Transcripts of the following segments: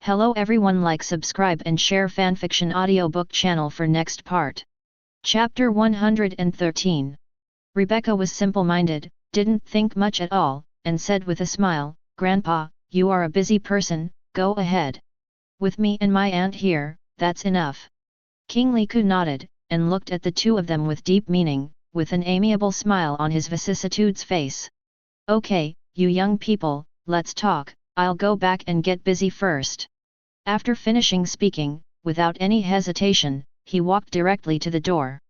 Hello everyone, like, subscribe and share fanfiction audiobook channel for next part. Chapter 113. Rebecca was simple-minded, didn't think much at all, and said with a smile, "Grandpa, you are a busy person, go ahead. With me and my aunt here, that's enough." King Liku nodded, and looked at the two of them with deep meaning, with an amiable smile on his vicissitudes face. "Okay, you young people, let's talk, I'll go back and get busy first." After finishing speaking, without any hesitation, he walked directly to the door.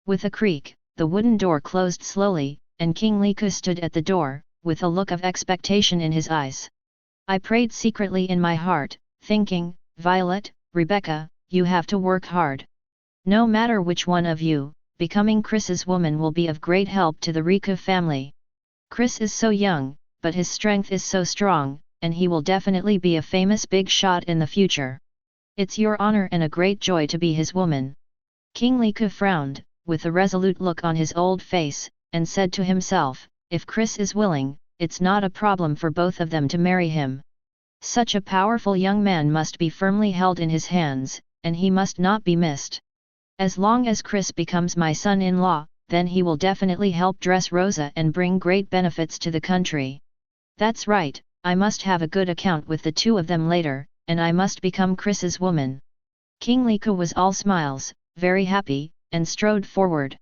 With a creak, the wooden door closed slowly, and King Liku stood at the door, with a look of expectation in his eyes. I prayed secretly in my heart, thinking, "Violet, Rebecca, you have to work hard. No matter which one of you, becoming Chris's woman will be of great help to the Riku family. Chris is so young, but his strength is so strong, and he will definitely be a famous big shot in the future. It's your honor and a great joy to be his woman." King Liku frowned, with a resolute look on his old face, and said to himself, "If Chris is willing, it's not a problem for both of them to marry him. Such a powerful young man must be firmly held in his hands, and he must not be missed. As long as Chris becomes my son-in-law, then he will definitely help dress Rosa and bring great benefits to the country. That's right, I must have a good account with the two of them later, and I must become Chris's woman." King Liku was all smiles, very happy, and strode forward.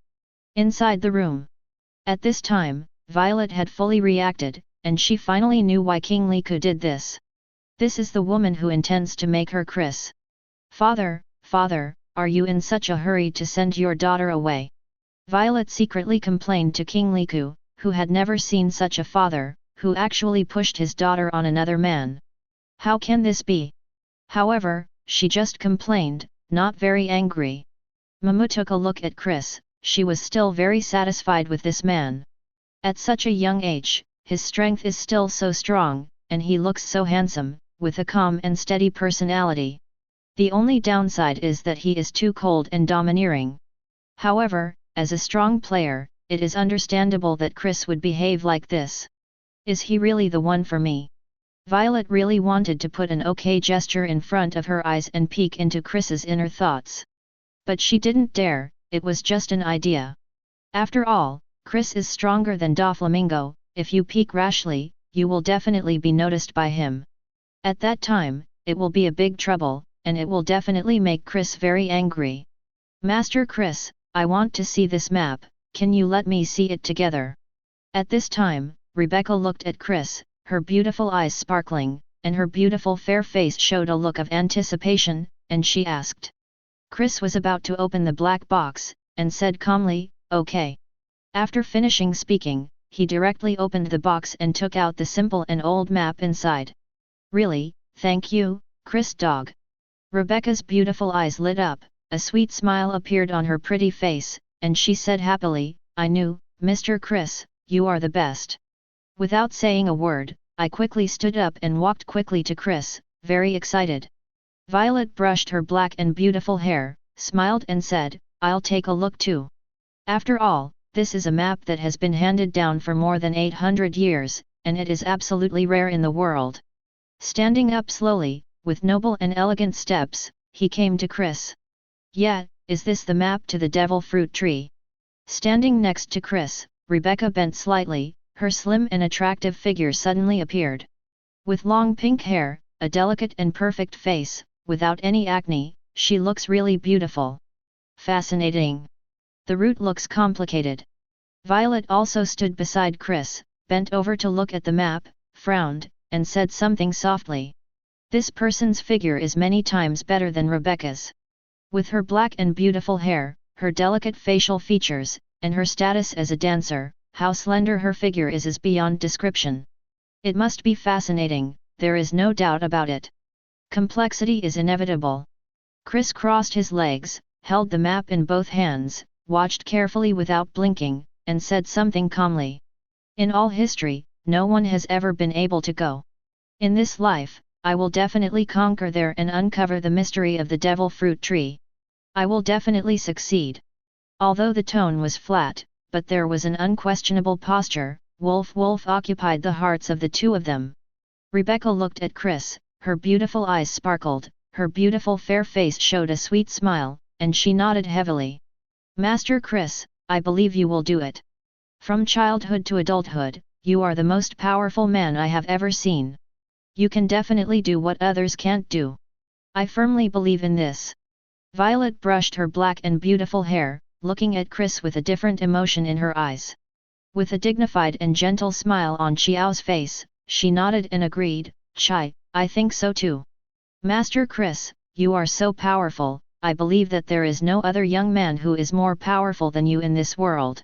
Inside the room. At this time, Violet had fully reacted, and she finally knew why King Liku did this. This is the woman who intends to make her Chris. Father, are you in such a hurry to send your daughter away?" Violet secretly complained to King Liku, who had never seen such a father, who actually pushed his daughter on another man. How can this be? However, she just complained, not very angry. Momo took a look at Chris. She was still very satisfied with this man. At such a young age, his strength is still so strong, and he looks so handsome, with a calm and steady personality. The only downside is that he is too cold and domineering. However, as a strong player, it is understandable that Chris would behave like this. Is he really the one for me? Violet really wanted to put an okay gesture in front of her eyes and peek into Chris's inner thoughts. But she didn't dare, it was just an idea. After all, Chris is stronger than Doflamingo. If you peek rashly, you will definitely be noticed by him. At that time, it will be a big trouble, and it will definitely make Chris very angry. "Master Chris, I want to see this map, can you let me see it together?" At this time, Rebecca looked at Chris, her beautiful eyes sparkling, and her beautiful fair face showed a look of anticipation, and she asked. Chris was about to open the black box, and said calmly, "Okay." After finishing speaking, he directly opened the box and took out the simple and old map inside. "Really, thank you, Chris dog." Rebecca's beautiful eyes lit up, a sweet smile appeared on her pretty face, and she said happily, "I knew, Mr. Chris, you are the best." Without saying a word, I quickly stood up and walked quickly to Chris, very excited. Violet brushed her black and beautiful hair, smiled and said, "I'll take a look too." After all, this is a map that has been handed down for more than 800 years, and it is absolutely rare in the world. Standing up slowly, with noble and elegant steps, he came to Chris. "Yeah, is this the map to the devil fruit tree?" Standing next to Chris, Rebecca bent slightly. Her slim and attractive figure suddenly appeared. With long pink hair, a delicate and perfect face, without any acne, she looks really beautiful. Fascinating. The route looks complicated. Violet also stood beside Chris, bent over to look at the map, frowned, and said something softly. This person's figure is many times better than Rebecca's. With her black and beautiful hair, her delicate facial features, and her status as a dancer, how slender her figure is beyond description. It must be fascinating, there is no doubt about it. Complexity is inevitable. Chris crossed his legs, held the map in both hands, watched carefully without blinking, and said something calmly. "In all history, no one has ever been able to go. In this life, I will definitely conquer there and uncover the mystery of the devil fruit tree. I will definitely succeed." Although the tone was flat, but there was an unquestionable posture. Wolf occupied the hearts of the two of them. Rebecca looked at Chris, her beautiful eyes sparkled, her beautiful fair face showed a sweet smile, and she nodded heavily. Master Chris, I believe you will do it. From childhood to adulthood, you are the most powerful man I have ever seen. You can definitely do what others can't do. I firmly believe in this. Violet brushed her black and beautiful hair, looking at Chris with a different emotion in her eyes. With a dignified and gentle smile on Xiao's face, she nodded and agreed, "Chai, I think so too. Master Chris, you are so powerful, I believe that there is no other young man who is more powerful than you in this world.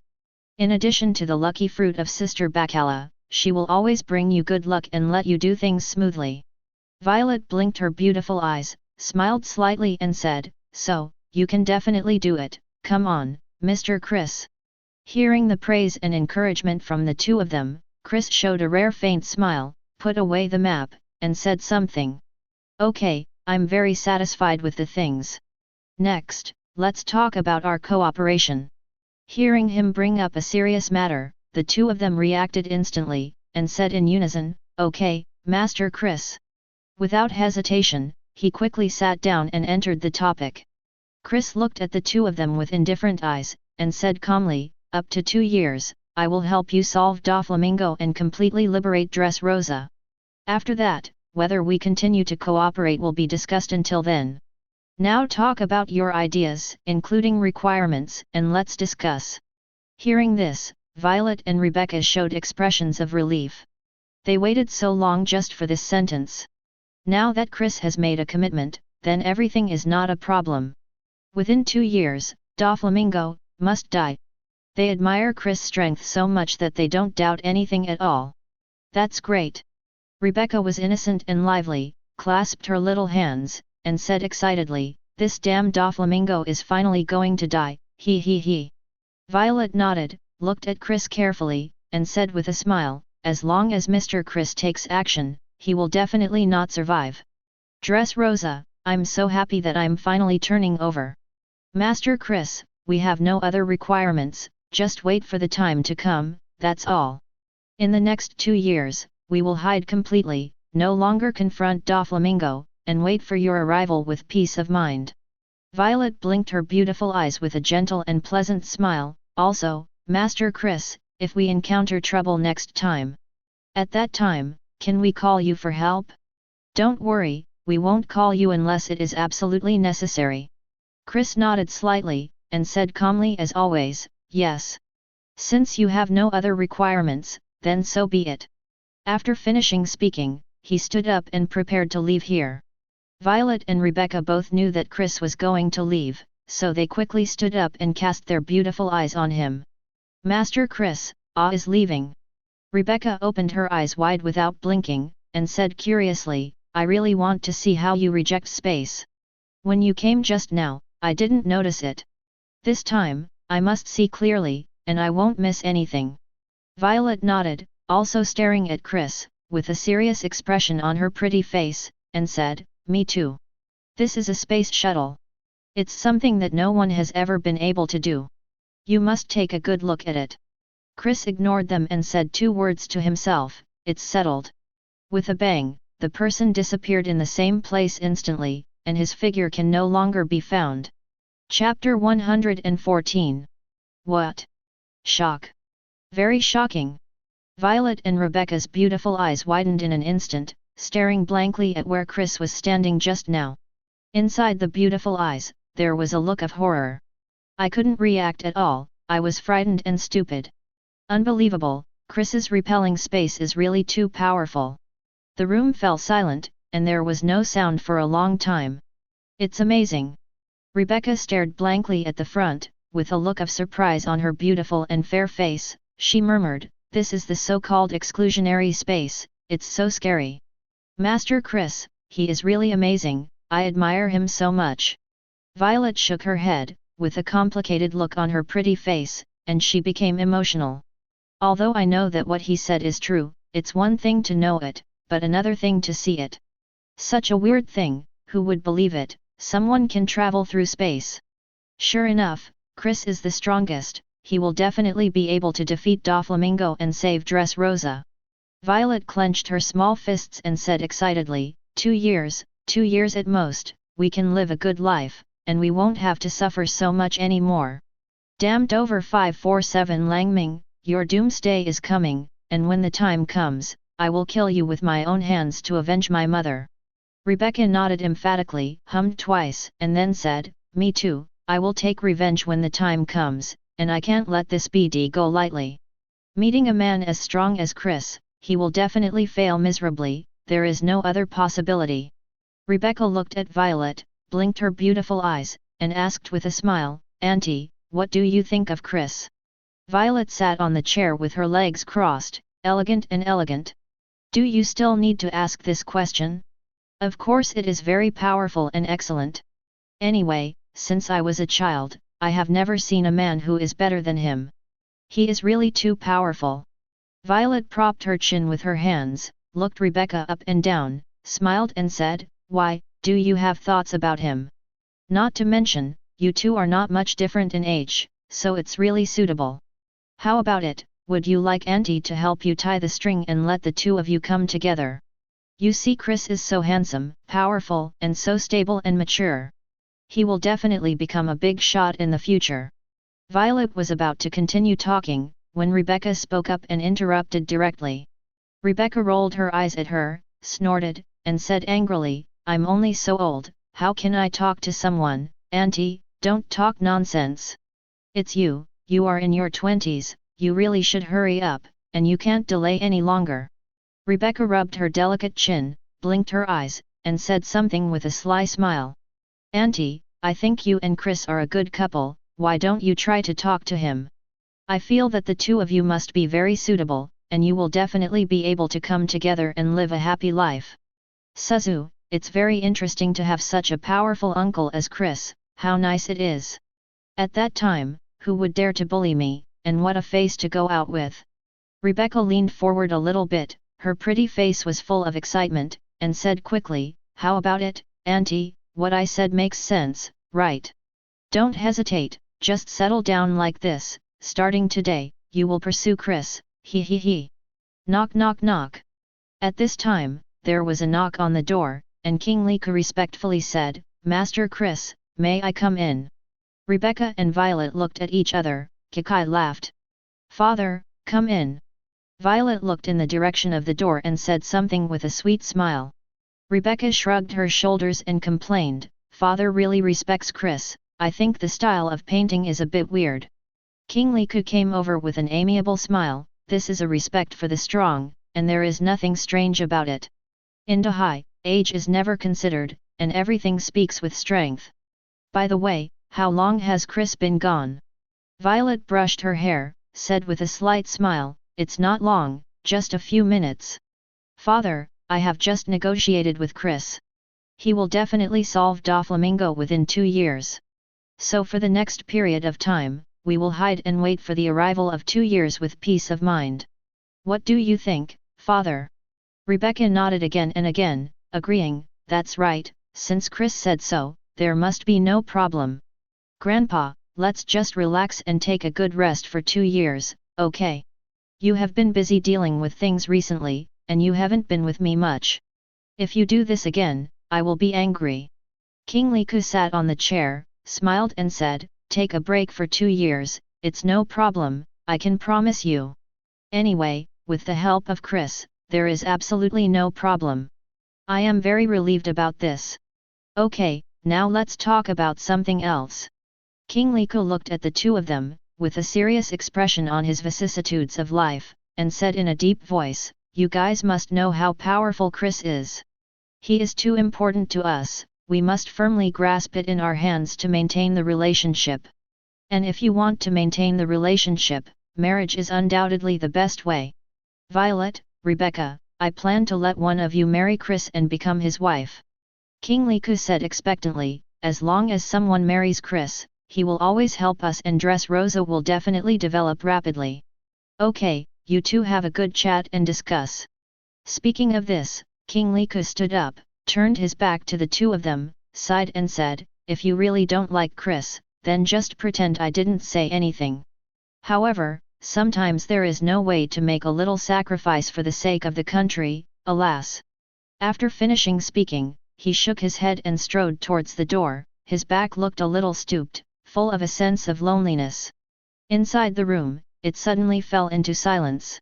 In addition to the lucky fruit of Sister Bacala, she will always bring you good luck and let you do things smoothly." Violet blinked her beautiful eyes, smiled slightly and said, "So, you can definitely do it, come on, Mr. Chris." Hearing the praise and encouragement from the two of them, Chris showed a rare faint smile, put away the map, and said something. "Okay, I'm very satisfied with the things. Next, let's talk about our cooperation." Hearing him bring up a serious matter, the two of them reacted instantly, and said in unison, "Okay, Master Chris." Without hesitation, he quickly sat down and entered the topic. Chris looked at the two of them with indifferent eyes, and said calmly, "Up to 2 years, I will help you solve Doflamingo and completely liberate Dressrosa. After that, whether we continue to cooperate will be discussed until then. Now talk about your ideas, including requirements, and let's discuss." Hearing this, Violet and Rebecca showed expressions of relief. They waited so long just for this sentence. Now that Chris has made a commitment, then everything is not a problem. Within 2 years, Doflamingo must die. They admire Chris' strength so much that they don't doubt anything at all. That's great. Rebecca was innocent and lively, clasped her little hands, and said excitedly, "This damn Doflamingo is finally going to die, he he he." Violet nodded, looked at Chris carefully, and said with a smile, "As long as Mr. Chris takes action, he will definitely not survive. Dressrosa, I'm so happy that I'm finally turning over. Master Chris, we have no other requirements, just wait for the time to come, that's all. In the next 2 years, we will hide completely, no longer confront Doflamingo, and wait for your arrival with peace of mind." Violet blinked her beautiful eyes with a gentle and pleasant smile, "Also, Master Chris, if we encounter trouble next time. At that time, can we call you for help?" "Don't worry, we won't call you unless it is absolutely necessary." Chris nodded slightly, and said calmly as always, "Yes. Since you have no other requirements, then so be it." After finishing speaking, he stood up and prepared to leave here. Violet and Rebecca both knew that Chris was going to leave, so they quickly stood up and cast their beautiful eyes on him. "Master Chris, is leaving." Rebecca opened her eyes wide without blinking, and said curiously, "I really want to see how you reject space. When you came just now, I didn't notice it. This time, I must see clearly, and I won't miss anything." Violet nodded, also staring at Chris, with a serious expression on her pretty face, and said, "Me too. This is a space shuttle. It's something that no one has ever been able to do. You must take a good look at it." Chris ignored them and said 2 words to himself, "It's settled." With a bang, the person disappeared in the same place instantly, and his figure can no longer be found. Chapter 114. What? Shock. Very shocking. Violet and Rebecca's beautiful eyes widened in an instant, staring blankly at where Chris was standing just now. Inside the beautiful eyes, there was a look of horror. "I couldn't react at all, I was frightened and stupid. Unbelievable, Chris's repelling space is really too powerful." The room fell silent, and there was no sound for a long time. "It's amazing." Rebecca stared blankly at the front, with a look of surprise on her beautiful and fair face. She murmured, "This is the so-called exclusionary space, it's so scary. Master Chris, he is really amazing, I admire him so much." Violet shook her head, with a complicated look on her pretty face, and she became emotional. "Although I know that what he said is true, it's one thing to know it, but another thing to see it. Such a weird thing, who would believe it, someone can travel through space. Sure enough, Chris is the strongest, he will definitely be able to defeat Doflamingo and save Dressrosa." Violet clenched her small fists and said excitedly, 2 years at most, we can live a good life, and we won't have to suffer so much anymore. Damned over 547 Langming, your doomsday is coming, and when the time comes, I will kill you with my own hands to avenge my mother. Rebecca nodded emphatically, hummed twice, and then said, Me too, I will take revenge when the time comes, and I can't let this BD go lightly. Meeting a man as strong as Chris, he will definitely fail miserably, there is no other possibility. Rebecca looked at Violet, blinked her beautiful eyes, and asked with a smile, Auntie, what do you think of Chris? Violet sat on the chair with her legs crossed, elegant and elegant. Do you still need to ask this question? Of course it is very powerful and excellent. Anyway, since I was a child, I have never seen a man who is better than him. He is really too powerful. Violet propped her chin with her hands, looked Rebecca up and down, smiled and said, Why, do you have thoughts about him? Not to mention, you two are not much different in age, so it's really suitable. How about it, would you like Auntie to help you tie the string and let the two of you come together? You see, Chris is so handsome, powerful, and so stable and mature. He will definitely become a big shot in the future. Violet was about to continue talking, when Rebecca spoke up and interrupted directly. Rebecca rolled her eyes at her, snorted, and said angrily, I'm only so old, how can I talk to someone? Auntie, don't talk nonsense. It's you are in your 20s, you really should hurry up, and you can't delay any longer. Rebecca rubbed her delicate chin, blinked her eyes, and said something with a sly smile. Auntie, I think you and Chris are a good couple, why don't you try to talk to him? I feel that the two of you must be very suitable, and you will definitely be able to come together and live a happy life. Suzu, it's very interesting to have such a powerful uncle as Chris, how nice it is. At that time, who would dare to bully me, and what a face to go out with. Rebecca leaned forward a little bit, her pretty face was full of excitement, and said quickly, How about it, Auntie, what I said makes sense, right? Don't hesitate, just settle down like this, starting today, you will pursue Chris, he. Knock knock knock. At this time, there was a knock on the door, and King Liku respectfully said, Master Chris, may I come in? Rebecca and Violet looked at each other, Kikai laughed. Father, come in. Violet looked in the direction of the door and said something with a sweet smile. Rebecca shrugged her shoulders and complained, Father really respects Chris, I think the style of painting is a bit weird. King Liku came over with an amiable smile, this is a respect for the strong, and there is nothing strange about it. In Dahai, age is never considered, and everything speaks with strength. By the way, how long has Chris been gone? Violet brushed her hair, said with a slight smile, It's not long, just a few minutes. Father, I have just negotiated with Chris. He will definitely solve Doflamingo within 2 years. So for the next period of time, we will hide and wait for the arrival of 2 years with peace of mind. What do you think, Father? Rebecca nodded again and again, agreeing, That's right, since Chris said so, there must be no problem. Grandpa, let's just relax and take a good rest for 2 years, okay? You have been busy dealing with things recently, and you haven't been with me much. If you do this again, I will be angry. King Liku sat on the chair, smiled and said, Take a break for 2 years, it's no problem, I can promise you. Anyway, with the help of Chris, there is absolutely no problem. I am very relieved about this. Okay, now let's talk about something else. King Liku looked at the two of them, with a serious expression on his vicissitudes of life, and said in a deep voice, You guys must know how powerful Chris is. He is too important to us, we must firmly grasp it in our hands to maintain the relationship. And if you want to maintain the relationship, marriage is undoubtedly the best way. Violet, Rebecca, I plan to let one of you marry Chris and become his wife. King Liku said expectantly, As long as someone marries Chris, he will always help us and Dress Rosa will definitely develop rapidly. Okay, you two have a good chat and discuss. Speaking of this, King Liku stood up, turned his back to the two of them, sighed and said, If you really don't like Chris, then just pretend I didn't say anything. However, sometimes there is no way to make a little sacrifice for the sake of the country, alas. After finishing speaking, he shook his head and strode towards the door. His back looked a little stooped, full of a sense of loneliness. Inside the room, it suddenly fell into silence.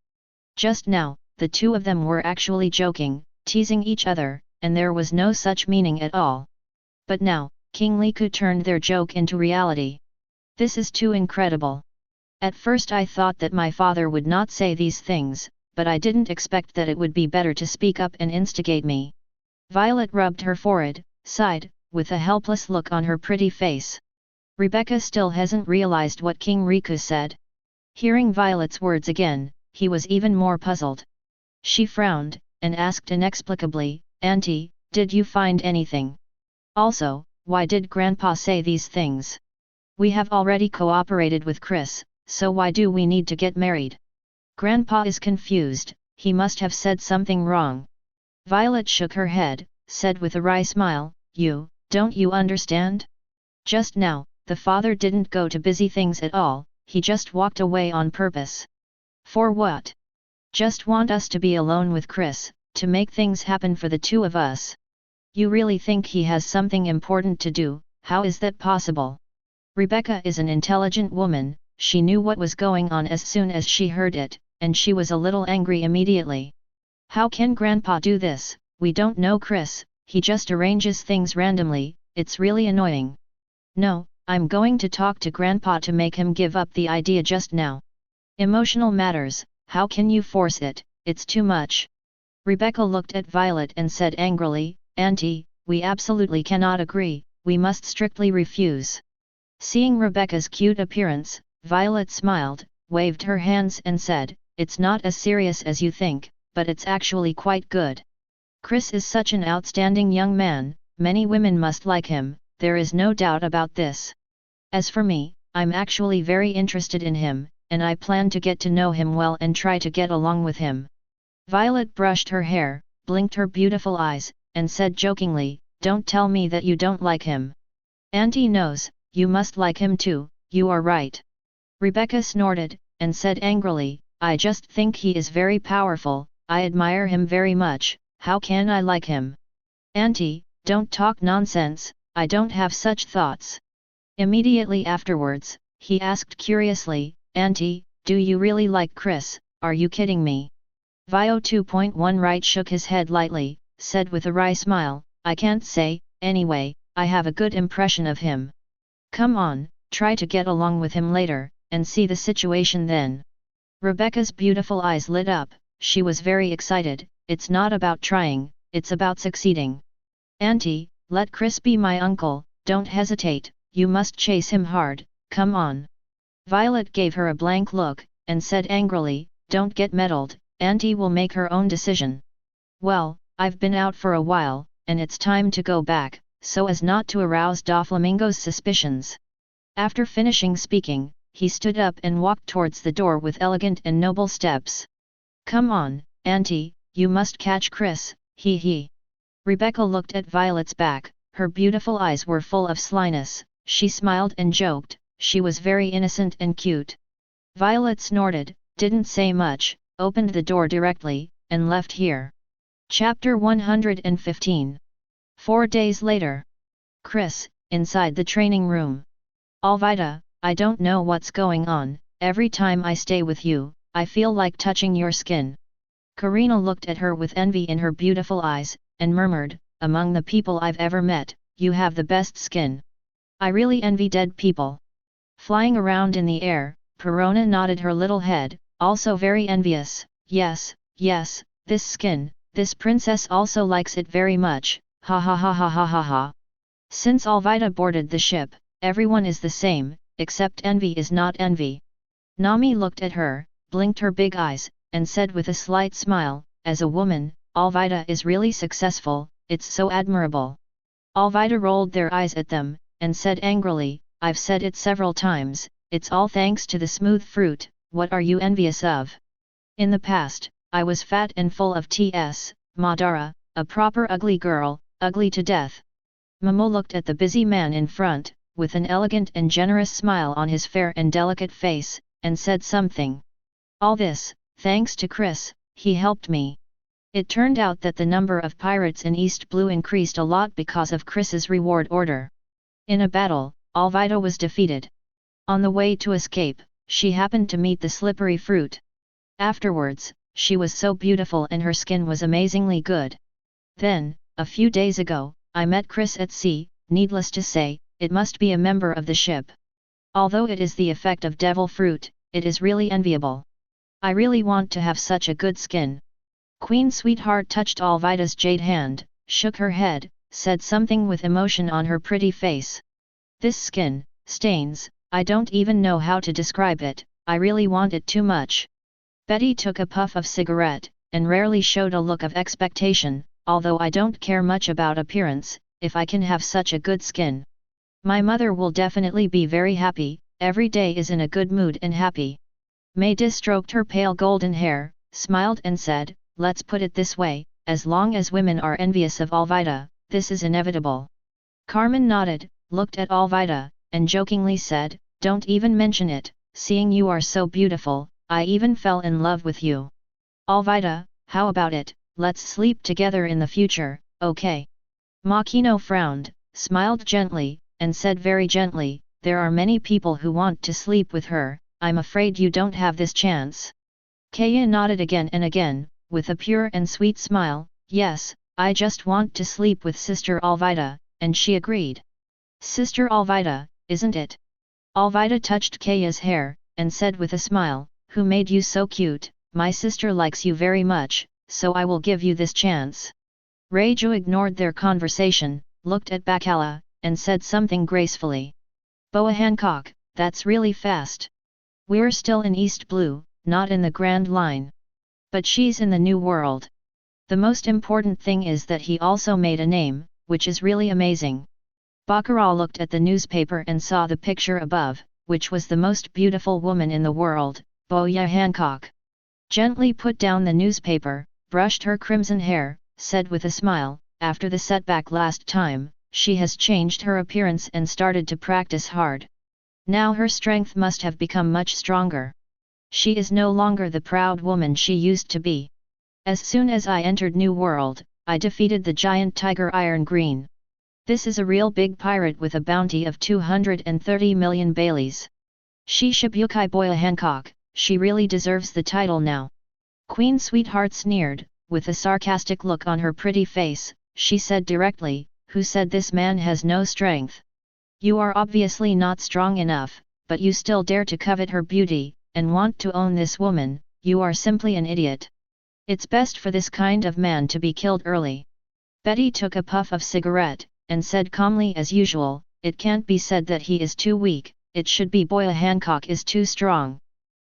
Just now, the two of them were actually joking, teasing each other, and there was no such meaning at all. But now, King Liku turned their joke into reality. This is too incredible. At first I thought that my father would not say these things, but I didn't expect that it would be better to speak up and instigate me. Violet rubbed her forehead, sighed, with a helpless look on her pretty face. Rebecca still hasn't realized what King Riku said. Hearing Violet's words again, he was even more puzzled. She frowned, and asked inexplicably, "Auntie, did you find anything? Also, why did Grandpa say these things? We have already cooperated with Chris, so why do we need to get married? Grandpa is confused, he must have said something wrong." Violet shook her head, said with a wry smile, Don't you understand? Just now, the father didn't go to busy things at all, he just walked away on purpose. For what? Just want us to be alone with Chris, to make things happen for the two of us. You really think he has something important to do? How is that possible? Rebecca is an intelligent woman, she knew what was going on as soon as she heard it, and she was a little angry immediately. How can Grandpa do this? We don't know Chris, he just arranges things randomly, it's really annoying. No, I'm going to talk to Grandpa to make him give up the idea just now. Emotional matters, how can you force it? It's too much. Rebecca looked at Violet and said angrily, "Auntie, we absolutely cannot agree, we must strictly refuse." Seeing Rebecca's cute appearance, Violet smiled, waved her hands and said, "It's not as serious as you think, but it's actually quite good. Chris is such an outstanding young man, many women must like him, there is no doubt about this. As for me, I'm actually very interested in him, and I plan to get to know him well and try to get along with him." Violet brushed her hair, blinked her beautiful eyes, and said jokingly, "Don't tell me that you don't like him. Auntie knows, you must like him too, you are right." Rebecca snorted, and said angrily, "I just think he is very powerful, I admire him very much, how can I like him? Auntie, don't talk nonsense, I don't have such thoughts." Immediately afterwards, he asked curiously, "Auntie, do you really like Chris, are you kidding me?" Vio 2.1 Right shook his head lightly, said with a wry smile, "I can't say, anyway, I have a good impression of him. Come on, try to get along with him later, and see the situation then." Rebecca's beautiful eyes lit up, she was very excited, "It's not about trying, it's about succeeding. Auntie, let Chris be my uncle, don't hesitate, you must chase him hard, come on." Violet gave her a blank look, and said angrily, "Don't get meddled, Auntie will make her own decision. Well, I've been out for a while, and it's time to go back, so as not to arouse Doflamingo's suspicions." After finishing speaking, he stood up and walked towards the door with elegant and noble steps. "Come on, Auntie, you must catch Chris, hee hee." Rebecca looked at Violet's back, her beautiful eyes were full of slyness, she smiled and joked, she was very innocent and cute. Violet snorted, didn't say much, opened the door directly, and left here. Chapter 115. 4 days later. Chris, inside the training room. "Alvida, I don't know what's going on, every time I stay with you, I feel like touching your skin." Karina looked at her with envy in her beautiful eyes, and murmured, "Among the people I've ever met, you have the best skin. I really envy dead people." Flying around in the air, Perona nodded her little head, also very envious, yes, this skin, this princess also likes it very much, ha ha ha ha ha ha ha." Since Alvida boarded the ship, everyone is the same, except envy is not envy. Nami looked at her, blinked her big eyes, and said with a slight smile, "As a woman, Alvida is really successful, it's so admirable." Alvida rolled their eyes at them, and said angrily, "I've said it several times, it's all thanks to the smooth fruit, what are you envious of? In the past, I was fat and full of TS, Madara, a proper ugly girl, ugly to death." Momo looked at the busy man in front, with an elegant and generous smile on his fair and delicate face, and said something. "All this, thanks to Chris, he helped me. It turned out that the number of pirates in East Blue increased a lot because of Chris's reward order. In a battle, Alvida was defeated. On the way to escape, she happened to meet the slippery fruit. Afterwards, she was so beautiful and her skin was amazingly good. Then, a few days ago, I met Chris at sea. Needless to say, it must be a member of the ship. Although it is the effect of devil fruit, it is really enviable. I really want to have such a good skin. Queen Sweetheart touched Alvida's jade hand, shook her head, said something with emotion on her pretty face. This skin, stains, I don't even know how to describe it, I really want it too much. Betty took a puff of cigarette, and rarely showed a look of expectation, although I don't care much about appearance, if I can have such a good skin. My mother will definitely be very happy, every day is in a good mood and happy. Maida stroked her pale golden hair, smiled and said, let's put it this way, as long as women are envious of Alvida, this is inevitable. Carmen nodded, looked at Alvida, and jokingly said, don't even mention it, seeing you are so beautiful, I even fell in love with you. Alvida, how about it, let's sleep together in the future, okay? Makino frowned, smiled gently, and said very gently, there are many people who want to sleep with her, I'm afraid you don't have this chance. Kaya nodded again and again, with a pure and sweet smile, yes, I just want to sleep with Sister Alvida, and she agreed. Sister Alvida, isn't it? Alvida touched Kaya's hair, and said with a smile, who made you so cute, my sister likes you very much, so I will give you this chance. Reiju ignored their conversation, looked at Bacala, and said something gracefully. Boa Hancock, that's really fast. We're still in East Blue, not in the Grand Line. But she's in the New World. The most important thing is that he also made a name, which is really amazing. Baccarat looked at the newspaper and saw the picture above, which was the most beautiful woman in the world, Boya Hancock. Gently put down the newspaper, brushed her crimson hair, said with a smile, after the setback last time, she has changed her appearance and started to practice hard. Now her strength must have become much stronger. She is no longer the proud woman she used to be. As soon as I entered New World, I defeated the giant tiger Iron Green. This is a real big pirate with a bounty of 230 million Baileys. She Shibukai Boya Hancock, she really deserves the title now. Queen Sweetheart sneered, with a sarcastic look on her pretty face, she said directly, who said this man has no strength? You are obviously not strong enough, but you still dare to covet her beauty, and want to own this woman, you are simply an idiot. It's best for this kind of man to be killed early. Betty took a puff of cigarette, and said calmly as usual, it can't be said that he is too weak, it should be Boya Hancock is too strong.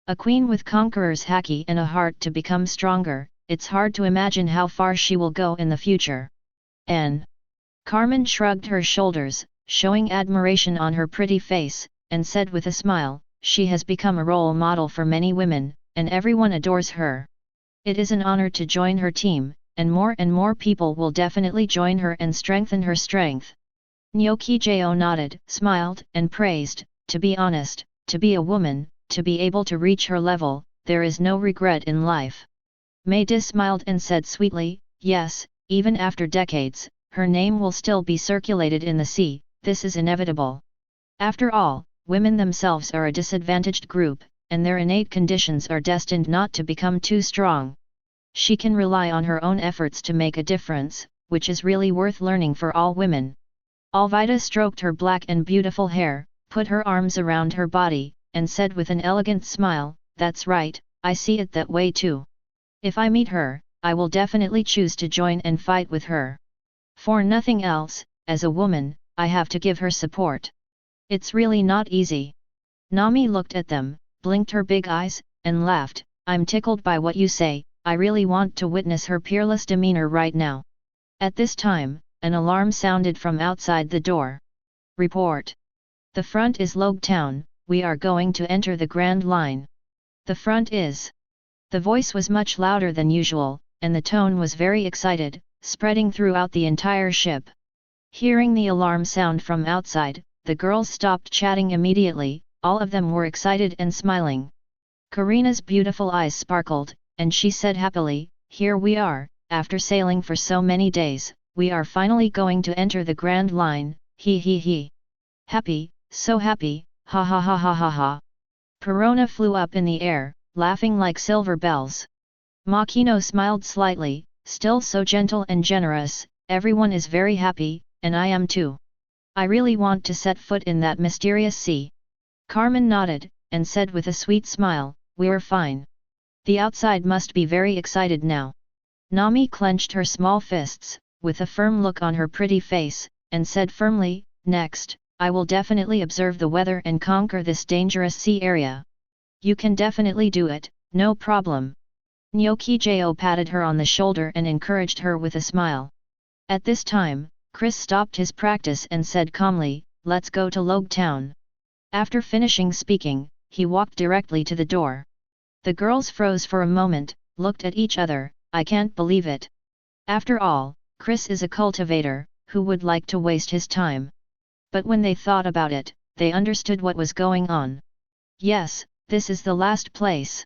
A queen with conqueror's haki and a heart to become stronger, it's hard to imagine how far she will go in the future. N. Carmen shrugged her shoulders, showing admiration on her pretty face, and said with a smile, she has become a role model for many women, and everyone adores her. It is an honor to join her team, and more people will definitely join her and strengthen her strength. Nyokijo nodded, smiled, and praised, to be honest, to be a woman, to be able to reach her level, there is no regret in life. Maida smiled and said sweetly, yes, even after decades, her name will still be circulated in the sea, this is inevitable. After all, women themselves are a disadvantaged group, and their innate conditions are destined not to become too strong. She can rely on her own efforts to make a difference, which is really worth learning for all women. Alvida stroked her black and beautiful hair, put her arms around her body, and said with an elegant smile, that's right, I see it that way too. If I meet her, I will definitely choose to join and fight with her. For nothing else, as a woman, I have to give her support. It's really not easy. Nami looked at them, blinked her big eyes, and laughed, I'm tickled by what you say, I really want to witness her peerless demeanor right now. At this time, an alarm sounded from outside the door. Report. The front is Logue Town, we are going to enter the Grand Line. The front is. The voice was much louder than usual, and the tone was very excited, spreading throughout the entire ship. Hearing the alarm sound from outside, the girls stopped chatting immediately, all of them were excited and smiling. Karina's beautiful eyes sparkled, and she said happily, here we are, after sailing for so many days, we are finally going to enter the Grand Line, he he he. Happy, so happy, ha ha ha ha ha ha. Perona flew up in the air, laughing like silver bells. Makino smiled slightly, still so gentle and generous, everyone is very happy, and I am too. I really want to set foot in that mysterious sea. Carmen nodded, and said with a sweet smile, we're fine. The outside must be very excited now. Nami clenched her small fists, with a firm look on her pretty face, and said firmly, next, I will definitely observe the weather and conquer this dangerous sea area. You can definitely do it, no problem. Nyokijo patted her on the shoulder and encouraged her with a smile. At this time, Chris stopped his practice and said calmly, let's go to Logue Town. After finishing speaking, he walked directly to the door. The girls froze for a moment, looked at each other, I can't believe it. After all, Chris is a cultivator, who would like to waste his time? But when they thought about it, they understood what was going on. Yes, this is the last place.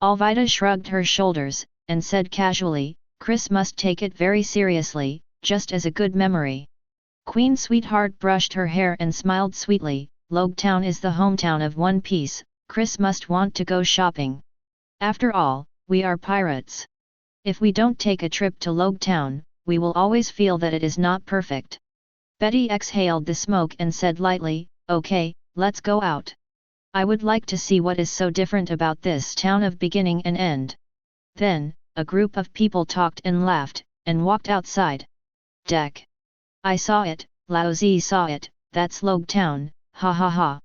Alvida shrugged her shoulders, and said casually, Chris must take it very seriously, just as a good memory. Queen Sweetheart brushed her hair and smiled sweetly, Logue Town is the hometown of One Piece, Chris must want to go shopping. After all, we are pirates. If we don't take a trip to Logue Town, we will always feel that it is not perfect. Betty exhaled the smoke and said lightly, okay, let's go out. I would like to see what is so different about this town of beginning and end. Then, a group of people talked and laughed, and walked outside. Deck. I saw it, Lao Zi saw it, that's Logue Town, ha ha ha.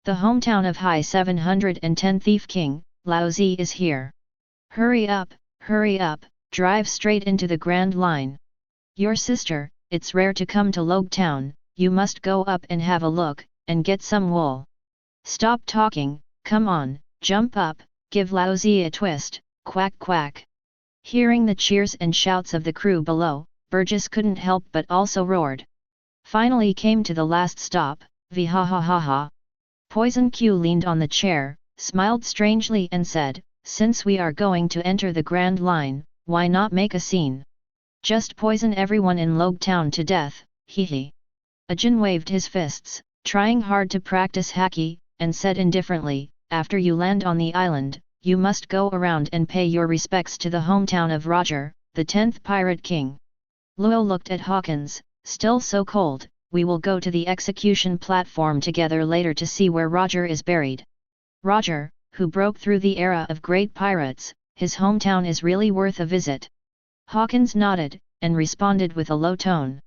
The hometown of High 710 Thief King, Lao Zi is here. Hurry up, drive straight into the Grand Line. Your sister, it's rare to come to Logue Town, you must go up and have a look, and get some wool. Stop talking, come on, jump up, give Lao Zi a twist, quack quack. Hearing the cheers and shouts of the crew below, Burgess couldn't help but also roared. Finally came to the last stop, v ha ha ha ha. Poison Q leaned on the chair, smiled strangely and said, since we are going to enter the Grand Line, why not make a scene? Just poison everyone in Logue Town to death, hee hee. Ajin waved his fists, trying hard to practice haki, and said indifferently, after you land on the island, you must go around and pay your respects to the hometown of Roger, the 10th Pirate King. Luo looked at Hawkins, still so cold, we will go to the execution platform together later to see where Roger is buried. Roger, who broke through the era of great pirates, his hometown is really worth a visit. Hawkins nodded, and responded with a low tone.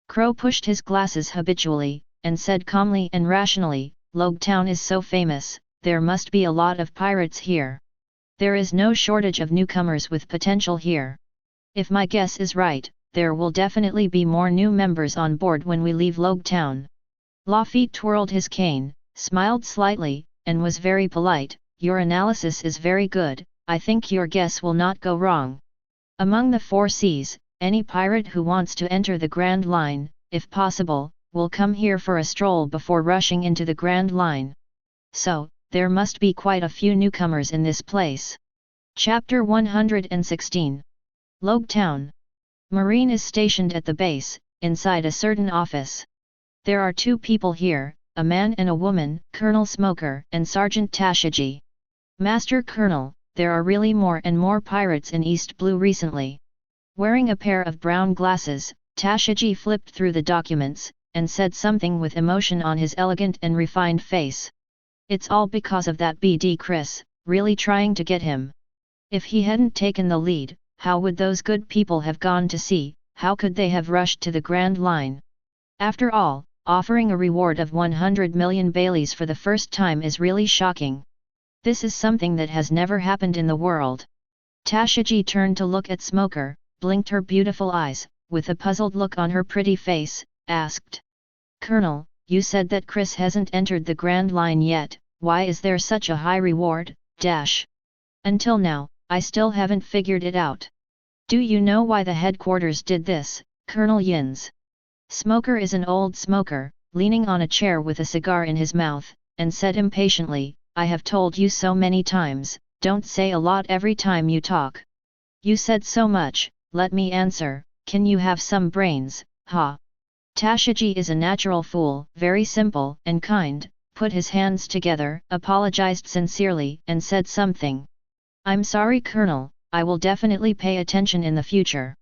Crow pushed his glasses habitually, and said calmly and rationally, Logue Town is so famous, there must be a lot of pirates here. There is no shortage of newcomers with potential here. If my guess is right, there will definitely be more new members on board when we leave Logue Town. Lafitte twirled his cane, smiled slightly, and was very polite, your analysis is very good, I think your guess will not go wrong. Among the 4 seas, any pirate who wants to enter the Grand Line, if possible, will come here for a stroll before rushing into the Grand Line. So, there must be quite a few newcomers in this place. Chapter 116. Logue Town. Marine is stationed at the base, inside a certain office. There are 2 people here, a man and a woman, Colonel Smoker and Sergeant Tashiji. Master Colonel, there are really more and more pirates in East Blue recently. Wearing a pair of brown glasses, Tashiji flipped through the documents, and said something with emotion on his elegant and refined face. It's all because of that BD Chris, really trying to get him. If he hadn't taken the lead, how would those good people have gone to sea, how could they have rushed to the Grand Line? After all, offering a reward of 100 million Baileys for the first time is really shocking. This is something that has never happened in the world. Tashiji turned to look at Smoker, blinked her beautiful eyes, with a puzzled look on her pretty face, asked. Colonel, you said that Chris hasn't entered the Grand Line yet, why is there such a high reward, dash? Until now, I still haven't figured it out. Do you know why the headquarters did this, Colonel Yins? Smoker is an old smoker, leaning on a chair with a cigar in his mouth, and said impatiently, I have told you so many times, don't say a lot every time you talk. You said so much, let me answer, can you have some brains, ha? Tashiji is a natural fool, very simple and kind, put his hands together, apologized sincerely and said something. I'm sorry Colonel, I will definitely pay attention in the future.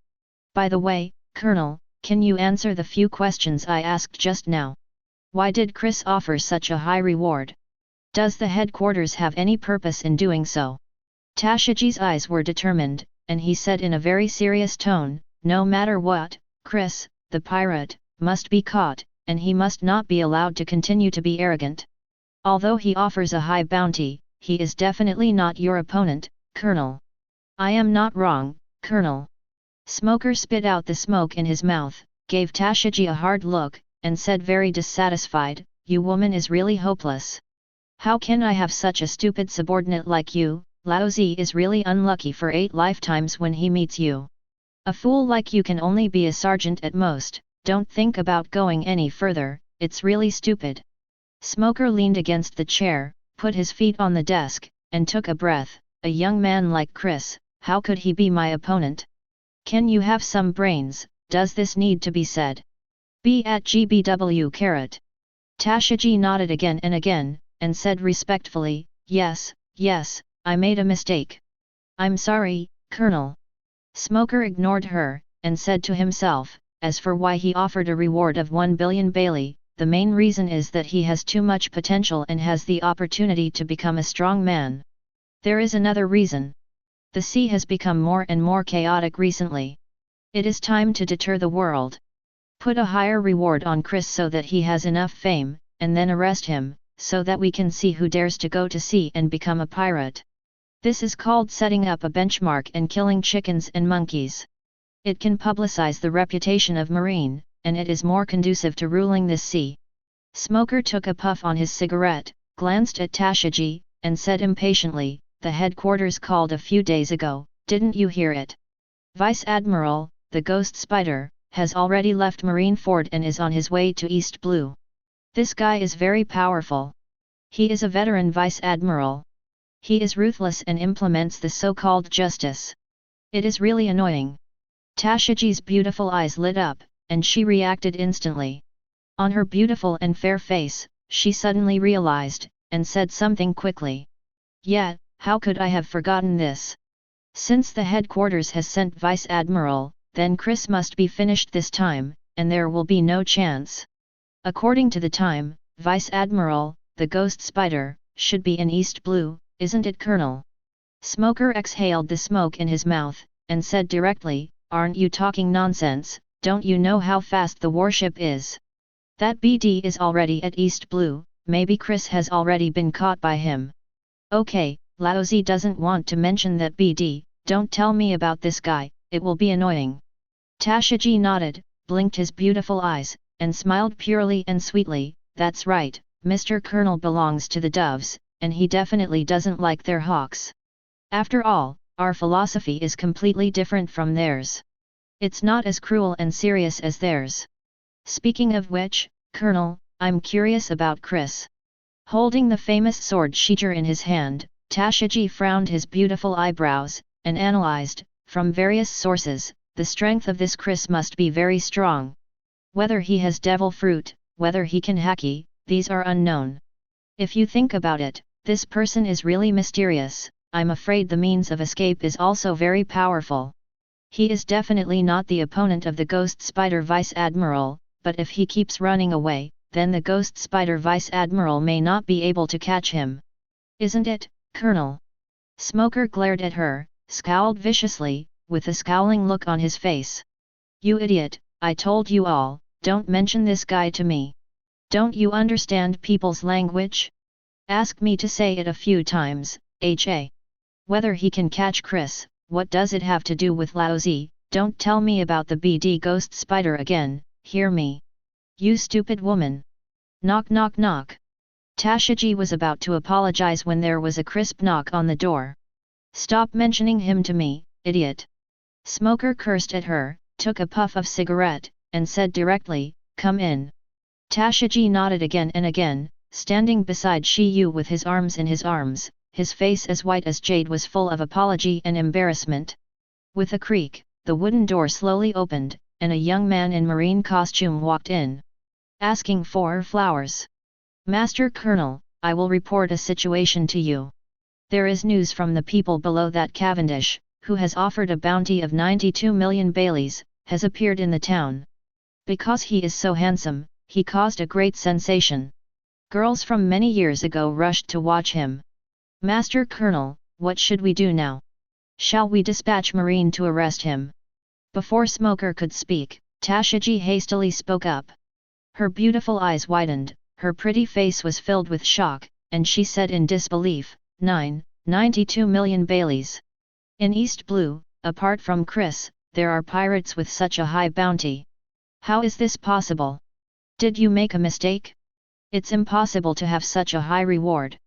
By the way, Colonel, can you answer the few questions I asked just now? Why did Chris offer such a high reward? Does the headquarters have any purpose in doing so? Tashiji's eyes were determined, and he said in a very serious tone, no matter what, Chris, the pirate, must be caught, and he must not be allowed to continue to be arrogant. Although he offers a high bounty, he is definitely not your opponent, Colonel. I am not wrong, Colonel. Smoker spit out the smoke in his mouth, gave Tashiji a hard look, and said very dissatisfied, you woman is really hopeless. How can I have such a stupid subordinate like you? Lao Zi is really unlucky for 8 lifetimes when he meets you. A fool like you can only be a sergeant at most, don't think about going any further, it's really stupid. Smoker leaned against the chair, put his feet on the desk, and took a breath, a young man like Chris, how could he be my opponent? Can you have some brains, does this need to be said? Be at GBW carrot. Tashiji nodded again and said respectfully, yes, I made a mistake. I'm sorry, Colonel. Smoker ignored her, and said to himself, as for why he offered a reward of 1 billion Bailey, the main reason is that he has too much potential and has the opportunity to become a strong man. There is another reason. The sea has become more and more chaotic recently. It is time to deter the world. Put a higher reward on Chris so that he has enough fame, and then arrest him, so that we can see who dares to go to sea and become a pirate. This is called setting up a benchmark and killing chickens and monkeys. It can publicize the reputation of Marine, and it is more conducive to ruling this sea. Smoker took a puff on his cigarette, glanced at Tashiji, and said impatiently, the headquarters called a few days ago, didn't you hear it? Vice Admiral, the Ghost Spider, has already left Marineford and is on his way to East Blue. This guy is very powerful. He is a veteran Vice Admiral. He is ruthless and implements the so-called justice. It is really annoying. Tashiji's beautiful eyes lit up, and she reacted instantly. On her beautiful and fair face, she suddenly realized, and said something quickly. Yeah, how could I have forgotten this? Since the headquarters has sent Vice Admiral, then Chris must be finished this time, and there will be no chance. According to the time, Vice Admiral, the Ghost Spider, should be in East Blue, isn't it Colonel? Smoker exhaled the smoke in his mouth, and said directly, aren't you talking nonsense, don't you know how fast the warship is? That BD is already at East Blue, maybe Chris has already been caught by him. Okay, Lao Zi doesn't want to mention that BD, don't tell me about this guy, it will be annoying. Tashiji nodded, blinked his beautiful eyes, and smiled purely and sweetly, that's right, Mr. Colonel belongs to the doves, and he definitely doesn't like their hawks. After all, our philosophy is completely different from theirs. It's not as cruel and serious as theirs. Speaking of which, Colonel, I'm curious about Chris. Holding the famous sword sheath in his hand, Tashiji frowned his beautiful eyebrows, and analyzed, from various sources, the strength of this Chris must be very strong. Whether he has devil fruit, whether he can haki, these are unknown. If you think about it, this person is really mysterious, I'm afraid the means of escape is also very powerful. He is definitely not the opponent of the Ghost Spider Vice Admiral, but if he keeps running away, then the Ghost Spider Vice Admiral may not be able to catch him. Isn't it, Colonel? Smoker glared at her, scowled viciously, with a scowling look on his face. You idiot, I told you all, don't mention this guy to me. Don't you understand people's language? Ask me to say it a few times, ha. Whether he can catch Chris, what does it have to do with Lao Zi? Don't tell me about the BD Ghost Spider again, hear me. You stupid woman. Knock knock knock. Tashiji was about to apologize when there was a crisp knock on the door. Stop mentioning him to me, idiot. Smoker cursed at her, took a puff of cigarette, and said directly, come in. Tashiji nodded again and again, standing beside Shiyu with his arms in his arms, his face as white as jade was full of apology and embarrassment. With a creak, the wooden door slowly opened, and a young man in marine costume walked in. Asking for flowers. Master Colonel, I will report a situation to you. There is news from the people below that Cavendish, who has offered a bounty of 92 million Baileys, has appeared in the town. Because he is so handsome, he caused a great sensation. Girls from many years ago rushed to watch him. Master Colonel, what should we do now? Shall we dispatch Marine to arrest him? Before Smoker could speak, Tashiji hastily spoke up. Her beautiful eyes widened, her pretty face was filled with shock, and she said in disbelief, 92 million Baileys. In East Blue, apart from Chris, there are pirates with such a high bounty. How is this possible? Did you make a mistake? It's impossible to have such a high reward.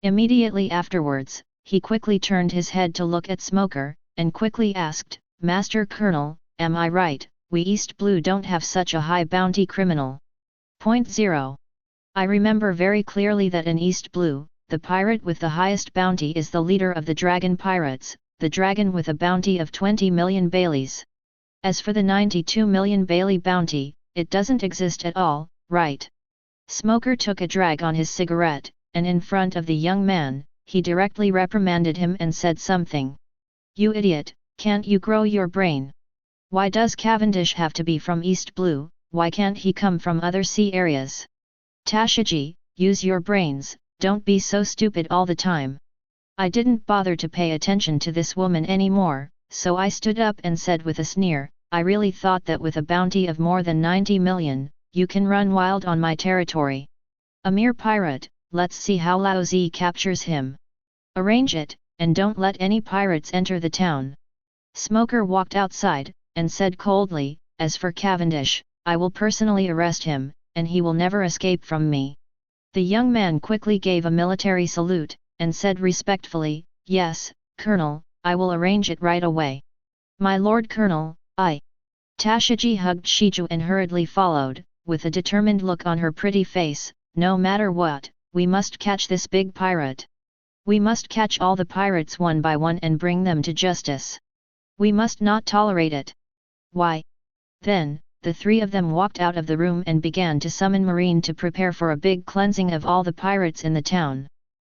Immediately afterwards, he quickly turned his head to look at Smoker, and quickly asked, Master Colonel, am I right, we East Blue don't have such a high bounty criminal? Point 0. I remember very clearly that in East Blue, the pirate with the highest bounty is the leader of the Dragon Pirates, the dragon with a bounty of 20 million Baileys. As for the 92 million Bailey bounty, it doesn't exist at all, right? Smoker took a drag on his cigarette, and in front of the young man, he directly reprimanded him and said something. You idiot, can't you grow your brain? Why does Cavendish have to be from East Blue, why can't he come from other sea areas? Tashiji, use your brains, don't be so stupid all the time. I didn't bother to pay attention to this woman anymore, so I stood up and said with a sneer, I really thought that with a bounty of more than 90 million, you can run wild on my territory. A mere pirate, let's see how Lao Zi captures him. Arrange it, and don't let any pirates enter the town. Smoker walked outside, and said coldly, as for Cavendish, I will personally arrest him, and he will never escape from me. The young man quickly gave a military salute, and said respectfully, Yes, Colonel, I will arrange it right away. My Lord Colonel, I. Tashiji hugged Shiju and hurriedly followed, with a determined look on her pretty face, no matter what, we must catch this big pirate. We must catch all the pirates one by one and bring them to justice. We must not tolerate it. Why? Then, the three of them walked out of the room and began to summon Marine to prepare for a big cleansing of all the pirates in the town.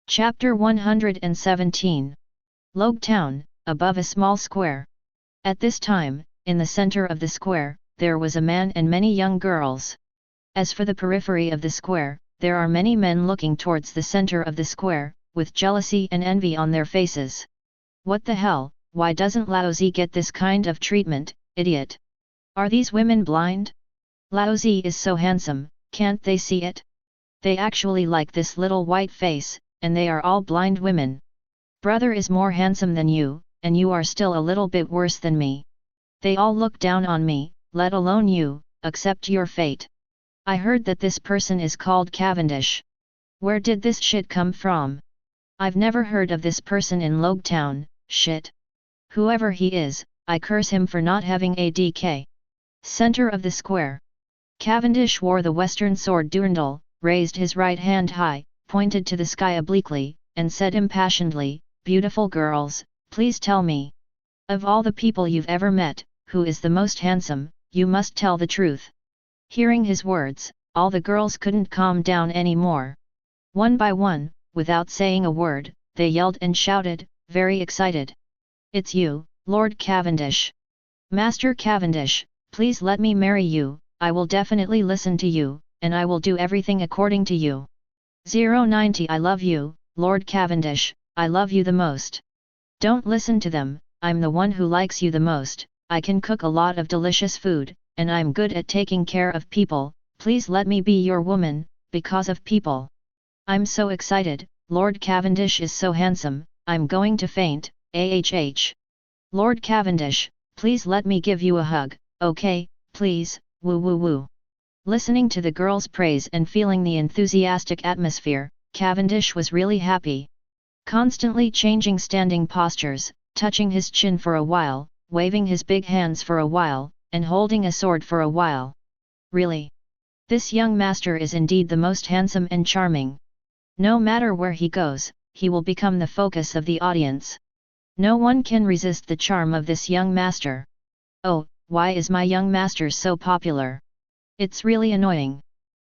Chapter 117. Logue Town, above a small square. At this time, in the center of the square, there was a man and many young girls. As for the periphery of the square, there are many men looking towards the center of the square, with jealousy and envy on their faces. What the hell, why doesn't Lao Zi get this kind of treatment, idiot? Are these women blind? Lao Zi is so handsome, can't they see it? They actually like this little white face, and they are all blind women. Brother is more handsome than you, and you are still a little bit worse than me. They all look down on me, let alone you, accept your fate. I heard that this person is called Cavendish. Where did this shit come from? I've never heard of this person in Logue Town, shit. Whoever he is, I curse him for not having a DK. Center of the square. Cavendish wore the western sword Durandal, raised his right hand high, pointed to the sky obliquely, and said impassionedly, Beautiful girls, please tell me. Of all the people you've ever met, who is the most handsome, you must tell the truth. Hearing his words, all the girls couldn't calm down anymore. One by one, without saying a word, they yelled and shouted, very excited. It's you, Lord Cavendish. Master Cavendish, please let me marry you, I will definitely listen to you, and I will do everything according to you. 090 I love you, Lord Cavendish, I love you the most. Don't listen to them, I'm the one who likes you the most, I can cook a lot of delicious food, and I'm good at taking care of people, please let me be your woman, because of people. I'm so excited, Lord Cavendish is so handsome, I'm going to faint, ahh. Lord Cavendish, please let me give you a hug, okay, please, woo woo woo. Listening to the girls' praise and feeling the enthusiastic atmosphere, Cavendish was really happy. Constantly changing standing postures, touching his chin for a while, waving his big hands for a while, and holding a sword for a while. Really? This young master is indeed the most handsome and charming. No matter where he goes, he will become the focus of the audience. No one can resist the charm of this young master. Oh, why is my young master so popular? It's really annoying.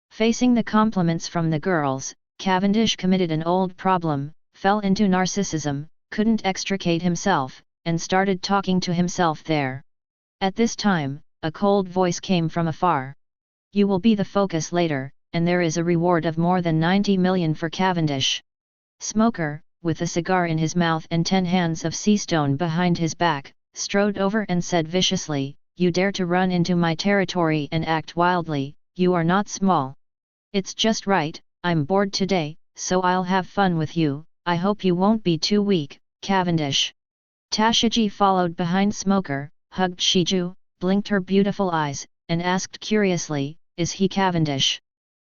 Facing the compliments from the girls, Cavendish committed an old problem, fell into narcissism, couldn't extricate himself, and started talking to himself there. At this time, a cold voice came from afar. You will be the focus later, and there is a reward of more than 90 million for Cavendish. Smoker, with a cigar in his mouth and 10 hands of sea stone behind his back, strode over and said viciously, "You dare to run into my territory and act wildly, you are not small. It's just right, I'm bored today, so I'll have fun with you, I hope you won't be too weak, Cavendish." Tashiji followed behind Smoker, hugged Shiju, blinked her beautiful eyes, and asked curiously, "Is he Cavendish?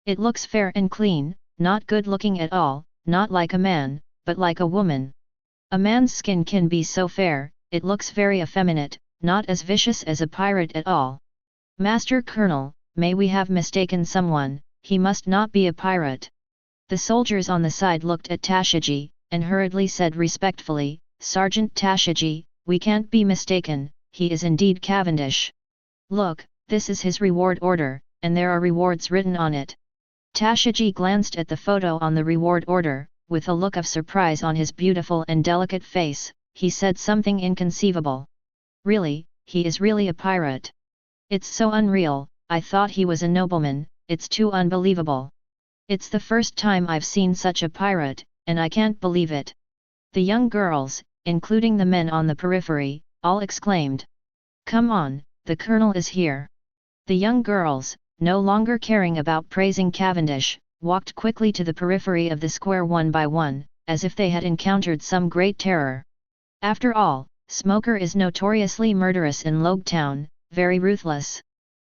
It looks fair and clean, not good looking at all, not like a man, but like a woman. A man's skin can be so fair, it looks very effeminate, not as vicious as a pirate at all. Master Colonel, may we have mistaken someone, he must not be a pirate." The soldiers on the side looked at Tashiji, and hurriedly said respectfully, "Sergeant Tashiji, we can't be mistaken, he is indeed Cavendish. Look, this is his reward order, and there are rewards written on it." Tashiji glanced at the photo on the reward order, with a look of surprise on his beautiful and delicate face, he said something inconceivable. "Really, he is really a pirate. It's so unreal, I thought he was a nobleman, it's too unbelievable. It's the first time I've seen such a pirate, and I can't believe it." The young girls, including the men on the periphery, all exclaimed. "Come on, the colonel is here." The young girls, no longer caring about praising Cavendish, walked quickly to the periphery of the square one by one, as if they had encountered some great terror. After all, Smoker is notoriously murderous in Logue Town, very ruthless.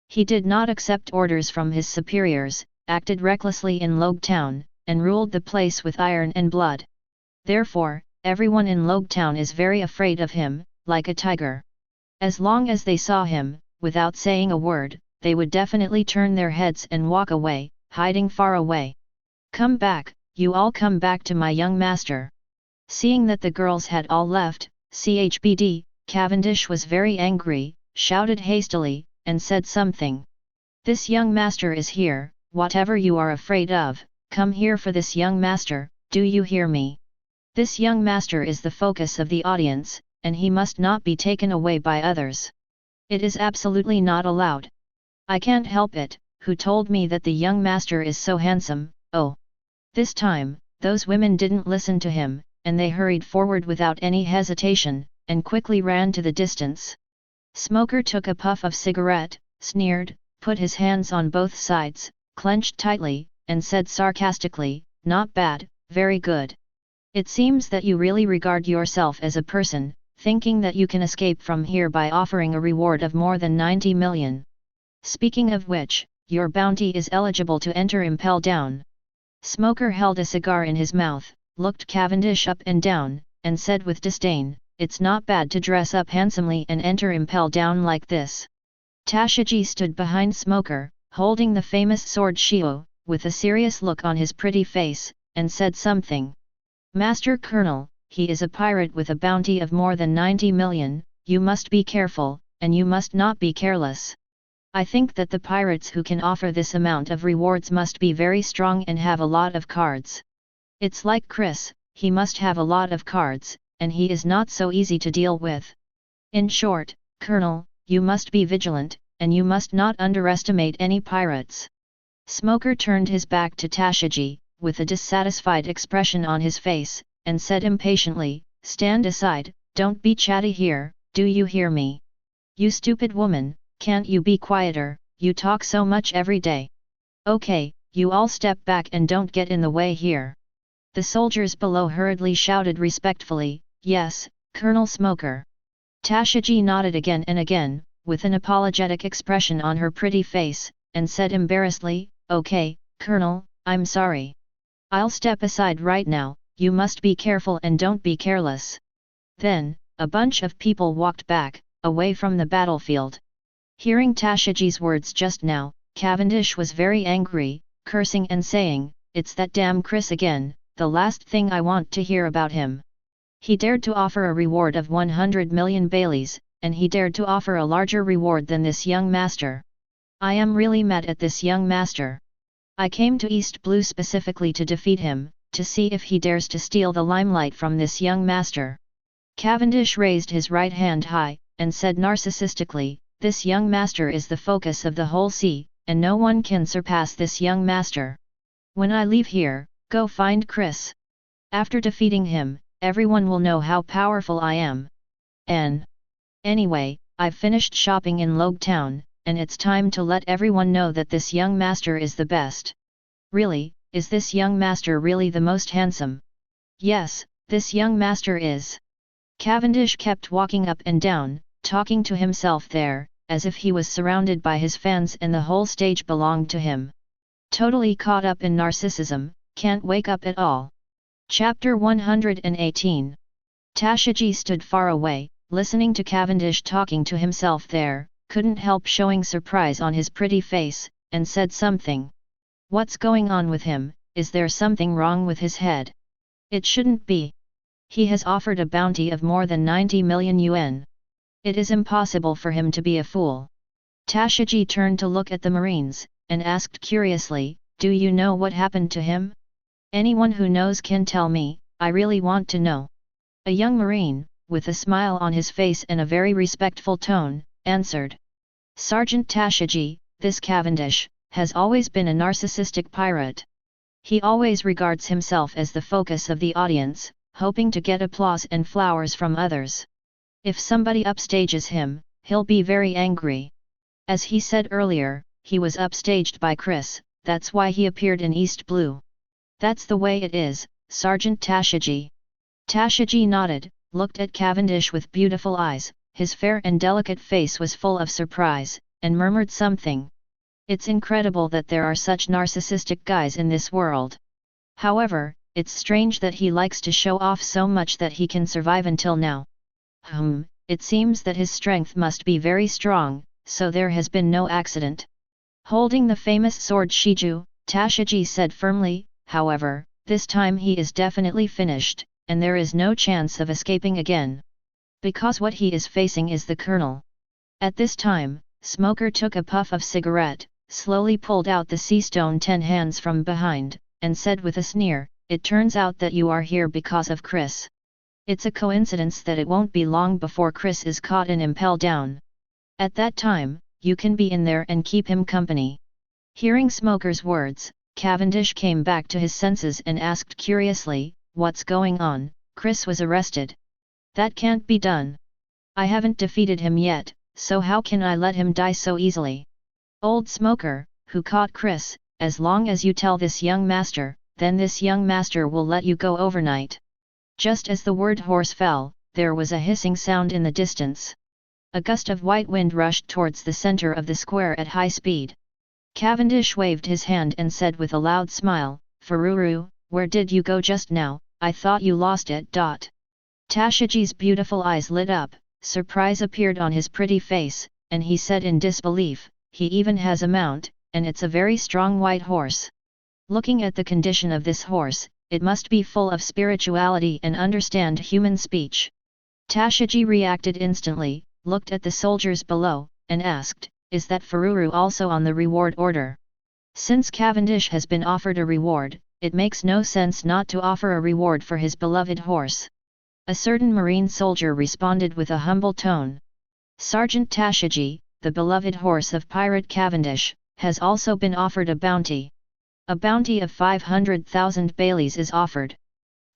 He did not accept orders from his superiors, acted recklessly in Logue Town, and ruled the place with iron and blood. Therefore, everyone in Logue Town is very afraid of him, like a tiger. As long as they saw him, without saying a word, they would definitely turn their heads and walk away, hiding far away. "Come back, you all come back to my young master." Seeing that the girls had all left, Chbd, Cavendish was very angry, shouted hastily, and said something. "This young master is here, whatever you are afraid of, come here for this young master, do you hear me? This young master is the focus of the audience, and he must not be taken away by others. It is absolutely not allowed. I can't help it, who told me that the young master is so handsome, oh." This time, those women didn't listen to him, and they hurried forward without any hesitation, and quickly ran to the distance. Smoker took a puff of cigarette, sneered, put his hands on both sides, clenched tightly, and said sarcastically, "Not bad, very good. It seems that you really regard yourself as a person, thinking that you can escape from here by offering a reward of more than 90 million. Speaking of which, your bounty is eligible to enter Impel Down." Smoker held a cigar in his mouth, looked Cavendish up and down, and said with disdain, "It's not bad to dress up handsomely and enter Impel Down like this." Tashiji stood behind Smoker, holding the famous sword Shio, with a serious look on his pretty face, and said something. "Master Colonel, he is a pirate with a bounty of more than 90 million, you must be careful, and you must not be careless. I think that the pirates who can offer this amount of rewards must be very strong and have a lot of cards. It's like Chris, he must have a lot of cards, and he is not so easy to deal with. In short, Colonel, you must be vigilant, and you must not underestimate any pirates." Smoker turned his back to Tashiji, with a dissatisfied expression on his face, and said impatiently, "Stand aside, don't be chatty here, do you hear me? You stupid woman, can't you be quieter, you talk so much every day. Okay, you all step back and don't get in the way here." The soldiers below hurriedly shouted respectfully, "Yes, Colonel Smoker." Tashiji nodded again and again, with an apologetic expression on her pretty face, and said embarrassedly, "Okay, Colonel, I'm sorry. I'll step aside right now, you must be careful and don't be careless." Then, a bunch of people walked back, away from the battlefield. Hearing Tashiji's words just now, Cavendish was very angry, cursing and saying, "It's that damn Chris again, the last thing I want to hear about him. He dared to offer a reward of 100 million Baileys, and he dared to offer a larger reward than this young master. I am really mad at this young master. I came to East Blue specifically to defeat him, to see if he dares to steal the limelight from this young master. Cavendish raised his right hand high, and said narcissistically, this young master is the focus of the whole sea, and no one can surpass this young master. When I leave here, go find Chris. After defeating him, everyone will know how powerful I am. Anyway, I've finished shopping in Logue Town, and it's time to let everyone know that this young master is the best. Really, is this young master really the most handsome? Yes, this young master is. Cavendish kept walking up and down, talking to himself there, as if he was surrounded by his fans and the whole stage belonged to him. Totally caught up in narcissism, can't wake up at all. Chapter 118. Tashiji stood far away, listening to Cavendish talking to himself there, couldn't help showing surprise on his pretty face, and said something. What's going on with him, is there something wrong with his head? It shouldn't be. He has offered a bounty of more than 90 million yuan. It is impossible for him to be a fool. Tashiji turned to look at the Marines, and asked curiously, do you know what happened to him? Anyone who knows can tell me, I really want to know. A young Marine, with a smile on his face and a very respectful tone, answered. Sergeant Tashiji, this Cavendish, has always been a narcissistic pirate. He always regards himself as the focus of the audience, hoping to get applause and flowers from others. If somebody upstages him, he'll be very angry. As he said earlier, he was upstaged by Chris, that's why he appeared in East Blue. That's the way it is, Sergeant Tashiji. Tashiji nodded, looked at Cavendish with beautiful eyes, his fair and delicate face was full of surprise, and murmured something. It's incredible that there are such narcissistic guys in this world. However, it's strange that he likes to show off so much that he can survive until now. It seems that his strength must be very strong, so there has been no accident. Holding the famous sword Shiju, Tashiji said firmly, however, this time he is definitely finished, and there is no chance of escaping again. Because what he is facing is the Colonel. At this time, Smoker took a puff of cigarette, slowly pulled out the sea stone 10 hands from behind, and said with a sneer, it turns out that you are here because of Chris. It's a coincidence that it won't be long before Chris is caught and impelled down. At that time, you can be in there and keep him company. Hearing Smoker's words, Cavendish came back to his senses and asked curiously, what's going on? Chris was arrested. That can't be done. I haven't defeated him yet, so how can I let him die so easily? Old Smoker, who caught Chris, as long as you tell this young master, then this young master will let you go overnight. Just as the word horse fell, there was a hissing sound in the distance. A gust of white wind rushed towards the center of the square at high speed. Cavendish waved his hand and said with a loud smile, Fururu, where did you go just now? I thought you lost it. Tashiji's beautiful eyes lit up, surprise appeared on his pretty face, and he said in disbelief, he even has a mount, and it's a very strong white horse. Looking at the condition of this horse, it must be full of spirituality and understand human speech. Tashiji reacted instantly, looked at the soldiers below, and asked, is that Fururu also on the reward order? Since Cavendish has been offered a reward, it makes no sense not to offer a reward for his beloved horse. A certain marine soldier responded with a humble tone. Sergeant Tashiji, the beloved horse of Pirate Cavendish, has also been offered a bounty. A bounty of 500,000 baileys is offered.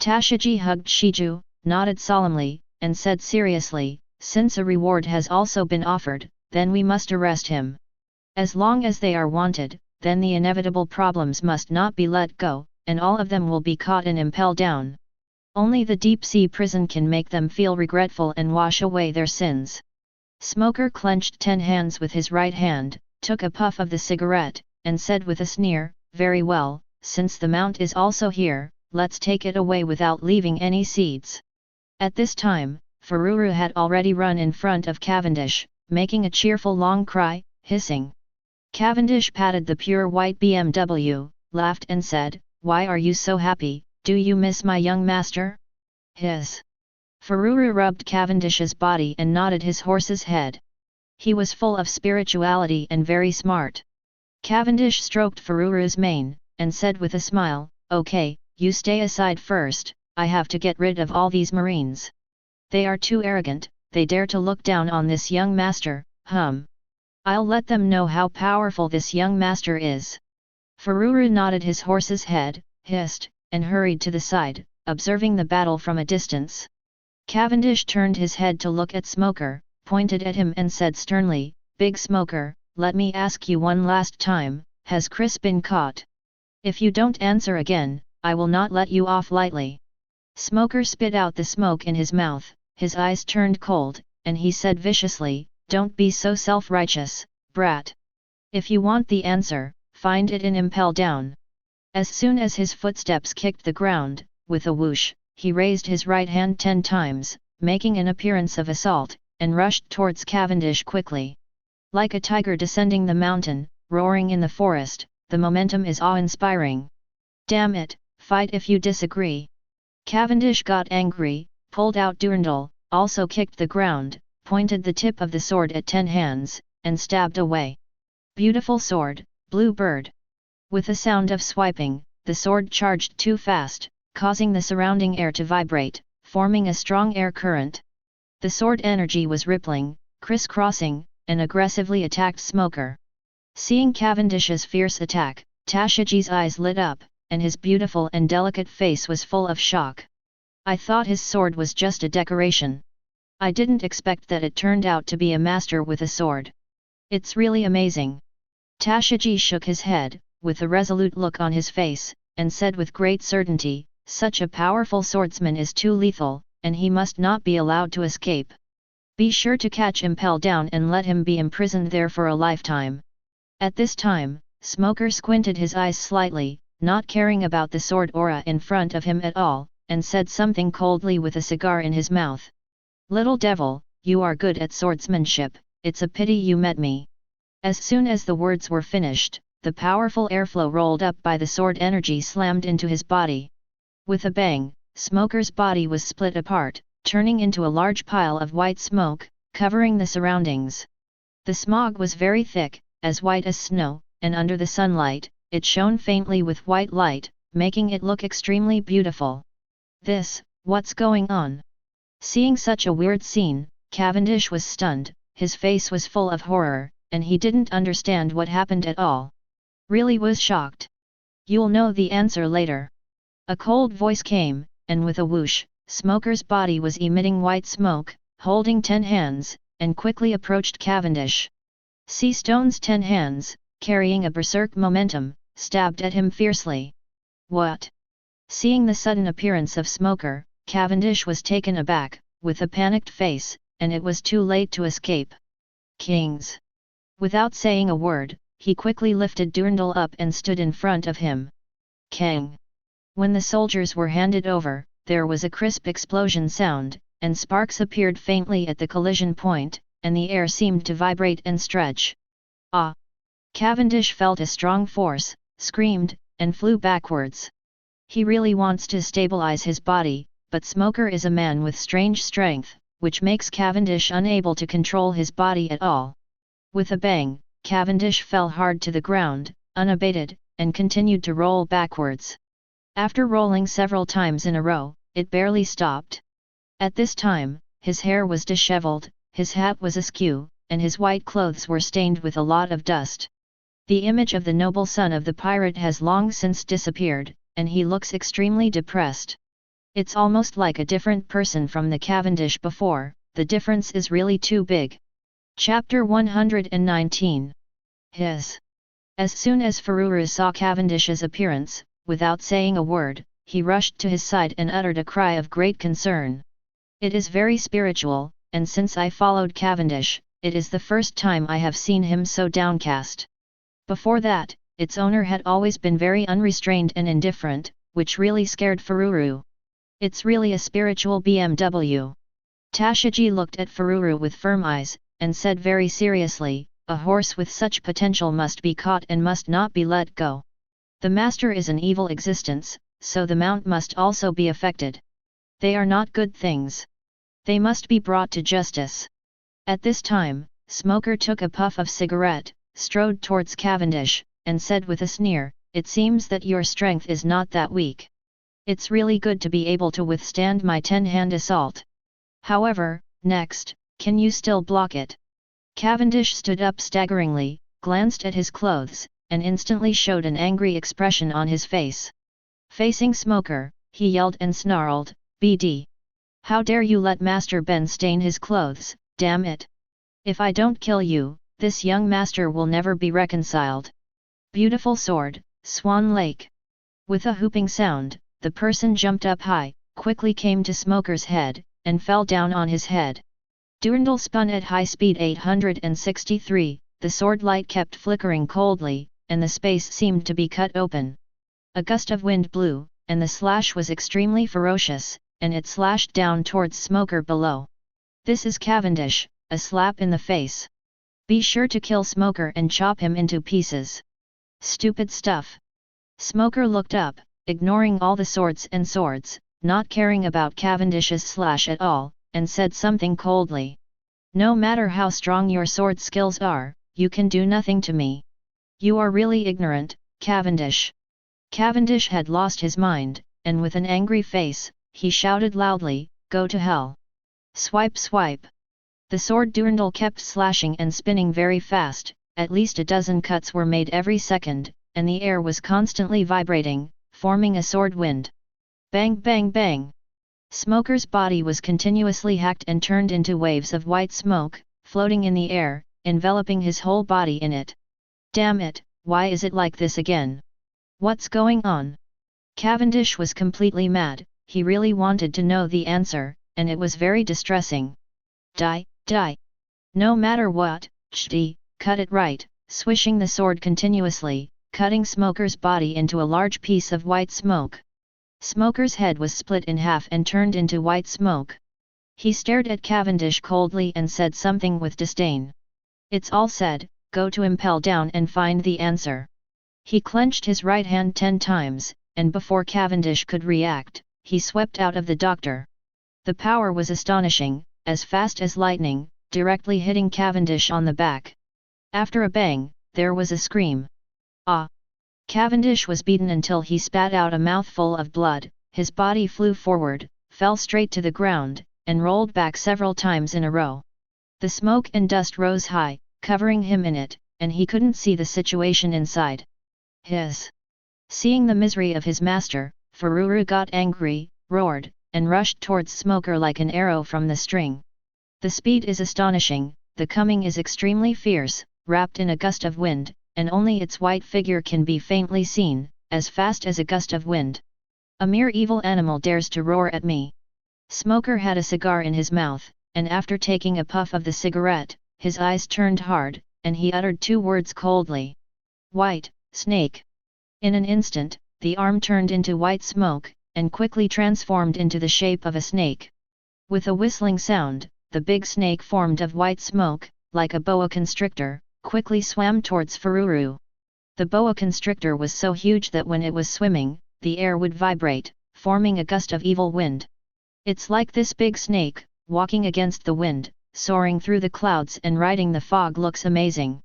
Tashiji hugged Shiju, nodded solemnly, and said seriously, since a reward has also been offered, then we must arrest him. As long as they are wanted, then the inevitable problems must not be let go, and all of them will be caught and impelled down. Only the deep-sea prison can make them feel regretful and wash away their sins. Smoker clenched 10 hands with his right hand, took a puff of the cigarette, and said with a sneer, very well, since the mount is also here, let's take it away without leaving any seeds. At this time, Fururu had already run in front of Cavendish, making a cheerful long cry, hissing. Cavendish patted the pure white BMW, laughed and said, why are you so happy, do you miss my young master? Hiss. Fururu rubbed Cavendish's body and nodded his horse's head. He was full of spirituality and very smart. Cavendish stroked Fururu's mane, and said with a smile, "Okay, you stay aside first, I have to get rid of all these marines. They are too arrogant, they dare to look down on this young master, I'll let them know how powerful this young master is." Fururu nodded his horse's head, hissed, and hurried to the side, observing the battle from a distance. Cavendish turned his head to look at Smoker, pointed at him and said sternly, "Big Smoker, let me ask you one last time, has Chris been caught? If you don't answer again, I will not let you off lightly." Smoker spit out the smoke in his mouth, his eyes turned cold, and he said viciously, "Don't be so self-righteous, brat. If you want the answer, find it in Impel Down." As soon as his footsteps kicked the ground, with a whoosh, he raised his right hand 10 times, making an appearance of assault, and rushed towards Cavendish quickly. Like a tiger descending the mountain, roaring in the forest, the momentum is awe-inspiring. "Damn it, fight if you disagree." Cavendish got angry, pulled out Durandal, also kicked the ground, pointed the tip of the sword at 10 hands, and stabbed away. "Beautiful sword, blue bird." With a sound of swiping, the sword charged too fast, causing the surrounding air to vibrate, forming a strong air current. The sword energy was rippling, crisscrossing, and aggressively attacked Smoker. Seeing Cavendish's fierce attack, Tashiji's eyes lit up, and his beautiful and delicate face was full of shock. "I thought his sword was just a decoration. I didn't expect that it turned out to be a master with a sword. It's really amazing." Tashiji shook his head, with a resolute look on his face, and said with great certainty, "Such a powerful swordsman is too lethal, and he must not be allowed to escape. Be sure to catch Impel Down and let him be imprisoned there for a lifetime." At this time, Smoker squinted his eyes slightly, not caring about the sword aura in front of him at all, and said something coldly with a cigar in his mouth. "Little devil, you are good at swordsmanship, it's a pity you met me." As soon as the words were finished, the powerful airflow rolled up by the sword energy slammed into his body. With a bang, Smoker's body was split apart, turning into a large pile of white smoke, covering the surroundings. The smog was very thick, as white as snow, and under the sunlight, it shone faintly with white light, making it look extremely beautiful. What's going on?" Seeing such a weird scene, Cavendish was stunned, his face was full of horror, and he didn't understand what happened at all. Really was shocked. "You'll know the answer later." A cold voice came, and with a whoosh, Smoker's body was emitting white smoke, holding 10 hands, and quickly approached Cavendish. Sea Stone's 10 hands, carrying a berserk momentum, stabbed at him fiercely. "What?" Seeing the sudden appearance of Smoker, Cavendish was taken aback, with a panicked face, and it was too late to escape. "Kings!" Without saying a word, he quickly lifted Durandal up and stood in front of him. "Kang!" When the soldiers were handed over, there was a crisp explosion sound, and sparks appeared faintly at the collision point, and the air seemed to vibrate and stretch. "Ah!" Cavendish felt a strong force, screamed, and flew backwards. He really wants to stabilize his body, but Smoker is a man with strange strength, which makes Cavendish unable to control his body at all. With a bang, Cavendish fell hard to the ground, unabated, and continued to roll backwards. After rolling several times in a row, it barely stopped. At this time, his hair was disheveled, his hat was askew, and his white clothes were stained with a lot of dust. The image of the noble son of the pirate has long since disappeared, and he looks extremely depressed. It's almost like a different person from the Cavendish before, the difference is really too big. Chapter 119. As soon as Fururu saw Cavendish's appearance, without saying a word, he rushed to his side and uttered a cry of great concern. "It is very spiritual, and since I followed Cavendish, it is the first time I have seen him so downcast. Before that, its owner had always been very unrestrained and indifferent, which really scared Fururu. It's really a spiritual BMW." Tashiji looked at Fururu with firm eyes, and said very seriously, "A horse with such potential must be caught and must not be let go. The master is an evil existence, so the mount must also be affected. They are not good things. They must be brought to justice. At this time, Smoker took a puff of cigarette, strode towards Cavendish, and said with a sneer, "It seems that your strength is not that weak. It's really good to be able to withstand my 10-hand assault. However, next, can you still block it?" Cavendish stood up staggeringly, glanced at his clothes, and instantly showed an angry expression on his face. Facing Smoker, he yelled and snarled, "BD! How dare you let Master Ben stain his clothes, damn it! If I don't kill you, this young master will never be reconciled." Beautiful sword, Swan Lake. With a whooping sound, the person jumped up high, quickly came to Smoker's head, and fell down on his head. Durandal spun at high speed 863, the sword light kept flickering coldly, and the space seemed to be cut open. A gust of wind blew, and the slash was extremely ferocious, and it slashed down towards Smoker below. This is Cavendish, a slap in the face. Be sure to kill Smoker and chop him into pieces. Stupid stuff. Smoker looked up, ignoring all the swords, not caring about Cavendish's slash at all, and said something coldly. "No matter how strong your sword skills are, you can do nothing to me. You are really ignorant, Cavendish." Cavendish had lost his mind, and with an angry face, he shouted loudly, "Go to hell!" Swipe swipe. The sword Durandal kept slashing and spinning very fast, at least a dozen cuts were made every second, and the air was constantly vibrating, forming a sword wind. Bang bang bang! Smoker's body was continuously hacked and turned into waves of white smoke, floating in the air, enveloping his whole body in it. Damn it, why is it like this again? What's going on? Cavendish was completely mad, he really wanted to know the answer, and it was very distressing. Die, die! No matter what, chdi, cut it right, swishing the sword continuously, cutting Smoker's body into a large piece of white smoke. Smoker's head was split in half and turned into white smoke. He stared at Cavendish coldly and said something with disdain. "It's all said, go to Impel down and find the answer." He clenched his right hand 10 times, and before Cavendish could react, he swept out of the doctor. The power was astonishing, as fast as lightning, directly hitting Cavendish on the back. After a bang, there was a scream. Ah! Cavendish was beaten until he spat out a mouthful of blood, his body flew forward, fell straight to the ground, and rolled back several times in a row. The smoke and dust rose high, covering him in it, and he couldn't see the situation inside. Seeing the misery of his master, Fururu got angry, roared, and rushed towards Smoker like an arrow from the string. The speed is astonishing, the coming is extremely fierce, wrapped in a gust of wind, and only its white figure can be faintly seen, as fast as a gust of wind. A mere evil animal dares to roar at me. Smoker had a cigar in his mouth, and after taking a puff of the cigarette, his eyes turned hard, and he uttered 2 words coldly. "White, snake." In an instant, the arm turned into white smoke, and quickly transformed into the shape of a snake. With a whistling sound, the big snake formed of white smoke, like a boa constrictor, quickly swam towards Fururu. The boa constrictor was so huge that when it was swimming, the air would vibrate, forming a gust of evil wind. It's like this big snake, walking against the wind, soaring through the clouds and riding the fog looks amazing.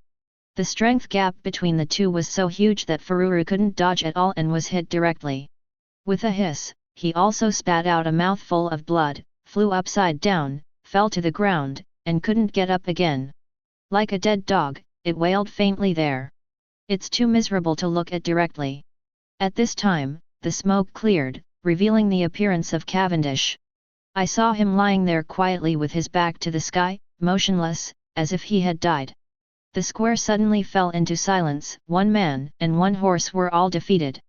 The strength gap between the two was so huge that Fururu couldn't dodge at all and was hit directly. With a hiss, he also spat out a mouthful of blood, flew upside down, fell to the ground, and couldn't get up again. Like a dead dog, it wailed faintly there. It's too miserable to look at directly. At this time, the smoke cleared, revealing the appearance of Cavendish. I saw him lying there quietly with his back to the sky, motionless, as if he had died. The square suddenly fell into silence. 1 man and 1 horse were all defeated.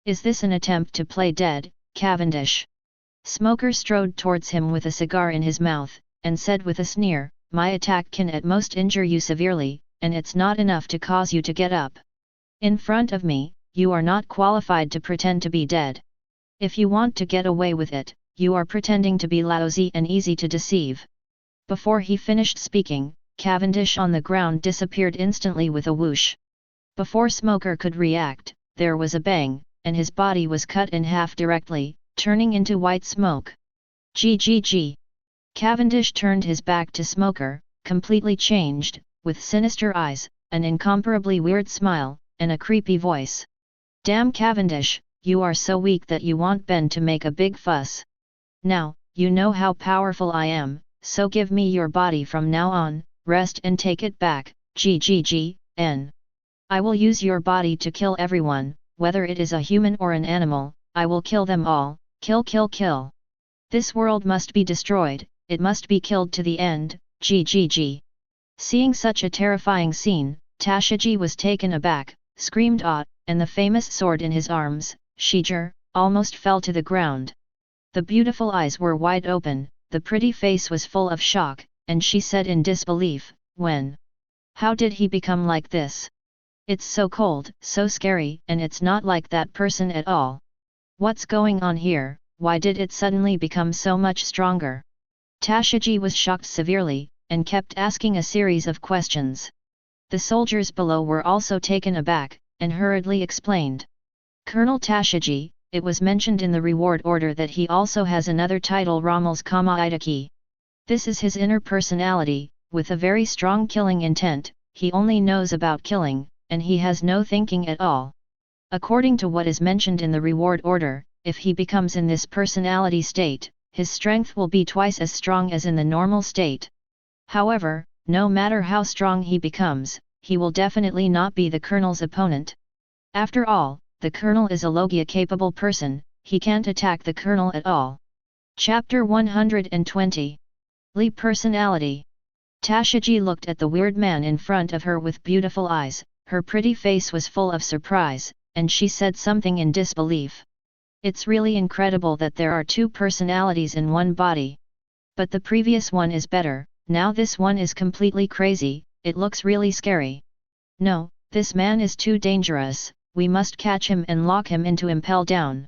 Is this an attempt to play dead, Cavendish? Smoker strode towards him with a cigar in his mouth, and said with a sneer, "My attack can at most injure you severely, and it's not enough to cause you to get up. In front of me, you are not qualified to pretend to be dead. If you want to get away with it, you are pretending to be lousy and easy to deceive." Before he finished speaking, Cavendish on the ground disappeared instantly with a whoosh. Before Smoker could react, there was a bang, and his body was cut in half directly, turning into white smoke. GGG. Cavendish turned his back to Smoker, completely changed, with sinister eyes, an incomparably weird smile, and a creepy voice. Damn Cavendish, you are so weak that you want Ben to make a big fuss. Now, you know how powerful I am, so give me your body from now on, rest and take it back, GGGN. I will use your body to kill everyone, whether it is a human or an animal, I will kill them all, kill kill kill. This world must be destroyed, it must be killed to the end, GGG. Seeing such a terrifying scene, Tashiji was taken aback, screamed "Ah!" and the famous sword in his arms, Shiger, almost fell to the ground. The beautiful eyes were wide open, the pretty face was full of shock, and she said in disbelief, "When? How did he become like this? It's so cold, so scary, and it's not like that person at all. What's going on here, why did it suddenly become so much stronger?" Tashiji was shocked severely, and kept asking a series of questions. The soldiers below were also taken aback, and hurriedly explained. "Colonel Tashiji, it was mentioned in the reward order that he also has another title, Rommel's Kama-Itaki. This is his inner personality, with a very strong killing intent, he only knows about killing, and he has no thinking at all. According to what is mentioned in the reward order, if he becomes in this personality state, his strength will be twice as strong as in the normal state. However, no matter how strong he becomes, he will definitely not be the colonel's opponent. After all, the colonel is a Logia-capable person, he can't attack the colonel at all." Chapter 120. Li Personality. Tashiji looked at the weird man in front of her with beautiful eyes, her pretty face was full of surprise, and she said something in disbelief. "It's really incredible that there are two personalities in one body. But the previous one is better, now this one is completely crazy, it looks really scary. No, this man is too dangerous, we must catch him and lock him into impel down."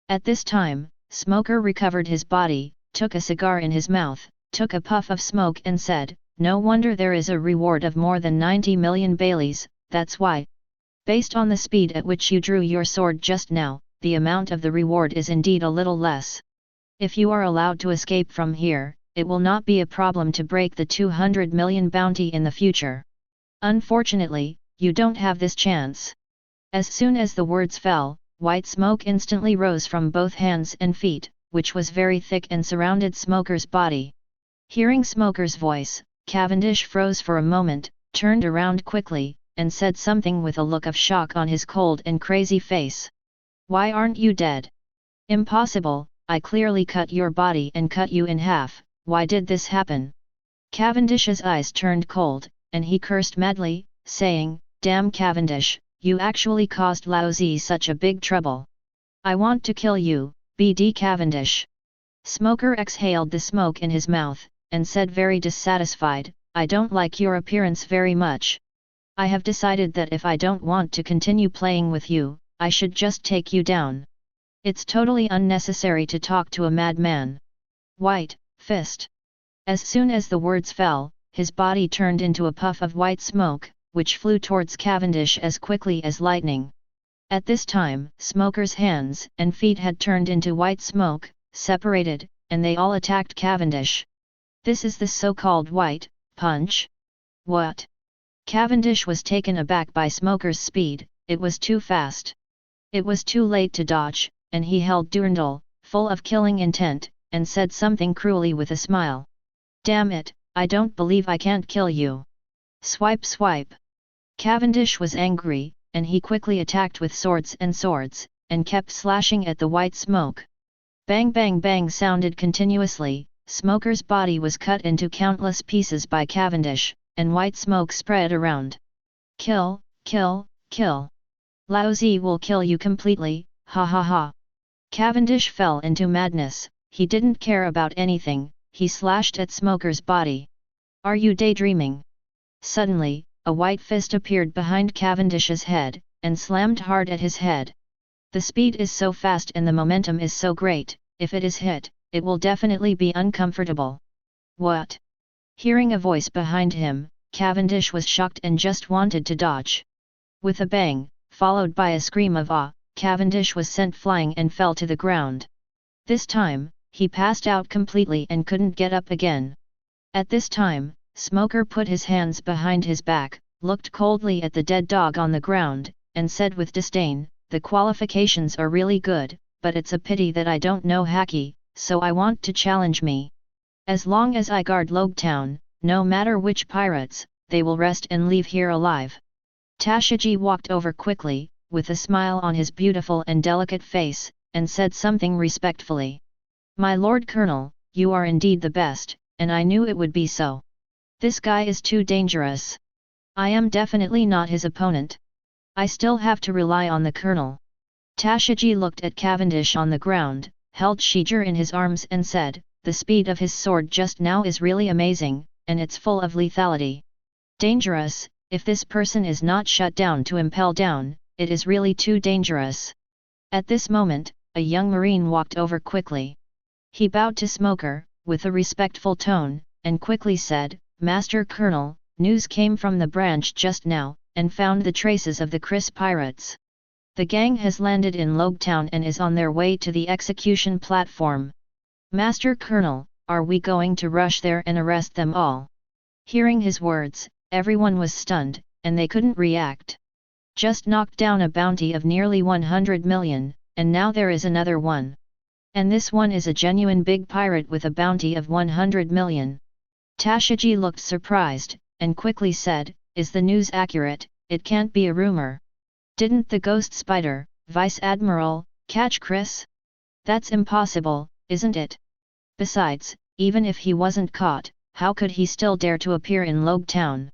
At this time, Smoker recovered his body, took a cigar in his mouth, took a puff of smoke and said, "No wonder there is a reward of more than 90 million Baileys, that's why. Based on the speed at which you drew your sword just now, the amount of the reward is indeed a little less. If you are allowed to escape from here, it will not be a problem to break the 200 million bounty in the future. Unfortunately, you don't have this chance." As soon as the words fell, white smoke instantly rose from both hands and feet, which was very thick and surrounded Smoker's body. Hearing Smoker's voice, Cavendish froze for a moment, turned around quickly, and said something with a look of shock on his cold and crazy face. "Why aren't you dead?" "Impossible, I clearly cut your body and cut you in half, why did this happen?" Cavendish's eyes turned cold, and he cursed madly, saying, "Damn Cavendish, you actually caused Laozi such a big trouble. I want to kill you, BD Cavendish." Smoker exhaled the smoke in his mouth, and said very dissatisfied, "I don't like your appearance very much. I have decided that if I don't want to continue playing with you, I should just take you down. It's totally unnecessary to talk to a madman." White fist. As soon as the words fell, his body turned into a puff of white smoke, which flew towards Cavendish as quickly as lightning. At this time, Smoker's hands and feet had turned into white smoke, separated, and they all attacked Cavendish. "This is the so-called white punch? What?" Cavendish was taken aback by Smoker's speed, it was too fast. It was too late to dodge, and he held Durandal, full of killing intent, and said something cruelly with a smile. "Damn it, I don't believe I can't kill you. Swipe swipe." Cavendish was angry, and he quickly attacked with swords, and kept slashing at the white smoke. Bang bang bang sounded continuously, Smoker's body was cut into countless pieces by Cavendish, and white smoke spread around. "Kill, kill, kill. Laozi will kill you completely, ha ha ha." Cavendish fell into madness, he didn't care about anything, he slashed at Smoker's body. "Are you daydreaming?" Suddenly, a white fist appeared behind Cavendish's head, and slammed hard at his head. The speed is so fast and the momentum is so great, if it is hit, it will definitely be uncomfortable. "What?" Hearing a voice behind him, Cavendish was shocked and just wanted to dodge. With a bang, followed by a scream of "Ah!" Cavendish was sent flying and fell to the ground. This time, he passed out completely and couldn't get up again. At this time, Smoker put his hands behind his back, looked coldly at the dead dog on the ground, and said with disdain, "The qualifications are really good, but it's a pity that I don't know Haki, so I want to challenge me. As long as I guard Logue Town, no matter which pirates, they will rest and leave here alive." Tashiji walked over quickly, with a smile on his beautiful and delicate face, and said something respectfully. "My Lord Colonel, you are indeed the best, and I knew it would be so. This guy is too dangerous. I am definitely not his opponent. I still have to rely on the Colonel." Tashiji looked at Cavendish on the ground, held Shiger in his arms and said, "The speed of his sword just now is really amazing, and it's full of lethality. Dangerous, if this person is not shut down to impel down, it is really too dangerous." At this moment, a young marine walked over quickly. He bowed to Smoker, with a respectful tone, and quickly said, "Master Colonel, news came from the branch just now, and found the traces of the Chris pirates. The gang has landed in Logue Town and is on their way to the execution platform. Master Colonel, are we going to rush there and arrest them all?" Hearing his words, everyone was stunned, and they couldn't react. Just knocked down a bounty of nearly 100 million, and now there is another one. And this one is a genuine big pirate with a bounty of 100 million. Tashiji looked surprised, and quickly said, "Is the news accurate? It can't be a rumor. Didn't the Ghost Spider, Vice Admiral, catch Chris? That's impossible, isn't it? Besides, even if he wasn't caught, how could he still dare to appear in Logue Town?"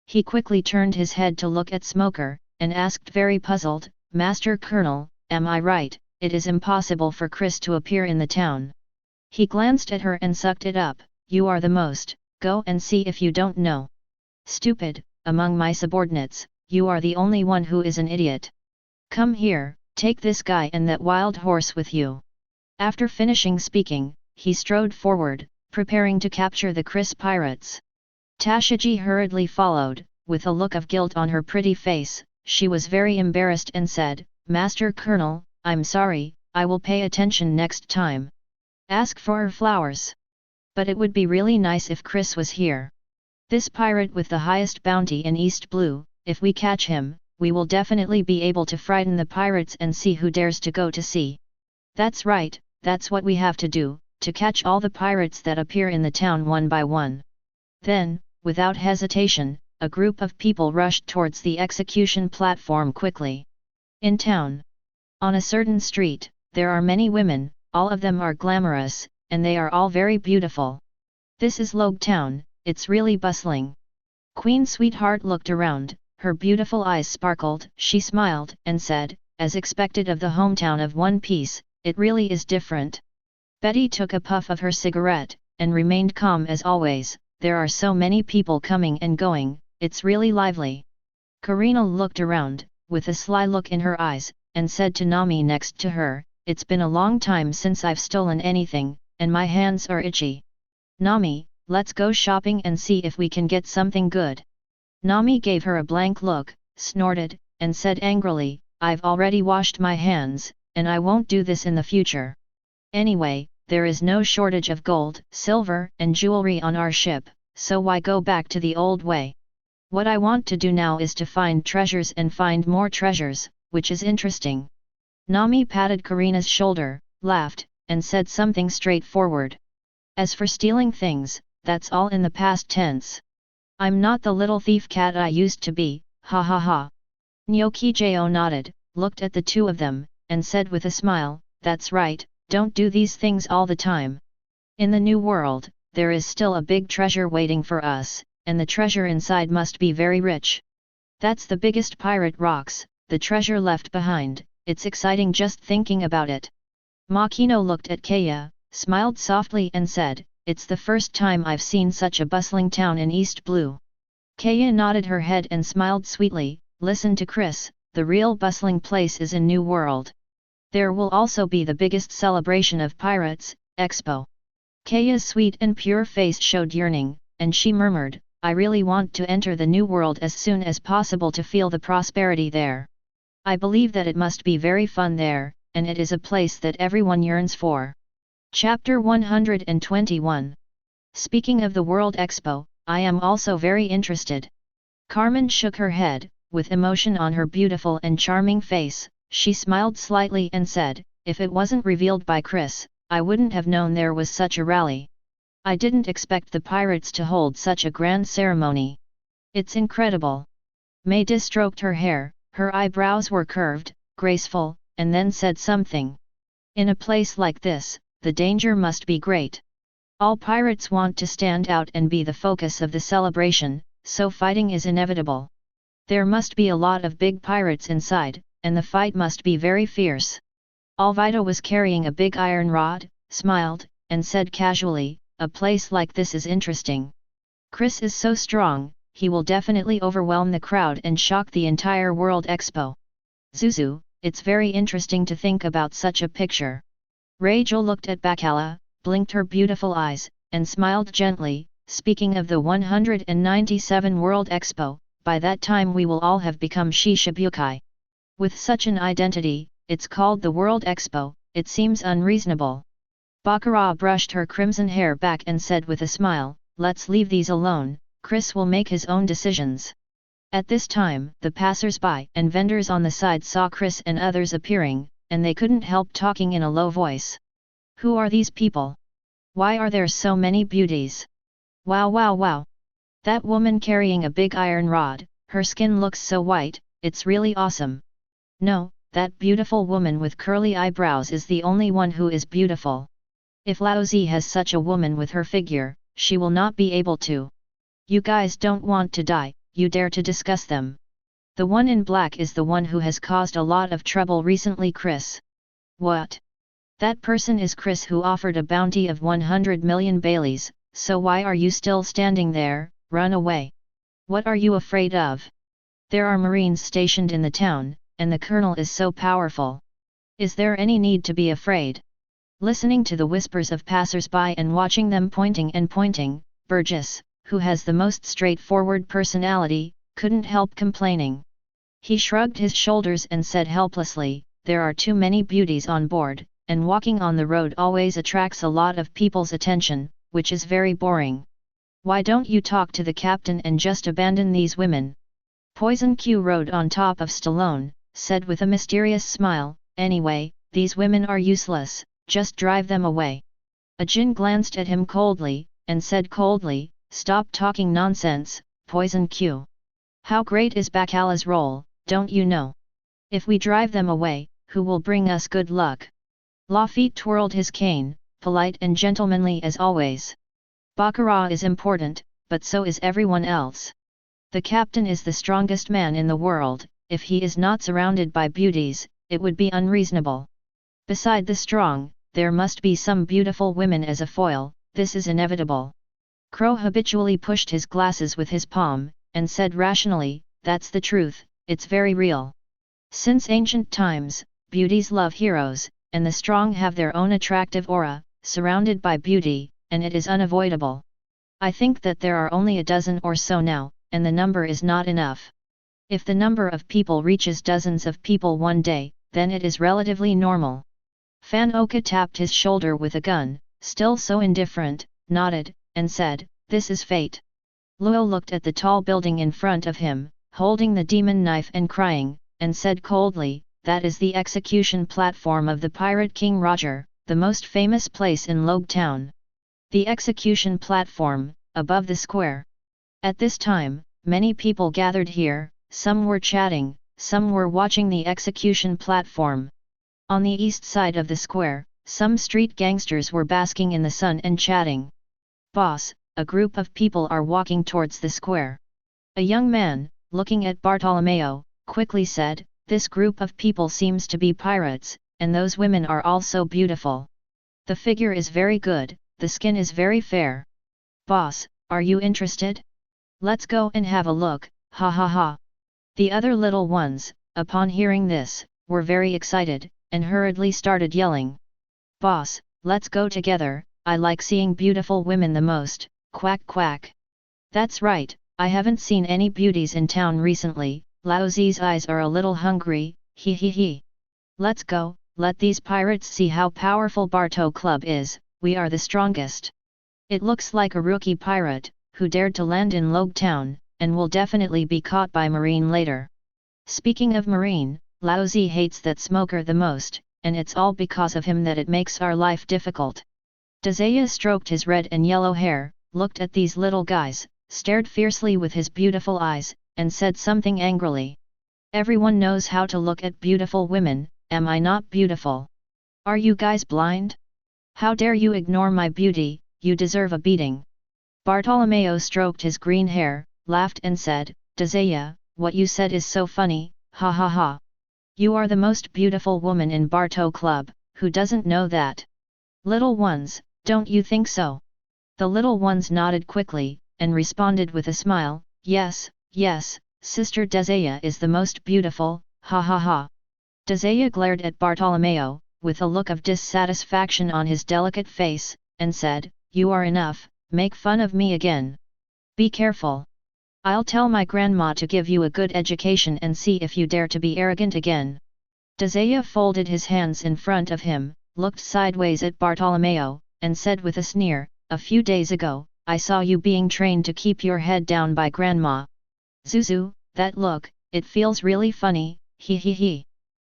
He quickly turned his head to look at Smoker, and asked very puzzled, "Master Colonel, am I right, it is impossible for Chris to appear in the town?" He glanced at her and sucked it up, "You are the most, go and see if you don't know. Stupid, among my subordinates, you are the only one who is an idiot. Come here, take this guy and that wild horse with you." After finishing speaking, he strode forward, preparing to capture the Chris pirates. Tashiji hurriedly followed, with a look of guilt on her pretty face. She was very embarrassed and said, "Master Colonel, I'm sorry, I will pay attention next time. Ask for her flowers. But it would be really nice if Chris was here. This pirate with the highest bounty in East Blue, if we catch him, we will definitely be able to frighten the pirates and see who dares to go to sea. That's right, that's what we have to do, to catch all the pirates that appear in the town one by one." Then, without hesitation, a group of people rushed towards the execution platform quickly. In town, on a certain street, there are many women, all of them are glamorous, and they are all very beautiful. This is Logue Town, it's really bustling. Queen Sweetheart looked around, her beautiful eyes sparkled, she smiled, and said, "As expected of the hometown of One Piece, it really is different." Betty took a puff of her cigarette, and remained calm as always. "There are so many people coming and going, it's really lively." Karina looked around, with a sly look in her eyes, and said to Nami next to her, "It's been a long time since I've stolen anything, and my hands are itchy. Nami, let's go shopping and see if we can get something good." Nami gave her a blank look, snorted, and said angrily, "I've already washed my hands, and I won't do this in the future. Anyway, there is no shortage of gold, silver, and jewelry on our ship, so why go back to the old way? What I want to do now is to find treasures and find more treasures, which is interesting." Nami patted Karina's shoulder, laughed, and said something straightforward. "As for stealing things, that's all in the past tense. I'm not the little thief cat I used to be, ha ha ha." Nyokijo nodded, looked at the two of them, and said with a smile, "That's right, don't do these things all the time. In the new world, there is still a big treasure waiting for us, and the treasure inside must be very rich. That's the biggest pirate rocks, the treasure left behind, it's exciting just thinking about it." Makino looked at Kaya, smiled softly and said, "It's the first time I've seen such a bustling town in East Blue." Kaya nodded her head and smiled sweetly, "Listen to Chris, the real bustling place is in New World. There will also be the biggest celebration of pirates, Expo." Kaya's sweet and pure face showed yearning, and she murmured, "I really want to enter the New World as soon as possible to feel the prosperity there. I believe that it must be very fun there, and it is a place that everyone yearns for." Chapter 121. Speaking of the World Expo, I am also very interested. Carmen shook her head, with emotion on her beautiful and charming face. She smiled slightly and said, if it wasn't revealed by Chris, I wouldn't have known there was such a rally. I didn't expect the pirates to hold such a grand ceremony. It's incredible. Maida stroked her hair, her eyebrows were curved, graceful, and then said something. In a place like this, the danger must be great. All pirates want to stand out and be the focus of the celebration, so fighting is inevitable. There must be a lot of big pirates inside, and the fight must be very fierce. Alvida was carrying a big iron rod, smiled, and said casually, a place like this is interesting. Chris is so strong, he will definitely overwhelm the crowd and shock the entire World Expo. Zuzu, it's very interesting to think about such a picture. Rachel looked at Bacala, blinked her beautiful eyes, and smiled gently, speaking of the 197 World Expo, by that time we will all have become Shishibukai. With such an identity, it's called the World Expo, it seems unreasonable. Baccarat brushed her crimson hair back and said with a smile, let's leave these alone, Chris will make his own decisions. At this time, the passers-by and vendors on the side saw Chris and others appearing, and they couldn't help talking in a low voice. Who are these people? Why are there so many beauties? Wow wow wow! That woman carrying a big iron rod, her skin looks so white, it's really awesome. No, that beautiful woman with curly eyebrows is the only one who is beautiful. If Laozi has such a woman with her figure, she will not be able to. You guys don't want to die, you dare to discuss them. The one in black is the one who has caused a lot of trouble recently. Chris. What? That person is Chris who offered a bounty of 100 million Baileys, so why are you still standing there? Run away. What are you afraid of? There are Marines stationed in the town, and the colonel is so powerful. Is there any need to be afraid? Listening to the whispers of passers-by and watching them pointing and pointing, Burgess, who has the most straightforward personality, couldn't help complaining. He shrugged his shoulders and said helplessly, there are too many beauties on board, and walking on the road always attracts a lot of people's attention, which is very boring. Why don't you talk to the captain and just abandon these women? Poison Q rode on top of Stallone, said with a mysterious smile, anyway, these women are useless, just drive them away. Ajin glanced at him coldly, and said coldly, stop talking nonsense, Poison Q. How great is Bacala's role, don't you know? If we drive them away, who will bring us good luck? Lafitte twirled his cane, polite and gentlemanly as always. Baccarat is important, but so is everyone else. The captain is the strongest man in the world, if he is not surrounded by beauties, it would be unreasonable. Beside the strong, there must be some beautiful women as a foil, this is inevitable. Crow habitually pushed his glasses with his palm, and said rationally, that's the truth, it's very real. Since ancient times, beauties love heroes, and the strong have their own attractive aura, surrounded by beauty, and it is unavoidable. I think that there are only a dozen or so now, and the number is not enough. If the number of people reaches dozens of people one day, then it is relatively normal. Fan Oka tapped his shoulder with a gun, still so indifferent, nodded, and said, this is fate. Luo looked at the tall building in front of him, holding the demon knife and crying, and said coldly, that is the execution platform of the Pirate King Roger, the most famous place in Logue Town. The execution platform, above the square. At this time, many people gathered here, some were chatting, some were watching the execution platform. On the east side of the square, some street gangsters were basking in the sun and chatting. Boss, a group of people are walking towards the square. A young man, looking at Bartolomeo, quickly said, this group of people seems to be pirates, and those women are also beautiful. The figure is very good, the skin is very fair. Boss, are you interested? Let's go and have a look, ha ha ha. The other little ones, upon hearing this, were very excited, and hurriedly started yelling. Boss, let's go together, I like seeing beautiful women the most, quack quack. That's right, I haven't seen any beauties in town recently, Laozi's eyes are a little hungry, he he he. Let's go, let these pirates see how powerful Barto Club is, we are the strongest. It looks like a rookie pirate, who dared to land in Logue Town, and will definitely be caught by Marine later. Speaking of Marine, Laozi hates that smoker the most, and it's all because of him that it makes our life difficult. Dazaya stroked his red and yellow hair, looked at these little guys, stared fiercely with his beautiful eyes, and said something angrily. Everyone knows how to look at beautiful women, am I not beautiful? Are you guys blind? How dare you ignore my beauty, you deserve a beating. Bartolomeo stroked his green hair, laughed and said, Dazaya, what you said is so funny, ha ha ha. You are the most beautiful woman in Barto Club, who doesn't know that? Little ones, don't you think so? The little ones nodded quickly, and responded with a smile, yes, yes, Sister Dazaya is the most beautiful, ha ha ha. Dazaya glared at Bartolomeo, with a look of dissatisfaction on his delicate face, and said, you are enough, make fun of me again. Be careful. I'll tell my grandma to give you a good education and see if you dare to be arrogant again. Dazaya folded his hands in front of him, looked sideways at Bartolomeo, and said with a sneer, a few days ago, I saw you being trained to keep your head down by grandma. Zuzu, that look, it feels really funny, he he he.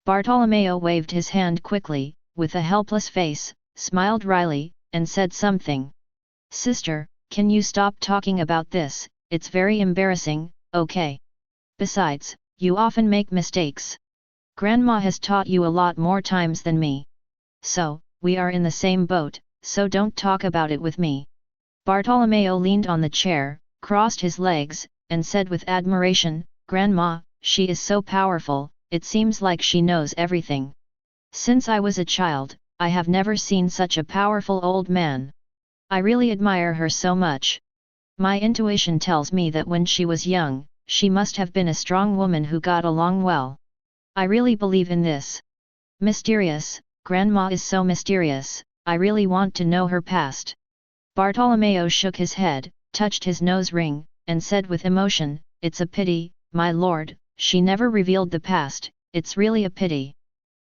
Bartolomeo waved his hand quickly, with a helpless face, smiled wryly, and said something. Sister, can you stop talking about this, it's very embarrassing, okay? Besides, you often make mistakes. Grandma has taught you a lot more times than me. So, we are in the same boat, so don't talk about it with me. Bartolomeo leaned on the chair, crossed his legs, and said with admiration, Grandma, she is so powerful, it seems like she knows everything. Since I was a child, I have never seen such a powerful old man. I really admire her so much. My intuition tells me that when she was young, she must have been a strong woman who got along well. I really believe in this. Mysterious, Grandma is so mysterious, I really want to know her past. Bartolomeo shook his head, touched his nose ring, and said with emotion, it's a pity, my lord, she never revealed the past, it's really a pity.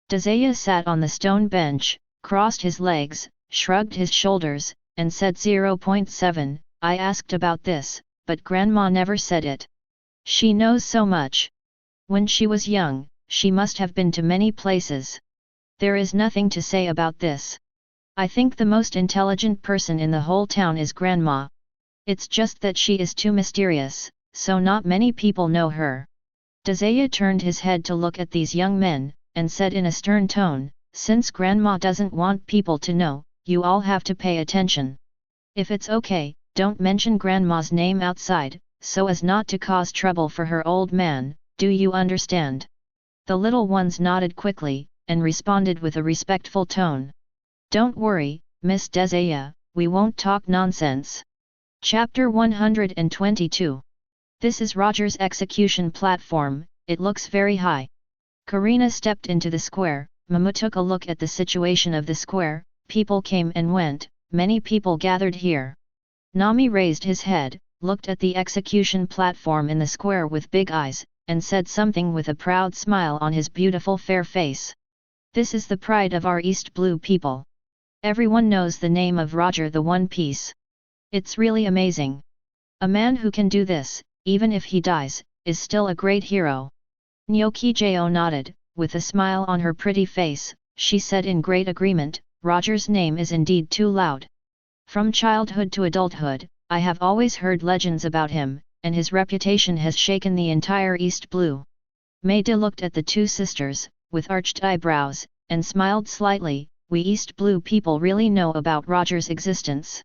Dazaya sat on the stone bench, crossed his legs, shrugged his shoulders, and said 0.7, I asked about this, but Grandma never said it. She knows so much. When she was young, she must have been to many places. There is nothing to say about this. I think the most intelligent person in the whole town is Grandma. It's just that she is too mysterious, so not many people know her. Dazaya turned his head to look at these young men, and said in a stern tone, since Grandma doesn't want people to know, you all have to pay attention. If it's okay, don't mention Grandma's name outside, so as not to cause trouble for her old man, do you understand? The little ones nodded quickly, and responded with a respectful tone. Don't worry, Miss Dazaya, we won't talk nonsense. Chapter 122. This is Roger's execution platform, it looks very high. Karina stepped into the square, Momo took a look at the situation of the square, people came and went, many people gathered here. Nami raised his head, looked at the execution platform in the square with big eyes, and said something with a proud smile on his beautiful fair face. This is the pride of our East Blue people. Everyone knows the name of Roger the One Piece. It's really amazing. A man who can do this, even if he dies, is still a great hero. Nyokijo nodded, with a smile on her pretty face, she said in great agreement, Roger's name is indeed too loud. From childhood to adulthood, I have always heard legends about him, and his reputation has shaken the entire East Blue. Maida looked at the two sisters, with arched eyebrows, and smiled slightly, we East Blue people really know about Roger's existence.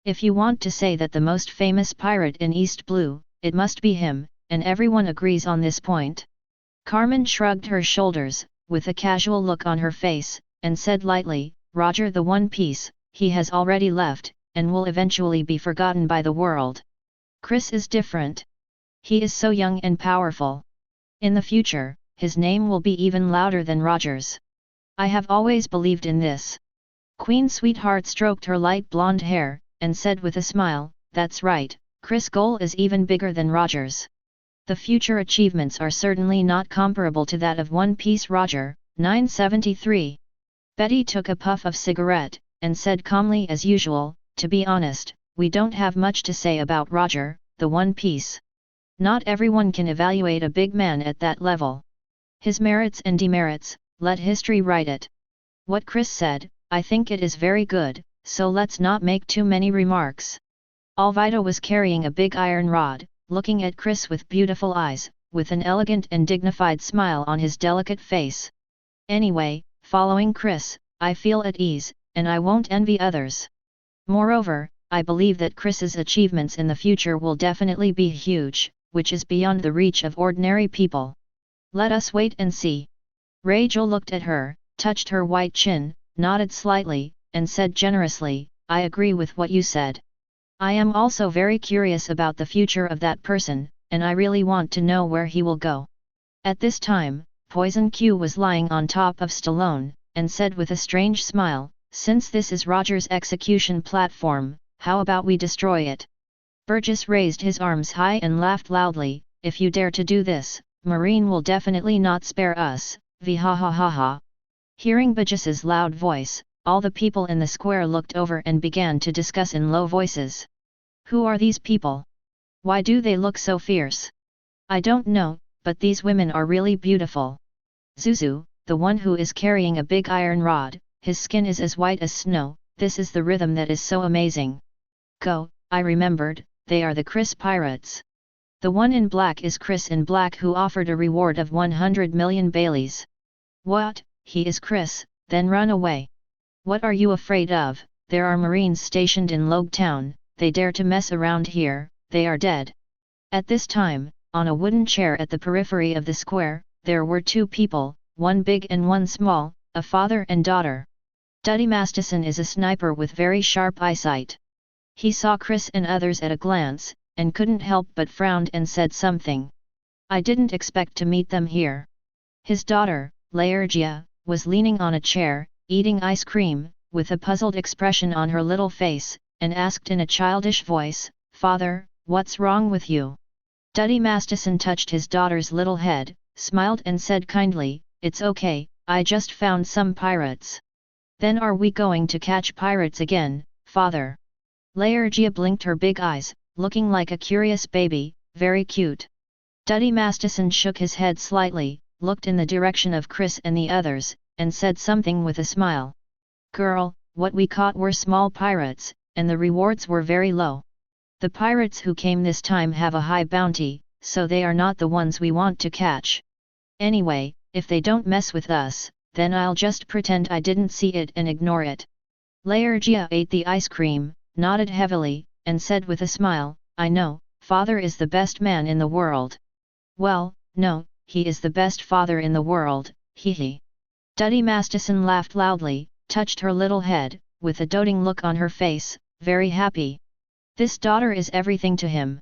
If you want to say that the most famous pirate in East Blue, it must be him, and everyone agrees on this point. Carmen shrugged her shoulders, with a casual look on her face, and said lightly, Roger the One Piece, he has already left, and will eventually be forgotten by the world. Chris is different. He is so young and powerful. In the future, his name will be even louder than Roger's. I have always believed in this. Queen Sweetheart stroked her light blonde hair, and said with a smile, that's right, Chris' goal is even bigger than Roger's. The future achievements are certainly not comparable to that of One Piece Roger, 973. Betty took a puff of cigarette, and said calmly as usual, "To be honest, we don't have much to say about Roger, the One Piece. Not everyone can evaluate a big man at that level. His merits and demerits, let history write it. What Chris said, I think it is very good, so let's not make too many remarks." Alvito was carrying a big iron rod, looking at Chris with beautiful eyes, with an elegant and dignified smile on his delicate face. "Anyway, following Chris, I feel at ease, and I won't envy others. Moreover, I believe that Chris's achievements in the future will definitely be huge, which is beyond the reach of ordinary people. Let us wait and see." Rachel looked at her, touched her white chin, nodded slightly, and said generously, "I agree with what you said. I am also very curious about the future of that person, and I really want to know where he will go." At this time, Poison Q was lying on top of Stallone, and said with a strange smile, "Since this is Roger's execution platform, how about we destroy it?" Burgess raised his arms high and laughed loudly, "If you dare to do this, Marine will definitely not spare us, vhahahaha." Hearing Burgess's loud voice, all the people in the square looked over and began to discuss in low voices. "Who are these people? Why do they look so fierce? I don't know, but these women are really beautiful. Zuzu, the one who is carrying a big iron rod, his skin is as white as snow, this is the rhythm that is so amazing. Go, I remembered, they are the Chris Pirates. The one in black is Chris in black who offered a reward of 100 million Baileys. What, he is Chris, then run away. What are you afraid of? There are Marines stationed in Logue Town, they dare to mess around here, they are dead." At this time, on a wooden chair at the periphery of the square, there were two people, one big and one small, a father and daughter. Duddy Masterson is a sniper with very sharp eyesight. He saw Chris and others at a glance, and couldn't help but frowned and said something. "I didn't expect to meet them here." His daughter, Laergia, was leaning on a chair, eating ice cream, with a puzzled expression on her little face, and asked in a childish voice, "Father, what's wrong with you?" Duddy Masterson touched his daughter's little head, smiled and said kindly, "It's okay, I just found some pirates." "Then are we going to catch pirates again, father?" Laergia blinked her big eyes, looking like a curious baby, very cute. Duddy Masterson shook his head slightly, looked in the direction of Chris and the others, and said something with a smile. "Girl, what we caught were small pirates, and the rewards were very low. The pirates who came this time have a high bounty, so they are not the ones we want to catch. Anyway, if they don't mess with us, then I'll just pretend I didn't see it and ignore it." Laergia ate the ice cream, nodded heavily, and said with a smile, "I know, father is the best man in the world." "Well, no, he is the best father in the world, hee. Duddy Masterson laughed loudly, touched her little head, with a doting look on her face, very happy. This daughter is everything to him.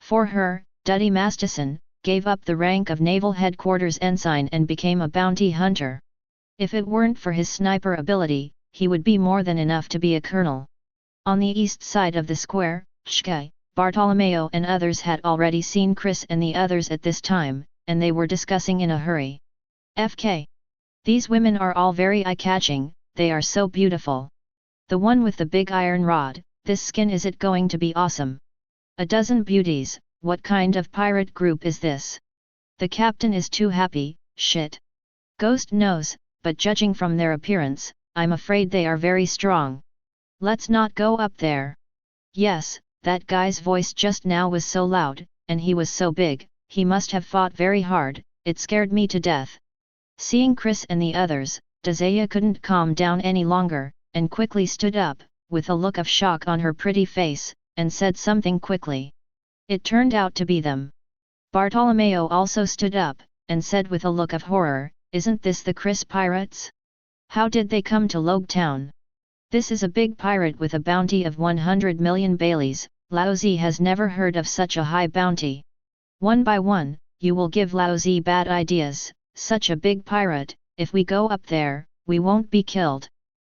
For her, Duddy Masterson gave up the rank of Naval Headquarters Ensign and became a bounty hunter. If it weren't for his sniper ability, he would be more than enough to be a colonel. On the east side of the square, Shkai, Bartolomeo and others had already seen Chris and the others at this time, and they were discussing in a hurry. "FK. These women are all very eye-catching, they are so beautiful. The one with the big iron rod, this skin, is it going to be awesome? A dozen beauties, what kind of pirate group is this? The captain is too happy, shit. Ghost knows, but judging from their appearance, I'm afraid they are very strong. Let's not go up there." Yes, that guy's voice just now was so loud, and he was so big, he must have fought very hard, it scared me to death. Seeing Chris and the others, Dazaya couldn't calm down any longer, and quickly stood up, with a look of shock on her pretty face, and said something quickly. It turned out to be them. Bartolomeo also stood up, and said with a look of horror, "Isn't this the Chris pirates? How did they come to Logue Town? This is a big pirate with a bounty of 100 million Baileys, Laozi has never heard of such a high bounty. One by one, you will give Laozi bad ideas, such a big pirate, if we go up there, we won't be killed."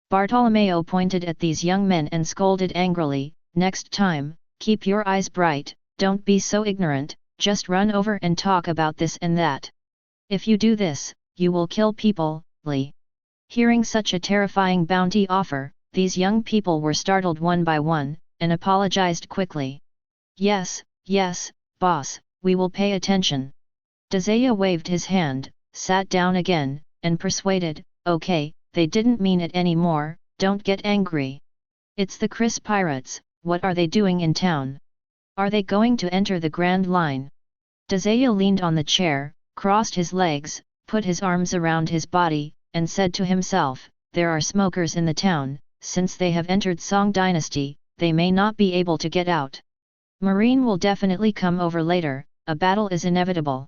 Bartolomeo pointed at these young men and scolded angrily, "Next time, keep your eyes bright, don't be so ignorant, just run over and talk about this and that. If you do this, you will kill people, Li." Hearing such a terrifying bounty offer, these young people were startled one by one, and apologized quickly. Yes, yes, boss, we will pay attention. Desaya waved his hand, sat down again, and persuaded, okay, they didn't mean it anymore, don't get angry. It's the Chris pirates, what are they doing in town? Are they going to enter the Grand Line? Desaya leaned on the chair, crossed his legs, put his arms around his body, and said to himself, there are smokers in the town, since they have entered Song Dynasty, they may not be able to get out. Marine will definitely come over later, a battle is inevitable.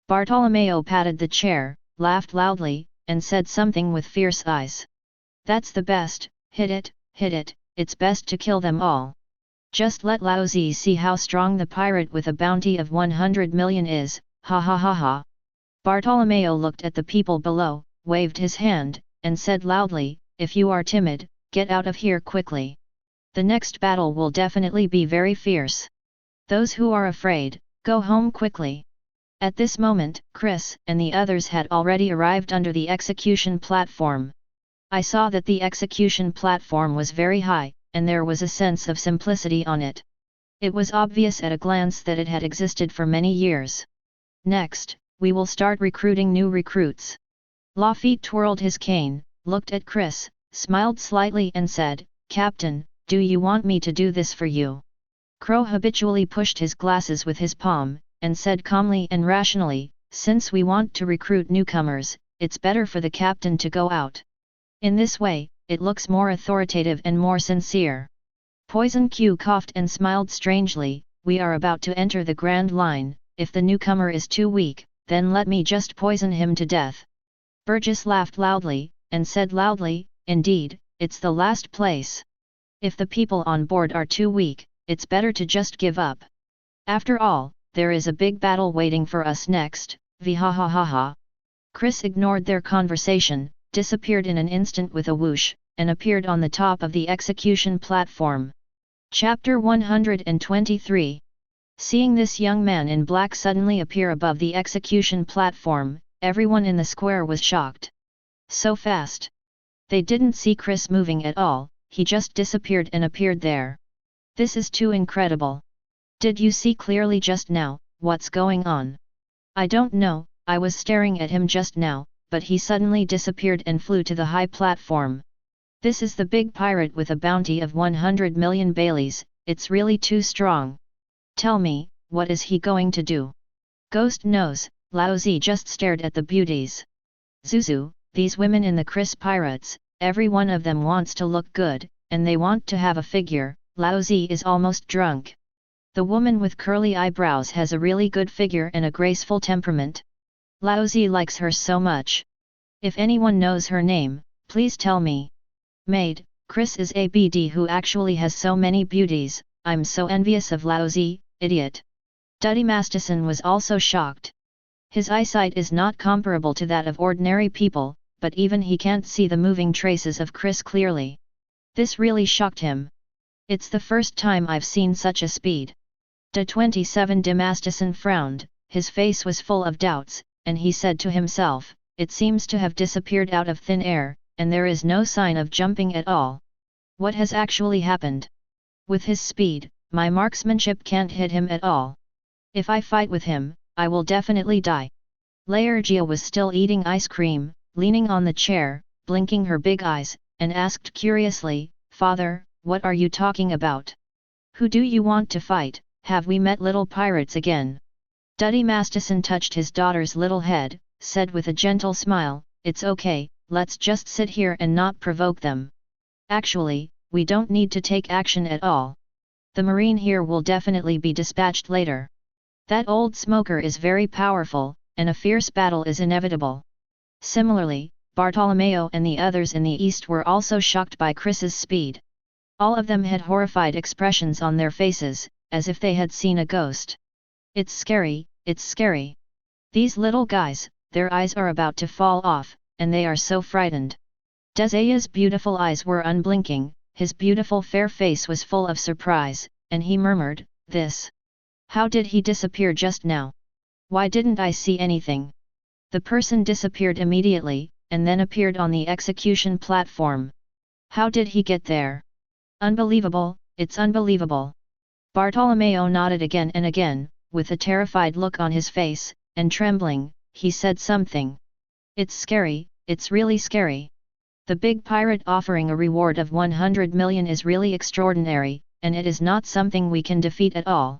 Bartolomeo patted the chair, laughed loudly, and said something with fierce eyes. That's the best, hit it, it's best to kill them all. Just let Lao Zi see how strong the pirate with a bounty of 100 million is, ha ha ha ha. Bartolomeo looked at the people below, waved his hand, and said loudly, if you are timid, get out of here quickly. The next battle will definitely be very fierce. Those who are afraid, go home quickly. At this moment, Chris and the others had already arrived under the execution platform. I saw that the execution platform was very high, and there was a sense of simplicity on it. It was obvious at a glance that it had existed for many years. Next, we will start recruiting new recruits. Lafitte twirled his cane, looked at Chris, smiled slightly and said, Captain, do you want me to do this for you? Crow habitually pushed his glasses with his palm, and said calmly and rationally, since we want to recruit newcomers, it's better for the captain to go out. In this way, it looks more authoritative and more sincere. Poison Q coughed and smiled strangely, we are about to enter the Grand Line, if the newcomer is too weak, then let me just poison him to death. Burgess laughed loudly, and said loudly, indeed, it's the last place. If the people on board are too weak, it's better to just give up. After all, there is a big battle waiting for us next, ha ha ha ha. Chris ignored their conversation, disappeared in an instant with a whoosh, and appeared on the top of the execution platform. Chapter 123. Seeing this young man in black suddenly appear above the execution platform, everyone in the square was shocked. So fast. They didn't see Chris moving at all, he just disappeared and appeared there. This is too incredible. Did you see clearly just now, what's going on? I don't know, I was staring at him just now, but he suddenly disappeared and flew to the high platform. This is the big pirate with a bounty of 100 million Baileys, it's really too strong. Tell me, what is he going to do? Ghost knows, Lao Zi just stared at the beauties. Zuzu, these women in the Chris pirates, every one of them wants to look good, and they want to have a figure, Lao Zi is almost drunk. The woman with curly eyebrows has a really good figure and a graceful temperament. Lao Zi likes her so much. If anyone knows her name, please tell me. Maid, Chris is a BD who actually has so many beauties, I'm so envious of Lao Zi, idiot. Duddy Masterson was also shocked. His eyesight is not comparable to that of ordinary people, but even he can't see the moving traces of Chris clearly. This really shocked him. It's the first time I've seen such a speed. De 27 Masterson frowned, his face was full of doubts, and he said to himself, it seems to have disappeared out of thin air, and there is no sign of jumping at all. What has actually happened? With his speed, my marksmanship can't hit him at all. If I fight with him, I will definitely die. Laergia was still eating ice cream, leaning on the chair, blinking her big eyes, and asked curiously, Father, what are you talking about? Who do you want to fight? Have we met little pirates again? Duddy Masterson touched his daughter's little head, said with a gentle smile, it's okay, let's just sit here and not provoke them. Actually, we don't need to take action at all. The marine here will definitely be dispatched later. That old smoker is very powerful, and a fierce battle is inevitable. Similarly, Bartolomeo and the others in the east were also shocked by Chris's speed. All of them had horrified expressions on their faces, as if they had seen a ghost. It's scary, it's scary. These little guys, their eyes are about to fall off, and they are so frightened. Desaya's beautiful eyes were unblinking, his beautiful fair face was full of surprise, and he murmured, this. How did he disappear just now? Why didn't I see anything? The person disappeared immediately, and then appeared on the execution platform. How did he get there? Unbelievable, it's unbelievable. Bartolomeo nodded again and again, with a terrified look on his face, and trembling, he said something. It's scary, it's really scary. The big pirate offering a reward of 100 million is really extraordinary, and it is not something we can defeat at all.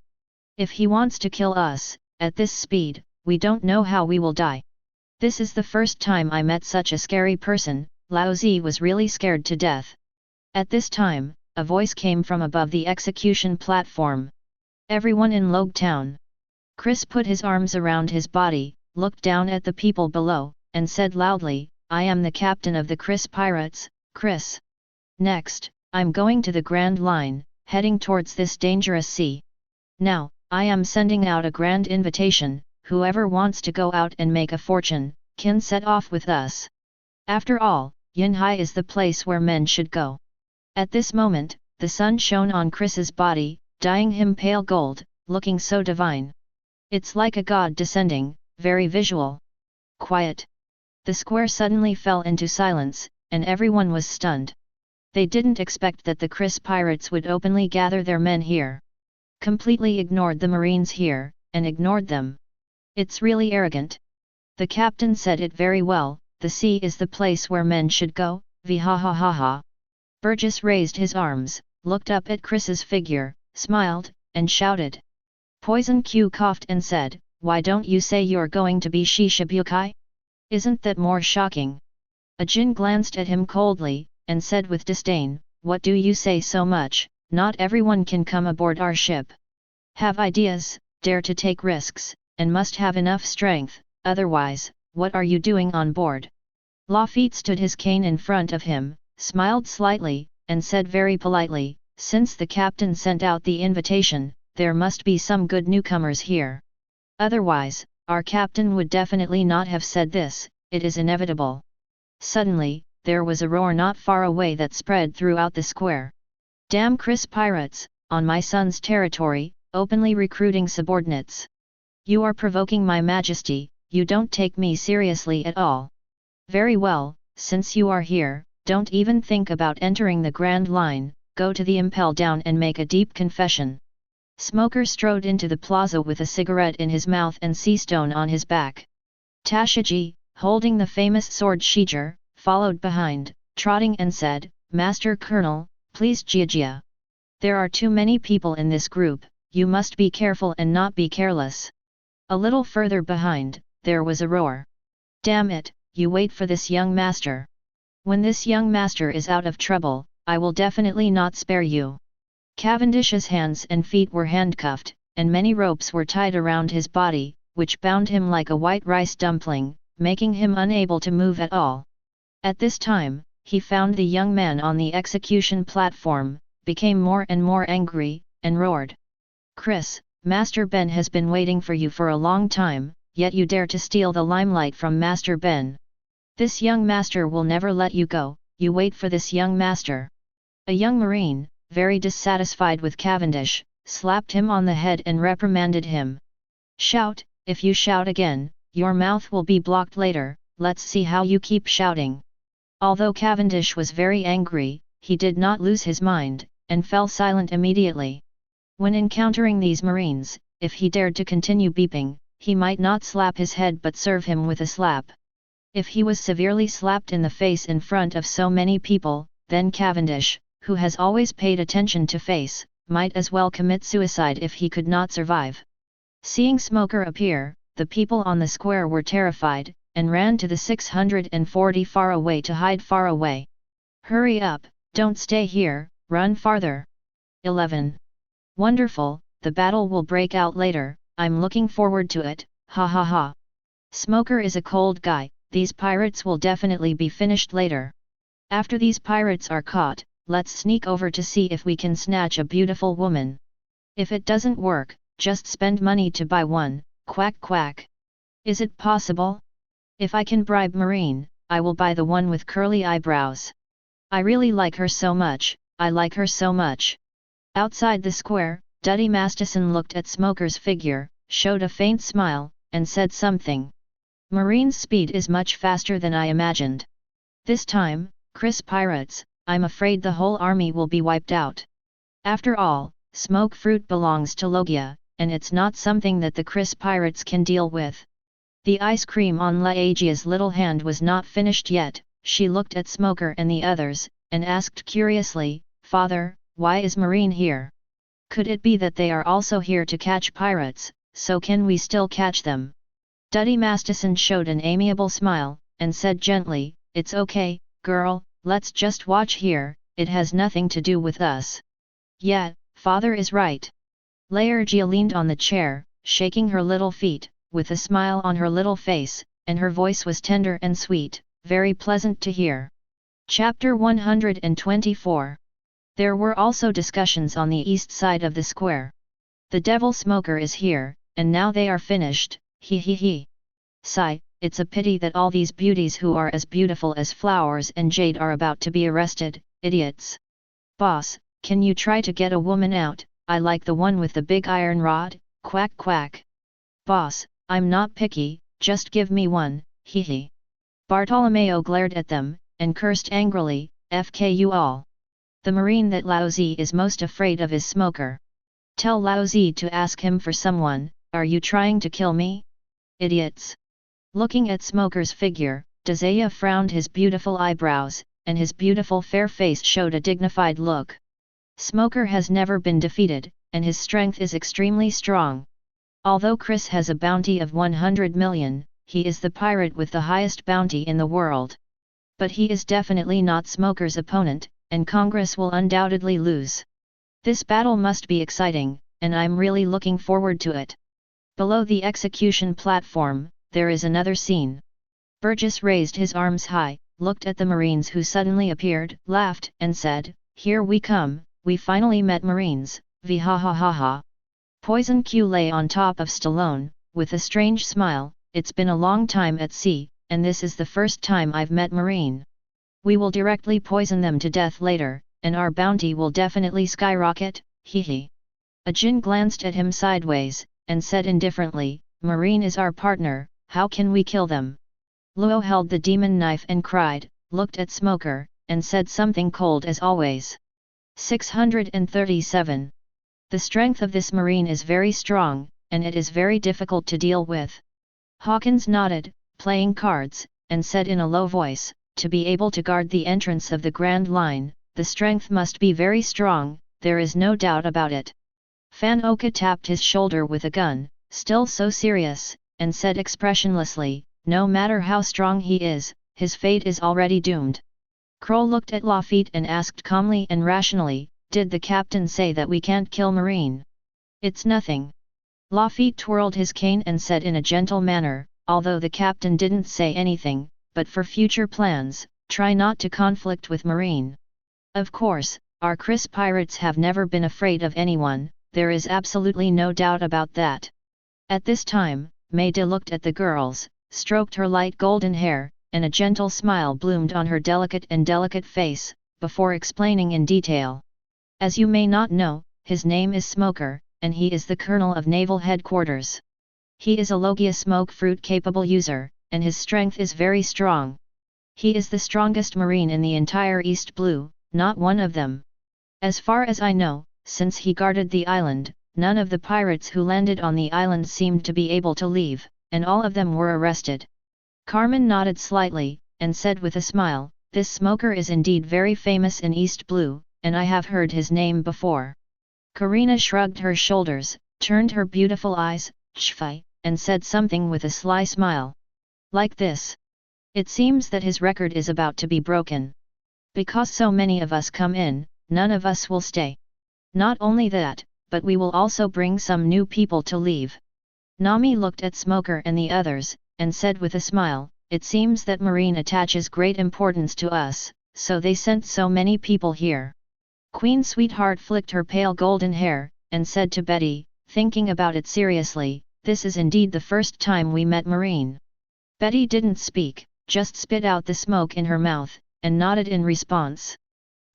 If he wants to kill us, at this speed, we don't know how we will die. This is the first time I met such a scary person. Lao Zi was really scared to death. At this time, a voice came from above the execution platform. Everyone in Logue Town. Chris put his arms around his body, looked down at the people below, and said loudly, I am the captain of the Chris Pirates, Chris. Next, I'm going to the Grand Line, heading towards this dangerous sea. Now, I am sending out a grand invitation, whoever wants to go out and make a fortune, can set off with us. After all, Yunhai is the place where men should go. At this moment, the sun shone on Chris's body, dyeing him pale gold, looking so divine. It's like a god descending, very visual. Quiet. The square suddenly fell into silence, and everyone was stunned. They didn't expect that the Chris pirates would openly gather their men here. Completely ignored the Marines here, and ignored them. It's really arrogant. The captain said it very well, the sea is the place where men should go, vhahahaha. Burgess raised his arms, looked up at Chris's figure, smiled, and shouted. Poison Q coughed and said, why don't you say you're going to be Shishibukai? Isn't that more shocking? Ajin glanced at him coldly, and said with disdain, what do you say so much? Not everyone can come aboard our ship. Have ideas, dare to take risks, and must have enough strength, otherwise, what are you doing on board? Lafitte stood his cane in front of him, smiled slightly, and said very politely, since the captain sent out the invitation, there must be some good newcomers here. Otherwise, our captain would definitely not have said this, it is inevitable. Suddenly, there was a roar not far away that spread throughout the square. Damn Chris pirates, on my son's territory, openly recruiting subordinates. You are provoking my majesty, you don't take me seriously at all. Very well, since you are here, don't even think about entering the Grand Line, go to the impel down and make a deep confession. Smoker strode into the plaza with a cigarette in his mouth and sea stone on his back. Tashiji, holding the famous sword Shijir, followed behind, trotting and said, Master Colonel, please Jia. There are too many people in this group, you must be careful and not be careless. A little further behind, there was a roar. Damn it, you wait for this young master. When this young master is out of trouble, I will definitely not spare you. Cavendish's hands and feet were handcuffed, and many ropes were tied around his body, which bound him like a white rice dumpling, making him unable to move at all. At this time, he found the young man on the execution platform, became more and more angry, and roared. Chris, Master Ben has been waiting for you for a long time, yet you dare to steal the limelight from Master Ben. This young master will never let you go, you wait for this young master. A young marine, very dissatisfied with Cavendish, slapped him on the head and reprimanded him. Shout, if you shout again, your mouth will be blocked later, let's see how you keep shouting. Although Cavendish was very angry, he did not lose his mind, and fell silent immediately. When encountering these marines, if he dared to continue beeping, he might not slap his head but serve him with a slap. If he was severely slapped in the face in front of so many people, then Cavendish, who has always paid attention to face, might as well commit suicide if he could not survive. Seeing Smoker appear, the people on the square were terrified, and ran to the 640 far away to hide far away. Hurry up, don't stay here, run farther. 11. Wonderful, the battle will break out later, I'm looking forward to it, ha ha ha. Smoker is a cold guy, these pirates will definitely be finished later. After these pirates are caught, let's sneak over to see if we can snatch a beautiful woman. If it doesn't work, just spend money to buy one, quack quack. Is it possible? If I can bribe Marine, I will buy the one with curly eyebrows. I really like her so much, I like her so much. Outside the square, Duddy Masterson looked at Smoker's figure, showed a faint smile, and said something. Marine's speed is much faster than I imagined. This time, Chris pirates, I'm afraid the whole army will be wiped out. After all, smoke fruit belongs to Logia, and it's not something that the Chris pirates can deal with. The ice cream on Laegia's little hand was not finished yet. She looked at Smoker and the others, and asked curiously, "Father, why is Marine here? Could it be that they are also here to catch pirates, so can we still catch them?" Duddy Masterson showed an amiable smile, and said gently, "It's okay, girl, let's just watch here, it has nothing to do with us." "Yeah, father is right." Laergia leaned on the chair, shaking her little feet, with a smile on her little face, and her voice was tender and sweet, very pleasant to hear. Chapter 124. There were also discussions on the east side of the square. "The devil smoker is here, and now they are finished, he he he. Sigh, it's a pity that all these beauties who are as beautiful as flowers and jade are about to be arrested, idiots. Boss, can you try to get a woman out? I like the one with the big iron rod, quack quack." "Boss, I'm not picky, just give me one, hee hee." Bartolomeo glared at them, and cursed angrily, "Fk you all. The marine that Laozi is most afraid of is Smoker. Tell Laozi to ask him for someone, are you trying to kill me? Idiots." Looking at Smoker's figure, Dazaya frowned his beautiful eyebrows, and his beautiful fair face showed a dignified look. Smoker has never been defeated, and his strength is extremely strong. Although Chris has a bounty of 100 million, he is the pirate with the highest bounty in the world. But he is definitely not Smoker's opponent, and Congress will undoubtedly lose. This battle must be exciting, and I'm really looking forward to it. Below the execution platform, there is another scene. Burgess raised his arms high, looked at the Marines who suddenly appeared, laughed, and said, "Here we come, we finally met Marines, v ha ha ha ha." Poison Q lay on top of Stallone, with a strange smile, "It's been a long time at sea, and this is the first time I've met Marine. We will directly poison them to death later, and our bounty will definitely skyrocket, hee hee." Ajin glanced at him sideways, and said indifferently, "Marine is our partner, how can we kill them?" Luo held the demon knife and cried, looked at Smoker, and said something cold as always. 637. The strength of this marine is very strong, and it is very difficult to deal with. Hawkins nodded, playing cards, and said in a low voice, "To be able to guard the entrance of the Grand Line, the strength must be very strong, there is no doubt about it." Fan Oka tapped his shoulder with a gun, still so serious, and said expressionlessly, "No matter how strong he is, his fate is already doomed." Kroll looked at Lafitte and asked calmly and rationally, "Did the captain say that we can't kill Marine?" "It's nothing." Lafitte twirled his cane and said in a gentle manner, "Although the captain didn't say anything, but for future plans, try not to conflict with Marine. Of course, our Chris pirates have never been afraid of anyone, there is absolutely no doubt about that." At this time, Maida looked at the girls, stroked her light golden hair, and a gentle smile bloomed on her delicate face, before explaining in detail. "As you may not know, his name is Smoker, and he is the colonel of naval headquarters. He is a Logia smoke fruit capable user, and his strength is very strong. He is the strongest marine in the entire East Blue, not one of them. As far as I know, since he guarded the island, none of the pirates who landed on the island seemed to be able to leave, and all of them were arrested." Carmen nodded slightly, and said with a smile, "This Smoker is indeed very famous in East Blue, and I have heard his name before." Karina shrugged her shoulders, turned her beautiful eyes, Chfai, and said something with a sly smile. "Like this. It seems that his record is about to be broken. Because so many of us come in, none of us will stay. Not only that, but we will also bring some new people to leave." Nami looked at Smoker and the others, and said with a smile, "It seems that Marine attaches great importance to us, so they sent so many people here." Queen Sweetheart flicked her pale golden hair, and said to Betty, thinking about it seriously, "This is indeed the first time we met Marine." Betty didn't speak, just spit out the smoke in her mouth, and nodded in response.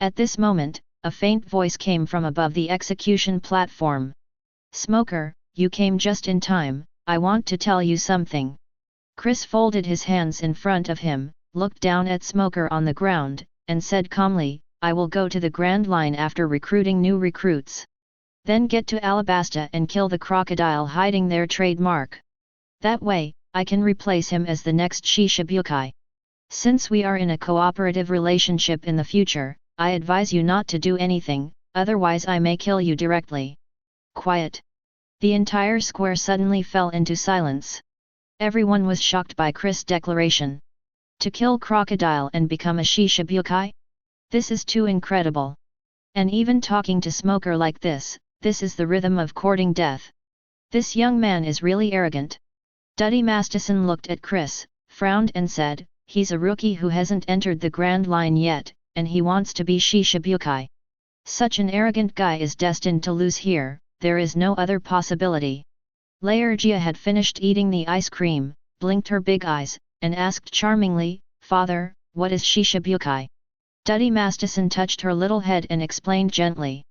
At this moment, a faint voice came from above the execution platform. "Smoker, you came just in time, I want to tell you something." Chris folded his hands in front of him, looked down at Smoker on the ground, and said calmly, I will go to the Grand Line after recruiting new recruits. Then get to Alabasta and kill the crocodile hiding their trademark. That way, I can replace him as the next Shishibukai. Since we are in a cooperative relationship in the future, I advise you not to do anything, otherwise I may kill you directly. Quiet. The entire square suddenly fell into silence. Everyone was shocked by Chris' declaration. To kill crocodile and become a Shishibukai? This is too incredible. And even talking to smoker like this is the rhythm of courting death. This young man is really arrogant. Duddy Masterson looked at Chris, frowned and said, he's a rookie who hasn't entered the Grand Line yet, and he wants to be Shishibukai. Such an arrogant guy is destined to lose here, there is no other possibility. Laergia had finished eating the ice cream, blinked her big eyes, and asked charmingly, Father, what is Shishibukai? Duddy Masterson touched her little head and explained gently.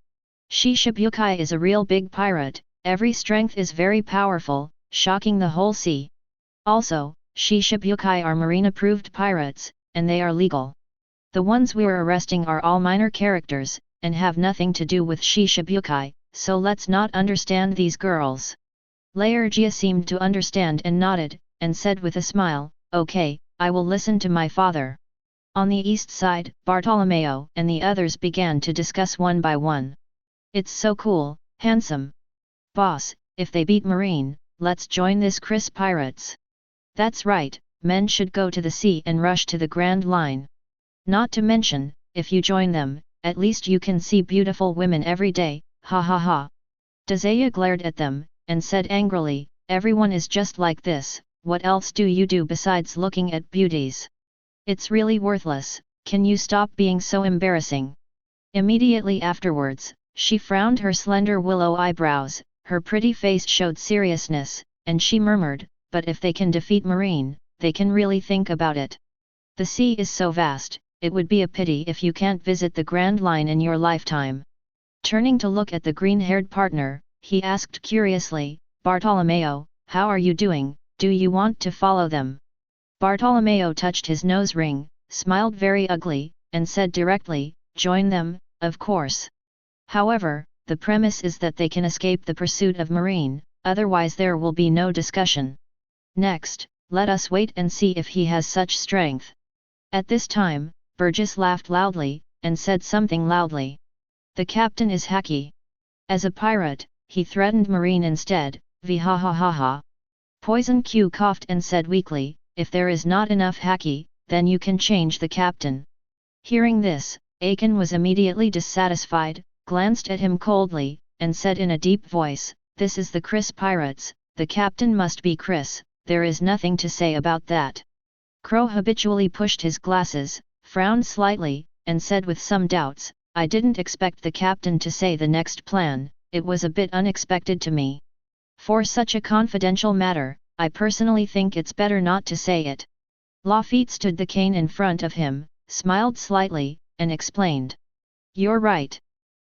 Shishibukai is a real big pirate, every strength is very powerful, shocking the whole sea. Also, Shishibukai are marine-approved pirates, and they are legal. The ones we're arresting are all minor characters, and have nothing to do with Shishibukai, so let's not understand these girls. Laergia seemed to understand and nodded, and said with a smile, okay, I will listen to my father. On the east side, Bartolomeo and the others began to discuss one by one. It's so cool, handsome. Boss, if they beat Marine, let's join this Chris pirates. That's right, men should go to the sea and rush to the Grand Line. Not to mention, if you join them, at least you can see beautiful women every day, ha ha ha. Dazaya glared at them, and said angrily, everyone is just like this, what else do you do besides looking at beauties? It's really worthless, can you stop being so embarrassing? Immediately afterwards, she frowned her slender willow eyebrows, her pretty face showed seriousness, and she murmured, but if they can defeat Marine, they can really think about it. The sea is so vast, it would be a pity if you can't visit the Grand Line in your lifetime. Turning to look at the green-haired partner, he asked curiously, Bartolomeo, how are you doing, do you want to follow them? Bartolomeo touched his nose ring, smiled very ugly, and said directly, join them, of course. However, the premise is that they can escape the pursuit of Marine, otherwise there will be no discussion. Next, let us wait and see if he has such strength. At this time, Burgess laughed loudly, and said something loudly. The captain is hacky. As a pirate, he threatened Marine instead, ha ha ha ha. Poison Q coughed and said weakly, if there is not enough hacky, then you can change the captain. Hearing this, Aiken was immediately dissatisfied, glanced at him coldly, and said in a deep voice, this is the Chris pirates, the captain must be Chris, there is nothing to say about that. Crow habitually pushed his glasses, frowned slightly, and said with some doubts, I didn't expect the captain to say the next plan, it was a bit unexpected to me. For such a confidential matter, I personally think it's better not to say it. Lafitte stood the cane in front of him, smiled slightly, and explained. You're right.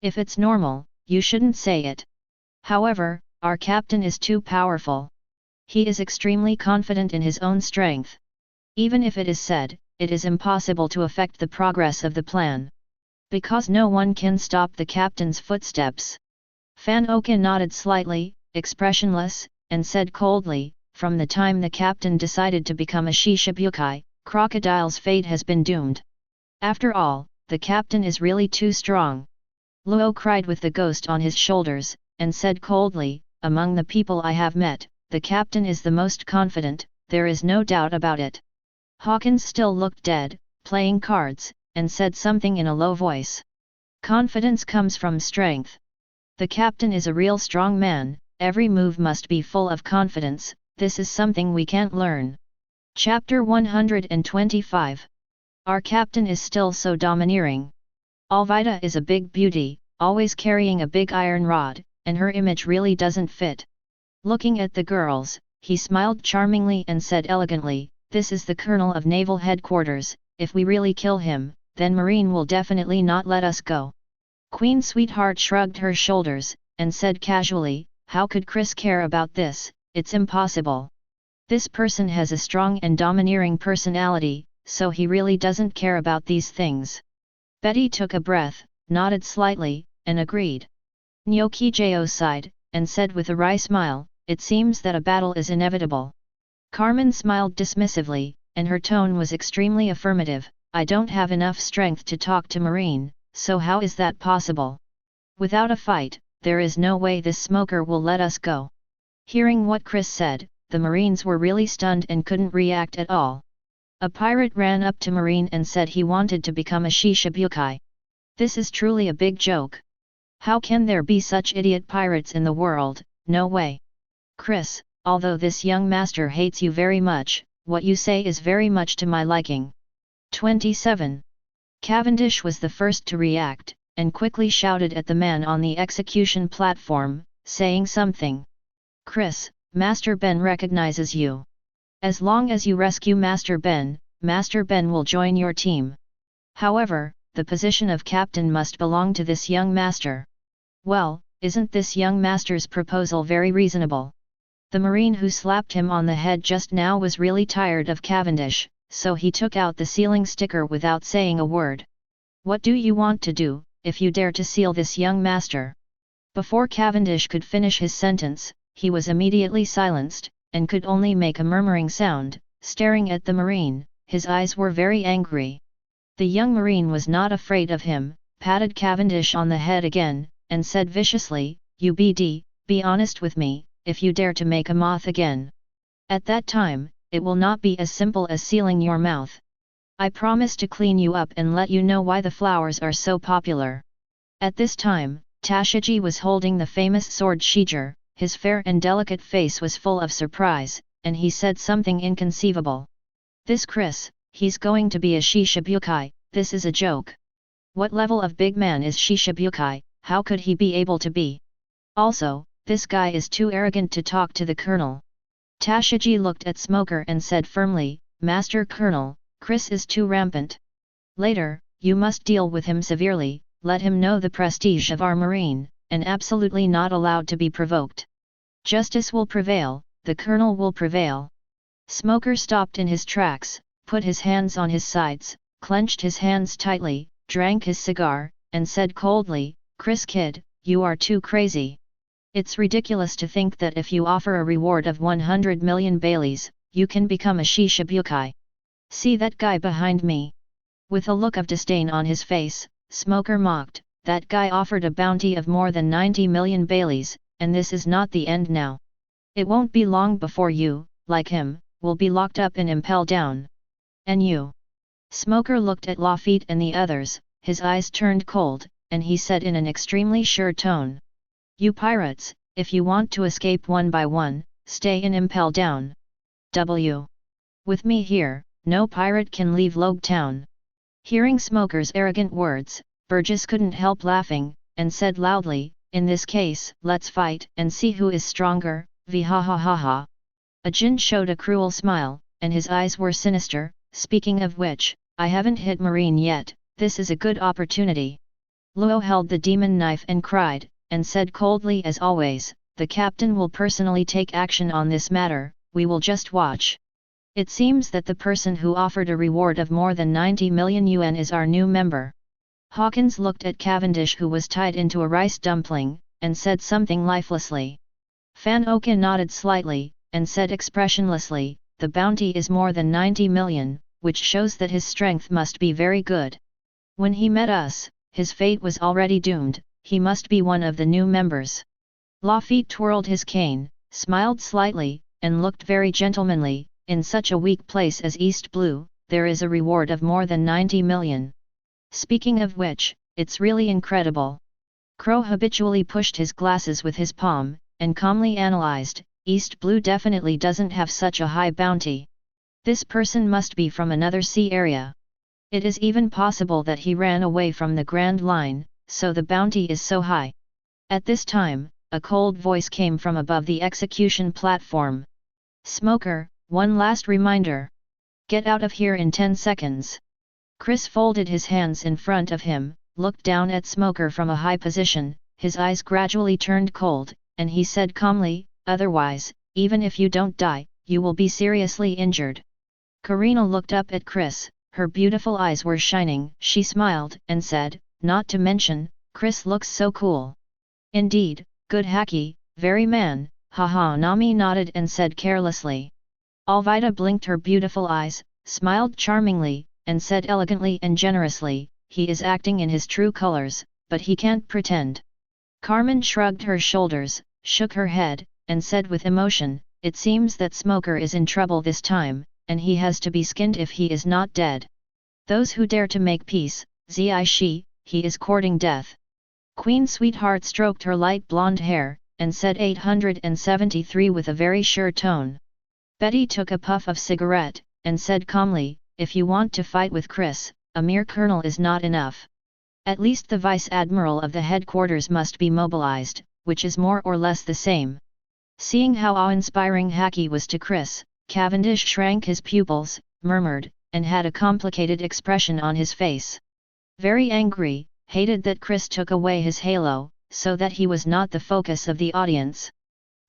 If it's normal, you shouldn't say it. However, our captain is too powerful. He is extremely confident in his own strength. Even if it is said, it is impossible to affect the progress of the plan. Because no one can stop the captain's footsteps. Fan Oka nodded slightly, expressionless, and said coldly, from the time the captain decided to become a Shishibukai, Crocodile's fate has been doomed. After all, the captain is really too strong. Luo cried with the ghost on his shoulders, and said coldly, among the people I have met, the captain is the most confident, there is no doubt about it. Hawkins still looked dead, playing cards, and said something in a low voice. Confidence comes from strength. The captain is a real strong man, every move must be full of confidence, this is something we can't learn. Chapter 125. Our captain is still so domineering. Alvida is a big beauty, always carrying a big iron rod, and her image really doesn't fit. Looking at the girls, he smiled charmingly and said elegantly, this is the colonel of naval headquarters, if we really kill him, then Marine will definitely not let us go. Queen Sweetheart shrugged her shoulders, and said casually, how could Chris care about this, it's impossible. This person has a strong and domineering personality, so he really doesn't care about these things. Betty took a breath, nodded slightly, and agreed. Nyokijo sighed, and said with a wry smile, "It seems that a battle is inevitable." Carmen smiled dismissively, and her tone was extremely affirmative. "I don't have enough strength to talk to Marine, so how is that possible? Without a fight, there is no way this smoker will let us go." Hearing what Chris said, the Marines were really stunned and couldn't react at all. A pirate ran up to Marine and said he wanted to become a Shishibukai. This is truly a big joke. How can there be such idiot pirates in the world? No way. Chris, although this young master hates you very much, what you say is very much to my liking. 27. Cavendish was the first to react, and quickly shouted at the man on the execution platform, saying something. "Chris, Master Ben recognizes you. As long as you rescue Master Ben will join your team. However, the position of captain must belong to this young master." Well, isn't this young master's proposal very reasonable? The Marine who slapped him on the head just now was really tired of Cavendish, so he took out the sealing sticker without saying a word. "What do you want to do, if you dare to seal this young master?" Before Cavendish could finish his sentence, he was immediately silenced, and could only make a murmuring sound, staring at the Marine. His eyes were very angry. The young Marine was not afraid of him, patted Cavendish on the head again, and said viciously, "UBD, be honest with me, if you dare to make a moth again. At that time, it will not be as simple as sealing your mouth. I promise to clean you up and let you know why the flowers are so popular." At this time, Tashiji was holding the famous sword Shiger. His fair and delicate face was full of surprise, and he said something inconceivable. "This Chris, he's going to be a Shishibukai, this is a joke. What level of big man is Shishibukai, how could he be able to be? Also, this guy is too arrogant to talk to the colonel." Tashiji looked at Smoker and said firmly, "Master Colonel, Chris is too rampant. Later, you must deal with him severely, let him know the prestige of our Marine, and absolutely not allowed to be provoked. Justice will prevail, the colonel will prevail." Smoker stopped in his tracks, put his hands on his sides, clenched his hands tightly, drank his cigar, and said coldly, "Chris kid, you are too crazy. It's ridiculous to think that if you offer a reward of 100 million Baileys, you can become a Shishibukai. See that guy behind me?" With a look of disdain on his face, Smoker mocked, "That guy offered a bounty of more than 90 million Baileys, and this is not the end now. It won't be long before you, like him, will be locked up and impelled down. And you?" Smoker looked at Lafitte and the others, his eyes turned cold, and he said in an extremely sure tone, "You pirates, if you want to escape one by one, stay and impel down. With me here, no pirate can leave Logue Town." Hearing Smoker's arrogant words, Burgess couldn't help laughing, and said loudly, "In this case, let's fight and see who is stronger, vhahahaha." Ajin showed a cruel smile, and his eyes were sinister. "Speaking of which, I haven't hit Marine yet, this is a good opportunity." Luo held the demon knife and cried, and said coldly as always, "The captain will personally take action on this matter, we will just watch." It seems that the person who offered a reward of more than 90 million yuan is our new member. Hawkins looked at Cavendish, who was tied into a rice dumpling, and said something lifelessly. Fan Oka nodded slightly, and said expressionlessly, "The bounty is more than 90 million, which shows that his strength must be very good. When he met us, his fate was already doomed, he must be one of the new members." Lafitte twirled his cane, smiled slightly, and looked very gentlemanly. "In such a weak place as East Blue, there is a reward of more than 90 million. Speaking of which, it's really incredible." Crow habitually pushed his glasses with his palm, and calmly analyzed, "East Blue definitely doesn't have such a high bounty. This person must be from another sea area. It is even possible that he ran away from the Grand Line, so the bounty is so high." At this time, a cold voice came from above the execution platform. "Smoker, one last reminder. Get out of here in 10 seconds. Chris folded his hands in front of him, looked down at Smoker from a high position, his eyes gradually turned cold, and he said calmly, "Otherwise, even if you don't die, you will be seriously injured." Karina looked up at Chris, her beautiful eyes were shining. She smiled and said, "Not to mention, Chris looks so cool." "Indeed, good haki, very man." Haha. Nami nodded and said carelessly. Alvida blinked her beautiful eyes, smiled charmingly, and said elegantly and generously, "He is acting in his true colors, but he can't pretend." Carmen shrugged her shoulders, shook her head, and said with emotion, "It seems that Smoker is in trouble this time, and he has to be skinned if he is not dead. Those who dare to make peace, Zishi, he is courting death." Queen Sweetheart stroked her light blonde hair, and said 873 with a very sure tone. Betty took a puff of cigarette, and said calmly, "If you want to fight with Chris, a mere colonel is not enough. At least the vice admiral of the headquarters must be mobilized, which is more or less the same." Seeing how awe-inspiring haki was to Chris, Cavendish shrank his pupils, murmured, and had a complicated expression on his face. Very angry, hated that Chris took away his halo, so that he was not the focus of the audience.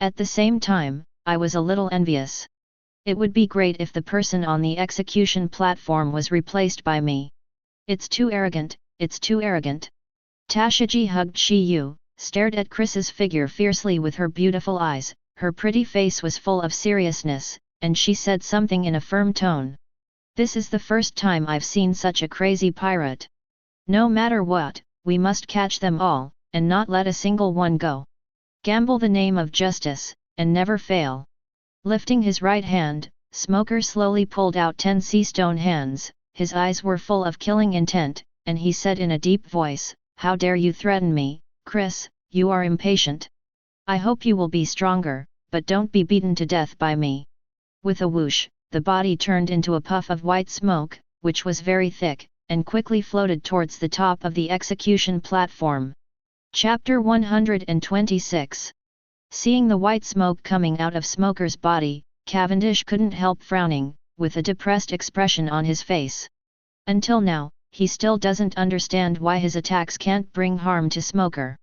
At the same time, I was a little envious. It would be great if the person on the execution platform was replaced by me. It's too arrogant, it's too arrogant. Tashiji hugged Shiyu, stared at Chris's figure fiercely with her beautiful eyes, her pretty face was full of seriousness, and she said something in a firm tone. "This is the first time I've seen such a crazy pirate. No matter what, we must catch them all, and not let a single one go. Gamble the name of justice, and never fail." Lifting his right hand, Smoker slowly pulled out 10 sea stone hands, his eyes were full of killing intent, and he said in a deep voice, "How dare you threaten me, Chris, you are impatient. I hope you will be stronger, but don't be beaten to death by me." With a whoosh, the body turned into a puff of white smoke, which was very thick, and quickly floated towards the top of the execution platform. Chapter 126. Seeing the white smoke coming out of Smoker's body, Cavendish couldn't help frowning, with a depressed expression on his face. Until now, he still doesn't understand why his attacks can't bring harm to Smoker.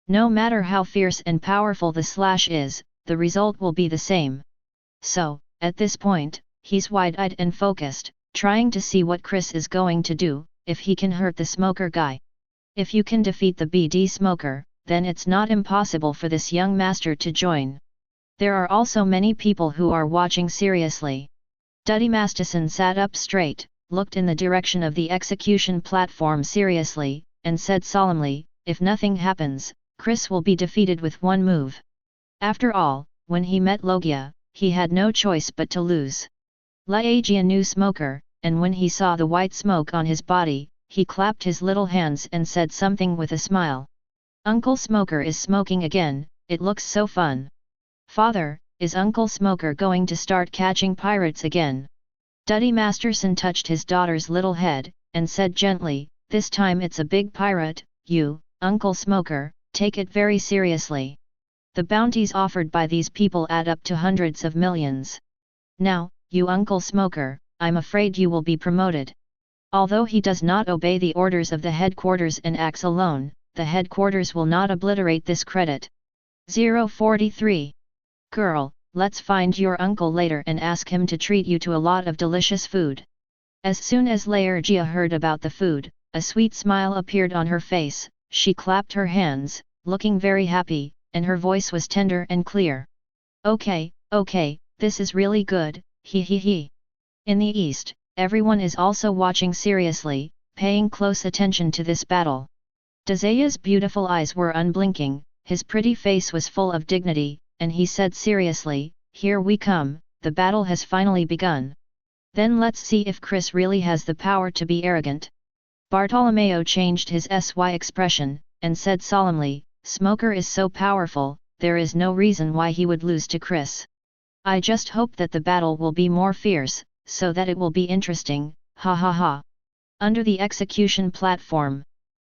No matter how fierce and powerful the slash is, the result will be the same. So, at this point, he's wide-eyed and focused, trying to see what Chris is going to do, if he can hurt the Smoker guy. If you can defeat the BD Smoker, then it's not impossible for this young master to join. There are also many people who are watching seriously. Duddy Masterson sat up straight, looked in the direction of the execution platform seriously, and said solemnly, "If nothing happens, Chris will be defeated with one move." After all, when he met Logia, he had no choice but to lose. Laogia knew Smoker, and when he saw the white smoke on his body, he clapped his little hands and said something with a smile. "Uncle Smoker is smoking again, it looks so fun. Father, is Uncle Smoker going to start catching pirates again?" Duddy Masterson touched his daughter's little head, and said gently, "This time it's a big pirate, you, Uncle Smoker, take it very seriously. The bounties offered by these people add up to hundreds of millions. Now, you Uncle Smoker, I'm afraid you will be promoted." Although he does not obey the orders of the headquarters and acts alone, the headquarters will not obliterate this credit. 043. Girl, let's find your uncle later and ask him to treat you to a lot of delicious food. As soon as Laergia heard about the food, a sweet smile appeared on her face, she clapped her hands, looking very happy, and her voice was tender and clear. Okay, this is really good, he he he. In the east, everyone is also watching seriously, paying close attention to this battle. Dazaya's beautiful eyes were unblinking, his pretty face was full of dignity, and he said seriously, "Here we come, the battle has finally begun. Then let's see if Chris really has the power to be arrogant." Bartolomeo changed his SY expression, and said solemnly, "Smoker is so powerful, there is no reason why he would lose to Chris. I just hope that the battle will be more fierce, so that it will be interesting, ha ha ha." Under the execution platform.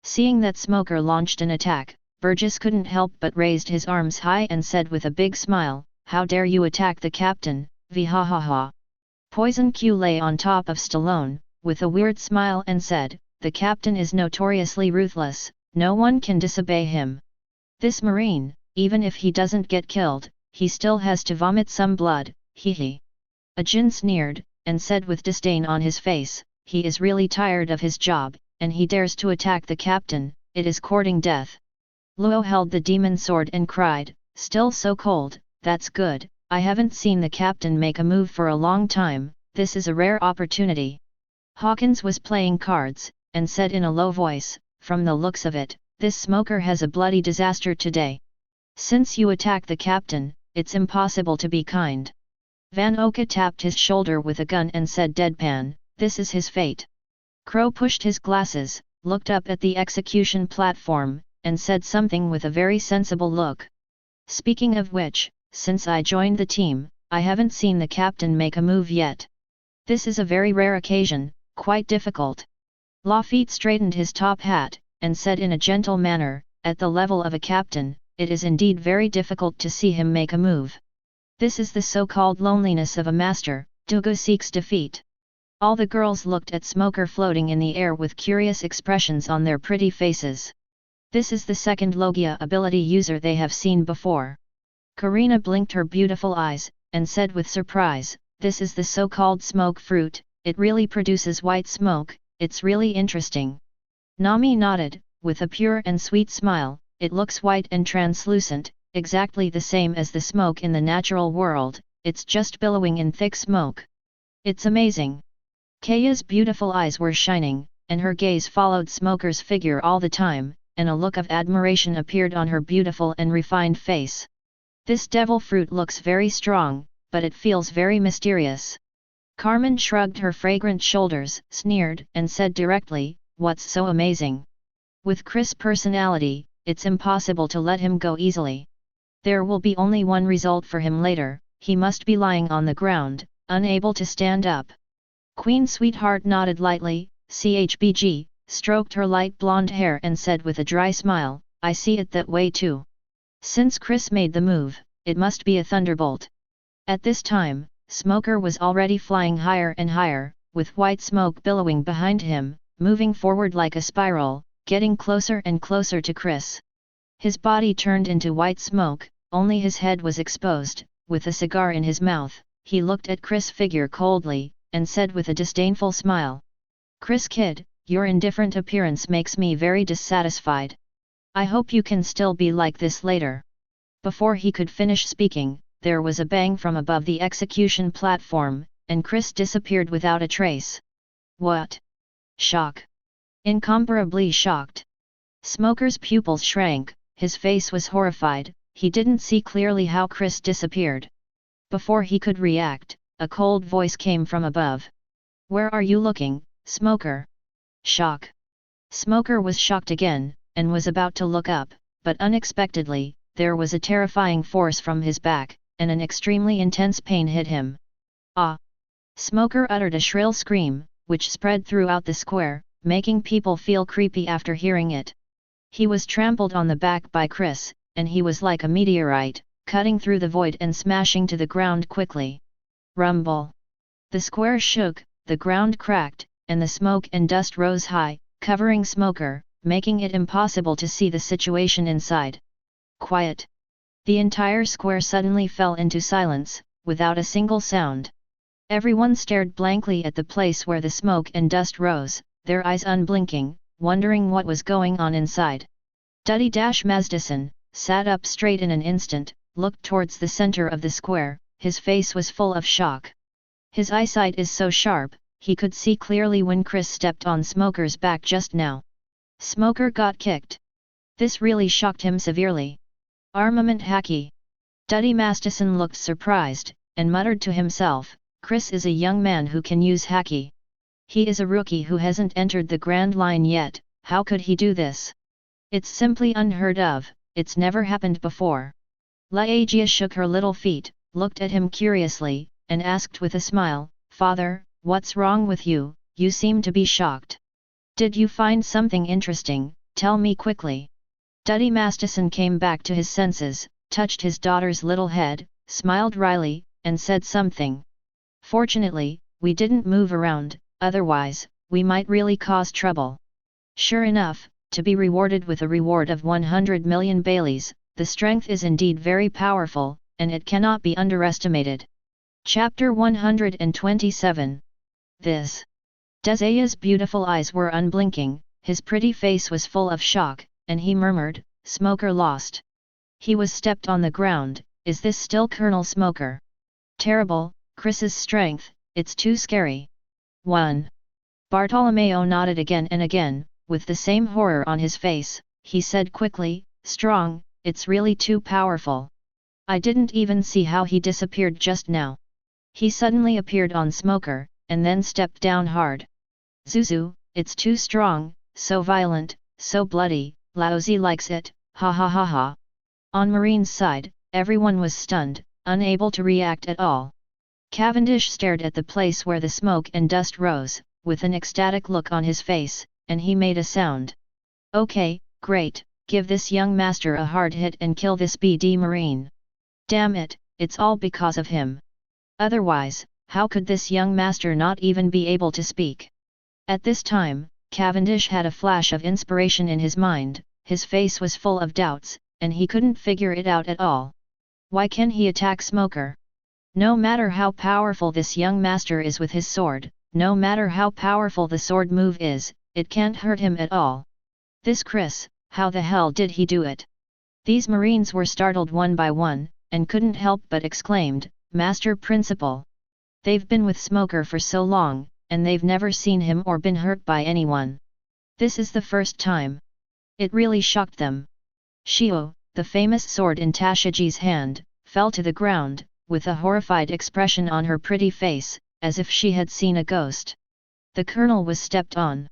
Seeing that Smoker launched an attack, Burgess couldn't help but raised his arms high and said with a big smile, "How dare you attack the captain, v ha ha ha." Poison Q lay on top of Stallone, with a weird smile and said, "The captain is notoriously ruthless, no one can disobey him. This Marine, even if he doesn't get killed, he still has to vomit some blood, hee hee." A Jin sneered, and said with disdain on his face, he is really tired of his job, and he dares to attack the captain, it is courting death. Luo held the demon sword and cried, still so cold, that's good, I haven't seen the captain make a move for a long time, this is a rare opportunity. Hawkins was playing cards, and said in a low voice, from the looks of it, this smoker has a bloody disaster today. Since you attack the captain, it's impossible to be kind. Van Oka tapped his shoulder with a gun and said deadpan, this is his fate. Crow pushed his glasses, looked up at the execution platform, and said something with a very sensible look. Speaking of which, since I joined the team, I haven't seen the captain make a move yet. This is a very rare occasion, quite difficult. Lafitte straightened his top hat, and said in a gentle manner, at the level of a captain, it is indeed very difficult to see him make a move. This is the so-called loneliness of a master, Dugu seeks defeat. All the girls looked at Smoker floating in the air with curious expressions on their pretty faces. This is the second Logia ability user they have seen before. Karina blinked her beautiful eyes, and said with surprise, this is the so-called smoke fruit, it really produces white smoke, it's really interesting. Nami nodded, with a pure and sweet smile, it looks white and translucent, exactly the same as the smoke in the natural world, it's just billowing in thick smoke. It's amazing. Kaya's beautiful eyes were shining, and her gaze followed Smoker's figure all the time, and a look of admiration appeared on her beautiful and refined face. This devil fruit looks very strong, but it feels very mysterious. Carmen shrugged her fragrant shoulders, sneered, and said directly, what's so amazing? With Chris' personality, it's impossible to let him go easily. There will be only one result for him later, he must be lying on the ground, unable to stand up. Queen Sweetheart nodded lightly, chbg, stroked her light blonde hair and said with a dry smile, I see it that way too. Since Chris made the move, it must be a thunderbolt. At this time, Smoker was already flying higher and higher, with white smoke billowing behind him, moving forward like a spiral, getting closer and closer to Chris. His body turned into white smoke, only his head was exposed, with a cigar in his mouth, he looked at Chris' figure coldly, and said with a disdainful smile. Chris kid, your indifferent appearance makes me very dissatisfied. I hope you can still be like this later. Before he could finish speaking, there was a bang from above the execution platform, and Chris disappeared without a trace. What? Shock. Incomparably shocked. Smoker's pupils shrank, his face was horrified, he didn't see clearly how Chris disappeared. Before he could react, a cold voice came from above. Where are you looking, Smoker? Shock. Smoker was shocked again, and was about to look up, but unexpectedly, there was a terrifying force from his back, and an extremely intense pain hit him. Ah! Smoker uttered a shrill scream, which spread throughout the square, making people feel creepy after hearing it. He was trampled on the back by Chris, and he was like a meteorite, cutting through the void and smashing to the ground quickly. Rumble! The square shook, the ground cracked, and the smoke and dust rose high, covering Smoker, making it impossible to see the situation inside. Quiet! The entire square suddenly fell into silence, without a single sound. Everyone stared blankly at the place where the smoke and dust rose, their eyes unblinking, wondering what was going on inside. Duddy Mazdison sat up straight in an instant, looked towards the center of the square, his face was full of shock. His eyesight is so sharp, he could see clearly when Chris stepped on Smoker's back just now. Smoker got kicked. This really shocked him severely. Armament hacky. Duddy Masterson looked surprised, and muttered to himself, Chris is a young man who can use hacky. He is a rookie who hasn't entered the Grand Line yet, how could he do this? It's simply unheard of, it's never happened before. Liagia shook her little feet, looked at him curiously, and asked with a smile, Father, what's wrong with you, you seem to be shocked. Did you find something interesting, tell me quickly. Duddy Masterson came back to his senses, touched his daughter's little head, smiled wryly, and said something. Fortunately, we didn't move around, otherwise, we might really cause trouble. Sure enough, to be rewarded with a reward of 100 million Baileys, the strength is indeed very powerful, and it cannot be underestimated. Chapter 127. This Desaya's beautiful eyes were unblinking, his pretty face was full of shock, and he murmured, "Smoker lost. He was stepped on the ground, is this still Colonel Smoker? Terrible, Chris's strength, it's too scary." 1. Bartolomeo nodded again and again, with the same horror on his face. He said quickly, "Strong, it's really too powerful. I didn't even see how he disappeared just now." He suddenly appeared on Smoker, and then stepped down hard. "Zuzu, it's too strong, so violent, so bloody, Laozi likes it, ha ha ha ha." On Marine's side, everyone was stunned, unable to react at all. Cavendish stared at the place where the smoke and dust rose, with an ecstatic look on his face, and he made a sound. "Okay, great, give this young master a hard hit and kill this BD Marine. Damn it, it's all because of him. Otherwise, how could this young master not even be able to speak?" At this time, Cavendish had a flash of inspiration in his mind. His face was full of doubts, and he couldn't figure it out at all. Why can he attack Smoker? No matter how powerful this young master is with his sword, no matter how powerful the sword move is, it can't hurt him at all. This Chris, how the hell did he do it? These Marines were startled one by one, and couldn't help but exclaimed, "Master Principal! They've been with Smoker for so long, and they've never seen him or been hurt by anyone. This is the first time." It really shocked them. Shio, the famous sword in Tashiji's hand, fell to the ground, with a horrified expression on her pretty face, as if she had seen a ghost. The colonel was stepped on.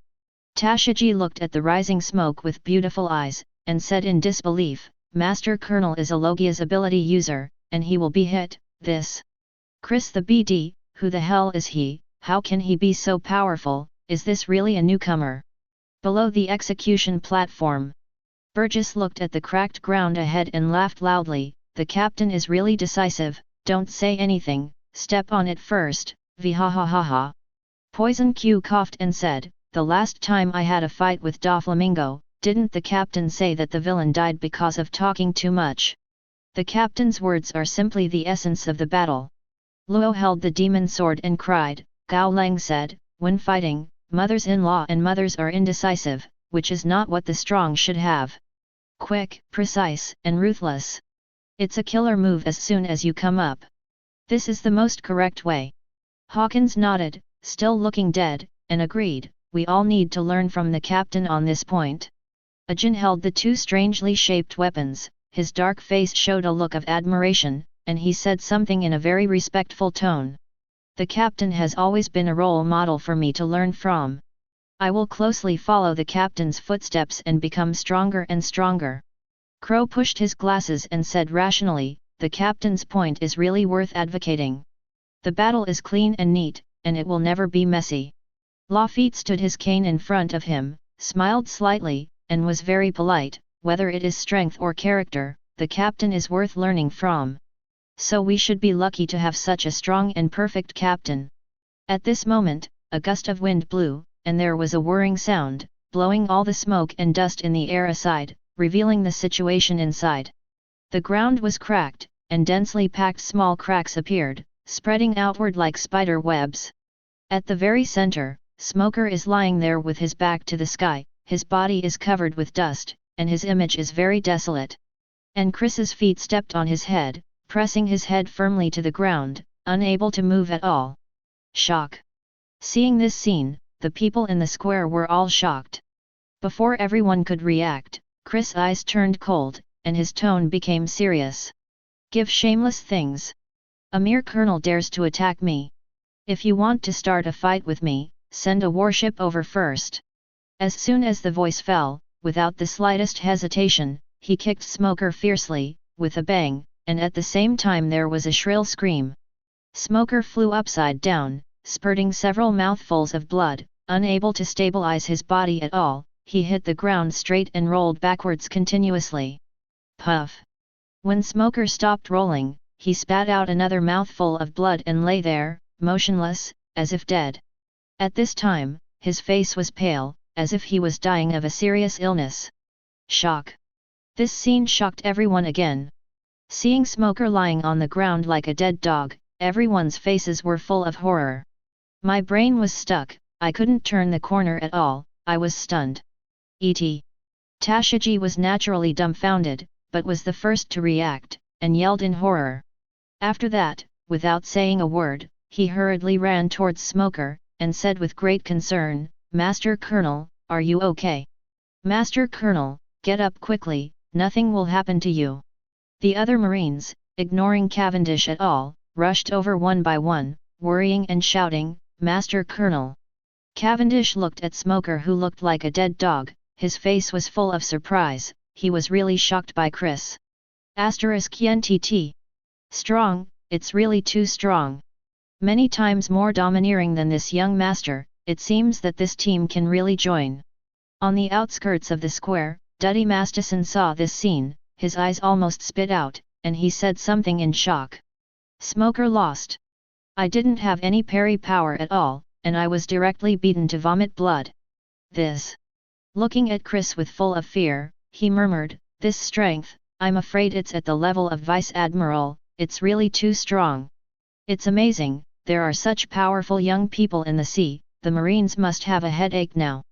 Tashiji looked at the rising smoke with beautiful eyes, and said in disbelief, "Master Colonel is a Logia's ability user, and he will be hit, this. Chris the BD, who the hell is he, how can he be so powerful, is this really a newcomer?" Below the execution platform, Burgess looked at the cracked ground ahead and laughed loudly. "The captain is really decisive, don't say anything, step on it first, vhahahaha." Poison Q coughed and said, "The last time I had a fight with Doflamingo, didn't the captain say that the villain died because of talking too much? The captain's words are simply the essence of the battle." Luo held the demon sword and cried. Gao Leng said, "When fighting, mothers-in-law and mothers are indecisive, which is not what the strong should have. Quick, precise, and ruthless. It's a killer move as soon as you come up. This is the most correct way." Hawkins nodded, still looking dead, and agreed, "We all need to learn from the captain on this point." Ajin held the two strangely shaped weapons, his dark face showed a look of admiration, and he said something in a very respectful tone. "The captain has always been a role model for me to learn from. I will closely follow the captain's footsteps and become stronger and stronger." Crow pushed his glasses and said rationally, "The captain's point is really worth advocating. The battle is clean and neat, and it will never be messy." Lafitte stood his cane in front of him, smiled slightly, and was very polite. "Whether it is strength or character, the captain is worth learning from. So we should be lucky to have such a strong and perfect captain." At this moment, a gust of wind blew, and there was a whirring sound, blowing all the smoke and dust in the air aside, revealing the situation inside. The ground was cracked, and densely packed small cracks appeared, spreading outward like spider webs. At the very center, Smoker is lying there with his back to the sky, his body is covered with dust, and his image is very desolate. And Chris's feet stepped on his head, pressing his head firmly to the ground, unable to move at all. Shock. Seeing this scene, the people in the square were all shocked. Before everyone could react, Chris' eyes turned cold, and his tone became serious. "Give shameless things. A mere colonel dares to attack me. If you want to start a fight with me, send a warship over first." As soon as the voice fell, without the slightest hesitation, he kicked Smoker fiercely, with a bang, and at the same time there was a shrill scream. Smoker flew upside down, spurting several mouthfuls of blood. Unable to stabilize his body at all, he hit the ground straight and rolled backwards continuously. Puff! When Smoker stopped rolling, he spat out another mouthful of blood and lay there, motionless, as if dead. At this time, his face was pale, as if he was dying of a serious illness. Shock! This scene shocked everyone again. Seeing Smoker lying on the ground like a dead dog, everyone's faces were full of horror. My brain was stuck, I couldn't turn the corner at all, I was stunned. Et. Tashiji was naturally dumbfounded, but was the first to react, and yelled in horror. After that, without saying a word, he hurriedly ran towards Smoker, and said with great concern, "Master Colonel, are you okay? Master Colonel, get up quickly, nothing will happen to you." The other Marines, ignoring Cavendish at all, rushed over one by one, worrying and shouting, "Master Colonel!" Cavendish looked at Smoker, who looked like a dead dog. His face was full of surprise. He was really shocked by Chris. *NTT. Strong, it's really too strong. Many times more domineering than this young master. It seems that this team can really join. On the outskirts of the square, Duddy Masterson saw this scene, his eyes almost spit out, and he said something in shock. "Smoker lost. I didn't have any parry power at all, and I was directly beaten to vomit blood. This." Looking at Chris with full of fear, he murmured, "This strength, I'm afraid it's at the level of Vice Admiral, it's really too strong. It's amazing, there are such powerful young people in the sea, the Marines must have a headache now."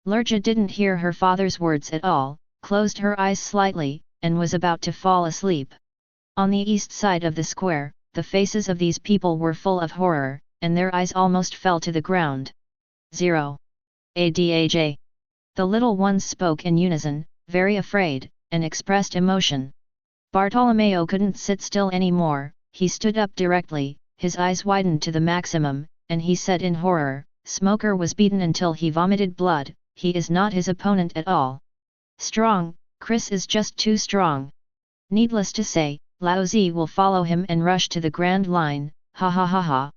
Lurja didn't hear her father's words at all, closed her eyes slightly, and was about to fall asleep. On the east side of the square, the faces of these people were full of horror, and their eyes almost fell to the ground. 0. ADAJ. The little ones spoke in unison, very afraid, and expressed emotion. Bartolomeo couldn't sit still anymore, he stood up directly, his eyes widened to the maximum, and he said in horror, "Smoker was beaten until he vomited blood, he is not his opponent at all. Strong, Chris is just too strong. Needless to say, Lao Zi will follow him and rush to the Grand Line, ha ha ha ha."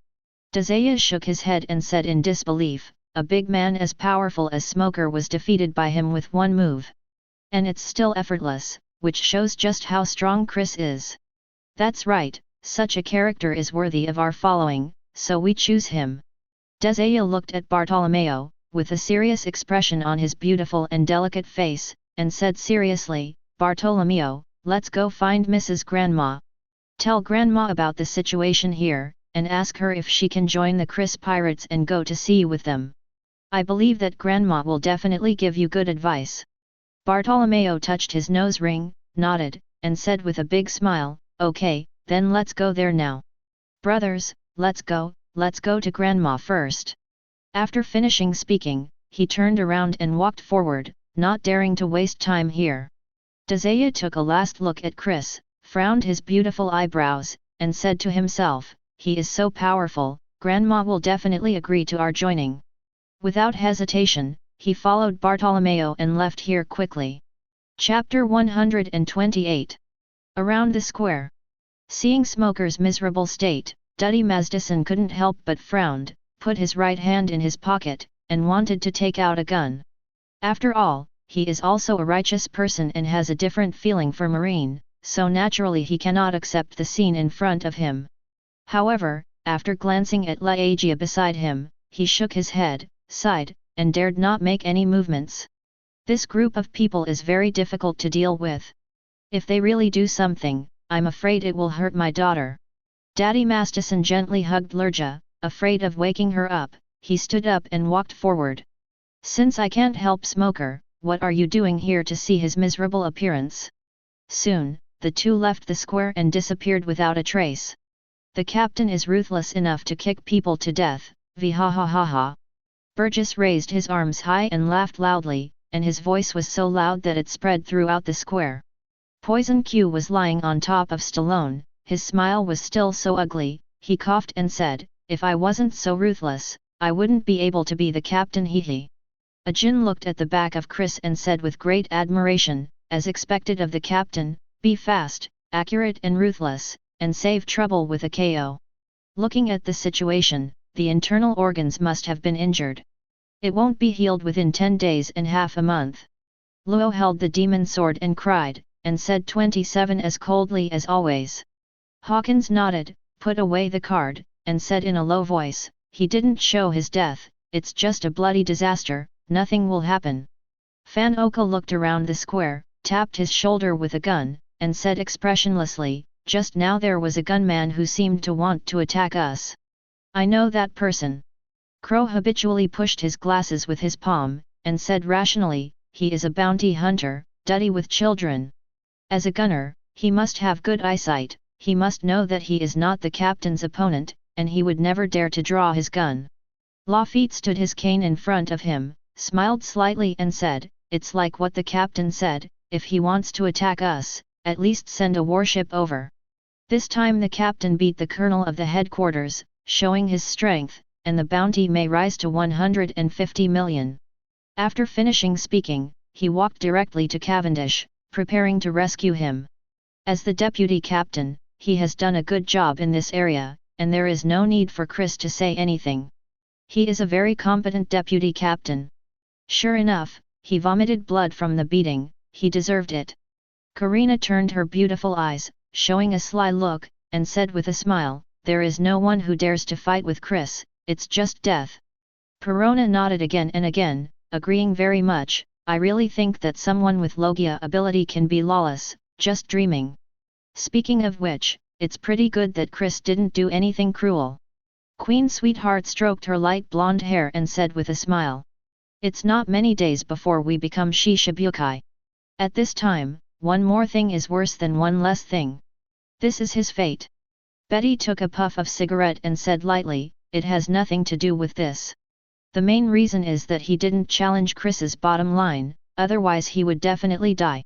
Dazaya shook his head and said in disbelief, "A big man as powerful as Smoker was defeated by him with one move. And it's still effortless, which shows just how strong Chris is. That's right, such a character is worthy of our following, so we choose him." Dazaya looked at Bartolomeo, with a serious expression on his beautiful and delicate face, and said seriously, "Bartolomeo, let's go find Mrs. Grandma. Tell Grandma about the situation here, and ask her if she can join the Chris pirates and go to sea with them. I believe that Grandma will definitely give you good advice." Bartolomeo touched his nose ring, nodded, and said with a big smile, "Okay, then let's go there now. Brothers, let's go to Grandma first." After finishing speaking, he turned around and walked forward, not daring to waste time here. Dazaya took a last look at Chris, frowned his beautiful eyebrows, and said to himself, "He is so powerful, Grandma will definitely agree to our joining." Without hesitation, he followed Bartolomeo and left here quickly. Chapter 128. Around the square. Seeing Smoker's miserable state, Duddy Masterson couldn't help but frowned, put his right hand in his pocket, and wanted to take out a gun. After all, he is also a righteous person and has a different feeling for Marine, so naturally he cannot accept the scene in front of him. However, after glancing at La Agia beside him, he shook his head, sighed, and dared not make any movements. This group of people is very difficult to deal with. If they really do something, I'm afraid it will hurt my daughter. Daddy Masterson gently hugged Lurja, afraid of waking her up. He stood up and walked forward. "Since I can't help Smoker, what are you doing here to see his miserable appearance?" Soon, the two left the square and disappeared without a trace. "The captain is ruthless enough to kick people to death, ha ha ha ha." Burgess raised his arms high and laughed loudly, and his voice was so loud that it spread throughout the square. Poison Q was lying on top of Stallone, his smile was still so ugly, he coughed and said, "If I wasn't so ruthless, I wouldn't be able to be the captain hee." Ajin looked at the back of Chris and said with great admiration, as expected of the captain, "Be fast, accurate and ruthless, and save trouble with a KO." Looking at the situation, the internal organs must have been injured. It won't be healed within 10 days and half a month. Luo held the demon sword and cried, and said 27 as coldly as always. Hawkins nodded, put away the card, and said in a low voice, "He didn't show his death, it's just a bloody disaster, nothing will happen." Fan Oka looked around the square, tapped his shoulder with a gun, and said expressionlessly, "Just now there was a gunman who seemed to want to attack us. I know that person. Crow habitually pushed his glasses with his palm, and said rationally, he is a bounty hunter, duddy with children. As a gunner, he must have good eyesight, he must know that he is not the captain's opponent, and he would never dare to draw his gun. Lafitte stood his cane in front of him, smiled slightly and said, it's like what the captain said, if he wants to attack us, at least send a warship over. This time the captain beat the colonel of the headquarters, showing his strength, and the bounty may rise to 150 million. After finishing speaking, he walked directly to Cavendish, preparing to rescue him. As the deputy captain, he has done a good job in this area, and there is no need for Chris to say anything. He is a very competent deputy captain. Sure enough, he vomited blood from the beating, he deserved it. Karina turned her beautiful eyes, showing a sly look, and said with a smile, there is no one who dares to fight with Chris, it's just death. Perona nodded again and again, agreeing very much, I really think that someone with Logia ability can be lawless, just dreaming. Speaking of which, it's pretty good that Chris didn't do anything cruel. Queen Sweetheart stroked her light blonde hair and said with a smile. It's not many days before we become Shishibukai. At this time, one more thing is worse than one less thing. This is his fate. Betty took a puff of cigarette and said lightly, it has nothing to do with this. The main reason is that he didn't challenge Chris's bottom line, otherwise he would definitely die.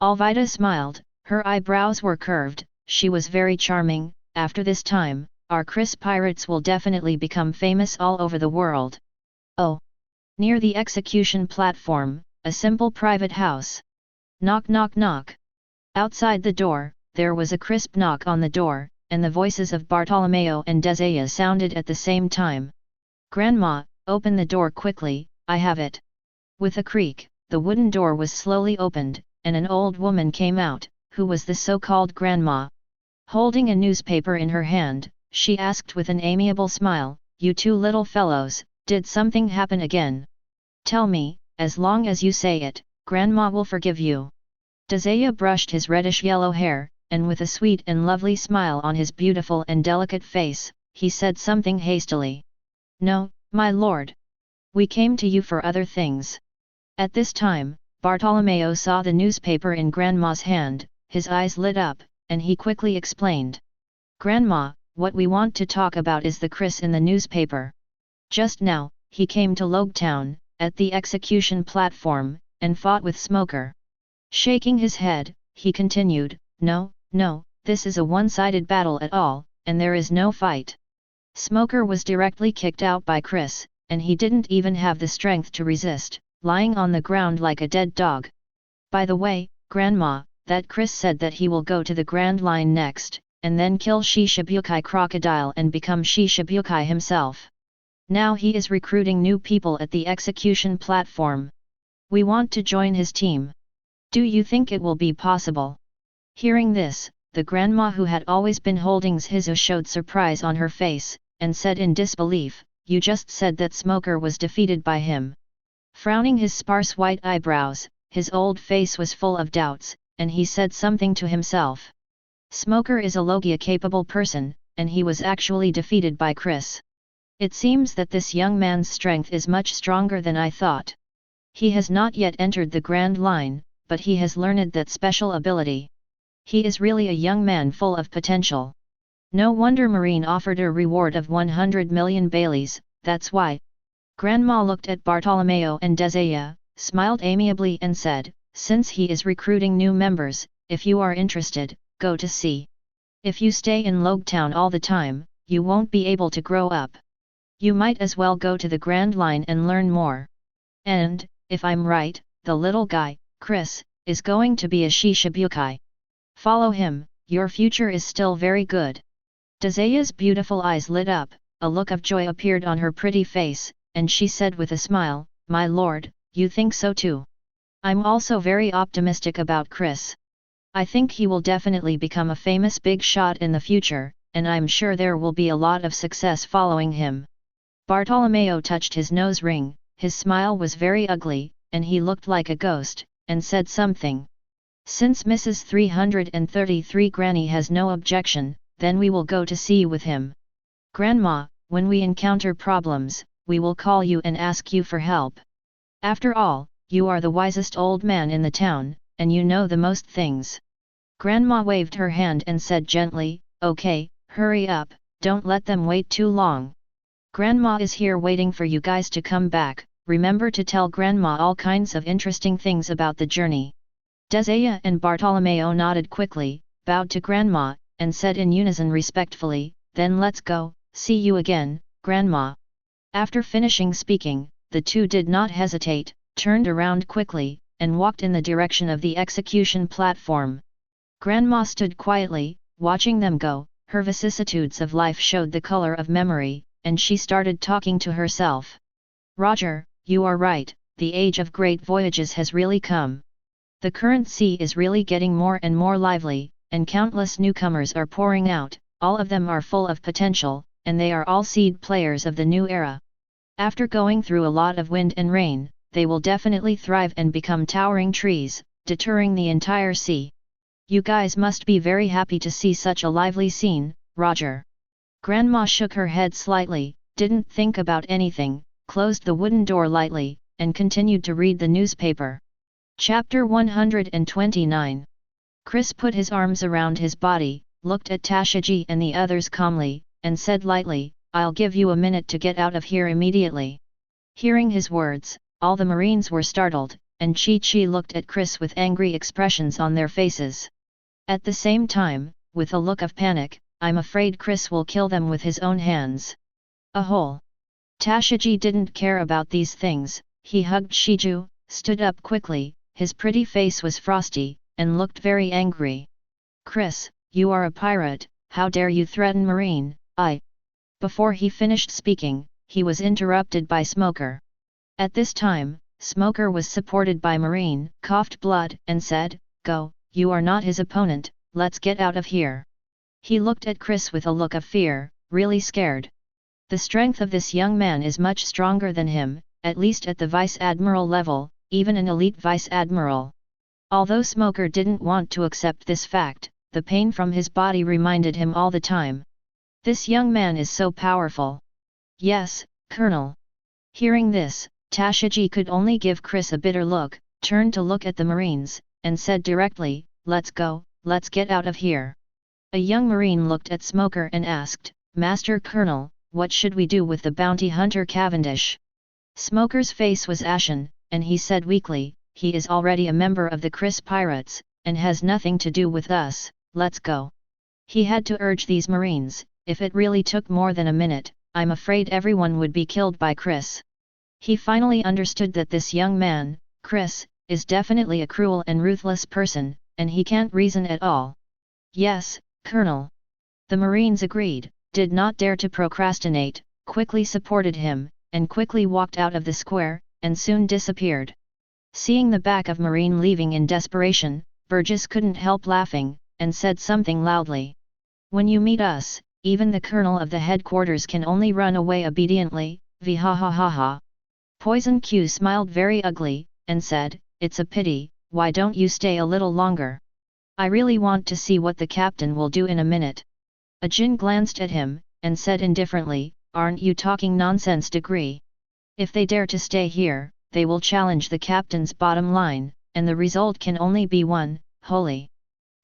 Alvida smiled, her eyebrows were curved, she was very charming, after this time, our Chris pirates will definitely become famous all over the world. Oh! Near the execution platform, a simple private house. Knock knock knock. Outside the door, there was a crisp knock on the door, and the voices of Bartolomeo and Desaya sounded at the same time. Grandma, open the door quickly, I have it. With a creak, the wooden door was slowly opened, and an old woman came out, who was the so-called grandma. Holding a newspaper in her hand, she asked with an amiable smile, you two little fellows, did something happen again? Tell me, as long as you say it, Grandma will forgive you. Desaya brushed his reddish-yellow hair, and with a sweet and lovely smile on his beautiful and delicate face, he said something hastily. No, my lord. We came to you for other things. At this time, Bartolomeo saw the newspaper in Grandma's hand, his eyes lit up, and he quickly explained. Grandma, what we want to talk about is the Chris in the newspaper. Just now, he came to Logtown, at the execution platform, and fought with Smoker. Shaking his head, he continued, no, this is a one-sided battle at all, and there is no fight. Smoker was directly kicked out by Chris, and he didn't even have the strength to resist, lying on the ground like a dead dog. By the way, Grandma, that Chris said that he will go to the Grand Line next, and then kill Shishibukai Crocodile and become Shishibukai himself. Now he is recruiting new people at the execution platform. We want to join his team. Do you think it will be possible? Hearing this, the grandma who had always been holding his showed surprise on her face, and said in disbelief, you just said that Smoker was defeated by him. Frowning his sparse white eyebrows, his old face was full of doubts, and he said something to himself. Smoker is a Logia-capable person, and he was actually defeated by Chris. It seems that this young man's strength is much stronger than I thought. He has not yet entered the Grand Line, but he has learned that special ability. He is really a young man full of potential. No wonder Marine offered a reward of 100 million Baileys, that's why. Grandma looked at Bartolomeo and Desaya, smiled amiably and said, since he is recruiting new members, if you are interested, go to sea. If you stay in Logtown all the time, you won't be able to grow up. You might as well go to the Grand Line and learn more. And, if I'm right, the little guy, Chris, is going to be a Shishibukai. Follow him, your future is still very good. Desaya's beautiful eyes lit up, a look of joy appeared on her pretty face, and she said with a smile, my lord, you think so too? I'm also very optimistic about Chris. I think he will definitely become a famous big shot in the future, and I'm sure there will be a lot of success following him. Bartolomeo touched his nose ring, his smile was very ugly, and he looked like a ghost, and said something. Since Mrs. 333 Granny has no objection, then we will go to sea with him. Grandma, when we encounter problems, we will call you and ask you for help. After all, you are the wisest old man in the town, and you know the most things. Grandma waved her hand and said gently, okay, hurry up, don't let them wait too long. Grandma is here waiting for you guys to come back, remember to tell Grandma all kinds of interesting things about the journey. Desaya and Bartolomeo nodded quickly, bowed to Grandma, and said in unison respectfully, then let's go, see you again, Grandma. After finishing speaking, the two did not hesitate, turned around quickly, and walked in the direction of the execution platform. Grandma stood quietly, watching them go. Her vicissitudes of life showed the color of memory, and she started talking to herself. Roger, you are right, the age of great voyages has really come. The current sea is really getting more and more lively, and countless newcomers are pouring out, all of them are full of potential, and they are all seed players of the new era. After going through a lot of wind and rain, they will definitely thrive and become towering trees, deterring the entire sea. You guys must be very happy to see such a lively scene, Roger. Grandma shook her head slightly, didn't think about anything, closed the wooden door lightly, and continued to read the newspaper. Chapter 129. Chris put his arms around his body, looked at Tashiji and the others calmly, and said lightly, I'll give you a minute to get out of here immediately. Hearing his words, all the Marines were startled, and Chi-Chi looked at Chris with angry expressions on their faces. At the same time, with a look of panic, I'm afraid Chris will kill them with his own hands. A hole. Tashiji didn't care about these things, he hugged Shiju, stood up quickly, his pretty face was frosty, and looked very angry. Chris, you are a pirate, how dare you threaten Marine, Before he finished speaking, he was interrupted by Smoker. At this time, Smoker was supported by Marine, coughed blood, and said, go, you are not his opponent, let's get out of here. He looked at Chris with a look of fear, really scared. The strength of this young man is much stronger than him, at least at the Vice Admiral level, even an elite Vice Admiral. Although Smoker didn't want to accept this fact, the pain from his body reminded him all the time. This young man is so powerful. Yes, Colonel. Hearing this, Tashiji could only give Chris a bitter look, turned to look at the Marines, and said directly, let's go, let's get out of here. A young Marine looked at Smoker and asked, Master Colonel, what should we do with the bounty hunter Cavendish? Smoker's face was ashen, and he said weakly, he is already a member of the Chris Pirates, and has nothing to do with us, let's go. He had to urge these Marines, if it really took more than a minute, I'm afraid everyone would be killed by Chris. He finally understood that this young man, Chris, is definitely a cruel and ruthless person, and he can't reason at all. Yes, Colonel. The Marines agreed, did not dare to procrastinate, quickly supported him, and quickly walked out of the square, and soon disappeared. Seeing the back of Marine leaving in desperation, Burgess couldn't help laughing, and said something loudly. When you meet us, even the colonel of the headquarters can only run away obediently, vhahahaha. Poison Q smiled very ugly, and said, it's a pity, why don't you stay a little longer? I really want to see what the captain will do in a minute. A Jin glanced at him, and said indifferently, aren't you talking nonsense degree? If they dare to stay here, they will challenge the captain's bottom line, and the result can only be one, holy.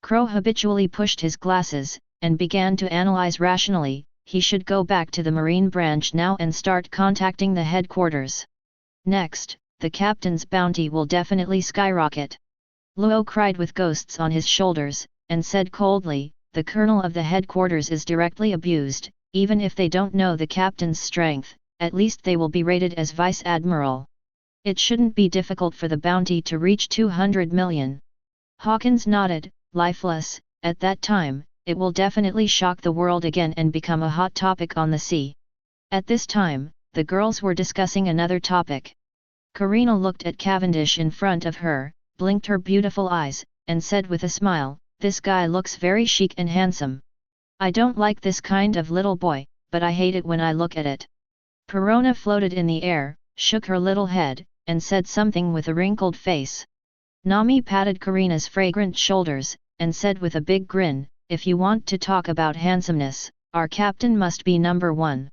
Crow habitually pushed his glasses, and began to analyze rationally, he should go back to the Marine branch now and start contacting the headquarters. Next, the captain's bounty will definitely skyrocket. Luo cried with ghosts on his shoulders, and said coldly, the colonel of the headquarters is directly abused, even if they don't know the captain's strength, at least they will be rated as Vice Admiral. It shouldn't be difficult for the bounty to reach 200 million. Hawkins nodded, lifeless, at that time, it will definitely shock the world again and become a hot topic on the sea. At this time, the girls were discussing another topic. Karina looked at Cavendish in front of her, blinked her beautiful eyes, and said with a smile, this guy looks very chic and handsome. I don't like this kind of little boy, but I hate it when I look at it. Perona floated in the air, shook her little head, and said something with a wrinkled face. Nami patted Karina's fragrant shoulders, and said with a big grin, if you want to talk about handsomeness, our captain must be number one.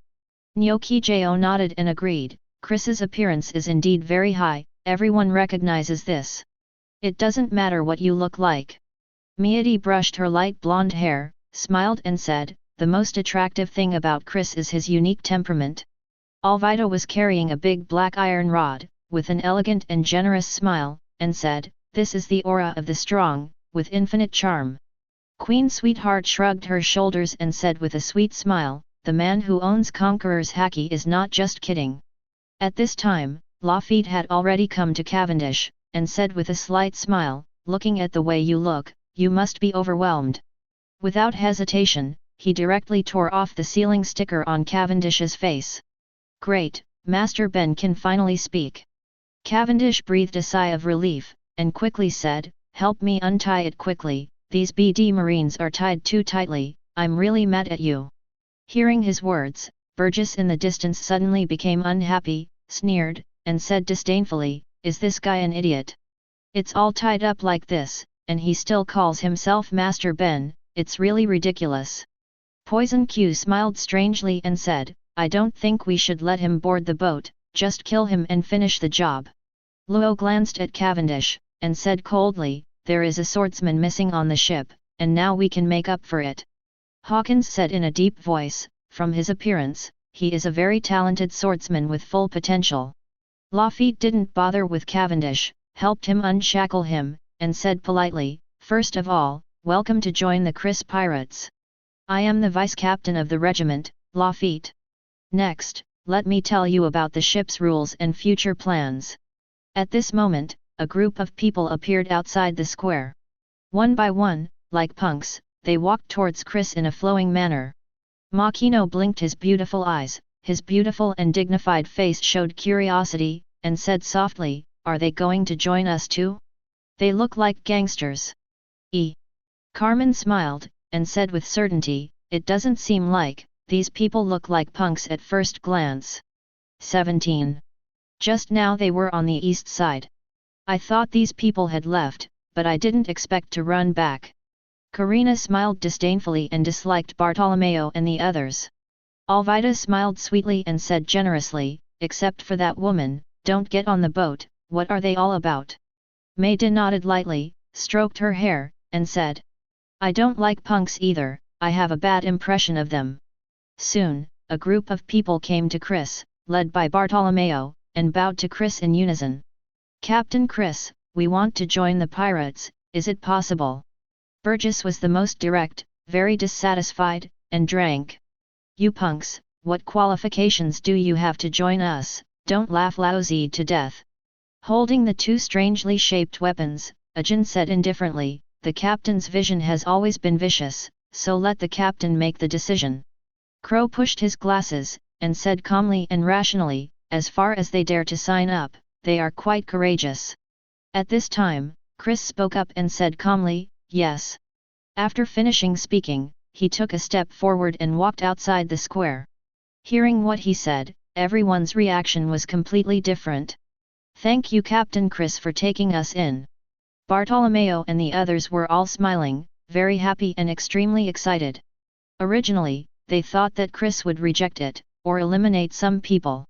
Nyokijo nodded and agreed, Chris's appearance is indeed very high, everyone recognizes this. It doesn't matter what you look like. Mieti brushed her light blonde hair, smiled and said, the most attractive thing about Chris is his unique temperament. Alvida was carrying a big black iron rod, with an elegant and generous smile, and said, this is the aura of the strong, with infinite charm. Queen Sweetheart shrugged her shoulders and said with a sweet smile, the man who owns Conqueror's Haki is not just kidding. At this time, Lafitte had already come to Cavendish, and said with a slight smile, looking at the way you look, you must be overwhelmed. Without hesitation, he directly tore off the sealing sticker on Cavendish's face. Great, Master Ben can finally speak. Cavendish breathed a sigh of relief, and quickly said, help me untie it quickly, these BD Marines are tied too tightly, I'm really mad at you. Hearing his words, Burgess in the distance suddenly became unhappy, sneered, and said disdainfully, is this guy an idiot? It's all tied up like this, and he still calls himself Master Ben, it's really ridiculous. Poison Q smiled strangely and said, I don't think we should let him board the boat, just kill him and finish the job. Luo glanced at Cavendish, and said coldly, there is a swordsman missing on the ship, and now we can make up for it. Hawkins said in a deep voice, from his appearance, he is a very talented swordsman with full potential. Lafitte didn't bother with Cavendish, helped him unshackle him, and said politely, first of all, welcome to join the Chris Pirates. I am the vice-captain of the regiment, Lafitte. Next, let me tell you about the ship's rules and future plans. At this moment, a group of people appeared outside the square. One by one, like punks, they walked towards Chris in a flowing manner. Makino blinked his beautiful eyes, his beautiful and dignified face showed curiosity, and said softly, are they going to join us too? They look like gangsters. Carmen smiled, and said with certainty, it doesn't seem like, these people look like punks at first glance. 17. Just now they were on the east side. I thought these people had left, but I didn't expect to run back. Karina smiled disdainfully and disliked Bartolomeo and the others. Alvida smiled sweetly and said generously, except for that woman, don't get on the boat, what are they all about? Maida nodded lightly, stroked her hair, and said, I don't like punks either, I have a bad impression of them. Soon, a group of people came to Chris, led by Bartolomeo, and bowed to Chris in unison. Captain Chris, we want to join the pirates, is it possible? Burgess was the most direct, very dissatisfied, and drank. You punks, what qualifications do you have to join us, don't laugh Laozi to death. Holding the two strangely shaped weapons, Ajin said indifferently, the captain's vision has always been vicious, so let the captain make the decision. Crow pushed his glasses, and said calmly and rationally, as far as they dare to sign up, they are quite courageous. At this time, Chris spoke up and said calmly, yes. After finishing speaking, he took a step forward and walked outside the square. Hearing what he said, everyone's reaction was completely different. Thank you Captain Chris for taking us in. Bartolomeo and the others were all smiling, very happy and extremely excited. Originally, they thought that Chris would reject it, or eliminate some people.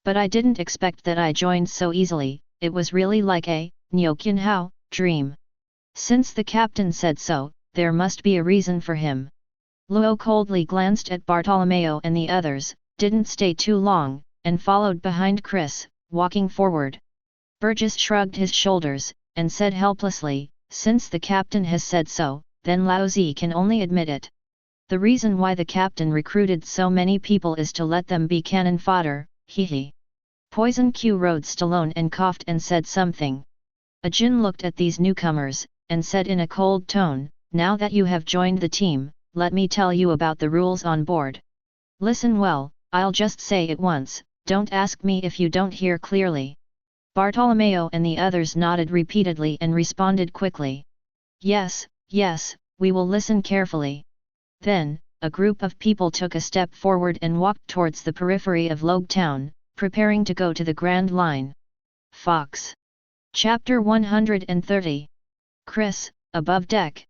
But I didn't expect that I joined so easily, it was really like a Nyokinhao dream. Since the captain said so, there must be a reason for him. Luo coldly glanced at Bartolomeo and the others, didn't stay too long, and followed behind Chris, walking forward. Burgess shrugged his shoulders, and said helplessly, since the captain has said so, then Laozi can only admit it. The reason why the captain recruited so many people is to let them be cannon fodder, hee. Poison Q rode alone and coughed and said something. Ajin looked at these newcomers, and said in a cold tone, now that you have joined the team, let me tell you about the rules on board. Listen well, I'll just say it once, don't ask me if you don't hear clearly. Bartolomeo and the others nodded repeatedly and responded quickly. Yes, yes, we will listen carefully. Then, a group of people took a step forward and walked towards the periphery of Logue Town, preparing to go to the Grand Line. Fox. Chapter 130. Chris, above deck.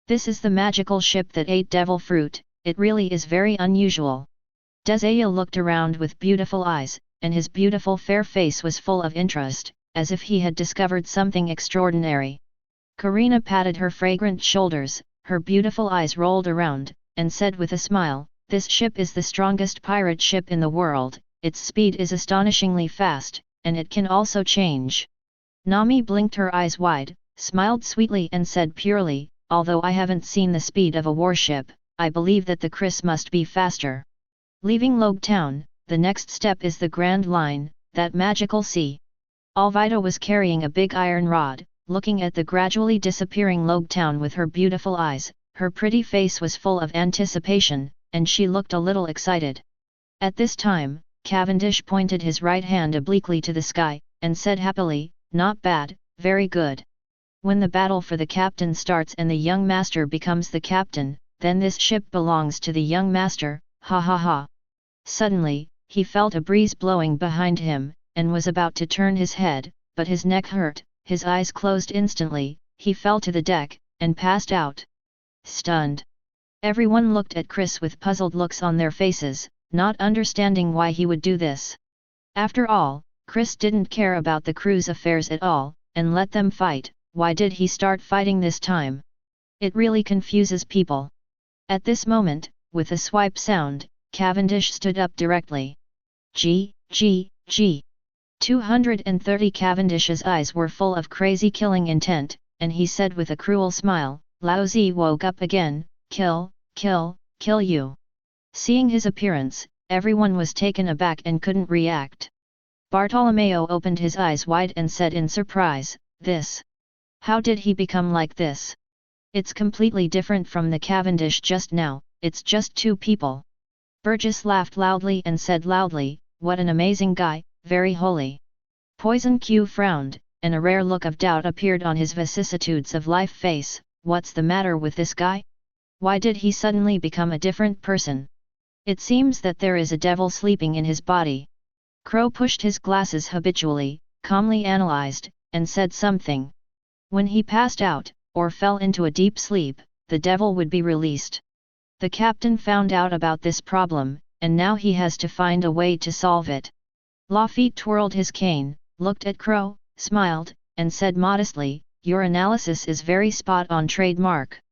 This is the magical ship that ate devil fruit, it really is very unusual. Desaya looked around with beautiful eyes, and his beautiful fair face was full of interest, as if he had discovered something extraordinary. Karina patted her fragrant shoulders, her beautiful eyes rolled around, and said with a smile, "This ship is the strongest pirate ship in the world, its speed is astonishingly fast, and it can also change." Nami blinked her eyes wide, smiled sweetly and said purely, "Although I haven't seen the speed of a warship, I believe that the Chris must be faster." Leaving Logue Town, the next step is the Grand Line, that magical sea. Alvida was carrying a big iron rod, looking at the gradually disappearing Logue Town with her beautiful eyes. Her pretty face was full of anticipation, and she looked a little excited. At this time, Cavendish pointed his right hand obliquely to the sky, and said happily, "Not bad, very good. When the battle for the captain starts and the young master becomes the captain, then this ship belongs to the young master, ha ha ha." Suddenly, he felt a breeze blowing behind him, and was about to turn his head, but his neck hurt, his eyes closed instantly, he fell to the deck, and passed out. Stunned. Everyone looked at Chris with puzzled looks on their faces, not understanding why he would do this. After all, Chris didn't care about the crew's affairs at all, and let them fight. Why did he start fighting this time? It really confuses people. At this moment, with a swipe sound, Cavendish stood up directly. G. 230. Cavendish's eyes were full of crazy killing intent, and he said with a cruel smile, "Lao Zi woke up again, kill you." Seeing his appearance, everyone was taken aback and couldn't react. Bartolomeo opened his eyes wide and said in surprise, "This? How did he become like this? It's completely different from the Cavendish just now, it's just two people." Burgess laughed loudly and said loudly, "What an amazing guy, very holy." Poison Q frowned, and a rare look of doubt appeared on his vicissitudes of life face. What's the matter with this guy? Why did he suddenly become a different person? It seems that there is a devil sleeping in his body. Crow pushed his glasses habitually, calmly analyzed, and said something. When he passed out, or fell into a deep sleep, the devil would be released. The captain found out about this problem, and now he has to find a way to solve it. Lafitte twirled his cane, looked at Crow, smiled, and said modestly, "Your analysis is very spot on, trademark.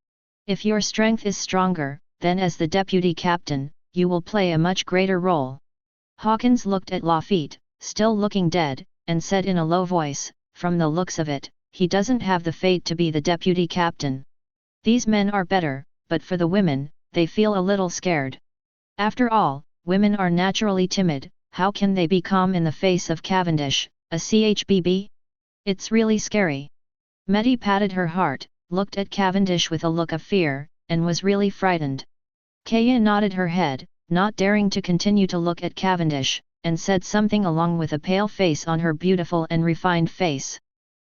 If your strength is stronger, then as the deputy captain, you will play a much greater role." Hawkins looked at Lafitte, still looking dead, and said in a low voice, "From the looks of it, he doesn't have the fate to be the deputy captain. These men are better, but for the women, they feel a little scared. After all, women are naturally timid, how can they be calm in the face of Cavendish, a CHBB? It's really scary." Medi patted her heart, looked at Cavendish with a look of fear, and was really frightened. Kaya nodded her head, not daring to continue to look at Cavendish, and said something along with a pale face on her beautiful and refined face.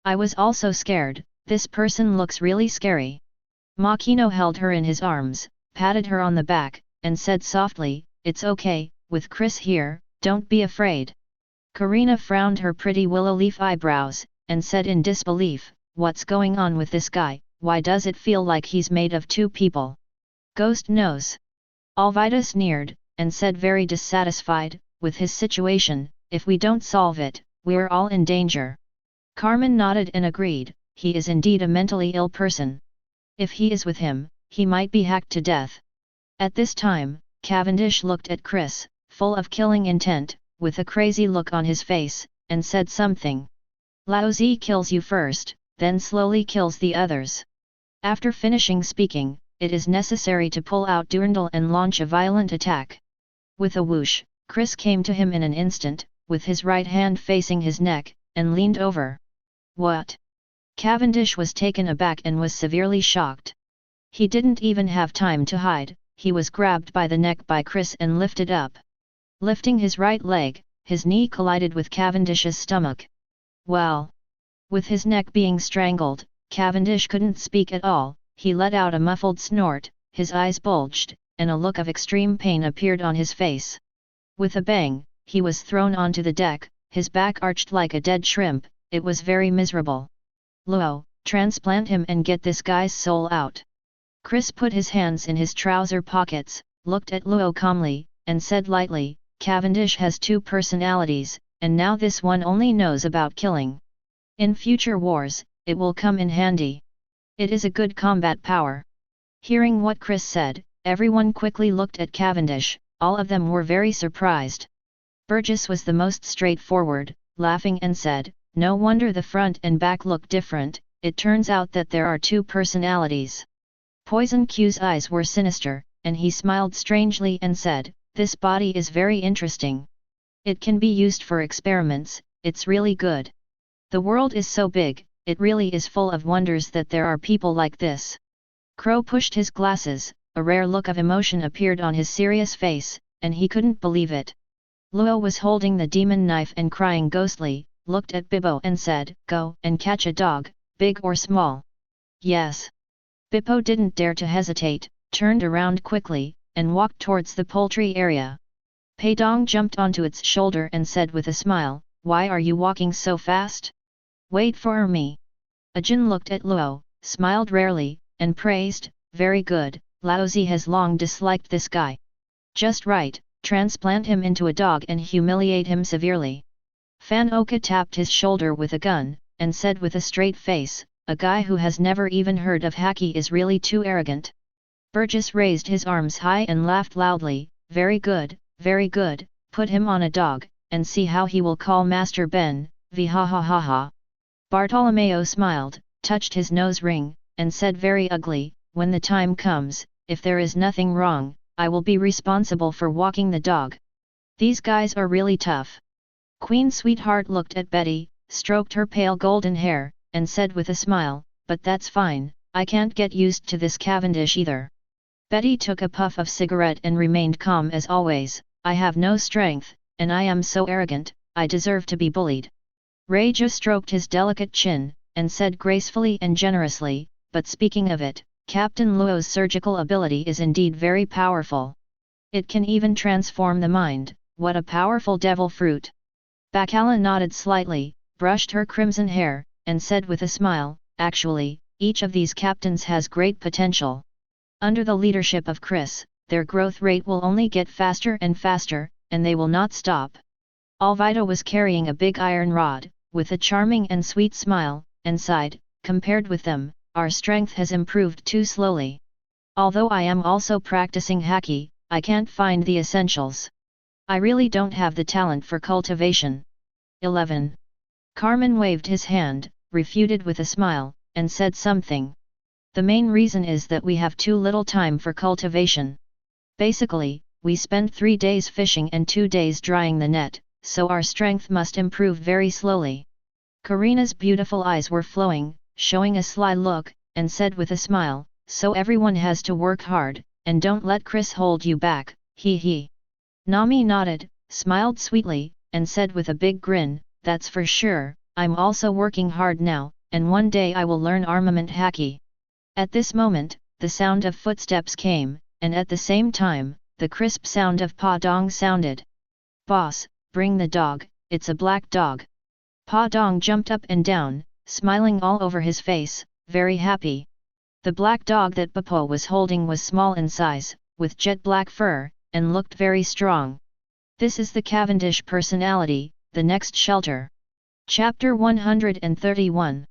"I was also scared, this person looks really scary." Makino held her in his arms, patted her on the back, and said softly, "It's okay, with Chris here, don't be afraid." Karina frowned her pretty willow leaf eyebrows, and said in disbelief, "What's going on with this guy, why does it feel like he's made of two people? Ghost knows." Alvida sneered, and said very dissatisfied, "With his situation, if we don't solve it, we're all in danger." Carmen nodded and agreed, "He is indeed a mentally ill person. If he is with him, he might be hacked to death." At this time, Cavendish looked at Chris, full of killing intent, with a crazy look on his face, and said something. "Lao Zi kills you first, then slowly kills the others. After finishing speaking, it is necessary to pull out Durandal and launch a violent attack." With a whoosh, Chris came to him in an instant, with his right hand facing his neck, and leaned over. "What?" Cavendish was taken aback and was severely shocked. He didn't even have time to hide, he was grabbed by the neck by Chris and lifted up. Lifting his right leg, his knee collided with Cavendish's stomach. "Well!" With his neck being strangled, Cavendish couldn't speak at all, he let out a muffled snort, his eyes bulged, and a look of extreme pain appeared on his face. With a bang, he was thrown onto the deck, his back arched like a dead shrimp, it was very miserable. "Luo, transplant him and get this guy's soul out." Chris put his hands in his trouser pockets, looked at Luo calmly, and said lightly, Cavendish has two personalities, and now this one only knows about killing. In future wars, it will come in handy. It is a good combat power. Hearing what Chris said, everyone quickly looked at Cavendish, all of them were very surprised. Burgess was the most straightforward, laughing and said, no wonder the front and back look different, it turns out that there are two personalities. Poison Q's eyes were sinister, and he smiled strangely and said, this body is very interesting. It can be used for experiments, it's really good. The world is so big, it really is full of wonders that there are people like this. Crow pushed his glasses, a rare look of emotion appeared on his serious face, and he couldn't believe it. Luo was holding the demon knife and crying ghostly, looked at Bippo and said, go and catch a dog, big or small. Yes. Bippo didn't dare to hesitate, turned around quickly, and walked towards the poultry area. Pei Dong jumped onto its shoulder and said with a smile, why are you walking so fast? Wait for me. Ajin looked at Luo, smiled rarely, and praised, very good, Laozi has long disliked this guy. Just right, transplant him into a dog and humiliate him severely. Fan Oka tapped his shoulder with a gun, and said with a straight face, a guy who has never even heard of haki is really too arrogant. Burgess raised his arms high and laughed loudly, very good, put him on a dog, and see how he will call Master Ben, ha ha ha ha. Bartolomeo smiled, touched his nose ring, and said very ugly, when the time comes, if there is nothing wrong, I will be responsible for walking the dog. These guys are really tough. Queen Sweetheart looked at Betty, stroked her pale golden hair, and said with a smile, but that's fine, I can't get used to this Cavendish either. Betty took a puff of cigarette and remained calm as always, I have no strength, and I am so arrogant, I deserve to be bullied. Reiju stroked his delicate chin, and said gracefully and generously, but speaking of it, Captain Luo's surgical ability is indeed very powerful. It can even transform the mind, what a powerful devil fruit. Bacala nodded slightly, brushed her crimson hair, and said with a smile, actually, each of these captains has great potential. Under the leadership of Chris, their growth rate will only get faster and faster, and they will not stop. Alvida was carrying a big iron rod, with a charming and sweet smile, and sighed, compared with them, our strength has improved too slowly. Although I am also practicing haki, I can't find the essentials. I really don't have the talent for cultivation. 11. Carmen waved his hand, refuted with a smile, and said something. The main reason is that we have too little time for cultivation. Basically, we spend 3 days fishing and 2 days drying the net, so our strength must improve very slowly. Karina's beautiful eyes were flowing, showing a sly look, and said with a smile, so everyone has to work hard, and don't let Chris hold you back, hee hee. Nami nodded, smiled sweetly, and said with a big grin, that's for sure, I'm also working hard now, and one day I will learn armament haki. At this moment, the sound of footsteps came, and at the same time, the crisp sound of Pa Dong sounded. Boss, bring the dog, it's a black dog. Pa Dong jumped up and down, smiling all over his face, very happy. The black dog that Bippo was holding was small in size, with jet black fur, and looked very strong. This is the Cavendish personality, the next shelter. Chapter 131.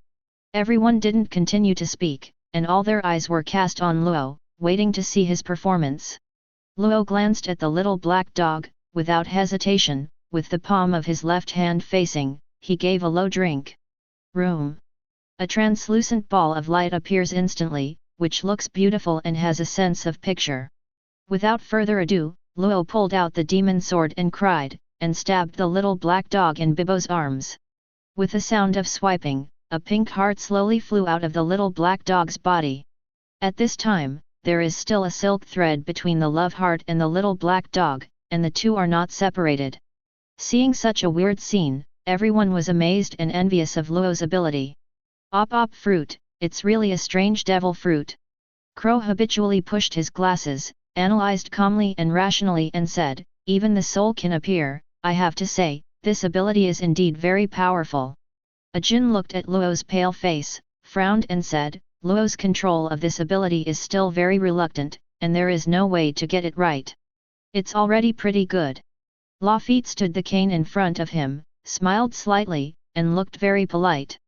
Everyone didn't continue to speak, and all their eyes were cast on Luo, waiting to see his performance. Luo glanced at the little black dog, without hesitation, with the palm of his left hand facing, he gave a low drink. Room. A translucent ball of light appears instantly, which looks beautiful and has a sense of picture. Without further ado, Luo pulled out the demon sword and cried, and stabbed the little black dog in Bibbo's arms. With a sound of swiping, a pink heart slowly flew out of the little black dog's body. At this time, there is still a silk thread between the love heart and the little black dog, and the two are not separated. Seeing such a weird scene, everyone was amazed and envious of Luo's ability. Op fruit, it's really a strange devil fruit. Crow habitually pushed his glasses, analyzed calmly and rationally and said, even the soul can appear, I have to say, this ability is indeed very powerful. Ajin looked at Luo's pale face, frowned and said, Luo's control of this ability is still very reluctant, and there is no way to get it right. It's already pretty good. Lafitte stood the cane in front of him, smiled slightly, and looked very polite.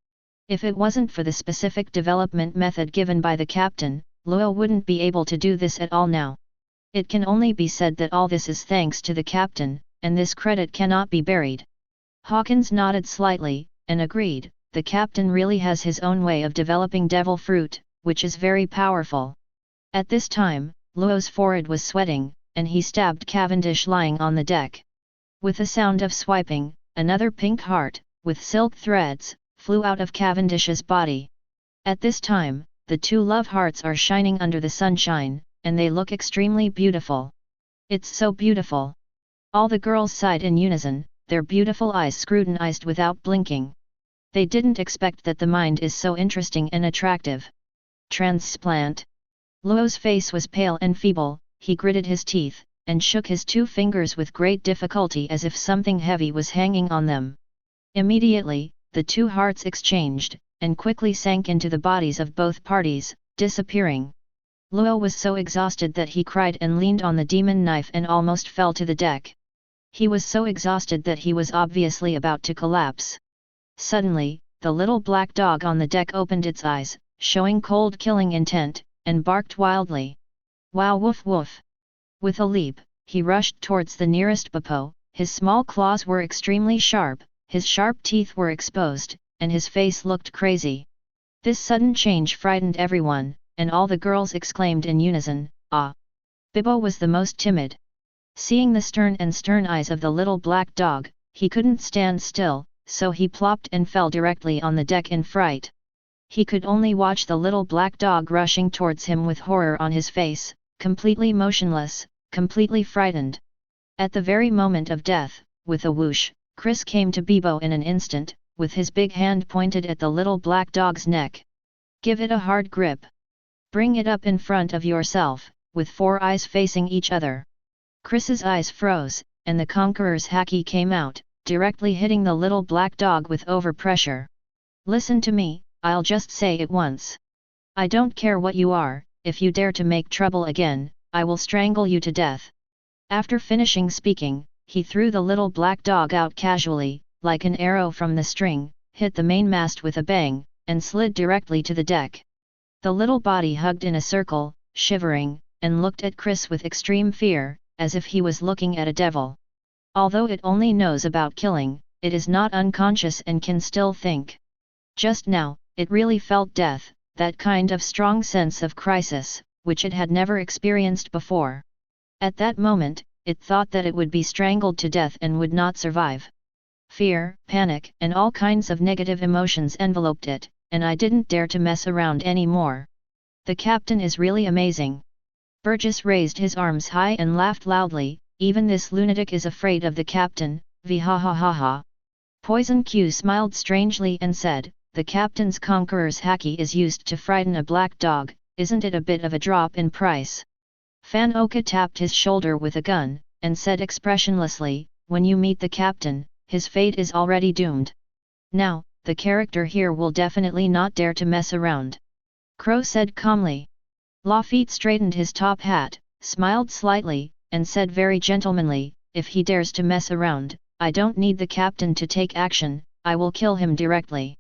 If it wasn't for the specific development method given by the captain, Luo wouldn't be able to do this at all now. It can only be said that all this is thanks to the captain, and this credit cannot be buried. Hawkins nodded slightly, and agreed, the captain really has his own way of developing devil fruit, which is very powerful. At this time, Luo's forehead was sweating, and he stabbed Cavendish lying on the deck. With a sound of swiping, another pink heart, with silk threads, flew out of Cavendish's body. At this time, the two love hearts are shining under the sunshine, and they look extremely beautiful. It's so beautiful. All the girls sighed in unison, their beautiful eyes scrutinized without blinking. They didn't expect that the mind is so interesting and attractive. Transplant. Luo's face was pale and feeble, he gritted his teeth, and shook his two fingers with great difficulty as if something heavy was hanging on them. Immediately, the two hearts exchanged, and quickly sank into the bodies of both parties, disappearing. Luo was so exhausted that he cried and leaned on the demon knife and almost fell to the deck. He was so exhausted that he was obviously about to collapse. Suddenly, the little black dog on the deck opened its eyes, showing cold killing intent, and barked wildly. Wow, woof woof! With a leap, he rushed towards the nearest Bapo. His small claws were extremely sharp, his sharp teeth were exposed, and his face looked crazy. This sudden change frightened everyone, and all the girls exclaimed in unison, "Ah!" Bibo was the most timid. Seeing the stern eyes of the little black dog, he couldn't stand still, so he plopped and fell directly on the deck in fright. He could only watch the little black dog rushing towards him with horror on his face, completely motionless, completely frightened. At the very moment of death, with a whoosh, Chris came to Bibo in an instant, with his big hand pointed at the little black dog's neck. "Give it a hard grip. Bring it up in front of yourself, with 4 eyes facing each other." Chris's eyes froze, and the Conqueror's haki came out, directly hitting the little black dog with overpressure. "Listen to me, I'll just say it once. I don't care what you are, if you dare to make trouble again, I will strangle you to death." After finishing speaking, he threw the little black dog out casually, like an arrow from the string, hit the mainmast with a bang, and slid directly to the deck. The little body hugged in a circle, shivering, and looked at Chris with extreme fear, as if he was looking at a devil. Although it only knows about killing, it is not unconscious and can still think. Just now, it really felt death, that kind of strong sense of crisis, which it had never experienced before. At that moment, it thought that it would be strangled to death and would not survive. Fear, panic, and all kinds of negative emotions enveloped it, and I didn't dare to mess around anymore. The captain is really amazing. Burgess raised his arms high and laughed loudly. "Even this lunatic is afraid of the captain, v ha ha ha ha." Poison Q smiled strangely and said, "The captain's Conqueror's haki is used to frighten a black dog, isn't it a bit of a drop in price?" Fan Oka tapped his shoulder with a gun, and said expressionlessly, "When you meet the captain, his fate is already doomed. Now, the character here will definitely not dare to mess around." Crow said calmly. Lafitte straightened his top hat, smiled slightly, and said very gentlemanly, "If he dares to mess around, I don't need the captain to take action, I will kill him directly.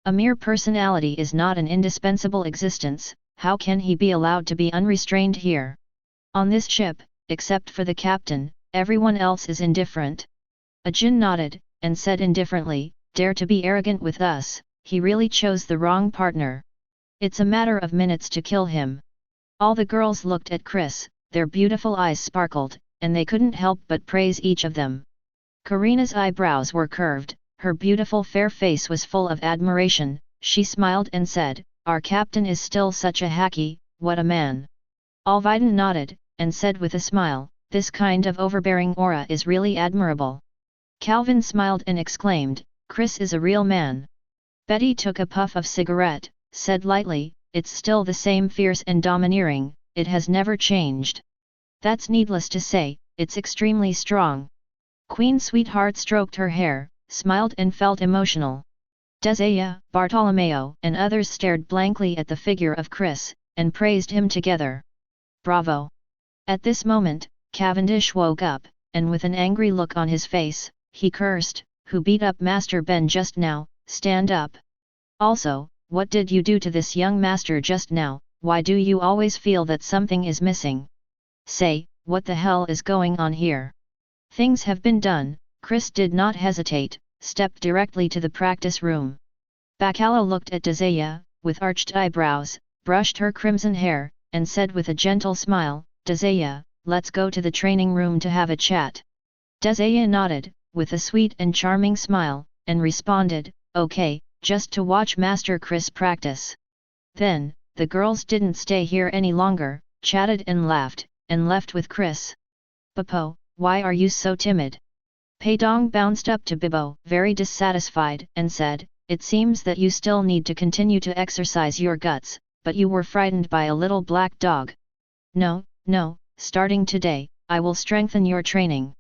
A mere personality is not an indispensable existence, how can he be allowed to be unrestrained here? On this ship, except for the captain, everyone else is indifferent." Ajin nodded, and said indifferently, "Dare to be arrogant with us, he really chose the wrong partner. It's a matter of minutes to kill him." All the girls looked at Chris, their beautiful eyes sparkled, and they couldn't help but praise each of them. Karina's eyebrows were curved, her beautiful fair face was full of admiration, she smiled and said, "Our captain is still such a haki, what a man." Alviden nodded, and said with a smile, "This kind of overbearing aura is really admirable." Calvin smiled and exclaimed, "Chris is a real man." Betty took a puff of cigarette, said lightly, "It's still the same fierce and domineering, it has never changed. That's needless to say, it's extremely strong." Queen Sweetheart stroked her hair, smiled and felt emotional. Desaya, Bartolomeo and others stared blankly at the figure of Chris, and praised him together. "Bravo!" At this moment, Cavendish woke up, and with an angry look on his face, he cursed, "Who beat up Master Ben just now? Stand up! Also, what did you do to this young master just now? Why do you always feel that something is missing? Say, what the hell is going on here?" Things have been done. Chris did not hesitate, stepped directly to the practice room. Bacala looked at Dazaya, with arched eyebrows, brushed her crimson hair, and said with a gentle smile, "Dazaya, let's go to the training room to have a chat." Dazaya nodded, with a sweet and charming smile, and responded, "Okay, just to watch Master Chris practice." Then, the girls didn't stay here any longer, chatted and laughed, and left with Chris. "Bibo, why are you so timid?" Pei Dong bounced up to Bibo, very dissatisfied, and said, "It seems that you still need to continue to exercise your guts, but you were frightened by a little black dog." No, starting today, I will strengthen your training."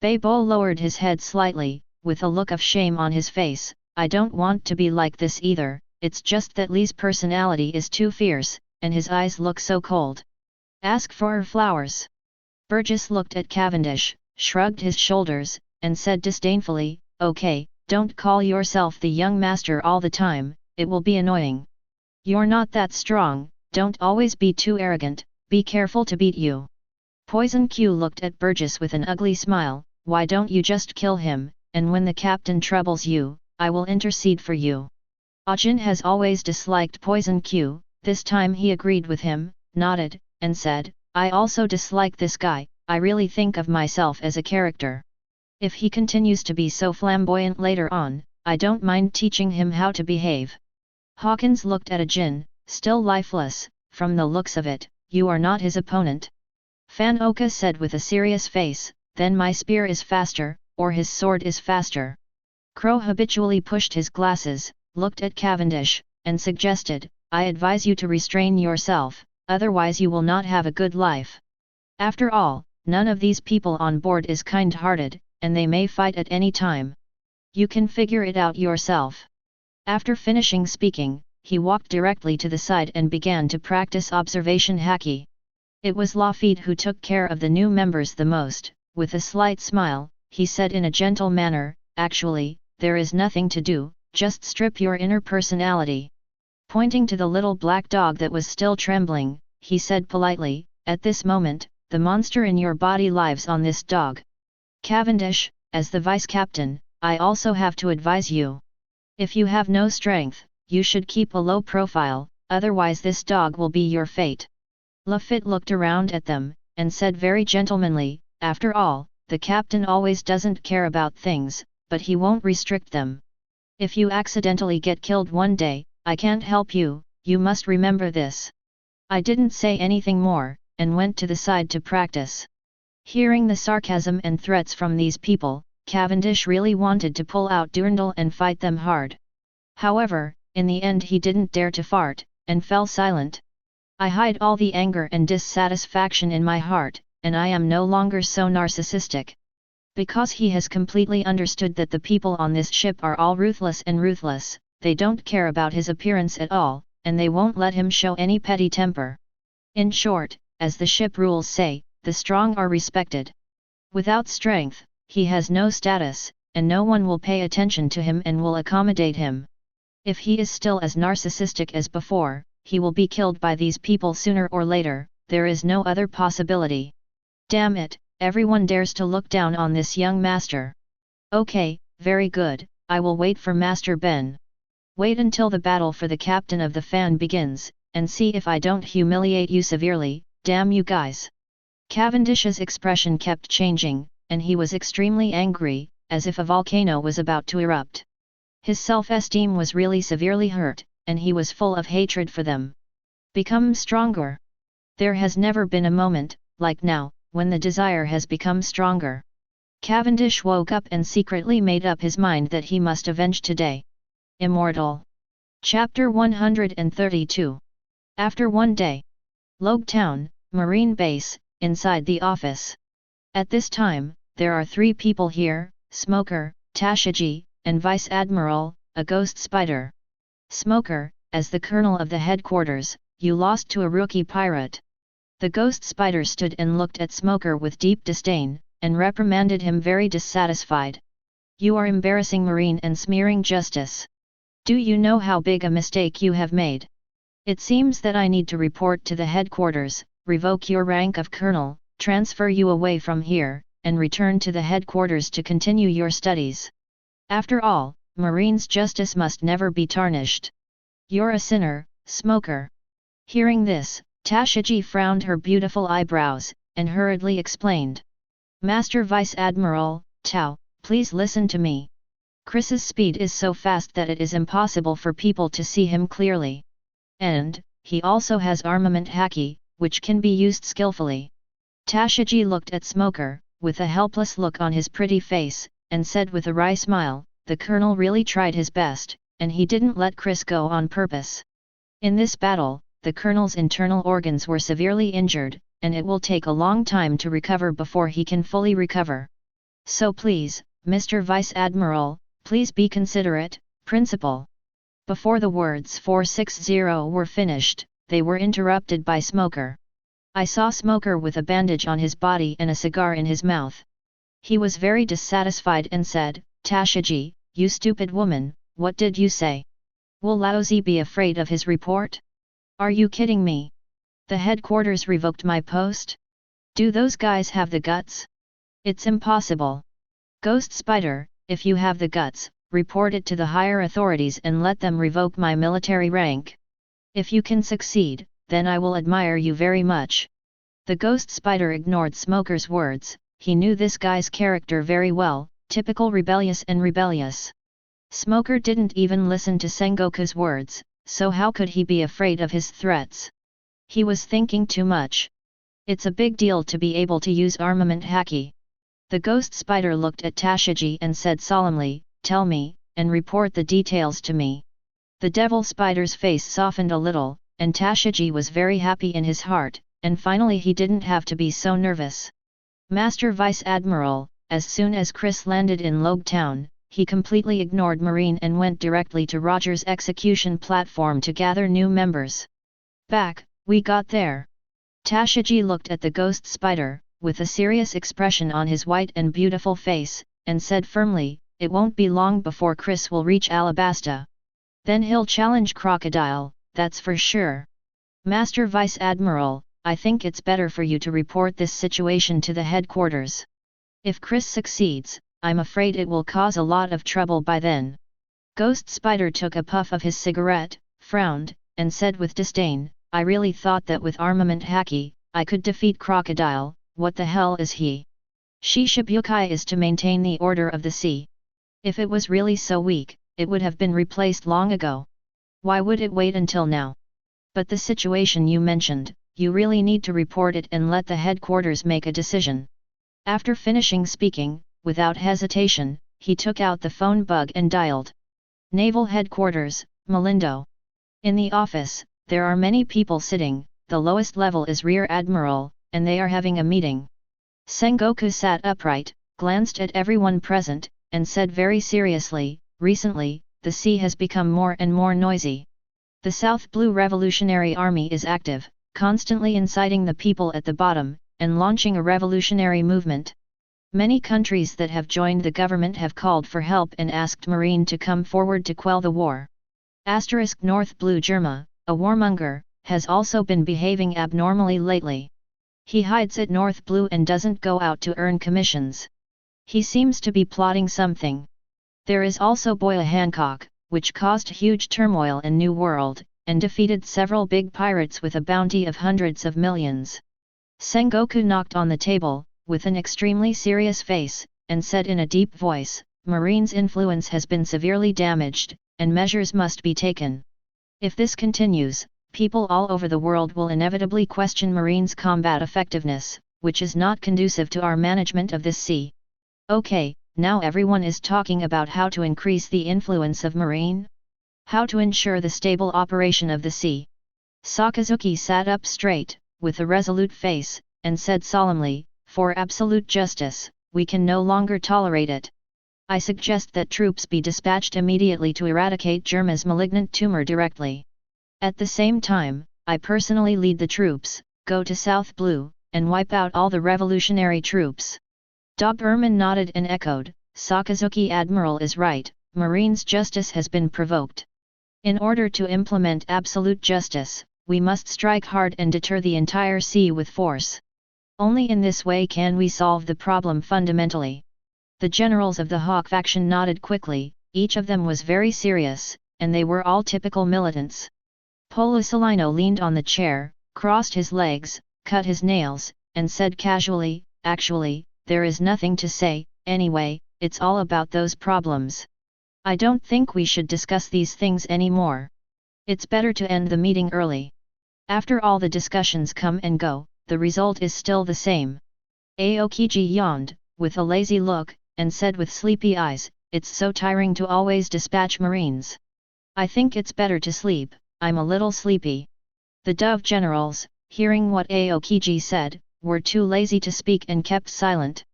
Bei Bo lowered his head slightly, with a look of shame on his face. "I don't want to be like this either, it's just that Li's personality is too fierce, and his eyes look so cold. Ask for her flowers." Burgess looked at Cavendish, shrugged his shoulders, and said disdainfully, "Okay, don't call yourself the young master all the time, it will be annoying. You're not that strong, don't always be too arrogant, be careful to beat you." Poison Q looked at Burgess with an ugly smile, "Why don't you just kill him, and when the captain troubles you, I will intercede for you." Ajin has always disliked Poison Q, this time he agreed with him, nodded, and said, "I also dislike this guy, I really think of myself as a character. If he continues to be so flamboyant later on, I don't mind teaching him how to behave." Hawkins looked at Ajin, still lifeless, "From the looks of it, you are not his opponent." Fan Oka said with a serious face, "Then my spear is faster, or his sword is faster." Crow habitually pushed his glasses, looked at Cavendish, and suggested, "I advise you to restrain yourself, otherwise you will not have a good life. After all, none of these people on board is kind-hearted, and they may fight at any time. You can figure it out yourself." After finishing speaking, he walked directly to the side and began to practice observation haki. It was Lafitte who took care of the new members the most. With a slight smile, he said in a gentle manner, "Actually, there is nothing to do, just strip your inner personality." Pointing to the little black dog that was still trembling, he said politely, "At this moment, the monster in your body lives on this dog. Cavendish, as the vice-captain, I also have to advise you. If you have no strength, you should keep a low profile, otherwise this dog will be your fate." Lafitte looked around at them, and said very gentlemanly, "After all, the captain always doesn't care about things, but he won't restrict them. If you accidentally get killed one day, I can't help you, you must remember this." I didn't say anything more, and went to the side to practice. Hearing the sarcasm and threats from these people, Cavendish really wanted to pull out Durandal and fight them hard. However, in the end he didn't dare to fart, and fell silent. I hide all the anger and dissatisfaction in my heart, and I am no longer so narcissistic. Because he has completely understood that the people on this ship are all ruthless, they don't care about his appearance at all, and they won't let him show any petty temper. In short, as the ship rules say, the strong are respected. Without strength, he has no status, and no one will pay attention to him and will accommodate him. If he is still as narcissistic as before, he will be killed by these people sooner or later, there is no other possibility. Damn it, everyone dares to look down on this young master. Okay, very good, I will wait for Master Ben. Wait until the battle for the captain of the fan begins, and see if I don't humiliate you severely, damn you guys. Cavendish's expression kept changing, and he was extremely angry, as if a volcano was about to erupt. His self-esteem was really severely hurt, and he was full of hatred for them. Become stronger. There has never been a moment, like now, when the desire has become stronger. Cavendish woke up and secretly made up his mind that he must avenge today. Immortal. Chapter 132. After one day. Logue Town, Marine Base, inside the office. At this time, there are 3 people here, Smoker, Tashiji, and Vice Admiral, a ghost spider. Smoker, as the colonel of the headquarters, you lost to a rookie pirate. The ghost spider stood and looked at Smoker with deep disdain, and reprimanded him very dissatisfied. You are embarrassing Marine and smearing justice. Do you know how big a mistake you have made? It seems that I need to report to the headquarters, revoke your rank of colonel, transfer you away from here, and return to the headquarters to continue your studies. After all, Marine's justice must never be tarnished. You're a sinner, Smoker. Hearing this, Tashiji frowned her beautiful eyebrows, and hurriedly explained. Master Vice Admiral, Tao, please listen to me. Chris's speed is so fast that it is impossible for people to see him clearly. And, he also has armament haki, which can be used skillfully. Tashiji looked at Smoker, with a helpless look on his pretty face, and said with a wry smile, the colonel really tried his best, and he didn't let Chris go on purpose. In this battle, the colonel's internal organs were severely injured, and it will take a long time to recover before he can fully recover. So please, Mr. Vice Admiral, please be considerate, Principal. Before the words 460 were finished, they were interrupted by Smoker. I saw Smoker with a bandage on his body and a cigar in his mouth. He was very dissatisfied and said, Tashiji, you stupid woman, what did you say? Will Laozi be afraid of his report? Are you kidding me? The headquarters revoked my post? Do those guys have the guts? It's impossible. Ghost Spider, if you have the guts, report it to the higher authorities and let them revoke my military rank. If you can succeed, then I will admire you very much. The Ghost Spider ignored Smoker's words. He knew this guy's character very well, typical rebellious and rebellious. Smoker didn't even listen to Sengoku's words, so how could he be afraid of his threats? He was thinking too much. It's a big deal to be able to use armament haki. The Ghost Spider looked at Tashiji and said solemnly, tell me, and report the details to me. The Devil Spider's face softened a little, and Tashiji was very happy in his heart, and finally he didn't have to be so nervous. Master Vice Admiral, as soon as Chris landed in Logue Town, he completely ignored Marine and went directly to Roger's execution platform to gather new members. Back, we got there. Tashiji looked at the Ghost Spider, with a serious expression on his white and beautiful face, and said firmly, it won't be long before Chris will reach Alabasta. Then he'll challenge Crocodile, that's for sure. Master Vice Admiral, I think it's better for you to report this situation to the headquarters. If Chris succeeds, I'm afraid it will cause a lot of trouble by then. Ghost Spider took a puff of his cigarette, frowned, and said with disdain, I really thought that with armament haki, I could defeat Crocodile. What the hell is he? Shishibukai is to maintain the order of the sea. If it was really so weak, it would have been replaced long ago. Why would it wait until now? But the situation you mentioned, you really need to report it and let the headquarters make a decision. After finishing speaking, without hesitation, he took out the phone bug and dialed. Naval Headquarters, Malindo. In the office, there are many people sitting, the lowest level is Rear Admiral, and they are having a meeting. Sengoku sat upright, glanced at everyone present, and said very seriously, recently, the sea has become more and more noisy. The South Blue Revolutionary Army is active, constantly inciting the people at the bottom, and launching a revolutionary movement. Many countries that have joined the government have called for help and asked Marine to come forward to quell the war. North Blue Germa, a warmonger, has also been behaving abnormally lately. He hides at North Blue and doesn't go out to earn commissions. He seems to be plotting something. There is also Boya Hancock, which caused huge turmoil in New World, and defeated several big pirates with a bounty of hundreds of millions. Sengoku knocked on the table, with an extremely serious face, and said in a deep voice, Marine's influence has been severely damaged, and measures must be taken. If this continues, people all over the world will inevitably question Marine's combat effectiveness, which is not conducive to our management of this sea. Okay, now everyone is talking about how to increase the influence of Marine? How to ensure the stable operation of the sea? Sakazuki sat up straight, with a resolute face, and said solemnly, for absolute justice, we can no longer tolerate it. I suggest that troops be dispatched immediately to eradicate Germa's malignant tumor directly. At the same time, I personally lead the troops, go to South Blue, and wipe out all the revolutionary troops. Doberman nodded and echoed, Sakazuki Admiral is right, Marine's justice has been provoked. In order to implement absolute justice, we must strike hard and deter the entire sea with force. Only in this way can we solve the problem fundamentally. The generals of the Hawk faction nodded quickly, each of them was very serious, and they were all typical militants. Polisalino leaned on the chair, crossed his legs, cut his nails, and said casually, actually, there is nothing to say, anyway, it's all about those problems. I don't think we should discuss these things anymore. It's better to end the meeting early. After all the discussions come and go, the result is still the same. Aokiji yawned, with a lazy look, and said with sleepy eyes, it's so tiring to always dispatch marines. I think it's better to sleep, I'm a little sleepy. The Dove generals, hearing what Aokiji said, were too lazy to speak and kept silent.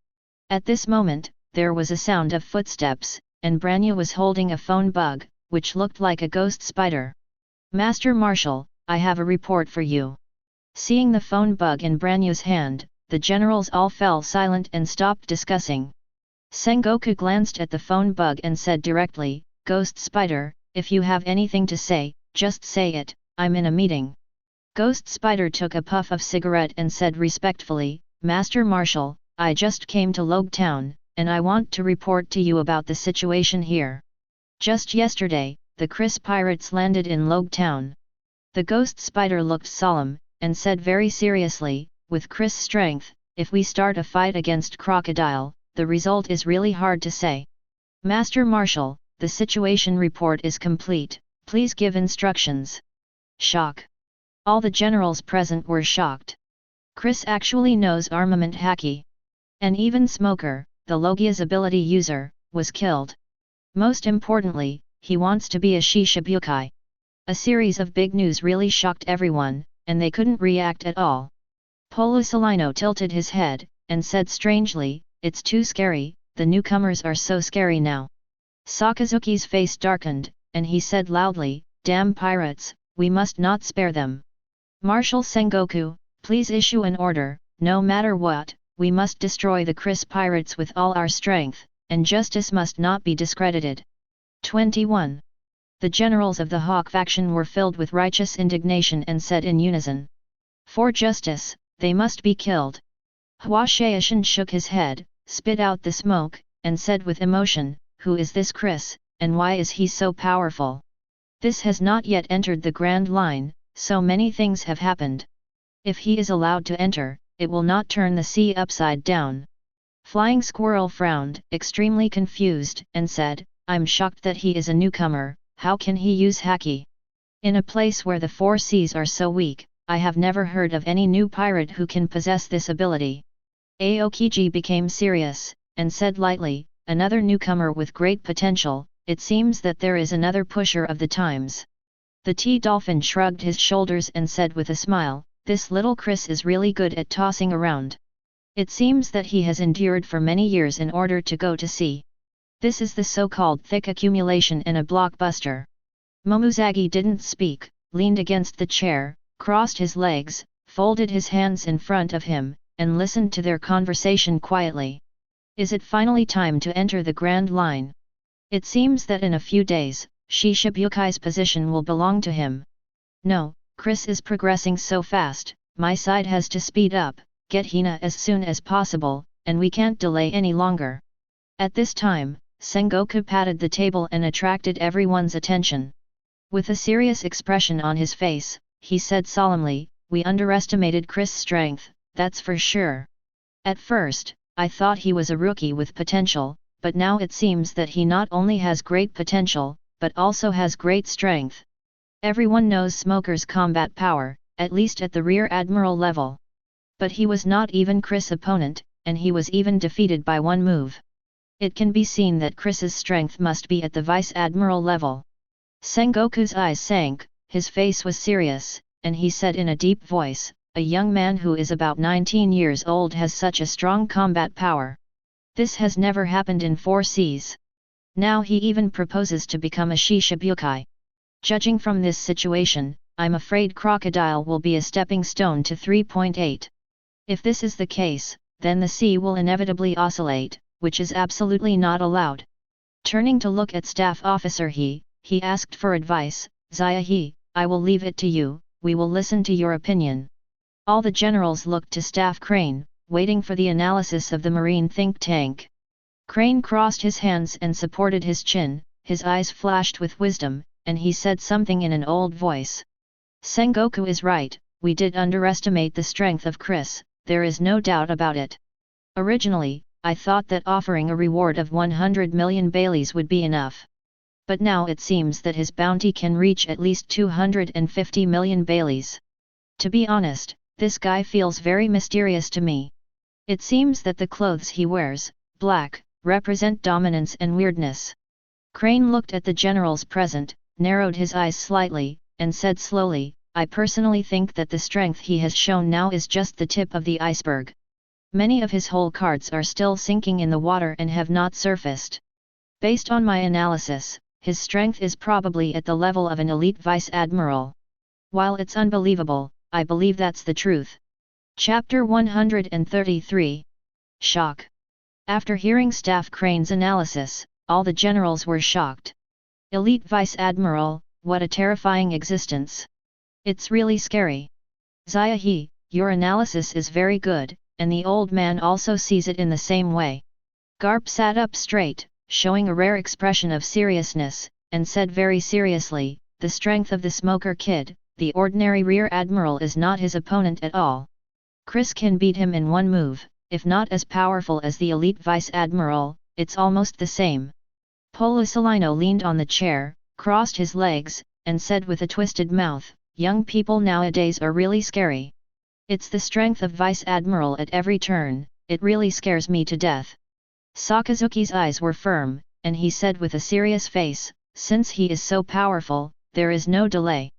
At this moment, there was a sound of footsteps, and Branya was holding a phone bug, which looked like a ghost spider. Master Marshal, I have a report for you. Seeing the phone bug in Branya's hand, the generals all fell silent and stopped discussing. Sengoku glanced at the phone bug and said directly, Ghost Spider, if you have anything to say, just say it, I'm in a meeting. Ghost Spider took a puff of cigarette and said respectfully, Master Marshal, I just came to Logue Town, and I want to report to you about the situation here. Just yesterday, the Chris pirates landed in Logue Town. The Ghost Spider looked solemn, and said very seriously, with Chris strength, if we start a fight against Crocodile, the result is really hard to say. Master Marshal, the situation report is complete, please give instructions. Shock. All the generals present were shocked. Chris actually knows armament haki. And even Smoker, the Logia's ability user, was killed. Most importantly, he wants to be a Shishibukai. A series of big news really shocked everyone, and they couldn't react at all. Polisalino tilted his head, and said strangely, it's too scary, the newcomers are so scary now. Sakazuki's face darkened, and he said loudly, damn pirates, we must not spare them. Marshal Sengoku, please issue an order, no matter what, we must destroy the Chris pirates with all our strength, and justice must not be discredited. 21. The generals of the Hawk faction were filled with righteous indignation and said in unison. For justice, they must be killed. Hua Shaishan shook his head, spit out the smoke, and said with emotion, who is this Chris, and why is he so powerful? This has not yet entered the Grand Line, so many things have happened. If he is allowed to enter, it will not turn the sea upside down. Flying Squirrel frowned, extremely confused, and said, I'm shocked that he is a newcomer, how can he use haki? In a place where the four seas are so weak, I have never heard of any new pirate who can possess this ability. Aokiji became serious, and said lightly, another newcomer with great potential, it seems that there is another pusher of the times. The T-Dolphin shrugged his shoulders and said with a smile, this little Chris is really good at tossing around. It seems that he has endured for many years in order to go to sea. This is the so-called thick accumulation in a blockbuster. Momuzagi didn't speak, leaned against the chair, crossed his legs, folded his hands in front of him, and listened to their conversation quietly. Is it finally time to enter the Grand Line? It seems that in a few days, Shishibukai's position will belong to him. No, Chris is progressing so fast, my side has to speed up, get Hina as soon as possible, and we can't delay any longer. At this time, Sengoku patted the table and attracted everyone's attention. With a serious expression on his face, he said solemnly, we underestimated Chris' strength, that's for sure. At first, I thought he was a rookie with potential, but now it seems that he not only has great potential, but also has great strength. Everyone knows Smoker's combat power, at least at the Rear Admiral level. But he was not even Chris' opponent, and he was even defeated by one move. It can be seen that Chris's strength must be at the Vice Admiral level. Sengoku's eyes sank, his face was serious, and he said in a deep voice, a young man who is about 19 years old has such a strong combat power. This has never happened in 4 seas. Now he even proposes to become a Shishibukai. Judging from this situation, I'm afraid crocodile will be a stepping stone to 3.8. If this is the case, then the sea will inevitably oscillate, which is absolutely not allowed. Turning to look at Staff Officer he asked for advice. Zia I will leave it to you, we will listen to your opinion. All the generals looked to Staff Crane, waiting for the analysis of the marine think tank. Crane crossed his hands and supported his chin, his eyes flashed with wisdom, and he said something in an old voice. Sengoku is right, we did underestimate the strength of Chris, there is no doubt about it. Originally, I thought that offering a reward of 100 million Baileys would be enough. But now it seems that his bounty can reach at least 250 million Baileys. To be honest, this guy feels very mysterious to me. It seems that the clothes he wears, black, represent dominance and weirdness. Crane looked at the generals present, narrowed his eyes slightly, and said slowly, I personally think that the strength he has shown now is just the tip of the iceberg. Many of his whole cards are still sinking in the water and have not surfaced. Based on my analysis, his strength is probably at the level of an elite vice admiral. While it's unbelievable, I believe that's the truth. Chapter 133. Shock. After hearing Staff Crane's analysis, all the generals were shocked. Elite Vice Admiral, what a terrifying existence. It's really scary. Zia your analysis is very good, and the old man also sees it in the same way. Garp sat up straight, showing a rare expression of seriousness, and said very seriously, the strength of the smoker kid, the ordinary rear admiral is not his opponent at all. Chris can beat him in one move, if not as powerful as the elite vice admiral, it's almost the same. Polisalino leaned on the chair, crossed his legs, and said with a twisted mouth, young people nowadays are really scary. It's the strength of vice admiral at every turn, it really scares me to death. Sakazuki's eyes were firm, and he said with a serious face, since he is so powerful, there is no delay.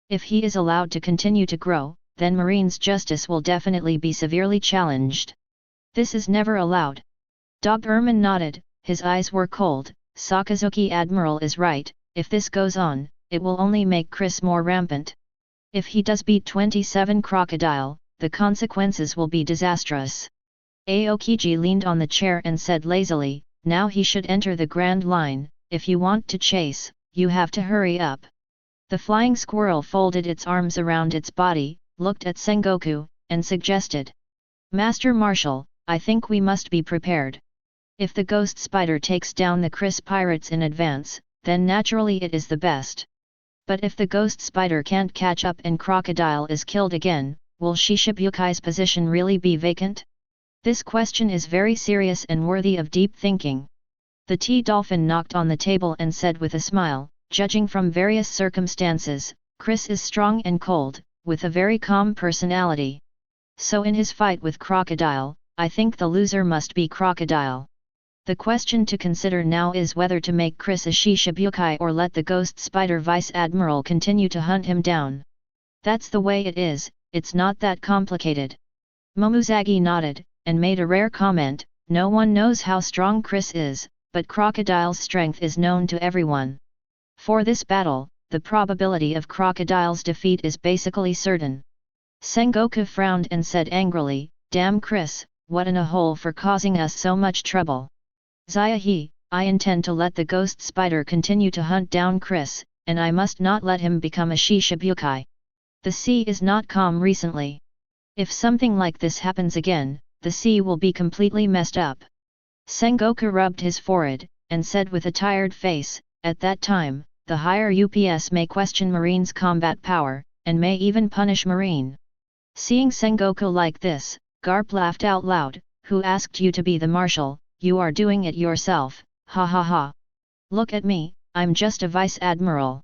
If he is allowed to continue to grow, then Marine's justice will definitely be severely challenged. This is never allowed. Dog Erman nodded, his eyes were cold. Sakazuki Admiral is right, if this goes on, it will only make Chris more rampant. If he does beat 27 Crocodile, the consequences will be disastrous. Aokiji leaned on the chair and said lazily, now he should enter the Grand Line, if you want to chase, you have to hurry up. The flying squirrel folded its arms around its body, looked at Sengoku, and suggested. Master Marshal, I think we must be prepared. If the ghost spider takes down the Chris pirates in advance, then naturally it is the best. But if the ghost spider can't catch up and Crocodile is killed again, will Shishibukai's position really be vacant? This question is very serious and worthy of deep thinking. The T-Dolphin knocked on the table and said with a smile, judging from various circumstances, Chris is strong and cold, with a very calm personality. So in his fight with Crocodile, I think the loser must be Crocodile. The question to consider now is whether to make Chris a Shishibukai or let the Ghost Spider Vice Admiral continue to hunt him down. That's the way it is, it's not that complicated. Momuzagi nodded, and made a rare comment, no one knows how strong Chris is, but Crocodile's strength is known to everyone. For this battle, the probability of Crocodile's defeat is basically certain. Sengoku frowned and said angrily, damn Chris, what in a hole for causing us so much trouble. Zia I intend to let the ghost spider continue to hunt down Chris, and I must not let him become a Shishibukai. The sea is not calm recently. If something like this happens again, the sea will be completely messed up. Sengoku rubbed his forehead, and said with a tired face, at that time, the higher UPS may question Marine's combat power, and may even punish Marine. Seeing Sengoku like this, Garp laughed out loud, who asked you to be the marshal? You are doing it yourself, ha ha ha. Look at me, I'm just a vice admiral.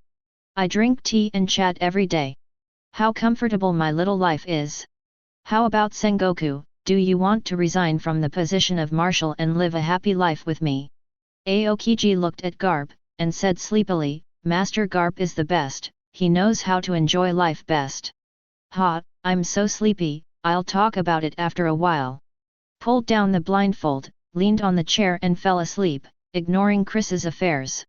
I drink tea and chat every day. How comfortable my little life is. How about Sengoku, do you want to resign from the position of marshal and live a happy life with me? Aokiji looked at Garp, and said sleepily, Master Garp is the best, he knows how to enjoy life best. Ha, I'm so sleepy, I'll talk about it after a while. Pulled down the blindfold, leaned on the chair and fell asleep, ignoring Chris's affairs.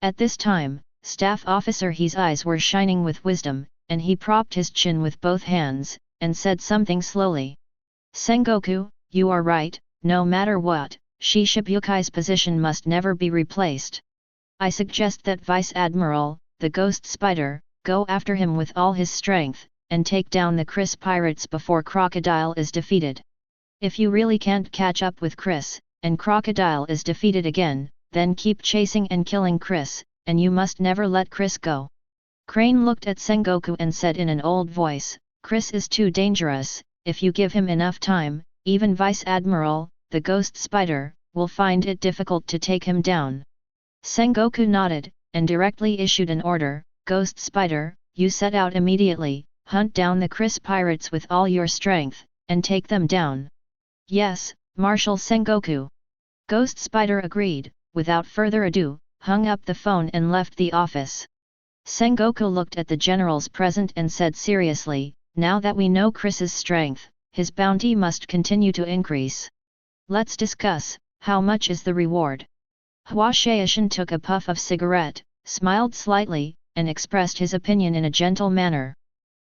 At this time, Staff Officer He's eyes were shining with wisdom, and he propped his chin with both hands, and said something slowly. Sengoku, you are right, no matter what, Shishibukai's position must never be replaced. I suggest that Vice Admiral, the Ghost Spider, go after him with all his strength, and take down the Chris pirates before Crocodile is defeated. If you really can't catch up with Chris, and Crocodile is defeated again, then keep chasing and killing Chris, and you must never let Chris go. Crane looked at Sengoku and said in an old voice, Chris is too dangerous, if you give him enough time, even Vice Admiral, the Ghost Spider, will find it difficult to take him down. Sengoku nodded, and directly issued an order, Ghost Spider, you set out immediately, hunt down the Chris pirates with all your strength, and take them down. Yes, Marshal Sengoku. Ghost Spider agreed, without further ado, hung up the phone and left the office. Sengoku looked at the generals present and said seriously, now that we know Chris's strength, his bounty must continue to increase. Let's discuss, how much is the reward? Hua Shaishan took a puff of cigarette, smiled slightly, and expressed his opinion in a gentle manner.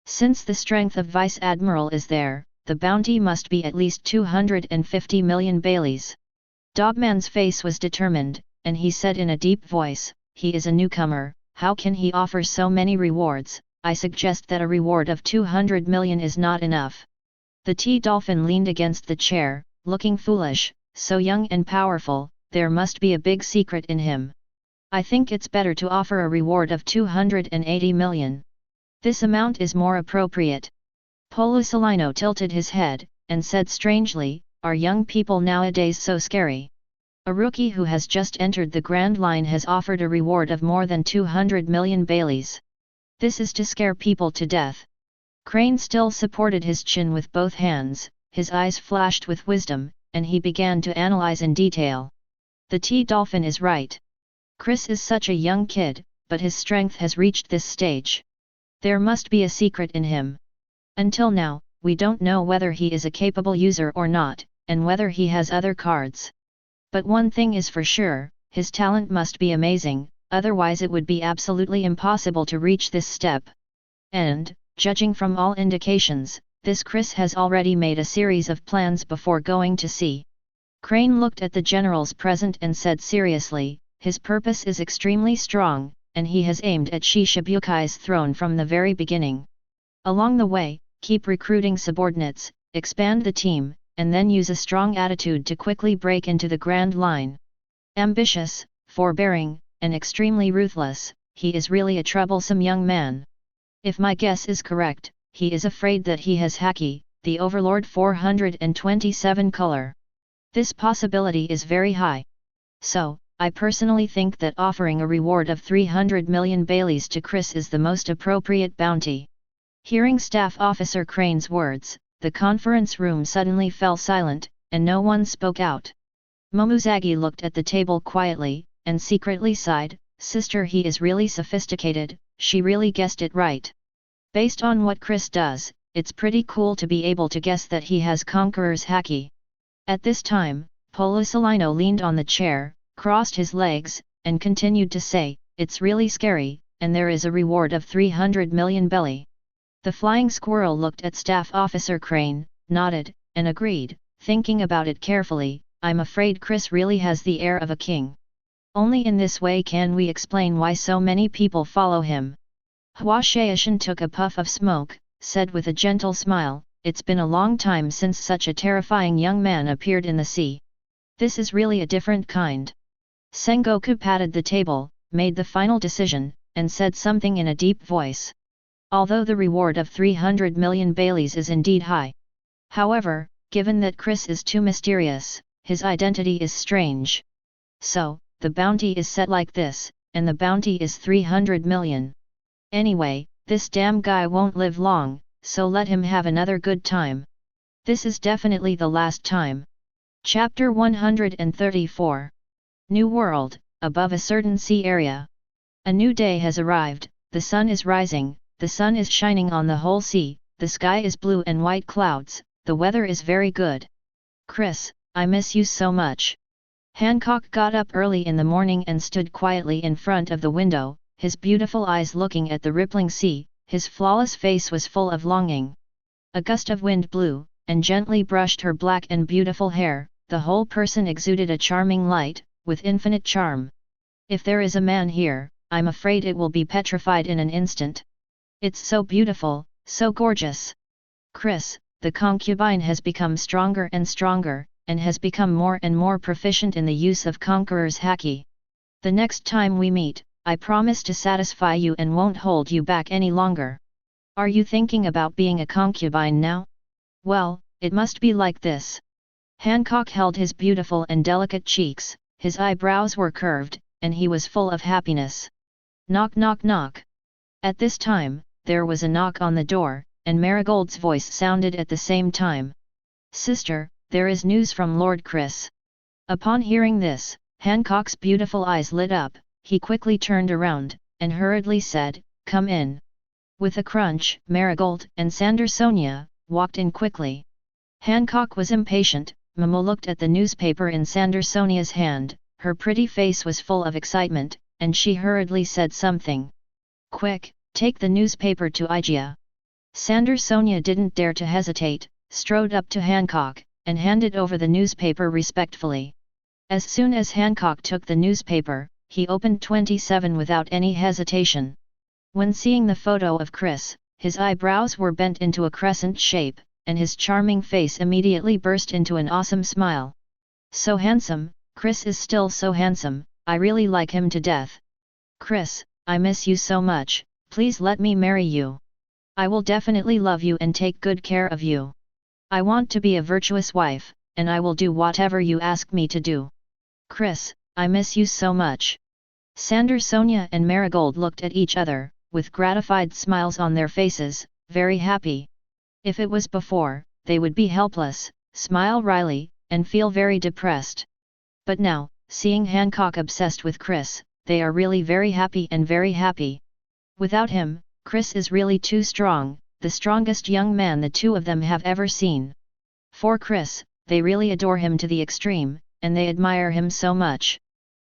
Since the strength of Vice Admiral is there, the bounty must be at least 250 million baileys. Dogman's face was determined, and he said in a deep voice, he is a newcomer, how can he offer so many rewards? I suggest that a reward of 200 million is not enough. The T-Dolphin leaned against the chair, looking foolish, so young and powerful, there must be a big secret in him. I think it's better to offer a reward of 280 million. This amount is more appropriate. Polusolino tilted his head, and said strangely, are young people nowadays so scary? A rookie who has just entered the Grand Line has offered a reward of more than 200 million baileys. This is to scare people to death. Crane still supported his chin with both hands, his eyes flashed with wisdom, and he began to analyze in detail. The T-Dolphin is right. Chris is such a young kid, but his strength has reached this stage. There must be a secret in him. Until now, we don't know whether he is a capable user or not, and whether he has other cards. But one thing is for sure, his talent must be amazing, otherwise it would be absolutely impossible to reach this step. And, judging from all indications, this Chris has already made a series of plans before going to sea. Crane looked at the generals present and said seriously, his purpose is extremely strong, and he has aimed at Shishibukai's throne from the very beginning. Along the way, keep recruiting subordinates, expand the team, and then use a strong attitude to quickly break into the Grand Line. Ambitious, forbearing, and extremely ruthless, he is really a troublesome young man. If my guess is correct, he is afraid that he has Haki, the Overlord 427 color. This possibility is very high. So, I personally think that offering a reward of 300 million baileys to Chris is the most appropriate bounty. Hearing Staff Officer Crane's words, the conference room suddenly fell silent, and no one spoke out. Momuzagi looked at the table quietly, and secretly sighed, sister, he is really sophisticated, she really guessed it right. Based on what Chris does, it's pretty cool to be able to guess that he has Conqueror's Haki. At this time, Polusolino leaned on the chair, crossed his legs, and continued to say, it's really scary, and there is a reward of 300 million belly. The Flying Squirrel looked at Staff Officer Crane, nodded, and agreed, thinking about it carefully, I'm afraid Chris really has the air of a king. Only in this way can we explain why so many people follow him. Hua Shaishan took a puff of smoke, said with a gentle smile, it's been a long time since such a terrifying young man appeared in the sea. This is really a different kind. Sengoku patted the table, made the final decision, and said something in a deep voice. Although the reward of 300 million baileys is indeed high. However, given that Chris is too mysterious, his identity is strange. So, the bounty is set like this, and the bounty is 300 million. Anyway, this damn guy won't live long, so let him have another good time. This is definitely the last time. Chapter 134. New World, above a certain sea area. A new day has arrived, the sun is rising, the sun is shining on the whole sea, the sky is blue and white clouds, the weather is very good. Chris, I miss you so much. Hancock got up early in the morning and stood quietly in front of the window, his beautiful eyes looking at the rippling sea, his flawless face was full of longing. A gust of wind blew, and gently brushed her black and beautiful hair. The whole person exuded a charming light, with infinite charm. If there is a man here, I'm afraid it will be petrified in an instant. It's so beautiful, so gorgeous. Chris, the concubine, has become stronger and stronger, and has become more and more proficient in the use of Conqueror's haki. The next time we meet, I promise to satisfy you and won't hold you back any longer. Are you thinking about being a concubine now? Well, it must be like this. Hancock held his beautiful and delicate cheeks, his eyebrows were curved, and he was full of happiness. Knock knock knock. At this time, there was a knock on the door, and Marigold's voice sounded at the same time. Sister, there is news from Lord Chris. Upon hearing this, Hancock's beautiful eyes lit up, he quickly turned around, and hurriedly said, Come in. With a crunch, Marigold and Sandersonia walked in quickly. Hancock was impatient. Momo looked at the newspaper in Sandersonia's hand, her pretty face was full of excitement, and she hurriedly said something. Quick, take the newspaper to Igia. Sandersonia didn't dare to hesitate, strode up to Hancock, and handed over the newspaper respectfully. As soon as Hancock took the newspaper, he opened 27 without any hesitation. When seeing the photo of Chris, his eyebrows were bent into a crescent shape, and his charming face immediately burst into an awesome smile. So handsome, Chris is still so handsome, I really like him to death. Chris, I miss you so much, please let me marry you. I will definitely love you and take good care of you. I want to be a virtuous wife, and I will do whatever you ask me to do. Chris, I miss you so much. Sandersonia and Marigold looked at each other, with gratified smiles on their faces, very happy. If it was before, they would be helpless, smile wryly, and feel very depressed. But now, seeing Hancock obsessed with Chris, they are really very happy and very happy. Without him, Chris is really too strong, the strongest young man the two of them have ever seen. For Chris, they really adore him to the extreme, and they admire him so much.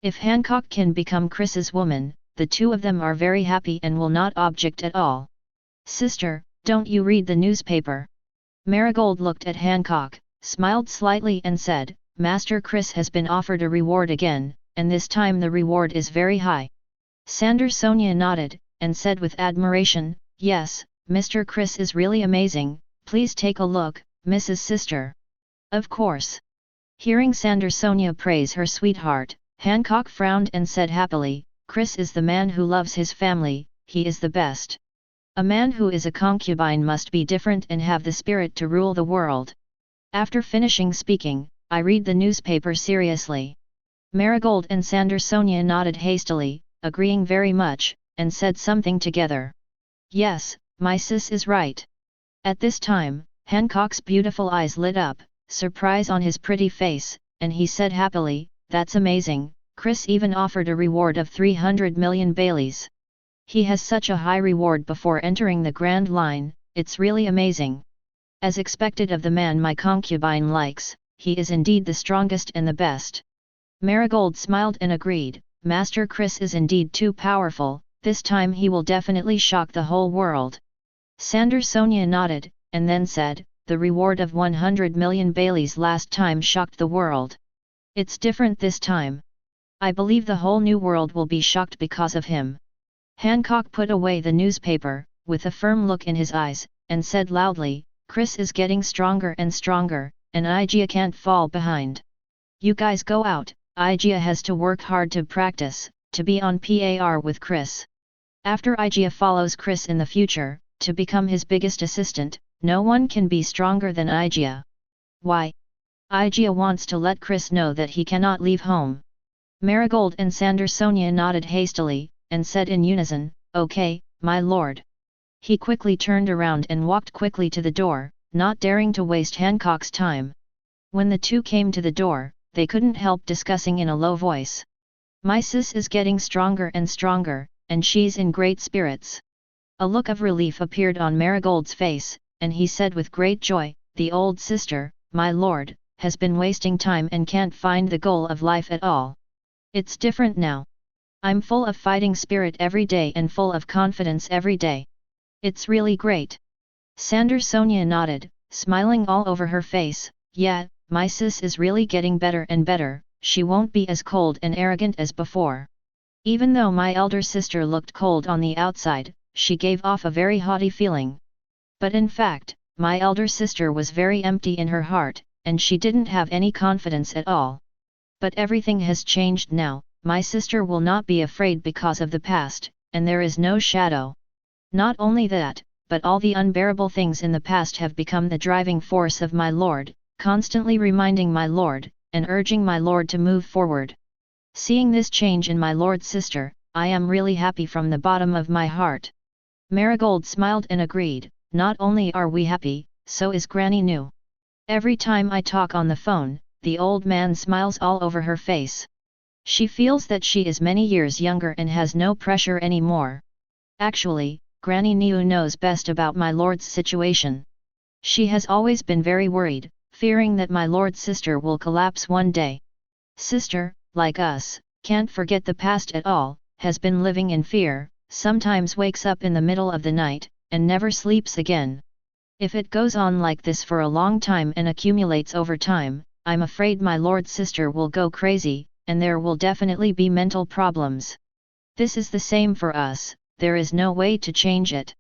If Hancock can become Chris's woman, the two of them are very happy and will not object at all. Sister, don't you read the newspaper? Marigold looked at Hancock, smiled slightly and said, Master Chris has been offered a reward again, and this time the reward is very high. Sandersonia nodded, and said with admiration, Yes, Mr. Chris is really amazing, please take a look, Mrs. Sister. Of course. Hearing Sandersonia praise her sweetheart, Hancock frowned and said happily, Chris is the man who loves his family, he is the best. A man who is a concubine must be different and have the spirit to rule the world. After finishing speaking, I read the newspaper seriously. Marigold and Sandersonia nodded hastily, agreeing very much, and said something together. Yes, my sis is right. At this time, Hancock's beautiful eyes lit up, surprise on his pretty face, and he said happily, That's amazing, Chris even offered a reward of 300 million Baileys. He has such a high reward before entering the Grand Line, it's really amazing. As expected of the man my concubine likes, he is indeed the strongest and the best. Marigold smiled and agreed, Master Chris is indeed too powerful, this time he will definitely shock the whole world. Sandersonia nodded, and then said, The reward of 100 million Baileys last time shocked the world. It's different this time. I believe the whole new world will be shocked because of him. Hancock put away the newspaper, with a firm look in his eyes, and said loudly, Chris is getting stronger and stronger, and Igia can't fall behind. You guys go out, Igia has to work hard to practice, to be on par with Chris. After Igia follows Chris in the future, to become his biggest assistant, no one can be stronger than Igia. Why? Igia wants to let Chris know that he cannot leave home. Marigold and Sandersonia nodded hastily, and said in unison, Okay, my lord. He quickly turned around and walked quickly to the door, not daring to waste Hancock's time. When the two came to the door, they couldn't help discussing in a low voice. My sis is getting stronger and stronger, and she's in great spirits. A look of relief appeared on Marigold's face, and he said with great joy, The old sister, my lord, has been wasting time and can't find the goal of life at all. It's different now. I'm full of fighting spirit every day and full of confidence every day. It's really great. Sonia nodded, smiling all over her face. Yeah, my sis is really getting better and better, she won't be as cold and arrogant as before. Even though my elder sister looked cold on the outside, she gave off a very haughty feeling. But in fact, my elder sister was very empty in her heart, and she didn't have any confidence at all. But everything has changed now, my sister will not be afraid because of the past, and there is no shadow. Not only that, but all the unbearable things in the past have become the driving force of my lord, constantly reminding my lord, and urging my lord to move forward. Seeing this change in my lord's sister, I am really happy from the bottom of my heart. Marigold smiled and agreed, not only are we happy, so is Granny Nu. Every time I talk on the phone, the old man smiles all over her face. She feels that she is many years younger and has no pressure anymore. Actually, Granny Nu knows best about my lord's situation. She has always been very worried, fearing that my lord's sister will collapse one day. Sister, like us, can't forget the past at all, has been living in fear, sometimes wakes up in the middle of the night, and never sleeps again. If it goes on like this for a long time and accumulates over time, I'm afraid my lord's sister will go crazy, and there will definitely be mental problems. This is the same for us, there is no way to change it.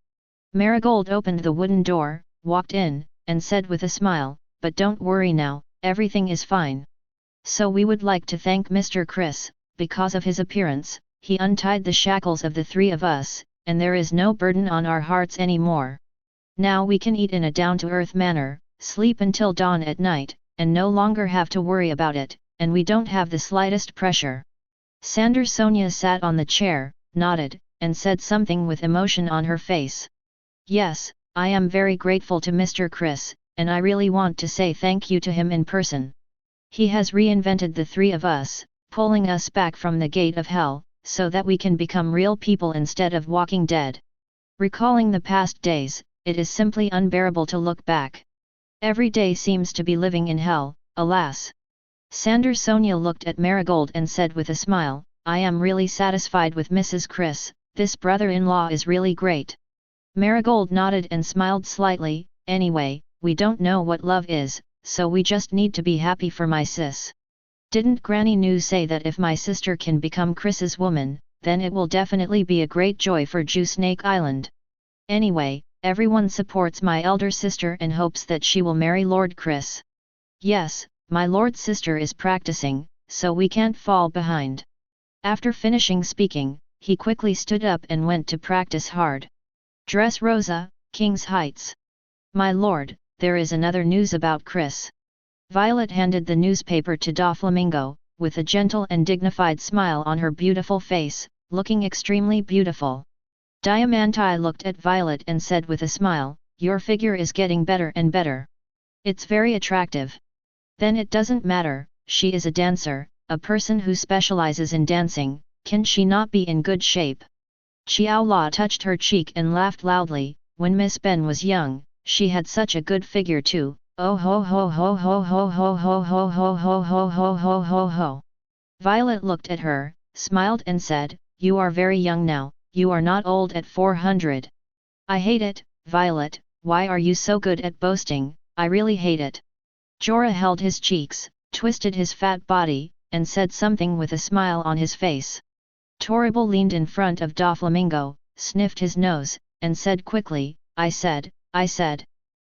Marigold opened the wooden door, walked in, and said with a smile, but don't worry now, everything is fine. So we would like to thank Mr. Chris, because of his appearance, he untied the shackles of the three of us, and there is no burden on our hearts anymore. Now we can eat in a down-to-earth manner, sleep until dawn at night, and no longer have to worry about it, and we don't have the slightest pressure. Sonia sat on the chair, nodded, and said something with emotion on her face. Yes, I am very grateful to Mr. Chris, and I really want to say thank you to him in person. He has reinvented the three of us, pulling us back from the gate of hell, so that we can become real people instead of walking dead. Recalling the past days, it is simply unbearable to look back. Every day seems to be living in hell, alas. Sonia looked at Marigold and said with a smile, I am really satisfied with Mrs. Chris, this brother-in-law is really great. Marigold nodded and smiled slightly, anyway, we don't know what love is, so we just need to be happy for my sis. Didn't Granny Nu say that if my sister can become Chris's woman, then it will definitely be a great joy for Jew Snake Island. Anyway, everyone supports my elder sister and hopes that she will marry Lord Chris. Yes, my lord's sister is practicing, so we can't fall behind. After finishing speaking, he quickly stood up and went to practice hard. Dress Rosa, King's Heights. My lord, there is another news about Chris. Violet handed the newspaper to Doflamingo, with a gentle and dignified smile on her beautiful face, looking extremely beautiful. Diamante looked at Violet and said with a smile, your figure is getting better and better. It's very attractive. Then it doesn't matter, she is a dancer, a person who specializes in dancing, can she not be in good shape? Xiao La touched her cheek and laughed loudly, when Miss Ben was young, she had such a good figure too, oh ho ho ho ho ho ho ho ho ho ho ho ho ho ho ho. Violet looked at her, smiled and said, you are very young now, you are not old at 400. I hate it, Violet, why are you so good at boasting, I really hate it. Jorah held his cheeks, twisted his fat body, and said something with a smile on his face. Torribble leaned in front of Doflamingo, sniffed his nose, and said quickly, I said.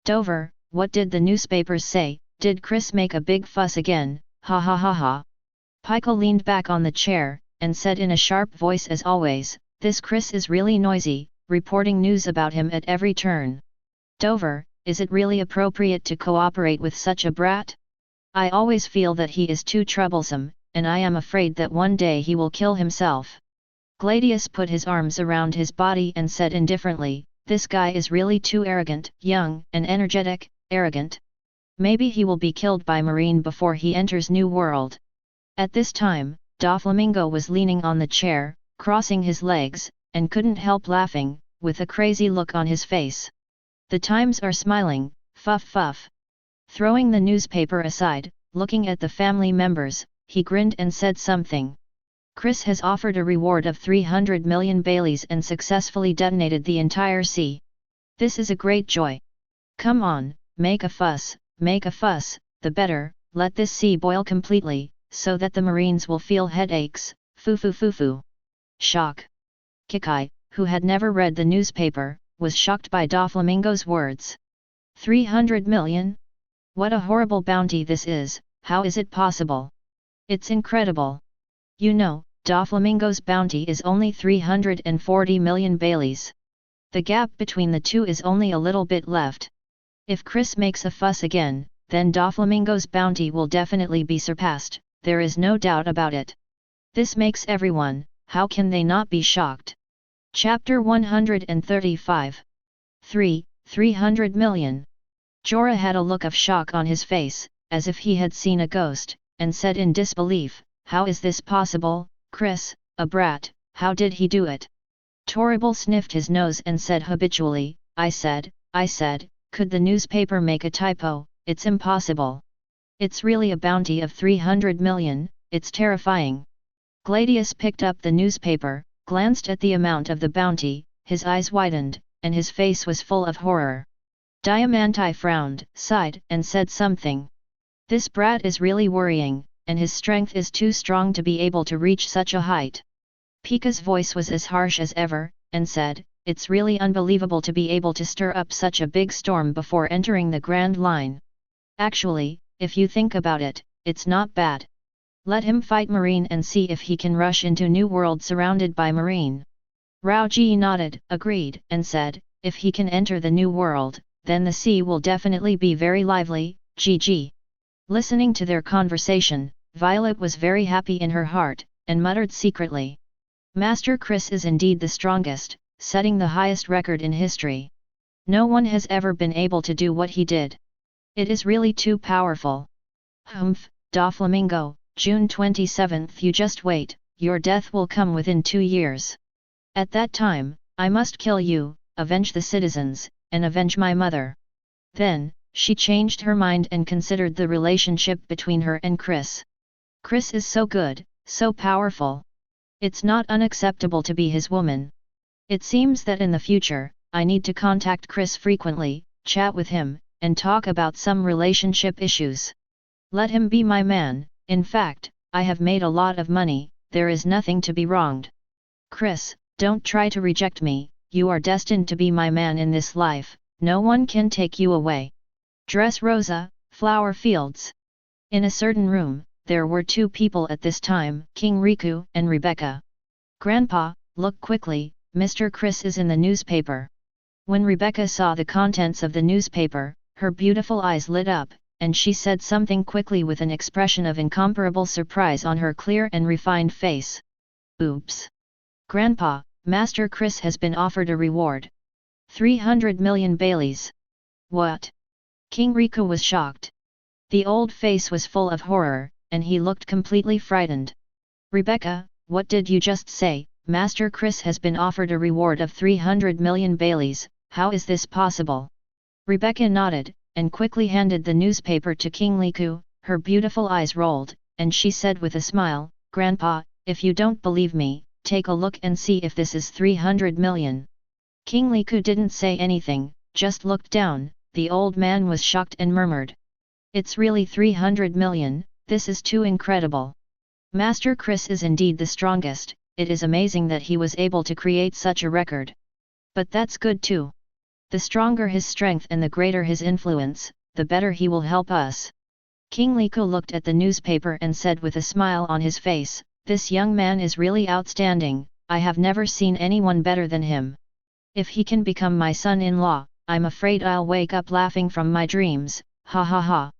Dover, what did the newspapers say, did Chris make a big fuss again, ha ha ha ha. Pikel leaned back on the chair, and said in a sharp voice as always, this Chris is really noisy, reporting news about him at every turn. Dover, is it really appropriate to cooperate with such a brat? I always feel that he is too troublesome, and I am afraid that one day he will kill himself. Gladius put his arms around his body and said indifferently, this guy is really too arrogant, young and energetic, arrogant. Maybe he will be killed by Marine before he enters New World. At this time, Doflamingo was leaning on the chair, crossing his legs, and couldn't help laughing, with a crazy look on his face. The Times are smiling, fuff fuff. Throwing the newspaper aside, looking at the family members, he grinned and said something. Chris has offered a reward of 300 million Baileys and successfully detonated the entire sea. This is a great joy. Come on, make a fuss, the better, let this sea boil completely, so that the marines will feel headaches, foo. Shock. Kikai, who had never read the newspaper, was shocked by Doflamingo's words. 300 million? What a horrible bounty this is, how is it possible? It's incredible. You know, Doflamingo's bounty is only 340 million Baileys. The gap between the two is only a little bit left. If Chris makes a fuss again, then Doflamingo's bounty will definitely be surpassed, there is no doubt about it. This makes everyone, how can they not be shocked? Chapter 135. 300 million. Jorah had a look of shock on his face, as if he had seen a ghost, and said in disbelief, how is this possible, Chris, a brat, how did he do it? Torribble sniffed his nose and said habitually, I said, could the newspaper make a typo, it's impossible. It's really a bounty of 300 million, it's terrifying. Gladius picked up the newspaper, glanced at the amount of the bounty, his eyes widened, and his face was full of horror. Diamante frowned, sighed, and said something. This brat is really worrying, and his strength is too strong to be able to reach such a height. Pika's voice was as harsh as ever, and said, it's really unbelievable to be able to stir up such a big storm before entering the Grand Line. Actually, if you think about it, it's not bad. Let him fight Marine and see if he can rush into New World surrounded by Marine. Rao Ji nodded, agreed, and said, if he can enter the New World, then the sea will definitely be very lively, GG. Listening to their conversation, Violet was very happy in her heart, and muttered secretly. Master Chris is indeed the strongest, setting the highest record in history. No one has ever been able to do what he did. It is really too powerful. Humph, Doflamingo, June 27th, you just wait, your death will come within 2 years. At that time, I must kill you, avenge the citizens, and avenge my mother. Then, she changed her mind and considered the relationship between her and Chris. Chris is so good, so powerful. It's not unacceptable to be his woman. It seems that in the future, I need to contact Chris frequently, chat with him, and talk about some relationship issues. Let him be my man, in fact, I have made a lot of money, there is nothing to be wronged. Chris, don't try to reject me, you are destined to be my man in this life, no one can take you away. Dress Rosa, Flower Fields. In a certain room, there were 2 people at this time, King Riku and Rebecca. Grandpa, look quickly, Mr. Chris is in the newspaper. When Rebecca saw the contents of the newspaper, her beautiful eyes lit up, and she said something quickly with an expression of incomparable surprise on her clear and refined face. Oops! Grandpa, Master Chris has been offered a reward. 300 million Baileys. What? King Riku was shocked. The old face was full of horror, and he looked completely frightened. Rebecca, what did you just say? Master Chris has been offered a reward of 300 million Baileys, how is this possible? Rebecca nodded, and quickly handed the newspaper to King Riku, her beautiful eyes rolled, and she said with a smile, Grandpa, if you don't believe me, take a look and see if this is 300 million. King Riku didn't say anything, just looked down, the old man was shocked and murmured. It's really 300 million, this is too incredible. Master Chris is indeed the strongest, it is amazing that he was able to create such a record. But that's good too. The stronger his strength and the greater his influence, the better he will help us. King Riku looked at the newspaper and said with a smile on his face, this young man is really outstanding, I have never seen anyone better than him. If he can become my son-in-law, I'm afraid I'll wake up laughing from my dreams, ha ha ha.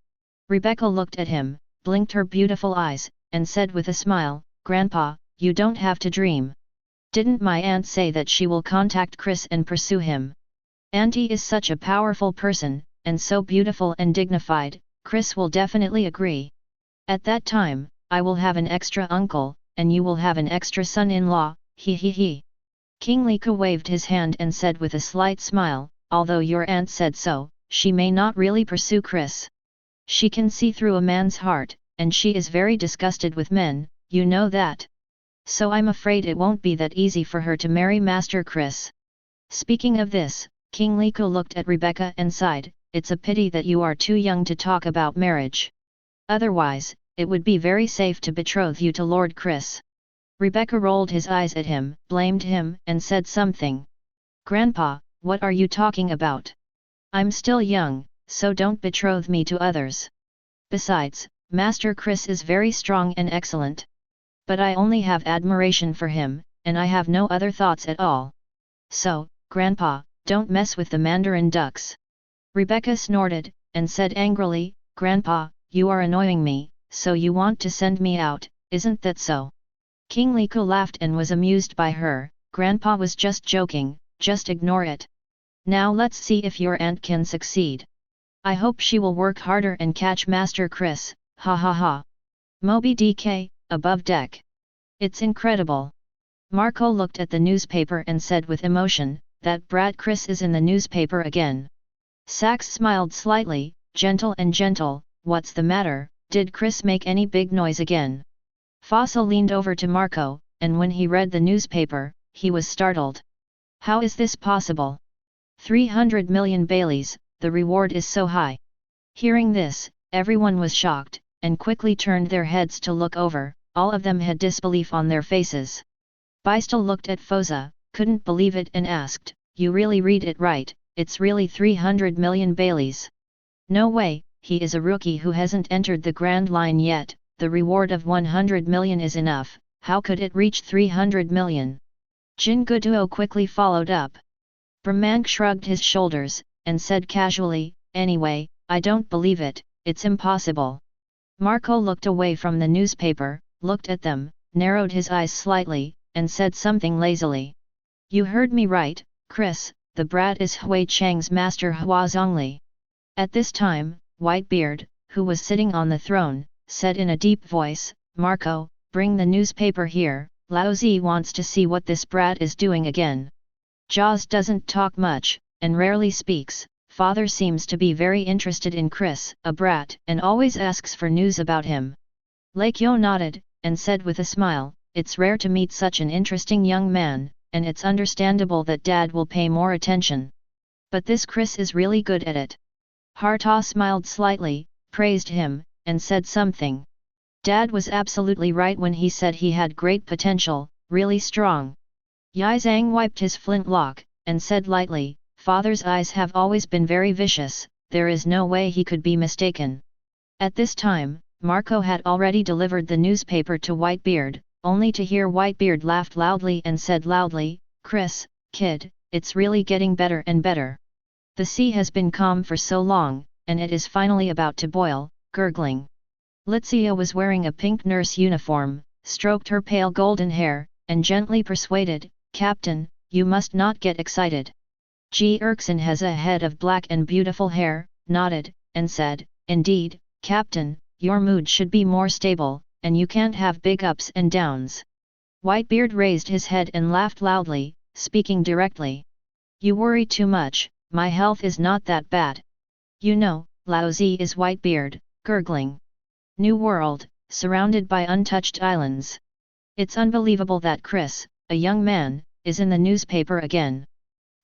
Rebecca looked at him, blinked her beautiful eyes, and said with a smile, Grandpa, you don't have to dream. Didn't my aunt say that she will contact Chris and pursue him? Auntie is such a powerful person, and so beautiful and dignified, Chris will definitely agree. At that time, I will have an extra uncle, and you will have an extra son-in-law, he he he. King Riku waved his hand and said with a slight smile, although your aunt said so, she may not really pursue Chris. She can see through a man's heart, and she is very disgusted with men, you know that. So I'm afraid it won't be that easy for her to marry Master Chris. Speaking of this, King Liko looked at Rebecca and sighed, "It's a pity that you are too young to talk about marriage. Otherwise, it would be very safe to betroth you to Lord Chris." Rebecca rolled his eyes at him, blamed him, and said something. "Grandpa, what are you talking about? I'm still young, so don't betroth me to others. Besides, Master Chris is very strong and excellent. But I only have admiration for him, and I have no other thoughts at all. So, Grandpa, don't mess with the mandarin ducks." Rebecca snorted, and said angrily, "Grandpa, you are annoying me, so you want to send me out, isn't that so?" King Liko laughed and was amused by her. "Grandpa was just joking, just ignore it. Now let's see if your aunt can succeed. I hope she will work harder and catch Master Chris, ha ha ha. Moby DK, above deck. It's incredible." Marco looked at the newspaper and said with emotion, "That brat Chris is in the newspaper again." Sax smiled slightly, gentle, "What's the matter, did Chris make any big noise again?" Fossil leaned over to Marco, and when he read the newspaper, he was startled. "How is this possible? 300 million Baileys, the reward is so high." Hearing this, everyone was shocked, and quickly turned their heads to look over. All of them had disbelief on their faces. Beistel looked at Foza, couldn't believe it and asked, "You really read it right, it's really 300 million Baileys?" "No way, he is a rookie who hasn't entered the Grand Line yet, the reward of 100 million is enough, how could it reach 300 million? Jin Gutuo quickly followed up. Brahmank shrugged his shoulders, and said casually, "Anyway, I don't believe it, it's impossible." Marco looked away from the newspaper, looked at them, narrowed his eyes slightly, and said something lazily. "You heard me right, Chris, the brat is Hui Chang's master Hua Zhongli." At this time, Whitebeard, who was sitting on the throne, said in a deep voice, "Marco, bring the newspaper here, Laozi wants to see what this brat is doing again." Jaws doesn't talk much, and rarely speaks. Father seems to be very interested in Chris, a brat, and always asks for news about him. Lakyo nodded, and said with a smile, "It's rare to meet such an interesting young man, and it's understandable that Dad will pay more attention. But this Chris is really good at it." Harta smiled slightly, praised him, and said something. Dad was absolutely right when he said he had great potential, really strong. Yizhang wiped his flintlock, and said lightly, "Father's eyes have always been very vicious, there is no way he could be mistaken." At this time, Marco had already delivered the newspaper to Whitebeard, only to hear Whitebeard laughed loudly and said loudly, "Chris, kid, it's really getting better and better. The sea has been calm for so long, and it is finally about to boil," gurgling. Litzia was wearing a pink nurse uniform, stroked her pale golden hair, and gently persuaded, "Captain, you must not get excited." Ji Erkson has a head of black and beautiful hair, nodded, and said, "Indeed, Captain, your mood should be more stable, and you can't have big ups and downs." Whitebeard raised his head and laughed loudly, speaking directly. "You worry too much, my health is not that bad. You know, Laozi is Whitebeard," gurgling. "New world, surrounded by untouched islands. It's unbelievable that Chris, a young man, is in the newspaper again."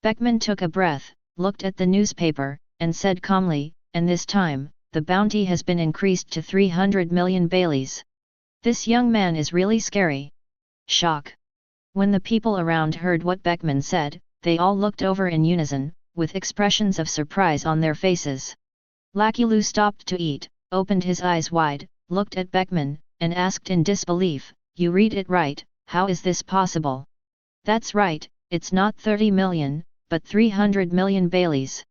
Beckman took a breath, looked at the newspaper, and said calmly, "And this time, the bounty has been increased to 300 million Baileys. This young man is really scary." Shock. When the people around heard what Beckman said, they all looked over in unison, with expressions of surprise on their faces. Lucky Lu stopped to eat, opened his eyes wide, looked at Beckman, and asked in disbelief, "You read it right, how is this possible?" "That's right, it's not 30 million, but 300 million Baileys."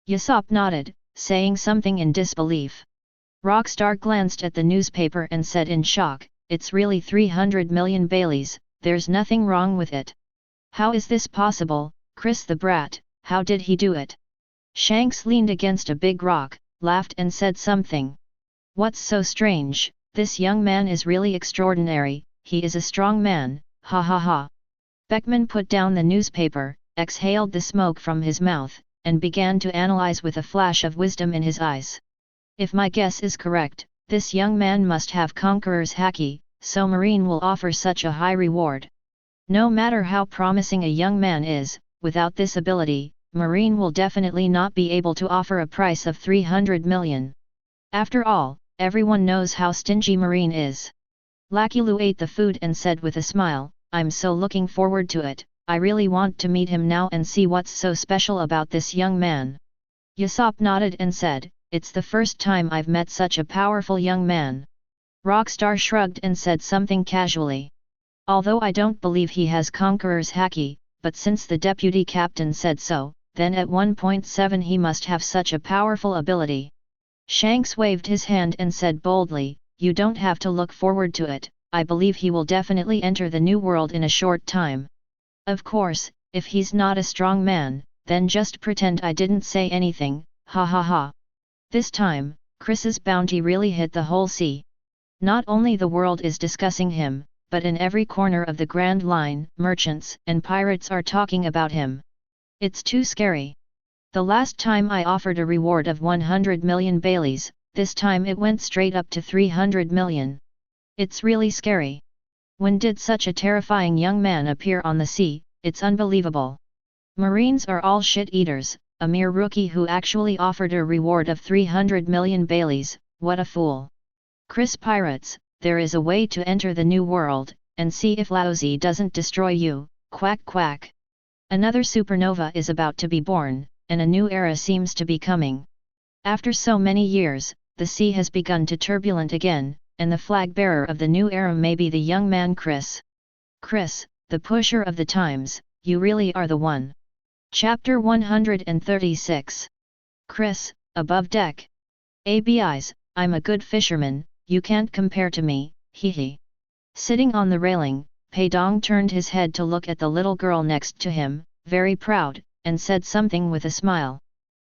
Yasop nodded, saying something in disbelief. Rockstar glanced at the newspaper and said in shock, "It's really 300 million Baileys, there's nothing wrong with it. How is this possible, Chris the brat, how did he do it?" Shanks leaned against a big rock, laughed and said something. "What's so strange, this young man is really extraordinary, he is a strong man, ha ha ha." Beckman put down the newspaper, exhaled the smoke from his mouth, and began to analyze with a flash of wisdom in his eyes. "If my guess is correct, this young man must have Conqueror's Haki, so Marine will offer such a high reward. No matter how promising a young man is, without this ability, Marine will definitely not be able to offer a price of 300 million. After all, everyone knows how stingy Marine is. Lucky Lu ate the food and said with a smile, I'm so looking forward to it, I really want to meet him now and see what's so special about this young man. Yasop nodded and said, it's the first time I've met such a powerful young man. Rockstar shrugged and said something casually. Although I don't believe he has Conqueror's haki, but since the deputy captain said so, then at 1.7 he must have such a powerful ability. Shanks waved his hand and said boldly, you don't have to look forward to it, I believe he will definitely enter the new world in a short time. Of course, if he's not a strong man, then just pretend I didn't say anything, ha ha ha. This time, Chris's bounty really hit the whole sea. Not only the world is discussing him, but in every corner of the Grand Line, merchants and pirates are talking about him. It's too scary. The last time I offered a reward of 100 million Baileys, this time it went straight up to 300 million. It's really scary. When did such a terrifying young man appear on the sea? It's unbelievable. Marines are all shit-eaters, a mere rookie who actually offered a reward of 300 million Baileys, what a fool. Chris Pirates, there is a way to enter the new world, and see if Laozi doesn't destroy you, quack quack. Another supernova is about to be born, and a new era seems to be coming. After so many years, the sea has begun to turbulent again, and the flag-bearer of the new era may be the young man Chris. Chris, the pusher of the times, you really are the one. Chapter 136. Chris, above deck. ABIs, I'm a good fisherman, you can't compare to me, hee hee. Sitting on the railing, Pei Dong turned his head to look at the little girl next to him, very proud, and said something with a smile.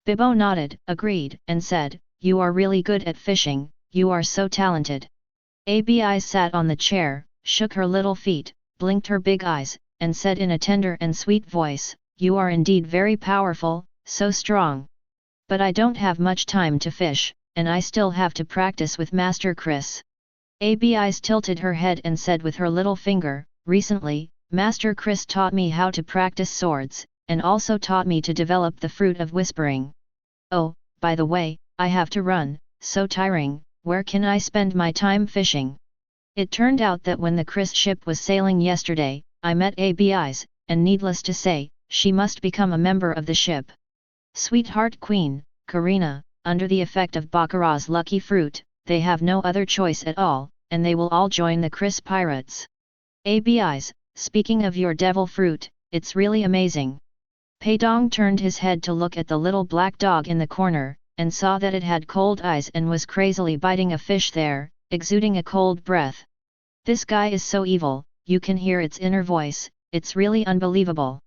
Bibo nodded, agreed, and said, you are really good at fishing, you are so talented. ABI sat on the chair, shook her little feet, blinked her big eyes, and said in a tender and sweet voice, you are indeed very powerful, so strong. But I don't have much time to fish, and I still have to practice with Master Chris. ABI's tilted her head and said with her little finger, recently, Master Chris taught me how to practice swords, and also taught me to develop the fruit of whispering. Oh, by the way, I have to run, so tiring, where can I spend my time fishing? It turned out that when the Chris ship was sailing yesterday, I met ABI's, and needless to say, she must become a member of the ship. Sweetheart Queen, Karina, under the effect of Baccarat's lucky fruit, they have no other choice at all, and they will all join the Chris Pirates. ABIs, speaking of your devil fruit, it's really amazing. Pei Dong turned his head to look at the little black dog in the corner, and saw that it had cold eyes and was crazily biting a fish there, exuding a cold breath. This guy is so evil, you can hear its inner voice, it's really unbelievable.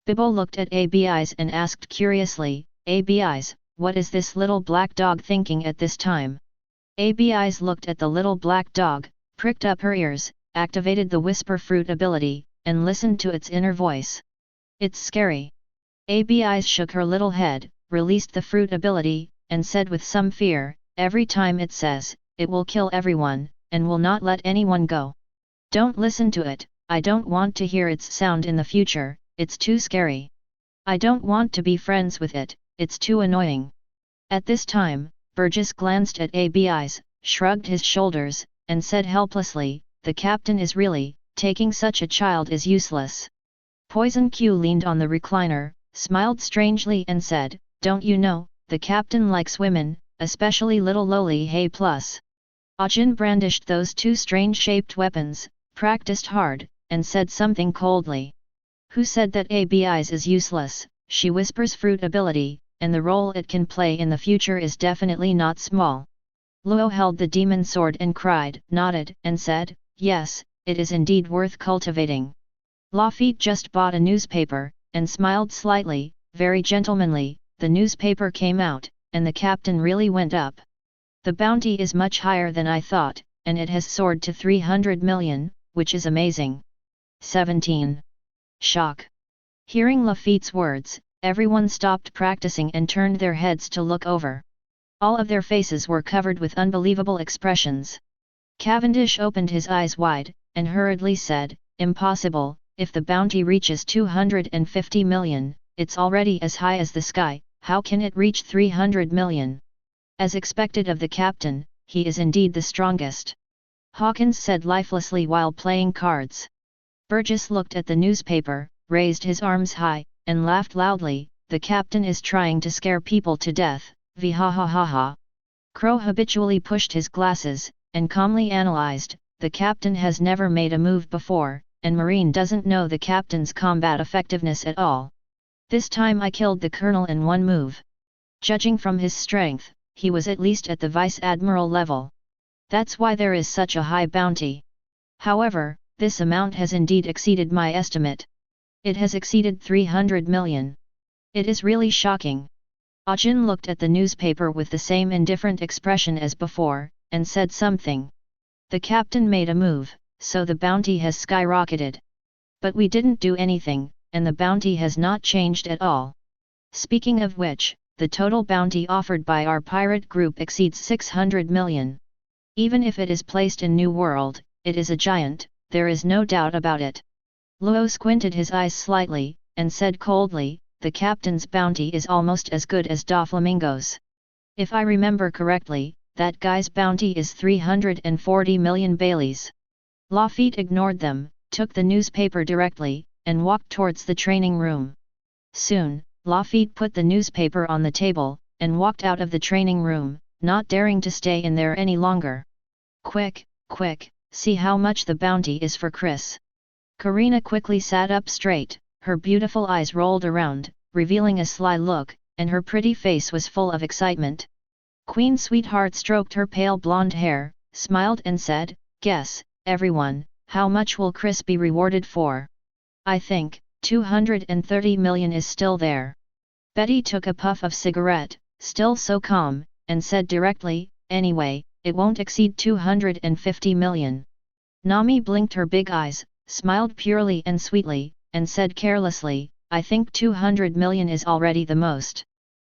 Bibo looked at ABIs and asked curiously, ABIs, what is this little black dog thinking at this time? ABIs looked at the little black dog, pricked up her ears, activated the whisper fruit ability, and listened to its inner voice. It's scary. ABIs shook her little head, released the fruit ability, and said with some fear, every time it says, it will kill everyone, and will not let anyone go. Don't listen to it, I don't want to hear its sound in the future, it's too scary. I don't want to be friends with it, it's too annoying. At this time, Burgess glanced at ABIs, shrugged his shoulders, and said helplessly, the captain is really, taking such a child is useless. Poison Q leaned on the recliner, smiled strangely and said, don't you know, the captain likes women, especially little lowly Hey Plus. Ajin brandished those two strange-shaped weapons, practiced hard, and said something coldly. Who said that ABIs is useless? She whispers fruit ability, and the role it can play in the future is definitely not small. Luo held the demon sword and cried, nodded, and said, yes, it is indeed worth cultivating. Lafitte just bought a newspaper, and smiled slightly, very gentlemanly, the newspaper came out, and the captain really went up. The bounty is much higher than I thought, and it has soared to 300 million, which is amazing. 17. Shock. Hearing Lafitte's words, everyone stopped practicing and turned their heads to look over. All of their faces were covered with unbelievable expressions. Cavendish opened his eyes wide, and hurriedly said, impossible, if the bounty reaches 250 million, it's already as high as the sky, how can it reach 300 million? As expected of the captain, he is indeed the strongest. Hawkins said lifelessly while playing cards. Burgess looked at the newspaper, raised his arms high, and laughed loudly. The captain is trying to scare people to death, v ha ha ha ha. Crow habitually pushed his glasses, and calmly analyzed, the captain has never made a move before, and Marine doesn't know the captain's combat effectiveness at all. This time I killed the colonel in one move. Judging from his strength, he was at least at the vice admiral level. That's why there is such a high bounty. However, this amount has indeed exceeded my estimate. It has exceeded 300 million. It is really shocking. Ajin looked at the newspaper with the same indifferent expression as before, and said something. The captain made a move, so the bounty has skyrocketed. But we didn't do anything, and the bounty has not changed at all. Speaking of which, the total bounty offered by our pirate group exceeds 600 million. Even if it is placed in New World, it is a giant, there is no doubt about it. Luo squinted his eyes slightly, and said coldly, the captain's bounty is almost as good as Doflamingo's. If I remember correctly, that guy's bounty is 340 million Baileys. Lafitte ignored them, took the newspaper directly, and walked towards the training room. Soon, Lafitte put the newspaper on the table, and walked out of the training room, not daring to stay in there any longer. Quick, quick, see how much the bounty is for Chris. Karina quickly sat up straight, her beautiful eyes rolled around, revealing a sly look, and her pretty face was full of excitement. Queen Sweetheart stroked her pale blonde hair, smiled and said, guess, everyone, how much will Chris be rewarded for? I think, 230 million is still there. Betty took a puff of cigarette, still so calm, and said directly, anyway, it won't exceed 250 million. Nami blinked her big eyes, smiled purely and sweetly, and said carelessly, I think 200 million is already the most.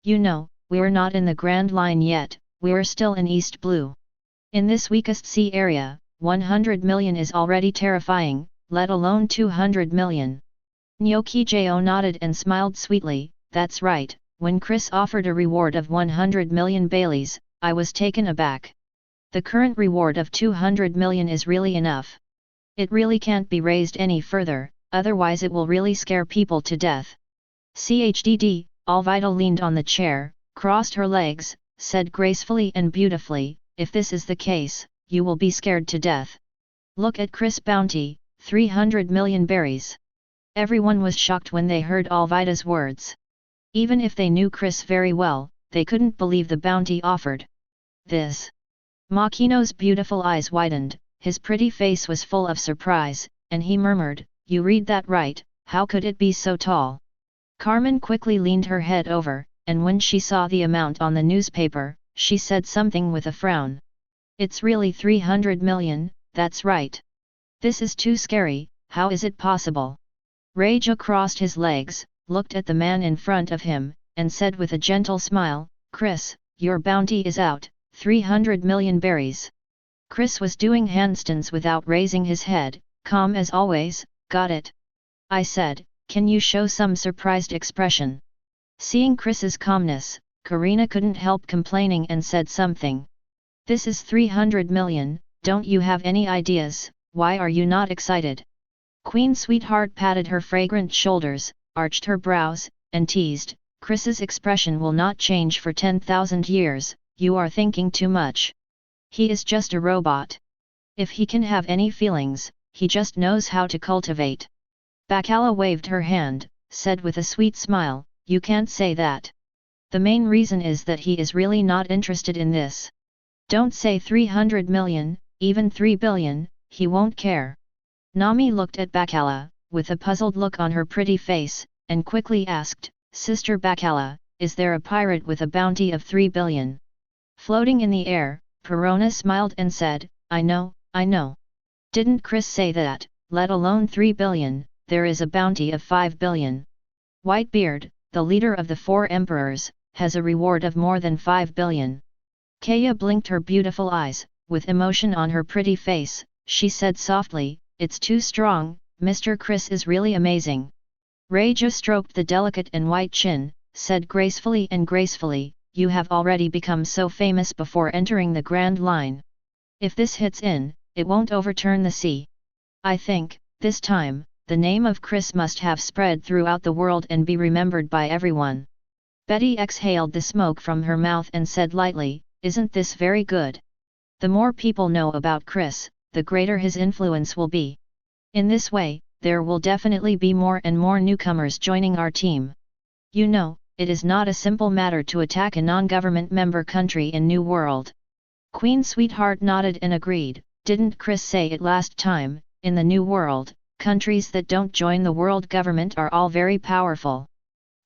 You know, we're not in the Grand Line yet, we're still in East Blue. In this weakest sea area, 100 million is already terrifying, let alone 200 million. Nyokijo nodded and smiled sweetly, that's right, when Chris offered a reward of 100 million Baileys, I was taken aback. The current reward of 200 million is really enough. It really can't be raised any further, otherwise it will really scare people to death. CHDD, Alvida leaned on the chair, crossed her legs, said gracefully and beautifully, if this is the case, you will be scared to death. Look at Chris' bounty, 300 million berries. Everyone was shocked when they heard Alvida's words. Even if they knew Chris very well, they couldn't believe the bounty offered. This. Makino's beautiful eyes widened, his pretty face was full of surprise, and he murmured, you read that right, how could it be so tall? Carmen quickly leaned her head over, and when she saw the amount on the newspaper, she said something with a frown. It's really 300 million, that's right. This is too scary, how is it possible? Reija crossed his legs, looked at the man in front of him, and said with a gentle smile, Chris, your bounty is out, 300 million berries. Chris was doing handstands without raising his head, calm as always, got it. I said, can you show some surprised expression? Seeing Chris's calmness, Karina couldn't help complaining and said something. This is 300 million, don't you have any ideas, why are you not excited? Queen Sweetheart patted her fragrant shoulders, arched her brows, and teased, Chris's expression will not change for 10,000 years, you are thinking too much. He is just a robot. If he can have any feelings, he just knows how to cultivate. Bacala waved her hand, said with a sweet smile, you can't say that. The main reason is that he is really not interested in this. Don't say 300 million, even 3 billion, he won't care. Nami looked at Bacala, with a puzzled look on her pretty face, and quickly asked, Sister Bacala, is there a pirate with a bounty of 3 billion? Floating in the air, Perona smiled and said, I know. Didn't Chris say that, let alone 3 billion, there is a bounty of 5 billion. Whitebeard, the leader of the 4 emperors, has a reward of more than 5 billion. Kaya blinked her beautiful eyes, with emotion on her pretty face, she said softly, it's too strong, Mr. Chris is really amazing. Reja stroked the delicate and white chin, said gracefully, you have already become so famous before entering the Grand Line. If this hits in, it won't overturn the sea. I think, this time, the name of Chris must have spread throughout the world and be remembered by everyone. Betty exhaled the smoke from her mouth and said lightly, isn't this very good? The more people know about Chris, the greater his influence will be. In this way, there will definitely be more and more newcomers joining our team. You know, it is not a simple matter to attack a non-government member country in New World. Queen Sweetheart nodded and agreed, didn't Chris say it last time, in the New World, countries that don't join the world government are all very powerful.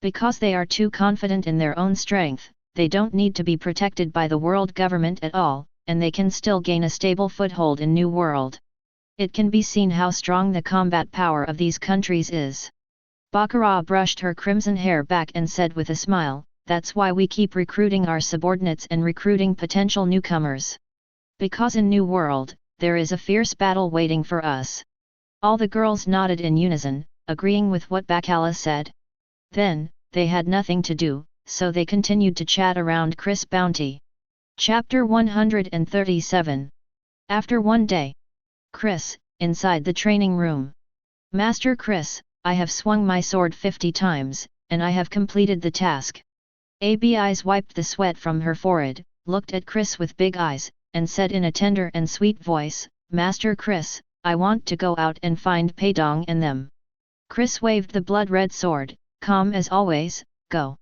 Because they are too confident in their own strength, they don't need to be protected by the world government at all, and they can still gain a stable foothold in New World. It can be seen how strong the combat power of these countries is. Baccarat brushed her crimson hair back and said with a smile, that's why we keep recruiting our subordinates and recruiting potential newcomers. Because in New World, there is a fierce battle waiting for us. All the girls nodded in unison, agreeing with what Bacala said. Then, they had nothing to do, so they continued to chat around Chris' bounty. Chapter 137. After one day. Chris, inside the training room. Master Chris, I have swung my sword 50 times, and I have completed the task. Abi's wiped the sweat from her forehead, looked at Chris with big eyes, and said in a tender and sweet voice, Master Chris, I want to go out and find Peidong and them. Chris waved the blood-red sword, calm as always, go.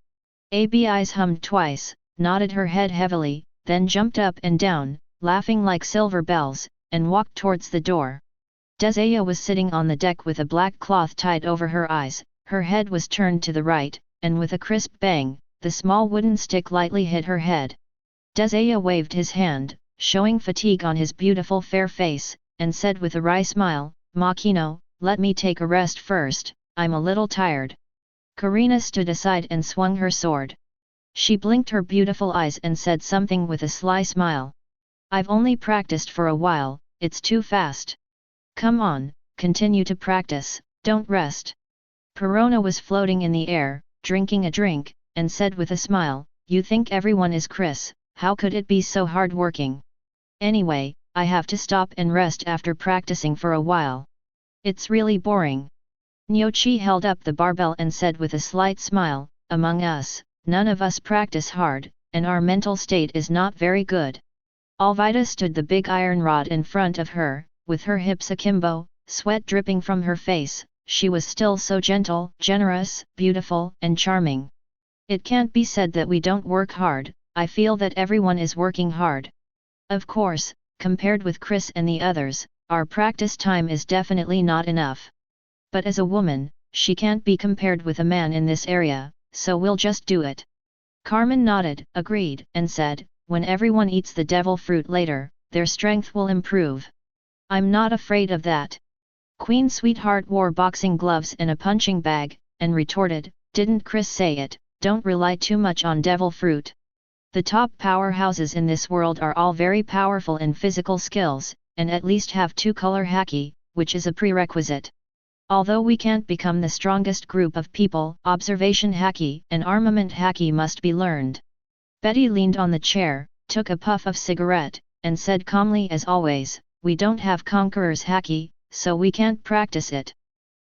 Abi's hummed twice, nodded her head heavily, then jumped up and down, laughing like silver bells, and walked towards the door. Desaya was sitting on the deck with a black cloth tied over her eyes, her head was turned to the right, and with a crisp bang, the small wooden stick lightly hit her head. Desaya waved his hand, showing fatigue on his beautiful fair face, and said with a wry smile, Makino, let me take a rest first, I'm a little tired. Karina stood aside and swung her sword. She blinked her beautiful eyes and said something with a sly smile. I've only practiced for a while, it's too fast. Come on, continue to practice, don't rest. Perona was floating in the air, drinking a drink, and said with a smile, you think everyone is Chris, how could it be so hard-working? Anyway, I have to stop and rest after practicing for a while. It's really boring. Nyochi held up the barbell and said with a slight smile, among us, none of us practice hard, and our mental state is not very good. Alvida stood the big iron rod in front of her, with her hips akimbo, sweat dripping from her face, she was still so gentle, generous, beautiful, and charming. It can't be said that we don't work hard, I feel that everyone is working hard. Of course, compared with Chris and the others, our practice time is definitely not enough. But as a woman, she can't be compared with a man in this area, so we'll just do it. Carmen nodded, agreed, and said, when everyone eats the devil fruit later, their strength will improve. I'm not afraid of that. Queen Sweetheart wore boxing gloves and a punching bag, and retorted, didn't Chris say it, don't rely too much on devil fruit. The top powerhouses in this world are all very powerful in physical skills, and at least have 2-color haki, which is a prerequisite. Although we can't become the strongest group of people, observation haki and armament haki must be learned. Betty leaned on the chair, took a puff of cigarette, and said calmly as always, we don't have Conqueror's haki, so we can't practice it.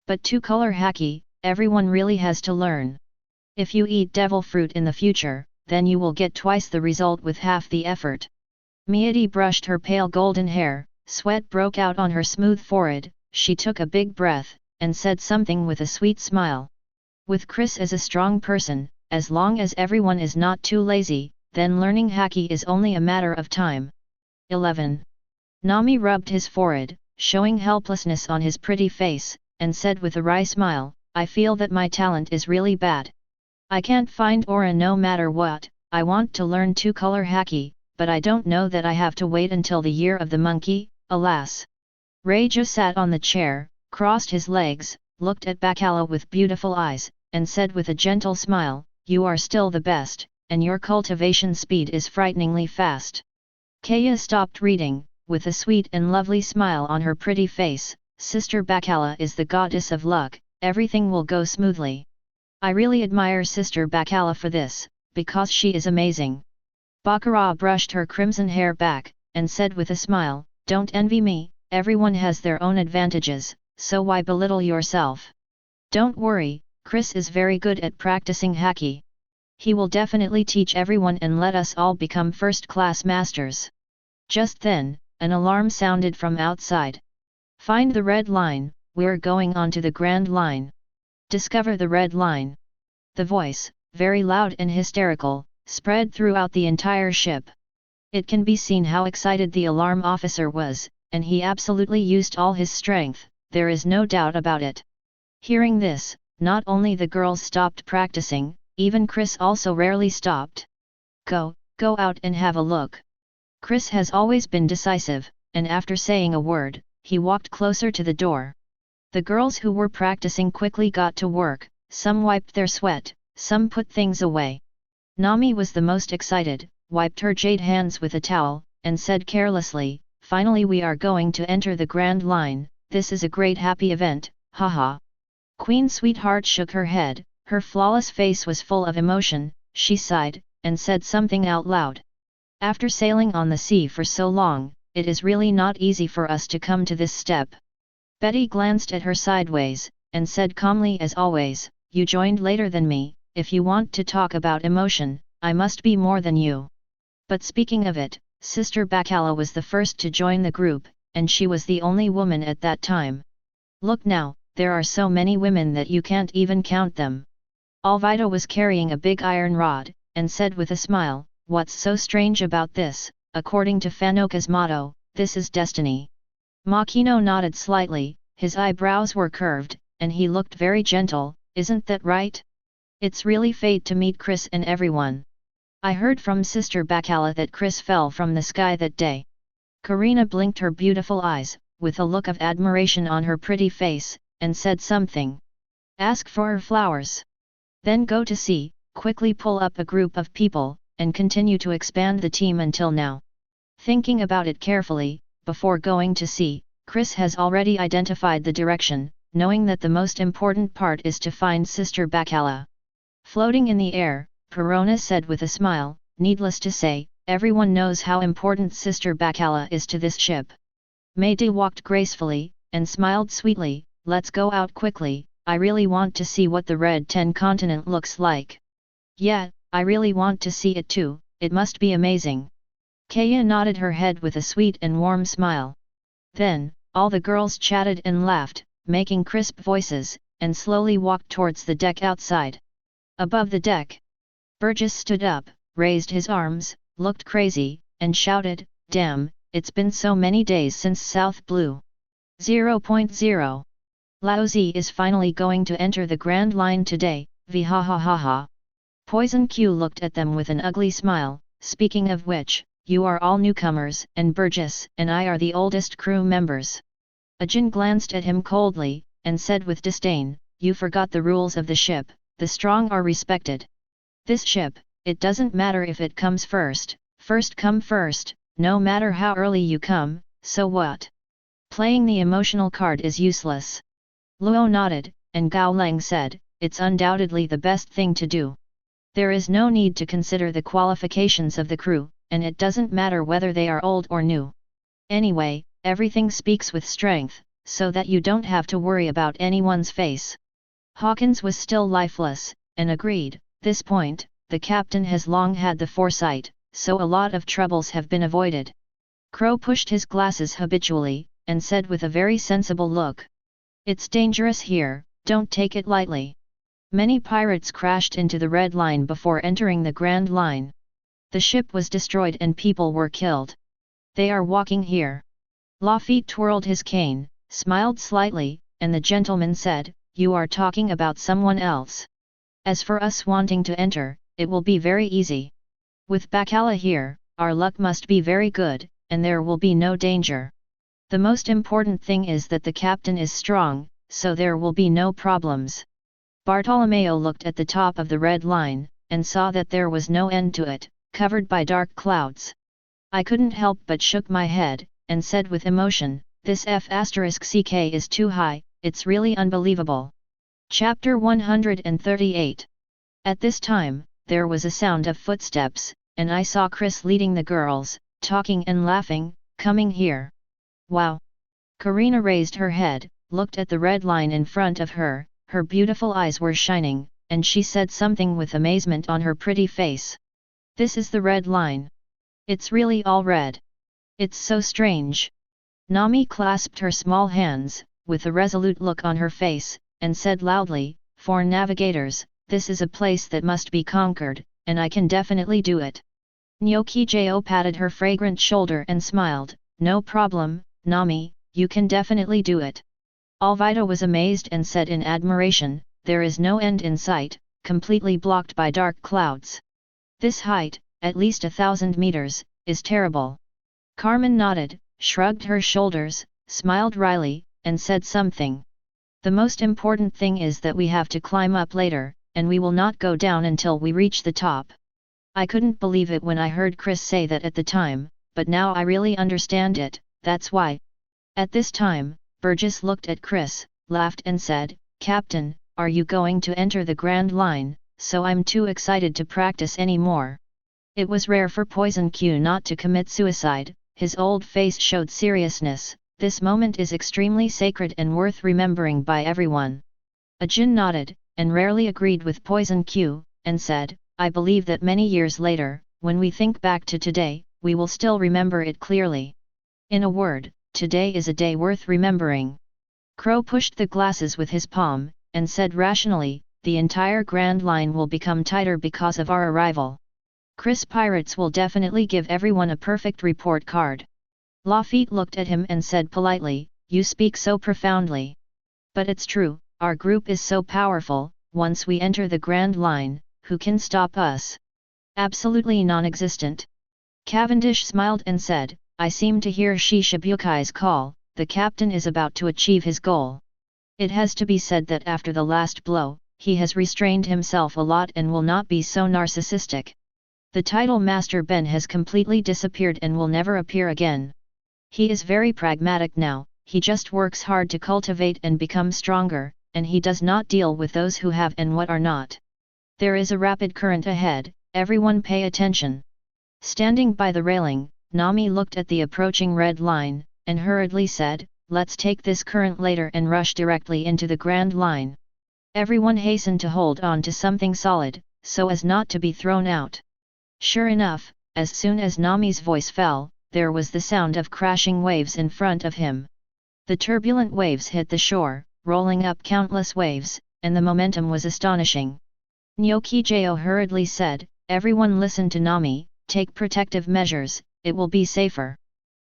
But 2-color haki, everyone really has to learn. If you eat devil fruit in the future, then you will get twice the result with half the effort. Mieti brushed her pale golden hair, sweat broke out on her smooth forehead, she took a big breath, and said something with a sweet smile. With Chris as a strong person, as long as everyone is not too lazy, then learning haki is only a matter of time. 11. Nami rubbed his forehead, showing helplessness on his pretty face, and said with a wry smile, I feel that my talent is really bad. I can't find aura no matter what, I want to learn 2-color haki, but I don't know that I have to wait until the year of the monkey, alas. Reja sat on the chair, crossed his legs, looked at Bacala with beautiful eyes, and said with a gentle smile, you are still the best, and your cultivation speed is frighteningly fast. Kaya stopped reading, with a sweet and lovely smile on her pretty face, Sister Bacala is the goddess of luck, everything will go smoothly. I really admire Sister Bacala for this, because she is amazing. Baccarat brushed her crimson hair back, and said with a smile, don't envy me, everyone has their own advantages, so why belittle yourself? Don't worry, Chris is very good at practicing haki. He will definitely teach everyone and let us all become first-class masters. Just then, an alarm sounded from outside. Find the red line, we're going on to the Grand Line. Discover the red line. The voice, very loud and hysterical, spread throughout the entire ship. It can be seen how excited the alarm officer was, and he absolutely used all his strength, there is no doubt about it. Hearing this, not only the girls stopped practicing, even Chris also rarely stopped. Go out and have a look. Chris has always been decisive, and after saying a word, he walked closer to the door. The girls who were practicing quickly got to work, some wiped their sweat, some put things away. Nami was the most excited, wiped her jade hands with a towel, and said carelessly, finally we are going to enter the Grand Line, this is a great happy event, haha. Queen Sweetheart shook her head, her flawless face was full of emotion, she sighed, and said something out loud. After sailing on the sea for so long, it is really not easy for us to come to this step. Betty glanced at her sideways, and said calmly as always, you joined later than me, if you want to talk about emotion, I must be more than you. But speaking of it, Sister Bacala was the first to join the group, and she was the only woman at that time. Look now, there are so many women that you can't even count them. Alvida was carrying a big iron rod, and said with a smile, what's so strange about this, according to Fanoka's motto, this is destiny. Makino nodded slightly, his eyebrows were curved, and he looked very gentle, isn't that right? It's really fate to meet Chris and everyone. I heard from Sister Bacala that Chris fell from the sky that day. Karina blinked her beautiful eyes, with a look of admiration on her pretty face, and said something. Ask for her flowers. Then go to see, quickly pull up a group of people, and continue to expand the team until now. Thinking about it carefully, before going to sea, Chris has already identified the direction, knowing that the most important part is to find Sister Bacala. Floating in the air, Perona said with a smile, needless to say, everyone knows how important Sister Bacala is to this ship. Meide walked gracefully, and smiled sweetly, let's go out quickly, I really want to see what the Red 10 continent looks like. Yeah, I really want to see it too, it must be amazing. Kaya nodded her head with a sweet and warm smile. Then, all the girls chatted and laughed, making crisp voices, and slowly walked towards the deck outside. Above the deck, Burgess stood up, raised his arms, looked crazy, and shouted, damn, it's been so many days since South Blue. 0.0. Lao Zi is finally going to enter the Grand Line today, vhahahaha. Poison Q looked at them with an ugly smile, speaking of which, you are all newcomers, and Burgess and I are the oldest crew members. Ajin glanced at him coldly, and said with disdain, you forgot the rules of the ship, the strong are respected. This ship, it doesn't matter if it comes first come first, no matter how early you come, so what? Playing the emotional card is useless. Luo nodded, and Gao Leng said, it's undoubtedly the best thing to do. There is no need to consider the qualifications of the crew, and it doesn't matter whether they are old or new. Anyway, everything speaks with strength, so that you don't have to worry about anyone's face. Hawkins was still lifeless, and agreed, this point, the captain has long had the foresight, so a lot of troubles have been avoided. Crow pushed his glasses habitually, and said with a very sensible look. It's dangerous here, don't take it lightly. Many pirates crashed into the Red Line before entering the Grand Line. The ship was destroyed and people were killed. They are walking here. Lafitte twirled his cane, smiled slightly, and the gentleman said, you are talking about someone else. As for us wanting to enter, it will be very easy. With Bacala here, our luck must be very good, and there will be no danger. The most important thing is that the captain is strong, so there will be no problems. Bartolomeo looked at the top of the Red Line, and saw that there was no end to it, covered by dark clouds. I couldn't help but shook my head, and said with emotion, this F***ck is too high, it's really unbelievable. Chapter 138. At this time, there was a sound of footsteps, and I saw Chris leading the girls, talking and laughing, coming here. Wow! Karina raised her head, looked at the red line in front of her, her beautiful eyes were shining, and she said something with amazement on her pretty face. This is the red line. It's really all red. It's so strange. Nami clasped her small hands, with a resolute look on her face, and said loudly, "For navigators, this is a place that must be conquered, and I can definitely do it." Nyokijo patted her fragrant shoulder and smiled, "No problem, Nami, you can definitely do it." Alvida was amazed and said in admiration, "There is no end in sight, completely blocked by dark clouds. This height, at least 1,000 meters, is terrible." Carmen nodded, shrugged her shoulders, smiled wryly, and said something. "The most important thing is that we have to climb up later, and we will not go down until we reach the top." I couldn't believe it when I heard Chris say that at the time, but now I really understand it, that's why. At this time, Burgess looked at Chris, laughed and said, "Captain, are you going to enter the Grand Line? So I'm too excited to practice anymore." It was rare for Poison Q not to commit suicide, his old face showed seriousness. This moment is extremely sacred and worth remembering by everyone. Ajin nodded, and rarely agreed with Poison Q, and said, "I believe that many years later, when we think back to today, we will still remember it clearly. In a word, today is a day worth remembering." Crow pushed the glasses with his palm, and said rationally, "The entire Grand Line will become tighter because of our arrival. Chris Pirates will definitely give everyone a perfect report card." Lafitte looked at him and said politely, "You speak so profoundly. But it's true, our group is so powerful, once we enter the Grand Line, who can stop us? Absolutely non-existent." Cavendish smiled and said, "I seem to hear Shishabukai's call, the captain is about to achieve his goal. It has to be said that after the last blow, he has restrained himself a lot and will not be so narcissistic. The title Master Ben has completely disappeared and will never appear again. He is very pragmatic now, he just works hard to cultivate and become stronger, and he does not deal with those who have and what are not. There is a rapid current ahead, everyone pay attention." Standing by the railing, Nami looked at the approaching red line, and hurriedly said, "Let's take this current later and rush directly into the Grand Line." Everyone hastened to hold on to something solid, so as not to be thrown out. Sure enough, as soon as Nami's voice fell, there was the sound of crashing waves in front of him. The turbulent waves hit the shore, rolling up countless waves, and the momentum was astonishing. Nyokijo hurriedly said, "Everyone listen to Nami, take protective measures, it will be safer."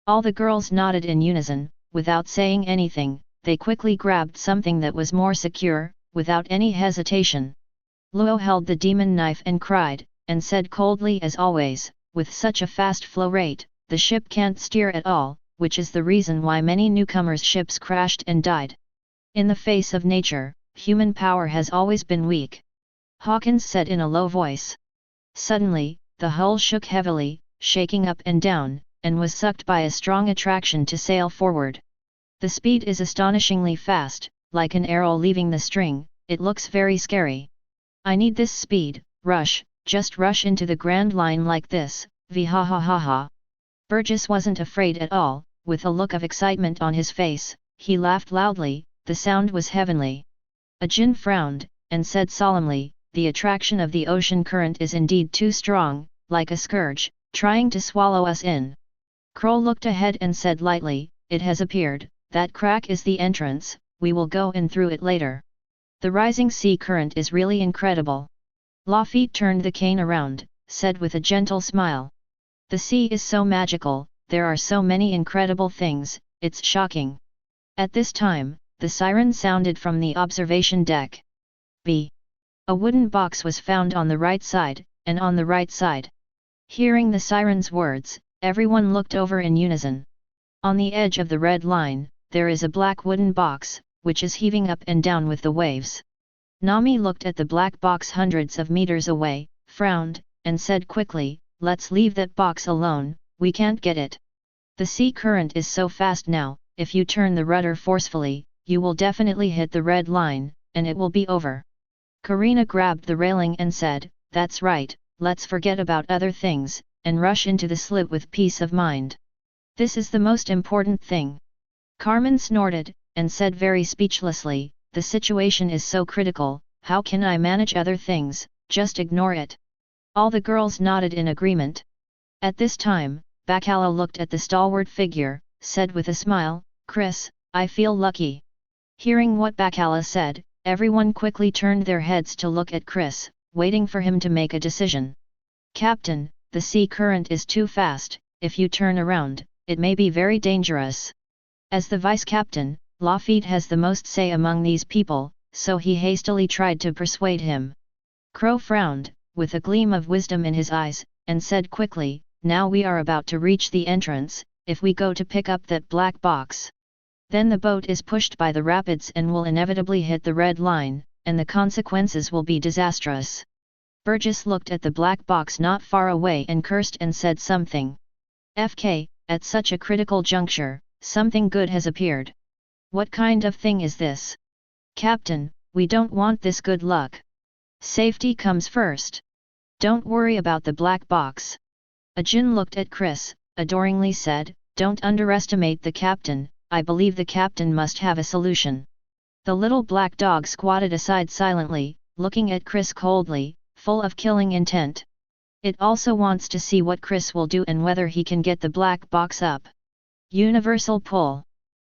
All the girls nodded in unison, without saying anything, they quickly grabbed something that was more secure, without any hesitation. Luo held the demon knife and cried, and said coldly as always, "With such a fast flow rate, the ship can't steer at all, which is the reason why many newcomers' ships crashed and died. In the face of nature, human power has always been weak." Hawkins said in a low voice. Suddenly, the hull shook heavily, shaking up and down, and was sucked by a strong attraction to sail forward. "The speed is astonishingly fast, like an arrow leaving the string, it looks very scary. I need this speed, rush, just rush into the Grand Line like this, ha ha ha ha." Burgess wasn't afraid at all, with a look of excitement on his face, he laughed loudly, the sound was heavenly. Ajin frowned, and said solemnly, "The attraction of the ocean current is indeed too strong, like a scourge, trying to swallow us in." Crow looked ahead and said lightly, "It has appeared, that crack is the entrance, we will go in through it later. The rising sea current is really incredible." Lafitte turned the cane around, said with a gentle smile, "The sea is so magical, there are so many incredible things, it's shocking." At this time, the siren sounded from the observation deck. B. A wooden box was found on the right side, and on the right side. Hearing the siren's words, everyone looked over in unison. On the edge of the red line, there is a black wooden box, which is heaving up and down with the waves. Nami looked at the black box hundreds of meters away, frowned, and said quickly, "Let's leave that box alone, we can't get it. The sea current is so fast now, if you turn the rudder forcefully, you will definitely hit the red line, and it will be over. Karina grabbed the railing and said, "That's right, let's forget about other things, and rush into the slit with peace of mind. This is the most important thing." Carmen snorted, and said very speechlessly, "The situation is so critical, how can I manage other things, just ignore it." All the girls nodded in agreement. At this time, Bacala looked at the stalwart figure, said with a smile, "Chris, I feel lucky." Hearing what Bacala said, everyone quickly turned their heads to look at Chris, waiting for him to make a decision. "Captain, the sea current is too fast, if you turn around, it may be very dangerous." As the vice-captain, Lafitte has the most say among these people, so he hastily tried to persuade him. Crow frowned, with a gleam of wisdom in his eyes, and said quickly, "Now we are about to reach the entrance, if we go to pick up that black box, then the boat is pushed by the rapids and will inevitably hit the red line, and the consequences will be disastrous." Burgess looked at the black box not far away and cursed and said something. "FK, at such a critical juncture, something good has appeared. What kind of thing is this?" "Captain, we don't want this good luck. Safety comes first. Don't worry about the black box." Ajin looked at Chris, adoringly said, "Don't underestimate the captain, I believe the captain must have a solution." The little black dog squatted aside silently, looking at Chris coldly, full of killing intent. It also wants to see what Chris will do and whether he can get the black box up. Universal pull.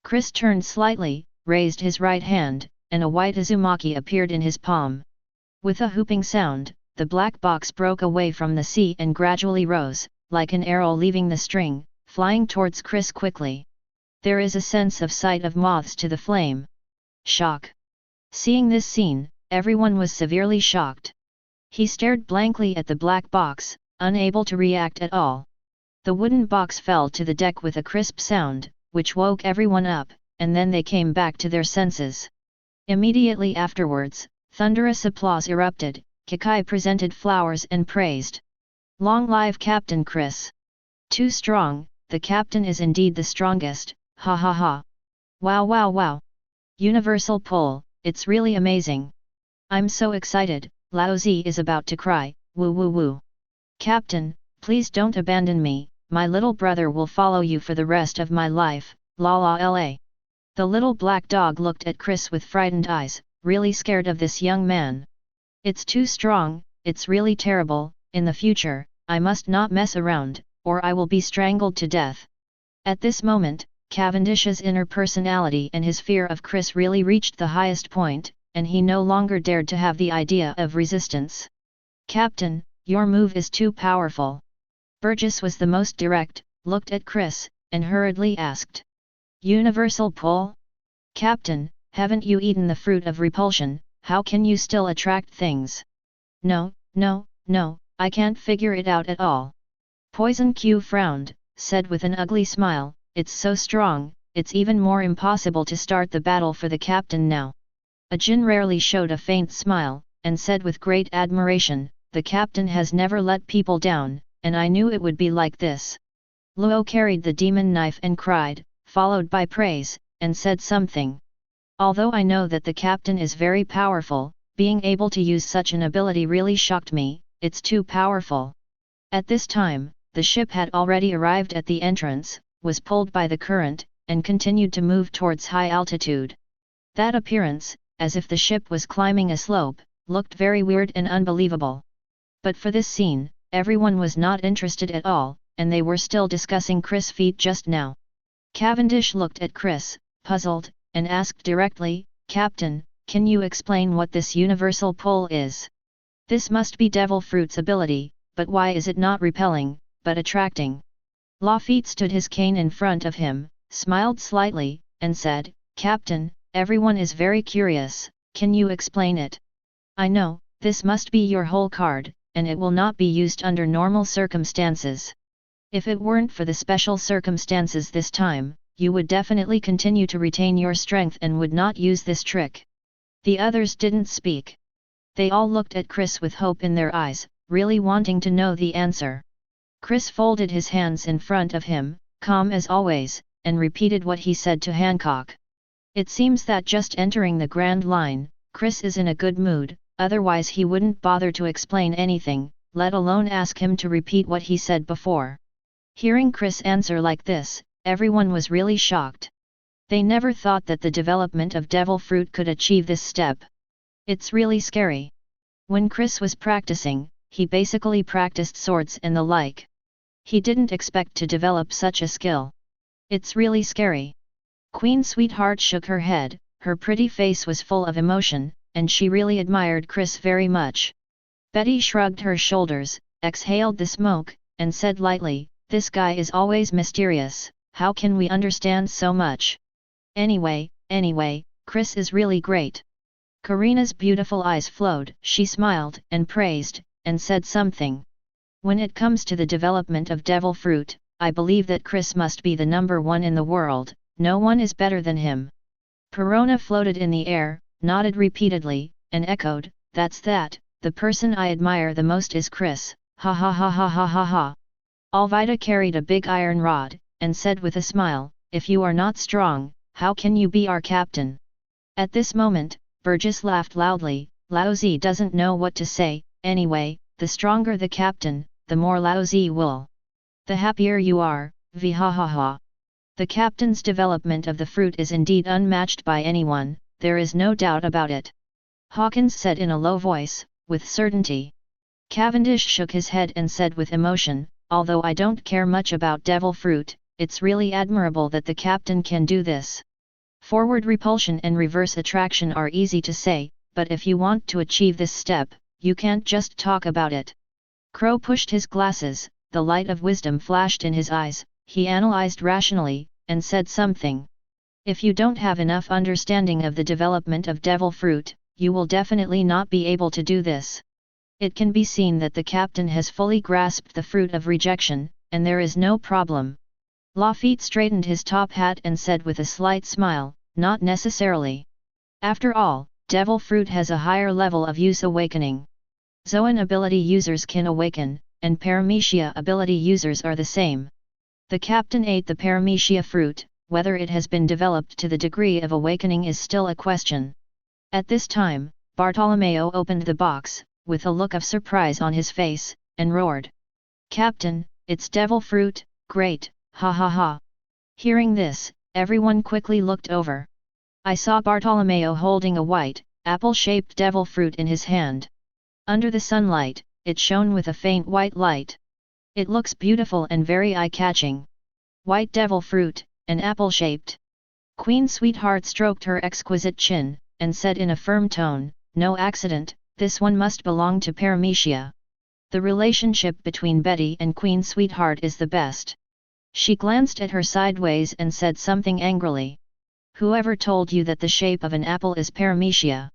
Chris turned slightly, raised his right hand, and a white uzumaki appeared in his palm. With a whooping sound, the black box broke away from the sea and gradually rose, like an arrow leaving the string, flying towards Chris quickly. There is a sense of sight of moths to the flame. Shock. Seeing this scene, everyone was severely shocked. He stared blankly at the black box, unable to react at all. The wooden box fell to the deck with a crisp sound, which woke everyone up, and then they came back to their senses. Immediately afterwards, thunderous applause erupted. Kikai presented flowers and praised. "Long live Captain Chris! Too strong, the captain is indeed the strongest, ha ha ha! Wow wow wow! Universal pull, it's really amazing! I'm so excited, Lao Zi is about to cry, woo woo woo! Captain, please don't abandon me, my little brother will follow you for the rest of my life, la la la!" The little black dog looked at Chris with frightened eyes, really scared of this young man. "It's too strong, it's really terrible, in the future, I must not mess around, or I will be strangled to death." At this moment, Cavendish's inner personality and his fear of Chris really reached the highest point, and he no longer dared to have the idea of resistance. "Captain, your move is too powerful." Burgess was the most direct, looked at Chris, and hurriedly asked. "Universal pull? Captain, haven't you eaten the fruit of repulsion? How can you still attract things?" No, I can't figure it out at all." Poison Q frowned, said with an ugly smile, "It's so strong, it's even more impossible to start the battle for the captain now." Ajin rarely showed a faint smile, and said with great admiration, "The captain has never let people down, and I knew it would be like this." Luo carried the demon knife and cried, followed by praise, and said something. "Although I know that the captain is very powerful, being able to use such an ability really shocked me, it's too powerful." At this time, the ship had already arrived at the entrance, was pulled by the current, and continued to move towards high altitude. That appearance, as if the ship was climbing a slope, looked very weird and unbelievable. But for this scene, everyone was not interested at all, and they were still discussing Chris' feat just now. Cavendish looked at Chris, puzzled, and asked directly, "Captain, can you explain what this universal pull is? This must be Devil Fruit's ability, but why is it not repelling, but attracting?" Lafitte stood his cane in front of him, smiled slightly, and said, "Captain, everyone is very curious, can you explain it?" "I know, this must be your whole card, and it will not be used under normal circumstances. If it weren't for the special circumstances this time, you would definitely continue to retain your strength and would not use this trick." The others didn't speak. They all looked at Chris with hope in their eyes, really wanting to know the answer. Chris folded his hands in front of him, calm as always, and repeated what he said to Hancock. "It seems that just entering the Grand Line, Chris is in a good mood, otherwise he wouldn't bother to explain anything, let alone ask him to repeat what he said before. Hearing Chris answer like this, everyone was really shocked. They never thought that the development of devil fruit could achieve this step. It's really scary. When Chris was practicing, he basically practiced swords and the like. He didn't expect to develop such a skill. It's really scary. Queen Sweetheart shook her head, her pretty face was full of emotion, and she really admired Chris very much. Betty shrugged her shoulders, exhaled the smoke, and said lightly, "This guy is always mysterious, how can we understand so much? Anyway, Chris is really great." Karina's beautiful eyes flowed, she smiled and praised, and said something. "When it comes to the development of devil fruit, I believe that Chris must be the #1 in the world, no one is better than him." Perona floated in the air, nodded repeatedly, and echoed, "That's that, the person I admire the most is Chris, ha ha ha ha ha ha ha." Alvida carried a big iron rod, and said with a smile, "If you are not strong, how can you be our captain?" At this moment, Burgess laughed loudly. "Laozi doesn't know what to say, anyway, the stronger the captain, the more Laozi will. The happier you are, vhahaha. The captain's development of the fruit is indeed unmatched by anyone, there is no doubt about it," Hawkins said in a low voice, with certainty. Cavendish shook his head and said with emotion, "Although I don't care much about devil fruit, it's really admirable that the captain can do this. Forward repulsion and reverse attraction are easy to say, but if you want to achieve this step, you can't just talk about it." Crow pushed his glasses, the light of wisdom flashed in his eyes, he analyzed rationally, and said something. "If you don't have enough understanding of the development of devil fruit, you will definitely not be able to do this. It can be seen that the captain has fully grasped the fruit of rejection, and there is no problem." Lafitte straightened his top hat and said with a slight smile, "Not necessarily. After all, devil fruit has a higher level of use awakening. Zoan ability users can awaken, and Paramecia ability users are the same. The captain ate the Paramecia fruit, whether it has been developed to the degree of awakening is still a question." At this time, Bartolomeo opened the box, with a look of surprise on his face, and roared, "Captain, it's devil fruit, great, ha ha ha." Hearing this, everyone quickly looked over. I saw Bartolomeo holding a white, apple-shaped devil fruit in his hand. Under the sunlight, it shone with a faint white light. It looks beautiful and very eye-catching. White devil fruit, and apple-shaped. Queen Sweetheart stroked her exquisite chin, and said in a firm tone, "No accident, this one must belong to Paramecia. The relationship between Betty and Queen Sweetheart is the best." She glanced at her sideways and said something angrily. "Whoever told you that the shape of an apple is Paramecia?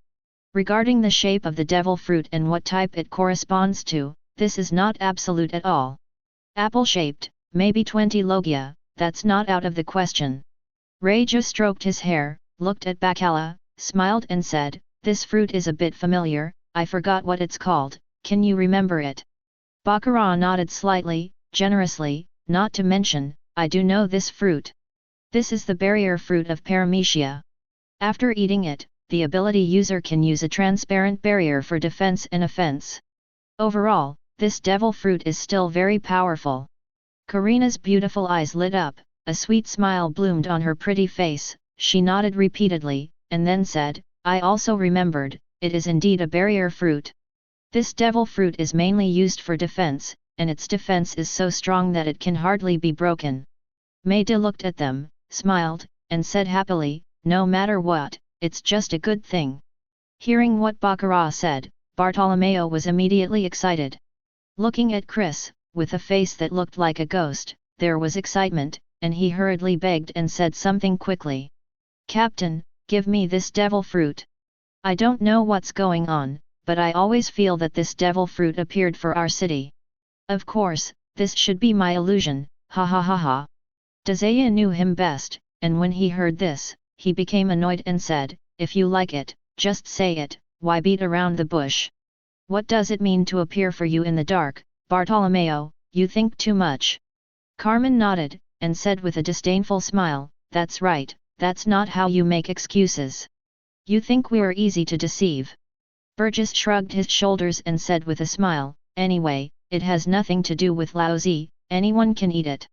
Regarding the shape of the devil fruit and what type it corresponds to, this is not absolute at all. Apple-shaped, maybe 20 logia, that's not out of the question." Reiju stroked his hair, looked at Bacala, smiled and said, "This fruit is a bit familiar, I forgot what it's called, can you remember it?" Baccarat nodded slightly, generously, "Not to mention, I do know this fruit. This is the barrier fruit of Paramecia. After eating it, the ability user can use a transparent barrier for defense and offense. Overall, this devil fruit is still very powerful." Karina's beautiful eyes lit up, a sweet smile bloomed on her pretty face, she nodded repeatedly, and then said, "I also remembered, it is indeed a barrier fruit. This devil fruit is mainly used for defense, and its defense is so strong that it can hardly be broken." Maida looked at them, smiled, and said happily, "No matter what, it's just a good thing." Hearing what Baccarat said, Bartolomeo was immediately excited. Looking at Chris, with a face that looked like a ghost, there was excitement, and he hurriedly begged and said something quickly. "Captain, give me this devil fruit. I don't know what's going on, but I always feel that this devil fruit appeared for our city. Of course, this should be my illusion, ha ha ha ha." Dazaya knew him best, and when he heard this, he became annoyed and said, "If you like it, just say it, why beat around the bush? What does it mean to appear for you in the dark, Bartolomeo, you think too much." Carmen nodded, and said with a disdainful smile, "That's right, that's not how you make excuses. You think we're easy to deceive? Burgess shrugged his shoulders and said with a smile, anyway, it has nothing to do with lousy, anyone can eat it.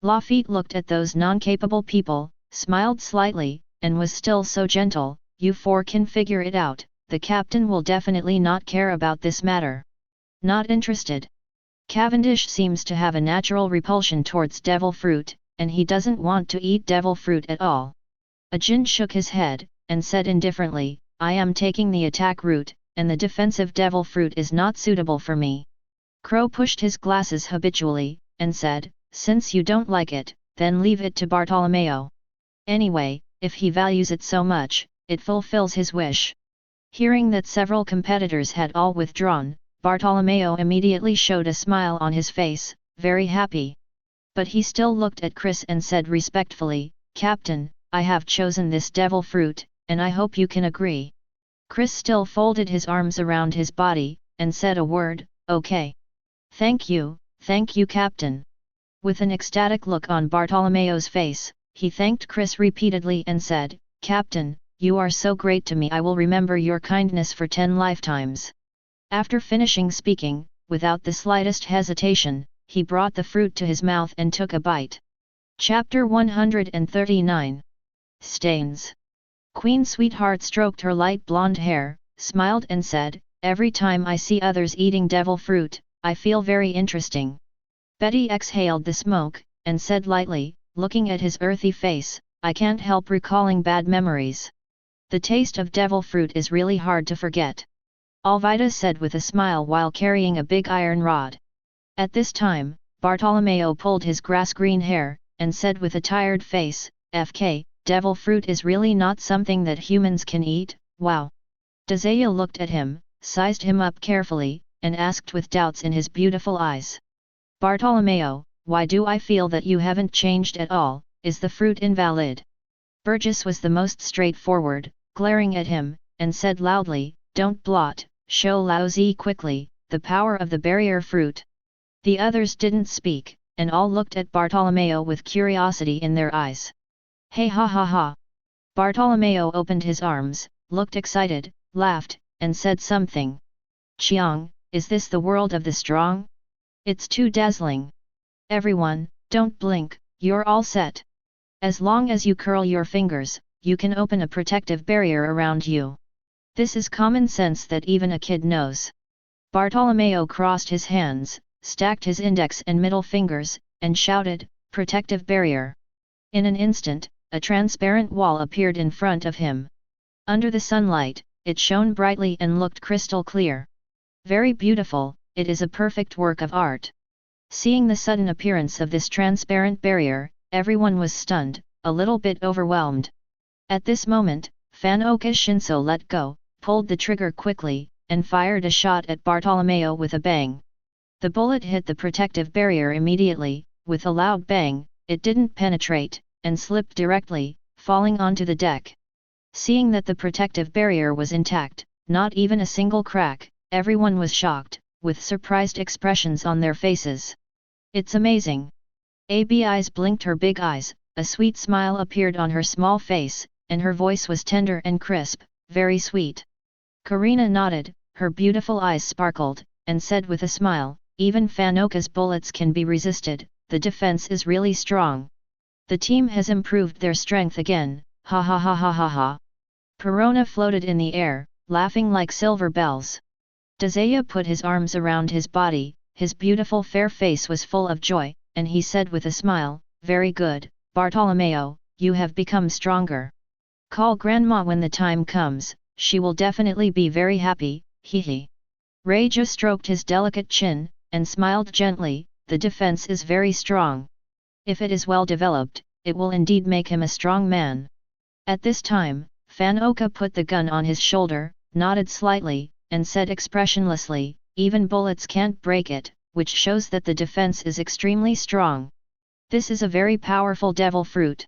Lafitte looked at those non-capable people, smiled slightly, and was still so gentle, you four can figure it out, the captain will definitely not care about this matter. Not interested. Cavendish seems to have a natural repulsion towards devil fruit, and he doesn't want to eat devil fruit at all. Ajin shook his head, and said indifferently, I am taking the attack route, and the defensive devil fruit is not suitable for me. Crow pushed his glasses habitually, and said, since you don't like it, then leave it to Bartolomeo. Anyway, if he values it so much, it fulfills his wish. Hearing that several competitors had all withdrawn, Bartolomeo immediately showed a smile on his face, very happy. But he still looked at Chris and said respectfully, Captain, I have chosen this devil fruit, and I hope you can agree. Chris still folded his arms around his body, and said a word, okay. Thank you, Captain. With an ecstatic look on Bartolomeo's face, he thanked Chris repeatedly and said, Captain, you are so great to me, I will remember your kindness for 10 lifetimes. After finishing speaking, without the slightest hesitation, he brought the fruit to his mouth and took a bite. Chapter 139. Stains. Queen Sweetheart stroked her light blonde hair, smiled and said, every time I see others eating devil fruit, I feel very interesting. Betty exhaled the smoke, and said lightly, looking at his earthy face, I can't help recalling bad memories. The taste of devil fruit is really hard to forget. Alvida said with a smile while carrying a big iron rod. At this time, Bartolomeo pulled his grass-green hair, and said with a tired face, FK, devil fruit is really not something that humans can eat, wow. Dazaya looked at him, sized him up carefully, and asked with doubts in his beautiful eyes. Bartolomeo, why do I feel that you haven't changed at all, is the fruit invalid? Burgess was the most straightforward, glaring at him, and said loudly, don't blot, show lousy quickly, the power of the barrier fruit. The others didn't speak, and all looked at Bartolomeo with curiosity in their eyes. Hey ha ha ha! Bartolomeo opened his arms, looked excited, laughed, and said something. Chiang, is this the world of the strong? It's too dazzling. Everyone, don't blink, you're all set. As long as you curl your fingers, you can open a protective barrier around you. This is common sense that even a kid knows. Bartolomeo crossed his hands, stacked his index and middle fingers, and shouted, protective barrier. In an instant, a transparent wall appeared in front of him. Under the sunlight, it shone brightly and looked crystal clear. Very beautiful, it is a perfect work of art. Seeing the sudden appearance of this transparent barrier, everyone was stunned, a little bit overwhelmed. At this moment, Fanoka Shinso let go, pulled the trigger quickly, and fired a shot at Bartolomeo with a bang. The bullet hit the protective barrier immediately, with a loud bang, it didn't penetrate, and slipped directly, falling onto the deck. Seeing that the protective barrier was intact, not even a single crack, everyone was shocked, with surprised expressions on their faces. It's amazing. Ab's eyes blinked her big eyes, a sweet smile appeared on her small face, and her voice was tender and crisp, very sweet. Karina nodded, her beautiful eyes sparkled, and said with a smile, even Fanoka's bullets can be resisted, the defense is really strong. The team has improved their strength again, ha ha ha ha ha ha. Perona floated in the air, laughing like silver bells. Dazaya put his arms around his body, his beautiful fair face was full of joy, and he said with a smile, very good, Bartolomeo, you have become stronger. Call grandma when the time comes, she will definitely be very happy, hee hee. Reija stroked his delicate chin, and smiled gently, the defense is very strong. If it is well developed, it will indeed make him a strong man. At this time, Fanoka put the gun on his shoulder, nodded slightly, and said expressionlessly, even bullets can't break it, which shows that the defense is extremely strong. This is a very powerful devil fruit.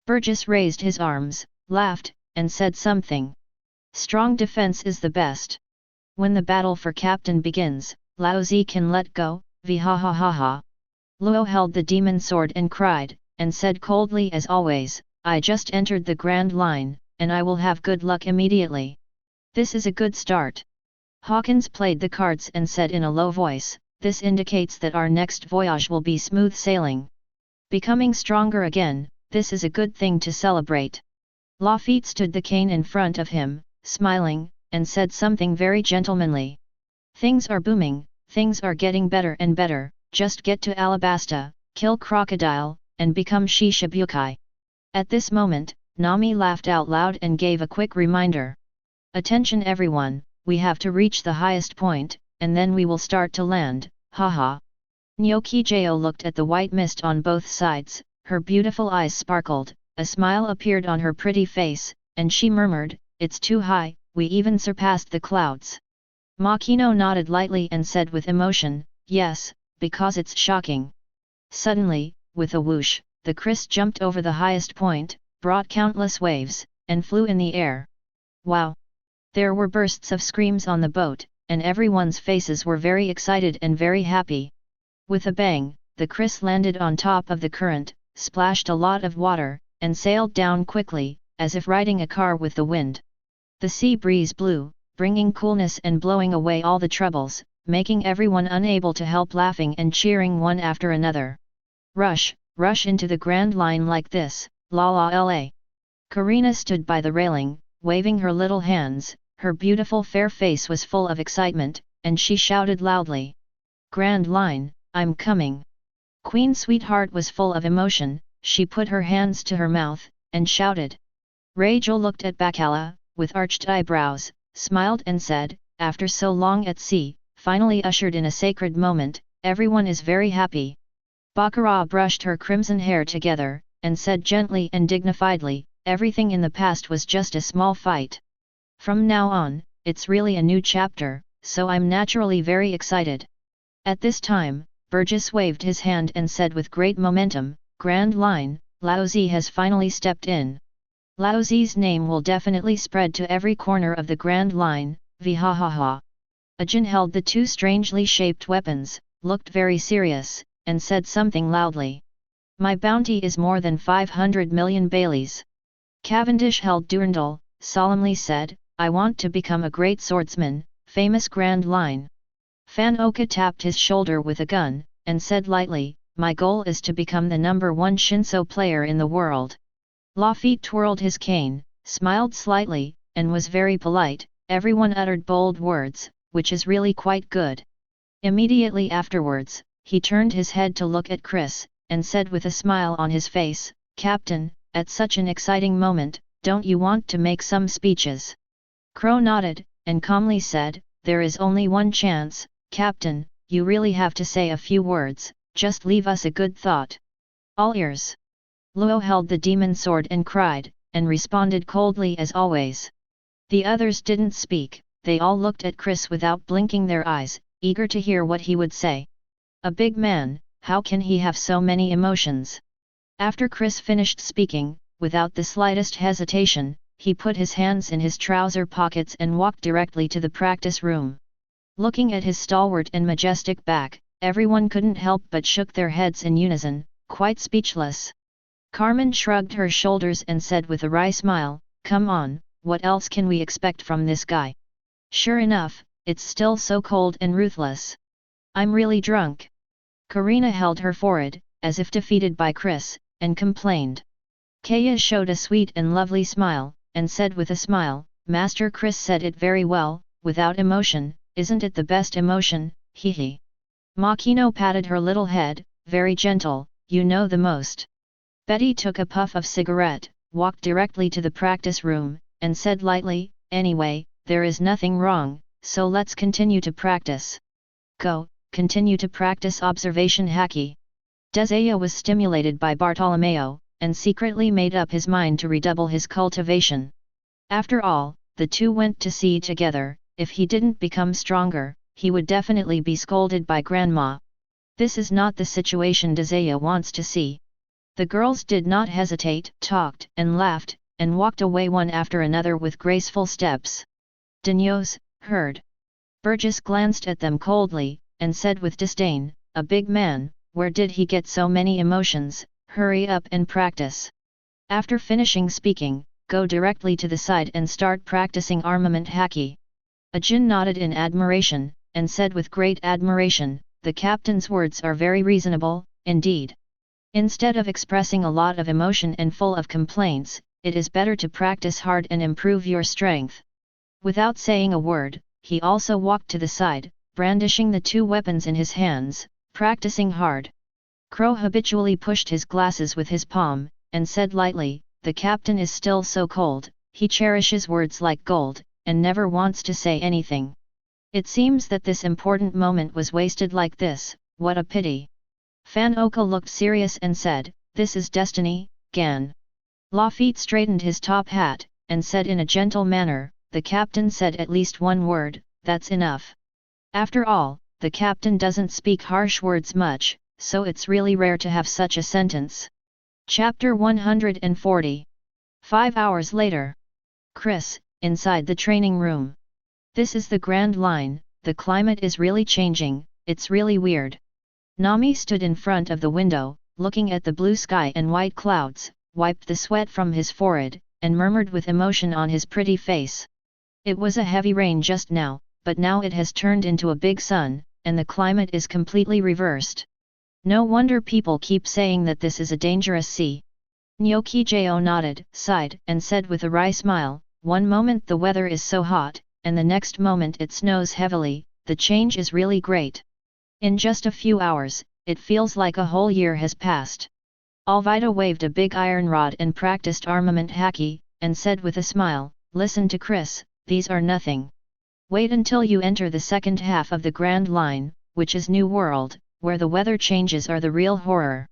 Burgess raised his arms, laughed, and said something. Strong defense is the best. When the battle for captain begins, Laozi can let go, vi ha ha ha ha. Luo held the demon sword and cried, and said coldly as always, I just entered the grand line, and I will have good luck immediately. This is a good start. Hawkins played the cards and said in a low voice, this indicates that our next voyage will be smooth sailing. Becoming stronger again, this is a good thing to celebrate. Lafitte stood the cane in front of him, smiling, and said something very gentlemanly. Things are booming, things are getting better and better, just get to Alabasta, kill Crocodile, and become Shishibukai. At this moment, Nami laughed out loud and gave a quick reminder. Attention everyone, we have to reach the highest point, and then we will start to land, haha. Nyokijo looked at the white mist on both sides, her beautiful eyes sparkled, a smile appeared on her pretty face, and she murmured, it's too high, we even surpassed the clouds. Makino nodded lightly and said with emotion, yes, because it's shocking. Suddenly, with a whoosh, the Chris jumped over the highest point, brought countless waves, and flew in the air. Wow! There were bursts of screams on the boat, and everyone's faces were very excited and very happy. With a bang, the Chris landed on top of the current, splashed a lot of water, and sailed down quickly, as if riding a car with the wind. The sea breeze blew, bringing coolness and blowing away all the troubles, making everyone unable to help laughing and cheering one after another. Rush, rush into the Grand Line like this, la la la. Karina stood by the railing, waving her little hands, her beautiful fair face was full of excitement, and she shouted loudly. Grand Line, I'm coming. Queen Sweetheart was full of emotion, she put her hands to her mouth, and shouted. Rachel looked at Bacala, with arched eyebrows, smiled and said, after so long at sea, finally ushered in a sacred moment, everyone is very happy. Baccarat brushed her crimson hair together, and said gently and dignifiedly, everything in the past was just a small fight. From now on, it's really a new chapter, so I'm naturally very excited. At this time, Burgess waved his hand and said with great momentum, Grand Line, Laozi has finally stepped in. Laozi's name will definitely spread to every corner of the Grand Line, vihahaha. Ajin held the two strangely shaped weapons, looked very serious, and said something loudly. My bounty is more than 500 million Baileys. Cavendish held Durandal, solemnly said, I want to become a great swordsman, famous Grand Line. Fan Oka tapped his shoulder with a gun, and said lightly, my goal is to become the #1 Shinso player in the world. Lafitte twirled his cane, smiled slightly, and was very polite, everyone uttered bold words, which is really quite good. Immediately afterwards, he turned his head to look at Chris, and said with a smile on his face, Captain, at such an exciting moment, don't you want to make some speeches? Crow nodded, and calmly said, there is only one chance, Captain, you really have to say a few words, just leave us a good thought. All ears. Luo held the demon sword and cried, and responded coldly as always. The others didn't speak, they all looked at Chris without blinking their eyes, eager to hear what he would say. A big man, how can he have so many emotions? After Chris finished speaking, without the slightest hesitation, he put his hands in his trouser pockets and walked directly to the practice room. Looking at his stalwart and majestic back, everyone couldn't help but shook their heads in unison, quite speechless. Carmen shrugged her shoulders and said with a wry smile, come on, what else can we expect from this guy? Sure enough, it's still so cold and ruthless. I'm really drunk. Karina held her forehead, as if defeated by Chris, and complained. Kaya showed a sweet and lovely smile, and said with a smile, Master Chris said it very well, without emotion, isn't it the best emotion, hee hee. Makino patted her little head, very gentle, you know the most. Betty took a puff of cigarette, walked directly to the practice room, and said lightly, anyway, there is nothing wrong, so let's continue to practice. Go, continue to practice observation haki. Desaya was stimulated by Bartolomeo, and secretly made up his mind to redouble his cultivation. After all, the two went to sea together, if he didn't become stronger, he would definitely be scolded by Grandma. This is not the situation Desaya wants to see. The girls did not hesitate, talked, and laughed, and walked away one after another with graceful steps. Dinos, heard. Burgess glanced at them coldly, and said with disdain, a big man, where did he get so many emotions, hurry up and practice. After finishing speaking, go directly to the side and start practicing armament haki. Ajin nodded in admiration, and said with great admiration, the captain's words are very reasonable, indeed. Instead of expressing a lot of emotion and full of complaints, it is better to practice hard and improve your strength. Without saying a word, he also walked to the side, brandishing the two weapons in his hands, practicing hard. Crow habitually pushed his glasses with his palm, and said lightly, the captain is still so cold, he cherishes words like gold, and never wants to say anything. It seems that this important moment was wasted like this, what a pity. Fan Oka looked serious and said, this is destiny, Gan. Lafitte straightened his top hat, and said in a gentle manner, the captain said at least one word, that's enough. After all, the captain doesn't speak harsh words much, so it's really rare to have such a sentence. Chapter 140. 5 hours later. Chris, inside the training room. This is the Grand Line, the climate is really changing, it's really weird. Nami stood in front of the window, looking at the blue sky and white clouds, wiped the sweat from his forehead, and murmured with emotion on his pretty face. It was a heavy rain just now, but now it has turned into a big sun, and the climate is completely reversed. No wonder people keep saying that this is a dangerous sea. Nyokijo nodded, sighed, and said with a wry smile, one moment the weather is so hot, and the next moment it snows heavily, the change is really great. In just a few hours, it feels like a whole year has passed. Alvida waved a big iron rod and practiced armament haki, and said with a smile, listen to Chris, these are nothing. Wait until you enter the second half of the Grand Line, which is New World, where the weather changes are the real horror.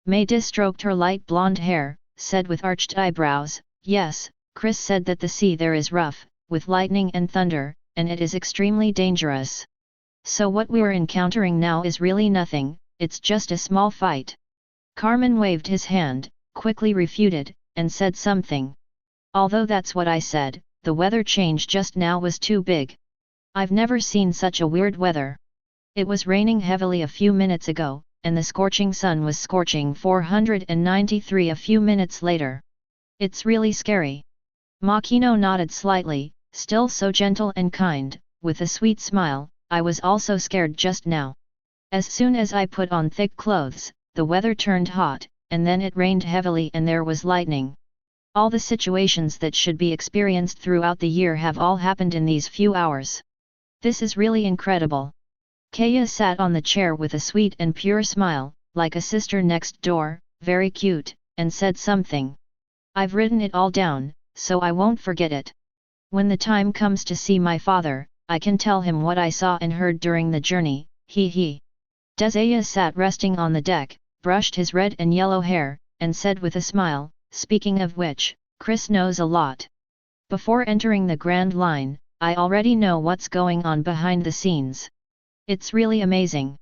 Meidis stroked her light blonde hair, said with arched eyebrows, yes, Chris said that the sea there is rough, with lightning and thunder, and it is extremely dangerous. So what we're encountering now is really nothing, it's just a small fight. Carmen waved his hand, quickly refuted, and said something. Although that's what I said, the weather change just now was too big. I've never seen such a weird weather. It was raining heavily a few minutes ago, and the scorching sun was scorching 493 a few minutes later. It's really scary. Makino nodded slightly, still so gentle and kind, with a sweet smile, I was also scared just now. As soon as I put on thick clothes, the weather turned hot, and then it rained heavily and there was lightning. All the situations that should be experienced throughout the year have all happened in these few hours. This is really incredible. Kaya sat on the chair with a sweet and pure smile, like a sister next door, very cute, and said something. I've written it all down, so I won't forget it. When the time comes to see my father, I can tell him what I saw and heard during the journey, hee hee. Desaya sat resting on the deck, brushed his red and yellow hair, and said with a smile, speaking of which, Chris knows a lot. Before entering the Grand Line, I already know what's going on behind the scenes. It's really amazing.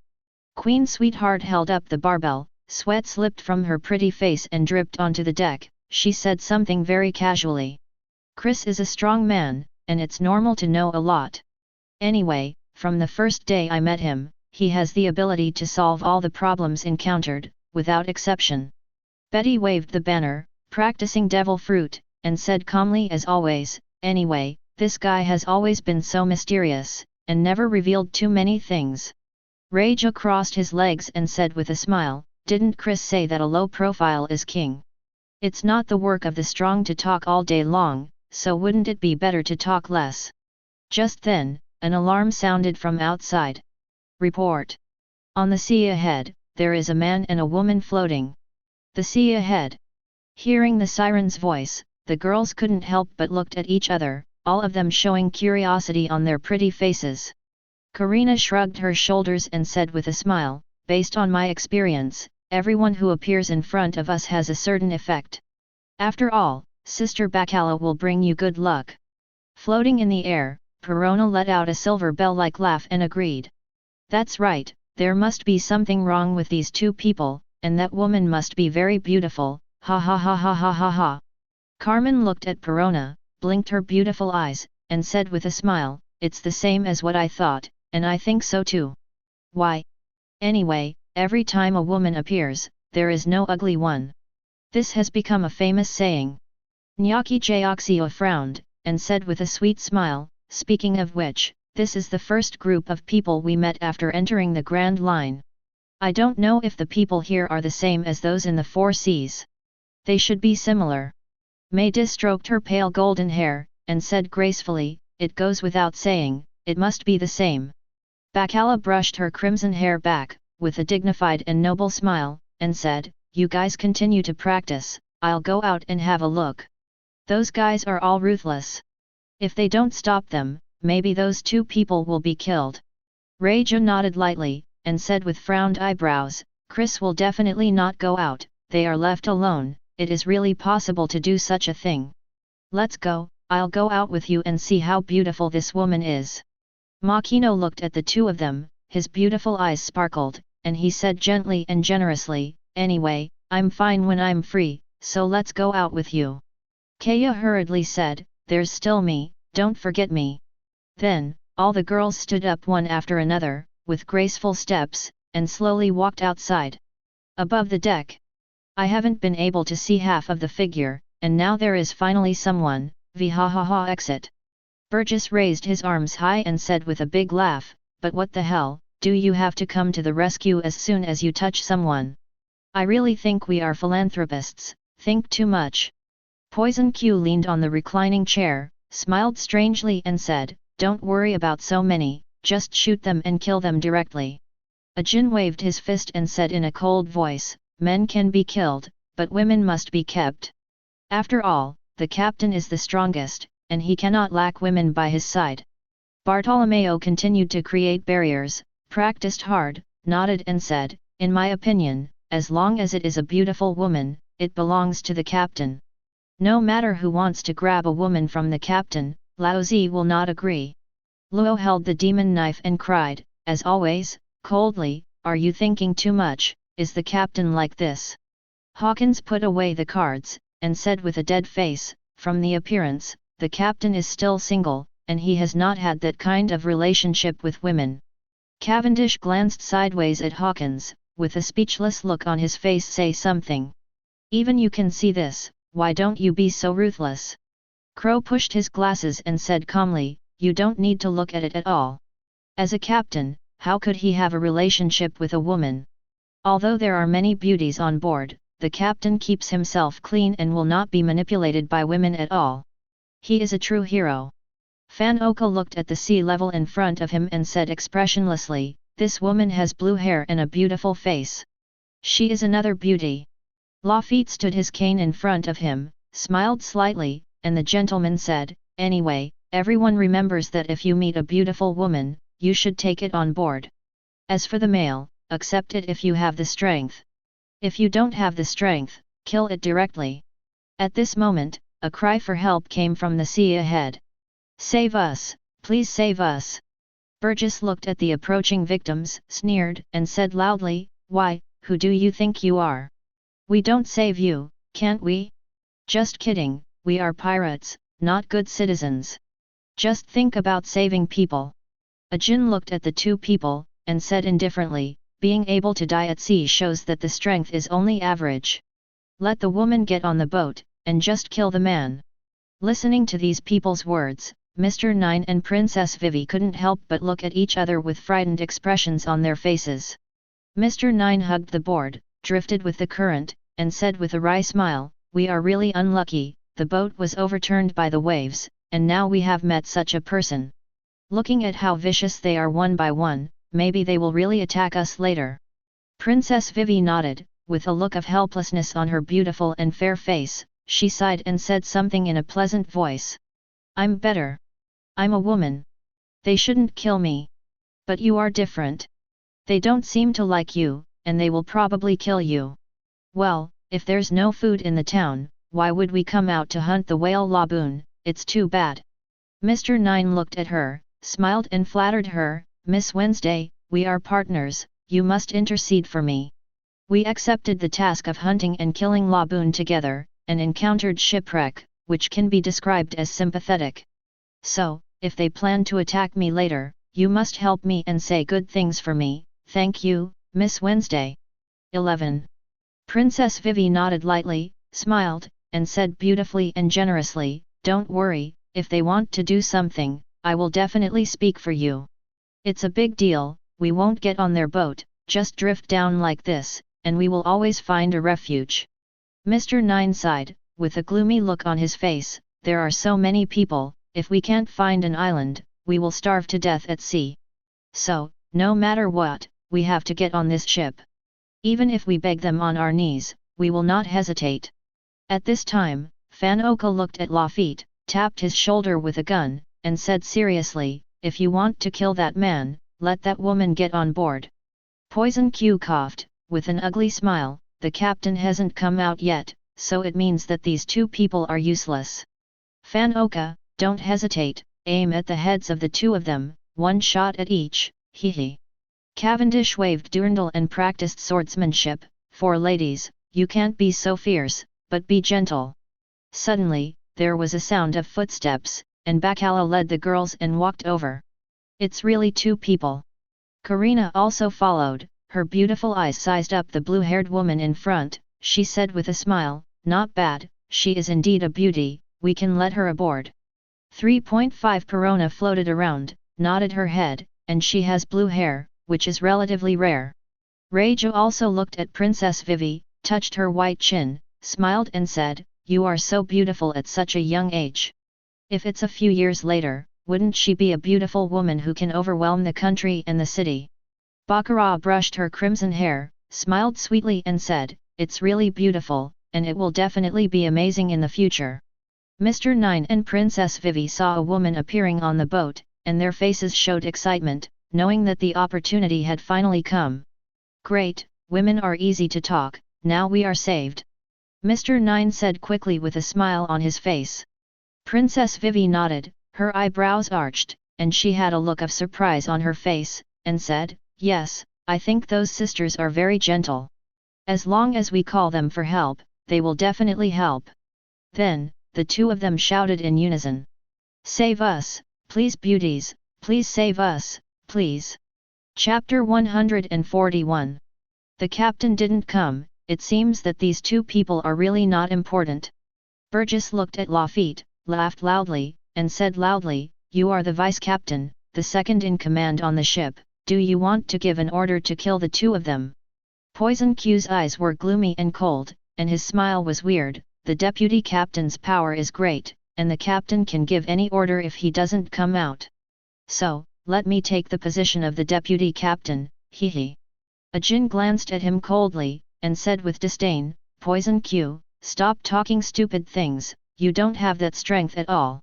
Queen Sweetheart held up the barbell, sweat slipped from her pretty face and dripped onto the deck, she said something very casually. Chris is a strong man, and it's normal to know a lot. Anyway, from the first day I met him, he has the ability to solve all the problems encountered, without exception. Betty waved the banner, practicing devil fruit, and said calmly as always, anyway, this guy has always been so mysterious, and never revealed too many things. Reija crossed his legs and said with a smile, didn't Chris say that a low profile is king? It's not the work of the strong to talk all day long, so wouldn't it be better to talk less? Just then, an alarm sounded from outside. Report. On the sea ahead, there is a man and a woman floating. The sea ahead. Hearing the siren's voice, the girls couldn't help but looked at each other, all of them showing curiosity on their pretty faces. Karina shrugged her shoulders and said with a smile, based on my experience, everyone who appears in front of us has a certain effect. After all, Sister Bacala will bring you good luck. Floating in the air, Perona let out a silver bell-like laugh and agreed. That's right, there must be something wrong with these two people, and that woman must be very beautiful, ha ha ha ha ha ha ha. Carmen looked at Perona, blinked her beautiful eyes, and said with a smile, it's the same as what I thought, and I think so too. Why? Anyway, every time a woman appears, there is no ugly one. This has become a famous saying. Nyaki Jaoxia frowned, and said with a sweet smile, speaking of which, this is the first group of people we met after entering the Grand Line. I don't know if the people here are the same as those in the Four Seas. They should be similar. Mei Dis stroked her pale golden hair, and said gracefully, it goes without saying, it must be the same. Bakala brushed her crimson hair back, with a dignified and noble smile, and said, you guys continue to practice, I'll go out and have a look. Those guys are all ruthless. If they don't stop them, maybe those two people will be killed. Reija nodded lightly, and said with frowned eyebrows, Chris will definitely not go out, they are left alone, it is really possible to do such a thing. Let's go, I'll go out with you and see how beautiful this woman is. Makino looked at the two of them, his beautiful eyes sparkled, and he said gently and generously, anyway, I'm fine when I'm free, so let's go out with you. Kaya hurriedly said, there's still me, don't forget me. Then, all the girls stood up one after another, with graceful steps, and slowly walked outside. Above the deck. I haven't been able to see half of the figure, and now there is finally someone, vhahaha exit. Burgess raised his arms high and said with a big laugh, but what the hell, do you have to come to the rescue as soon as you touch someone? I really think we are philanthropists, think too much. Poison Q leaned on the reclining chair, smiled strangely and said, don't worry about so many, just shoot them and kill them directly. Ajin waved his fist and said in a cold voice, men can be killed, but women must be kept. After all, the captain is the strongest, and he cannot lack women by his side. Bartolomeo continued to create barriers, practiced hard, nodded and said, in my opinion, as long as it is a beautiful woman, it belongs to the captain. No matter who wants to grab a woman from the captain, Laozi will not agree. Luo held the demon knife and cried, as always, coldly, are you thinking too much, is the captain like this? Hawkins put away the cards, and said with a dead face, from the appearance, the captain is still single, and he has not had that kind of relationship with women. Cavendish glanced sideways at Hawkins, with a speechless look on his face say something. Even you can see this, why don't you be so ruthless? Crow pushed his glasses and said calmly, you don't need to look at it at all. As a captain, how could he have a relationship with a woman? Although there are many beauties on board, the captain keeps himself clean and will not be manipulated by women at all. He is a true hero. Fan Oka looked at the sea level in front of him and said expressionlessly, this woman has blue hair and a beautiful face. She is another beauty. Lafitte stood his cane in front of him, smiled slightly, and the gentleman said, anyway, everyone remembers that if you meet a beautiful woman, you should take it on board. As for the male, accept it if you have the strength. If you don't have the strength, kill it directly. At this moment, a cry for help came from the sea ahead. Save us, please save us. Burgess looked at the approaching victims, sneered, and said loudly, why, who do you think you are? We don't save you, can't we? Just kidding, we are pirates, not good citizens. Just think about saving people. Ajin looked at the two people, and said indifferently, being able to die at sea shows that the strength is only average. Let the woman get on the boat, and just kill the man. Listening to these people's words, Mr. Nine and Princess Vivi couldn't help but look at each other with frightened expressions on their faces. Mr. Nine hugged the board, drifted with the current, and said with a wry smile, we are really unlucky, the boat was overturned by the waves, and now we have met such a person. Looking at how vicious they are one by one, maybe they will really attack us later. Princess Vivi nodded, with a look of helplessness on her beautiful and fair face, she sighed and said something in a pleasant voice. I'm better. I'm a woman. They shouldn't kill me. But you are different. They don't seem to like you, and they will probably kill you. Well, if there's no food in the town, why would we come out to hunt the whale laboon? It's too bad. Mr. Nine looked at her, smiled and flattered her, Miss Wednesday, we are partners, you must intercede for me. We accepted the task of hunting and killing laboon together, and encountered shipwreck, which can be described as sympathetic. So, if they plan to attack me later, you must help me and say good things for me, thank you, Miss Wednesday. 11. Princess Vivi nodded lightly, smiled, and said beautifully and generously, "Don't worry, if they want to do something, I will definitely speak for you. It's a big deal, we won't get on their boat, just drift down like this, and we will always find a refuge." Mr. Nine sighed, with a gloomy look on his face, "There are so many people, if we can't find an island, we will starve to death at sea. So, no matter what, we have to get on this ship. Even if we beg them on our knees, we will not hesitate." At this time, Fan Oka looked at Lafitte, tapped his shoulder with a gun, and said seriously, "If you want to kill that man, let that woman get on board." Poison Q coughed, with an ugly smile, "The captain hasn't come out yet, so it means that these two people are useless. Fan Oka, don't hesitate, aim at the heads of the two of them, one shot at each, hee." Cavendish waved Durandal and practiced swordsmanship, "For ladies, you can't be so fierce, but be gentle." Suddenly, there was a sound of footsteps, and Bacala led the girls and walked over. "It's really two people." Karina also followed, her beautiful eyes sized up the blue-haired woman in front. She said with a smile, "Not bad, she is indeed a beauty, we can let her aboard." 3.5 Perona floated around, nodded her head, "And she has blue hair, which is relatively rare." Rejo also looked at Princess Vivi, touched her white chin, smiled and said, "You are so beautiful at such a young age. If it's a few years later, wouldn't she be a beautiful woman who can overwhelm the country and the city?" Baccarat brushed her crimson hair, smiled sweetly and said, "It's really beautiful, and it will definitely be amazing in the future." Mr. Nine and Princess Vivi saw a woman appearing on the boat, and their faces showed excitement, knowing that the opportunity had finally come. "Great, women are easy to talk, now we are saved," Mr. Nine said quickly with a smile on his face. Princess Vivi nodded, her eyebrows arched, and she had a look of surprise on her face, and said, "Yes, I think those sisters are very gentle. As long as we call them for help, they will definitely help." Then, the two of them shouted in unison, "Save us, please beauties, please save us, please." Chapter 141. The captain didn't come. It seems that these two people are really not important. Burgess looked at Lafitte, laughed loudly, and said loudly, "You are the vice-captain, the second in command on the ship, do you want to give an order to kill the two of them?" Poison Q's eyes were gloomy and cold, and his smile was weird. "The deputy captain's power is great, and the captain can give any order if he doesn't come out. So, let me take the position of the deputy captain, hee." Ajin glanced at him coldly, and said with disdain, "Poison Q, stop talking stupid things, you don't have that strength at all."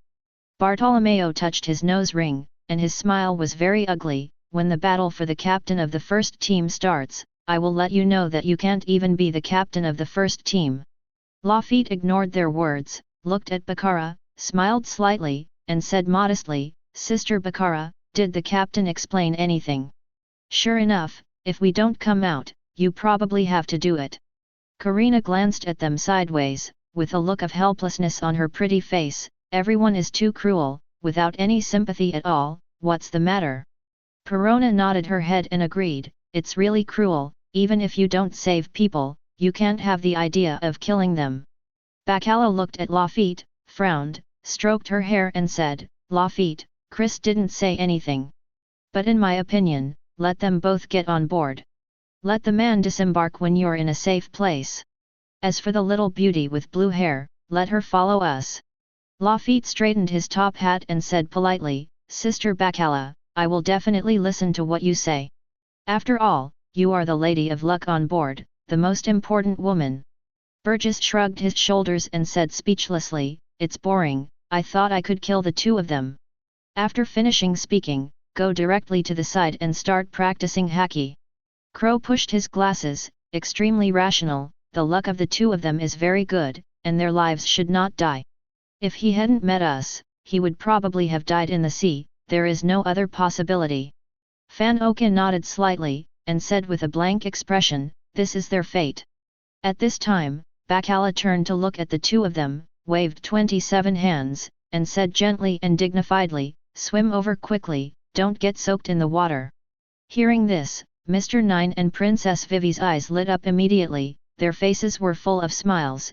Bartolomeo touched his nose ring, and his smile was very ugly. "When the battle for the captain of the first team starts, I will let you know that you can't even be the captain of the first team." Lafitte ignored their words, looked at Baccara, smiled slightly, and said modestly, "Sister Baccara, did the captain explain anything?" "Sure enough, if we don't come out, you probably have to do it." Karina glanced at them sideways, with a look of helplessness on her pretty face. "Everyone is too cruel, without any sympathy at all, what's the matter?" Perona nodded her head and agreed, "It's really cruel, even if you don't save people, you can't have the idea of killing them." Bacala looked at Lafitte, frowned, stroked her hair and said, "Lafitte, Chris didn't say anything. But in my opinion, let them both get on board. Let the man disembark when you're in a safe place. As for the little beauty with blue hair, let her follow us." Lafitte straightened his top hat and said politely, "Sister Bacala, I will definitely listen to what you say. After all, you are the lady of luck on board, the most important woman." Burgess shrugged his shoulders and said speechlessly, "It's boring, I thought I could kill the two of them." After finishing speaking, "Go directly to the side and start practicing haki." Crow pushed his glasses, extremely rational, "The luck of the two of them is very good, and their lives should not die. If he hadn't met us, he would probably have died in the sea, there is no other possibility." Fan Oka nodded slightly, and said with a blank expression, "This is their fate." At this time, Bacala turned to look at the two of them, waved 27 hands, and said gently and dignifiedly, "Swim over quickly, don't get soaked in the water." Hearing this, Mr. Nine and Princess Vivi's eyes lit up immediately, their faces were full of smiles,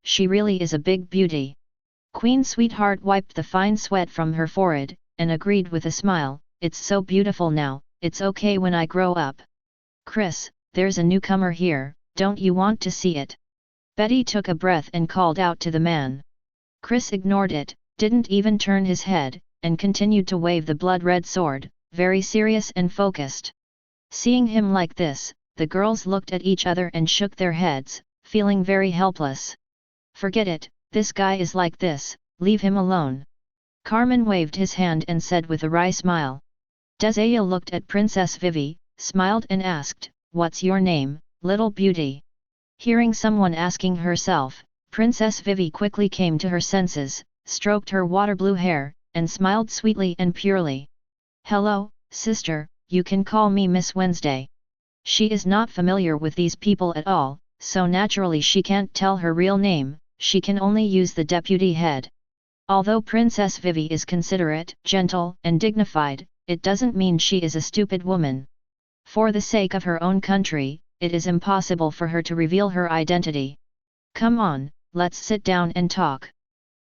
she really is a big beauty. Queen Sweetheart wiped the fine sweat from her forehead, and agreed with a smile, it's so beautiful now, it's okay when I grow up. Chris, there's a newcomer here, don't you want to see it? Betty took a breath and called out to the man. Chris ignored it, didn't even turn his head, and continued to wave the blood-red sword, very serious and focused. Seeing him like this, the girls looked at each other and shook their heads, feeling very helpless. Forget it, this guy is like this, leave him alone. Carmen waved his hand and said with a wry smile. Desaya looked at Princess Vivi, smiled and asked, what's your name, little beauty? Hearing someone asking herself, Princess Vivi quickly came to her senses, stroked her water blue hair, and smiled sweetly and purely. Hello, sister, you can call me Miss Wednesday. She is not familiar with these people at all, so naturally she can't tell her real name, she can only use the deputy head. Although Princess Vivi is considerate, gentle, and dignified, it doesn't mean she is a stupid woman. For the sake of her own country, it is impossible for her to reveal her identity. Come on, let's sit down and talk.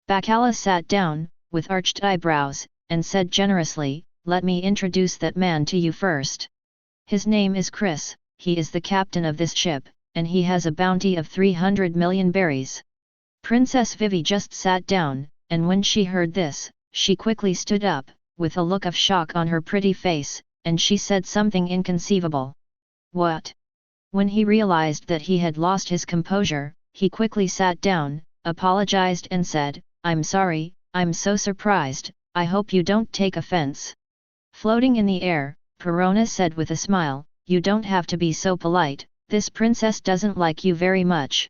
Bacala sat down, with arched eyebrows, and said generously, let me introduce that man to you first. His name is Chris, he is the captain of this ship, and he has a bounty of 300 million berries. Princess Vivi just sat down, and when she heard this, she quickly stood up, with a look of shock on her pretty face, and she said something inconceivable. What? When he realized that he had lost his composure, he quickly sat down, apologized and said, I'm sorry, I'm so surprised, I hope you don't take offense. Floating in the air, Perona said with a smile, you don't have to be so polite, this princess doesn't like you very much.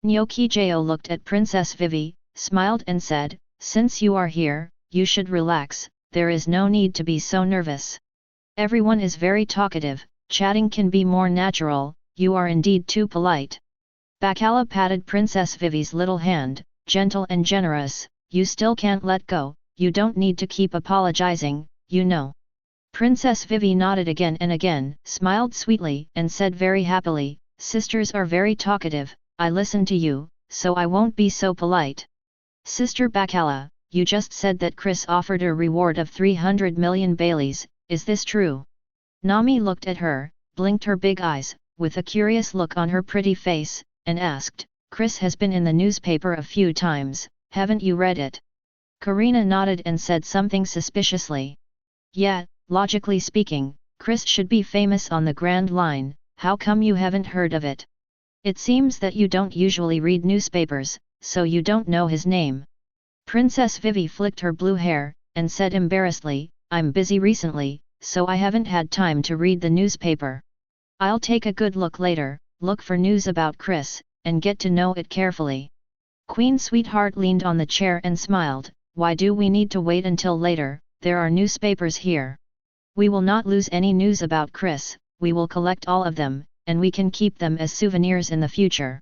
Nyokijao looked at Princess Vivi, smiled and said, since you are here, you should relax, there is no need to be so nervous. Everyone is very talkative, chatting can be more natural, you are indeed too polite. Bacala patted Princess Vivi's little hand, gentle and generous, you still can't let go, you don't need to keep apologizing, you know. Princess Vivi nodded again and again, smiled sweetly, and said very happily, sisters are very talkative, I listen to you, so I won't be so polite. Sister Bacala, you just said that Chris offered a reward of 300 million Baileys, is this true? Nami looked at her, blinked her big eyes, with a curious look on her pretty face, and asked, Chris has been in the newspaper a few times, haven't you read it? Karina nodded and said something suspiciously. Yeah, logically speaking, Chris should be famous on the Grand Line, how come you haven't heard of it? It seems that you don't usually read newspapers, so you don't know his name. Princess Vivi flicked her blue hair, and said embarrassedly, I'm busy recently, so I haven't had time to read the newspaper. I'll take a good look later, look for news about Chris, and get to know it carefully. Queen Sweetheart leaned on the chair and smiled, why do we need to wait until later, there are newspapers here. We will not lose any news about Chris, we will collect all of them, and we can keep them as souvenirs in the future.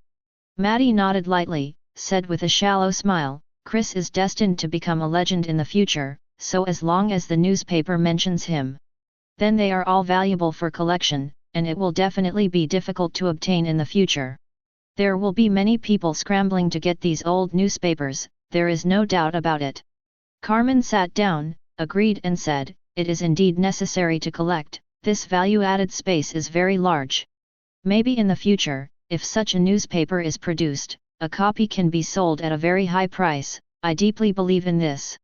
Maddie nodded lightly, said with a shallow smile, Chris is destined to become a legend in the future, so as long as the newspaper mentions him, then they are all valuable for collection, and it will definitely be difficult to obtain in the future. There will be many people scrambling to get these old newspapers, there is no doubt about it. Carmen sat down, agreed and said, it is indeed necessary to collect, this value-added space is very large. Maybe in the future, if such a newspaper is produced, a copy can be sold at a very high price, I deeply believe in this.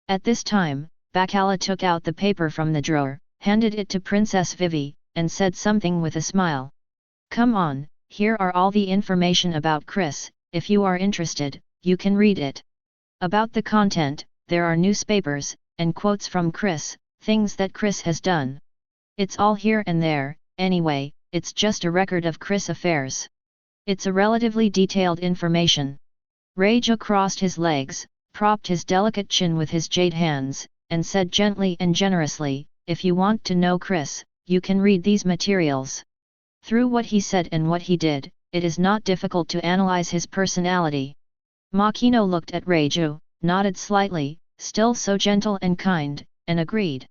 At this time, Bacala took out the paper from the drawer, handed it to Princess Vivi, and said something with a smile. Come on, here are all the information about Chris, if you are interested, you can read it. About the content, there are newspapers, and quotes from Chris, things that Chris has done. It's all here and there, anyway, it's just a record of Chris affairs. It's a relatively detailed information. Raja crossed his legs, propped his delicate chin with his jade hands, and said gently and generously, if you want to know Chris, you can read these materials. Through what he said and what he did, it is not difficult to analyze his personality. Makino looked at Raju, nodded slightly, still so gentle and kind, and agreed.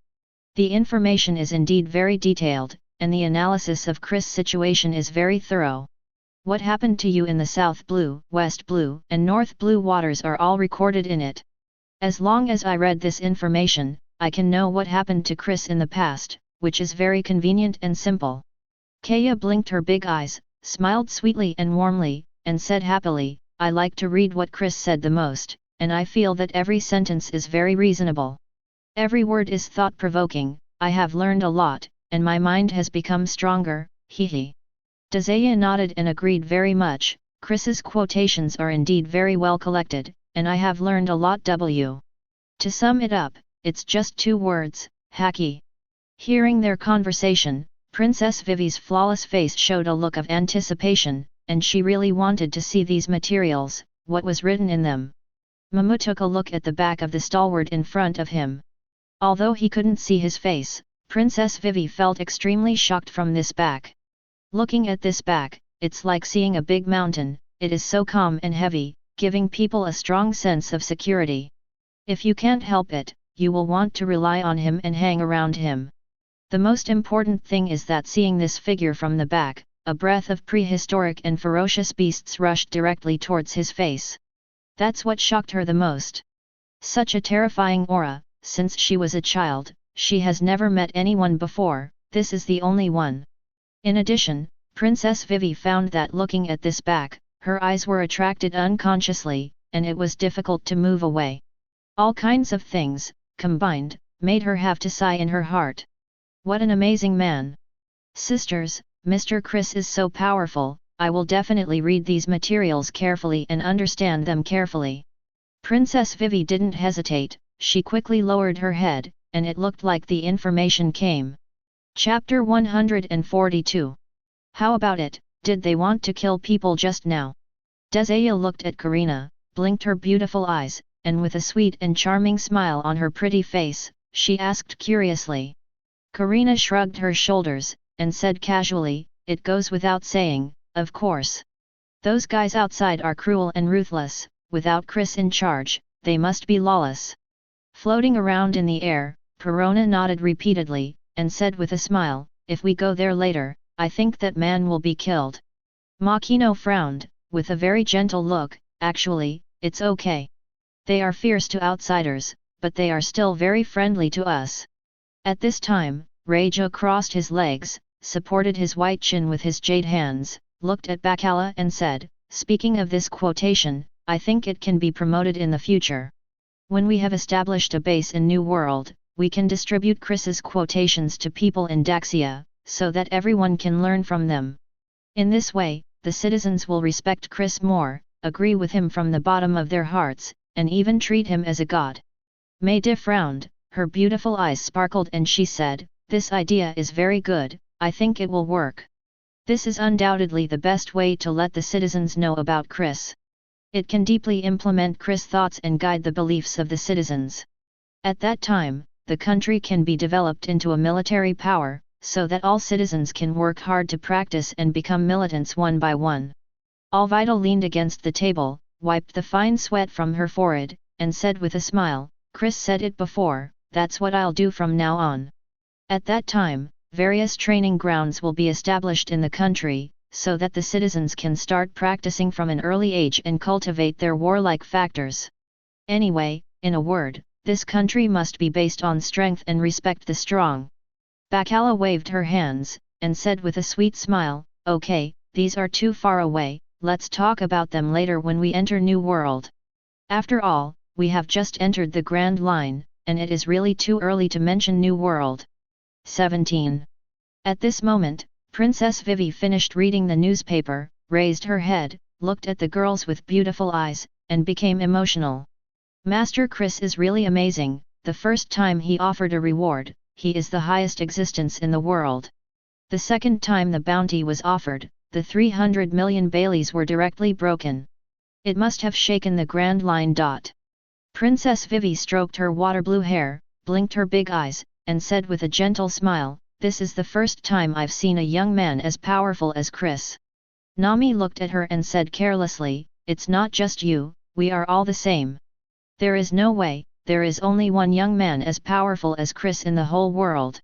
The information is indeed very detailed, and the analysis of Chris' situation is very thorough. What happened to you in the South Blue, West Blue, and North Blue waters are all recorded in it. As long as I read this information, I can know what happened to Chris in the past, which is very convenient and simple. Kaya blinked her big eyes, smiled sweetly and warmly, and said happily, I like to read what Chris said the most, and I feel that every sentence is very reasonable. Every word is thought-provoking. I have learned a lot, and my mind has become stronger, hee. Desaya nodded and agreed very much. Chris's quotations are indeed very well collected, and I have learned a lot. To sum it up, it's just 2 words, hacky. Hearing their conversation, Princess Vivi's flawless face showed a look of anticipation, and she really wanted to see these materials, what was written in them. Mamu took a look at the back of the stalwart in front of him. Although he couldn't see his face, Princess Vivi felt extremely shocked from this back. Looking at this back, it's like seeing a big mountain. It is so calm and heavy, giving people a strong sense of security. If you can't help it, you will want to rely on him and hang around him. The most important thing is that seeing this figure from the back, a breath of prehistoric and ferocious beasts rushed directly towards his face. That's what shocked her the most. Such a terrifying aura, since she was a child, she has never met anyone before, this is the only one. In addition, Princess Vivi found that looking at this back, her eyes were attracted unconsciously, and it was difficult to move away. All kinds of things, combined, made her have to sigh in her heart. What an amazing man! Sisters, Mr. Chris is so powerful, I will definitely read these materials carefully and understand them carefully. Princess Vivi didn't hesitate, she quickly lowered her head, and it looked like the information came. Chapter 142. How about it, did they want to kill people just now? Desaya looked at Karina, blinked her beautiful eyes, and with a sweet and charming smile on her pretty face, she asked curiously. Karina shrugged her shoulders, and said casually, it goes without saying, of course. Those guys outside are cruel and ruthless, without Chris in charge, they must be lawless. Floating around in the air, Perona nodded repeatedly, and said with a smile, if we go there later, I think that man will be killed. Makino frowned, with a very gentle look, actually, it's okay. They are fierce to outsiders, but they are still very friendly to us. At this time, Rejo crossed his legs, supported his white chin with his jade hands, looked at Bakala and said, speaking of this quotation, I think it can be promoted in the future. When we have established a base in New World, we can distribute Chris's quotations to people in Daxia, so that everyone can learn from them. In this way, the citizens will respect Chris more, agree with him from the bottom of their hearts, and even treat him as a god. Meide frowned, her beautiful eyes sparkled and she said, this idea is very good, I think it will work. This is undoubtedly the best way to let the citizens know about Chris. It can deeply implement Chris' thoughts and guide the beliefs of the citizens. At that time, the country can be developed into a military power, so that all citizens can work hard to practice and become militants one by one. Alvida leaned against the table, wiped the fine sweat from her forehead, and said with a smile, Chris said it before, that's what I'll do from now on. At that time, various training grounds will be established in the country, so that the citizens can start practicing from an early age and cultivate their warlike factors. Anyway, in a word, this country must be based on strength and respect the strong. Bakala waved her hands, and said with a sweet smile, okay, these are too far away, let's talk about them later when we enter New World. After all, we have just entered the Grand Line, and it is really too early to mention New World. 17. At this moment, Princess Vivi finished reading the newspaper, raised her head, looked at the girls with beautiful eyes, and became emotional. Master Chris is really amazing, the first time he offered a reward, he is the highest existence in the world. The second time the bounty was offered, the 300 million Baileys were directly broken. It must have shaken the Grand Line. Princess Vivi stroked her water blue hair, blinked her big eyes, and said with a gentle smile, this is the first time I've seen a young man as powerful as Chris. Nami looked at her and said carelessly, it's not just you, we are all the same. There is no way, there is only one young man as powerful as Chris in the whole world.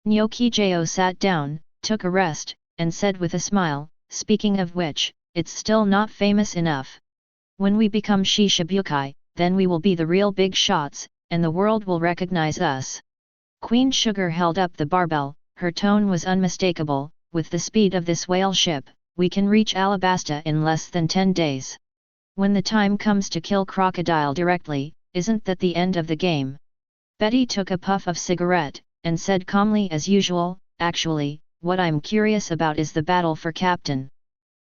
Nyokijo sat down, took a rest, and said with a smile, speaking of which, it's still not famous enough. When we become Shishibukai, then we will be the real big shots, and the world will recognize us. Queen Sugar held up the barbell, her tone was unmistakable. With the speed of this whale ship, we can reach Alabasta in less than 10 days. When the time comes to kill Crocodile directly, isn't that the end of the game? Betty took a puff of cigarette, and said calmly as usual, actually, what I'm curious about is the battle for captain.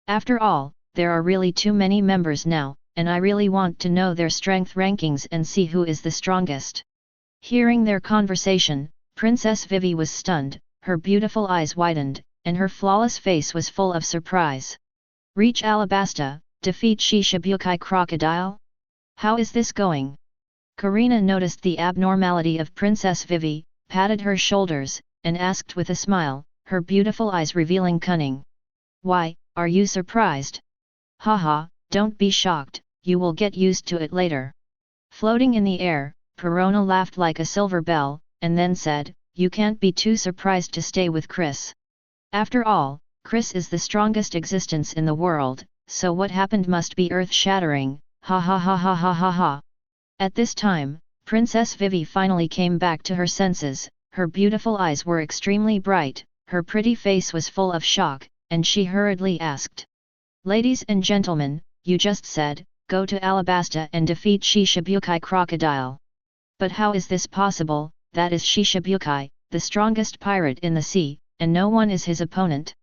After all, there are really too many members now, and I really want to know their strength rankings and see who is the strongest. Hearing their conversation, Princess Vivi was stunned, her beautiful eyes widened, and her flawless face was full of surprise. Reach Alabasta, defeat Shishibukai Crocodile? How is this going? Karina noticed the abnormality of Princess Vivi, patted her shoulders, and asked with a smile, her beautiful eyes revealing cunning. Why, are you surprised? Haha, don't be shocked, you will get used to it later. Floating in the air, Perona laughed like a silver bell, and then said, you can't be too surprised to stay with Chris. After all, Chris is the strongest existence in the world, so what happened must be earth-shattering, ha ha ha ha ha ha ha. At this time, Princess Vivi finally came back to her senses, her beautiful eyes were extremely bright, her pretty face was full of shock, and she hurriedly asked. Ladies and gentlemen, you just said, go to Alabasta and defeat Shishibukai Crocodile. But how is this possible? That is Shishibukai, the strongest pirate in the sea, and no one is his opponent.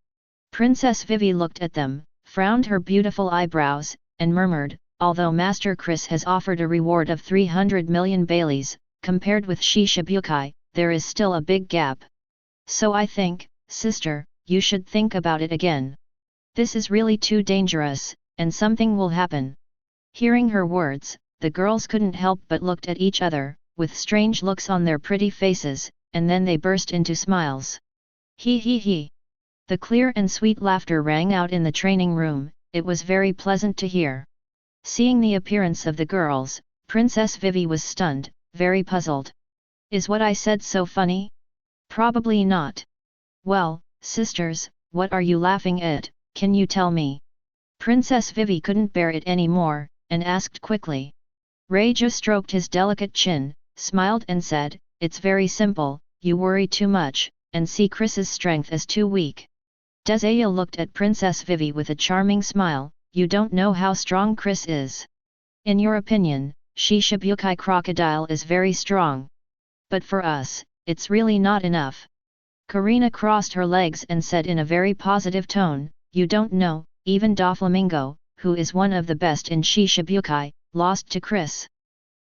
Princess Vivi looked at them, frowned her beautiful eyebrows, and murmured, although Master Chris has offered a reward of 300 million Baileys, compared with Shishibukai, there is still a big gap. So I think, sister, you should think about it again. This is really too dangerous, and something will happen. Hearing her words, the girls couldn't help but looked at each other, with strange looks on their pretty faces, and then they burst into smiles. He he he. The clear and sweet laughter rang out in the training room, it was very pleasant to hear. Seeing the appearance of the girls, Princess Vivi was stunned, very puzzled. Is what I said so funny? Probably not. Well, sisters, what are you laughing at, can you tell me? Princess Vivi couldn't bear it any more, and asked quickly. Reiju stroked his delicate chin, smiled and said, it's very simple, you worry too much, and see Chris's strength as too weak. Desaya looked at Princess Vivi with a charming smile, you don't know how strong Chris is. In your opinion, Shishibukai Crocodile is very strong. But for us, it's really not enough. Karina crossed her legs and said in a very positive tone, you don't know, even Doflamingo, who is one of the best in Shishibukai, lost to Chris.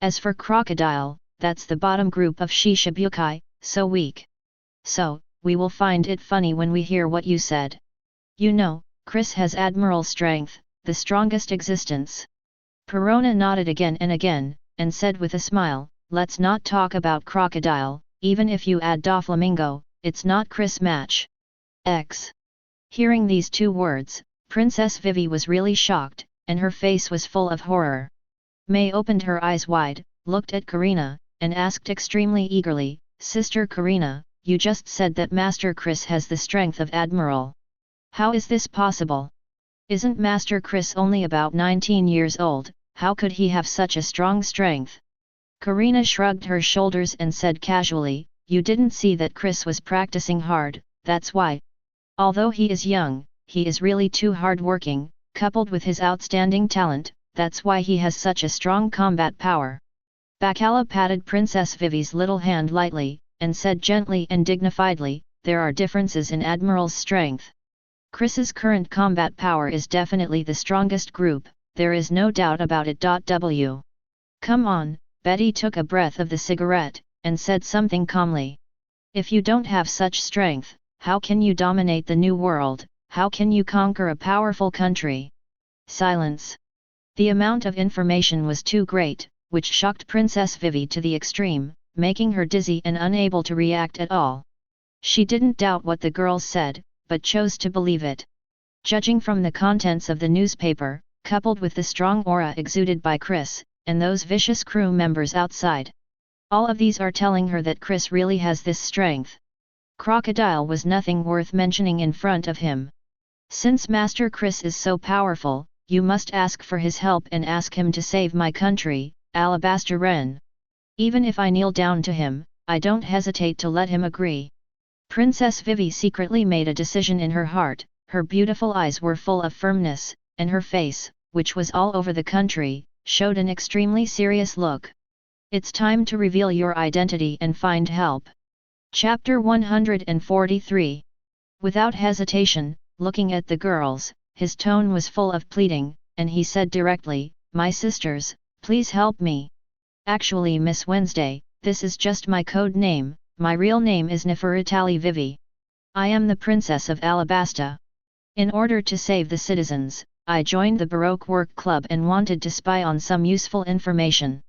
As for Crocodile, that's the bottom group of Shishibukai, so weak. So, we will find it funny when we hear what you said. You know, Chris has admiral strength, the strongest existence. Perona nodded again, and said with a smile, let's not talk about Crocodile, even if you add Doflamingo, it's not Chris match. X. Hearing these two words, Princess Vivi was really shocked, and her face was full of horror. May opened her eyes wide, looked at Karina, and asked extremely eagerly, Sister Karina, you just said that Master Chris has the strength of Admiral. How is this possible? Isn't Master Chris only about 19 years old, how could he have such a strong strength? Karina shrugged her shoulders and said casually, you didn't see that Chris was practicing hard, that's why. Although he is young, he is really too hard-working, coupled with his outstanding talent, that's why he has such a strong combat power. Bacala patted Princess Vivi's little hand lightly, and said gently and dignifiedly, there are differences in Admiral's strength. Chris's current combat power is definitely the strongest group, there is no doubt about it. W. Come on, Betty took a breath of the cigarette, and said something calmly. If you don't have such strength, how can you dominate the new world, how can you conquer a powerful country? Silence. The amount of information was too great, which shocked Princess Vivi to the extreme, making her dizzy and unable to react at all. She didn't doubt what the girls said, but chose to believe it. Judging from the contents of the newspaper, coupled with the strong aura exuded by Chris, and those vicious crew members outside. All of these are telling her that Chris really has this strength. Crocodile was nothing worth mentioning in front of him. Since Master Chris is so powerful, you must ask for his help and ask him to save my country, Alabaster Wren. Even if I kneel down to him, I don't hesitate to let him agree. Princess Vivi secretly made a decision in her heart, her beautiful eyes were full of firmness, and her face, which was all over the country, showed an extremely serious look. It's time to reveal your identity and find help. Chapter 143. Without hesitation, looking at the girls, his tone was full of pleading, and he said directly, "My sisters, please help me. Actually, Miss Wednesday, this is just my code name, my real name is Nefertari Vivi. I am the Princess of Alabasta. In order to save the citizens, I joined the Baroque Work Club and wanted to spy on some useful information."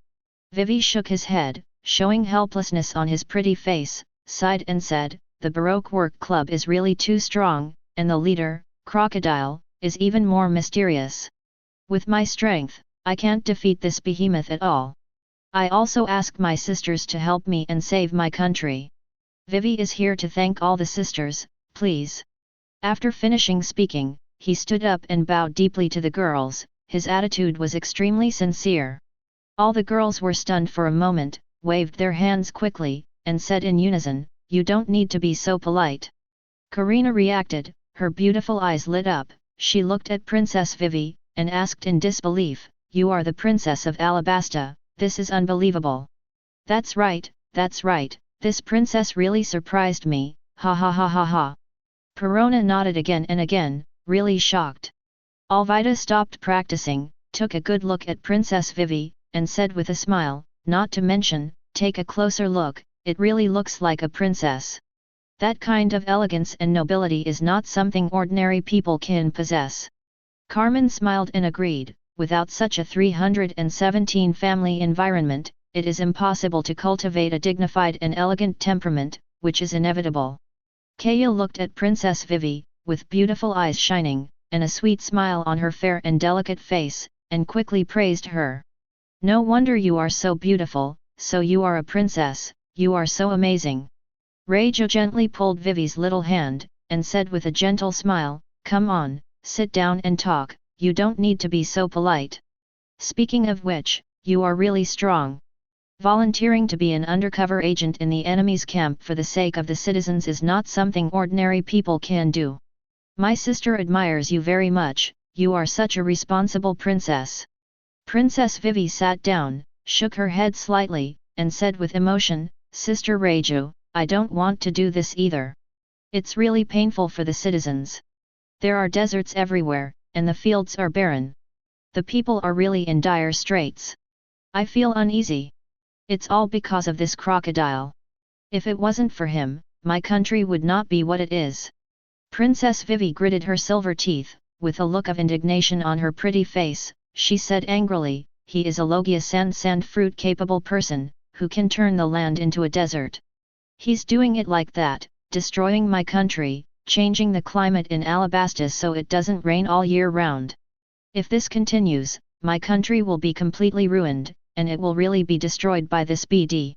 Vivi shook his head, showing helplessness on his pretty face, sighed and said, "The Baroque Work Club is really too strong, and the leader, Crocodile, is even more mysterious. With my strength, I can't defeat this behemoth at all. I also ask my sisters to help me and save my country. Vivi is here to thank all the sisters, please." After finishing speaking, he stood up and bowed deeply to the girls, his attitude was extremely sincere. All the girls were stunned for a moment, waved their hands quickly, and said in unison, "You don't need to be so polite." Karina reacted, her beautiful eyes lit up, she looked at Princess Vivi, and asked in disbelief, "You are the Princess of Alabasta, this is unbelievable." That's right, this princess really surprised me, ha ha ha ha ha." Perona nodded again and again, really shocked. Alvida stopped practicing, took a good look at Princess Vivi, and said with a smile, "Not to mention, take a closer look, it really looks like a princess. That kind of elegance and nobility is not something ordinary people can possess." Carmen smiled and agreed, without such a 317 family environment, it is impossible to cultivate a dignified and elegant temperament, which is inevitable. Kaya looked at Princess Vivi, with beautiful eyes shining, and a sweet smile on her fair and delicate face, and quickly praised her. "No wonder you are so beautiful, so you are a princess, you are so amazing." Rejo gently pulled Vivi's little hand, and said with a gentle smile, "Come on, sit down and talk, you don't need to be so polite. Speaking of which, you are really strong. Volunteering to be an undercover agent in the enemy's camp for the sake of the citizens is not something ordinary people can do. My sister admires you very much, you are such a responsible princess." Princess Vivi sat down, shook her head slightly, and said with emotion, "Sister Reju, I don't want to do this either. It's really painful for the citizens. There are deserts everywhere, and the fields are barren. The people are really in dire straits. I feel uneasy. It's all because of this crocodile. If it wasn't for him, my country would not be what it is." Princess Vivi gritted her silver teeth, with a look of indignation on her pretty face, she said angrily, "He is a Logia sand fruit capable person, who can turn the land into a desert. He's doing it like that, destroying my country, changing the climate in Alabasta so it doesn't rain all year round. If this continues, my country will be completely ruined, and it will really be destroyed by this BD."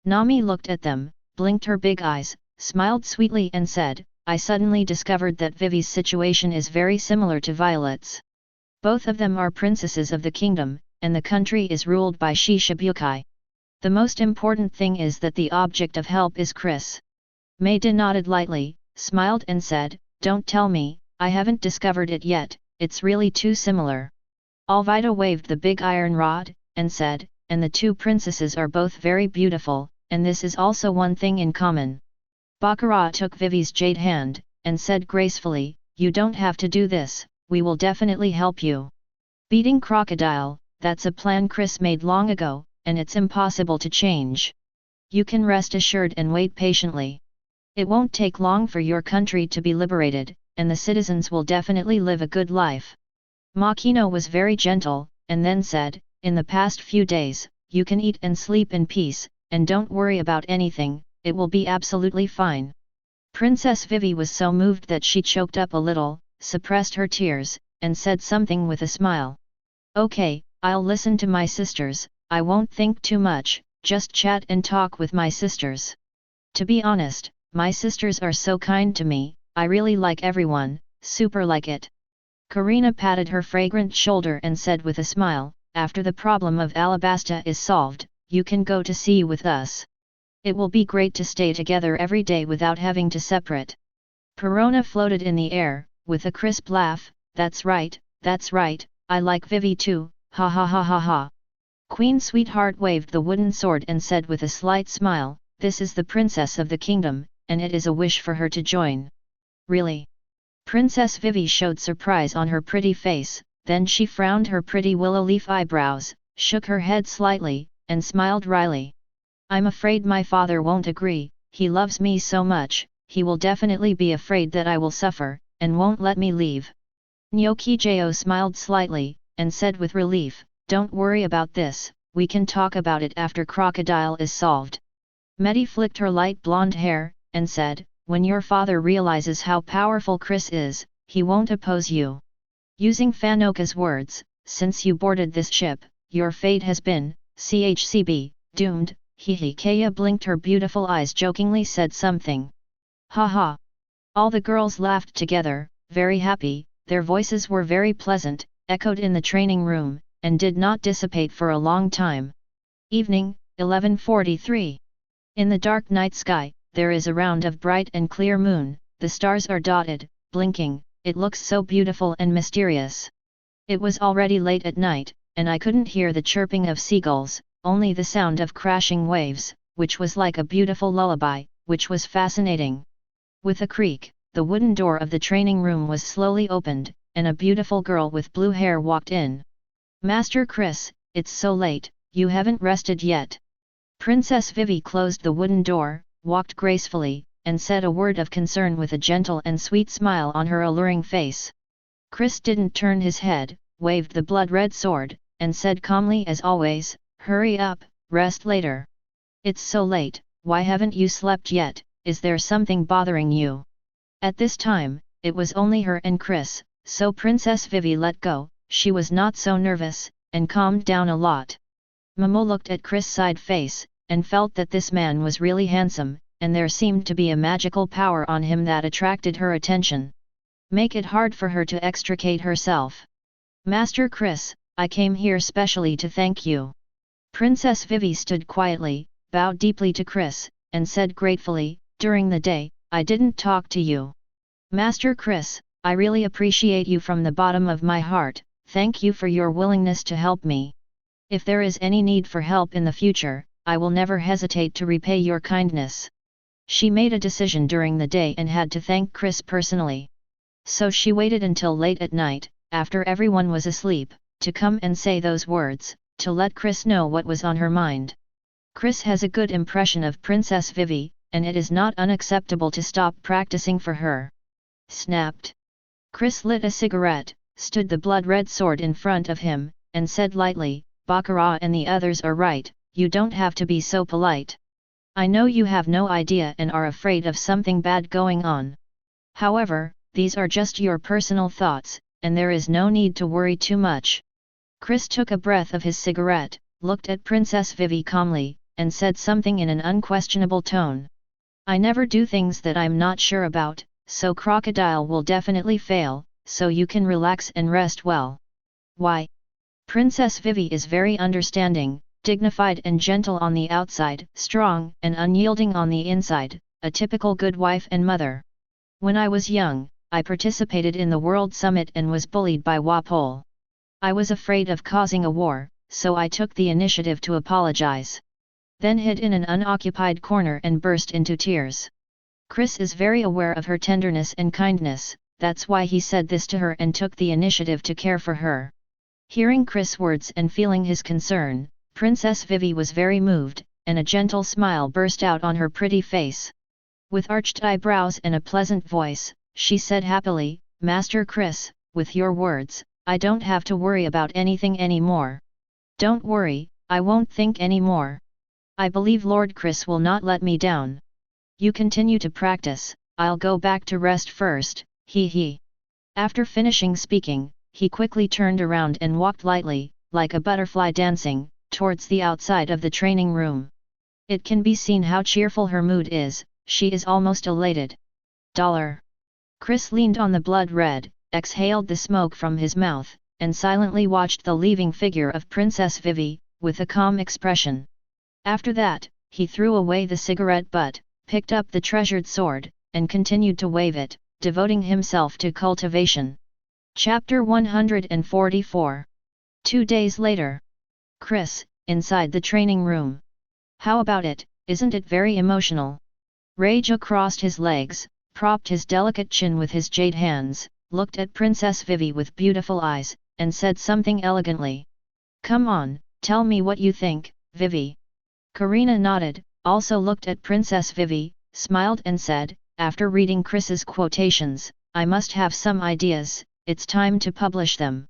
Nami looked at them, blinked her big eyes, smiled sweetly and said, "I suddenly discovered that Vivi's situation is very similar to Violet's. Both of them are princesses of the kingdom, and the country is ruled by Shichibukai. The most important thing is that the object of help is Chris." Maida nodded lightly, smiled and said, "Don't tell me, I haven't discovered it yet, it's really too similar." Alvida waved the big iron rod, and said, "And the two princesses are both very beautiful, and this is also one thing in common." Baccarat took Vivi's jade hand, and said gracefully, "You don't have to do this, we will definitely help you. Beating Crocodile, that's a plan Chris made long ago, and it's impossible to change. You can rest assured and wait patiently. It won't take long for your country to be liberated, and the citizens will definitely live a good life." Makino was very gentle, and then said, "In the past few days, you can eat and sleep in peace, and don't worry about anything, it will be absolutely fine." Princess Vivi was so moved that she choked up a little, suppressed her tears, and said something with a smile. "Okay, I'll listen to my sisters, I won't think too much, just chat and talk with my sisters. To be honest, my sisters are so kind to me, I really like everyone, super like it. Karina patted her fragrant shoulder and said with a smile, after the problem of Alabasta is solved, you can go to sea with us. It will be great to stay together every day without having to separate. Perona floated in the air, with a crisp laugh, that's right, I like Vivi too, ha ha ha ha ha. Queen Sweetheart waved the wooden sword and said with a slight smile, this is the princess of the kingdom, and it is a wish for her to join. Really? Princess Vivi showed surprise on her pretty face, then she frowned her pretty willow leaf eyebrows, shook her head slightly, and smiled wryly. I'm afraid my father won't agree, he loves me so much, he will definitely be afraid that I will suffer, and won't let me leave. Nyokijao smiled slightly, and said with relief, don't worry about this, we can talk about it after Crocodile is solved. Medi flicked her light blonde hair, and said, when your father realizes how powerful Chris is, he won't oppose you. Using Fanoka's words, since you boarded this ship, your fate has been, CHCB, doomed. Hihi. Kaya blinked her beautiful eyes, jokingly said something. Ha ha. All the girls laughed together, very happy, their voices were very pleasant, echoed in the training room, and did not dissipate for a long time. Evening, 11:43. In the dark night sky, there is a round of bright and clear moon, the stars are dotted, blinking, it looks so beautiful and mysterious. It was already late at night, and I couldn't hear the chirping of seagulls, only the sound of crashing waves, which was like a beautiful lullaby, which was fascinating. With a creak, the wooden door of the training room was slowly opened, and a beautiful girl with blue hair walked in. Master Chris, it's so late, you haven't rested yet. Princess Vivi closed the wooden door, walked gracefully, and said a word of concern with a gentle and sweet smile on her alluring face. Chris didn't turn his head, waved the blood-red sword, and said calmly as always, hurry up, rest later. It's so late, why haven't you slept yet, is there something bothering you? At this time, it was only her and Chris, so Princess Vivi let go, she was not so nervous, and calmed down a lot. Momo looked at Chris' side face, and felt that this man was really handsome, and there seemed to be a magical power on him that attracted her attention. Make it hard for her to extricate herself. Master Chris, I came here specially to thank you. Princess Vivi stood quietly, bowed deeply to Chris, and said gratefully, during the day, I didn't talk to you. Master Chris, I really appreciate you from the bottom of my heart, thank you for your willingness to help me. If there is any need for help in the future, I will never hesitate to repay your kindness. She made a decision during the day and had to thank Chris personally. So she waited until late at night, after everyone was asleep, to come and say those words, to let Chris know what was on her mind. Chris has a good impression of Princess Vivi, and it is not unacceptable to stop practicing for her. Snapped. Chris lit a cigarette, stood the blood-red sword in front of him, and said lightly, Baccarat and the others are right, you don't have to be so polite. I know you have no idea and are afraid of something bad going on. However, these are just your personal thoughts, and there is no need to worry too much. Chris took a breath of his cigarette, looked at Princess Vivi calmly, and said something in an unquestionable tone. I never do things that I'm not sure about, so Crocodile will definitely fail, so you can relax and rest well. Why? Princess Vivi is very understanding, dignified and gentle on the outside, strong and unyielding on the inside, a typical good wife and mother. When I was young, I participated in the World Summit and was bullied by Wapol. I was afraid of causing a war, so I took the initiative to apologize. Then hid in an unoccupied corner and burst into tears. Chris is very aware of her tenderness and kindness, that's why he said this to her and took the initiative to care for her. Hearing Chris' words and feeling his concern, Princess Vivi was very moved, and a gentle smile burst out on her pretty face. With arched eyebrows and a pleasant voice, she said happily, Master Chris, with your words, I don't have to worry about anything anymore. Don't worry, I won't think anymore. I believe Lord Chris will not let me down. You continue to practice, I'll go back to rest first, hee hee. After finishing speaking, he quickly turned around and walked lightly, like a butterfly dancing, towards the outside of the training room. It can be seen how cheerful her mood is, she is almost elated. Chris leaned on the blood-red, exhaled the smoke from his mouth, and silently watched the leaving figure of Princess Vivi, with a calm expression. After that, he threw away the cigarette butt, picked up the treasured sword, and continued to wave it, devoting himself to cultivation. Chapter 144. 2 days later. Chris, inside the training room. How about it, isn't it very emotional? Raja crossed his legs, propped his delicate chin with his jade hands, looked at Princess Vivi with beautiful eyes, and said something elegantly. Come on, tell me what you think, Vivi. Karina nodded, also looked at Princess Vivi, smiled and said, after reading Chris's quotations, I must have some ideas, it's time to publish them.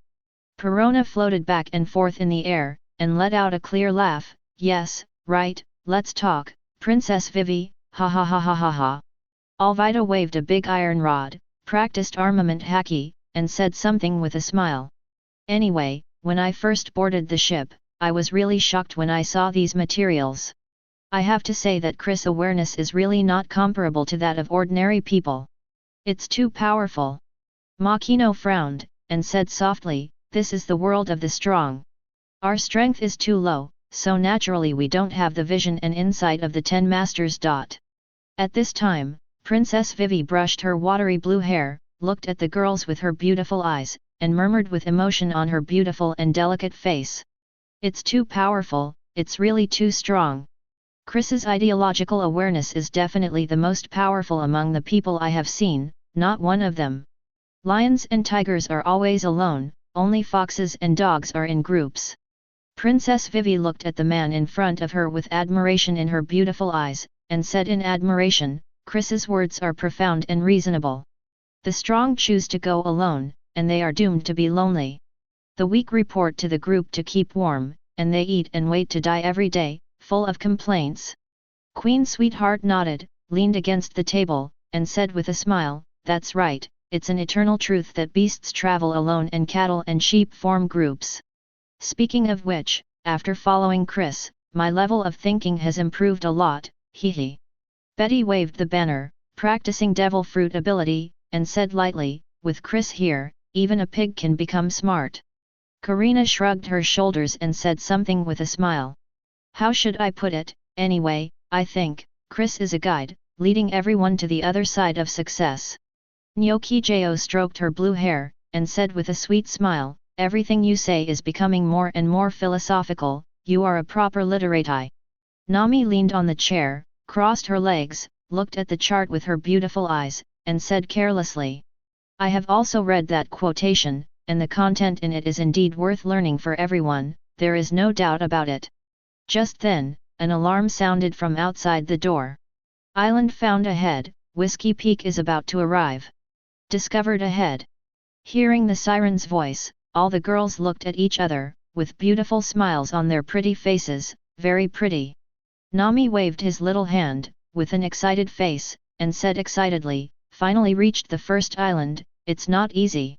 Perona floated back and forth in the air, and let out a clear laugh, yes, right, let's talk, Princess Vivi, ha ha ha ha ha ha. Alvida waved a big iron rod, practiced armament haki, and said something with a smile. Anyway, when I first boarded the ship, I was really shocked when I saw these materials. I have to say that Chris' awareness is really not comparable to that of ordinary people. It's too powerful. Makino frowned, and said softly, this is the world of the strong. Our strength is too low, so naturally we don't have the vision and insight of the 10 masters. At this time, Princess Vivi brushed her watery blue hair, looked at the girls with her beautiful eyes, and murmured with emotion on her beautiful and delicate face. It's too powerful, it's really too strong. Chris's ideological awareness is definitely the most powerful among the people I have seen, not one of them. Lions and tigers are always alone, only foxes and dogs are in groups. Princess Vivi looked at the man in front of her with admiration in her beautiful eyes, and said in admiration, Chris's words are profound and reasonable. The strong choose to go alone, and they are doomed to be lonely. The weak report to the group to keep warm, and they eat and wait to die every day, full of complaints. Queen Sweetheart nodded, leaned against the table, and said with a smile, that's right, it's an eternal truth that beasts travel alone and cattle and sheep form groups. Speaking of which, after following Chris, my level of thinking has improved a lot, hee hee. Betty waved the banner, practicing devil fruit ability, and said lightly, with Chris here, even a pig can become smart. Karina shrugged her shoulders and said something with a smile. How should I put it, anyway, I think, Chris is a guide, leading everyone to the other side of success. Nyokijo stroked her blue hair, and said with a sweet smile, everything you say is becoming more and more philosophical, you are a proper literati. Nami leaned on the chair, crossed her legs, looked at the chart with her beautiful eyes, and said carelessly. I have also read that quotation, and the content in it is indeed worth learning for everyone, there is no doubt about it. Just then, an alarm sounded from outside the door. Island found ahead, Whiskey Peak is about to arrive. Discovered ahead. Hearing the siren's voice, all the girls looked at each other, with beautiful smiles on their pretty faces, very pretty. Nami waved his little hand, with an excited face, and said excitedly, finally reached the first island, it's not easy.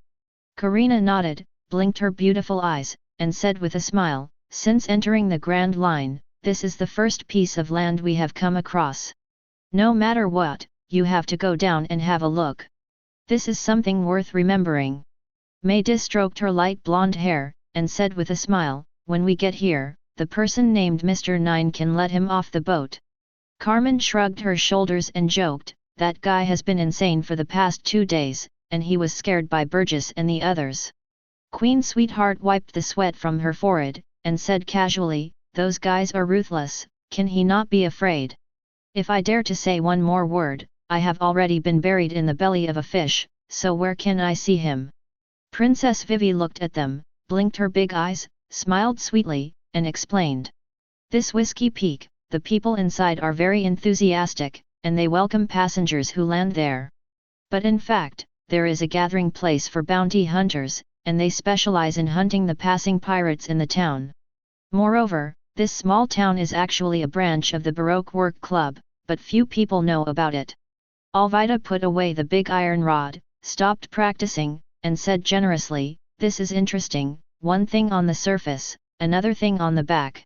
Karina nodded, blinked her beautiful eyes, and said with a smile, since entering the Grand Line, this is the first piece of land we have come across. No matter what, you have to go down and have a look. This is something worth remembering. Maydi stroked her light blonde hair, and said with a smile, when we get here, the person named Mr. Nine can let him off the boat. Carmen shrugged her shoulders and joked, that guy has been insane for the past 2 days, and he was scared by Burgess and the others. Queen Sweetheart wiped the sweat from her forehead, and said casually, those guys are ruthless, can he not be afraid? If I dare to say one more word, I have already been buried in the belly of a fish, so where can I see him? Princess Vivi looked at them, blinked her big eyes, smiled sweetly, and explained. This Whiskey Peak, the people inside are very enthusiastic, and they welcome passengers who land there. But in fact, there is a gathering place for bounty hunters, and they specialize in hunting the passing pirates in the town. Moreover, this small town is actually a branch of the Baroque Work Club, but few people know about it. Alvida put away the big iron rod, stopped practicing, and said generously, this is interesting, one thing on the surface, another thing on the back.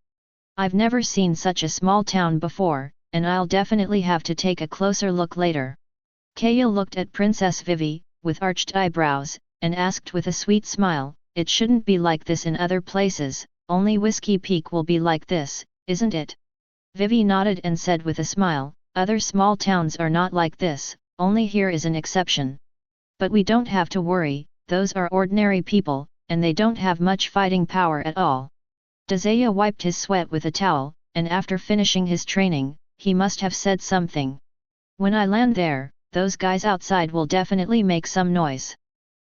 I've never seen such a small town before, and I'll definitely have to take a closer look later. Kaya looked at Princess Vivi, with arched eyebrows, and asked with a sweet smile, "It shouldn't be like this in other places, only Whiskey Peak will be like this, isn't it?" Vivi nodded and said with a smile, "Other small towns are not like this, only here is an exception. But we don't have to worry, those are ordinary people, and they don't have much fighting power at all." Dazaya wiped his sweat with a towel, and after finishing his training, he must have said something. "When I land there, those guys outside will definitely make some noise.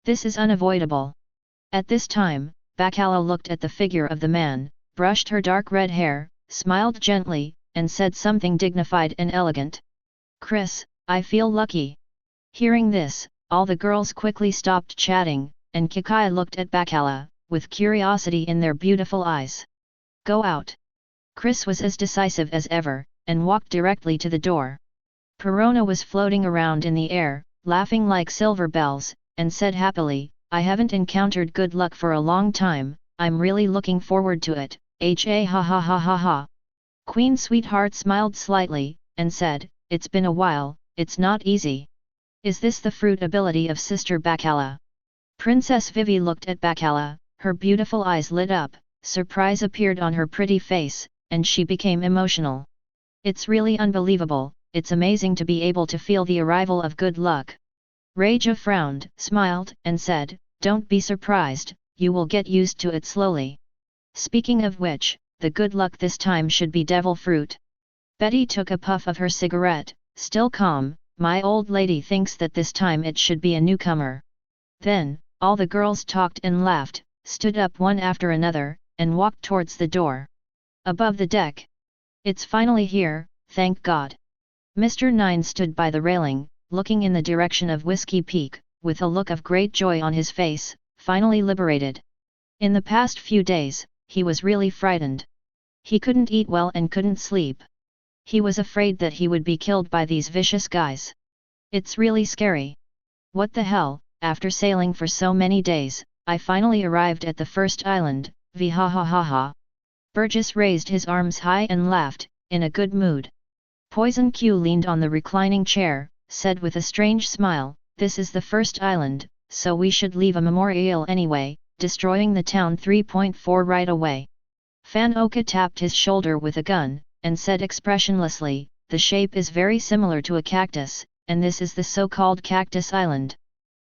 This is unavoidable." At this time, Bacala looked at the figure of the man, brushed her dark red hair, smiled gently, and said something dignified and elegant. "Chris, I feel lucky." Hearing this, all the girls quickly stopped chatting, and Kikai looked at Bacala, with curiosity in their beautiful eyes. "Go out." Chris was as decisive as ever, and walked directly to the door. Perona was floating around in the air, laughing like silver bells, and said happily, "I haven't encountered good luck for a long time, I'm really looking forward to it, ha ha ha ha ha." Queen Sweetheart smiled slightly, and said, "It's been a while, it's not easy. Is this the fruit ability of Sister Bacala?" Princess Vivi looked at Bacala, her beautiful eyes lit up, surprise appeared on her pretty face, and she became emotional. "It's really unbelievable, it's amazing to be able to feel the arrival of good luck." Raja frowned, smiled, and said, "Don't be surprised, you will get used to it slowly. Speaking of which, the good luck this time should be devil fruit." Betty took a puff of her cigarette, still calm, "My old lady thinks that this time it should be a newcomer." Then, all the girls talked and laughed, stood up one after another, and walked towards the door. Above the deck. "It's finally here, thank God." Mr. Nine stood by the railing, looking in the direction of Whiskey Peak, with a look of great joy on his face, finally liberated. In the past few days, he was really frightened. He couldn't eat well and couldn't sleep. He was afraid that he would be killed by these vicious guys. It's really scary. What the hell, after sailing for so many days, I finally arrived at the first island, ha ha ha ha. Burgess raised his arms high and laughed, in a good mood. Poison Q leaned on the reclining chair, said with a strange smile, "This is the first island, so we should leave a memorial anyway, destroying the town 3.4 right away." Fan Oka tapped his shoulder with a gun, and said expressionlessly, "The shape is very similar to a cactus, and this is the so-called Cactus Island.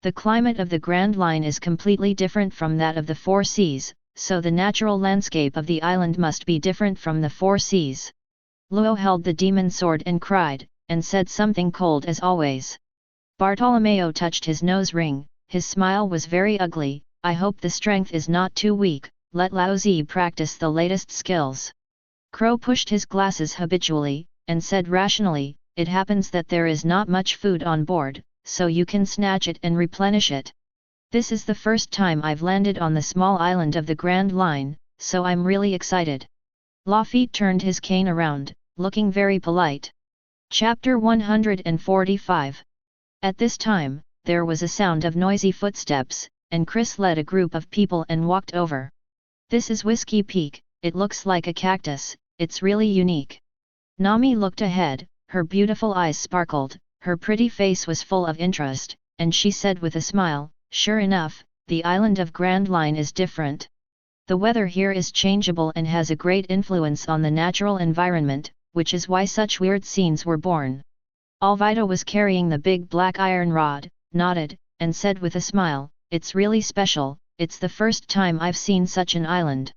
The climate of the Grand Line is completely different from that of the Four Seas, so the natural landscape of the island must be different from the Four Seas." Luo held the demon sword and cried, and said something cold as always. Bartolomeo touched his nose ring, his smile was very ugly, "I hope the strength is not too weak, let Lao Zi practice the latest skills." Crow pushed his glasses habitually, and said rationally, "It happens that there is not much food on board, so you can snatch it and replenish it. This is the first time I've landed on the small island of the Grand Line, so I'm really excited." Lafitte turned his cane around, looking very polite. Chapter 145. At this time, there was a sound of noisy footsteps, and Chris led a group of people and walked over. "This is Whiskey Peak, it looks like a cactus, it's really unique." Nami looked ahead, her beautiful eyes sparkled, her pretty face was full of interest, and she said with a smile, "Sure enough, the island of Grand Line is different. The weather here is changeable and has a great influence on the natural environment, which is why such weird scenes were born." Alvida was carrying the big black iron rod, nodded, and said with a smile, "It's really special, it's the first time I've seen such an island."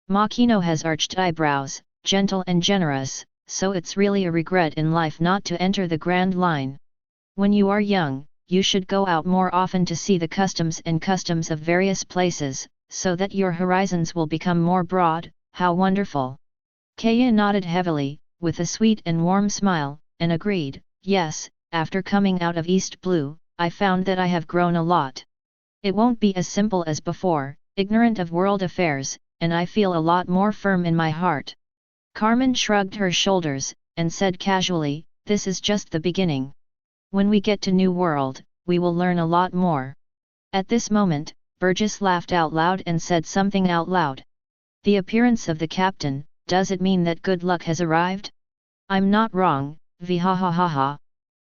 Makino has arched eyebrows, gentle and generous, so it's really a regret in life not to enter the Grand Line. When you are young, you should go out more often to see the customs of various places, so that your horizons will become more broad. How wonderful." Kaya nodded heavily, with a sweet and warm smile, and agreed, "Yes, after coming out of East Blue, I found that I have grown a lot. It won't be as simple as before, ignorant of world affairs, and I feel a lot more firm in my heart." Carmen shrugged her shoulders, and said casually, "This is just the beginning. When we get to New World, we will learn a lot more." At this moment, Burgess laughed out loud and said something out loud. "The appearance of the captain, does it mean that good luck has arrived? I'm not wrong, ha ha ha ha."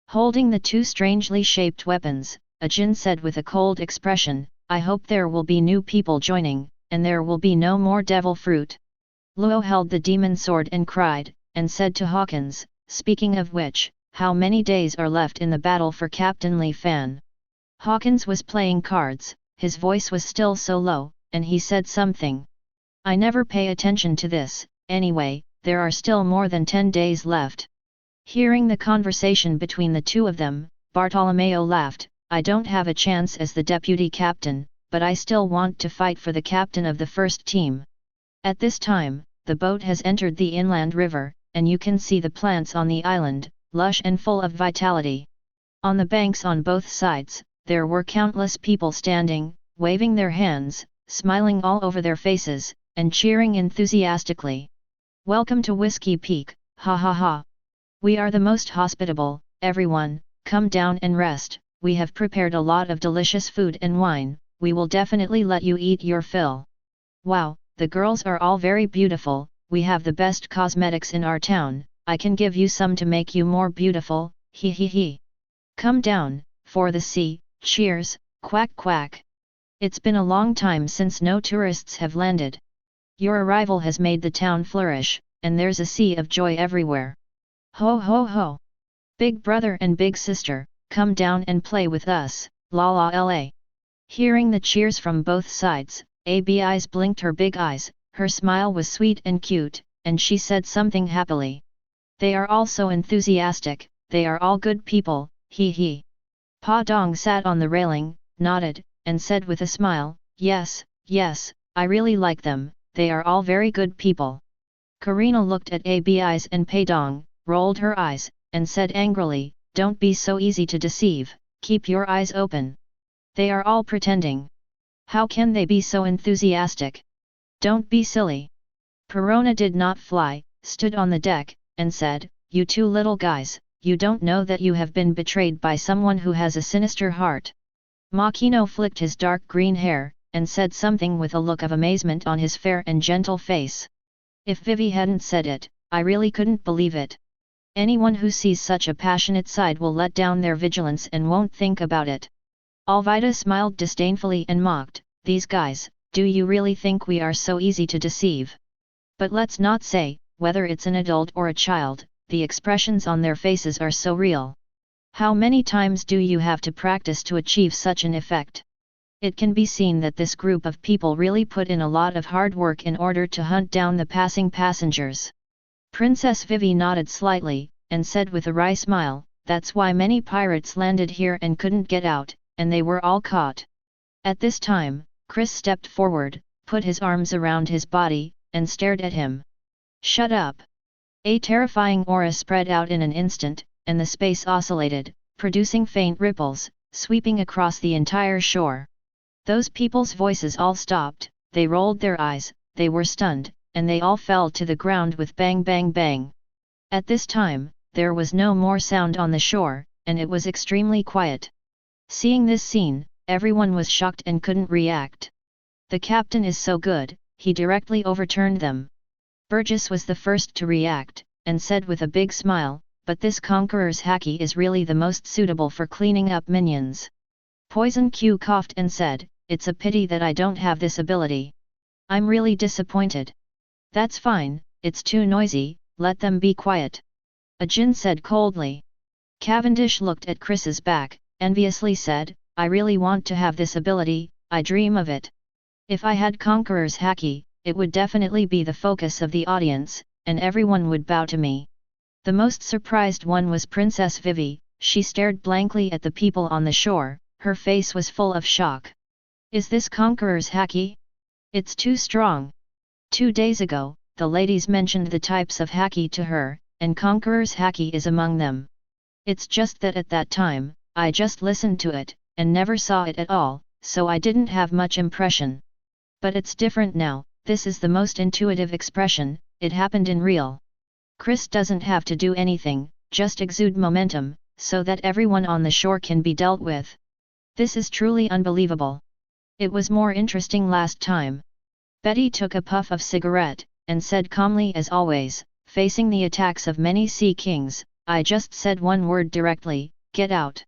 Holding the two strangely shaped weapons, Ajin said with a cold expression, I hope there will be new people joining, and there will be no more devil fruit. Luo held the demon sword and cried, and said to Hawkins, speaking of which, how many days are left in the battle for Captain Li Fan? Hawkins was playing cards, his voice was still so low, and he said something. I never pay attention to this, anyway, there are still more than 10 days left. Hearing the conversation between the two of them, Bartolomeo laughed, I don't have a chance as the deputy captain, but I still want to fight for the captain of the first team. At this time, the boat has entered the inland river, and you can see the plants on the island, lush and full of vitality. On the banks on both sides, there were countless people standing, waving their hands, smiling all over their faces, and cheering enthusiastically. Welcome to Whiskey Peak, ha ha ha. We are the most hospitable, everyone, come down and rest, we have prepared a lot of delicious food and wine, we will definitely let you eat your fill. Wow, the girls are all very beautiful, we have the best cosmetics in our town, I can give you some to make you more beautiful, he he he. Come down, for the sea, cheers, quack quack. It's been a long time since no tourists have landed. Your arrival has made the town flourish, and there's a sea of joy everywhere. Ho ho ho! Big brother and big sister, come down and play with us, la la la. Hearing the cheers from both sides, Abby's eyes blinked her big eyes, her smile was sweet and cute, and she said something happily. They are all so enthusiastic, they are all good people, he he. Pa Dong sat on the railing, nodded, and said with a smile, yes, yes, I really like them, they are all very good people. Karina looked at Abby's and Pa Dong, rolled her eyes, and said angrily, don't be so easy to deceive, keep your eyes open. They are all pretending. How can they be so enthusiastic? Don't be silly. Perona did not fly, stood on the deck, and said, you two little guys, you don't know that you have been betrayed by someone who has a sinister heart. Makino flicked his dark green hair, and said something with a look of amazement on his fair and gentle face. If Vivi hadn't said it, I really couldn't believe it. Anyone who sees such a passionate side will let down their vigilance and won't think about it. Alvida smiled disdainfully and mocked, these guys, do you really think we are so easy to deceive? But let's not say, whether it's an adult or a child, the expressions on their faces are so real. How many times do you have to practice to achieve such an effect? It can be seen that this group of people really put in a lot of hard work in order to hunt down the passing passengers. Princess Vivi nodded slightly, and said with a wry smile, that's why many pirates landed here and couldn't get out, and they were all caught. At this time, Chris stepped forward, put his arms around his body, and stared at him. Shut up! A terrifying aura spread out in an instant, and the space oscillated, producing faint ripples, sweeping across the entire shore. Those people's voices all stopped, they rolled their eyes, they were stunned, and they all fell to the ground with bang bang bang. At this time, there was no more sound on the shore, and it was extremely quiet. Seeing this scene, everyone was shocked and couldn't react. The captain is so good, he directly overturned them. Burgess was the first to react, and said with a big smile, but this Conqueror's haki is really the most suitable for cleaning up minions. Poison Q coughed and said, it's a pity that I don't have this ability. I'm really disappointed. That's fine, it's too noisy, let them be quiet. Ajin said coldly. Cavendish looked at Chris's back, enviously said, I really want to have this ability, I dream of it. If I had Conqueror's haki, it would definitely be the focus of the audience, and everyone would bow to me. The most surprised one was Princess Vivi, she stared blankly at the people on the shore, her face was full of shock. Is this Conqueror's haki? It's too strong. 2 days ago, the ladies mentioned the types of haki to her, and Conqueror's haki is among them. It's just that at that time, I just listened to it, and never saw it at all, so I didn't have much impression. But it's different now, this is the most intuitive expression, it happened in real. Chris doesn't have to do anything, just exude momentum, so that everyone on the shore can be dealt with. This is truly unbelievable. It was more interesting last time. Betty took a puff of cigarette, and said calmly as always, facing the attacks of many sea kings, I just said one word directly, get out.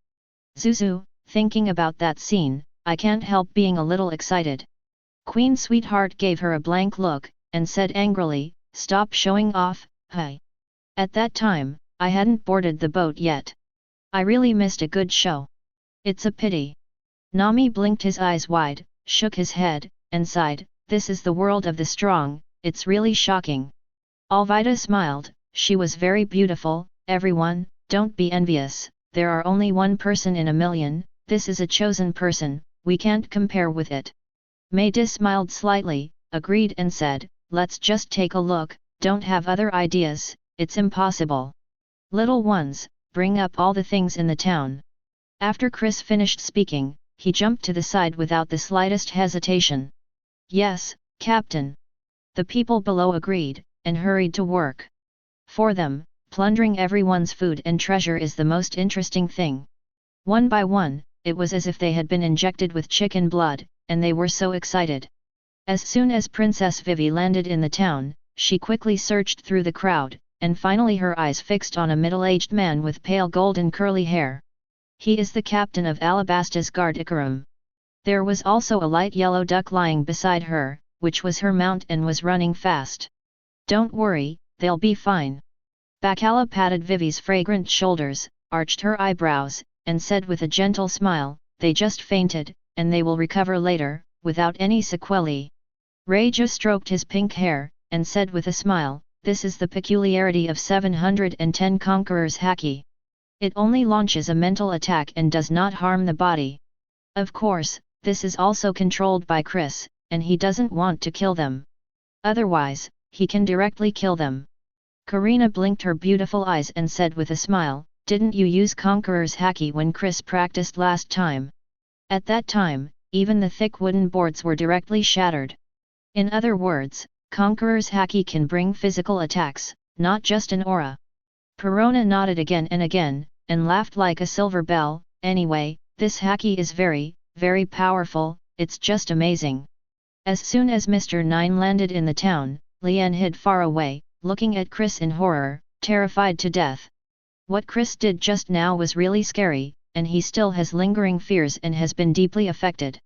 Zuzu, thinking about that scene, I can't help being a little excited. Queen Sweetheart gave her a blank look, and said angrily, stop showing off, hey. At that time, I hadn't boarded the boat yet. I really missed a good show. It's a pity. Nami blinked his eyes wide, shook his head, and sighed, this is the world of the strong, it's really shocking. Alvida smiled, she was very beautiful, everyone, don't be envious, there are only one person in a million, this is a chosen person, we can't compare with it. Meidi smiled slightly, agreed and said, let's just take a look, don't have other ideas, it's impossible. Little ones, bring up all the things in the town. After Chris finished speaking, he jumped to the side without the slightest hesitation. Yes, Captain. The people below agreed, and hurried to work. For them, plundering everyone's food and treasure is the most interesting thing. One by one, it was as if they had been injected with chicken blood, and they were so excited. As soon as Princess Vivi landed in the town, she quickly searched through the crowd, and finally her eyes fixed on a middle-aged man with pale golden curly hair. He is the captain of Alabasta's guard Ikarum. There was also a light yellow duck lying beside her, which was her mount and was running fast. Don't worry, they'll be fine. Bacala patted Vivi's fragrant shoulders, arched her eyebrows, and said with a gentle smile, they just fainted, and they will recover later, without any sequelae. Reiju stroked his pink hair, and said with a smile, this is the peculiarity of 710 Conqueror's Haki. It only launches a mental attack and does not harm the body. Of course, this is also controlled by Chris, and he doesn't want to kill them. Otherwise, he can directly kill them. Karina blinked her beautiful eyes and said with a smile, didn't you use Conqueror's Haki when Chris practiced last time? At that time, even the thick wooden boards were directly shattered. In other words, Conqueror's Haki can bring physical attacks, not just an aura. Perona nodded again and again, and laughed like a silver bell, anyway, this Haki is very, very powerful, it's just amazing. As soon as Mr. Nine landed in the town, Lian hid far away, looking at Chris in horror, terrified to death. What Chris did just now was really scary, and he still has lingering fears and has been deeply affected.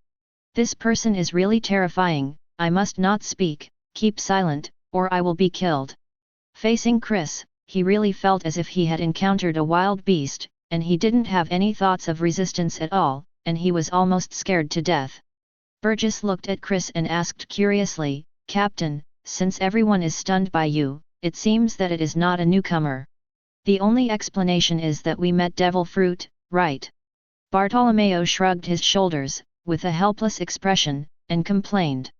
This person is really terrifying, I must not speak, keep silent, or I will be killed. Facing Chris, he really felt as if he had encountered a wild beast, and he didn't have any thoughts of resistance at all, and he was almost scared to death. Burgess looked at Chris and asked curiously, Captain, since everyone is stunned by you, it seems that it is not a newcomer. The only explanation is that we met Devil Fruit, right? Bartolomeo shrugged his shoulders, with a helpless expression, and complained.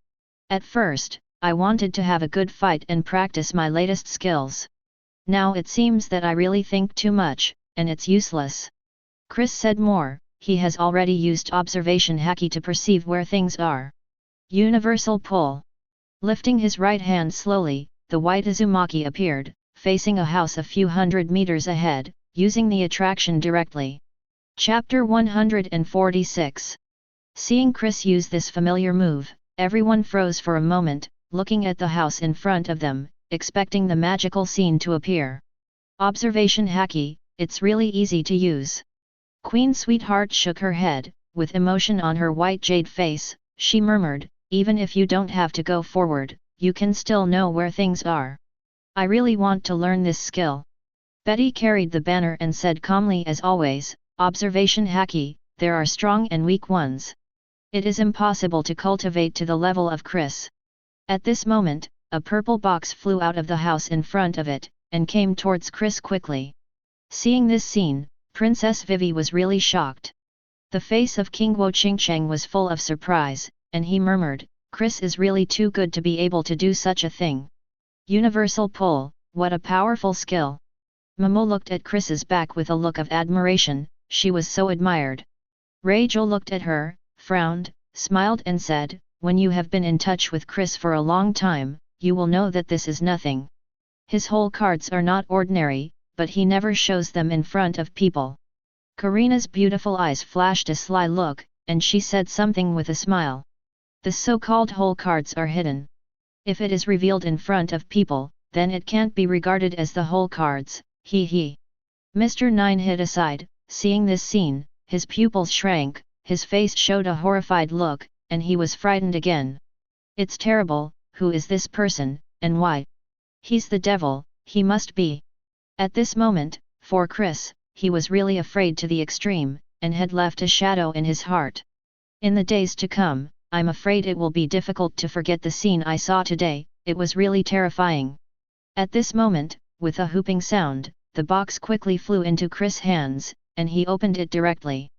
At first, I wanted to have a good fight and practice my latest skills. Now it seems that I really think too much, and it's useless. Chris said more, he has already used observation Haki to perceive where things are. Universal pull. Lifting his right hand slowly, the white Uzumaki appeared, facing a house a few hundred meters ahead, using the attraction directly. Chapter 146. Seeing Chris use this familiar move, everyone froze for a moment, looking at the house in front of them, expecting the magical scene to appear. Observation Haki, it's really easy to use. Queen Sweetheart shook her head, with emotion on her white jade face, she murmured, even if you don't have to go forward, you can still know where things are. I really want to learn this skill. Betty carried the banner and said calmly as always, observation Haki, there are strong and weak ones. It is impossible to cultivate to the level of Chris. At this moment, a purple box flew out of the house in front of it, and came towards Chris quickly. Seeing this scene, Princess Vivi was really shocked. The face of King Wo Qingcheng was full of surprise, and he murmured, Chris is really too good to be able to do such a thing. Universal pull, what a powerful skill. Momo looked at Chris's back with a look of admiration, she was so admired. Reiju looked at her, frowned, smiled and said, when you have been in touch with Chris for a long time, you will know that this is nothing. His whole cards are not ordinary, but he never shows them in front of people. Karina's beautiful eyes flashed a sly look, and she said something with a smile. The so-called whole cards are hidden. If it is revealed in front of people, then it can't be regarded as the whole cards, he. Mr. Nine hid aside, seeing this scene, his pupils shrank, his face showed a horrified look, and he was frightened again. It's terrible, who is this person, and why? He's the devil, he must be. At this moment, for Chris, he was really afraid to the extreme, and had left a shadow in his heart. In the days to come, I'm afraid it will be difficult to forget the scene I saw today, it was really terrifying. At this moment, with a whooping sound, the box quickly flew into Chris' hands, and he opened it directly.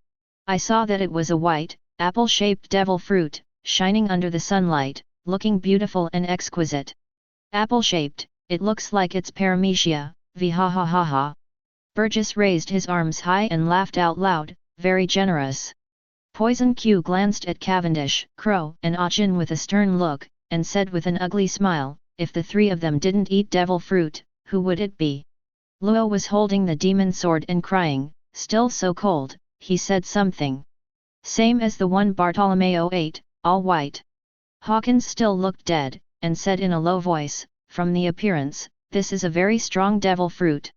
I saw that it was a white, apple-shaped devil fruit, shining under the sunlight, looking beautiful and exquisite. Apple-shaped, it looks like it's Paramecia, ha ha ha ha. Burgess raised his arms high and laughed out loud, very generous. Poison Q glanced at Cavendish, Crow, and Ajin with a stern look, and said with an ugly smile, if the three of them didn't eat devil fruit, who would it be? Luo was holding the demon sword and crying, still so cold, he said something. Same as the one Bartolomeo ate, all white. Hawkins still looked dead, and said in a low voice, from the appearance, this is a very strong devil fruit.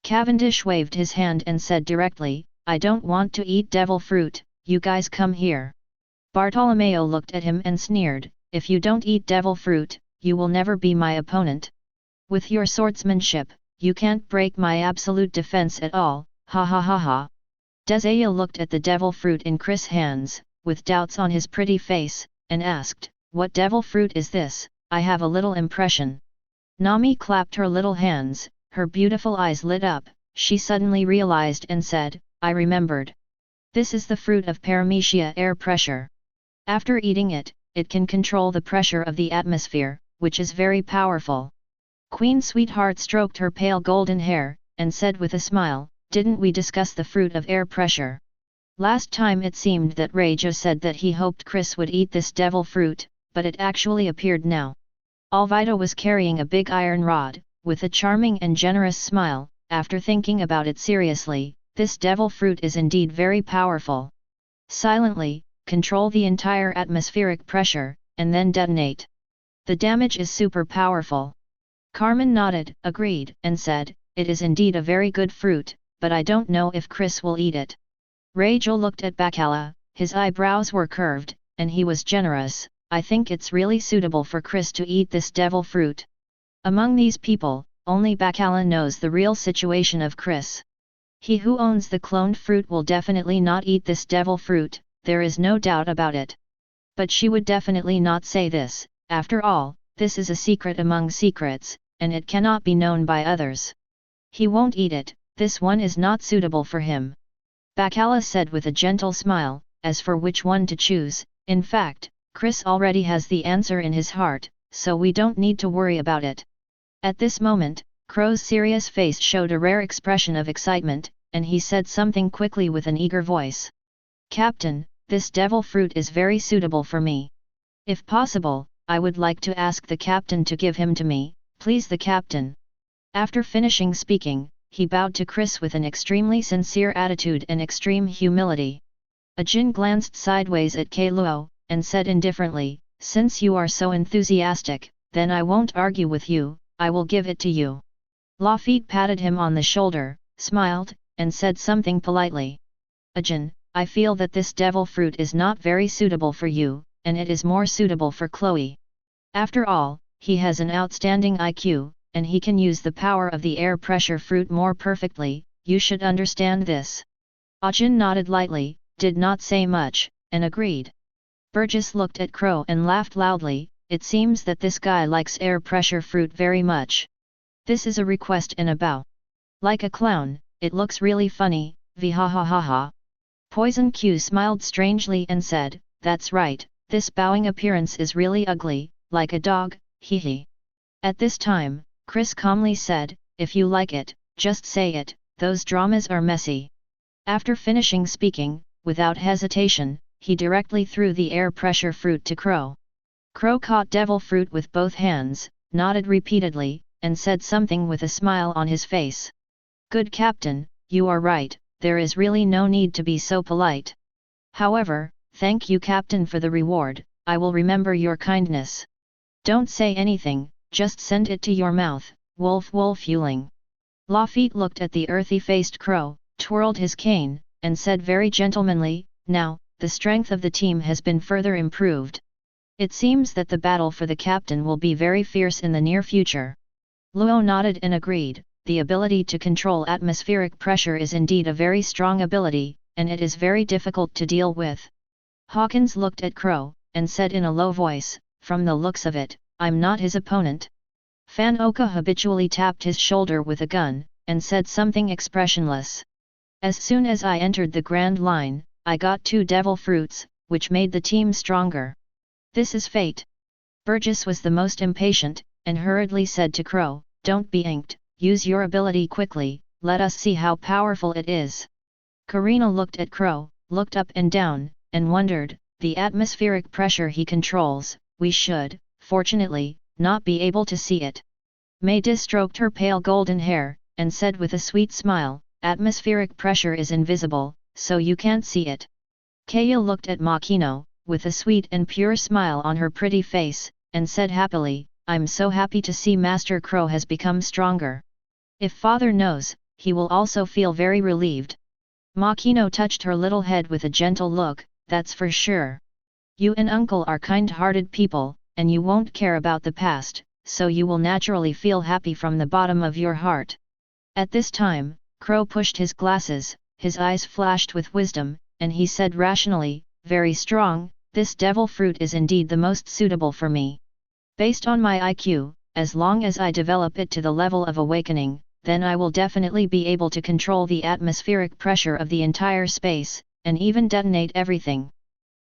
Cavendish waved his hand and said directly, I don't want to eat devil fruit, you guys come here. Bartolomeo looked at him and sneered, if you don't eat devil fruit, you will never be my opponent. With your swordsmanship, you can't break my absolute defense at all, ha ha ha ha. Desaya looked at the devil fruit in Chris' hands, with doubts on his pretty face, and asked, what devil fruit is this? I have a little impression. Nami clapped her little hands, her beautiful eyes lit up, she suddenly realized and said, I remembered. This is the fruit of Paramecia air pressure. After eating it, it can control the pressure of the atmosphere, which is very powerful. Queen Sweetheart stroked her pale golden hair, and said with a smile, didn't we discuss the fruit of air pressure? Last time it seemed that Raja said that he hoped Chris would eat this devil fruit, but it actually appeared now. Alvida was carrying a big iron rod, with a charming and generous smile, after thinking about it seriously, this devil fruit is indeed very powerful. Silently, control the entire atmospheric pressure, and then detonate. The damage is super powerful. Carmen nodded, agreed, and said, it is indeed a very good fruit, but I don't know if Chris will eat it. Rachel looked at Bacala, his eyebrows were curved, and he was generous, I think it's really suitable for Chris to eat this devil fruit. Among these people, only Bacala knows the real situation of Chris. He who owns the cloned fruit will definitely not eat this devil fruit, there is no doubt about it. But she would definitely not say this, after all, this is a secret among secrets, and it cannot be known by others. He won't eat it, this one is not suitable for him. Bacala said with a gentle smile, as for which one to choose, in fact, Chris already has the answer in his heart, so we don't need to worry about it. At this moment, Crow's serious face showed a rare expression of excitement, and he said something quickly with an eager voice. Captain, this devil fruit is very suitable for me. If possible, I would like to ask the captain to give him to me, please the captain. After finishing speaking, he bowed to Chris with an extremely sincere attitude and extreme humility. Ajin glanced sideways at Luo, and said indifferently, since you are so enthusiastic, then I won't argue with you, I will give it to you. Lafitte patted him on the shoulder, smiled, and said something politely. Ajin, I feel that this devil fruit is not very suitable for you, and it is more suitable for Chloe. After all, he has an outstanding IQ, and he can use the power of the air pressure fruit more perfectly, you should understand this. Ajin nodded lightly, did not say much, and agreed. Burgess looked at Crow and laughed loudly, it seems that this guy likes air pressure fruit very much. This is a request and a bow. Like a clown, it looks really funny, ha ha ha ha. Poison Q smiled strangely and said, that's right, this bowing appearance is really ugly, like a dog, hee hee. At this time, Chris calmly said, if you like it, just say it, those dramas are messy. After finishing speaking, without hesitation, he directly threw the air pressure fruit to Crow. Crow caught devil fruit with both hands, nodded repeatedly, and said something with a smile on his face. Good captain, you are right, there is really no need to be so polite. However, thank you captain for the reward, I will remember your kindness. Don't say anything, just send it to your mouth, wolf wolf yuling. Lafitte looked at the earthy-faced Crow, twirled his cane, and said very gentlemanly, "Now, the strength of the team has been further improved. It seems that the battle for the captain will be very fierce in the near future." Luo nodded and agreed. The ability to control atmospheric pressure is indeed a very strong ability, and it is very difficult to deal with. Hawkins looked at Crow, and said in a low voice, "From the looks of it, I'm not his opponent." Fan Oka habitually tapped his shoulder with a gun, and said something expressionless. "As soon as I entered the Grand Line, I got 2 devil fruits, which made the team stronger. This is fate." Burgess was the most impatient, and hurriedly said to Crow, "Don't be inked, use your ability quickly, let us see how powerful it is." Karina looked at Crow, looked up and down, and wondered, the atmospheric pressure he controls, we should, fortunately, not be able to see it. Meidi stroked her pale golden hair, and said with a sweet smile, "Atmospheric pressure is invisible, so you can't see it." Kaya looked at Makino, with a sweet and pure smile on her pretty face, and said happily, "I'm so happy to see Master Crow has become stronger. If father knows, he will also feel very relieved." Makino touched her little head with a gentle look, "That's for sure. You and uncle are kind-hearted people, and you won't care about the past, so you will naturally feel happy from the bottom of your heart." At this time, Crow pushed his glasses, his eyes flashed with wisdom, and he said rationally, "Very strong, this devil fruit is indeed the most suitable for me. Based on my IQ, as long as I develop it to the level of awakening, then I will definitely be able to control the atmospheric pressure of the entire space, and even detonate everything.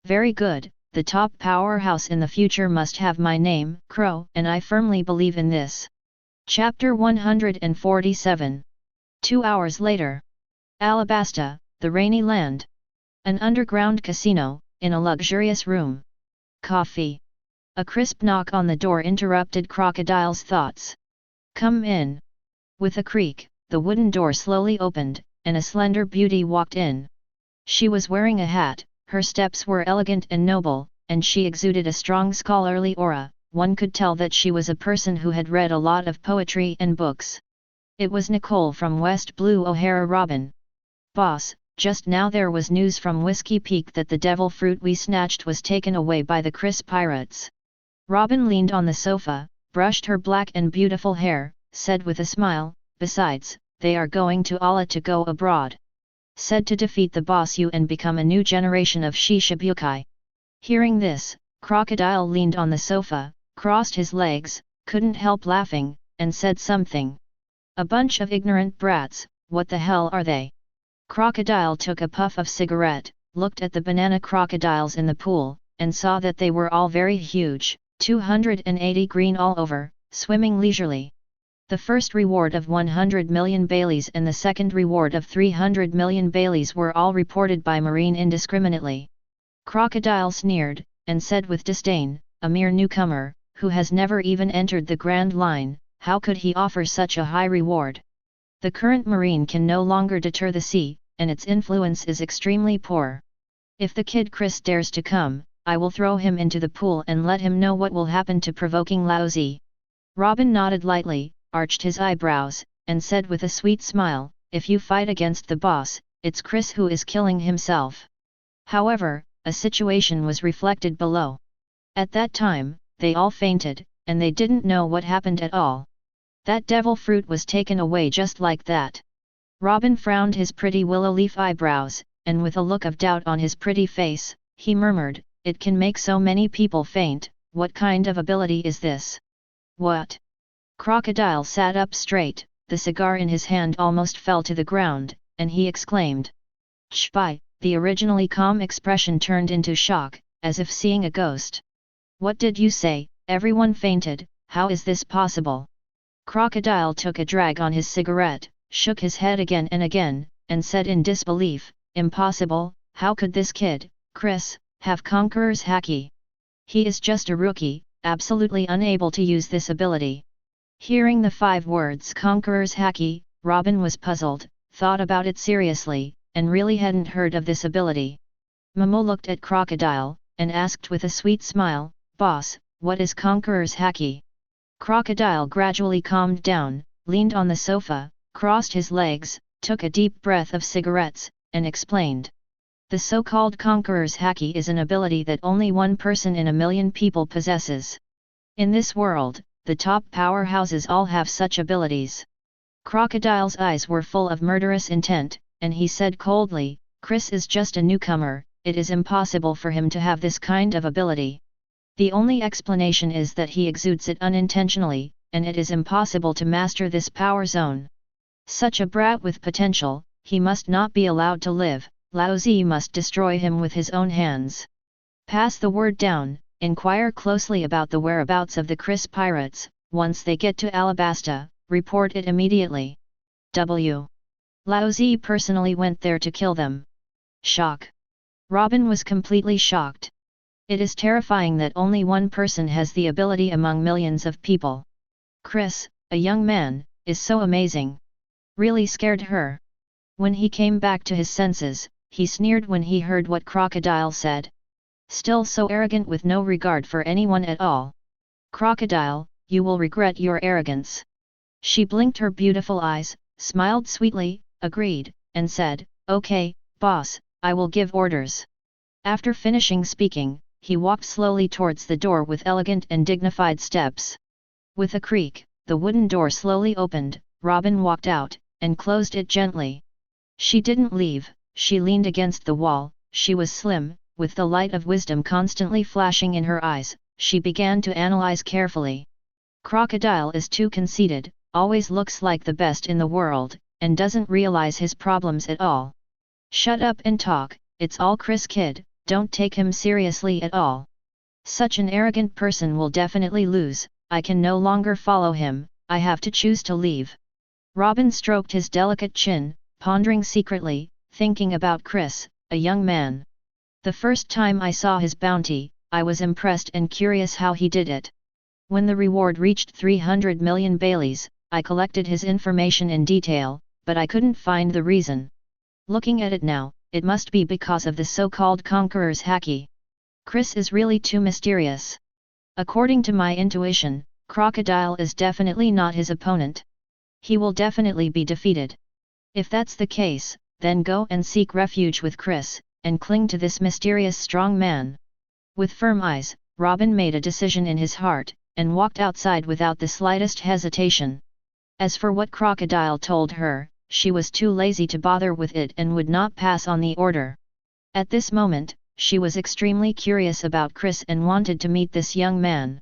Very good, the top powerhouse in the future must have my name, Crow, and I firmly believe in this." Chapter 147. 2 hours later. Alabasta, the rainy land. An underground casino, in a luxurious room. Coffee. A crisp knock on the door interrupted Crocodile's thoughts. "Come in." With a creak, the wooden door slowly opened, and a slender beauty walked in. She was wearing a hat, her steps were elegant and noble, and she exuded a strong scholarly aura. One could tell that she was a person who had read a lot of poetry and books. It was Nicole from West Blue O'Hara. "Robin. Boss, just now there was news from Whiskey Peak that the devil fruit we snatched was taken away by the Chris pirates." Robin leaned on the sofa, brushed her black and beautiful hair, said with a smile, "Besides, they are going to Allah to go abroad. Said to defeat the boss you and become a new generation of Shishibukai." Hearing this, Crocodile leaned on the sofa, crossed his legs, couldn't help laughing, and said something. "A bunch of ignorant brats, what the hell are they?" Crocodile took a puff of cigarette, looked at the banana crocodiles in the pool, and saw that they were all very huge, 280 green all over, swimming leisurely. The first reward of 100 million Baileys and the second reward of 300 million Baileys were all reported by Marine indiscriminately. Crocodile sneered, and said with disdain, "A mere newcomer, who has never even entered the Grand Line, how could he offer such a high reward? The current Marine can no longer deter the sea, and its influence is extremely poor. If the kid Chris dares to come, I will throw him into the pool and let him know what will happen to provoking lousy." Robin nodded lightly, arched his eyebrows, and said with a sweet smile, "If you fight against the boss, it's Chris who is killing himself." However, a situation was reflected below. At that time, they all fainted, and they didn't know what happened at all. That devil fruit was taken away just like that. Robin frowned his pretty willow leaf eyebrows, and with a look of doubt on his pretty face, he murmured, "It can make so many people faint, what kind of ability is this?" "What?" Crocodile sat up straight, the cigar in his hand almost fell to the ground, and he exclaimed. "Chpai!" The originally calm expression turned into shock, as if seeing a ghost. "What did you say? Everyone fainted, how is this possible?" Crocodile took a drag on his cigarette, shook his head again and again, and said in disbelief, "Impossible, how could this kid, Chris, have Conqueror's Haki? He is just a rookie, absolutely unable to use this ability." Hearing the 5 words Conqueror's Haki, Robin was puzzled, thought about it seriously, and really hadn't heard of this ability. Momo looked at Crocodile, and asked with a sweet smile, "Boss, what is Conqueror's Haki?" Crocodile gradually calmed down, leaned on the sofa, crossed his legs, took a deep breath of cigarettes, and explained. The so-called Conqueror's Haki is an ability that only one person in a million people possesses. In this world, the top powerhouses all have such abilities. Crocodile's eyes were full of murderous intent, and he said coldly, Chris is just a newcomer, it is impossible for him to have this kind of ability. The only explanation is that he exudes it unintentionally, and it is impossible to master this power zone. Such a brat with potential, he must not be allowed to live, Lao Zi must destroy him with his own hands. Pass the word down, inquire closely about the whereabouts of the Chris pirates, once they get to Alabasta, report it immediately. W. Lao Zi personally went there to kill them. Shock. Robin was completely shocked. It is terrifying that only one person has the ability among millions of people. Chris, a young man, is so amazing. Really scared her. When he came back to his senses, he sneered when he heard what Crocodile said. Still so arrogant with no regard for anyone at all. Crocodile, you will regret your arrogance. She blinked her beautiful eyes, smiled sweetly, agreed, and said, Okay, boss, I will give orders. After finishing speaking, he walked slowly towards the door with elegant and dignified steps. With a creak, the wooden door slowly opened, Robin walked out, and closed it gently. She didn't leave, she leaned against the wall, she was slim, with the light of wisdom constantly flashing in her eyes, she began to analyze carefully. Crocodile is too conceited, always looks like the best in the world, and doesn't realize his problems at all. Shut up and talk, it's all Chris kid, don't take him seriously at all. Such an arrogant person will definitely lose, I can no longer follow him, I have to choose to leave. Robin stroked his delicate chin, pondering secretly, thinking about Chris, a young man. The first time I saw his bounty, I was impressed and curious how he did it. When the reward reached 300 million Baileys, I collected his information in detail, but I couldn't find the reason. Looking at it now, it must be because of the so-called Conqueror's Haki. Chris is really too mysterious. According to my intuition, Crocodile is definitely not his opponent. He will definitely be defeated. If that's the case, then go and seek refuge with Chris, and cling to this mysterious strong man. With firm eyes, Robin made a decision in his heart, and walked outside without the slightest hesitation. As for what Crocodile told her, she was too lazy to bother with it and would not pass on the order. At this moment, she was extremely curious about Chris and wanted to meet this young man.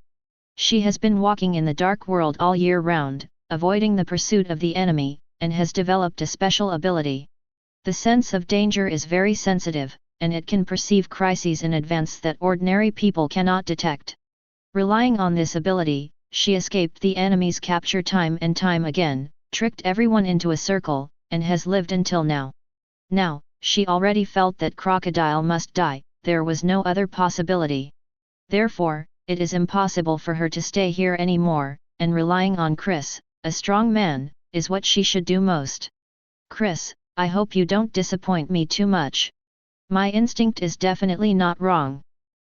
She has been walking in the dark world all year round, avoiding the pursuit of the enemy, and has developed a special ability. The sense of danger is very sensitive, and it can perceive crises in advance that ordinary people cannot detect. Relying on this ability, she escaped the enemy's capture time and time again, tricked everyone into a circle, and has lived until now. Now, she already felt that Crocodile must die, there was no other possibility. Therefore, it is impossible for her to stay here anymore, and relying on Chris, a strong man, is what she should do most. Chris, I hope you don't disappoint me too much. My instinct is definitely not wrong.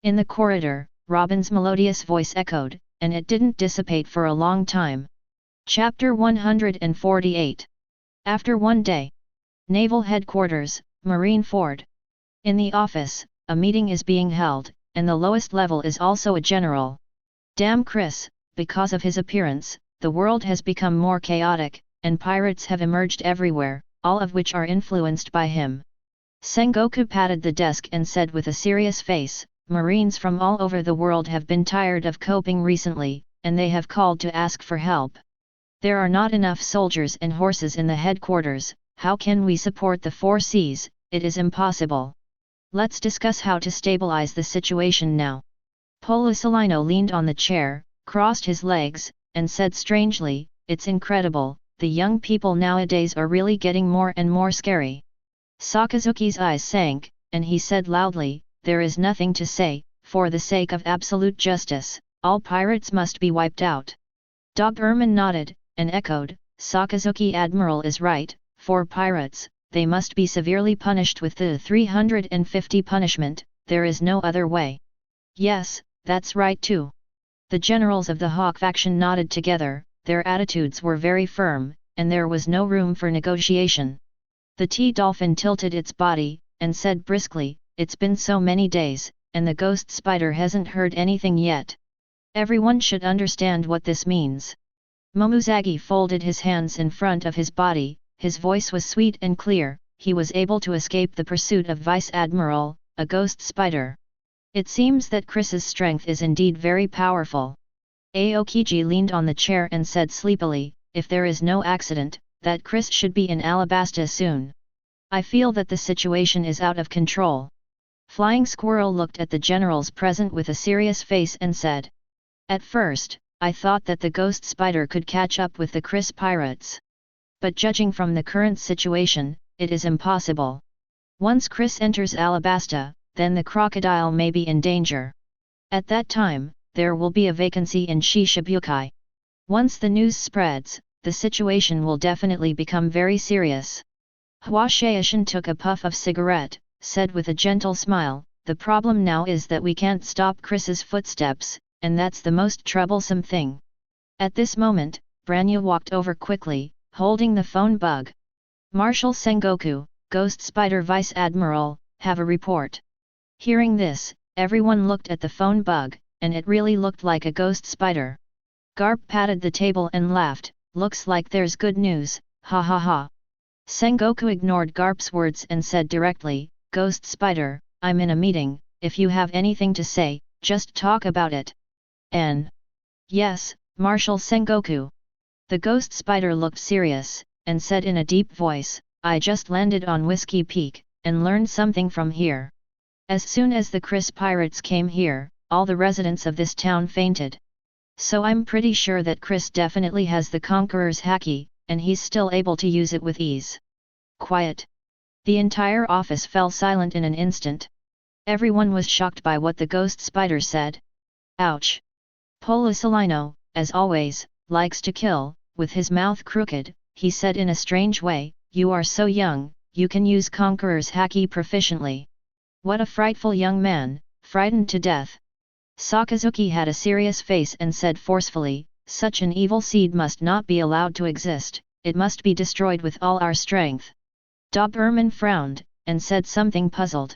In the corridor, Robin's melodious voice echoed, and it didn't dissipate for a long time. Chapter 148. After one day. Naval Headquarters, Marine Ford. In the office, a meeting is being held, and the lowest level is also a general. Damn Chris, because of his appearance, the world has become more chaotic, and pirates have emerged everywhere, all of which are influenced by him. Sengoku patted the desk and said with a serious face, Marines from all over the world have been tired of coping recently, and they have called to ask for help. There are not enough soldiers and horses in the headquarters, how can we support the 4 Cs, it is impossible. Let's discuss how to stabilize the situation now. Polisalino leaned on the chair, crossed his legs, and said strangely, it's incredible, the young people nowadays are really getting more and more scary. Sakazuki's eyes sank, and he said loudly, there is nothing to say, for the sake of absolute justice, all pirates must be wiped out. Dog Erman nodded, and echoed, Sakazuki Admiral is right, for pirates, they must be severely punished with the 350 punishment, there is no other way. Yes, that's right too. The generals of the Hawk faction nodded together, their attitudes were very firm, and there was no room for negotiation. The T-dolphin tilted its body, and said briskly, "It's been so many days, and the ghost spider hasn't heard anything yet. Everyone should understand what this means." Momuzagi folded his hands in front of his body, his voice was sweet and clear. He was able to escape the pursuit of Vice Admiral, a ghost spider. It seems that Chris's strength is indeed very powerful. Aokiji leaned on the chair and said sleepily, "If there is no accident, that Chris should be in Alabasta soon. I feel that the situation is out of control." Flying Squirrel looked at the generals present with a serious face and said, "At first, I thought that the ghost spider could catch up with the Chris pirates. But judging from the current situation, it is impossible. Once Chris enters Alabasta, then the crocodile may be in danger. At that time, there will be a vacancy in Shishibukai. Once the news spreads, the situation will definitely become very serious." Hua Shaishan took a puff of cigarette, said with a gentle smile, "The problem now is that we can't stop Chris's footsteps, and that's the most troublesome thing." At this moment, Branya walked over quickly, holding the phone bug. "Marshal Sengoku, Ghost Spider Vice Admiral, have a report." Hearing this, everyone looked at the phone bug, and it really looked like a ghost spider. Garp patted the table and laughed, "Looks like there's good news, ha ha ha." Sengoku ignored Garp's words and said directly, "Ghost Spider, I'm in a meeting, if you have anything to say, just talk about it." Yes, Marshal Sengoku." The ghost spider looked serious, and said in a deep voice, "I just landed on Whiskey Peak, and learned something from here. As soon as the Chris pirates came here, all the residents of this town fainted. So I'm pretty sure that Chris definitely has the Conqueror's haki, and he's still able to use it with ease." Quiet. The entire office fell silent in an instant. Everyone was shocked by what the ghost spider said. Ouch! Polisalino, as always, likes to kill. With his mouth crooked, he said in a strange way, "You are so young, you can use Conqueror's haki proficiently. What a frightful young man, frightened to death." Sakazuki had a serious face and said forcefully, "Such an evil seed must not be allowed to exist, it must be destroyed with all our strength." Doberman frowned, and said something puzzled.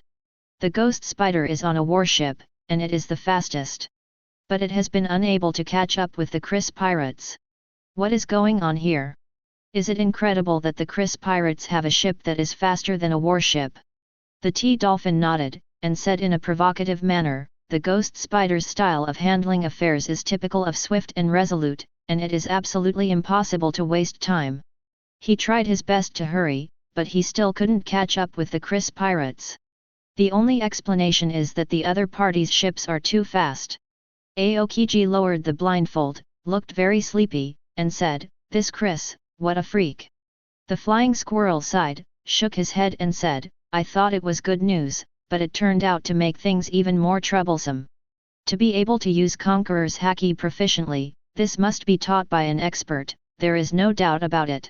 "The ghost spider is on a warship, and it is the fastest. But it has been unable to catch up with the Chris pirates. What is going on here? Is it incredible that the Chris pirates have a ship that is faster than a warship?" The T-dolphin nodded, and said in a provocative manner, "The ghost spider's style of handling affairs is typical of swift and resolute, and it is absolutely impossible to waste time. He tried his best to hurry, but he still couldn't catch up with the Chris pirates. The only explanation is that the other party's ships are too fast." Aokiji lowered the blindfold, looked very sleepy, and said, "This Chris, what a freak." The flying squirrel sighed, shook his head and said, "I thought it was good news, but it turned out to make things even more troublesome. To be able to use Conqueror's haki proficiently, this must be taught by an expert, there is no doubt about it.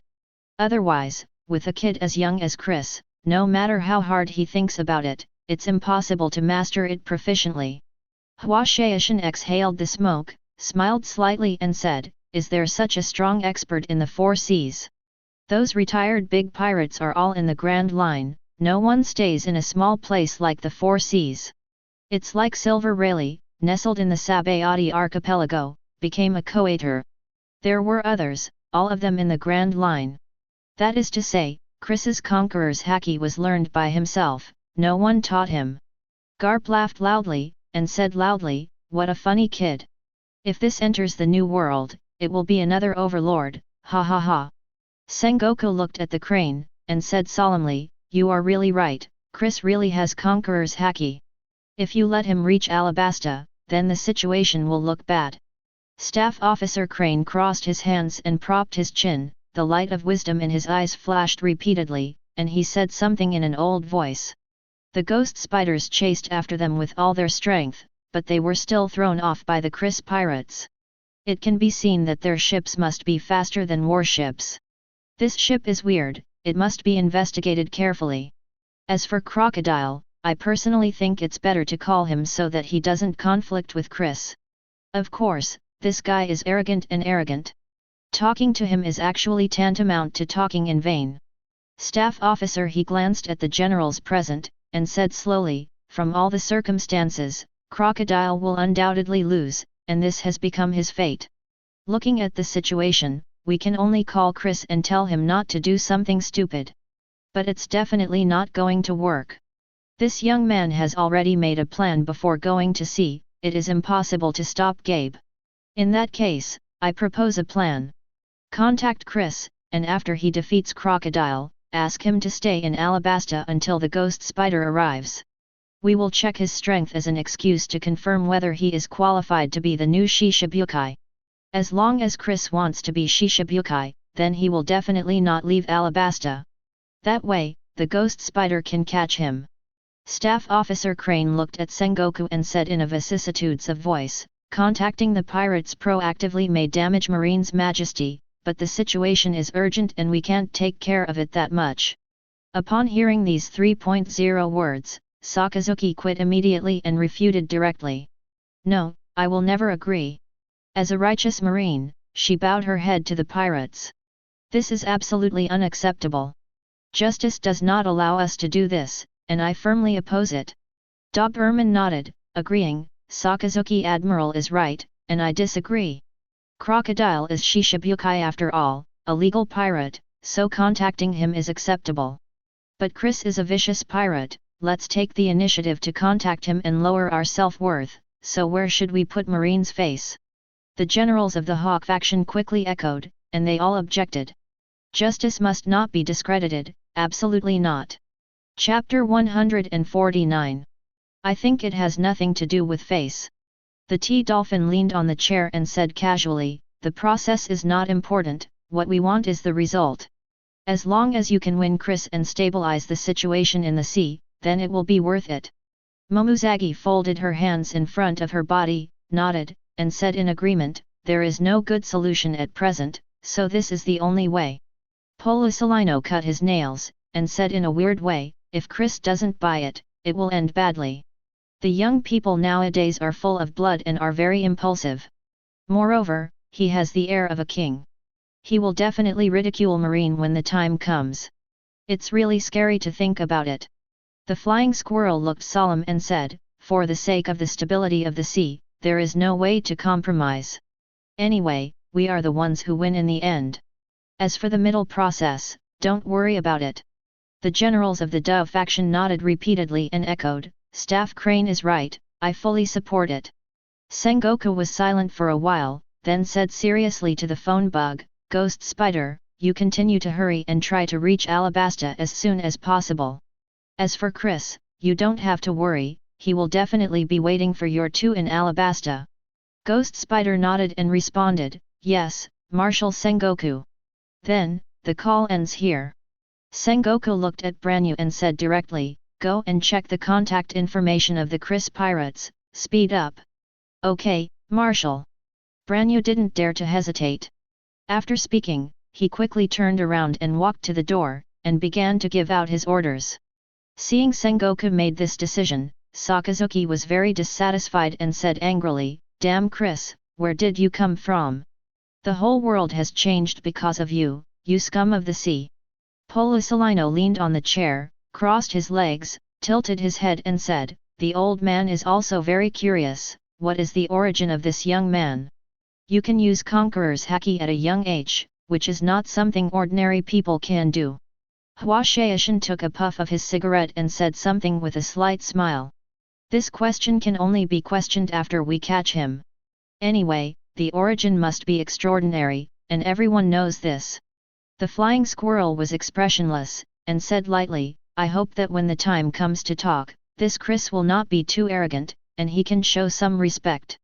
Otherwise, with a kid as young as Chris, no matter how hard he thinks about it, it's impossible to master it proficiently." Hua Shaishan exhaled the smoke, smiled slightly and said, "Is there such a strong expert in the Four Seas? Those retired big pirates are all in the Grand Line, no one stays in a small place like the Four Seas. It's like Silver Rayleigh, nestled in the Sabayati archipelago, became a coator. There were others, all of them in the Grand Line. That is to say, Chris's Conqueror's haki was learned by himself, no one taught him." Garp laughed loudly, and said loudly, "What a funny kid. If this enters the new world, it will be another overlord, ha ha ha." Sengoku looked at the crane, and said solemnly, "You are really right, Chris really has Conqueror's haki. If you let him reach Alabasta, then the situation will look bad." Staff Officer Crane crossed his hands and propped his chin, the light of wisdom in his eyes flashed repeatedly, and he said something in an old voice. The ghost spiders chased after them with all their strength, but they were still thrown off by the Chris pirates. It can be seen that their ships must be faster than warships. This ship is weird, it must be investigated carefully. As for Crocodile, I personally think it's better to call him so that he doesn't conflict with Chris. Of course, this guy is arrogant and arrogant. Talking to him is actually tantamount to talking in vain. Staff officer, he glanced at the generals present, and said slowly, from all the circumstances, Crocodile will undoubtedly lose, and this has become his fate. Looking at the situation, we can only call Chris and tell him not to do something stupid. But it's definitely not going to work. This young man has already made a plan before going to sea. It is impossible to stop Gabe. In that case, I propose a plan. Contact Chris, and after he defeats Crocodile, ask him to stay in Alabasta until the ghost spider arrives. We will check his strength as an excuse to confirm whether he is qualified to be the new Shishibukai. As long as Chris wants to be Shishibukai, then he will definitely not leave Alabasta. That way, the ghost spider can catch him. Staff Officer Crane looked at Sengoku and said in a vicissitudes of voice, contacting the pirates proactively may damage Marine's Majesty, but the situation is urgent and we can't take care of it that much. Upon hearing these 3.0 words, Sakazuki quit immediately and refuted directly. No, I will never agree. As a righteous Marine, she bowed her head to the pirates. This is absolutely unacceptable. Justice does not allow us to do this, and I firmly oppose it. Doberman nodded, agreeing, Sakazuki Admiral is right, and I disagree. Crocodile is Shishibukai after all, a legal pirate, so contacting him is acceptable. But Chris is a vicious pirate, let's take the initiative to contact him and lower our self-worth, so where should we put Marine's face? The generals of the Hawk faction quickly echoed, and they all objected. Justice must not be discredited, absolutely not. Chapter 149. I think it has nothing to do with face. The T-Dolphin leaned on the chair and said casually, the process is not important, what we want is the result. As long as you can win Chris and stabilize the situation in the sea, then it will be worth it. Momuzagi folded her hands in front of her body, nodded, and said in agreement, there is no good solution at present, so this is the only way. Polisolino cut his nails, and said in a weird way, if Chris doesn't buy it, it will end badly. The young people nowadays are full of blood and are very impulsive. Moreover, he has the air of a king. He will definitely ridicule Marine when the time comes. It's really scary to think about it. The flying squirrel looked solemn and said, for the sake of the stability of the sea, there is no way to compromise. Anyway, we are the ones who win in the end. As for the middle process, don't worry about it. The generals of the Dove faction nodded repeatedly and echoed, Staff Crane is right, I fully support it. Sengoku was silent for a while, then said seriously to the phone bug, Ghost Spider, you continue to hurry and try to reach Alabasta as soon as possible. As for Chris, you don't have to worry, he will definitely be waiting for your two in Alabasta. Ghost Spider nodded and responded, yes, Marshal Sengoku. Then, the call ends here. Sengoku looked at Branyu and said directly, go and check the contact information of the Chris pirates, speed up. Okay, Marshal. Branyu didn't dare to hesitate. After speaking, he quickly turned around and walked to the door, and began to give out his orders. Seeing Sengoku made this decision, Sakazuki was very dissatisfied and said angrily, damn Chris, where did you come from? The whole world has changed because of you, you scum of the sea. Polisolino leaned on the chair, crossed his legs, tilted his head and said, the old man is also very curious, what is the origin of this young man? You can use Conqueror's Haki at a young age, which is not something ordinary people can do. Hua Shaishan took a puff of his cigarette and said something with a slight smile. This question can only be questioned after we catch him. Anyway, the origin must be extraordinary, and everyone knows this. The flying squirrel was expressionless, and said lightly, I hope that when the time comes to talk, this Chris will not be too arrogant, and he can show some respect.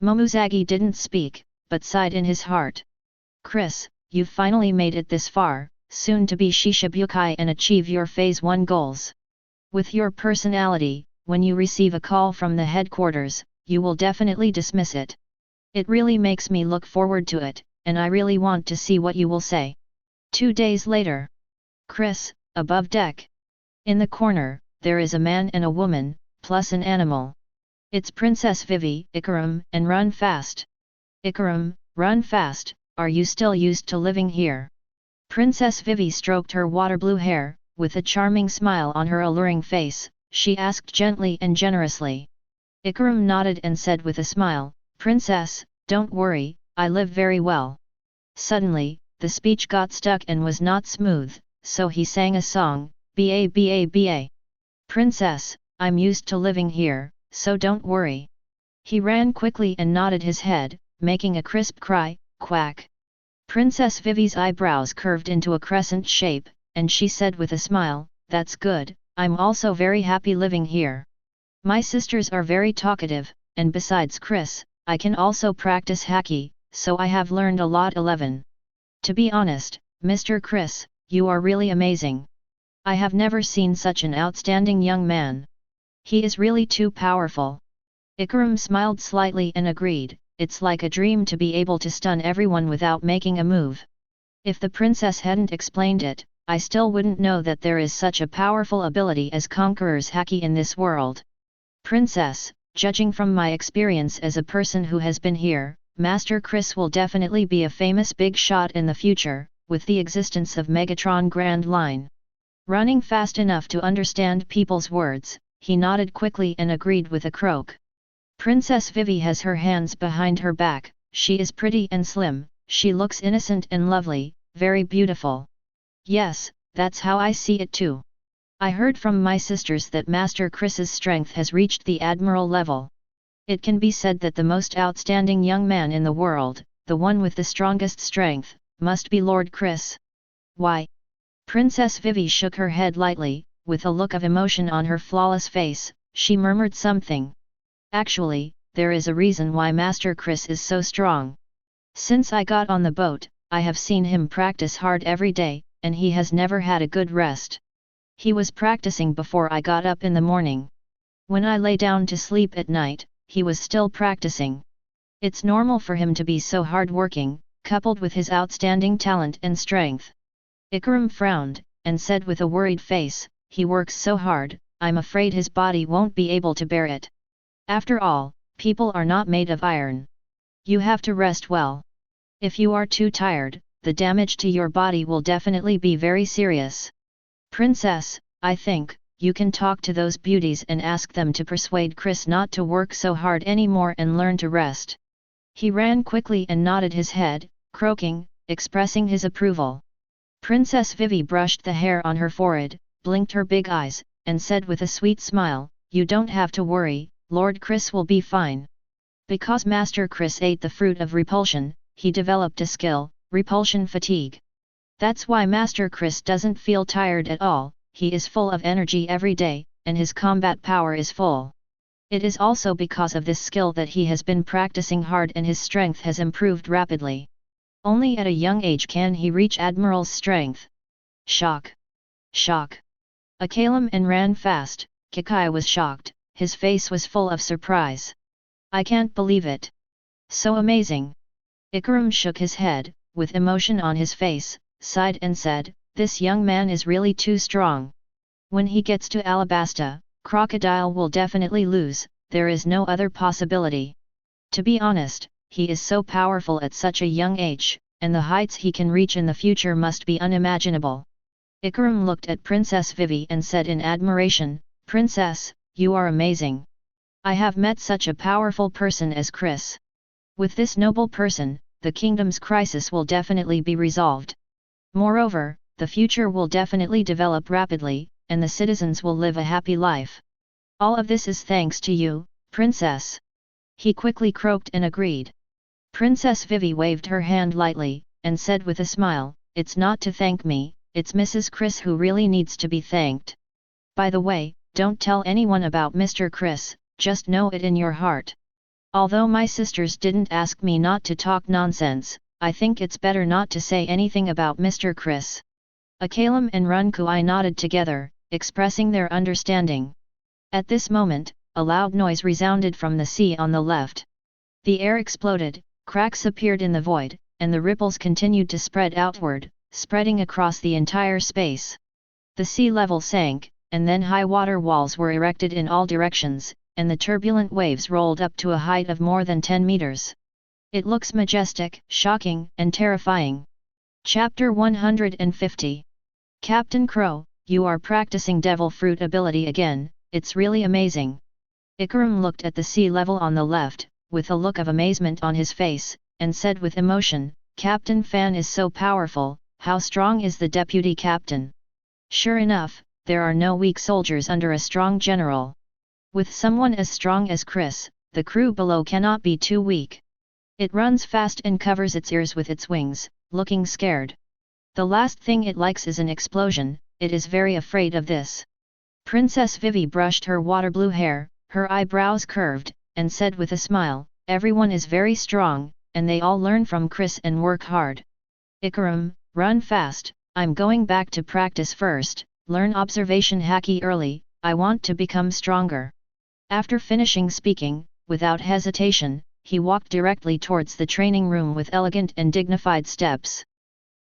Momuzagi didn't speak, but sighed in his heart. Chris, you've finally made it this far, soon to be Shishibukai and achieve your Phase 1 goals. With your personality, when you receive a call from the headquarters, you will definitely dismiss it. It really makes me look forward to it, and I really want to see what you will say. 2 days later. Chris, above deck. In the corner, there is a man and a woman, plus an animal. It's Princess Vivi, Ikaram, and Run Fast. Ikaram, Run Fast, are you still used to living here? Princess Vivi stroked her water blue hair, with a charming smile on her alluring face, she asked gently and generously. Ikaram nodded and said with a smile, Princess, don't worry, I live very well. Suddenly, the speech got stuck and was not smooth, so he sang a song, ba ba ba. Princess, I'm used to living here, so don't worry. He ran quickly and nodded his head, making a crisp cry, quack. Princess Vivi's eyebrows curved into a crescent shape, and she said with a smile, that's good, I'm also very happy living here. My sisters are very talkative, and besides Chris, I can also practice haki, so I have learned a lot. 11. To be honest, Mr. Chris, you are really amazing. I have never seen such an outstanding young man. He is really too powerful. Ikaram smiled slightly and agreed, it's like a dream to be able to stun everyone without making a move. If the princess hadn't explained it, I still wouldn't know that there is such a powerful ability as Conqueror's haki in this world. Princess, judging from my experience as a person who has been here, Master Chris will definitely be a famous big shot in the future, with the existence of Megatron Grand Line. Running fast enough to understand people's words, he nodded quickly and agreed with a croak. Princess Vivi has her hands behind her back, she is pretty and slim, she looks innocent and lovely, very beautiful. Yes, that's how I see it too. I heard from my sisters that Master Chris's strength has reached the admiral level. It can be said that the most outstanding young man in the world, the one with the strongest strength, must be Lord Chris. Why? Princess Vivi shook her head lightly, with a look of emotion on her flawless face, she murmured something. Actually, there is a reason why Master Chris is so strong. Since I got on the boat, I have seen him practice hard every day, and he has never had a good rest. He was practicing before I got up in the morning. When I lay down to sleep at night, he was still practicing. It's normal for him to be so hard-working, coupled with his outstanding talent and strength. Ikaram frowned, and said with a worried face, he works so hard, I'm afraid his body won't be able to bear it. After all, people are not made of iron. You have to rest well. If you are too tired, the damage to your body will definitely be very serious. Princess, I think, you can talk to those beauties and ask them to persuade Chris not to work so hard anymore and learn to rest. He ran quickly and nodded his head, croaking, expressing his approval. Princess Vivi brushed the hair on her forehead, blinked her big eyes, and said with a sweet smile, you don't have to worry, Lord Chris will be fine. Because Master Chris ate the fruit of repulsion, he developed a skill, repulsion fatigue. That's why Master Chris doesn't feel tired at all, he is full of energy every day, and his combat power is full. It is also because of this skill that he has been practicing hard and his strength has improved rapidly. Only at a young age can he reach Admiral's strength. Shock! Shock! Akalam and ran fast, Kikai was shocked, his face was full of surprise. I can't believe it. So amazing! Ikaram shook his head, with emotion on his face, sighed and said, this young man is really too strong. When he gets to Alabasta, Crocodile will definitely lose, there is no other possibility. To be honest, he is so powerful at such a young age, and the heights he can reach in the future must be unimaginable. Ikaram looked at Princess Vivi and said in admiration, Princess, you are amazing. I have met such a powerful person as Chris. With this noble person, the kingdom's crisis will definitely be resolved. Moreover, the future will definitely develop rapidly, and the citizens will live a happy life. All of this is thanks to you, Princess. He quickly croaked and agreed. Princess Vivi waved her hand lightly, and said with a smile, it's not to thank me, it's Mrs. Chris who really needs to be thanked. By the way, don't tell anyone about Mr. Chris, just know it in your heart. Although my sisters didn't ask me not to talk nonsense, I think it's better not to say anything about Mr. Chris. Akalam and Runkuai nodded together, expressing their understanding. At this moment, a loud noise resounded from the sea on the left. The air exploded, cracks appeared in the void, and the ripples continued to spread outward, spreading across the entire space. The sea level sank, and then high water walls were erected in all directions, and the turbulent waves rolled up to a height of more than 10 meters. It looks majestic, shocking, and terrifying. Chapter 150. Captain Crow, you are practicing devil fruit ability again, it's really amazing. Ikaram looked at the sea level on the left, with a look of amazement on his face, and said with emotion, Captain Fan is so powerful, how strong is the deputy captain? Sure enough, there are no weak soldiers under a strong general. With someone as strong as Chris, the crew below cannot be too weak. It runs fast and covers its ears with its wings, looking scared. The last thing it likes is an explosion, it is very afraid of this. Princess Vivi brushed her water blue hair, her eyebrows curved, and said with a smile, everyone is very strong, and they all learn from Chris and work hard. Ikaram, run fast, I'm going back to practice first, learn observation haki early, I want to become stronger. After finishing speaking, without hesitation, he walked directly towards the training room with elegant and dignified steps.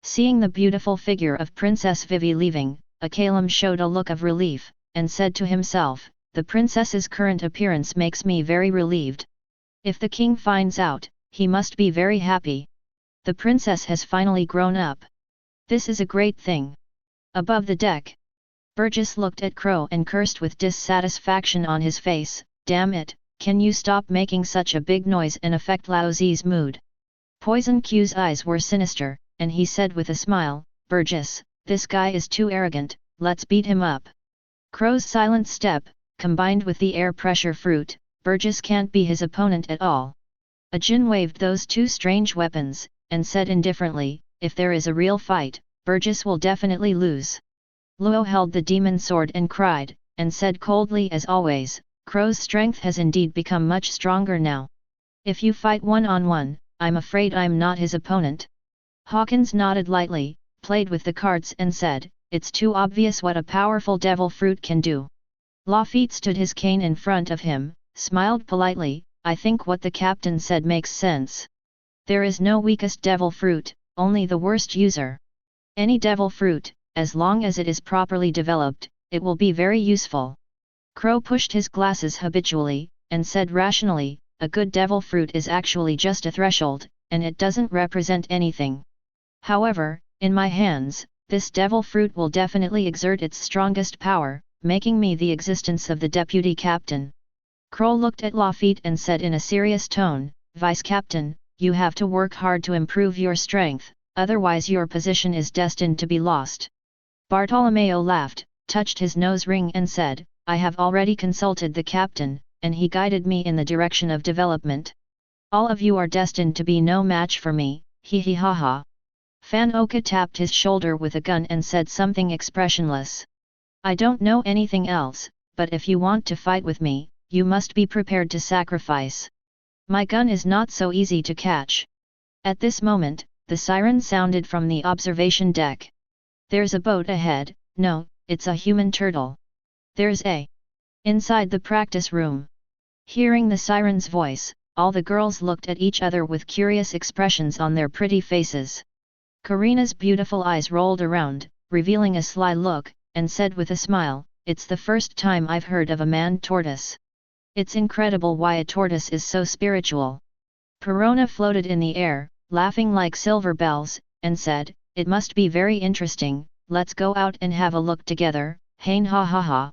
Seeing the beautiful figure of Princess Vivi leaving, Akalam showed a look of relief, and said to himself, the princess's current appearance makes me very relieved. If the king finds out, he must be very happy. The princess has finally grown up. This is a great thing. Above the deck, Burgess looked at Crow and cursed with dissatisfaction on his face, damn it, can you stop making such a big noise and affect Lao Zi's mood? Poison Q's eyes were sinister, and he said with a smile, Burgess, this guy is too arrogant, let's beat him up. Crow's silent step, combined with the air pressure fruit, Burgess can't be his opponent at all. Ajin waved those two strange weapons, and said indifferently, if there is a real fight, Burgess will definitely lose. Luo held the demon sword and cried, and said coldly as always, Crow's strength has indeed become much stronger now. If you fight one-on-one, I'm afraid I'm not his opponent. Hawkins nodded lightly, played with the cards and said, it's too obvious what a powerful devil fruit can do. Lafitte stood his cane in front of him, smiled politely, I think what the captain said makes sense. There is no weakest devil fruit, only the worst user. Any devil fruit, as long as it is properly developed, it will be very useful. Crow pushed his glasses habitually, and said rationally, a good devil fruit is actually just a threshold, and it doesn't represent anything. However, in my hands, this devil fruit will definitely exert its strongest power, making me the existence of the deputy captain. Crow looked at Lafitte and said in a serious tone, Vice Captain, you have to work hard to improve your strength, otherwise your position is destined to be lost. Bartolomeo laughed, touched his nose ring and said, I have already consulted the captain, and he guided me in the direction of development. All of you are destined to be no match for me, hee hee ha ha. Fan Oka tapped his shoulder with a gun and said something expressionless. I don't know anything else, but if you want to fight with me, you must be prepared to sacrifice. My gun is not so easy to catch. At this moment, the siren sounded from the observation deck. There's a boat ahead, no, it's a human turtle. There's a. Inside the practice room. Hearing the siren's voice, all the girls looked at each other with curious expressions on their pretty faces. Karina's beautiful eyes rolled around, revealing a sly look, and said with a smile, it's the first time I've heard of a man-tortoise. It's incredible why a tortoise is so spiritual. Perona floated in the air, laughing like silver bells, and said, it must be very interesting, let's go out and have a look together, hein ha ha ha.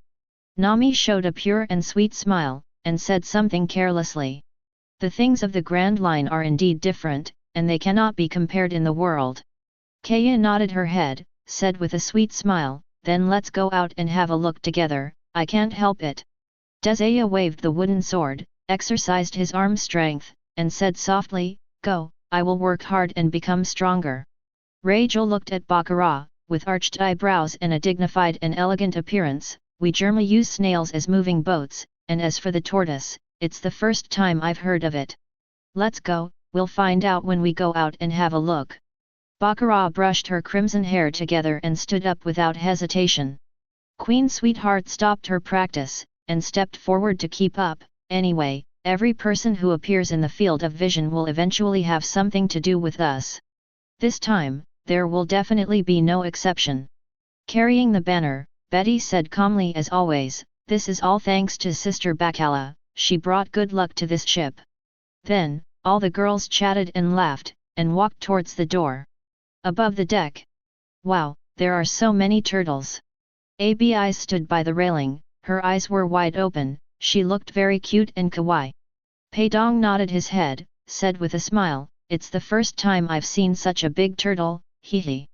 Nami showed a pure and sweet smile, and said something carelessly. The things of the Grand Line are indeed different, and they cannot be compared in the world. Kaya nodded her head, said with a sweet smile, then let's go out and have a look together, I can't help it. Desaya waved the wooden sword, exercised his arm strength, and said softly, go, I will work hard and become stronger. Rachel looked at Baccarat, with arched eyebrows and a dignified and elegant appearance, we generally use snails as moving boats, and as for the tortoise, it's the first time I've heard of it. Let's go, we'll find out when we go out and have a look. Baccarat brushed her crimson hair together and stood up without hesitation. Queen Sweetheart stopped her practice, and stepped forward to keep up, anyway, every person who appears in the field of vision will eventually have something to do with us. This time, there will definitely be no exception. Carrying the banner, Betty said calmly as always, this is all thanks to Sister Bacala, she brought good luck to this ship. Then, all the girls chatted and laughed, and walked towards the door. Above the deck. Wow, there are so many turtles. Abi stood by the railing, her eyes were wide open, she looked very cute and kawaii. Pei Dong nodded his head, said with a smile, it's the first time I've seen such a big turtle, hee hee.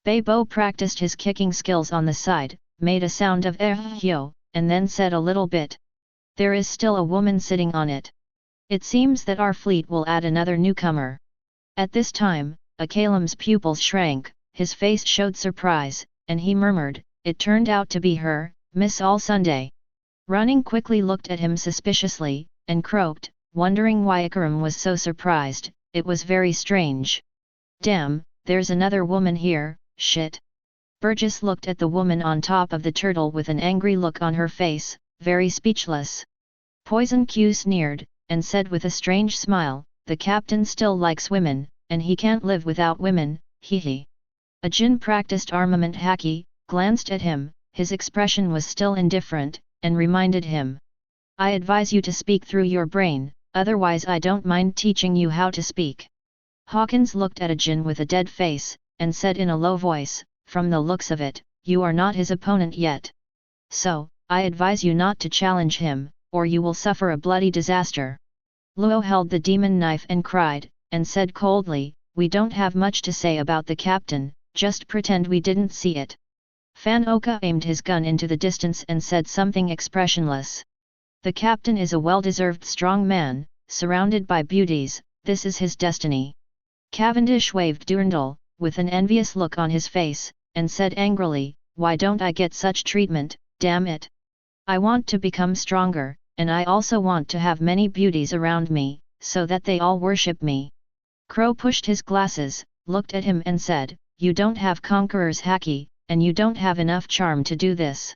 Bei Bo practiced his kicking skills on the side, made a sound of hyo, and then said a little bit. There is still a woman sitting on it. It seems that our fleet will add another newcomer. At this time, Akalam's pupils shrank, his face showed surprise, and he murmured, it turned out to be her, Miss All Sunday. Running quickly looked at him suspiciously, and croaked, wondering why Akaram was so surprised, it was very strange. Damn, there's another woman here, shit. Burgess looked at the woman on top of the turtle with an angry look on her face, very speechless. Poison Q sneered, and said with a strange smile, the captain still likes women, and he can't live without women, hee hee. A Jin practiced armament haki, glanced at him, his expression was still indifferent, and reminded him. I advise you to speak through your brain, otherwise I don't mind teaching you how to speak. Hawkins looked at a Jin with a dead face, and said in a low voice, from the looks of it, you are not his opponent yet. So, I advise you not to challenge him, or you will suffer a bloody disaster. Luo held the demon knife and cried, and said coldly, we don't have much to say about the captain, just pretend we didn't see it. Fan Oka aimed his gun into the distance and said something expressionless. The captain is a well-deserved strong man, surrounded by beauties, this is his destiny. Cavendish waved Durandal, with an envious look on his face, and said angrily, why don't I get such treatment, damn it. I want to become stronger, and I also want to have many beauties around me, so that they all worship me. Crow pushed his glasses, looked at him and said, you don't have Conqueror's haki, and you don't have enough charm to do this.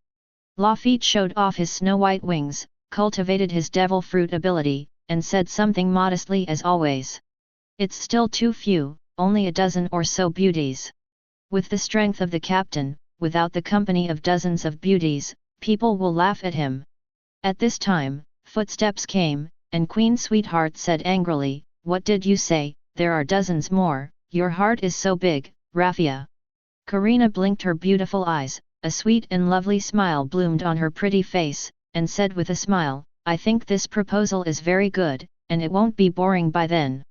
Lafitte showed off his snow-white wings, cultivated his devil fruit ability, and said something modestly as always. It's still too few, only a dozen or so beauties. With the strength of the captain, without the company of dozens of beauties, people will laugh at him. At this time, footsteps came, and Queen Sweetheart said angrily, what did you say, there are dozens more, your heart is so big, Raffia. Karina blinked her beautiful eyes, a sweet and lovely smile bloomed on her pretty face, and said with a smile, I think this proposal is very good, and it won't be boring by then.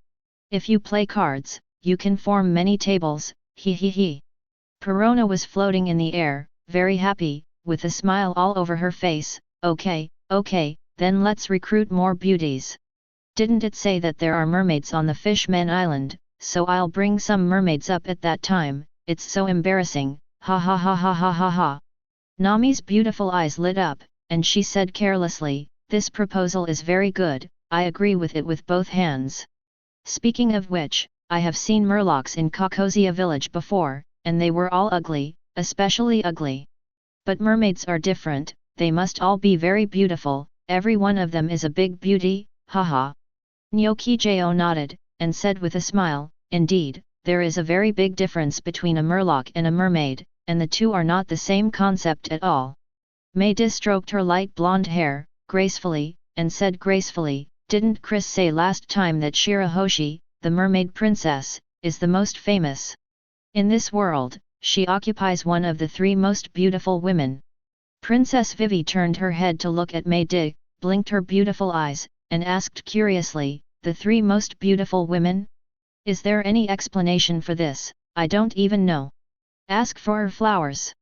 If you play cards, you can form many tables, hee hee hee. Perona was floating in the air, very happy, with a smile all over her face, okay, then let's recruit more beauties. Didn't it say that there are mermaids on the Fishman Island, so I'll bring some mermaids up at that time, it's so embarrassing, ha ha ha ha ha ha ha. Nami's beautiful eyes lit up, and she said carelessly, this proposal is very good, I agree with it with both hands. Speaking of which, I have seen murlocs in Kokosia village before, and they were all ugly, especially ugly. But mermaids are different, they must all be very beautiful, every one of them is a big beauty, haha. Nyokijo nodded, and said with a smile, indeed, there is a very big difference between a murloc and a mermaid, and the two are not the same concept at all. Meidis stroked her light blonde hair, gracefully, and said gracefully, didn't Chris say last time that Shirahoshi, the mermaid princess, is the most famous? In this world, she occupies one of the three most beautiful women. Princess Vivi turned her head to look at Meidi, blinked her beautiful eyes, and asked curiously, the three most beautiful women? Is there any explanation for this? I don't even know. Ask for her flowers.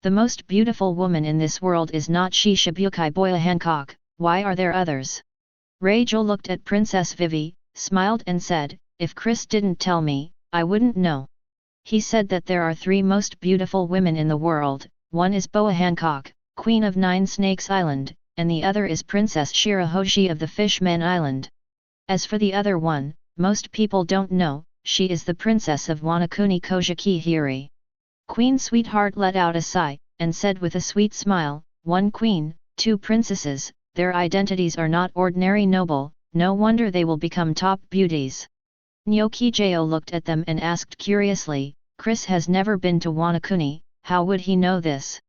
The most beautiful woman in this world is not she Shibukai Boya Hancock, why are there others? Rachel looked at Princess Vivi, smiled and said, if Chris didn't tell me, I wouldn't know. He said that there are three most beautiful women in the world, one is Boa Hancock, Queen of Nine Snakes Island, and the other is Princess Shirahoshi of the Fishman Island. As for the other one, most people don't know, she is the Princess of Wanakuni Kojiki Hiri. Queen Sweetheart let out a sigh, and said with a sweet smile, one queen, two princesses, their identities are not ordinary noble, no wonder they will become top beauties. Nyokijo looked at them and asked curiously, Chris has never been to Wanakuni, how would he know this?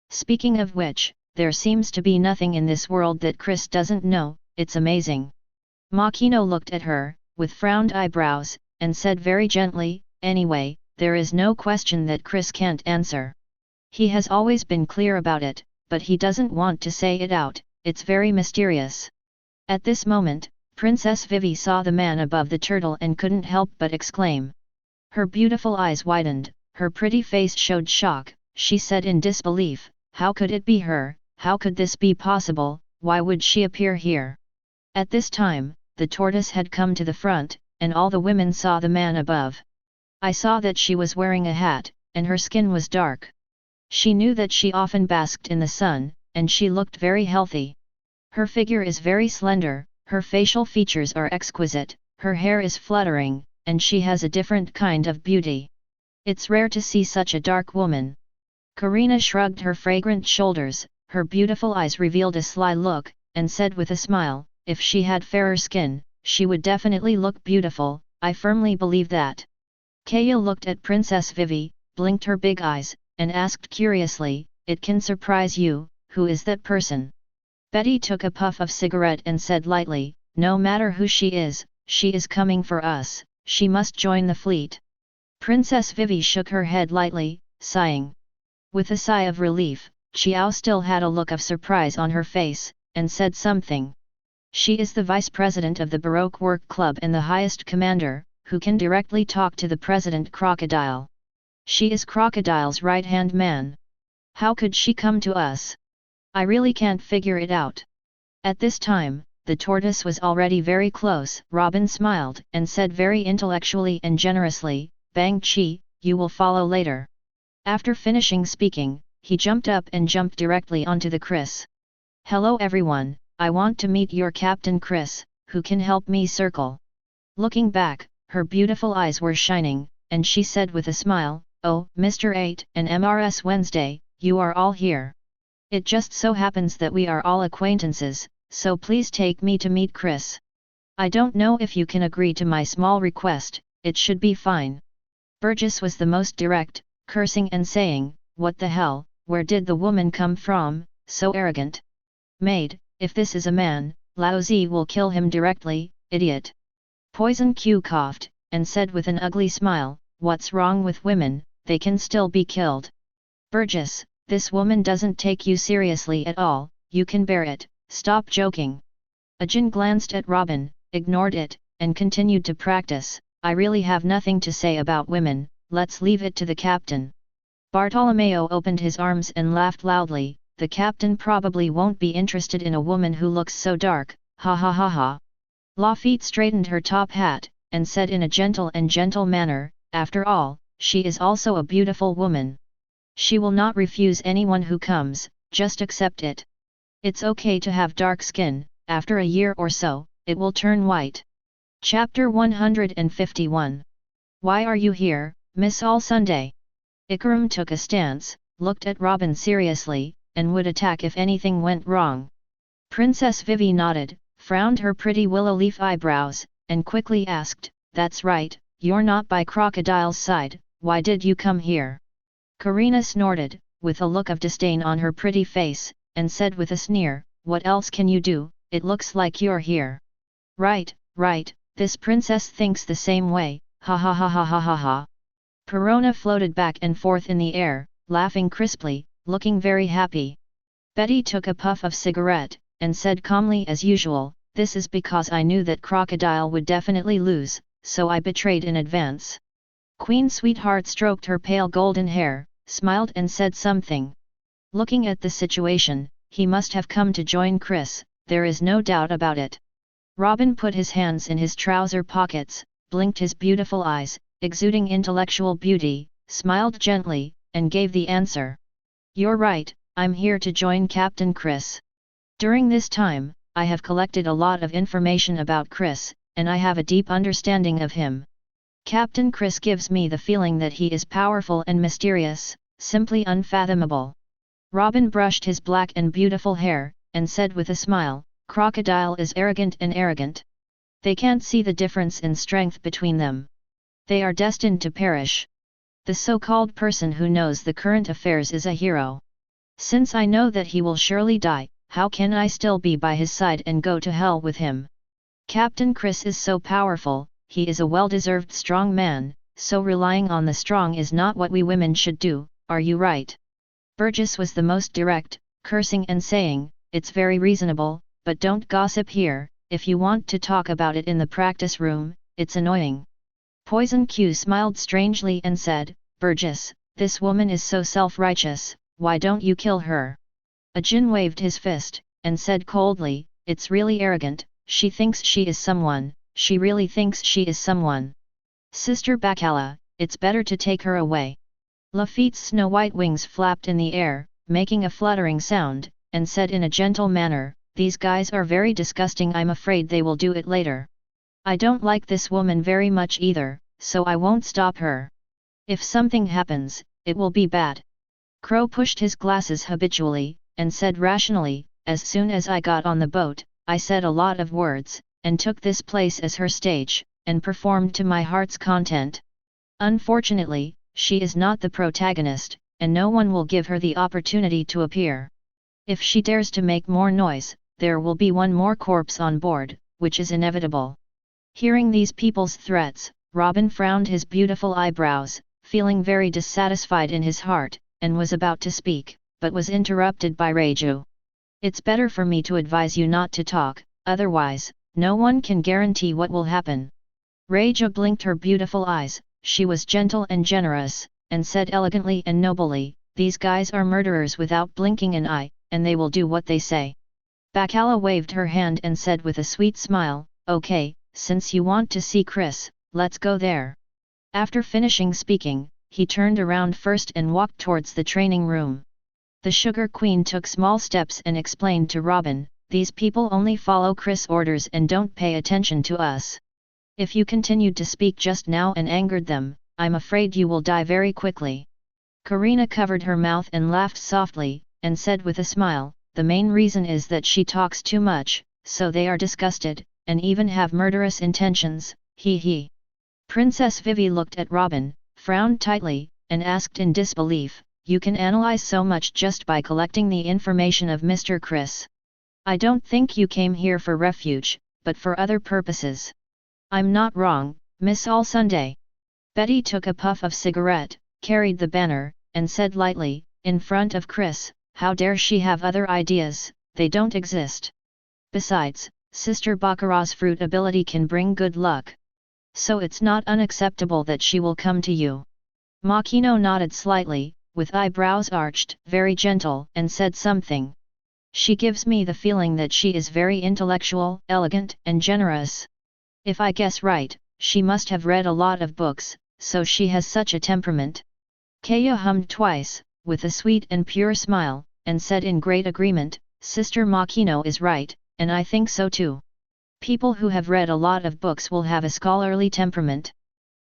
Speaking of which, there seems to be nothing in this world that Chris doesn't know, it's amazing. Makino looked at her, with frowned eyebrows, and said very gently, anyway, there is no question that Chris can't answer. He has always been clear about it, but he doesn't want to say it out, it's very mysterious. At this moment, Princess Vivi saw the man above the turtle and couldn't help but exclaim. Her beautiful eyes widened, her pretty face showed shock, she said in disbelief, how could it be her, how could this be possible, why would she appear here? At this time, the tortoise had come to the front, and all the women saw the man above. I saw that she was wearing a hat, and her skin was dark. She knew that she often basked in the sun, and she looked very healthy. Her figure is very slender, her facial features are exquisite, her hair is fluttering, and she has a different kind of beauty. It's rare to see such a dark woman. Karina shrugged her fragrant shoulders, her beautiful eyes revealed a sly look, and said with a smile, if she had fairer skin, she would definitely look beautiful, I firmly believe that. Kaya looked at Princess Vivi, blinked her big eyes, and asked curiously, it can surprise you, who is that person? Betty took a puff of cigarette and said lightly, no matter who she is coming for us, she must join the fleet. Princess Vivi shook her head lightly, sighing. With a sigh of relief, Qiao still had a look of surprise on her face, and said something. She is the vice president of the Baroque Work Club and the highest commander, who can directly talk to the president Crocodile. She is Crocodile's right-hand man. How could she come to us? I really can't figure it out. At this time, the tortoise was already very close. Robin smiled and said very intellectually and generously, Bang Chi, you will follow later. After finishing speaking, he jumped up and jumped directly onto the Chris. Hello everyone, I want to meet your captain Chris, who can help me circle. Looking back, her beautiful eyes were shining, and she said with a smile, oh, Mr. 8 and MRS Wednesday, you are all here. It just so happens that we are all acquaintances, so please take me to meet Chris. I don't know if you can agree to my small request, it should be fine. Burgess was the most direct, cursing and saying, what the hell, where did the woman come from, so arrogant. Maid, if this is a man, Lao Zi will kill him directly, idiot. Poison Q coughed, and said with an ugly smile, what's wrong with women, they can still be killed. Burgess, this woman doesn't take you seriously at all, you can bear it, stop joking. Ajin glanced at Robin, ignored it, and continued to practice, I really have nothing to say about women, let's leave it to the captain. Bartolomeo opened his arms and laughed loudly, the captain probably won't be interested in a woman who looks so dark, ha ha ha ha. Lafitte straightened her top hat, and said in a gentle manner, after all, she is also a beautiful woman. She will not refuse anyone who comes, just accept it. It's okay to have dark skin, after a year or so, it will turn white. Chapter 151. Why are you here, Miss All Sunday? Ikaram took a stance, looked at Robin seriously, and would attack if anything went wrong. Princess Vivi nodded, frowned her pretty willow leaf eyebrows, and quickly asked, that's right, you're not by Crocodile's side, why did you come here? Karina snorted, with a look of disdain on her pretty face, and said with a sneer, what else can you do, it looks like you're here. Right, this princess thinks the same way, ha ha ha ha ha ha ha. Perona floated back and forth in the air, laughing crisply, looking very happy. Betty took a puff of cigarette, and said calmly as usual, this is because I knew that Crocodile would definitely lose, so I betrayed in advance. Queen Sweetheart stroked her pale golden hair, smiled and said something. Looking at the situation, he must have come to join Chris, there is no doubt about it. Robin put his hands in his trouser pockets, blinked his beautiful eyes, exuding intellectual beauty, smiled gently, and gave the answer. You're right, I'm here to join Captain Chris. During this time, I have collected a lot of information about Chris, and I have a deep understanding of him. Captain Chris gives me the feeling that he is powerful and mysterious, simply unfathomable. Robin brushed his black and beautiful hair, and said with a smile, Crocodile is arrogant and arrogant. They can't see the difference in strength between them. They are destined to perish. The so-called person who knows the current affairs is a hero. Since I know that he will surely die, how can I still be by his side and go to hell with him? Captain Chris is so powerful, he is a well-deserved strong man, so relying on the strong is not what we women should do, are you right? Burgess was the most direct, cursing and saying, it's very reasonable, but don't gossip here, if you want to talk about it in the practice room, it's annoying. Poison Q smiled strangely and said, Burgess, this woman is so self-righteous, why don't you kill her? Ajin waved his fist, and said coldly, it's really arrogant, she thinks she is someone, she really thinks she is someone. Sister Bacala, it's better to take her away. Lafitte's snow-white wings flapped in the air, making a fluttering sound, and said in a gentle manner, these guys are very disgusting, I'm afraid they will do it later. I don't like this woman very much either, so I won't stop her. If something happens, it will be bad. Crow pushed his glasses habitually, and said rationally, as soon as I got on the boat, I said a lot of words, and took this place as her stage, and performed to my heart's content. Unfortunately, she is not the protagonist, and no one will give her the opportunity to appear. If she dares to make more noise, there will be one more corpse on board, which is inevitable. Hearing these people's threats, Robin frowned his beautiful eyebrows, feeling very dissatisfied in his heart, and was about to speak, but was interrupted by Reiju. It's better for me to advise you not to talk, otherwise, no one can guarantee what will happen. Reiju blinked her beautiful eyes, she was gentle and generous, and said elegantly and nobly, these guys are murderers without blinking an eye, and they will do what they say. Bacala waved her hand and said with a sweet smile, okay, since you want to see Chris, let's go there. After finishing speaking, he turned around first and walked towards the training room. The Sugar Queen took small steps and explained to Robin, these people only follow Chris' orders and don't pay attention to us. If you continued to speak just now and angered them, I'm afraid you will die very quickly. Karina covered her mouth and laughed softly, and said with a smile, the main reason is that she talks too much, so they are disgusted, and even have murderous intentions, hee hee. Princess Vivi looked at Robin, frowned tightly, and asked in disbelief, you can analyze so much just by collecting the information of Mr. Chris. I don't think you came here for refuge, but for other purposes. I'm not wrong, Miss All Sunday. Betty took a puff of cigarette, carried the banner, and said lightly, in front of Chris, how dare she have other ideas, they don't exist. Besides, Sister Baccarat's fruit ability can bring good luck. So it's not unacceptable that she will come to you. Makino nodded slightly, with eyebrows arched, very gentle, and said something. She gives me the feeling that she is very intellectual, elegant, and generous. If I guess right, she must have read a lot of books, so she has such a temperament. Kaya hummed twice, with a sweet and pure smile, and said in great agreement, Sister Makino is right, and I think so too. People who have read a lot of books will have a scholarly temperament.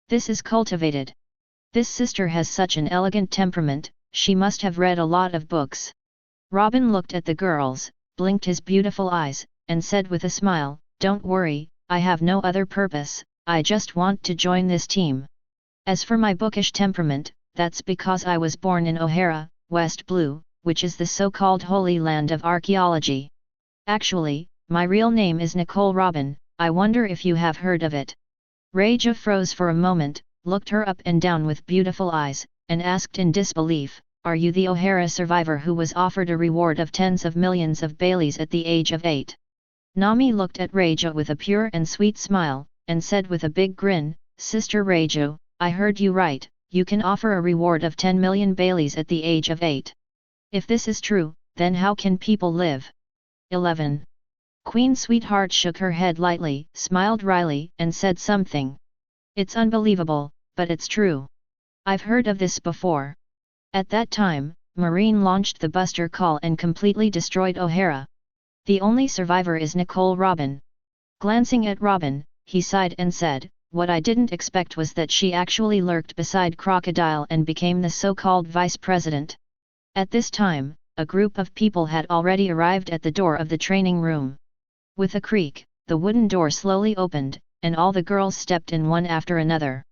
This is cultivated. This sister has such an elegant temperament, she must have read a lot of books. Robin looked at the girls, blinked his beautiful eyes, and said with a smile, don't worry, I have no other purpose, I just want to join this team. As for my bookish temperament, that's because I was born in O'Hara, West Blue, which is the so-called Holy Land of Archaeology. Actually, my real name is Nicole Robin, I wonder if you have heard of it. Reiju froze for a moment, looked her up and down with beautiful eyes, and asked in disbelief, are you the O'Hara survivor who was offered a reward of tens of millions of Baileys at the age of 8? Nami looked at Reiju with a pure and sweet smile, and said with a big grin, Sister Reiju, I heard you right, you can offer a reward of 10 million Baileys at the age of 8. If this is true, then how can people live? 11. Queen Sweetheart shook her head lightly, smiled wryly, and said something. It's unbelievable, but it's true. I've heard of this before. At that time, Marine launched the Buster Call and completely destroyed O'Hara. The only survivor is Nicole Robin. Glancing at Robin, he sighed and said, what I didn't expect was that she actually lurked beside Crocodile and became the so-called vice president. At this time, a group of people had already arrived at the door of the training room. With a creak, the wooden door slowly opened, and all the girls stepped in one after another.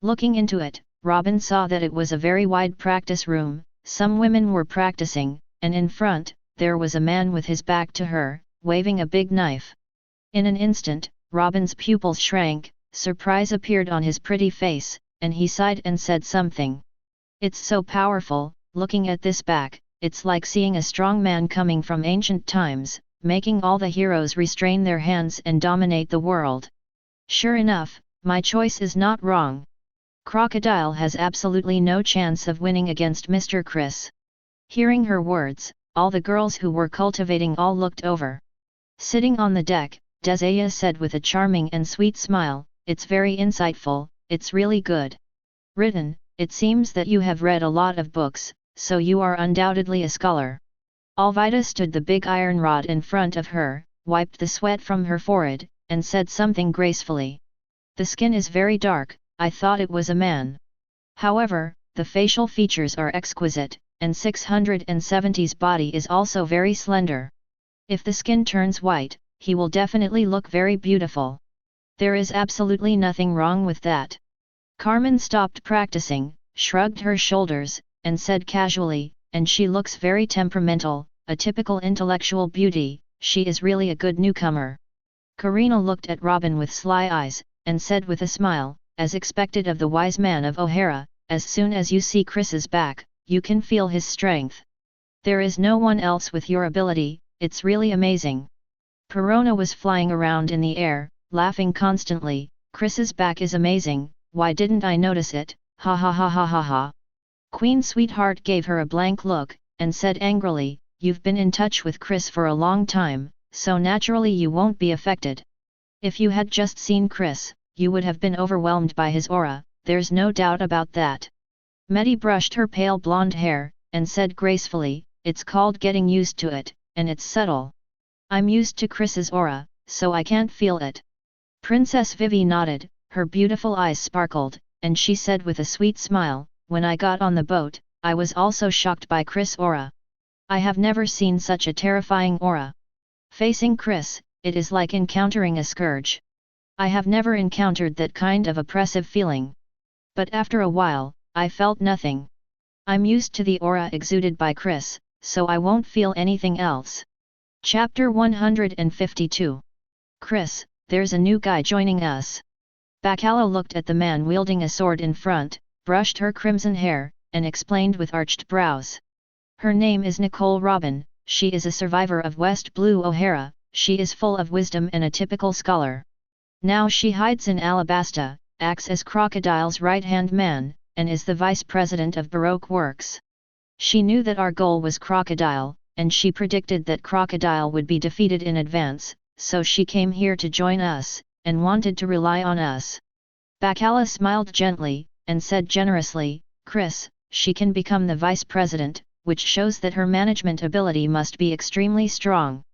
Looking into it, Robin saw that it was a very wide practice room, some women were practicing, and in front, there was a man with his back to her, waving a big knife. In an instant, Robin's pupils shrank, surprise appeared on his pretty face, and he sighed and said something. It's so powerful, looking at this back, it's like seeing a strong man coming from ancient times, making all the heroes restrain their hands and dominate the world. Sure enough, my choice is not wrong. Crocodile has absolutely no chance of winning against Mr. Chris. Hearing her words, all the girls who were cultivating all looked over. Sitting on the deck, Desaya said with a charming and sweet smile, "It's very insightful, it's really good written. It seems that you have read a lot of books, so you are undoubtedly a scholar." Alvida stood the big iron rod in front of her, wiped the sweat from her forehead, and said something gracefully. "The skin is very dark, I thought it was a man. However, the facial features are exquisite, and 670's body is also very slender. If the skin turns white, he will definitely look very beautiful. There is absolutely nothing wrong with that." Carmen stopped practicing, shrugged her shoulders, and said casually, "And she looks very temperamental, a typical intellectual beauty, she is really a good newcomer." Karina looked at Robin with sly eyes, and said with a smile, as expected of the wise man of O'Hara, "As soon as you see Chris's back, you can feel his strength. There is no one else with your ability, it's really amazing." Perona was flying around in the air, laughing constantly. "Chris's back is amazing, why didn't I notice it, ha ha ha ha ha ha." Queen Sweetheart gave her a blank look, and said angrily, "You've been in touch with Chris for a long time, so naturally you won't be affected. If you had just seen Chris, you would have been overwhelmed by his aura, there's no doubt about that." Medi brushed her pale blonde hair, and said gracefully, "It's called getting used to it, and it's subtle. I'm used to Chris's aura, so I can't feel it." Princess Vivi nodded, her beautiful eyes sparkled, and she said with a sweet smile, "When I got on the boat, I was also shocked by Chris' aura. I have never seen such a terrifying aura. Facing Chris, it is like encountering a scourge. I have never encountered that kind of oppressive feeling. But after a while, I felt nothing. I'm used to the aura exuded by Chris, so I won't feel anything else." Chapter 152. "Chris, there's a new guy joining us." Bacala looked at the man wielding a sword in front, brushed her crimson hair, and explained with arched brows. "Her name is Nicole Robin, she is a survivor of West Blue O'Hara, she is full of wisdom and a typical scholar. Now she hides in Alabasta, acts as Crocodile's right-hand man, and is the vice president of Baroque Works. She knew that our goal was Crocodile, and she predicted that Crocodile would be defeated in advance, so she came here to join us, and wanted to rely on us." Bacala smiled gently, and said generously, "Chris, she can become the vice president, which shows that her management ability must be extremely strong.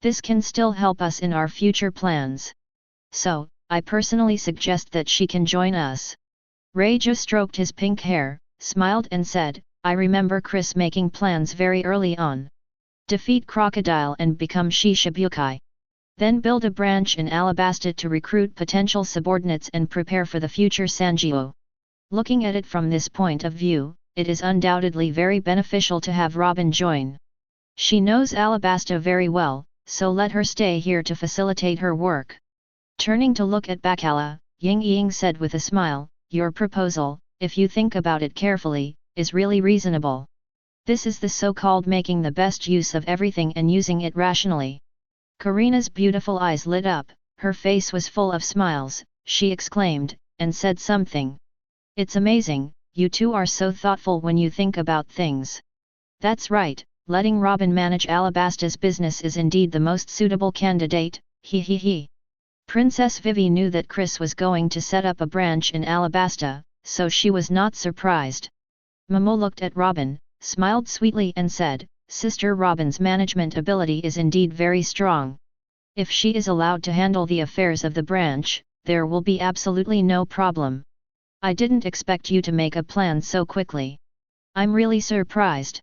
This can still help us in our future plans. So, I personally suggest that she can join us." Reiju stroked his pink hair, smiled and said, "I remember Chris making plans very early on. Defeat Crocodile and become Shishibukai. Then build a branch in Alabasta to recruit potential subordinates and prepare for the future Sanjiu. Looking at it from this point of view, it is undoubtedly very beneficial to have Robin join. She knows Alabasta very well, so let her stay here to facilitate her work." Turning to look at Bacala, Ying Ying said with a smile, "Your proposal, if you think about it carefully, is really reasonable. This is the so-called making the best use of everything and using it rationally." Karina's beautiful eyes lit up, her face was full of smiles, she exclaimed, and said something. "It's amazing, you two are so thoughtful when you think about things. That's right, letting Robin manage Alabasta's business is indeed the most suitable candidate, he he he." Princess Vivi knew that Chris was going to set up a branch in Alabasta, so she was not surprised. Momo looked at Robin, smiled sweetly and said, "Sister Robin's management ability is indeed very strong. If she is allowed to handle the affairs of the branch, there will be absolutely no problem. I didn't expect you to make a plan so quickly. I'm really surprised."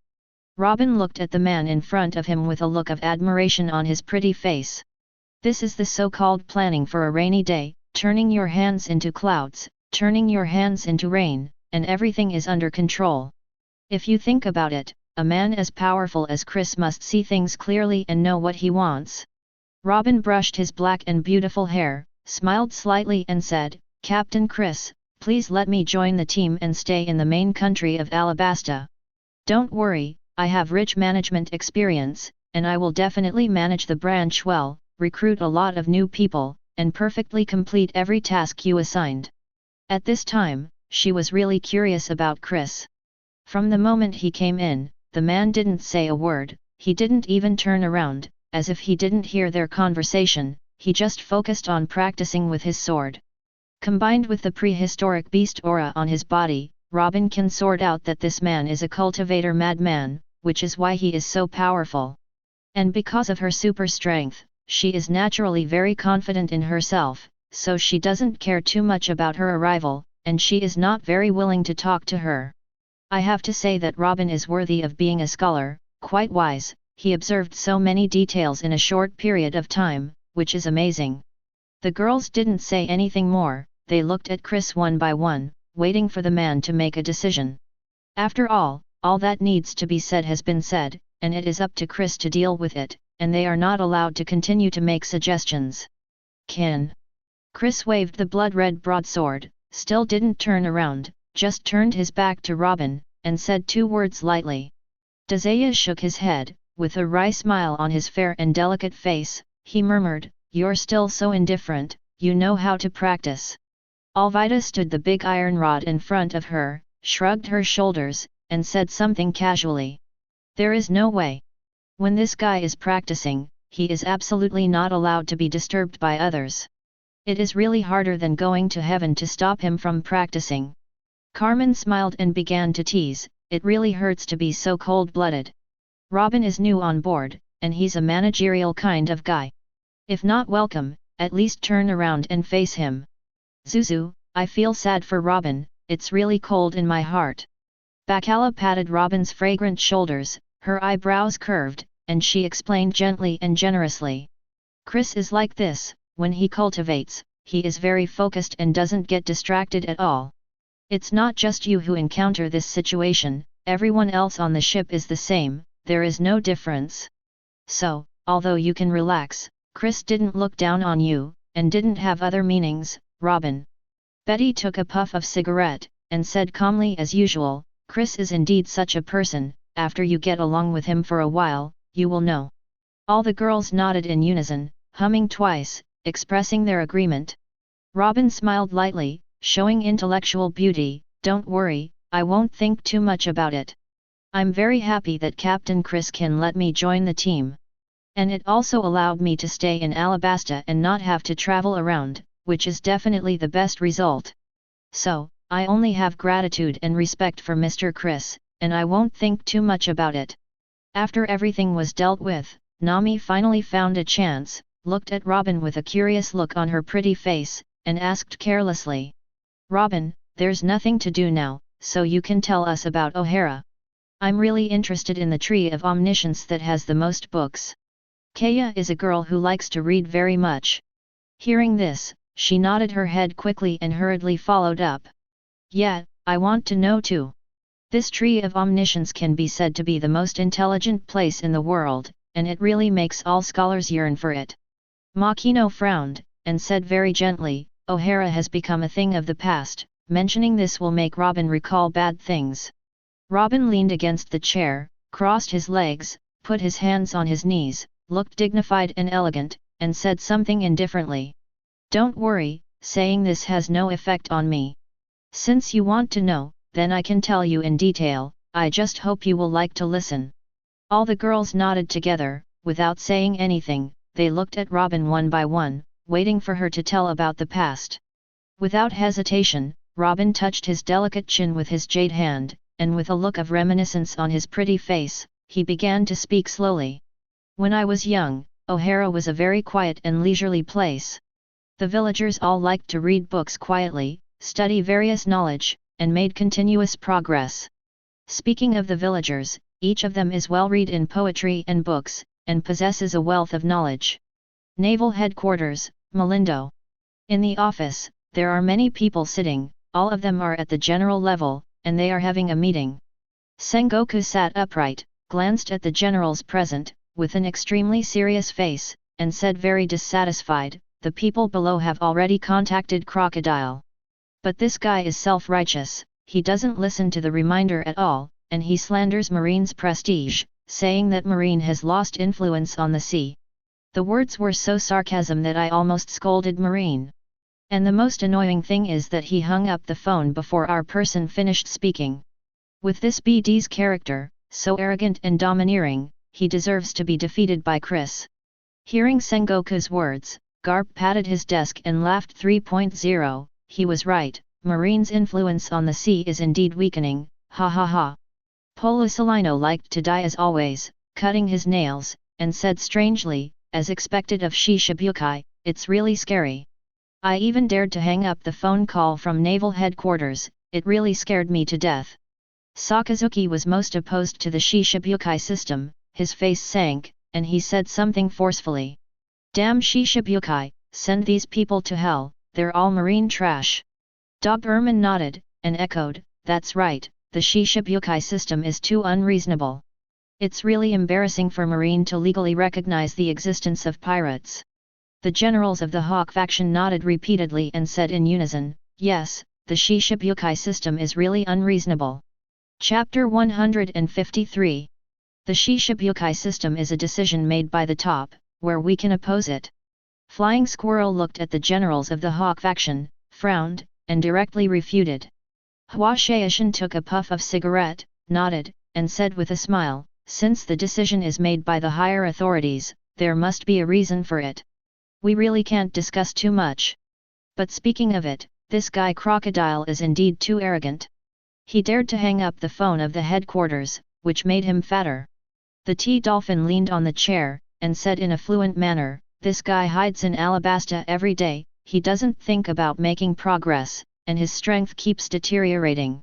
Robin looked at the man in front of him with a look of admiration on his pretty face. "This is the so-called planning for a rainy day, turning your hands into clouds, turning your hands into rain, and everything is under control. If you think about it, a man as powerful as Chris must see things clearly and know what he wants." Robin brushed his black and beautiful hair, smiled slightly and said, "Captain Chris, please let me join the team and stay in the main country of Alabasta. Don't worry, I have rich management experience, and I will definitely manage the branch well, recruit a lot of new people, and perfectly complete every task you assigned. At this time, she was really curious about Chris. From the moment he came in, the man didn't say a word, he didn't even turn around, as if he didn't hear their conversation, he just focused on practicing with his sword. Combined with the prehistoric beast aura on his body, Robin can sort out that this man is a cultivator madman, which is why he is so powerful. And because of her super strength, she is naturally very confident in herself, so she doesn't care too much about her arrival, and she is not very willing to talk to her. I have to say that Robin is worthy of being a scholar, quite wise, he observed so many details in a short period of time, which is amazing. The girls didn't say anything more, they looked at Chris one by one, waiting for the man to make a decision. After all that needs to be said has been said, and it is up to Chris to deal with it, and they are not allowed to continue to make suggestions. Kin. Chris waved the blood-red broadsword, still didn't turn around, just turned his back to Robin, and said 2 words lightly. Dazaya shook his head, with a wry smile on his fair and delicate face, he murmured, "You're still so indifferent, you know how to practice." Alvida stood the big iron rod in front of her, shrugged her shoulders, and said something casually. "There is no way. When this guy is practicing, he is absolutely not allowed to be disturbed by others. It is really harder than going to heaven to stop him from practicing." Carmen smiled and began to tease, "It really hurts to be so cold-blooded. Robin is new on board, and he's a managerial kind of guy. If not welcome, at least turn around and face him." "Zuzu, I feel sad for Robin, it's really cold in my heart." Bacala patted Robin's fragrant shoulders, her eyebrows curved, and she explained gently and generously. "Chris is like this, when he cultivates, he is very focused and doesn't get distracted at all. It's not just you who encounter this situation, everyone else on the ship is the same, there is no difference. So, although you can relax, Chris didn't look down on you, and didn't have other meanings, Robin." Betty took a puff of cigarette, and said calmly as usual, "Chris is indeed such a person, after you get along with him for a while, you will know." All the girls nodded in unison, humming twice, expressing their agreement. Robin smiled lightly, showing intellectual beauty, "Don't worry, I won't think too much about it. I'm very happy that Captain Chris can let me join the team. And it also allowed me to stay in Alabasta and not have to travel around, which is definitely the best result. So, I only have gratitude and respect for Mr. Chris, and I won't think too much about it." After everything was dealt with, Nami finally found a chance, looked at Robin with a curious look on her pretty face, and asked carelessly, "Robin, there's nothing to do now, so you can tell us about O'Hara. I'm really interested in the Tree of Omniscience that has the most books. Kaya is a girl who likes to read very much." Hearing this, she nodded her head quickly and hurriedly followed up. "Yeah, I want to know too. This Tree of Omniscience can be said to be the most intelligent place in the world, and it really makes all scholars yearn for it." Makino frowned, and said very gently, "O'Hara has become a thing of the past, mentioning this will make Robin recall bad things." Robin leaned against the chair, crossed his legs, put his hands on his knees, looked dignified and elegant, and said something indifferently. "Don't worry, saying this has no effect on me. Since you want to know, then I can tell you in detail, I just hope you will like to listen." All the girls nodded together, without saying anything, they looked at Robin one by one, waiting for her to tell about the past. Without hesitation, Robin touched his delicate chin with his jade hand, and with a look of reminiscence on his pretty face, he began to speak slowly. "When I was young, O'Hara was a very quiet and leisurely place. The villagers all liked to read books quietly, study various knowledge, and made continuous progress. Speaking of the villagers, each of them is well read in poetry and books, and possesses a wealth of knowledge. Naval Headquarters, Malindo. In the office, there are many people sitting, all of them are at the general level, and they are having a meeting." Sengoku sat upright, glanced at the generals present, with an extremely serious face, and said very dissatisfied, "The people below have already contacted Crocodile. But this guy is self-righteous, he doesn't listen to the reminder at all, and he slanders Marine's prestige, saying that Marine has lost influence on the sea. The words were so sarcasm that I almost scolded Marine. And the most annoying thing is that he hung up the phone before our person finished speaking. With this BD's character, so arrogant and domineering, he deserves to be defeated by Chris. Hearing Sengoku's words, Garp patted his desk and laughed 3.0, he was right, Marine's influence on the sea is indeed weakening, ha ha ha. Polisalino liked to die as always, cutting his nails, and said strangely, as expected of Shishibukai, it's really scary. I even dared to hang up the phone call from Naval Headquarters, it really scared me to death. Sakazuki was most opposed to the Shishibukai system, his face sank, and he said something forcefully. Damn Shishibukai, send these people to hell, they're all marine trash. Doberman nodded, and echoed, that's right, the Shishibukai system is too unreasonable. It's really embarrassing for Marine to legally recognize the existence of pirates. The generals of the Hawk faction nodded repeatedly and said in unison, yes, the Shishibukai system is really unreasonable. Chapter 153. The Shishibukai system is a decision made by the top, where we can oppose it. Flying Squirrel looked at the generals of the Hawk faction, frowned, and directly refuted. Hua Shaishan took a puff of cigarette, nodded, and said with a smile, since the decision is made by the higher authorities, there must be a reason for it. We really can't discuss too much. But speaking of it, this guy Crocodile is indeed too arrogant. He dared to hang up the phone of the headquarters, which made him fatter. The T-Dolphin leaned on the chair, and said in a fluent manner, this guy hides in Alabasta every day, he doesn't think about making progress, and his strength keeps deteriorating.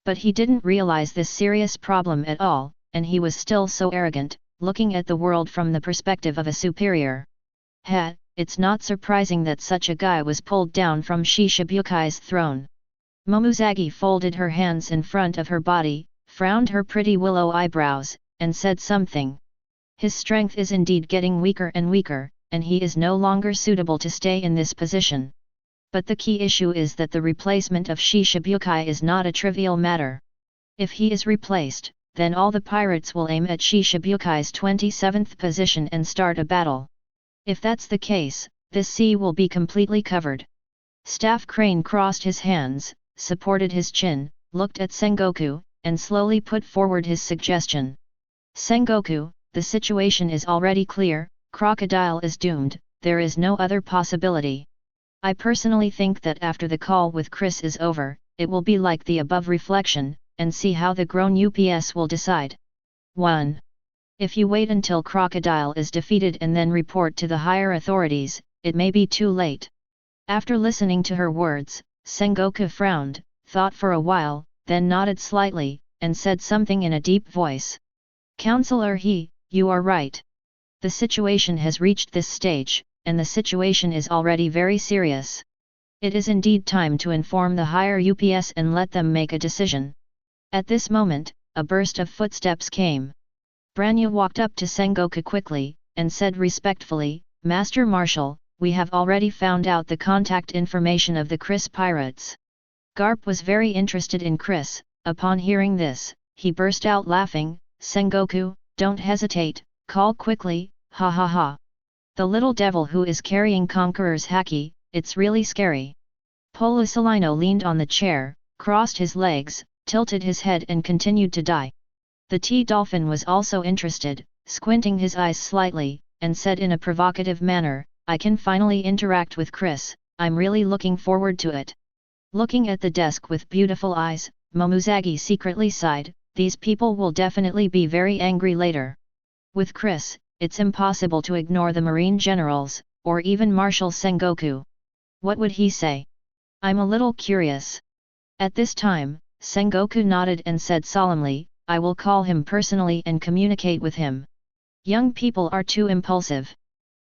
But he didn't realize this serious problem at all, and he was still so arrogant, looking at the world from the perspective of a superior. It's not surprising that such a guy was pulled down from Shishabukai's throne. Momuzagi folded her hands in front of her body, frowned her pretty willow eyebrows, and said something. His strength is indeed getting weaker and weaker, and he is no longer suitable to stay in this position. But the key issue is that the replacement of Shishibukai is not a trivial matter. If he is replaced, then all the pirates will aim at Shishabukai's 27th position and start a battle. If that's the case, this sea will be completely covered. Staff Crane crossed his hands, supported his chin, looked at Sengoku, and slowly put forward his suggestion. Sengoku, the situation is already clear, Crocodile is doomed, there is no other possibility. I personally think that after the call with Chris is over, it will be like the above reflection, and see how the grown UPS will decide. 1. If you wait until Crocodile is defeated and then report to the higher authorities, it may be too late. After listening to her words, Sengoku frowned, thought for a while, then nodded slightly, and said something in a deep voice. Counselor He, you are right. The situation has reached this stage, and the situation is already very serious. It is indeed time to inform the higher UPS and let them make a decision. At this moment, a burst of footsteps came. Branya walked up to Sengoku quickly, and said respectfully, Master Marshal, we have already found out the contact information of the Chris pirates. Garp was very interested in Chris. Upon hearing this, he burst out laughing, Sengoku, don't hesitate, call quickly, ha ha ha. The little devil who is carrying Conqueror's haki, it's really scary. Polisalino leaned on the chair, crossed his legs, tilted his head and continued to die. The T-Dolphin was also interested, squinting his eyes slightly, and said in a provocative manner, I can finally interact with Chris, I'm really looking forward to it. Looking at the desk with beautiful eyes, Momuzagi secretly sighed, these people will definitely be very angry later. With Chris, it's impossible to ignore the marine generals, or even Marshal Sengoku. What would he say? I'm a little curious. At this time, Sengoku nodded and said solemnly, I will call him personally and communicate with him. Young people are too impulsive.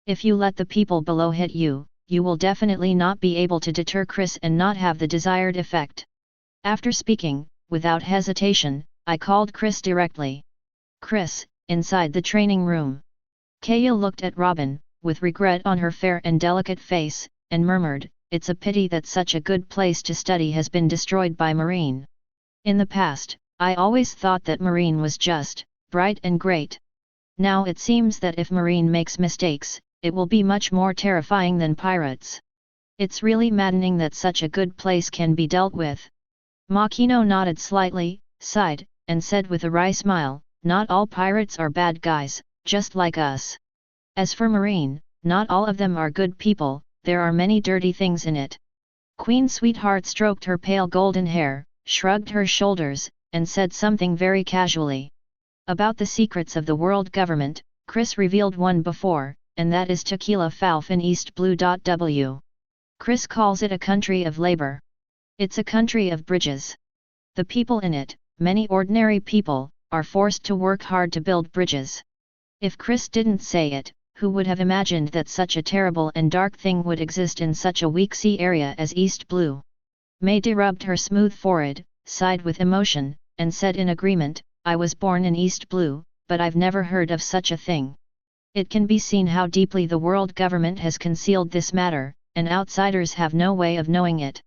If you let the people below hit you, you will definitely not be able to deter Chris and not have the desired effect. After speaking, without hesitation, I called Chris directly. Chris, inside the training room. Kaya looked at Robin, with regret on her fair and delicate face, and murmured, it's a pity that such a good place to study has been destroyed by Marine. In the past, I always thought that Marine was just, bright and great. Now it seems that if Marine makes mistakes, it will be much more terrifying than pirates. It's really maddening that such a good place can be dealt with. Makino nodded slightly, sighed, and said with a wry smile, not all pirates are bad guys, just like us. As for Marine, not all of them are good people, there are many dirty things in it. Queen Sweetheart stroked her pale golden hair, shrugged her shoulders, and said something very casually. About the secrets of the world government, Chris revealed one before, and that is Tequila Falf in East Blue. Chris calls it a country of labor. It's a country of bridges. The people in it, many ordinary people, are forced to work hard to build bridges. If Chris didn't say it, who would have imagined that such a terrible and dark thing would exist in such a weak sea area as East Blue? Mayday rubbed her smooth forehead, sighed with emotion, and said in agreement, I was born in East Blue, but I've never heard of such a thing. It can be seen how deeply the world government has concealed this matter, and outsiders have no way of knowing it.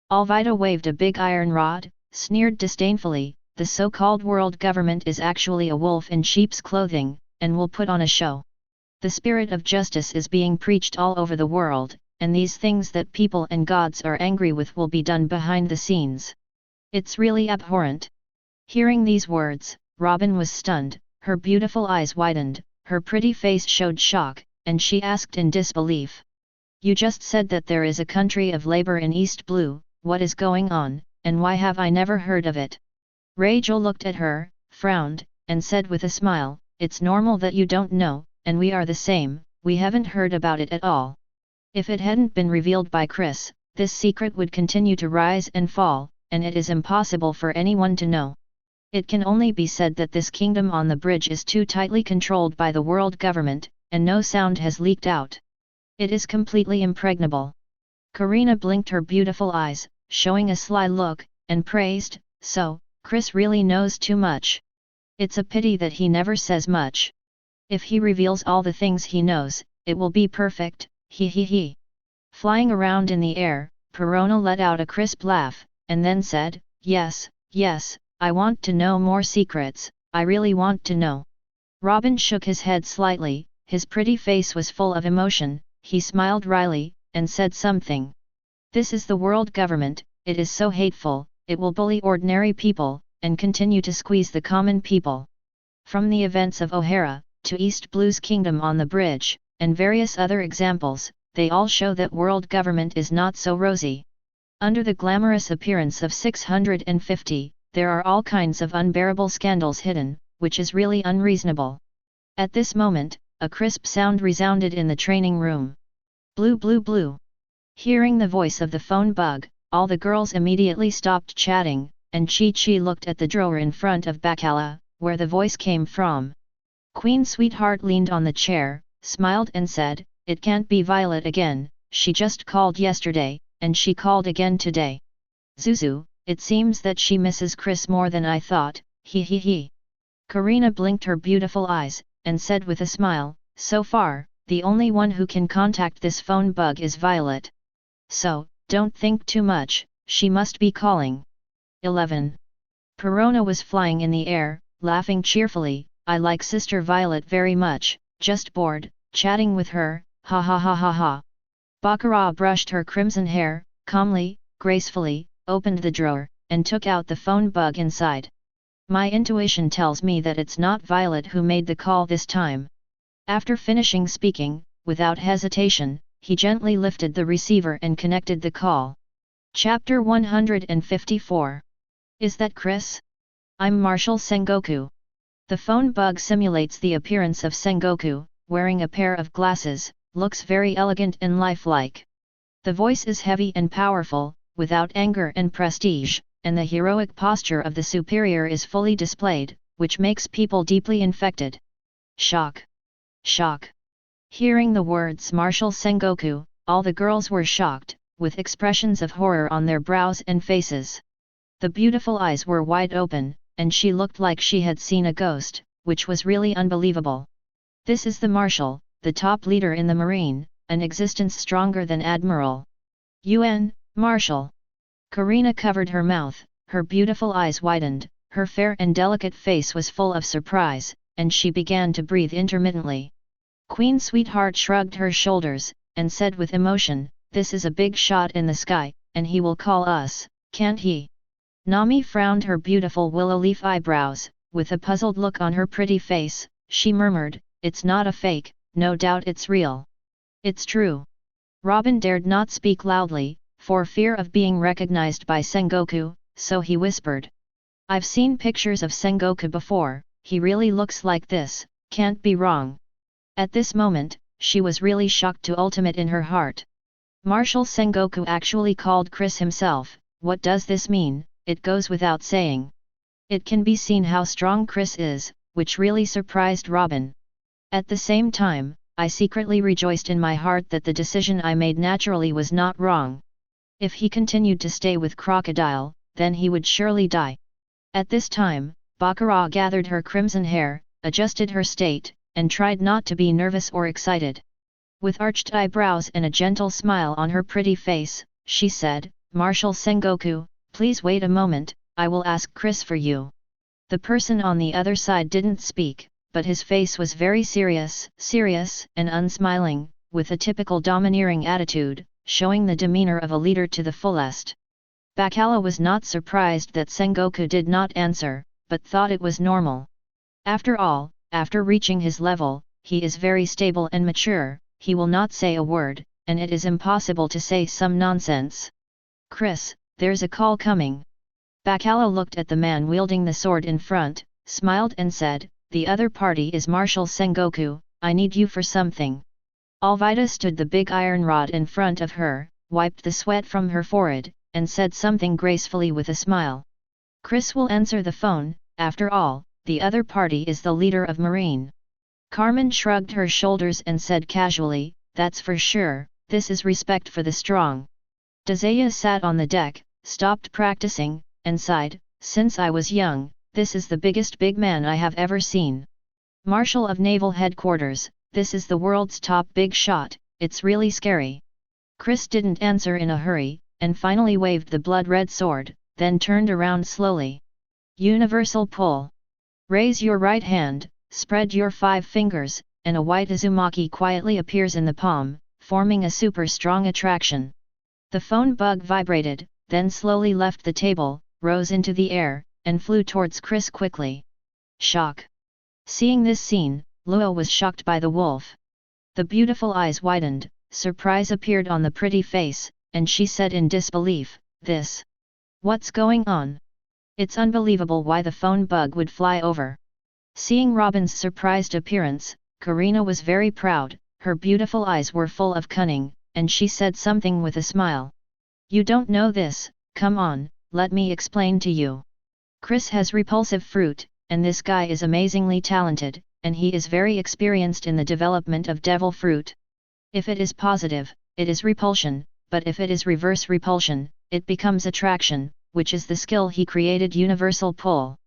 Alvida waved a big iron rod, sneered disdainfully, the so-called world government is actually a wolf in sheep's clothing, and will put on a show. The spirit of justice is being preached all over the world, and these things that people and gods are angry with will be done behind the scenes. It's really abhorrent. Hearing these words, Robin was stunned, her beautiful eyes widened, her pretty face showed shock, and she asked in disbelief. You just said that there is a country of labor in East Blue, what is going on, and why have I never heard of it? Rachel looked at her, frowned, and said with a smile, it's normal that you don't know, and we are the same, we haven't heard about it at all. If it hadn't been revealed by Chris, this secret would continue to rise and fall, and it is impossible for anyone to know. It can only be said that this kingdom on the bridge is too tightly controlled by the world government, and no sound has leaked out. It is completely impregnable. Karina blinked her beautiful eyes, showing a sly look, and praised, so, Chris really knows too much. It's a pity that he never says much. If he reveals all the things he knows, it will be perfect, he. Flying around in the air, Perona let out a crisp laugh, and then said, yes, I want to know more secrets, I really want to know. Robin shook his head slightly, his pretty face was full of emotion, he smiled wryly, and said something. This is the world government, it is so hateful, it will bully ordinary people, and continue to squeeze the common people. From the events of O'Hara, to East Blue's kingdom on the bridge, and various other examples, they all show that world government is not so rosy. Under the glamorous appearance of 650, there are all kinds of unbearable scandals hidden, which is really unreasonable. At this moment, a crisp sound resounded in the training room. Blue blue blue. Hearing the voice of the phone bug, all the girls immediately stopped chatting, and Chi-Chi looked at the drawer in front of Bacala, where the voice came from. Queen Sweetheart leaned on the chair, smiled and said, it can't be Violet again, she just called yesterday, and she called again today. Zuzu, it seems that she misses Chris more than I thought, he. Karina blinked her beautiful eyes, and said with a smile, so far, the only one who can contact this phone bug is Violet. So, don't think too much, she must be calling. 11. Perona was flying in the air, laughing cheerfully, I like Sister Violet very much, just bored, chatting with her, ha. Baccarat brushed her crimson hair, calmly, gracefully, opened the drawer, and took out the phone bug inside. My intuition tells me that it's not Violet who made the call this time. After finishing speaking, without hesitation, he gently lifted the receiver and connected the call. Chapter 154. Is that Chris? I'm Marshal Sengoku. The phone bug simulates the appearance of Sengoku, wearing a pair of glasses, looks very elegant and lifelike. The voice is heavy and powerful, without anger and prestige, and the heroic posture of the superior is fully displayed, which makes people deeply infected. Shock. Hearing the words Marshal Sengoku, all the girls were shocked, with expressions of horror on their brows and faces. The beautiful eyes were wide open, and she looked like she had seen a ghost, which was really unbelievable. This is the Marshal, the top leader in the Marine, an existence stronger than Admiral. Marshal. Karina covered her mouth, her beautiful eyes widened, her fair and delicate face was full of surprise, and she began to breathe intermittently. Queen Sweetheart shrugged her shoulders, and said with emotion, "This is a big shot in the sky, and he will call us, can't he?" Nami frowned her beautiful willow leaf eyebrows, with a puzzled look on her pretty face, she murmured, "It's not a fake, no doubt it's real. It's true." Robin dared not speak loudly, for fear of being recognized by Sengoku, so he whispered. "I've seen pictures of Sengoku before, he really looks like this, can't be wrong." At this moment, she was really shocked to ultimate in her heart. Marshal Sengoku actually called Chris himself. What does this mean? It goes without saying. It can be seen how strong Chris is, which really surprised Robin. At the same time, I secretly rejoiced in my heart that the decision I made naturally was not wrong. If he continued to stay with Crocodile, then he would surely die. At this time, Baccarat gathered her crimson hair, adjusted her state, and tried not to be nervous or excited. With arched eyebrows and a gentle smile on her pretty face, she said, "Marshal Sengoku, please wait a moment, I will ask Chris for you." The person on the other side didn't speak, but his face was very serious and unsmiling, with a typical domineering attitude, showing the demeanor of a leader to the fullest. Bacala was not surprised that Sengoku did not answer, but thought it was normal. After all, after reaching his level, he is very stable and mature, he will not say a word, and it is impossible to say some nonsense. "Chris, there's a call coming." Bacala looked at the man wielding the sword in front, smiled and said, "The other party is Marshal Sengoku, I need you for something." Alvida stood the big iron rod in front of her, wiped the sweat from her forehead, and said something gracefully with a smile. "Chris will answer the phone, after all, the other party is the leader of Marine." Carmen shrugged her shoulders and said casually, "That's for sure, this is respect for the strong." Dazaya sat on the deck, stopped practicing, and sighed, "Since I was young, this is the biggest big man I have ever seen. Marshal of Naval Headquarters, this is the world's top big shot, it's really scary." Chris didn't answer in a hurry, and finally waved the blood-red sword, then turned around slowly. Universal pull. Raise your right hand, spread your 5 fingers, and a white Uzumaki quietly appears in the palm, forming a super strong attraction. The phone bug vibrated, then slowly left the table, rose into the air, and flew towards Chris quickly. Shock. Seeing this scene, Luo was shocked by the wolf. The beautiful eyes widened, surprise appeared on the pretty face, and she said in disbelief, "This? What's going on? It's unbelievable why the phone bug would fly over." Seeing Robin's surprised appearance, Karina was very proud, her beautiful eyes were full of cunning, and she said something with a smile. "You don't know this, come on, let me explain to you. Chris has repulsive fruit, and this guy is amazingly talented, and he is very experienced in the development of devil fruit. If it is positive, it is repulsion, but if it is reverse repulsion, it becomes attraction, which is the skill he created, universal pull."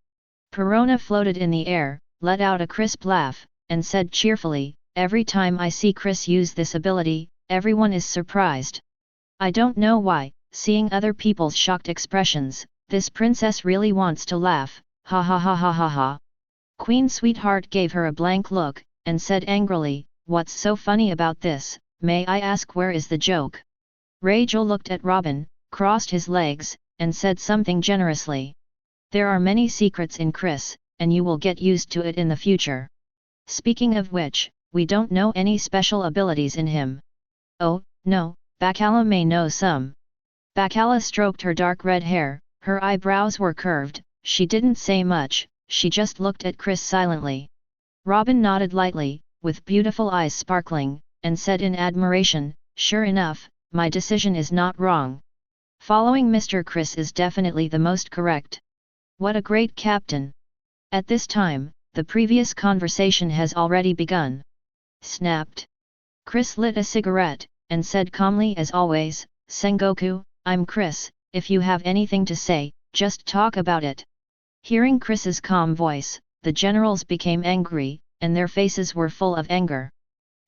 Perona floated in the air, let out a crisp laugh, and said cheerfully, "Every time I see Chris use this ability, everyone is surprised. I don't know why, seeing other people's shocked expressions, this princess really wants to laugh, ha ha ha ha ha ha." Queen Sweetheart gave her a blank look, and said angrily, "What's so funny about this, may I ask, where is the joke?" Rachel looked at Robin, crossed his legs, and said something generously. "There are many secrets in Chris, and you will get used to it in the future. Speaking of which, we don't know any special abilities in him." "Oh, no, Bacala may know some." Bacala stroked her dark red hair, her eyebrows were curved, she didn't say much, she just looked at Chris silently. Robin nodded lightly, with beautiful eyes sparkling, and said in admiration, "Sure enough, my decision is not wrong. Following Mr. Chris is definitely the most correct. What a great captain." At this time, the previous conversation has already begun. Snapped. Chris lit a cigarette, and said calmly as always, "Sengoku, I'm Chris, if you have anything to say, just talk about it." Hearing Chris's calm voice, the generals became angry, and their faces were full of anger.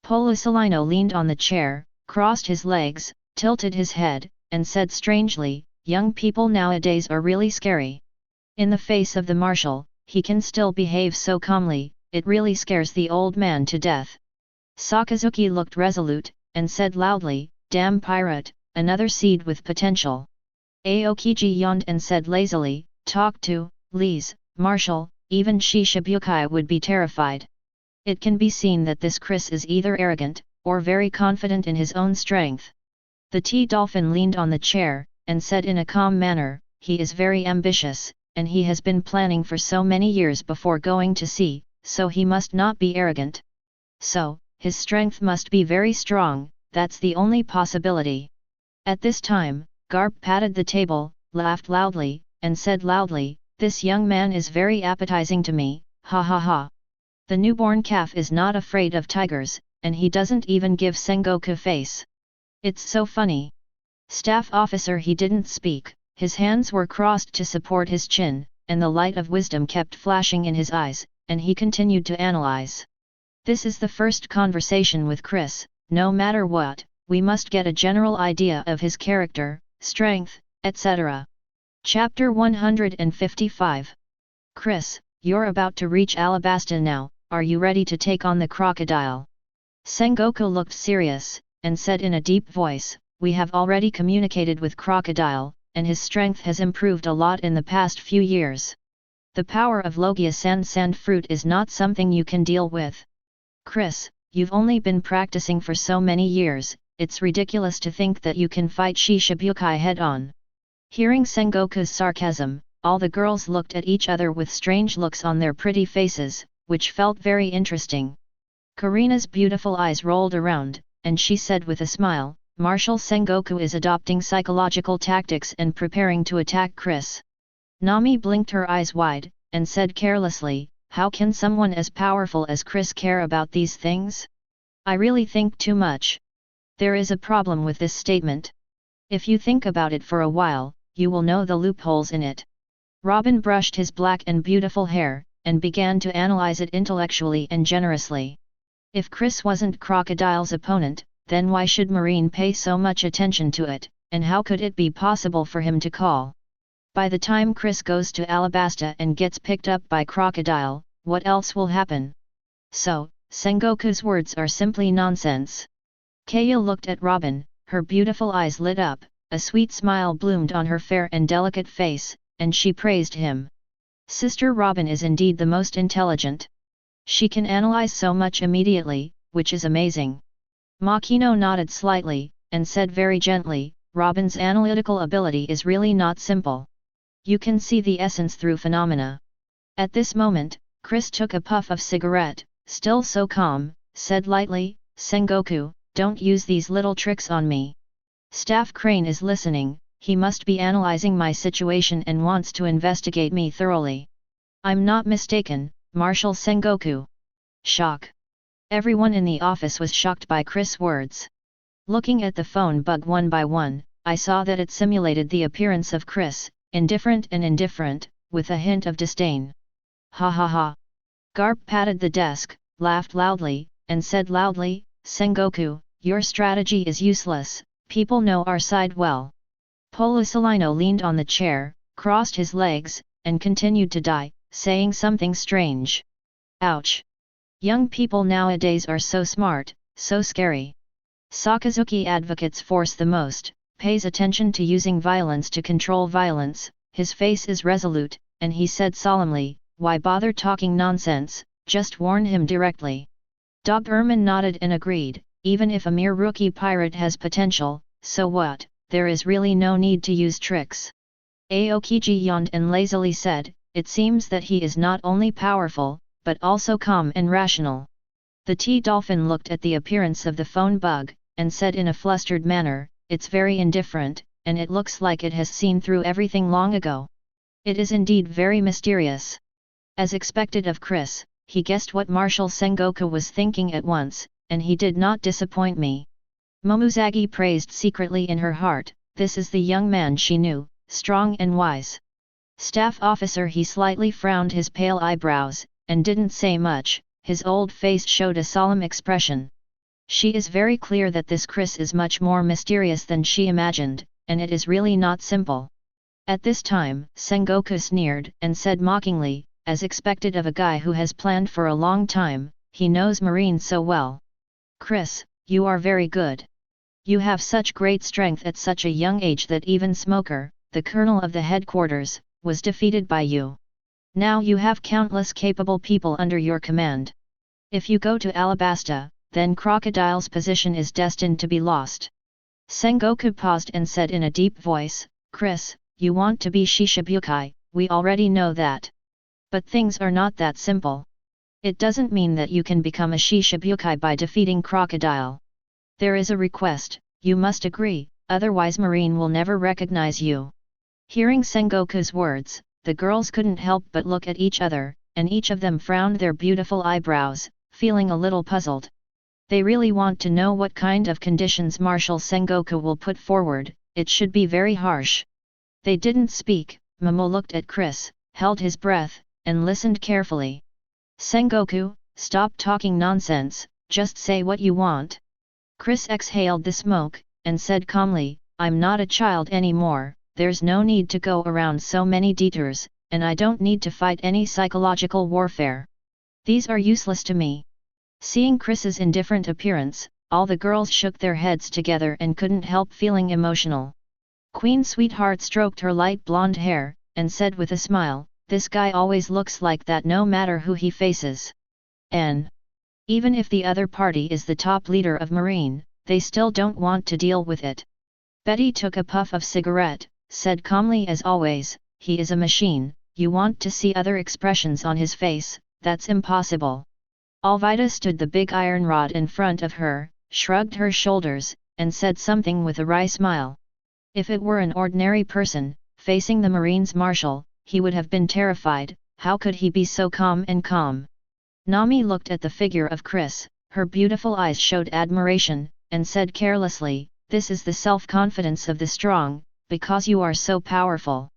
Polisalino leaned on the chair, crossed his legs, tilted his head, and said strangely, young people nowadays are really scary. In the face of the marshal, he can still behave so calmly, it really scares the old man to death. Sakazuki looked resolute, and said loudly, damn pirate, another seed with potential. Aokiji yawned and said lazily, talk to, Lee's, marshal, even Shishibukai would be terrified. It can be seen that this Chris is either arrogant, or very confident in his own strength. The T-Dolphin leaned on the chair, and said in a calm manner, he is very ambitious, and he has been planning for so many years before going to sea, so he must not be arrogant. So, his strength must be very strong, that's the only possibility. At this time, Garp patted the table, laughed loudly, and said loudly, this young man is very appetizing to me, ha ha ha. The newborn calf is not afraid of tigers, and he doesn't even give Sengoku face. It's so funny. Staff officer he didn't speak, his hands were crossed to support his chin, and the light of wisdom kept flashing in his eyes, and he continued to analyze. This is the first conversation with Chris, no matter what, we must get a general idea of his character, strength, etc. Chapter 155. Chris, you're about to reach Alabasta now, are you ready to take on the crocodile? Sengoku looked serious, and said in a deep voice, we have already communicated with Crocodile, and his strength has improved a lot in the past few years. The power of Logia sand fruit is not something you can deal with. Chris, you've only been practicing for so many years, it's ridiculous to think that you can fight Shishibukai head-on. Hearing Sengoku's sarcasm, all the girls looked at each other with strange looks on their pretty faces, which felt very interesting. Karina's beautiful eyes rolled around, and she said with a smile, Marshal Sengoku is adopting psychological tactics and preparing to attack Chris. Nami blinked her eyes wide, and said carelessly, how can someone as powerful as Chris care about these things? I really think too much. There is a problem with this statement. If you think about it for a while, you will know the loopholes in it. Robin brushed his black and beautiful hair, and began to analyze it intellectually and generously. If Chris wasn't Crocodile's opponent, then why should Marine pay so much attention to it, and how could it be possible for him to call? By the time Chris goes to Alabasta and gets picked up by Crocodile, what else will happen? So, Sengoku's words are simply nonsense. Kaya looked at Robin, her beautiful eyes lit up, a sweet smile bloomed on her fair and delicate face, and she praised him. Sister Robin is indeed the most intelligent. She can analyze so much immediately, which is amazing. Makino nodded slightly, and said very gently, Robin's analytical ability is really not simple. You can see the essence through phenomena. At this moment, Chris took a puff of cigarette, still so calm, said lightly, Sengoku, don't use these little tricks on me. Staff Crane is listening, he must be analyzing my situation and wants to investigate me thoroughly. I'm not mistaken, Marshal Sengoku. Shock. Everyone in the office was shocked by Chris' words. Looking at the phone bug one by one, I saw that it simulated the appearance of Chris, indifferent and indifferent, with a hint of disdain. Ha ha ha. Garp patted the desk, laughed loudly, and said loudly, Sengoku, your strategy is useless, people know our side well. Polisalino leaned on the chair, crossed his legs, and continued to die, saying something strange. Ouch! Young people nowadays are so smart, so scary. Sakazuki advocates force the most, pays attention to using violence to control violence, his face is resolute, and he said solemnly, why bother talking nonsense, just warn him directly. Dog Erman nodded and agreed, even if a mere rookie pirate has potential, so what, there is really no need to use tricks. Aokiji yawned and lazily said, it seems that he is not only powerful, but also calm and rational. The T-Dolphin looked at the appearance of the phone bug, and said in a flustered manner, it's very indifferent, and it looks like it has seen through everything long ago. It is indeed very mysterious. As expected of Chris, he guessed what Marshal Sengoku was thinking at once, and he did not disappoint me. Momuzagi praised secretly in her heart, this is the young man she knew, strong and wise. Staff officer he slightly frowned his pale eyebrows, and didn't say much, his old face showed a solemn expression. She is very clear that this Chris is much more mysterious than she imagined, and it is really not simple. At this time, Sengoku sneered and said mockingly, as expected of a guy who has planned for a long time, he knows Marine so well. Chris, you are very good. You have such great strength at such a young age that even Smoker, the colonel of the headquarters, was defeated by you. Now you have countless capable people under your command. If you go to Alabasta, then Crocodile's position is destined to be lost. Sengoku paused and said in a deep voice, Chris, you want to be Shishibukai, we already know that. But things are not that simple. It doesn't mean that you can become a Shishibukai by defeating Crocodile. There is a request, you must agree, otherwise Marine will never recognize you. Hearing Sengoku's words, the girls couldn't help but look at each other, and each of them frowned their beautiful eyebrows, feeling a little puzzled. They really want to know what kind of conditions Marshal Sengoku will put forward, it should be very harsh. They didn't speak, Momo looked at Chris, held his breath, and listened carefully. Sengoku, stop talking nonsense, just say what you want. Chris exhaled the smoke, and said calmly, I'm not a child anymore, there's no need to go around so many detours, and I don't need to fight any psychological warfare. These are useless to me. Seeing Chris's indifferent appearance, all the girls shook their heads together and couldn't help feeling emotional. Queen Sweetheart stroked her light blonde hair, and said with a smile, this guy always looks like that no matter who he faces. Even if the other party is the top leader of Marine, they still don't want to deal with it. Betty took a puff of cigarette, said calmly as always, he is a machine, you want to see other expressions on his face, that's impossible. Alvida stood the big iron rod in front of her, shrugged her shoulders, and said something with a wry smile. If it were an ordinary person, facing the Marine's marshal, he would have been terrified, how could he be so calm and calm? Nami looked at the figure of Chris, her beautiful eyes showed admiration, and said carelessly, this is the self-confidence of the strong, because you are so powerful.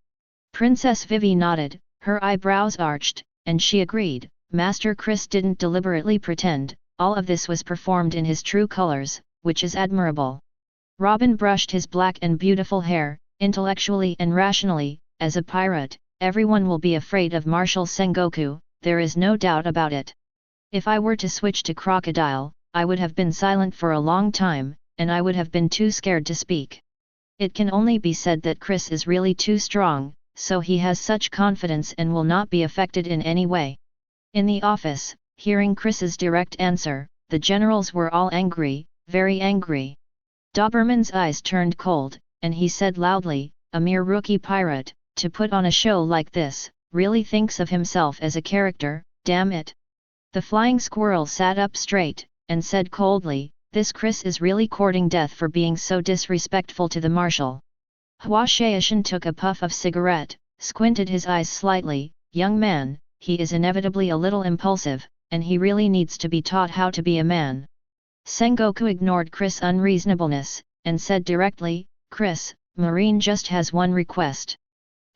Princess Vivi nodded, her eyebrows arched, and she agreed, Master Chris didn't deliberately pretend, all of this was performed in his true colors, which is admirable. Robin brushed his black and beautiful hair, intellectually and rationally, as a pirate, everyone will be afraid of Marshal Sengoku, there is no doubt about it. If I were to switch to Crocodile, I would have been silent for a long time, and I would have been too scared to speak. It can only be said that Chris is really too strong, so he has such confidence and will not be affected in any way. In the office, hearing Chris's direct answer, the generals were all angry, very angry. Doberman's eyes turned cold, and he said loudly, a mere rookie pirate, to put on a show like this, really thinks of himself as a character, damn it. The flying squirrel sat up straight, and said coldly, this Chris is really courting death for being so disrespectful to the marshal. Hua Shaishan took a puff of cigarette, squinted his eyes slightly, young man, he is inevitably a little impulsive, and he really needs to be taught how to be a man. Sengoku ignored Chris' unreasonableness, and said directly, Chris, Marine just has one request.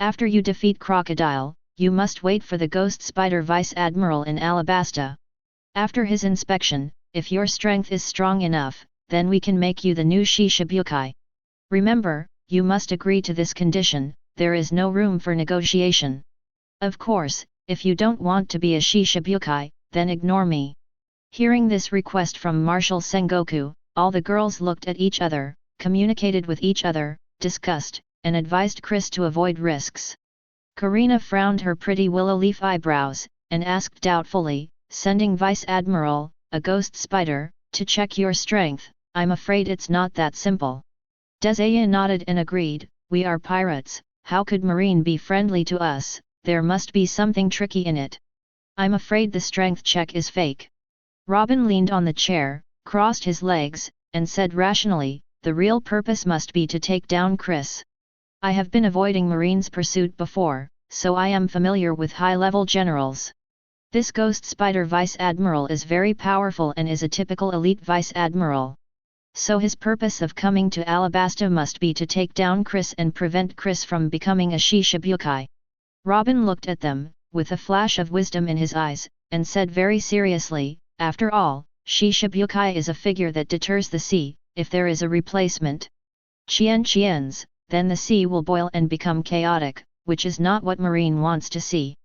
After you defeat Crocodile, you must wait for the Ghost Spider Vice Admiral in Alabasta. After his inspection, if your strength is strong enough, then we can make you the new Shishibukai. Remember, you must agree to this condition, there is no room for negotiation. Of course, if you don't want to be a Shishibukai, then ignore me. Hearing this request from Marshal Sengoku, all the girls looked at each other, communicated with each other, discussed, and advised Chris to avoid risks. Karina frowned her pretty willow leaf eyebrows, and asked doubtfully, sending Vice Admiral, a ghost spider, to check your strength, I'm afraid it's not that simple. Desaya nodded and agreed, we are pirates, how could Marine be friendly to us, there must be something tricky in it. I'm afraid the strength check is fake. Robin leaned on the chair, crossed his legs, and said rationally, the real purpose must be to take down Chris. I have been avoiding Marine's pursuit before, so I am familiar with high-level generals. This Ghost Spider Vice Admiral is very powerful and is a typical elite Vice Admiral. So his purpose of coming to Alabasta must be to take down Chris and prevent Chris from becoming a Shishibukai. Robin looked at them, with a flash of wisdom in his eyes, and said very seriously, after all, Shishibukai is a figure that deters the sea, if there is a replacement. Qian's, then the sea will boil and become chaotic, which is not what Marine wants to see.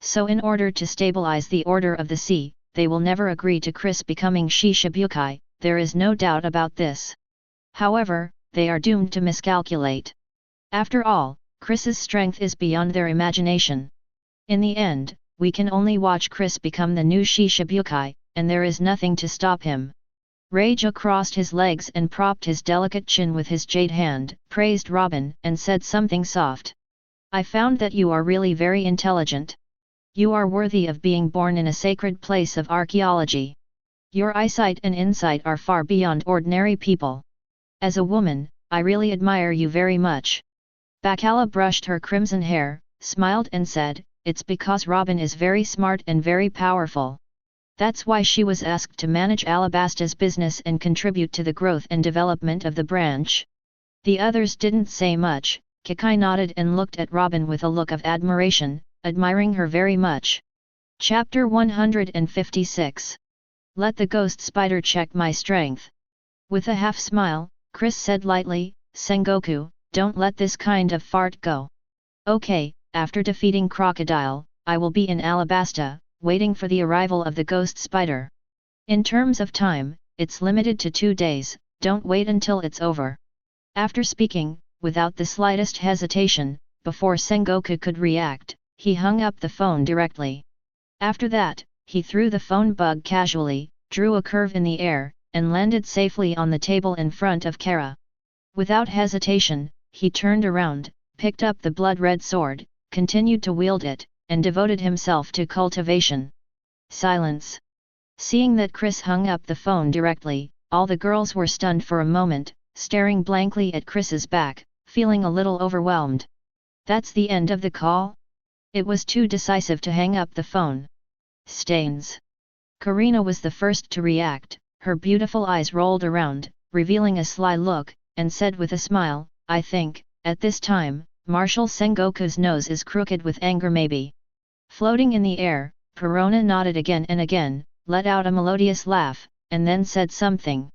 So in order to stabilize the order of the sea, they will never agree to Chris becoming Shishibukai, there is no doubt about this. However, they are doomed to miscalculate. After all, Chris's strength is beyond their imagination. In the end, we can only watch Chris become the new Shishibukai, and there is nothing to stop him. Reija crossed his legs and propped his delicate chin with his jade hand, praised Robin, and said something soft. I found that you are really very intelligent. You are worthy of being born in a sacred place of archaeology. Your eyesight and insight are far beyond ordinary people. As a woman, I really admire you very much. Bacala brushed her crimson hair, smiled and said, it's because Robin is very smart and very powerful. That's why she was asked to manage Alabasta's business and contribute to the growth and development of the branch. The others didn't say much. Kikai nodded and looked at Robin with a look of admiration, admiring her very much. Chapter 156. Let the ghost spider check my strength. With a half smile, Chris said lightly, Sengoku, don't let this kind of fart go. Okay, after defeating Crocodile, I will be in Alabasta, waiting for the arrival of the ghost spider. In terms of time, it's limited to 2 days, don't wait until it's over. After speaking, without the slightest hesitation, before Sengoku could react, he hung up the phone directly. After that, he threw the phone bug casually, drew a curve in the air, and landed safely on the table in front of Kara. Without hesitation, he turned around, picked up the blood-red sword, continued to wield it, and devoted himself to cultivation. Silence. Seeing that Chris hung up the phone directly, all the girls were stunned for a moment, staring blankly at Chris's back, feeling a little overwhelmed. That's the end of the call? It was too decisive to hang up the phone. Stains. Karina was the first to react, her beautiful eyes rolled around, revealing a sly look, and said with a smile, I think, at this time, Marshal Sengoku's nose is crooked with anger maybe. Floating in the air, Perona nodded again and again, let out a melodious laugh, and then said something.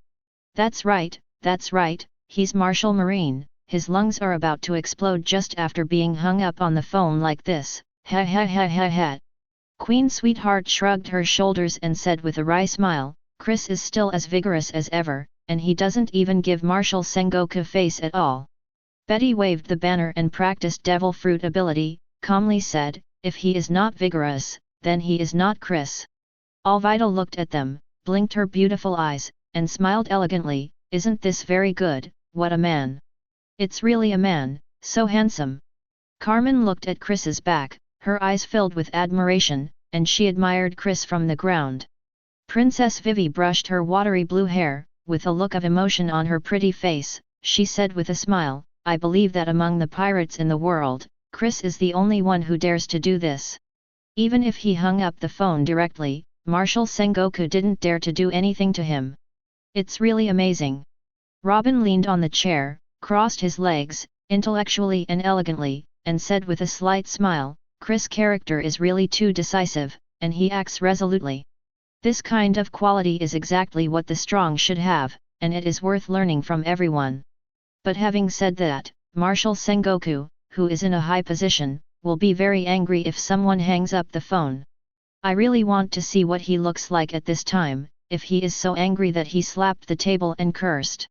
That's right, he's Marshal Marine, his lungs are about to explode just after being hung up on the phone like this, ha ha ha ha ha. Queen Sweetheart shrugged her shoulders and said with a wry smile, Chris is still as vigorous as ever, and he doesn't even give Marshal Sengoku face at all. Betty waved the banner and practiced devil fruit ability, calmly said, if he is not vigorous, then he is not Chris. Alvida looked at them, blinked her beautiful eyes, and smiled elegantly, isn't this very good, what a man. It's really a man, so handsome. Carmen looked at Chris's back, her eyes filled with admiration, and she admired Chris from the ground. Princess Vivi brushed her watery blue hair, with a look of emotion on her pretty face, she said with a smile, I believe that among the pirates in the world, Chris is the only one who dares to do this. Even if he hung up the phone directly, Marshal Sengoku didn't dare to do anything to him. It's really amazing. Robin leaned on the chair, crossed his legs, intellectually and elegantly, and said with a slight smile, Chris' character is really too decisive, and he acts resolutely. This kind of quality is exactly what the strong should have, and it is worth learning from everyone. But having said that, Marshal Sengoku, who is in a high position, will be very angry if someone hangs up the phone. I really want to see what he looks like at this time, if he is so angry that he slapped the table and cursed.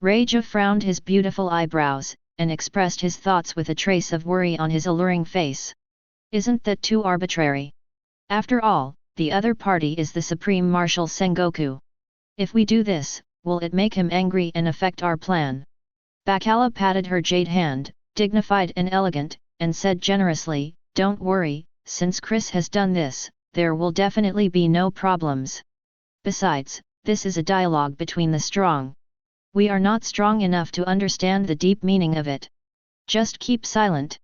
Reija frowned his beautiful eyebrows, and expressed his thoughts with a trace of worry on his alluring face. Isn't that too arbitrary? After all, the other party is the Supreme Marshal Sengoku. If we do this, will it make him angry and affect our plan? Bacala patted her jade hand, dignified and elegant, and said generously, don't worry, since Chris has done this, there will definitely be no problems. Besides, this is a dialogue between the strong. We are not strong enough to understand the deep meaning of it. Just keep silent.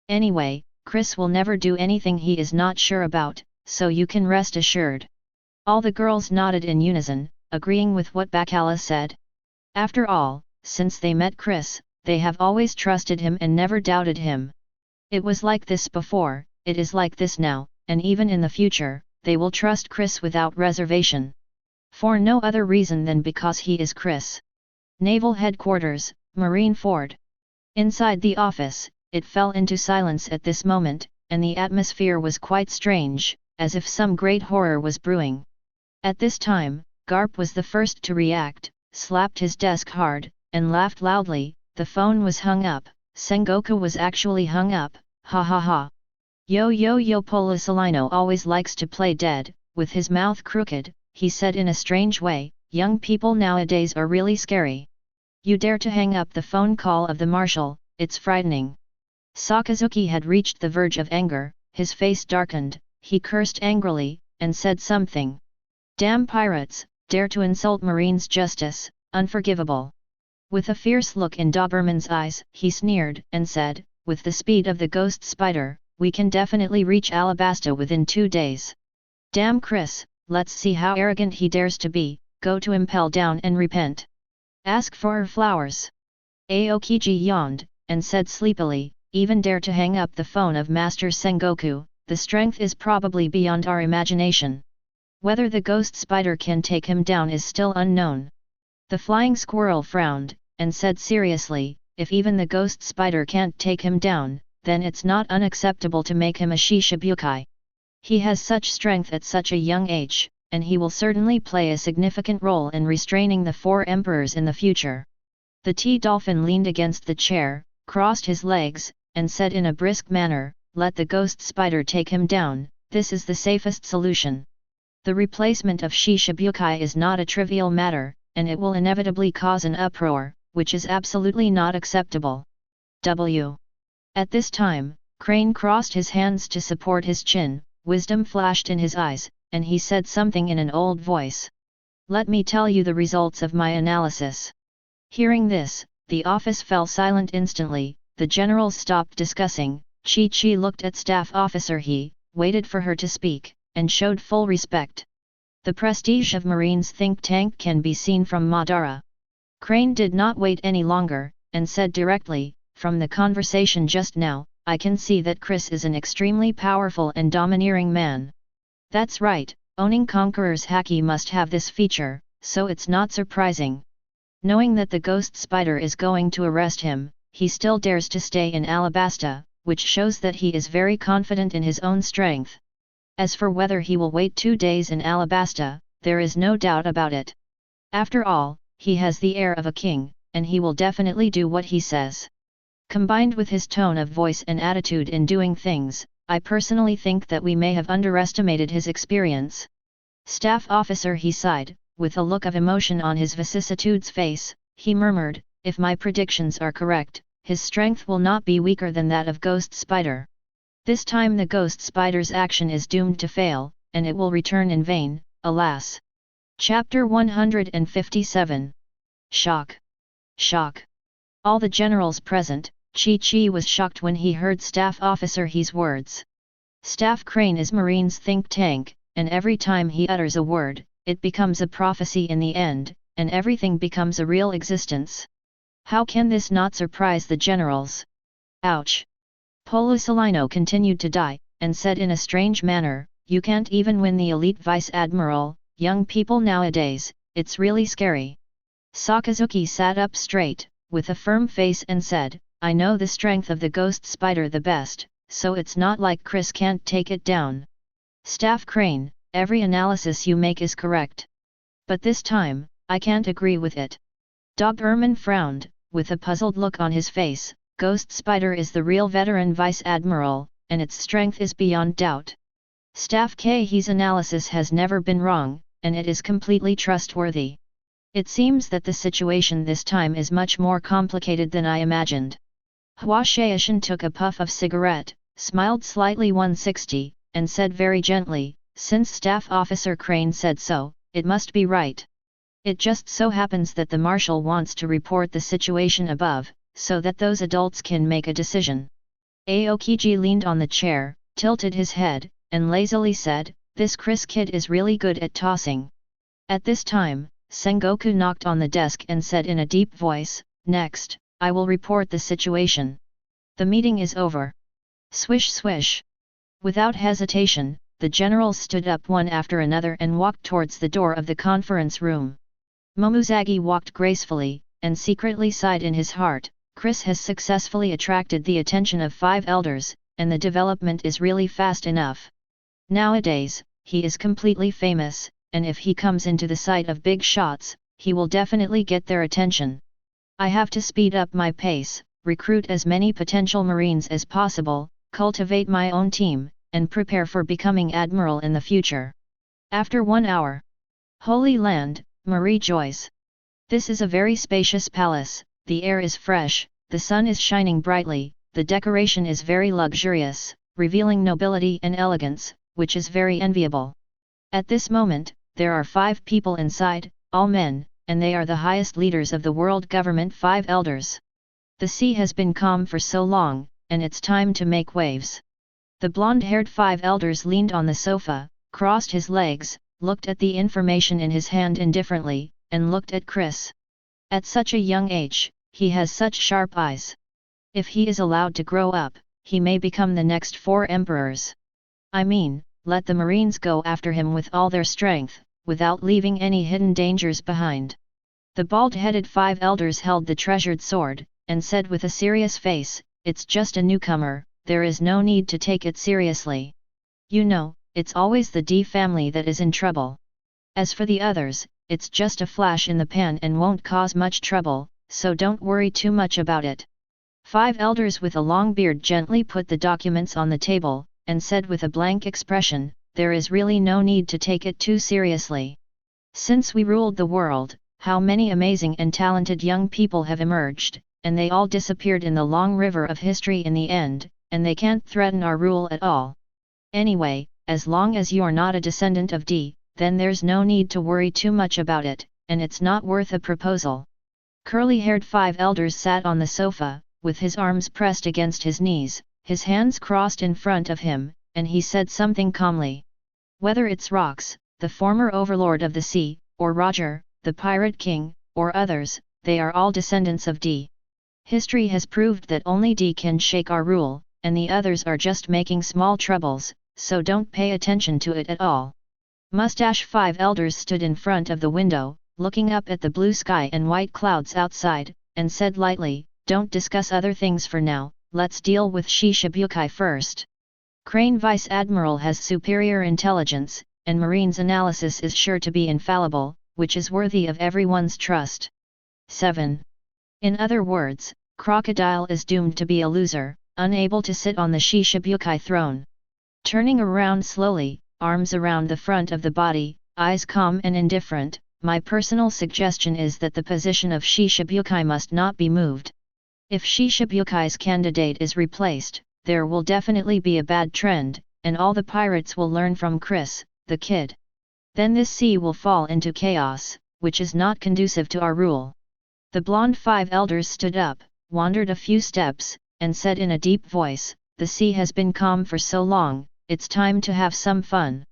Anyway, Chris will never do anything he is not sure about, so you can rest assured. All the girls nodded in unison, agreeing with what Bacala said. After all, since they met Chris, they have always trusted him and never doubted him. It was like this before, it is like this now, and even in the future, they will trust Chris without reservation. For no other reason than because he is Chris. Naval Headquarters, Marine Fort. Inside the office, it fell into silence at this moment, and the atmosphere was quite strange, as if some great horror was brewing. At this time, Garp was the first to react, slapped his desk hard, and laughed loudly. The phone was hung up. Sengoku was actually hung up, ha ha ha. Yo Polisalino always likes to play dead. With his mouth crooked, he said in a strange way, young people nowadays are really scary. You dare to hang up the phone call of the marshal, it's frightening. Sakazuki had reached the verge of anger, his face darkened, he cursed angrily, and said something. Damn pirates, dare to insult Marine's justice, unforgivable. With a fierce look in Doberman's eyes, he sneered, and said, with the speed of the ghost spider, we can definitely reach Alabasta within 2 days. Damn Chris, let's see how arrogant he dares to be, go to Impel down and repent. Ask for her flowers. Aokiji yawned, and said sleepily, even dare to hang up the phone of Master Sengoku, the strength is probably beyond our imagination. Whether the ghost spider can take him down is still unknown. The flying squirrel frowned, and said seriously, if even the ghost spider can't take him down, then it's not unacceptable to make him a Shishibukai. He has such strength at such a young age, and he will certainly play a significant role in restraining the 4 emperors in the future. The T-Dolphin leaned against the chair, crossed his legs, and said in a brisk manner, let the ghost spider take him down, this is the safest solution. The replacement of Shishibukai is not a trivial matter, and it will inevitably cause an uproar, which is absolutely not acceptable. At this time, Crane crossed his hands to support his chin, wisdom flashed in his eyes, and he said something in an old voice. Let me tell you the results of my analysis. Hearing this, the office fell silent instantly, the generals stopped discussing, Chi looked at staff officer He, waited for her to speak, and showed full respect. The prestige of Marine's think tank can be seen from Madara. Crane did not wait any longer, and said directly, from the conversation just now, I can see that Chris is an extremely powerful and domineering man. That's right, owning Conqueror's Haki must have this feature, so it's not surprising. Knowing that the ghost spider is going to arrest him, he still dares to stay in Alabasta, which shows that he is very confident in his own strength. As for whether he will wait 2 days in Alabasta, there is no doubt about it. After all, he has the air of a king, and he will definitely do what he says. Combined with his tone of voice and attitude in doing things, I personally think that we may have underestimated his experience. Staff officer He sighed, with a look of emotion on his vicissitudes face, he murmured, if my predictions are correct, his strength will not be weaker than that of Ghost Spider. This time the Ghost Spider's action is doomed to fail, and it will return in vain, alas. Chapter 157. Shock. Shock. All the generals present, Chi was shocked when he heard Staff Officer He's words. Staff Crane is Marine's think tank, and every time he utters a word, it becomes a prophecy in the end, and everything becomes a real existence. How can this not surprise the generals? Ouch! Polisalino continued to die, and said in a strange manner, you can't even win the elite vice admiral, young people nowadays, it's really scary. Sakazuki sat up straight, with a firm face and said, I know the strength of the ghost spider the best, so it's not like Chris can't take it down. Staff Crane, every analysis you make is correct. But this time, I can't agree with it. Doberman frowned, with a puzzled look on his face, Ghost Spider is the real veteran vice admiral, and its strength is beyond doubt. Staff K's analysis has never been wrong, and it is completely trustworthy. It seems that the situation this time is much more complicated than I imagined. Hua Shaishan took a puff of cigarette, smiled slightly 160, and said very gently, since Staff Officer Crane said so, it must be right. It just so happens that the Marshal wants to report the situation above, so that those adults can make a decision. Aokiji leaned on the chair, tilted his head, and lazily said, this Chris kid is really good at tossing. At this time, Sengoku knocked on the desk and said in a deep voice, next, I will report the situation. The meeting is over. Swish swish. Without hesitation, the generals stood up one after another and walked towards the door of the conference room. Momuzagi walked gracefully, and secretly sighed in his heart, Chris has successfully attracted the attention of 5 elders, and the development is really fast enough. Nowadays, he is completely famous, and if he comes into the sight of big shots, he will definitely get their attention. I have to speed up my pace, recruit as many potential Marines as possible, cultivate my own team, and prepare for becoming Admiral in the future. After 1 hour. Holy Land, Marie Joyce. This is a very spacious palace, the air is fresh, the sun is shining brightly, the decoration is very luxurious, revealing nobility and elegance, which is very enviable. At this moment, there are 5 people inside, all men, and they are the highest leaders of the world government 5 elders. The sea has been calm for so long, and it's time to make waves. The blonde-haired 5 elders leaned on the sofa, crossed his legs, looked at the information in his hand indifferently, and looked at Chris. At such a young age, he has such sharp eyes. If he is allowed to grow up, he may become the next 4 emperors. I mean, let the Marines go after him with all their strength, without leaving any hidden dangers behind. The bald-headed 5 elders held the treasured sword, and said with a serious face, "It's just a newcomer, there is no need to take it seriously. You know, it's always the D family that is in trouble. As for the others, it's just a flash in the pan and won't cause much trouble, so don't worry too much about it." 5 elders with a long beard gently put the documents on the table, and said with a blank expression, "There is really no need to take it too seriously. Since we ruled the world, how many amazing and talented young people have emerged, and they all disappeared in the long river of history in the end, and they can't threaten our rule at all. Anyway, as long as you're not a descendant of D, then there's no need to worry too much about it, and it's not worth a proposal." Curly-haired 5 elders sat on the sofa, with his arms pressed against his knees, his hands crossed in front of him, and he said something calmly. "Whether it's Rox, the former overlord of the sea, or Roger, the pirate king, or others, they are all descendants of D. History has proved that only D can shake our rule, and the others are just making small troubles, so don't pay attention to it at all." Mustache 5 elders stood in front of the window, looking up at the blue sky and white clouds outside, and said lightly, "Don't discuss other things for now, let's deal with Shi Shibukai first. Crane Vice Admiral has superior intelligence, and Marine's analysis is sure to be infallible, which is worthy of everyone's trust. 7. In other words, Crocodile is doomed to be a loser, unable to sit on the Shi Shibukai throne." Turning around slowly, arms around the front of the body, eyes calm and indifferent, "My personal suggestion is that the position of Shi Shibukai must not be moved. If Shi Shibukai's candidate is replaced, there will definitely be a bad trend, and all the pirates will learn from Chris, the kid. Then this sea will fall into chaos, which is not conducive to our rule." The blonde 5 elders stood up, wandered a few steps, and said in a deep voice, "The sea has been calm for so long, it's time to have some fun.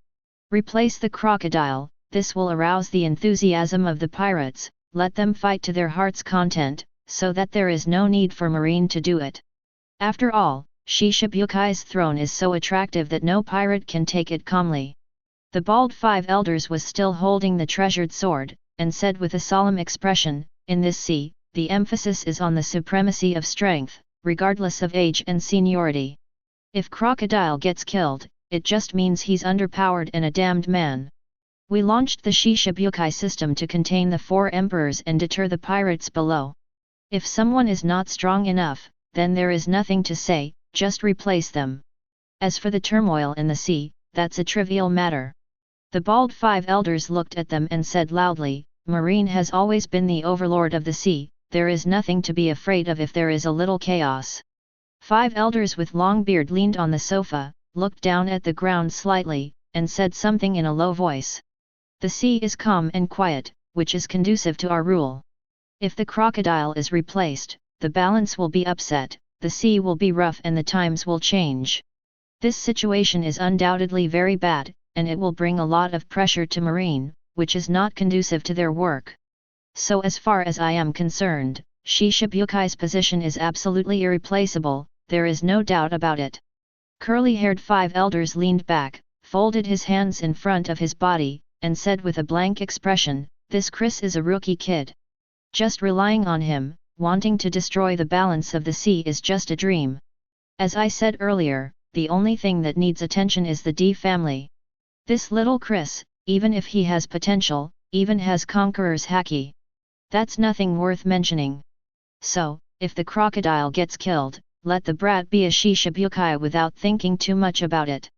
Replace the crocodile, this will arouse the enthusiasm of the pirates, let them fight to their heart's content, so that there is no need for Marine to do it. After all, Shi Shibukai's throne is so attractive that no pirate can take it calmly." The bald 5 elders was still holding the treasured sword, and said with a solemn expression, "In this sea, the emphasis is on the supremacy of strength, regardless of age and seniority. If Crocodile gets killed, it just means he's underpowered and a damned man. We launched the Shi Shibukai system to contain the 4 emperors and deter the pirates below. If someone is not strong enough, then there is nothing to say, just replace them. As for the turmoil in the sea, that's a trivial matter." The bald 5 elders looked at them and said loudly, "Marine has always been the overlord of the sea, there is nothing to be afraid of if there is a little chaos." 5 elders with long beard leaned on the sofa, looked down at the ground slightly, and said something in a low voice. "The sea is calm and quiet, which is conducive to our rule. If the crocodile is replaced, the balance will be upset, the sea will be rough and the times will change. This situation is undoubtedly very bad, and it will bring a lot of pressure to Marine, which is not conducive to their work. So as far as I am concerned, Shi Shibukai's position is absolutely irreplaceable, there is no doubt about it." Curly-haired 5 elders leaned back, folded his hands in front of his body, and said with a blank expression, "This Chris is a rookie kid. Just relying on him, wanting to destroy the balance of the sea is just a dream. As I said earlier, the only thing that needs attention is the D family. This little Chris, even if he has potential, even has Conqueror's haki. That's nothing worth mentioning. So, if the crocodile gets killed, let the brat be a Shishibukai without thinking too much about it.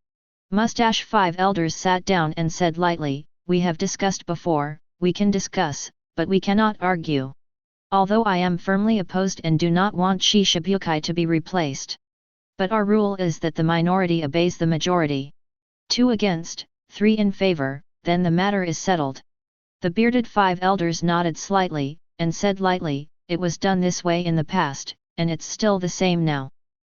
Mustache 5 elders sat down and said lightly, we have discussed before, we can discuss, but we cannot argue. Although I am firmly opposed and do not want Shishibukai to be replaced. But our rule is that the minority obeys the majority. 2 against, 3 in favor, then the matter is settled. The bearded 5 elders nodded slightly, and said lightly, it was done this way in the past, and it's still the same now.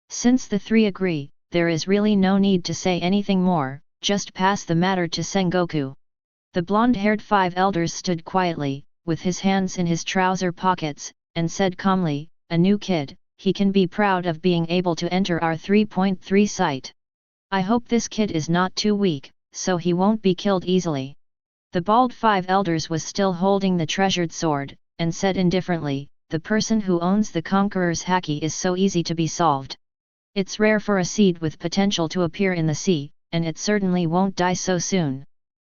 Since the 3 agree, there is really no need to say anything more, just pass the matter to Sengoku. The blonde-haired 5 elders stood quietly, with his hands in his trouser pockets, and said calmly, a new kid, he can be proud of being able to enter our 3.3 site. I hope this kid is not too weak, so he won't be killed easily. The bald 5 elders was still holding the treasured sword, and said indifferently, the person who owns the Conqueror's haki is so easy to be solved. It's rare for a seed with potential to appear in the sea, and it certainly won't die so soon.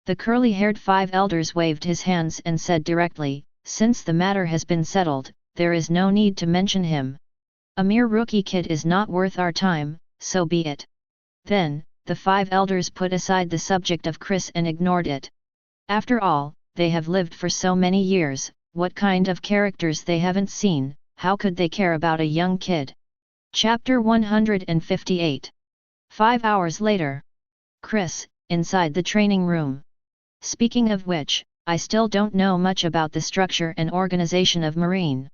The curly-haired 5 elders waved his hands and said directly, since the matter has been settled, there is no need to mention him. A mere rookie kid is not worth our time, so be it. Then, the 5 elders put aside the subject of Chris and ignored it. After all, they have lived for so many years, what kind of characters they haven't seen, how could they care about a young kid? Chapter 158. 5 hours later. Chris, inside the training room. Speaking of which, I still don't know much about the structure and organization of Marine.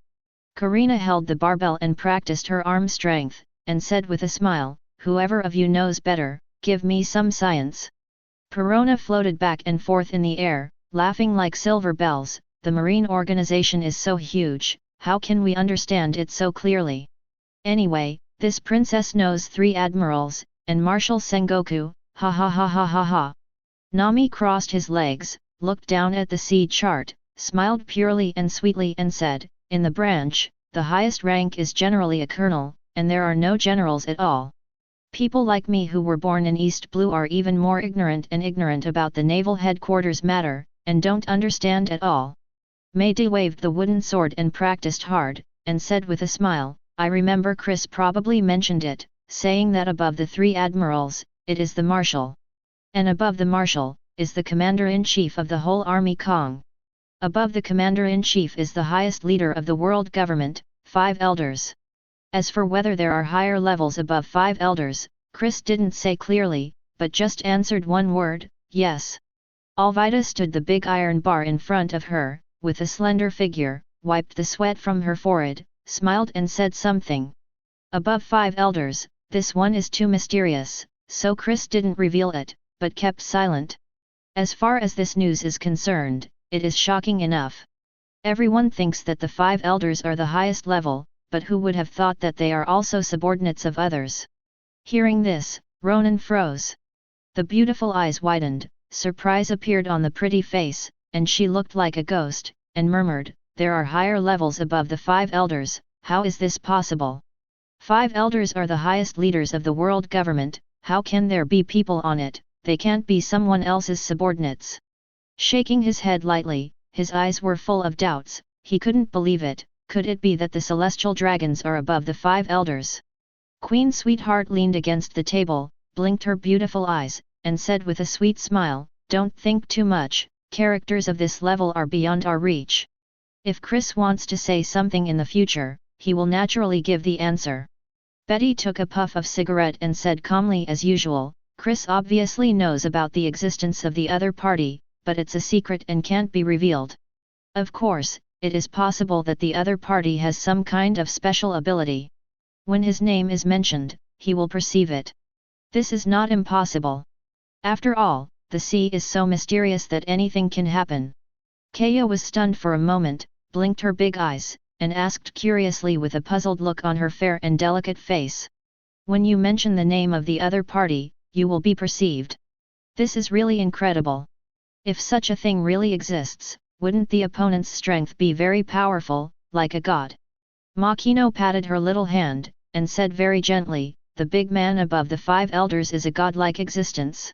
Karina held the barbell and practiced her arm strength, and said with a smile, whoever of you knows better, give me some science. Perona floated back and forth in the air, laughing like silver bells, the Marine organization is so huge, how can we understand it so clearly? Anyway, this princess knows 3 admirals, and Marshal Sengoku, ha ha ha ha ha ha. Nami crossed his legs, looked down at the sea chart, smiled purely and sweetly and said, in the branch, the highest rank is generally a colonel, and there are no generals at all. People like me who were born in East Blue are even more ignorant about the naval headquarters matter, and don't understand at all. Meidi waved the wooden sword and practiced hard, and said with a smile, I remember Chris probably mentioned it, saying that above the 3 admirals, it is the marshal. And above the marshal, is the commander-in-chief of the whole army Kong. Above the commander-in-chief is the highest leader of the world government, 5 elders. As for whether there are higher levels above 5 elders, Chris didn't say clearly, but just answered one word, yes. Alvida stood the big iron bar in front of her, with a slender figure, wiped the sweat from her forehead, smiled and said something. Above 5 elders, this one is too mysterious, so Chris didn't reveal it, but kept silent. As far as this news is concerned, it is shocking enough. Everyone thinks that the 5 elders are the highest level, but who would have thought that they are also subordinates of others? Hearing this, Ronan froze. The beautiful eyes widened, surprise appeared on the pretty face, and she looked like a ghost, and murmured, there are higher levels above the 5 elders, how is this possible? 5 elders are the highest leaders of the world government, how can there be people on it, they can't be someone else's subordinates. Shaking his head lightly, his eyes were full of doubts, he couldn't believe it, could it be that the celestial dragons are above the 5 elders? Queen Sweetheart leaned against the table, blinked her beautiful eyes, and said with a sweet smile, don't think too much, characters of this level are beyond our reach. If Chris wants to say something in the future, he will naturally give the answer. Betty took a puff of cigarette and said calmly as usual, Chris obviously knows about the existence of the other party, but it's a secret and can't be revealed. Of course, it is possible that the other party has some kind of special ability. When his name is mentioned, he will perceive it. This is not impossible. After all, the sea is so mysterious that anything can happen. Kaya was stunned for a moment, blinked her big eyes, and asked curiously with a puzzled look on her fair and delicate face. When you mention the name of the other party, you will be perceived. This is really incredible. If such a thing really exists, wouldn't the opponent's strength be very powerful, like a god? Makino patted her little hand, and said very gently, the big man above the 5 elders is a godlike existence.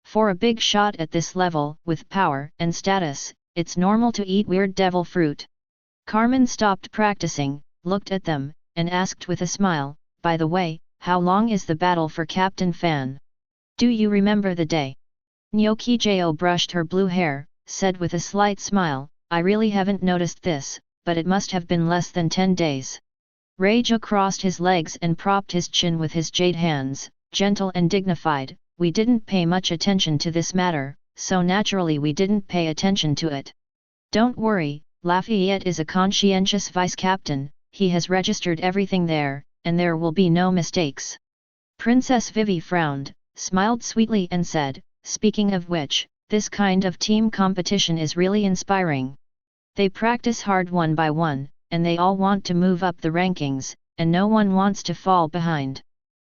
For a big shot at this level, with power and status, it's normal to eat weird devil fruit. Carmen stopped practicing, looked at them, and asked with a smile, by the way, how long is the battle for Captain Fan? Do you remember the day? Nyokijo brushed her blue hair, said with a slight smile, I really haven't noticed this, but it must have been less than 10 days. Reija crossed his legs and propped his chin with his jade hands, gentle and dignified, we didn't pay much attention to this matter, so naturally we didn't pay attention to it. Don't worry, Lafayette is a conscientious vice-captain, he has registered everything there, and there will be no mistakes. Princess Vivi frowned, smiled sweetly and said, speaking of which, this kind of team competition is really inspiring. They practice hard one by one, and they all want to move up the rankings, and no one wants to fall behind.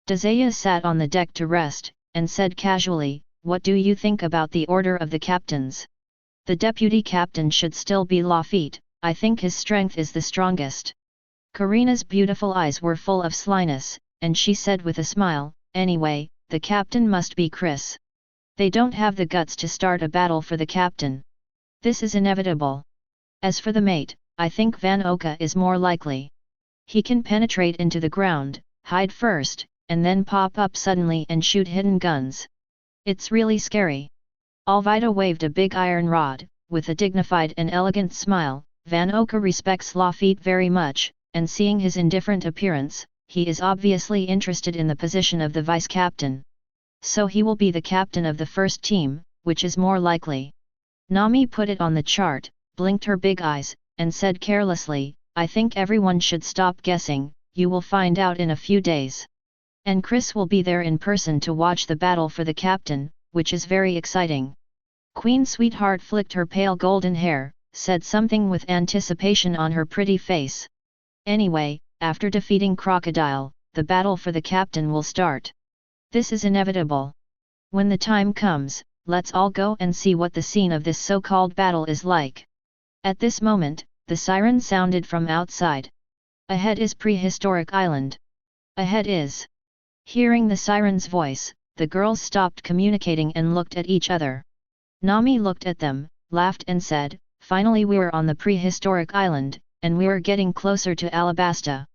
Dazaya sat on the deck to rest, and said casually, what do you think about the order of the captains? The deputy captain should still be Lafitte, I think his strength is the strongest. Karina's beautiful eyes were full of slyness, and she said with a smile, anyway, the captain must be Chris. They don't have the guts to start a battle for the captain. This is inevitable. As for the mate, I think Van Oka is more likely. He can penetrate into the ground, hide first, and then pop up suddenly and shoot hidden guns. It's really scary. Alvida waved a big iron rod, with a dignified and elegant smile, Van Oka respects Lafitte very much, and seeing his indifferent appearance, he is obviously interested in the position of the vice-captain. So he will be the captain of the first team, which is more likely. Nami put it on the chart, blinked her big eyes, and said carelessly, I think everyone should stop guessing, you will find out in a few days. And Chris will be there in person to watch the battle for the captain, which is very exciting. Queen Sweetheart flicked her pale golden hair, said something with anticipation on her pretty face. Anyway, after defeating Crocodile, the battle for the captain will start. This is inevitable. When the time comes, let's all go and see what the scene of this so-called battle is like. At this moment, the siren sounded from outside. Ahead is Prehistoric Island. Ahead is. Hearing the siren's voice, the girls stopped communicating and looked at each other. Nami looked at them, laughed and said, finally we're on the Prehistoric Island, and we're getting closer to Alabasta.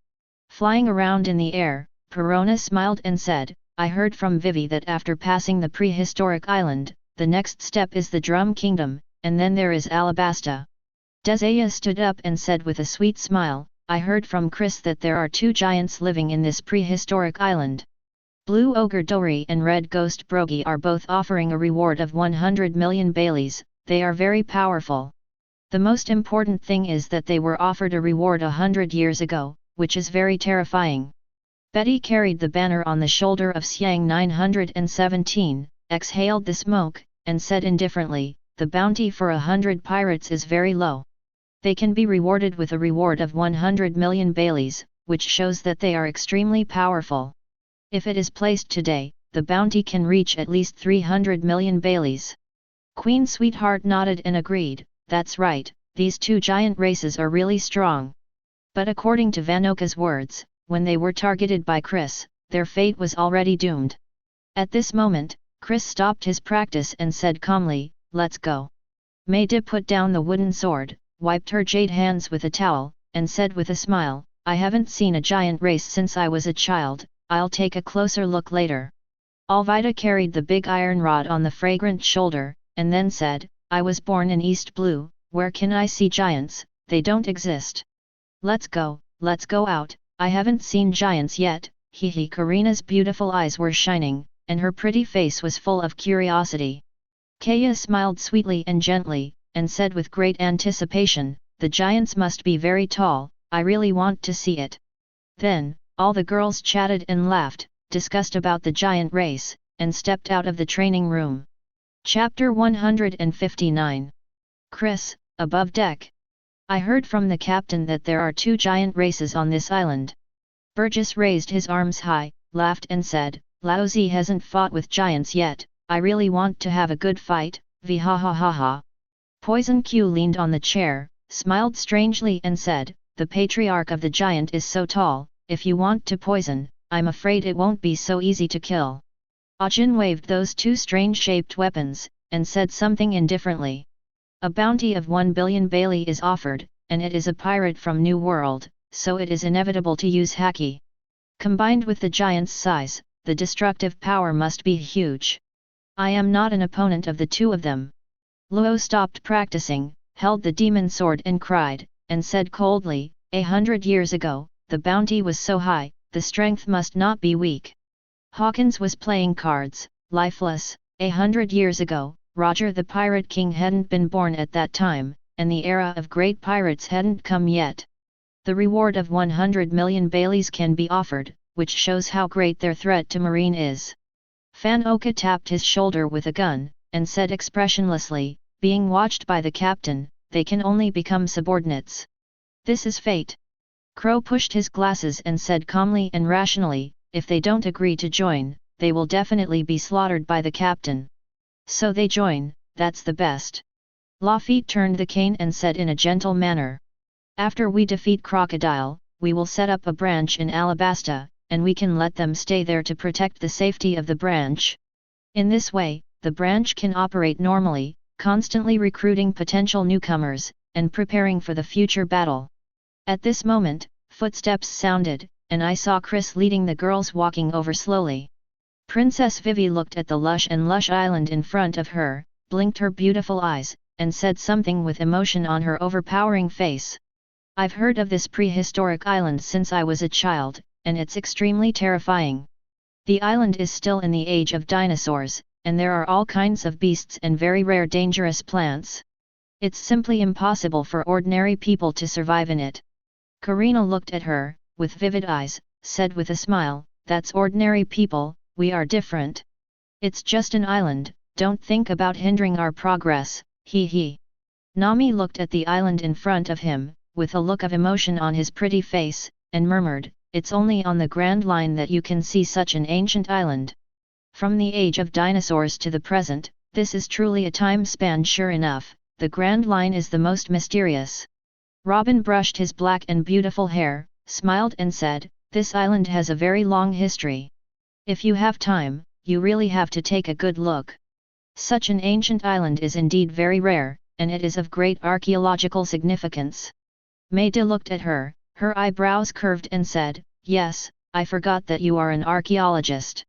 Flying around in the air, Perona smiled and said, I heard from Vivi that after passing the Prehistoric Island, the next step is the Drum Kingdom, and then there is Alabasta. Dazaya stood up and said with a sweet smile, I heard from Chris that there are 2 giants living in this prehistoric island. Blue Ogre Dori and Red Ghost Brogi are both offering a reward of 100 million Baileys, they are very powerful. The most important thing is that they were offered a reward 100 years ago, which is very terrifying. Betty carried the banner on the shoulder of Xiang 917, exhaled the smoke, and said indifferently, the bounty for 100 pirates is very low. They can be rewarded with a reward of 100 million Baileys, which shows that they are extremely powerful. If it is placed today, the bounty can reach at least 300 million Baileys. Queen Sweetheart nodded and agreed, that's right, these 2 giant races are really strong. But according to Van Oka's words, when they were targeted by Chris, their fate was already doomed. At this moment, Chris stopped his practice and said calmly, let's go. Mayde put down the wooden sword, wiped her jade hands with a towel, and said with a smile, I haven't seen a giant race since I was a child, I'll take a closer look later. Alvida carried the big iron rod on the fragrant shoulder, and then said, I was born in East Blue, where can I see giants, they don't exist. Let's go out, I haven't seen giants yet, hee. Karina's beautiful eyes were shining, and her pretty face was full of curiosity. Kaya smiled sweetly and gently, and said with great anticipation, the giants must be very tall, I really want to see it. Then, all the girls chatted and laughed, discussed about the giant race, and stepped out of the training room. Chapter 159. Chris, above deck. I heard from the captain that there are 2 giant races on this island. Burgess raised his arms high, laughed and said, Laozi hasn't fought with giants yet, I really want to have a good fight, ha ha ha ha. Poison Q leaned on the chair, smiled strangely and said, the patriarch of the giant is so tall, if you want to poison, I'm afraid it won't be so easy to kill. Ajin waved those two strange-shaped weapons, and said something indifferently. A bounty of 1 billion Bailey is offered, and it is a pirate from New World, so it is inevitable to use haki. Combined with the giant's size, the destructive power must be huge. I am not an opponent of the two of them. Luo stopped practicing, held the demon sword and cried, and said coldly, 100 years ago, the bounty was so high, the strength must not be weak. Hawkins was playing cards, lifeless. 100 years ago, Roger the Pirate King hadn't been born at that time, and the era of great pirates hadn't come yet. The reward of 100 million Baileys can be offered, which shows how great their threat to Marine is. Fan Oka tapped his shoulder with a gun, and said expressionlessly, being watched by the captain, they can only become subordinates. This is fate. Crow pushed his glasses and said calmly and rationally, if they don't agree to join, they will definitely be slaughtered by the captain. So they join, that's the best. Lafitte turned the cane and said in a gentle manner. After we defeat Crocodile, we will set up a branch in Alabasta, and we can let them stay there to protect the safety of the branch. In this way, the branch can operate normally, constantly recruiting potential newcomers, and preparing for the future battle. At this moment, footsteps sounded, and I saw Chris leading the girls walking over slowly. Princess Vivi looked at the lush island in front of her, blinked her beautiful eyes, and said something with emotion on her overpowering face. I've heard of this prehistoric island since I was a child, and it's extremely terrifying. The island is still in the age of dinosaurs, and there are all kinds of beasts and very rare dangerous plants. It's simply impossible for ordinary people to survive in it. Karina looked at her, with vivid eyes, said with a smile, that's ordinary people, we are different. It's just an island, don't think about hindering our progress, hee hee. Nami looked at the island in front of him, with a look of emotion on his pretty face, and murmured, it's only on the Grand Line that you can see such an ancient island. From the age of dinosaurs to the present, this is truly a time span. Sure enough, the Grand Line is the most mysterious. Robin brushed his black and beautiful hair, smiled and said, this island has a very long history. If you have time, you really have to take a good look. Such an ancient island is indeed very rare, and it is of great archaeological significance. Maida looked at her, her eyebrows curved and said, yes, I forgot that you are an archaeologist.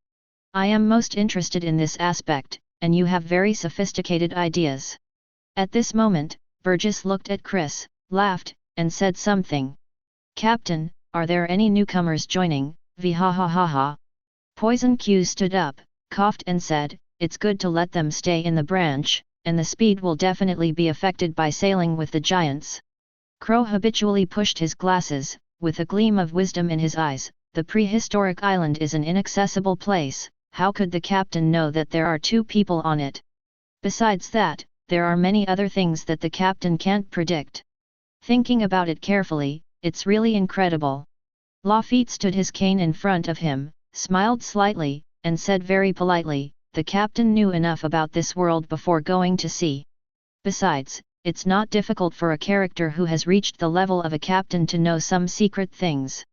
I am most interested in this aspect, and you have very sophisticated ideas. At this moment, Burgess looked at Chris, laughed, and said something. Captain, are there any newcomers joining? Ha ha ha ha. Poison Q stood up, coughed and said, it's good to let them stay in the branch, and the speed will definitely be affected by sailing with the giants. Crow habitually pushed his glasses, with a gleam of wisdom in his eyes. The prehistoric island is an inaccessible place, how could the captain know that there are two people on it? Besides that, there are many other things that the captain can't predict. Thinking about it carefully, it's really incredible. Lafitte stood his cane in front of him, smiled slightly, and said very politely, the captain knew enough about this world before going to sea. Besides, it's not difficult for a character who has reached the level of a captain to know some secret things.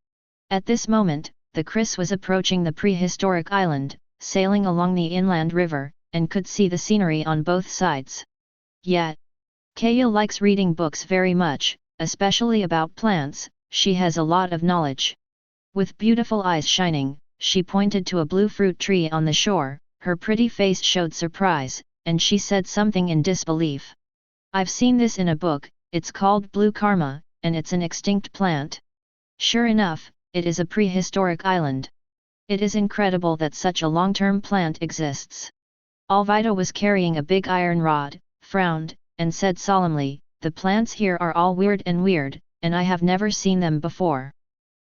At this moment, the Chris was approaching the prehistoric island, sailing along the inland river, and could see the scenery on both sides. Yet, Kaya likes reading books very much, especially about plants, she has a lot of knowledge. With beautiful eyes shining, she pointed to a blue fruit tree on the shore, her pretty face showed surprise, and she said something in disbelief. I've seen this in a book, it's called Blue Karma, and it's an extinct plant. Sure enough, it is a prehistoric island. It is incredible that such a long-term plant exists. Alvida was carrying a big iron rod, frowned, and said solemnly, the plants here are all weird, and I have never seen them before.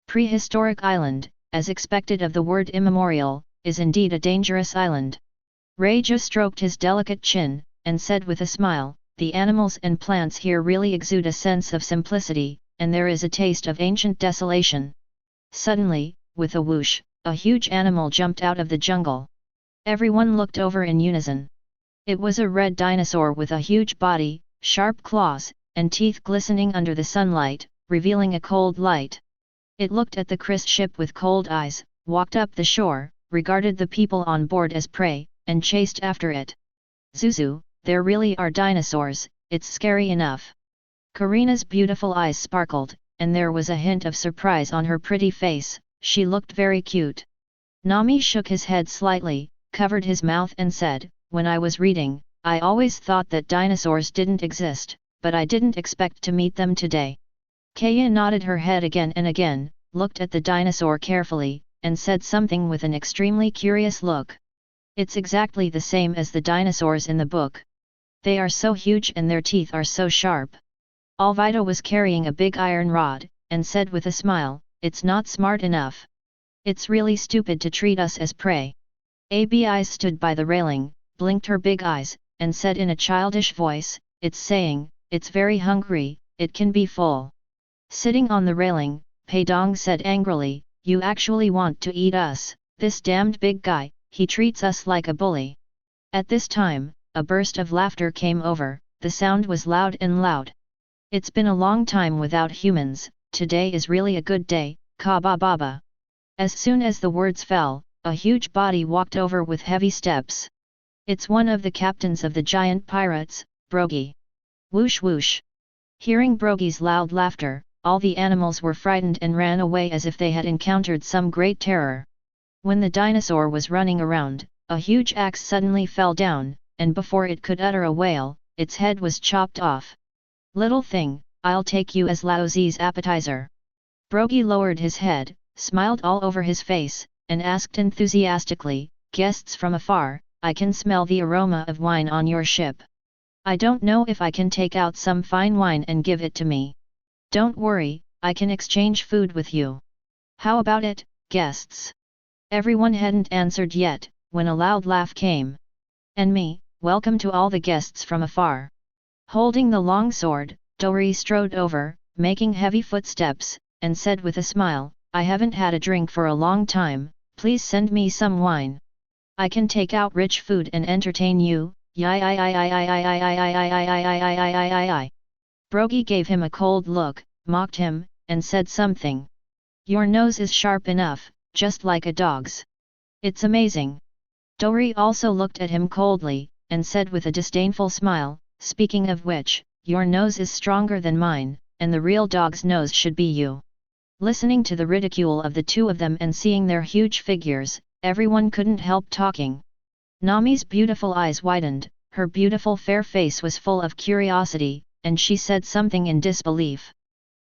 Prehistoric island, as expected of the word immemorial, is indeed a dangerous island. Reiju stroked his delicate chin, and said with a smile, the animals and plants here really exude a sense of simplicity, and there is a taste of ancient desolation. Suddenly, with a whoosh, a huge animal jumped out of the jungle. Everyone looked over in unison. It was a red dinosaur with a huge body, sharp claws, and teeth glistening under the sunlight, revealing a cold light. It looked at the Chris ship with cold eyes, walked up the shore, regarded the people on board as prey, and chased after it. Zuzu, there really are dinosaurs, it's scary enough. Karina's beautiful eyes sparkled, and there was a hint of surprise on her pretty face. She looked very cute. Nami shook his head slightly, covered his mouth and said, when I was reading, I always thought that dinosaurs didn't exist, but I didn't expect to meet them today. Kaya nodded her head again and again, looked at the dinosaur carefully, and said something with an extremely curious look. It's exactly the same as the dinosaurs in the book. They are so huge and their teeth are so sharp. Alvida was carrying a big iron rod, and said with a smile, it's not smart enough. It's really stupid to treat us as prey. Abi stood by the railing, blinked her big eyes, and said in a childish voice, it's saying, it's very hungry, it can be full. Sitting on the railing, Peidong said angrily, you actually want to eat us, this damned big guy, he treats us like a bully. At this time, a burst of laughter came over, the sound was loud and loud. It's been a long time without humans, today is really a good day, ka ba baba. As soon as the words fell, a huge body walked over with heavy steps. It's one of the captains of the giant pirates, Brogy. Whoosh whoosh. Hearing Brogy's loud laughter, all the animals were frightened and ran away as if they had encountered some great terror. When the dinosaur was running around, a huge axe suddenly fell down, and before it could utter a wail, its head was chopped off. Little thing, I'll take you as Laozi's appetizer. Brogy lowered his head, smiled all over his face, and asked enthusiastically, guests from afar, I can smell the aroma of wine on your ship. I don't know if I can take out some fine wine and give it to me. Don't worry, I can exchange food with you. How about it, guests? Everyone hadn't answered yet, when a loud laugh came. And me, welcome to all the guests from afar. Holding the long sword, Dori strode over, making heavy footsteps, and said with a smile, I haven't had a drink for a long time, please send me some wine. I can take out rich food and entertain you, Brogy gave him a cold look, mocked him, and said something. Your nose is sharp enough, just like a dog's. It's amazing. Dori also looked at him coldly, and said with a disdainful smile, speaking of which, your nose is stronger than mine, and the real dog's nose should be you. Listening to the ridicule of the two of them and seeing their huge figures, everyone couldn't help talking. Nami's beautiful eyes widened, her beautiful fair face was full of curiosity, and she said something in disbelief.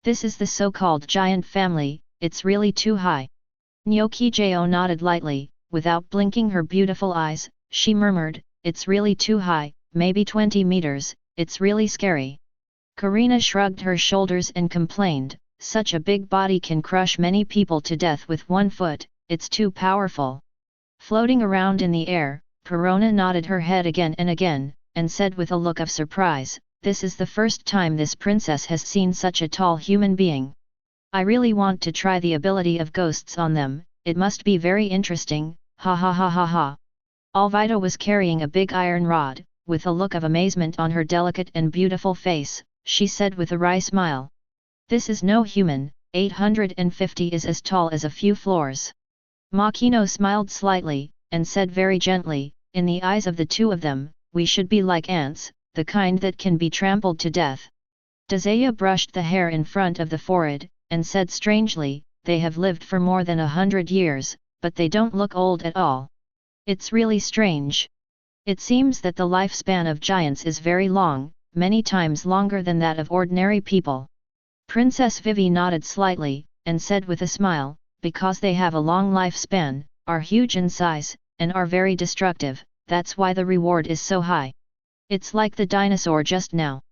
This is the so-called giant family, it's really too high. Nyokijo nodded lightly, without blinking her beautiful eyes, she murmured, it's really too high, maybe 20 meters, it's really scary. Karina shrugged her shoulders and complained, such a big body can crush many people to death with one foot, it's too powerful. Floating around in the air, Perona nodded her head again and again, and said with a look of surprise, this is the first time this princess has seen such a tall human being. I really want to try the ability of ghosts on them, it must be very interesting, ha ha ha ha ha. Alvida was carrying a big iron rod, with a look of amazement on her delicate and beautiful face, she said with a wry smile. This is no human, 850 is as tall as a few floors. Makino smiled slightly, and said very gently, in the eyes of the two of them, we should be like ants, the kind that can be trampled to death. Dazaya brushed the hair in front of the forehead, and said strangely, they have lived for more than 100 years, but they don't look old at all. It's really strange. It seems that the lifespan of giants is very long, many times longer than that of ordinary people. Princess Vivi nodded slightly, and said with a smile, because they have a long lifespan, are huge in size, and are very destructive, that's why the reward is so high. It's like the dinosaur just now.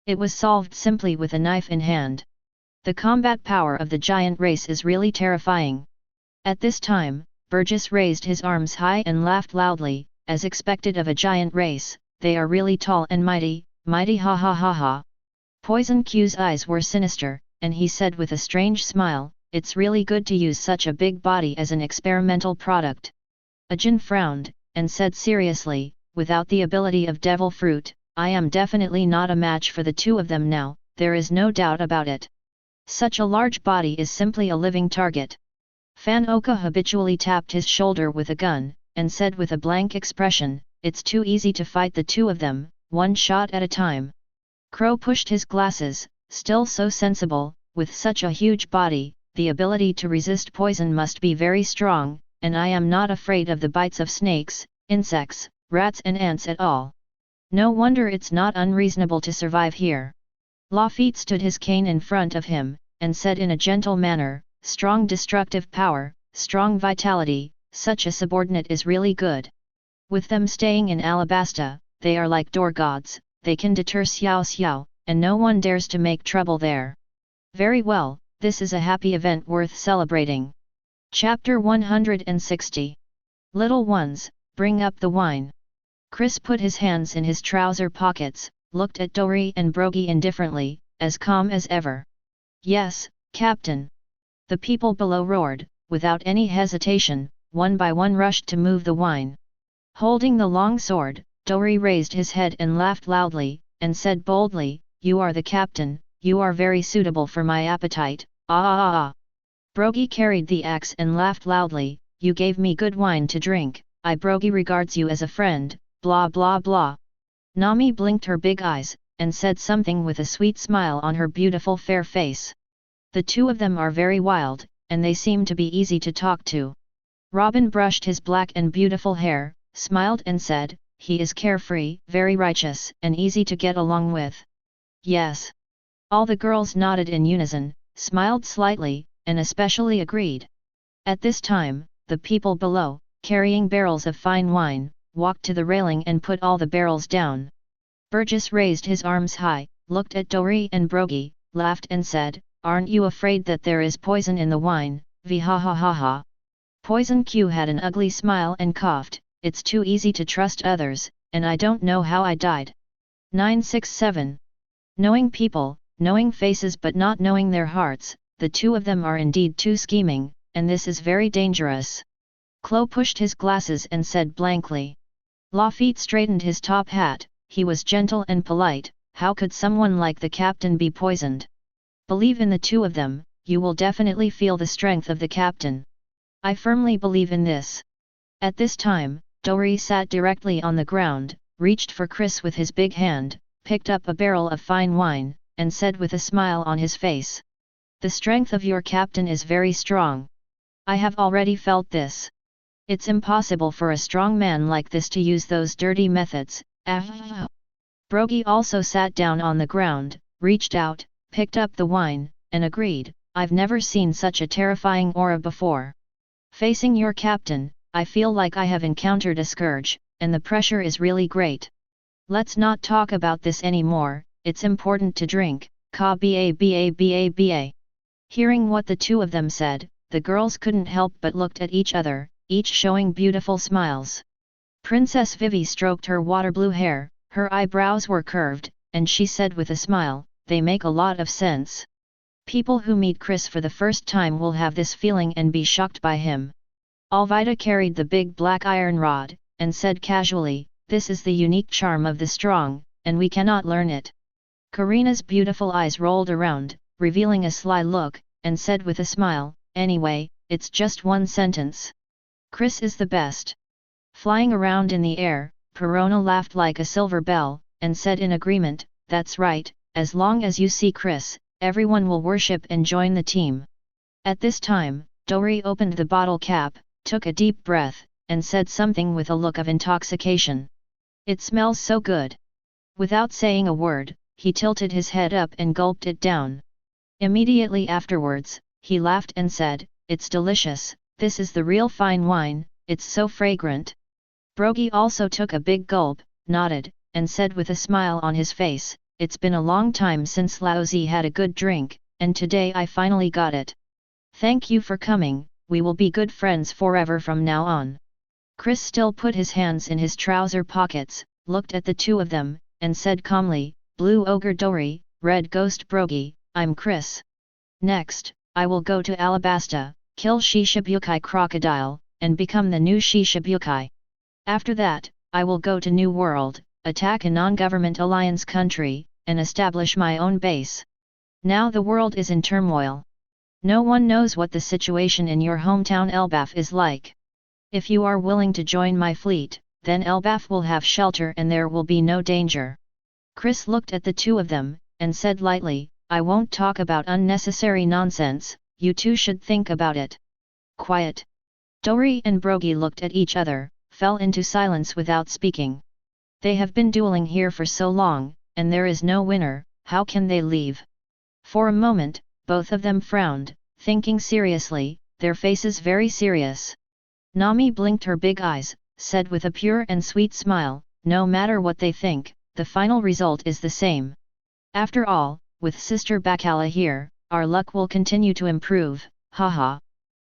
It was solved simply with a knife in hand. The combat power of the giant race is really terrifying. At this time, Burgess raised his arms high and laughed loudly, as expected of a giant race, they are really tall and mighty, mighty ha ha ha ha. Poison Q's eyes were sinister, and he said with a strange smile, it's really good to use such a big body as an experimental product. Ajin frowned, and said seriously, without the ability of devil fruit, I am definitely not a match for the two of them now, there is no doubt about it. Such a large body is simply a living target. Fan Oka habitually tapped his shoulder with a gun, and said with a blank expression, "It's too easy to fight the two of them, one shot at a time." Crow pushed his glasses, still so sensible, with such a huge body, the ability to resist poison must be very strong, and I am not afraid of the bites of snakes, insects, rats and ants at all. No wonder it's not unreasonable to survive here. Lafitte stood his cane in front of him, and said in a gentle manner, "Strong destructive power, strong vitality, such a subordinate is really good. With them staying in Alabasta, they are like door gods, they can deter Xiao Xiao, and no one dares to make trouble there." Very well, this is a happy event worth celebrating. Chapter 160. Little ones, bring up the wine. Chris put his hands in his trouser pockets, looked at Dori and Brogy indifferently, as calm as ever. "Yes, Captain." The people below roared, without any hesitation, one by one rushed to move the wine. Holding the long sword, Dori raised his head and laughed loudly, and said boldly, "You are the captain, you are very suitable for my appetite, ah ah ah." Brogy carried the axe and laughed loudly, "You gave me good wine to drink, I Brogy regards you as a friend, blah blah blah." Nami blinked her big eyes, and said something with a sweet smile on her beautiful fair face. The two of them are very wild, and they seem to be easy to talk to. Robin brushed his black and beautiful hair, smiled and said, "He is carefree, very righteous, and easy to get along with." "Yes." All the girls nodded in unison, smiled slightly, and especially agreed. At this time, the people below, carrying barrels of fine wine, walked to the railing and put all the barrels down. Burgess raised his arms high, looked at Dori and Brogy, laughed and said, "Aren't you afraid that there is poison in the wine, v ha ha ha ha." Poison Q had an ugly smile and coughed, "It's too easy to trust others, and I don't know how I died." 967. Knowing people, knowing faces but not knowing their hearts, the two of them are indeed too scheming, and this is very dangerous. Clo pushed his glasses and said blankly. Lafitte straightened his top hat, he was gentle and polite, "How could someone like the captain be poisoned? Believe in the two of them, you will definitely feel the strength of the captain. I firmly believe in this." At this time, Dori sat directly on the ground, reached for Chris with his big hand, picked up a barrel of fine wine, and said with a smile on his face, "The strength of your captain is very strong. I have already felt this. It's impossible for a strong man like this to use those dirty methods." Brogy also sat down on the ground, reached out, picked up the wine, and agreed, "I've never seen such a terrifying aura before. Facing your captain, I feel like I have encountered a scourge, and the pressure is really great. Let's not talk about this anymore, it's important to drink, ka ba ba ba ba." Hearing what the two of them said, the girls couldn't help but looked at each other, each showing beautiful smiles. Princess Vivi stroked her water blue hair, her eyebrows were curved, and she said with a smile, "They make a lot of sense. People who meet Chris for the first time will have this feeling and be shocked by him." Alvida carried the big black iron rod, and said casually, "This is the unique charm of the strong, and we cannot learn it." Karina's beautiful eyes rolled around, revealing a sly look, and said with a smile, "Anyway, it's just one sentence. Chris is the best." Flying around in the air, Perona laughed like a silver bell, and said in agreement, "That's right, as long as you see Chris, everyone will worship and join the team." At this time, Dori opened the bottle cap, took a deep breath, and said something with a look of intoxication. "It smells so good." Without saying a word, he tilted his head up and gulped it down. Immediately afterwards, he laughed and said, "It's delicious, this is the real fine wine, it's so fragrant." Brogy also took a big gulp, nodded, and said with a smile on his face, "It's been a long time since Laozi had a good drink, and today I finally got it. Thank you for coming, we will be good friends forever from now on." Chris still put his hands in his trouser pockets, looked at the two of them, and said calmly, "Blue Ogre Dori, Red Ghost Brogy, I'm Chris. Next, I will go to Alabasta, kill Shishibukai Crocodile, and become the new Shishibukai. After that, I will go to New World, attack a non-government alliance country, and establish my own base." Now the world is in turmoil. No one knows what the situation in your hometown Elbaf is like. If you are willing to join my fleet, then Elbaf will have shelter and there will be no danger. Chris looked at the two of them, and said lightly, I won't talk about unnecessary nonsense, you two should think about it. Quiet. Dori and Brogy looked at each other, fell into silence without speaking. They have been dueling here for so long, and there is no winner, how can they leave? For a moment, both of them frowned, thinking seriously, their faces very serious. Nami blinked her big eyes, said with a pure and sweet smile, no matter what they think, the final result is the same. After all, with Sister Bacala here, our luck will continue to improve, haha.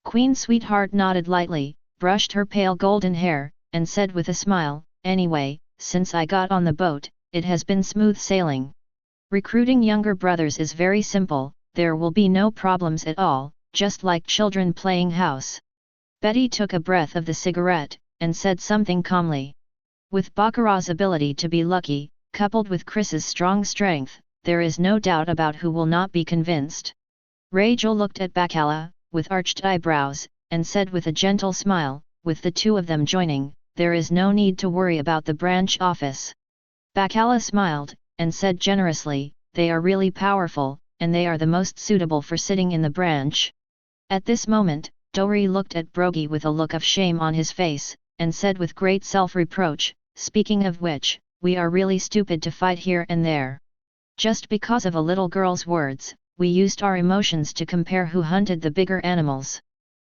Queen Sweetheart nodded lightly, brushed her pale golden hair, and said with a smile, anyway, since I got on the boat, it has been smooth sailing. Recruiting younger brothers is very simple, there will be no problems at all, just like children playing house. Betty took a breath of the cigarette, and said something calmly. With Baccarat's ability to be lucky, coupled with Chris's strong strength, there is no doubt about who will not be convinced. Rachel looked at Bacala, with arched eyebrows, and said with a gentle smile, with the two of them joining, there is no need to worry about the branch office. Bacala smiled, and said generously, they are really powerful, and they are the most suitable for sitting in the branch. At this moment, Dori looked at Brogy with a look of shame on his face, and said with great self-reproach, speaking of which, we are really stupid to fight here and there. Just because of a little girl's words, we used our emotions to compare who hunted the bigger animals.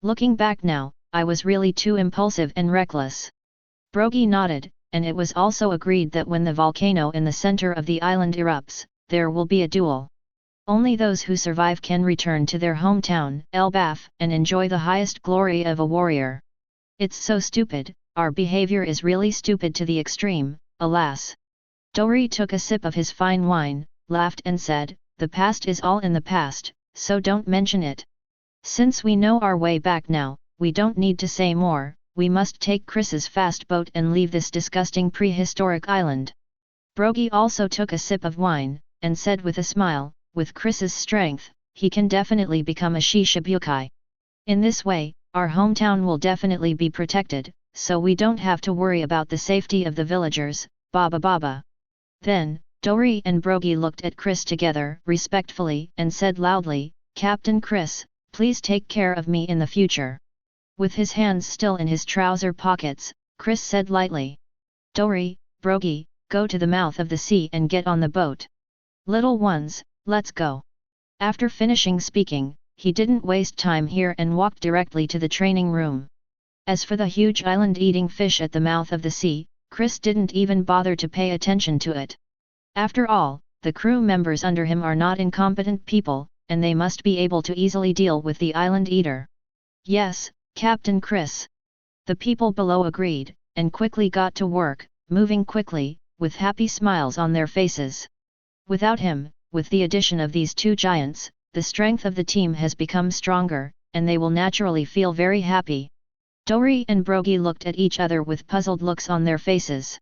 Looking back now, I was really too impulsive and reckless. Brogy nodded, and it was also agreed that when the volcano in the center of the island erupts, there will be a duel. Only those who survive can return to their hometown, Elbaf, and enjoy the highest glory of a warrior. It's so stupid, our behavior is really stupid to the extreme, alas. Dori took a sip of his fine wine, laughed and said, the past is all in the past, so don't mention it. Since we know our way back now, we don't need to say more, we must take Chris's fast boat and leave this disgusting prehistoric island. Brogy also took a sip of wine, and said with a smile, with Chris's strength, he can definitely become a Shishibukai. In this way, our hometown will definitely be protected, so we don't have to worry about the safety of the villagers, Baba Baba. Then, Dori and Brogy looked at Chris together, respectfully, and said loudly, Captain Chris, please take care of me in the future. With his hands still in his trouser pockets, Chris said lightly. Dori, Brogy, go to the mouth of the sea and get on the boat. Little ones, let's go. After finishing speaking, he didn't waste time here and walked directly to the training room. As for the huge island-eating fish at the mouth of the sea, Chris didn't even bother to pay attention to it. After all, the crew members under him are not incompetent people, and they must be able to easily deal with the island eater. Yes, Captain Chris. The people below agreed, and quickly got to work, moving quickly, with happy smiles on their faces. Without him, with the addition of these two giants, the strength of the team has become stronger, and they will naturally feel very happy. Dori and Brogy looked at each other with puzzled looks on their faces.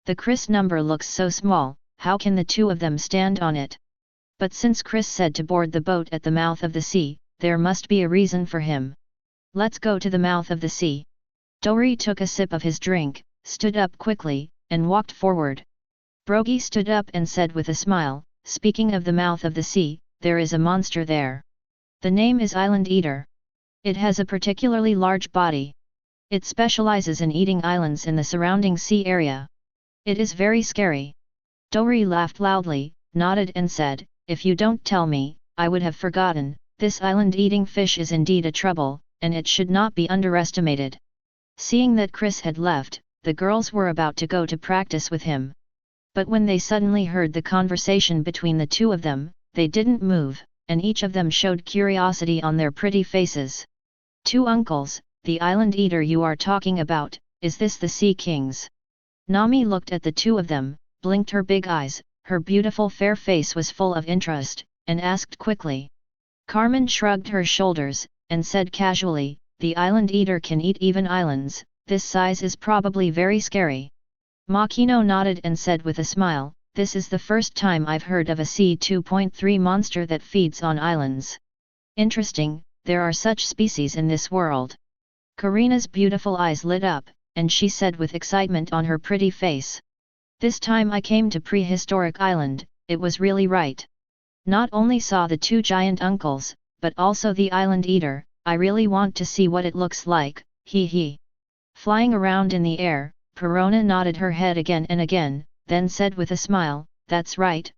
The Chris number looks so small, how can the two of them stand on it? But since Chris said to board the boat at the mouth of the sea, there must be a reason for him. Let's go to the mouth of the sea. Dori took a sip of his drink, stood up quickly, and walked forward. Brogy stood up and said with a smile, speaking of the mouth of the sea, there is a monster there. The name is Island Eater. It has a particularly large body. It specializes in eating islands in the surrounding sea area. It is very scary. Dori laughed loudly, nodded and said, if you don't tell me, I would have forgotten, this island-eating fish is indeed a trouble, and it should not be underestimated. Seeing that Chris had left, the girls were about to go to practice with him. But when they suddenly heard the conversation between the two of them, they didn't move, and each of them showed curiosity on their pretty faces. Two uncles, the island eater you are talking about, is this the Sea Kings? Nami looked at the two of them, blinked her big eyes, her beautiful fair face was full of interest, and asked quickly. Carmen shrugged her shoulders, and said casually, the island eater can eat even islands, this size is probably very scary. Makino nodded and said with a smile, this is the first time I've heard of a C2.3 monster that feeds on islands. Interesting, there are such species in this world. Karina's beautiful eyes lit up, and she said with excitement on her pretty face. This time I came to prehistoric island, it was really right. Not only saw the two giant uncles, but also the island eater, I really want to see what it looks like, hee hee. Flying around in the air, Perona nodded her head again and again, then said with a smile, that's right,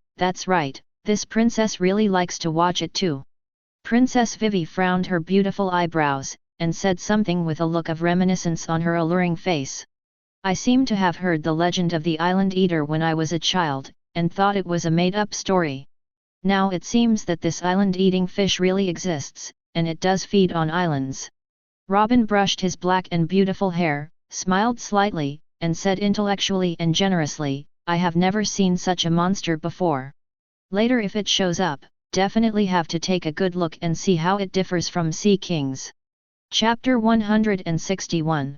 this princess really likes to watch it too. Princess Vivi frowned her beautiful eyebrows, and said something with a look of reminiscence on her alluring face. I seem to have heard the legend of the island eater when I was a child, and thought it was a made-up story. Now it seems that this island-eating fish really exists, and it does feed on islands. Robin brushed his black and beautiful hair, smiled slightly, and said intellectually and generously, I have never seen such a monster before. Later if it shows up, definitely have to take a good look and see how it differs from sea kings. Chapter 161.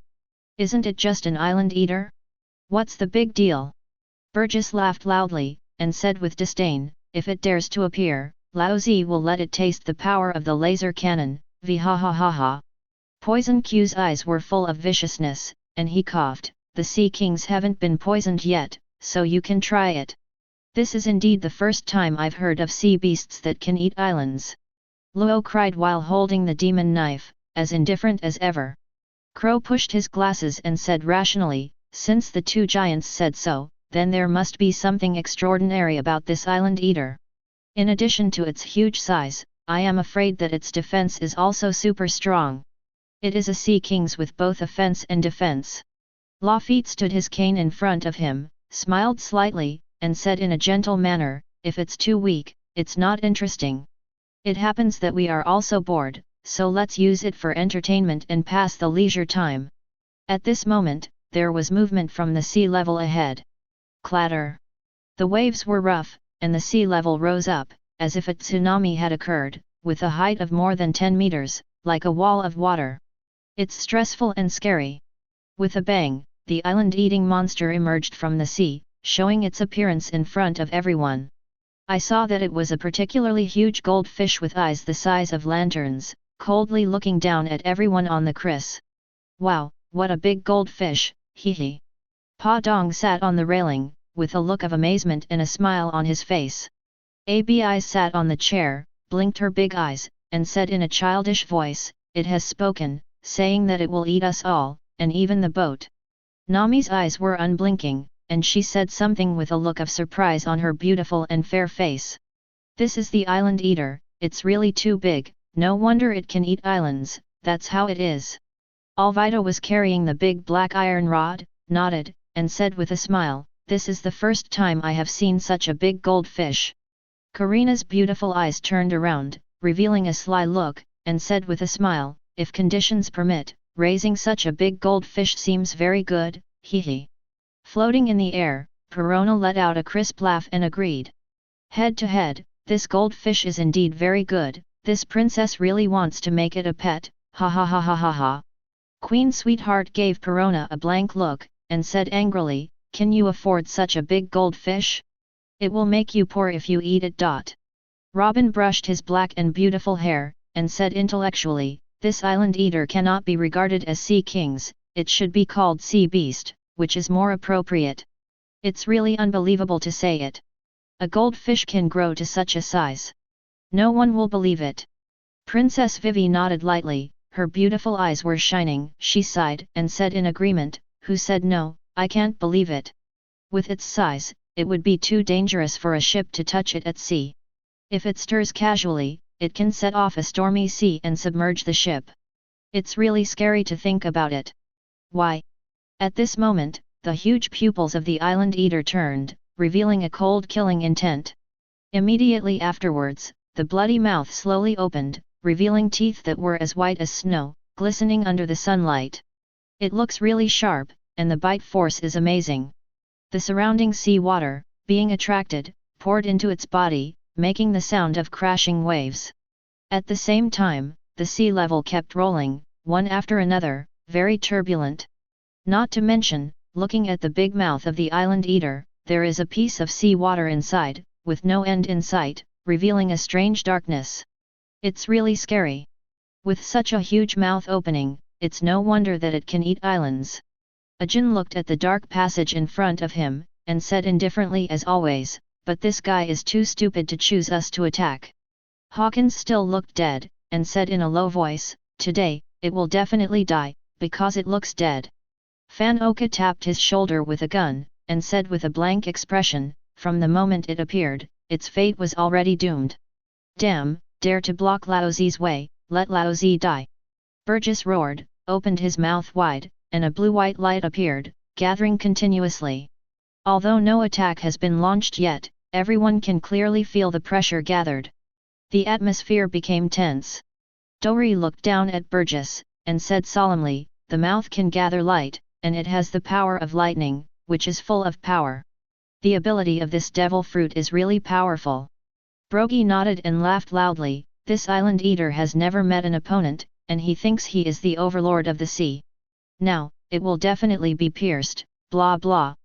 Isn't it just an island eater? What's the big deal? Burgess laughed loudly, and said with disdain, if it dares to appear, Lao Zi will let it taste the power of the laser cannon, v ha ha ha ha. Poison Q's eyes were full of viciousness, and he coughed, the sea kings haven't been poisoned yet, so you can try it. This is indeed the first time I've heard of sea beasts that can eat islands. Luo cried while holding the demon knife, as indifferent as ever. Crow pushed his glasses and said rationally, since the two giants said so, then there must be something extraordinary about this island eater. In addition to its huge size, I am afraid that its defense is also super strong. It is a sea king's with both offense and defense. Lafitte stood his cane in front of him, smiled slightly, and said in a gentle manner, if it's too weak, it's not interesting. It happens that we are also bored, so let's use it for entertainment and pass the leisure time. At this moment, there was movement from the sea level ahead. Clatter! The waves were rough, and the sea level rose up, as if a tsunami had occurred, with a height of more than 10 meters, like a wall of water. It's stressful and scary. With a bang, the island-eating monster emerged from the sea, showing its appearance in front of everyone. I saw that it was a particularly huge goldfish with eyes the size of lanterns, coldly looking down at everyone on the kriss. Wow, what a big goldfish, hee hee. Pa Dong sat on the railing, with a look of amazement and a smile on his face. Abi sat on the chair, blinked her big eyes, and said in a childish voice, it has spoken, saying that it will eat us all, and even the boat. Nami's eyes were unblinking, and she said something with a look of surprise on her beautiful and fair face. This is the island eater, it's really too big, no wonder it can eat islands, that's how it is. Alvito was carrying the big black iron rod, nodded, and said with a smile, this is the first time I have seen such a big goldfish. Karina's beautiful eyes turned around, revealing a sly look, and said with a smile, if conditions permit, raising such a big goldfish seems very good, hee hee. Floating in the air, Perona let out a crisp laugh and agreed. Head to head, this goldfish is indeed very good, this princess really wants to make it a pet, ha ha ha ha ha ha. Queen Sweetheart gave Perona a blank look, and said angrily, can you afford such a big goldfish? It will make you poor if you eat it. Robin brushed his black and beautiful hair, and said intellectually, this island eater cannot be regarded as sea kings, it should be called sea beast, which is more appropriate. It's really unbelievable to say it. A goldfish can grow to such a size. No one will believe it. Princess Vivi nodded lightly, her beautiful eyes were shining. She sighed and said in agreement, who said no, I can't believe it. With its size, it would be too dangerous for a ship to touch it at sea. If it stirs casually, it can set off a stormy sea and submerge the ship. It's really scary to think about it. Why? At this moment, the huge pupils of the island eater turned, revealing a cold killing intent. Immediately afterwards, the bloody mouth slowly opened, revealing teeth that were as white as snow, glistening under the sunlight. It looks really sharp, and the bite force is amazing. The surrounding sea water, being attracted, poured into its body, making the sound of crashing waves. At the same time, the sea level kept rolling, one after another, very turbulent. Not to mention, looking at the big mouth of the island eater, there is a piece of sea water inside, with no end in sight, revealing a strange darkness. It's really scary. With such a huge mouth opening, it's no wonder that it can eat islands. Ajin looked at the dark passage in front of him, and said indifferently as always, but this guy is too stupid to choose us to attack. Hawkins still looked dead, and said in a low voice, today, it will definitely die, because it looks dead. Fan Oka tapped his shoulder with a gun, and said with a blank expression, from the moment it appeared, its fate was already doomed. Damn, dare to block Laozi's way, let Laozi die. Burgess roared, opened his mouth wide, and a blue-white light appeared, gathering continuously. Although no attack has been launched yet, everyone can clearly feel the pressure gathered. The atmosphere became tense. Dori looked down at Burgess, and said solemnly, the mouth can gather light, and it has the power of lightning, which is full of power. The ability of this devil fruit is really powerful. Brogy nodded and laughed loudly, this island eater has never met an opponent, and he thinks he is the overlord of the sea. Now, it will definitely be pierced, blah blah.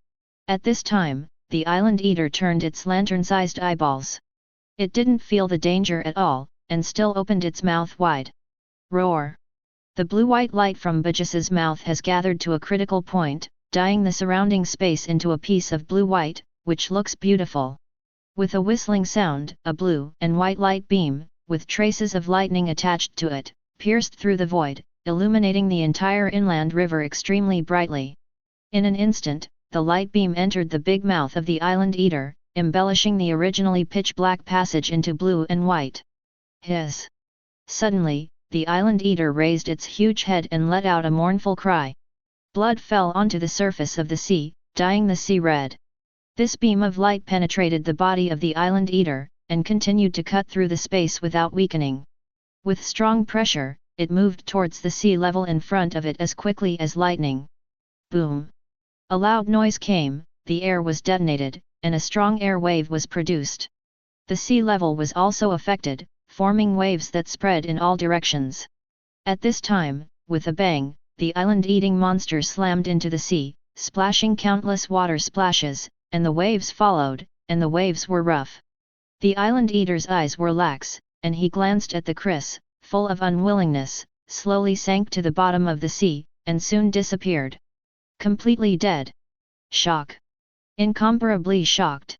At this time, the island eater turned its lantern-sized eyeballs. It didn't feel the danger at all, and still opened its mouth wide. Roar! The blue-white light from Burgess's mouth has gathered to a critical point, dyeing the surrounding space into a piece of blue-white, which looks beautiful. With a whistling sound, a blue and white light beam, with traces of lightning attached to it, pierced through the void, illuminating the entire inland river extremely brightly. In an instant, the light beam entered the big mouth of the island eater, embellishing the originally pitch-black passage into blue and white. Hiss! Suddenly, the island eater raised its huge head and let out a mournful cry. Blood fell onto the surface of the sea, dyeing the sea red. This beam of light penetrated the body of the island eater, and continued to cut through the space without weakening. With strong pressure, it moved towards the sea level in front of it as quickly as lightning. Boom! A loud noise came, the air was detonated, and a strong air wave was produced. The sea level was also affected, forming waves that spread in all directions. At this time, with a bang, the island-eating monster slammed into the sea, splashing countless water splashes, and the waves followed, and the waves were rough. The island-eater's eyes were lax, and he glanced at the Chris, full of unwillingness, slowly sank to the bottom of the sea, and soon disappeared. Completely dead. Shock. Incomparably shocked.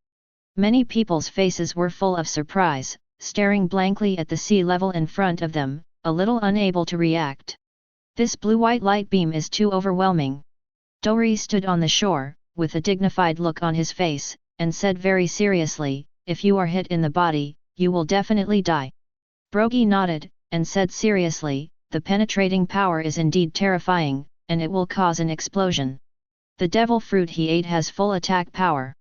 Many people's faces were full of surprise, staring blankly at the sea level in front of them, a little unable to react. This blue-white light beam is too overwhelming. Dori stood on the shore, with a dignified look on his face, and said very seriously, if you are hit in the body, you will definitely die. Brogy nodded, and said seriously, the penetrating power is indeed terrifying, and it will cause an explosion. The devil fruit he ate has full attack power.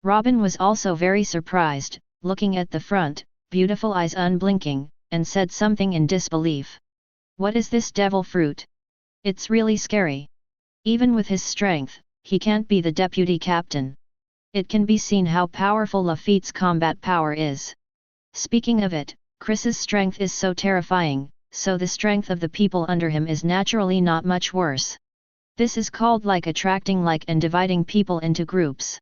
Robin was also very surprised, looking at the front, beautiful eyes unblinking, and said something in disbelief. What is this devil fruit? It's really scary. Even with his strength, he can't be the deputy captain. It can be seen how powerful Lafitte's combat power is. Speaking of it, Chris's strength is so terrifying, so the strength of the people under him is naturally not much worse. This is called like attracting like and dividing people into groups.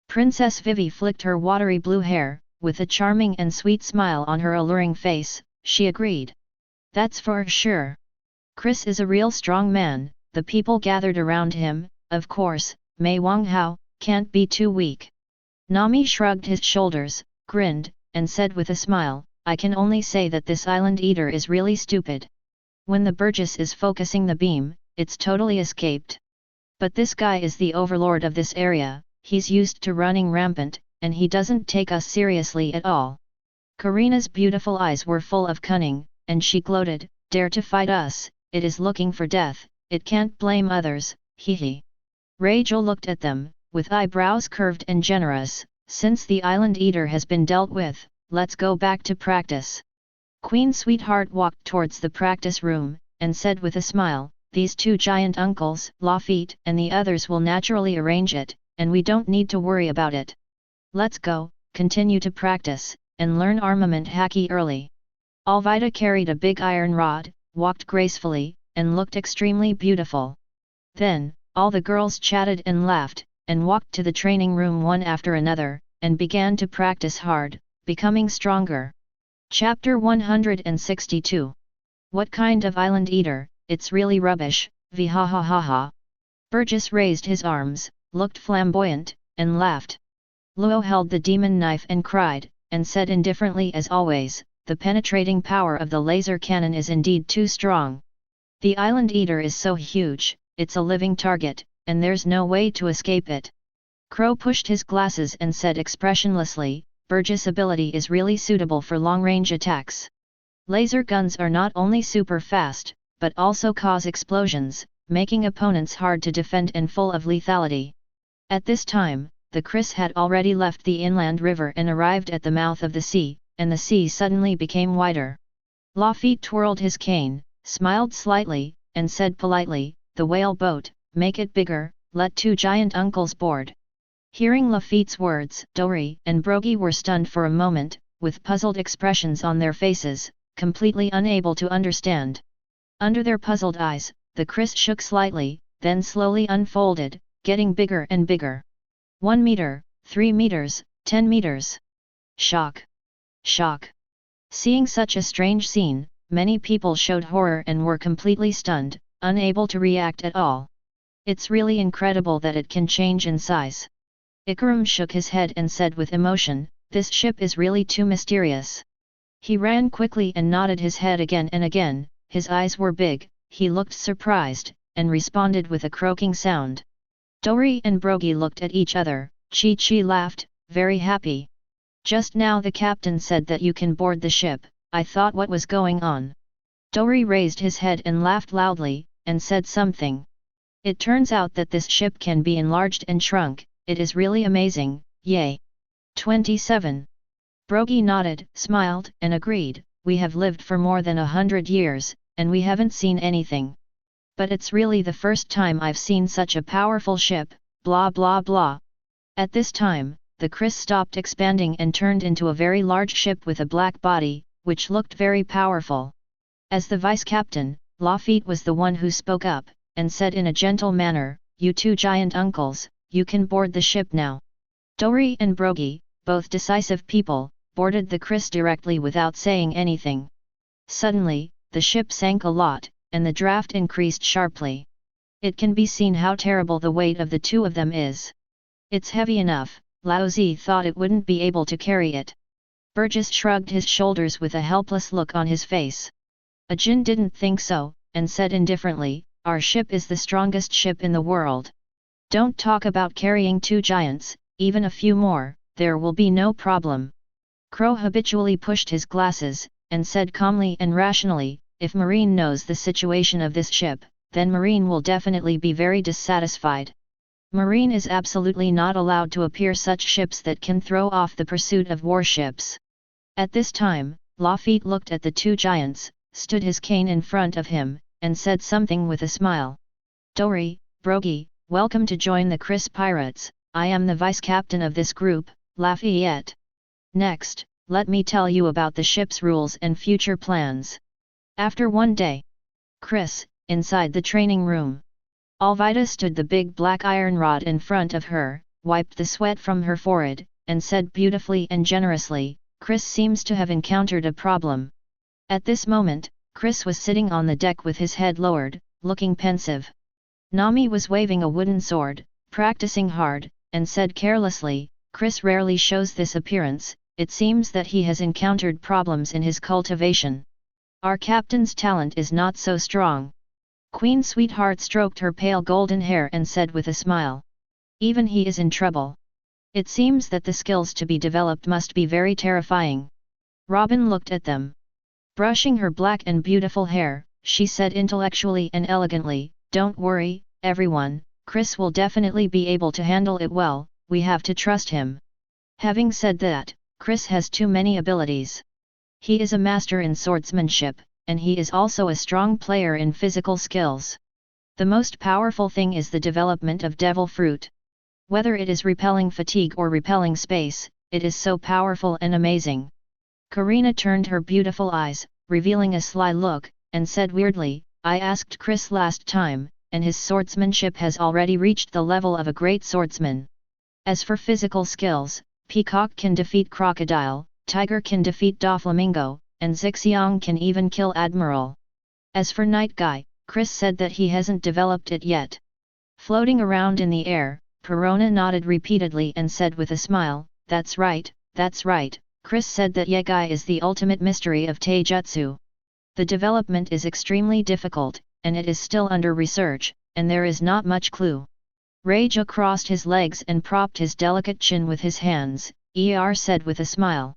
Princess Vivi flicked her watery blue hair, with a charming and sweet smile on her alluring face, she agreed. That's for sure. Chris is a real strong man, the people gathered around him, of course, Mei Wanghao, can't be too weak. Nami shrugged his shoulders, grinned, and said with a smile, I can only say that this island eater is really stupid. When the Burgess is focusing the beam, it's totally escaped. But this guy is the overlord of this area, he's used to running rampant, and he doesn't take us seriously at all. Karina's beautiful eyes were full of cunning, and she gloated, dare to fight us, it is looking for death, it can't blame others, hee hee. Rachel looked at them, with eyebrows curved and generous, since the island eater has been dealt with, let's go back to practice. Queen Sweetheart walked towards the practice room, and said with a smile, these two giant uncles, Lafitte and the others will naturally arrange it, and we don't need to worry about it. Let's go, continue to practice, and learn armament haki early. Alvida carried a big iron rod, walked gracefully, and looked extremely beautiful. Then, all the girls chatted and laughed, and walked to the training room one after another, and began to practice hard, becoming stronger. Chapter 162. What kind of island eater, it's really rubbish, vhahahaha. Burgess raised his arms, looked flamboyant, and laughed. Luo held the demon knife and cried, and said indifferently as always, the penetrating power of the laser cannon is indeed too strong. The island eater is so huge, it's a living target, and there's no way to escape it. Crow pushed his glasses and said expressionlessly, Burgess' ability is really suitable for long-range attacks. Laser guns are not only super fast, but also cause explosions, making opponents hard to defend and full of lethality. At this time, the Chris had already left the inland river and arrived at the mouth of the sea, and the sea suddenly became wider. Lafitte twirled his cane, smiled slightly, and said politely, the whale boat, make it bigger, let two giant uncles board. Hearing Lafitte's words, Dory and Brogy were stunned for a moment, with puzzled expressions on their faces, completely unable to understand. Under their puzzled eyes, the Chris shook slightly, then slowly unfolded, getting bigger and bigger. 1 meter, 3 meters, 10 meters. Shock! Shock! Seeing such a strange scene, many people showed horror and were completely stunned, unable to react at all. It's really incredible that it can change in size. Ikaram shook his head and said with emotion, this ship is really too mysterious. He ran quickly and nodded his head again and again, his eyes were big, he looked surprised, and responded with a croaking sound. Dory and Brogy looked at each other, Chi laughed, very happy. Just now the captain said that you can board the ship, I thought what was going on. Dory raised his head and laughed loudly, and said something. It turns out that this ship can be enlarged and shrunk, it is really amazing, yay. 27. Brogy nodded, smiled, and agreed, we have lived for more than 100 years, and we haven't seen anything. But it's really the first time I've seen such a powerful ship, blah blah blah. At this time, the Chris stopped expanding and turned into a very large ship with a black body, which looked very powerful. As the vice-captain, Lafitte was the one who spoke up, and said in a gentle manner, you two giant uncles, you can board the ship now. Dory and Brogy, both decisive people, boarded the Chris directly without saying anything. Suddenly, the ship sank a lot, and the draft increased sharply. It can be seen how terrible the weight of the two of them is. It's heavy enough, Laozi thought it wouldn't be able to carry it. Burgess shrugged his shoulders with a helpless look on his face. Ajin didn't think so, and said indifferently, our ship is the strongest ship in the world. Don't talk about carrying two giants, even a few more, there will be no problem. Crow habitually pushed his glasses, and said calmly and rationally, if Marine knows the situation of this ship, then Marine will definitely be very dissatisfied. Marine is absolutely not allowed to appear such ships that can throw off the pursuit of warships. At this time, Lafitte looked at the two giants, stood his cane in front of him, and said something with a smile. Dory, Brogy, welcome to join the Chris Pirates, I am the vice-captain of this group, Lafayette. Next, let me tell you about the ship's rules and future plans. After one day, Chris, inside the training room. Alvida stood the big black iron rod in front of her, wiped the sweat from her forehead, and said beautifully and generously, Chris seems to have encountered a problem. At this moment, Chris was sitting on the deck with his head lowered, looking pensive. Nami was waving a wooden sword, practicing hard, and said carelessly, Chris rarely shows this appearance, it seems that he has encountered problems in his cultivation. Our captain's talent is not so strong. Queen Sweetheart stroked her pale golden hair and said with a smile. Even he is in trouble. It seems that the skills to be developed must be very terrifying. Robin looked at them. Brushing her black and beautiful hair, she said intellectually and elegantly, don't worry, everyone, Chris will definitely be able to handle it well, we have to trust him. Having said that, Chris has too many abilities. He is a master in swordsmanship, and he is also a strong player in physical skills. The most powerful thing is the development of devil fruit. Whether it is repelling fatigue or repelling space, it is so powerful and amazing. Karina turned her beautiful eyes, revealing a sly look, and said weirdly, I asked Chris last time, and his swordsmanship has already reached the level of a great swordsman. As for physical skills, Peacock can defeat Crocodile, Tiger can defeat Doflamingo, and Zixiang can even kill Admiral. As for Night Guy, Chris said that he hasn't developed it yet. Floating around in the air, Perona nodded repeatedly and said with a smile, that's right, that's right. Chris said that Yagai is the ultimate mystery of Taijutsu. The development is extremely difficult, and it is still under research, and there is not much clue. Reija crossed his legs and propped his delicate chin with his hands, said with a smile.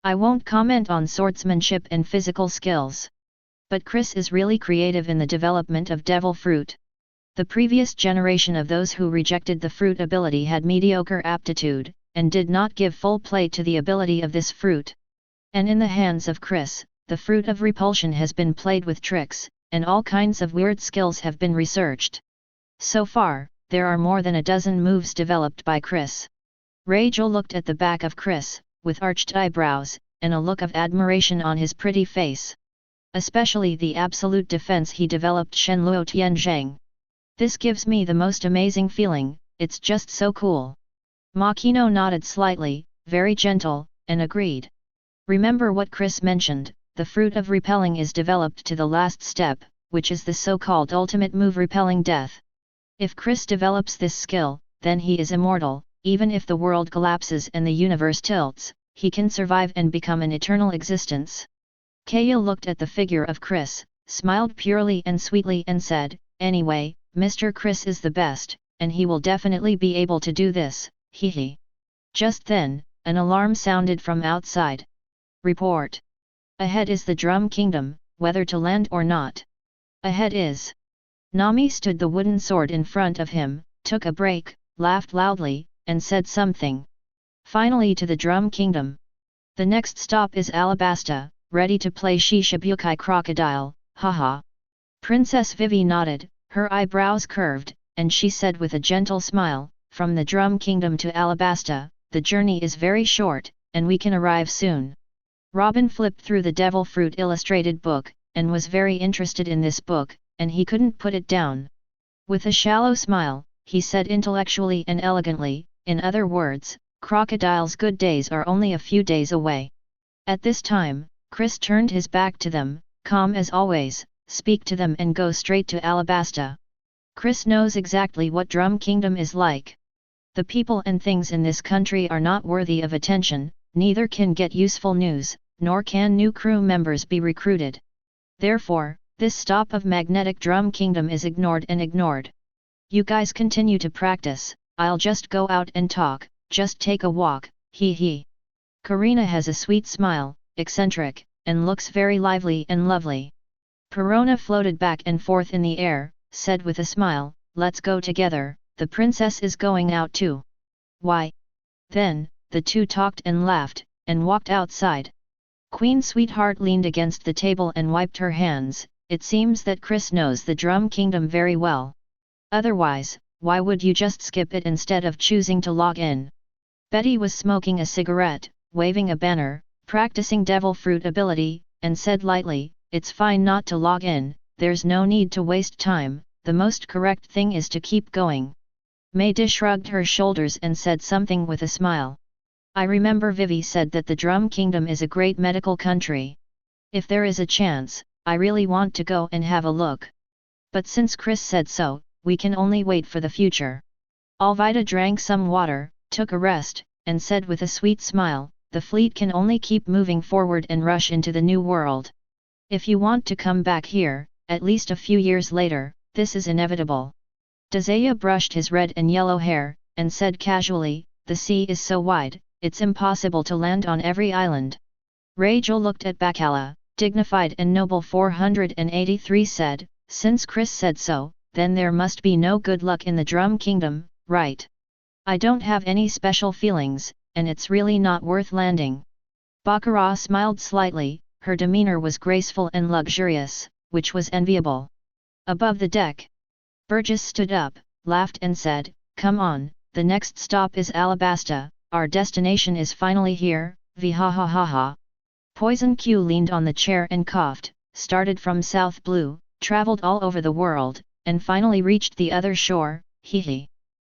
I won't comment on swordsmanship and physical skills. But Chris is really creative in the development of devil fruit. The previous generation of those who rejected the fruit ability had mediocre aptitude, and did not give full play to the ability of this fruit. And in the hands of Chris, the fruit of repulsion has been played with tricks, and all kinds of weird skills have been researched. So far, there are more than a dozen moves developed by Chris. Reija looked at the back of Chris, with arched eyebrows, and a look of admiration on his pretty face. Especially the absolute defense he developed Shenluo Tianzheng. This gives me the most amazing feeling, it's just so cool. Makino nodded slightly, very gentle, and agreed. Remember what Chris mentioned, the fruit of repelling is developed to the last step, which is the so-called ultimate move repelling death. If Chris develops this skill, then he is immortal, even if the world collapses and the universe tilts, he can survive and become an eternal existence. Kaya looked at the figure of Chris, smiled purely and sweetly and said, anyway, Mr. Chris is the best, and he will definitely be able to do this, hee. Just then, an alarm sounded from outside. Report. Ahead is the Drum Kingdom, whether to land or not. Ahead is. Nami stood the wooden sword in front of him, took a break, laughed loudly, and said something. Finally to the Drum Kingdom. The next stop is Alabasta, ready to play Shishibukai Crocodile, haha. Princess Vivi nodded, her eyebrows curved, and she said with a gentle smile, from the Drum Kingdom to Alabasta, the journey is very short, and we can arrive soon. Robin flipped through the Devil Fruit illustrated book, and was very interested in this book, and he couldn't put it down. With a shallow smile, he said intellectually and elegantly, in other words, Crocodile's good days are only a few days away. At this time, Chris turned his back to them, calm as always, speak to them and go straight to Alabasta. Chris knows exactly what Drum Kingdom is like. The people and things in this country are not worthy of attention, neither can get useful news, nor can new crew members be recruited. Therefore, this stop of Magnetic Drum Kingdom is ignored and ignored. You guys continue to practice, I'll just go out and talk, just take a walk, hee. Karina has a sweet smile, eccentric, and looks very lively and lovely. Perona floated back and forth in the air, said with a smile, let's go together, the princess is going out too. Why? Then, the two talked and laughed, and walked outside. Queen Sweetheart leaned against the table and wiped her hands. It seems that Chris knows the Drum Kingdom very well. Otherwise, why would you just skip it instead of choosing to log in? Betty was smoking a cigarette, waving a banner, practicing Devil Fruit ability, and said lightly, it's fine not to log in, there's no need to waste time, the most correct thing is to keep going. Maydi shrugged her shoulders and said something with a smile. I remember Vivi said that the Drum Kingdom is a great medical country. If there is a chance, I really want to go and have a look. But since Chris said so, we can only wait for the future. Alvida drank some water, took a rest, and said with a sweet smile, the fleet can only keep moving forward and rush into the new world. If you want to come back here, at least a few years later, this is inevitable. Dazaya brushed his red and yellow hair, and said casually, the sea is so wide, it's impossible to land on every island. Reija looked at Bacala, dignified and noble 483 said, since Chris said so, then there must be no good luck in the Drum Kingdom, right? I don't have any special feelings, and it's really not worth landing. Baccarat smiled slightly, her demeanor was graceful and luxurious, which was enviable. Above the deck, Burgess stood up, laughed and said, come on, the next stop is Alabasta, our destination is finally here, vhahahaha. Poison Q leaned on the chair and coughed, started from South Blue, traveled all over the world, and finally reached the other shore, hee.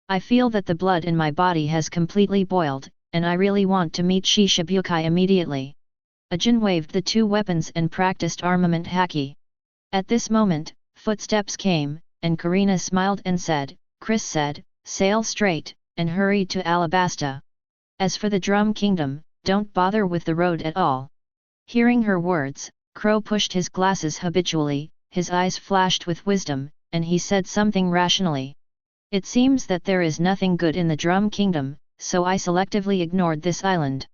I feel that the blood in my body has completely boiled, and I really want to meet Shishibukai immediately. Ajin waved the two weapons and practiced armament haki. At this moment, footsteps came, and Karina smiled and said, Chris said, sail straight, and hurried to Alabasta. As for the Drum Kingdom, don't bother with the road at all. Hearing her words, Crow pushed his glasses habitually, his eyes flashed with wisdom, and he said something rationally. It seems that there is nothing good in the Drum Kingdom, so I selectively ignored this island.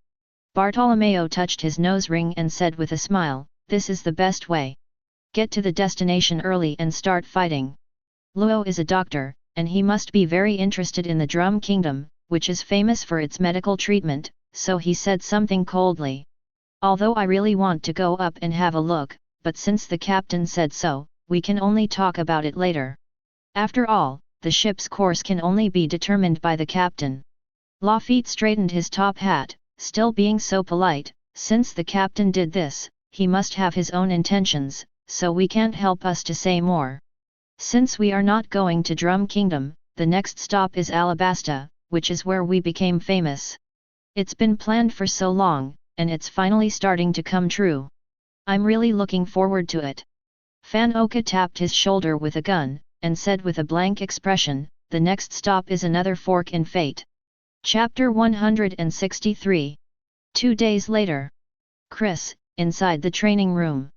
Bartolomeo touched his nose ring and said with a smile, this is the best way. Get to the destination early and start fighting. Luo is a doctor, and he must be very interested in the Drum Kingdom, which is famous for its medical treatment, so he said something coldly. Although I really want to go up and have a look, but since the captain said so, we can only talk about it later. After all, the ship's course can only be determined by the captain. Lafitte straightened his top hat, still being so polite, since the captain did this, he must have his own intentions, so we can't help us to say more. Since we are not going to Drum Kingdom, the next stop is Alabasta, which is where we became famous. It's been planned for so long, and it's finally starting to come true. I'm really looking forward to it. Fan Oka tapped his shoulder with a gun, and said with a blank expression, the next stop is another fork in fate. Chapter 163. 2 days later. Chris, inside the training room.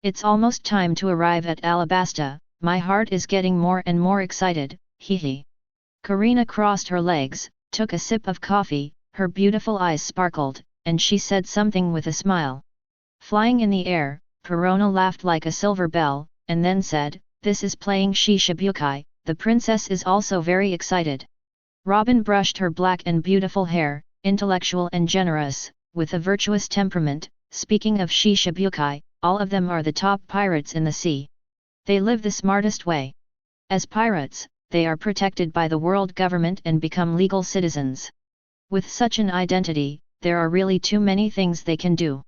It's almost time to arrive at Alabasta, my heart is getting more and more excited, hee. Karina crossed her legs, took a sip of coffee, her beautiful eyes sparkled, and she said something with a smile. Flying in the air, Perona laughed like a silver bell, and then said, this is playing Shishibukai, the princess is also very excited. Robin brushed her black and beautiful hair, intellectual and generous, with a virtuous temperament, speaking of Shishibukai, all of them are the top pirates in the sea. They live the smartest way. As pirates, they are protected by the world government and become legal citizens. With such an identity, there are really too many things they can do.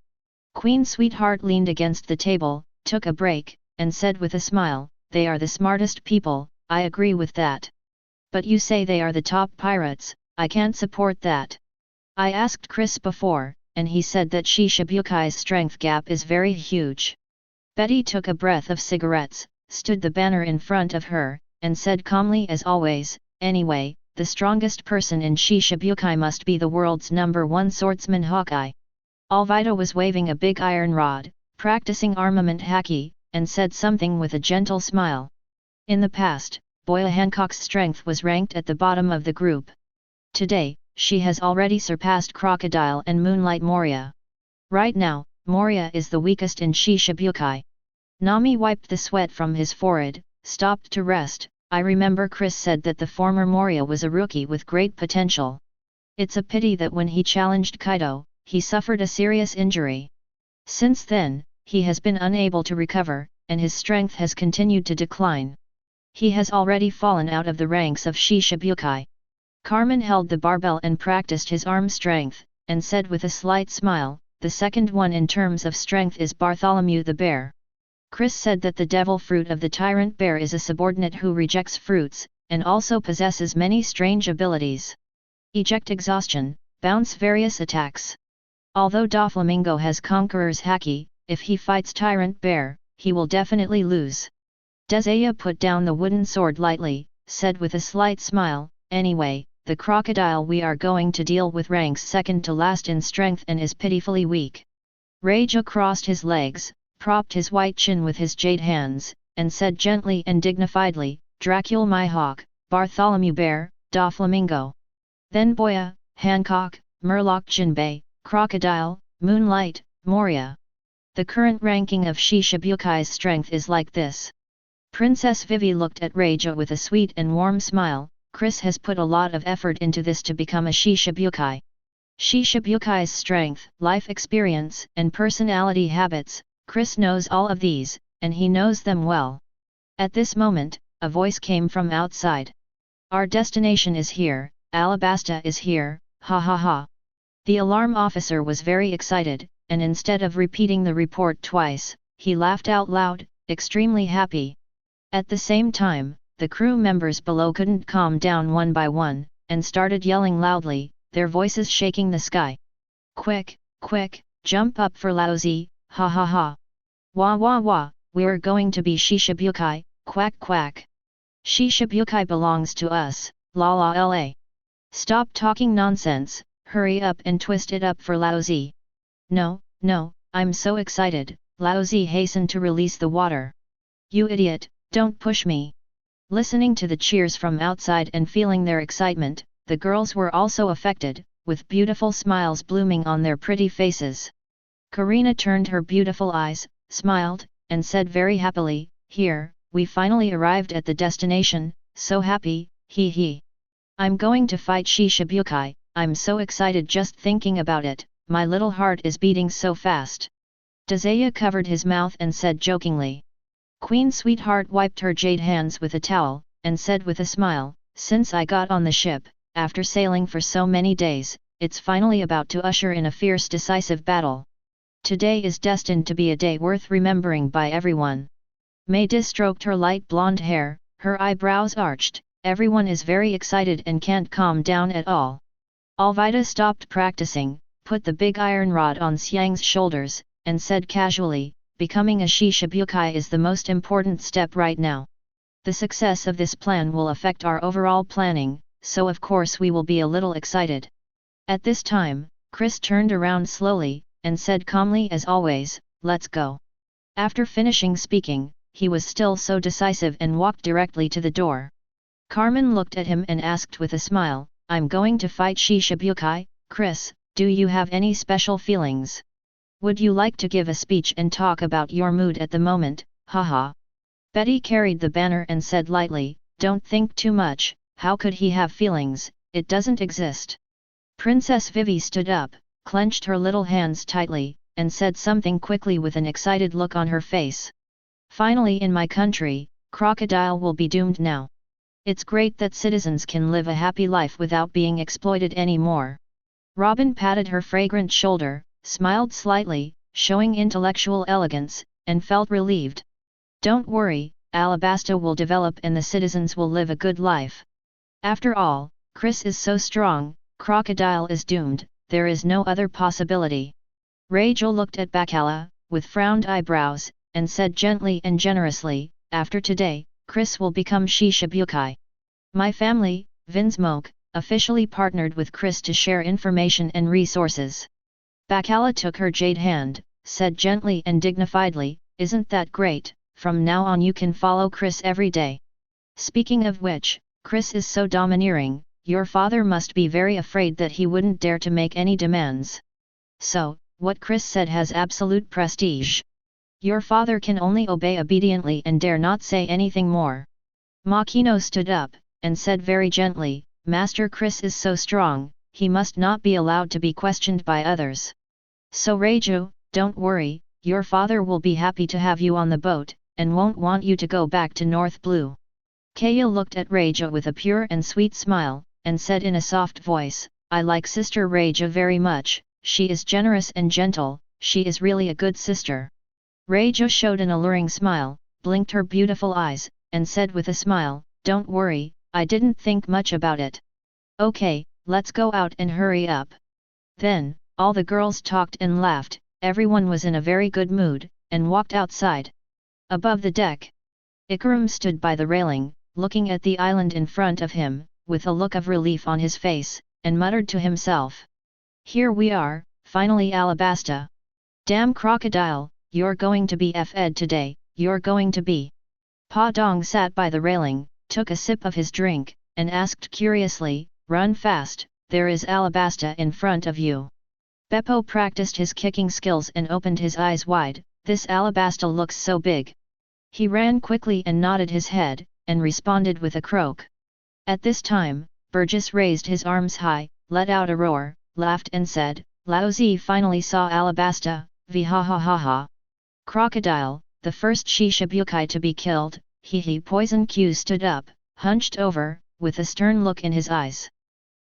Queen Sweetheart leaned against the table, took a break, and said with a smile, they are the smartest people, I agree with that. But you say they are the top pirates, I can't support that. I asked Chris before, and he said that Shishabukai's strength gap is very huge. Betty took a breath of cigarettes, stood the banner in front of her, and said calmly as always, anyway, the strongest person in Shishibukai must be the world's #1 swordsman Hawkeye. Alvida was waving a big iron rod, practicing armament haki, and said something with a gentle smile. In the past, Boya Hancock's strength was ranked at the bottom of the group. Today, she has already surpassed Crocodile and Moonlight Moria. Right now, Moria is the weakest in Shishibukai. Nami wiped the sweat from his forehead, stopped to rest. I remember Chris said that the former Moria was a rookie with great potential. It's a pity that when he challenged Kaido, he suffered a serious injury. Since then, he has been unable to recover, and his strength has continued to decline. He has already fallen out of the ranks of Shishibukai. Carmen held the barbell and practiced his arm strength, and said with a slight smile, the second one in terms of strength is Bartholomew the Bear. Chris said that the devil fruit of the tyrant bear is a subordinate who rejects fruits, and also possesses many strange abilities. Eject exhaustion, bounce various attacks. Although Doflamingo has Conqueror's haki, if he fights tyrant bear, he will definitely lose. Desaya put down the wooden sword lightly, said with a slight smile, anyway, the crocodile we are going to deal with ranks second to last in strength and is pitifully weak. Reija crossed his legs, propped his white chin with his jade hands, and said gently and dignifiedly, Dracula my hawk, Bartholomew Bear, Doflamingo. Then Boya, Hancock, Murloc Jinbei, Crocodile, Moonlight, Moria. The current ranking of Shishabukai's strength is like this. Princess Vivi looked at Reija with a sweet and warm smile. Chris has put a lot of effort into this to become a Shishabukai. Shishabukai's strength, life experience, and personality habits, Chris knows all of these, and he knows them well. At this moment, a voice came from outside. Our destination is here, Alabasta is here, ha ha ha. The alarm officer was very excited, and instead of repeating the report twice, he laughed out loud, extremely happy. At the same time, the crew members below couldn't calm down one by one, and started yelling loudly, their voices shaking the sky. Quick, quick, jump up for Laozi, ha ha ha. Wah wah wah, we're going to be Shishibukai, quack quack. Shishibukai belongs to us, la la la. Stop talking nonsense, hurry up and twist it up for Laozi. No, no, I'm so excited, Laozi hastened to release the water. You idiot, don't push me. Listening to the cheers from outside and feeling their excitement, the girls were also affected, with beautiful smiles blooming on their pretty faces. Karina turned her beautiful eyes, smiled, and said very happily, "Here, we finally arrived at the destination, so happy, hee hee. I'm going to fight Shishibukai, I'm so excited just thinking about it, my little heart is beating so fast." Dazaya covered his mouth and said jokingly. Queen Sweetheart wiped her jade hands with a towel, and said with a smile, "Since I got on the ship, after sailing for so many days, it's finally about to usher in a fierce decisive battle. Today is destined to be a day worth remembering by everyone." Meidis stroked her light blonde hair, her eyebrows arched, everyone is very excited and can't calm down at all. Alvida stopped practicing, put the big iron rod on Xiang's shoulders, and said casually, "Becoming a Shishibukai is the most important step right now. The success of this plan will affect our overall planning, so of course we will be a little excited." At this time, Chris turned around slowly, and said calmly as always, "Let's go." After finishing speaking, he was still so decisive and walked directly to the door. Carmen looked at him and asked with a smile, "I'm going to fight Shishibukai, Chris, do you have any special feelings? Would you like to give a speech and talk about your mood at the moment, haha?" Betty carried the banner and said lightly, "Don't think too much, how could he have feelings, it doesn't exist." Princess Vivi stood up, clenched her little hands tightly, and said something quickly with an excited look on her face. "Finally in my country, crocodile will be doomed now. It's great that citizens can live a happy life without being exploited anymore." Robin patted her fragrant shoulder, smiled slightly, showing intellectual elegance, and felt relieved. "Don't worry, Alabasta will develop and the citizens will live a good life. After all, Chris is so strong, crocodile is doomed, there is no other possibility." Rachel looked at Bacala, with frowned eyebrows, and said gently and generously, "After today, Chris will become Shishibukai. My family, Vinsmoke, officially partnered with Chris to share information and resources." Bacala took her jade hand, said gently and dignifiedly, "Isn't that great, from now on you can follow Chris every day. Speaking of which, Chris is so domineering, your father must be very afraid that he wouldn't dare to make any demands. So, what Chris said has absolute prestige. Your father can only obey obediently and dare not say anything more." Makino stood up, and said very gently, "Master Chris is so strong, he must not be allowed to be questioned by others. So Reiju, don't worry, your father will be happy to have you on the boat, and won't want you to go back to North Blue." Kaya looked at Reiju with a pure and sweet smile, and said in a soft voice, "I like Sister Reiju very much, she is generous and gentle, she is really a good sister." Reiju showed an alluring smile, blinked her beautiful eyes, and said with a smile, "Don't worry, I didn't think much about it. Okay, let's go out and hurry up." Then, all the girls talked and laughed, everyone was in a very good mood, and walked outside. Above the deck, Ikaram stood by the railing, looking at the island in front of him, with a look of relief on his face, and muttered to himself, "Here we are, finally Alabasta. Damn crocodile, you're going to be F'd today, you're going to be." Pa Dong sat by the railing, took a sip of his drink, and asked curiously, "Run fast, there is Alabasta in front of you." Beppo practiced his kicking skills and opened his eyes wide, "This Alabasta looks so big." He ran quickly and nodded his head, and responded with a croak. At this time, Burgess raised his arms high, let out a roar, laughed and said, "Laozi finally saw Alabasta, v ha ha ha ha. Crocodile, the first Shishibukai to be killed." He Poison Q stood up, hunched over, with a stern look in his eyes.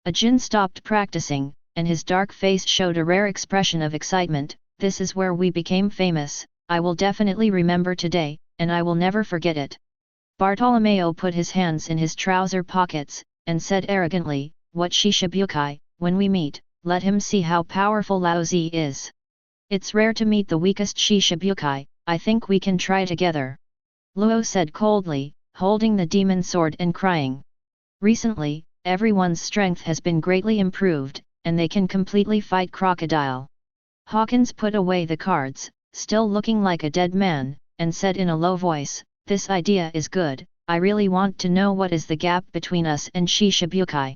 Ajin stopped practicing, and his dark face showed a rare expression of excitement. "This is where we became famous, I will definitely remember today, and I will never forget it." Bartolomeo put his hands in his trouser pockets, and said arrogantly, "What Shishibukai, when we meet, let him see how powerful Laozi is. It's rare to meet the weakest Shishibukai, I think we can try together." Luo said coldly, holding the demon sword and crying. Recently, everyone's strength has been greatly improved, and they can completely fight Crocodile. Hawkins put away the cards, still looking like a dead man, and said in a low voice, "This idea is good, I really want to know what is the gap between us and Shishibukai."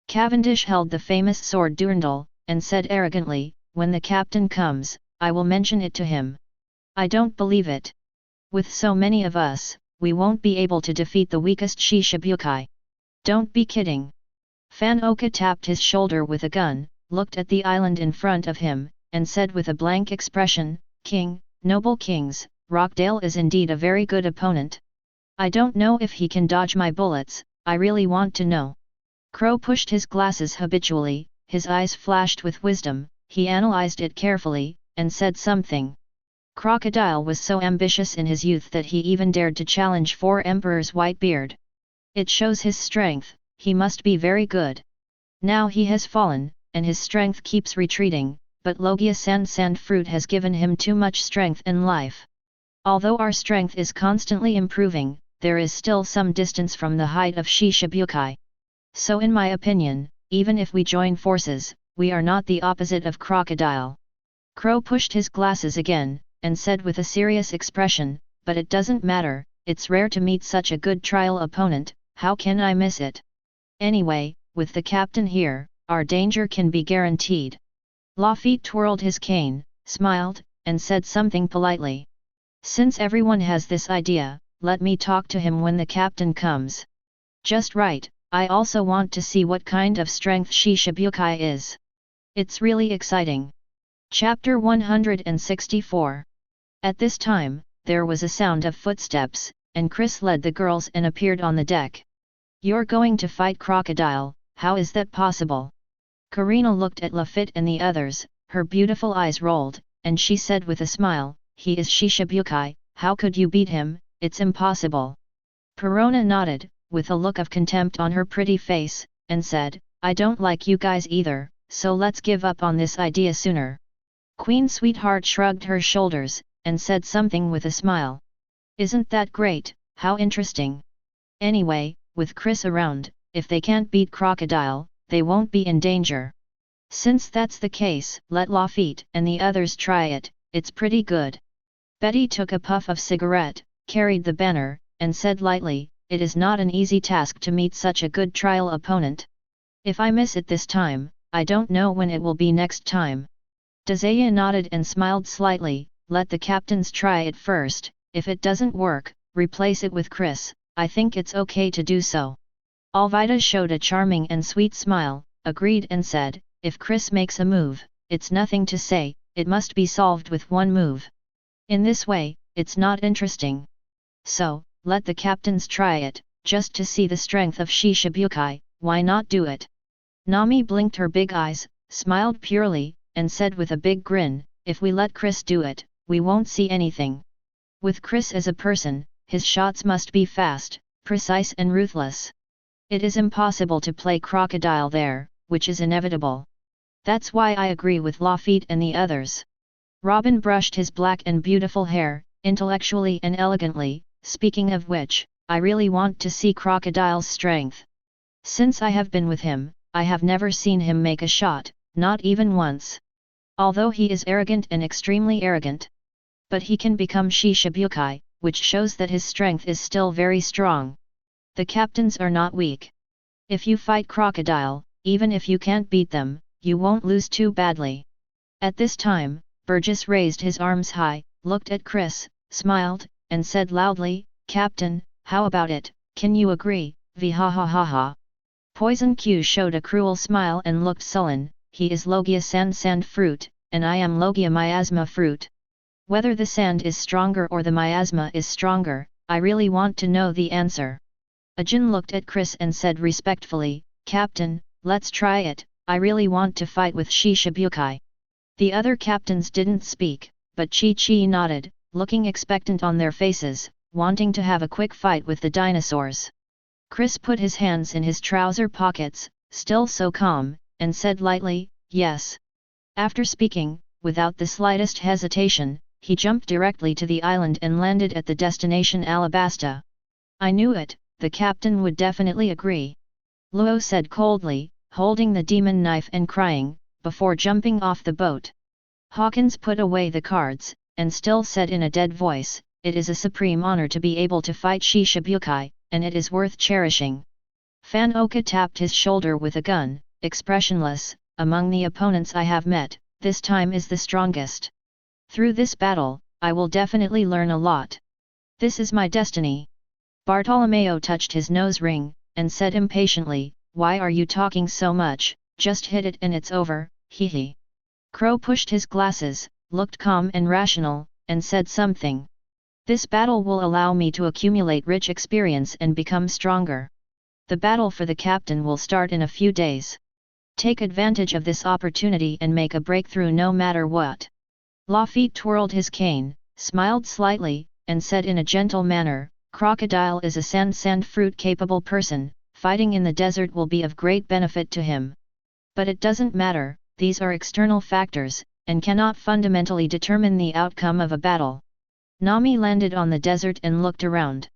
Cavendish held the famous sword Durandal, and said arrogantly, "When the captain comes, I will mention it to him." "I don't believe it. With so many of us, we won't be able to defeat the weakest Shishibukai." "Don't be kidding." Fan Oka tapped his shoulder with a gun, looked at the island in front of him, and said with a blank expression, "King, noble kings, Rockdale is indeed a very good opponent. I don't know if he can dodge my bullets, I really want to know." Crow pushed his glasses habitually, his eyes flashed with wisdom, he analyzed it carefully, and said something. Crocodile was so ambitious in his youth that he even dared to challenge 4 emperors Whitebeard. It shows his strength, he must be very good. Now he has fallen, and his strength keeps retreating, but Logia Sand fruit has given him too much strength in life. Although our strength is constantly improving, there is still some distance from the height of Shishibukai. So in my opinion, even if we join forces, we are not the opposite of Crocodile. Crow pushed his glasses again, and said with a serious expression, "But it doesn't matter, it's rare to meet such a good trial opponent, how can I miss it? Anyway, with the captain here, our danger can be guaranteed." Lafitte twirled his cane, smiled, and said something politely. "Since everyone has this idea, let me talk to him when the captain comes." "Just right, I also want to see what kind of strength Shishibukai is. It's really exciting." Chapter 164. At this time, there was a sound of footsteps, and Chris led the girls and appeared on the deck. "You're going to fight Crocodile, how is that possible?" Karina looked at Lafitte and the others, her beautiful eyes rolled, and she said with a smile, "He is Shishibukai, how could you beat him, it's impossible." Perona nodded, with a look of contempt on her pretty face, and said, "I don't like you guys either, so let's give up on this idea sooner." Queen Sweetheart shrugged her shoulders, and said something with a smile. "Isn't that great, how interesting. Anyway, with Chris around, if they can't beat Crocodile, they won't be in danger. Since that's the case, let Lafitte and the others try it, it's pretty good." Betty took a puff of cigarette, carried the banner, and said lightly, "It is not an easy task to meet such a good trial opponent. If I miss it this time, I don't know when it will be next time." Dazaya nodded and smiled slightly, "Let the captains try it first, if it doesn't work, replace it with Chris, I think it's okay to do so." Alvida showed a charming and sweet smile, agreed and said, "If Chris makes a move, it's nothing to say, it must be solved with one move. In this way, it's not interesting. So, let the captains try it, just to see the strength of Shishibukai, why not do it?" Nami blinked her big eyes, smiled purely, and said with a big grin, "If we let Chris do it, we won't see anything. With Chris as a person, his shots must be fast, precise and ruthless. It is impossible to play Crocodile there, which is inevitable. That's why I agree with Lafitte and the others." Robin brushed his black and beautiful hair, intellectually and elegantly, "Speaking of which, I really want to see Crocodile's strength. Since I have been with him, I have never seen him make a shot, not even once. Although he is arrogant and extremely arrogant. But he can become Shishibukai, which shows that his strength is still very strong. The captains are not weak. If you fight Crocodile, even if you can't beat them, you won't lose too badly." At this time, Burgess raised his arms high, looked at Chris, smiled, and said loudly, "Captain, how about it, can you agree, vhahahaha." Poison Q showed a cruel smile and looked sullen, "He is Logia sand fruit, and I am Logia miasma fruit. Whether the sand is stronger or the miasma is stronger, I really want to know the answer." Ajin looked at Chris and said respectfully, "Captain, let's try it, I really want to fight with Shishibukai." The other captains didn't speak, but Chi nodded, looking expectant on their faces, wanting to have a quick fight with the dinosaurs. Chris put his hands in his trouser pockets, still so calm, and said lightly, "Yes." After speaking, without the slightest hesitation, he jumped directly to the island and landed at the destination Alabasta. "I knew it, the captain would definitely agree," Luo said coldly, holding the demon knife and crying, before jumping off the boat. Hawkins put away the cards, and still said in a dead voice, "It is a supreme honor to be able to fight Shishibukai, and it is worth cherishing." Fan Oka tapped his shoulder with a gun, expressionless. "Among the opponents I have met, this time is the strongest. Through this battle, I will definitely learn a lot. This is my destiny." Bartolomeo touched his nose ring, and said impatiently, "Why are you talking so much? Just hit it and it's over, hee hee." Crow pushed his glasses, looked calm and rational, and said something. "This battle will allow me to accumulate rich experience and become stronger. The battle for the captain will start in a few days. Take advantage of this opportunity and make a breakthrough no matter what." Lafitte twirled his cane, smiled slightly, and said in a gentle manner, "Crocodile is a sand fruit capable person, fighting in the desert will be of great benefit to him. But it doesn't matter, these are external factors, and cannot fundamentally determine the outcome of a battle." Nami landed on the desert and looked around.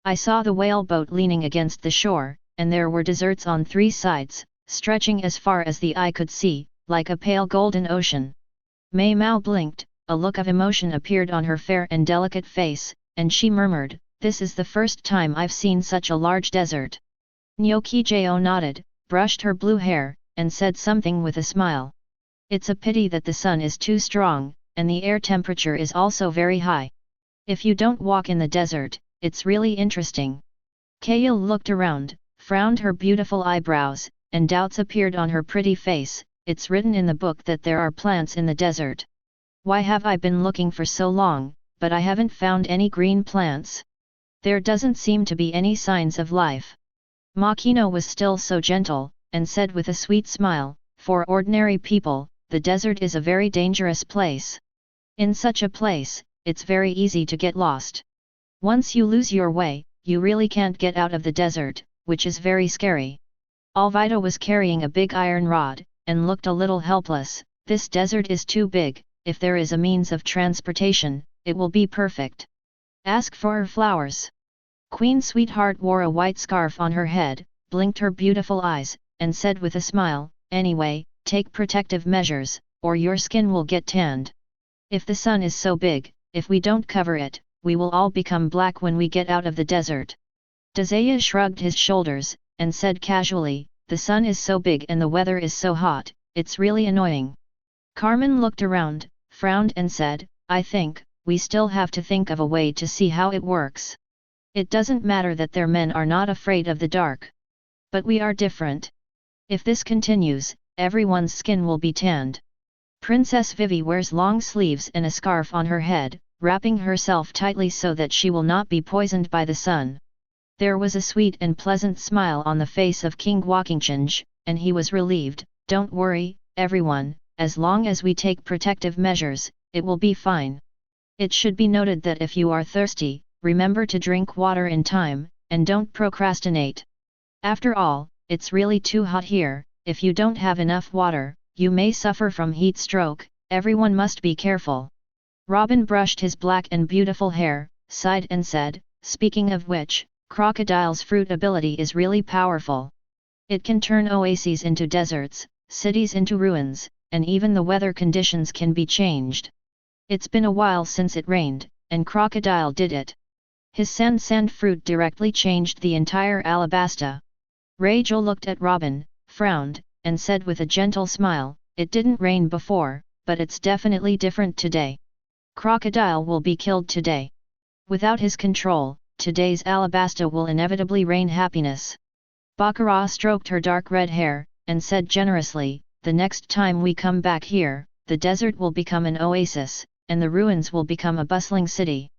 "I saw the whale boat leaning against the shore, and there were deserts on 3 sides, stretching as far as the eye could see, like a pale golden ocean." Mei Mao blinked, a look of emotion appeared on her fair and delicate face, and she murmured, "This is the first time I've seen such a large desert." Nyokijo nodded, brushed her blue hair, and said something with a smile. "It's a pity that the sun is too strong, and the air temperature is also very high. If you don't walk in the desert, it's really interesting." Kail looked around, frowned her beautiful eyebrows, and doubts appeared on her pretty face. "It's written in the book that there are plants in the desert. Why have I been looking for so long, but I haven't found any green plants? There doesn't seem to be any signs of life." Makino was still so gentle, and said with a sweet smile, "For ordinary people, the desert is a very dangerous place. In such a place, it's very easy to get lost. Once you lose your way, you really can't get out of the desert, which is very scary." Alvida was carrying a big iron rod, and looked a little helpless. "This desert is too big, if there is a means of transportation, it will be perfect. Ask for her flowers." Queen Sweetheart wore a white scarf on her head, blinked her beautiful eyes, and said with a smile, "Anyway, take protective measures, or your skin will get tanned. If the sun is so big, if we don't cover it, we will all become black when we get out of the desert." Dazaya shrugged his shoulders, and said casually, "The sun is so big and the weather is so hot, it's really annoying." Carmen looked around, frowned and said, "I think, we still have to think of a way to see how it works. It doesn't matter that their men are not afraid of the dark. But we are different. If this continues, everyone's skin will be tanned." Princess Vivi wears long sleeves and a scarf on her head, wrapping herself tightly so that she will not be poisoned by the sun. There was a sweet and pleasant smile on the face of King Guokingchange, and he was relieved. "Don't worry, everyone, as long as we take protective measures, it will be fine. It should be noted that if you are thirsty, remember to drink water in time, and don't procrastinate. After all, it's really too hot here. If you don't have enough water, you may suffer from heat stroke. Everyone must be careful." Robin brushed his black and beautiful hair, sighed and said, "Speaking of which, Crocodile's fruit ability is really powerful. It can turn oases into deserts, cities into ruins, and even the weather conditions can be changed. It's been a while since it rained, and Crocodile did it. His sand fruit directly changed the entire Alabasta." Rachel looked at Robin, frowned, and said with a gentle smile, "It didn't rain before, but it's definitely different today. Crocodile will be killed today. Without his control, today's Alabasta will inevitably rain happiness." Baccarat stroked her dark red hair, and said generously, "The next time we come back here, the desert will become an oasis, and the ruins will become a bustling city.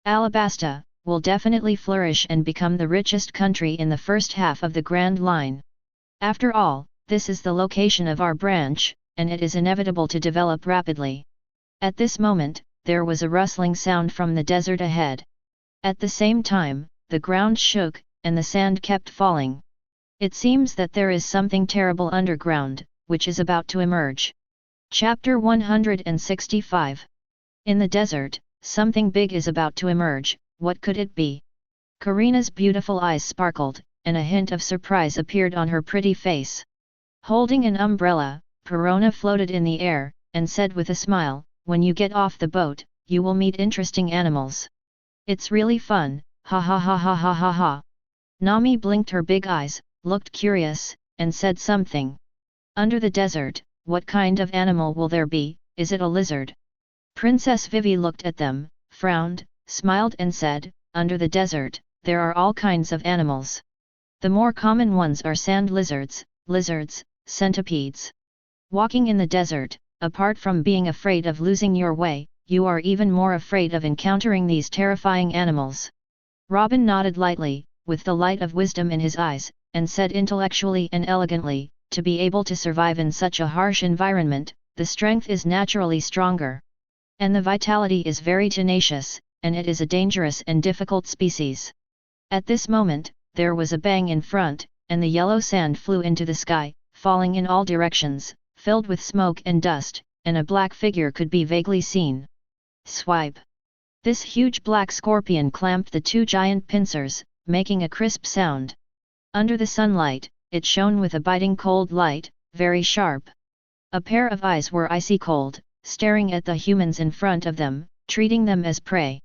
Alabasta will definitely flourish and become the richest country in the first half of the Grand Line. After all, this is the location of our branch, and it is inevitable to develop rapidly." At this moment, there was a rustling sound from the desert ahead. At the same time, the ground shook, and the sand kept falling. It seems that there is something terrible underground, which is about to emerge. Chapter 165. In the desert, something big is about to emerge. What could it be? Karina's beautiful eyes sparkled, and a hint of surprise appeared on her pretty face. Holding an umbrella, Perona floated in the air, and said with a smile, "When you get off the boat, you will meet interesting animals. It's really fun, ha ha ha ha ha ha ha." Nami blinked her big eyes, looked curious, and said something. "Under the desert, what kind of animal will there be? Is it a lizard?" Princess Vivi looked at them, frowned, smiled and said, "Under the desert, there are all kinds of animals. The more common ones are sand lizards, centipedes. Walking in the desert, apart from being afraid of losing your way, you are even more afraid of encountering these terrifying animals." Robin nodded lightly, with the light of wisdom in his eyes, and said intellectually and elegantly, "To be able to survive in such a harsh environment, the strength is naturally stronger. And the vitality is very tenacious, and it is a dangerous and difficult species." At this moment, there was a bang in front, and the yellow sand flew into the sky, falling in all directions, filled with smoke and dust, and a black figure could be vaguely seen. Swipe! This huge black scorpion clamped the two giant pincers, making a crisp sound. Under the sunlight, it shone with a biting cold light, very sharp. A pair of eyes were icy cold, staring at the humans in front of them, treating them as prey.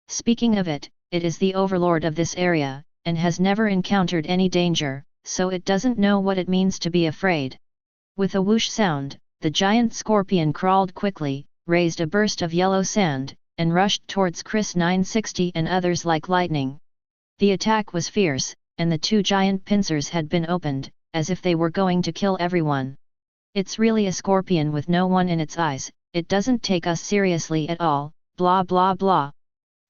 Speaking of it, it is the overlord of this area, and has never encountered any danger, so it doesn't know what it means to be afraid. With a whoosh sound, the giant scorpion crawled quickly, raised a burst of yellow sand, and rushed towards Chris 960 and others like lightning. The attack was fierce, and the two giant pincers had been opened, as if they were going to kill everyone. "It's really a scorpion with no one in its eyes, it doesn't take us seriously at all, blah blah blah."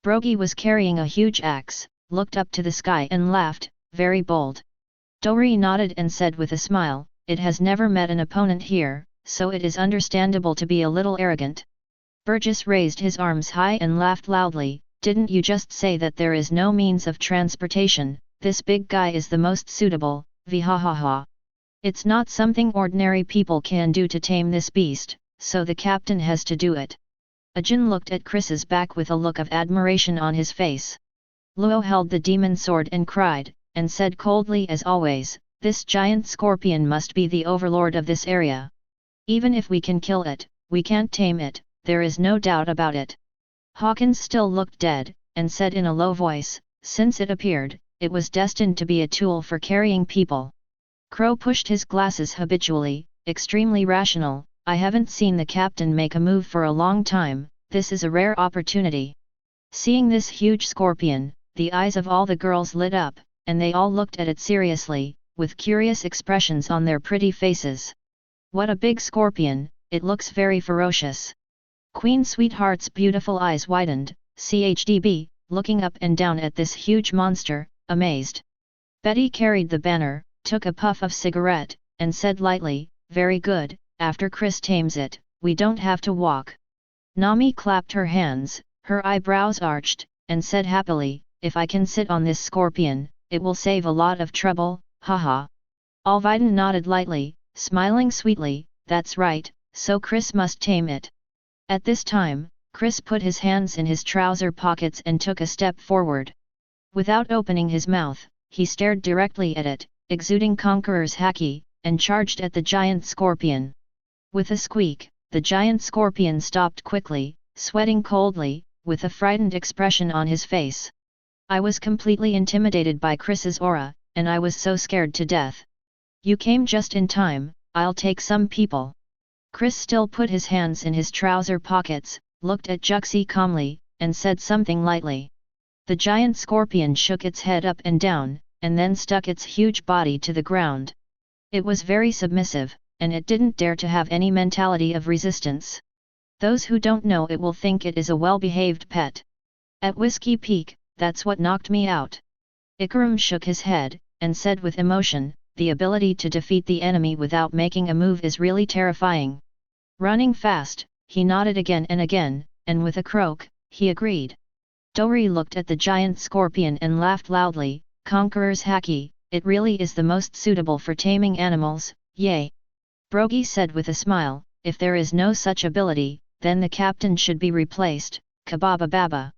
Brogy was carrying a huge axe, looked up to the sky and laughed, very bold. Dori nodded and said with a smile, "It has never met an opponent here, so it is understandable to be a little arrogant." Burgess raised his arms high and laughed loudly, "Didn't you just say that there is no means of transportation? This big guy is the most suitable, vihahaha. It's not something ordinary people can do to tame this beast, so the captain has to do it." Ajin looked at Chris's back with a look of admiration on his face. Luo held the demon sword and cried, and said coldly as always, "This giant scorpion must be the overlord of this area. Even if we can kill it, we can't tame it, there is no doubt about it." Hawkins still looked dead, and said in a low voice, "Since it appeared, it was destined to be a tool for carrying people." Crow pushed his glasses habitually, extremely rational, "I haven't seen the captain make a move for a long time, this is a rare opportunity." Seeing this huge scorpion, the eyes of all the girls lit up, and they all looked at it seriously, with curious expressions on their pretty faces. "What a big scorpion, it looks very ferocious." Queen Sweetheart's beautiful eyes widened, CHDB, looking up and down at this huge monster, amazed. Betty carried the banner, took a puff of cigarette, and said lightly, "Very good, after Chris tames it, we don't have to walk." Nami clapped her hands, her eyebrows arched, and said happily, "If I can sit on this scorpion, it will save a lot of trouble, haha." Alviden nodded lightly, smiling sweetly, "That's right, so Chris must tame it." At this time, Chris put his hands in his trouser pockets and took a step forward. Without opening his mouth, he stared directly at it, exuding conqueror's haki, and charged at the giant scorpion. With a squeak, the giant scorpion stopped quickly, sweating coldly, with a frightened expression on his face. "I was completely intimidated by Chris's aura, and I was so scared to death. You came just in time, I'll take some people." Chris still put his hands in his trouser pockets, looked at Juxi calmly, and said something lightly. The giant scorpion shook its head up and down, and then stuck its huge body to the ground. It was very submissive, and it didn't dare to have any mentality of resistance. Those who don't know it will think it is a well-behaved pet. At Whiskey Peak, that's what knocked me out. Ikaram shook his head, and said with emotion, "The ability to defeat the enemy without making a move is really terrifying." Running fast, he nodded again, and with a croak, he agreed. Dori looked at the giant scorpion and laughed loudly. Conqueror's haki, it really is the most suitable for taming animals, yay! Brogi said with a smile, if there is no such ability, then the captain should be replaced, kababa baba.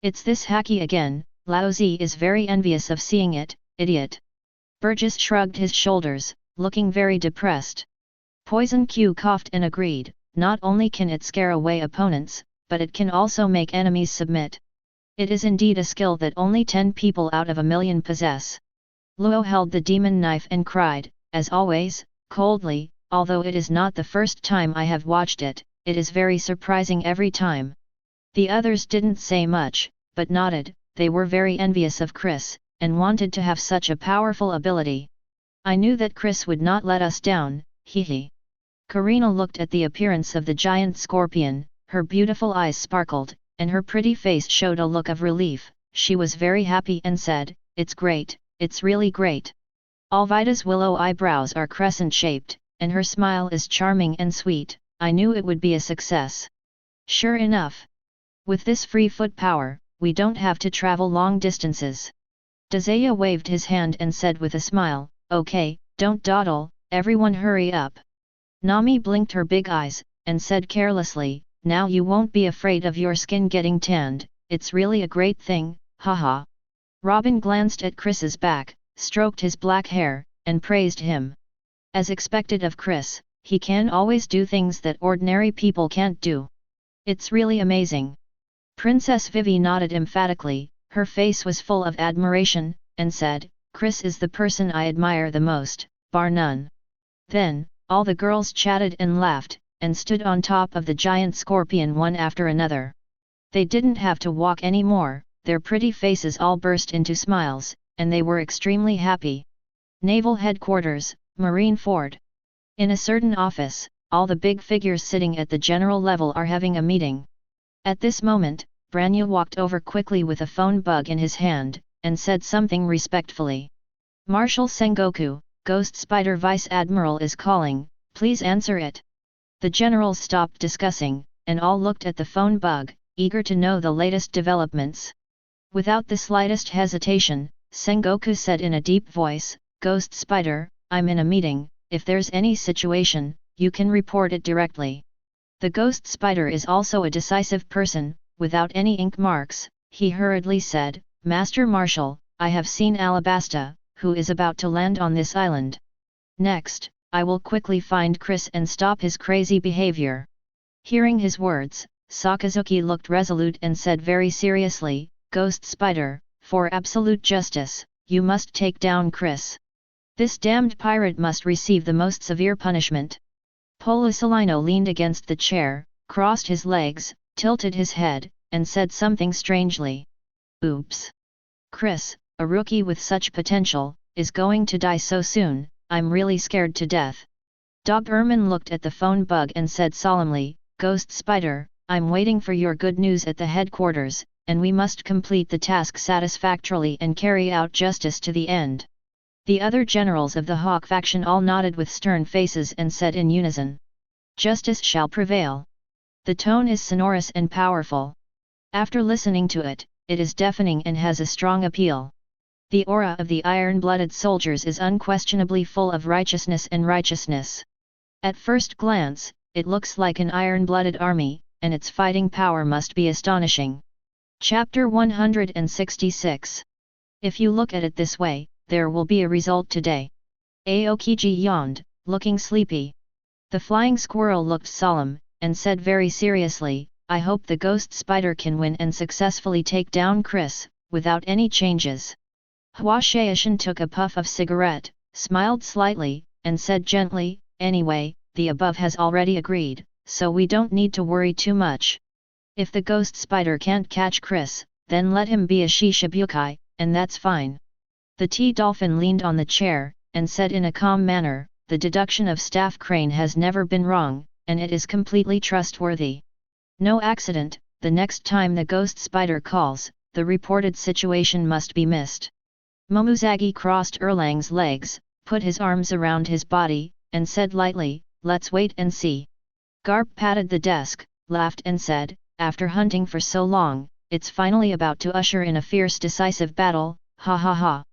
It's this haki again, Laozi is very envious of seeing it, idiot. Burgess shrugged his shoulders, looking very depressed. Poison Q coughed and agreed, not only can it scare away opponents, but it can also make enemies submit. It is indeed a skill that only 10 people out of a million possess. Luo held the demon knife and cried, as always, coldly, although it is not the first time I have watched it, it is very surprising every time. The others didn't say much, but nodded, they were very envious of Chris, and wanted to have such a powerful ability. I knew that Chris would not let us down, hee. Karina looked at the appearance of the giant scorpion, her beautiful eyes sparkled, and her pretty face showed a look of relief. She was very happy and said, it's great, it's really great. Alvida's willow eyebrows are crescent-shaped, and her smile is charming and sweet. I knew it would be a success. Sure enough. With this free foot power, we don't have to travel long distances. Dazaya waved his hand and said with a smile, okay, don't dawdle, everyone hurry up. Nami blinked her big eyes, and said carelessly, now you won't be afraid of your skin getting tanned, it's really a great thing, haha. Robin glanced at Chris's back, stroked his black hair, and praised him. As expected of Chris, he can always do things that ordinary people can't do. It's really amazing. Princess Vivi nodded emphatically, her face was full of admiration, and said, Chris is the person I admire the most, bar none. Then, all the girls chatted and laughed, and stood on top of the giant scorpion one after another. They didn't have to walk anymore, their pretty faces all burst into smiles, and they were extremely happy. Naval Headquarters, Marine Fort. In a certain office, all the big figures sitting at the general level are having a meeting. At this moment, Branya walked over quickly with a phone bug in his hand, and said something respectfully. Marshal Sengoku, Ghost Spider Vice Admiral is calling, please answer it. The generals stopped discussing, and all looked at the phone bug, eager to know the latest developments. Without the slightest hesitation, Sengoku said in a deep voice, Ghost Spider, I'm in a meeting, if there's any situation, you can report it directly. The Ghost Spider is also a decisive person, without any ink marks, he hurriedly said, Master Marshal, I have seen Alabasta, who is about to land on this island. Next, I will quickly find Chris and stop his crazy behavior. Hearing his words, Sakazuki looked resolute and said very seriously, Ghost Spider, for absolute justice, you must take down Chris. This damned pirate must receive the most severe punishment. Polisalino leaned against the chair, crossed his legs, tilted his head, and said something strangely. Oops. Chris, a rookie with such potential, is going to die so soon, I'm really scared to death. Dog Erman looked at the phone bug and said solemnly, Ghost Spider, I'm waiting for your good news at the headquarters, and we must complete the task satisfactorily and carry out justice to the end. The other generals of the Hawk faction all nodded with stern faces and said in unison. Justice shall prevail. The tone is sonorous and powerful. After listening to it, it is deafening and has a strong appeal. The aura of the iron-blooded soldiers is unquestionably full of righteousness and righteousness. At first glance, it looks like an iron-blooded army, and its fighting power must be astonishing. Chapter 166. If you look at it this way, there will be a result today. Aokiji yawned, looking sleepy. The flying squirrel looked solemn, and said very seriously, I hope the Ghost Spider can win and successfully take down Chris, without any changes. Hua Shaishan took a puff of cigarette, smiled slightly, and said gently, anyway, the above has already agreed, so we don't need to worry too much. If the Ghost Spider can't catch Chris, then let him be a Shishibukai, and that's fine. The T-Dolphin leaned on the chair, and said in a calm manner, the deduction of Staff Crane has never been wrong, and it is completely trustworthy. No accident, the next time the Ghost Spider calls, the reported situation must be missed. Momuzagi crossed Erlang's legs, put his arms around his body, and said lightly, let's wait and see. Garp patted the desk, laughed and said, after hunting for so long, it's finally about to usher in a fierce decisive battle, ha ha ha.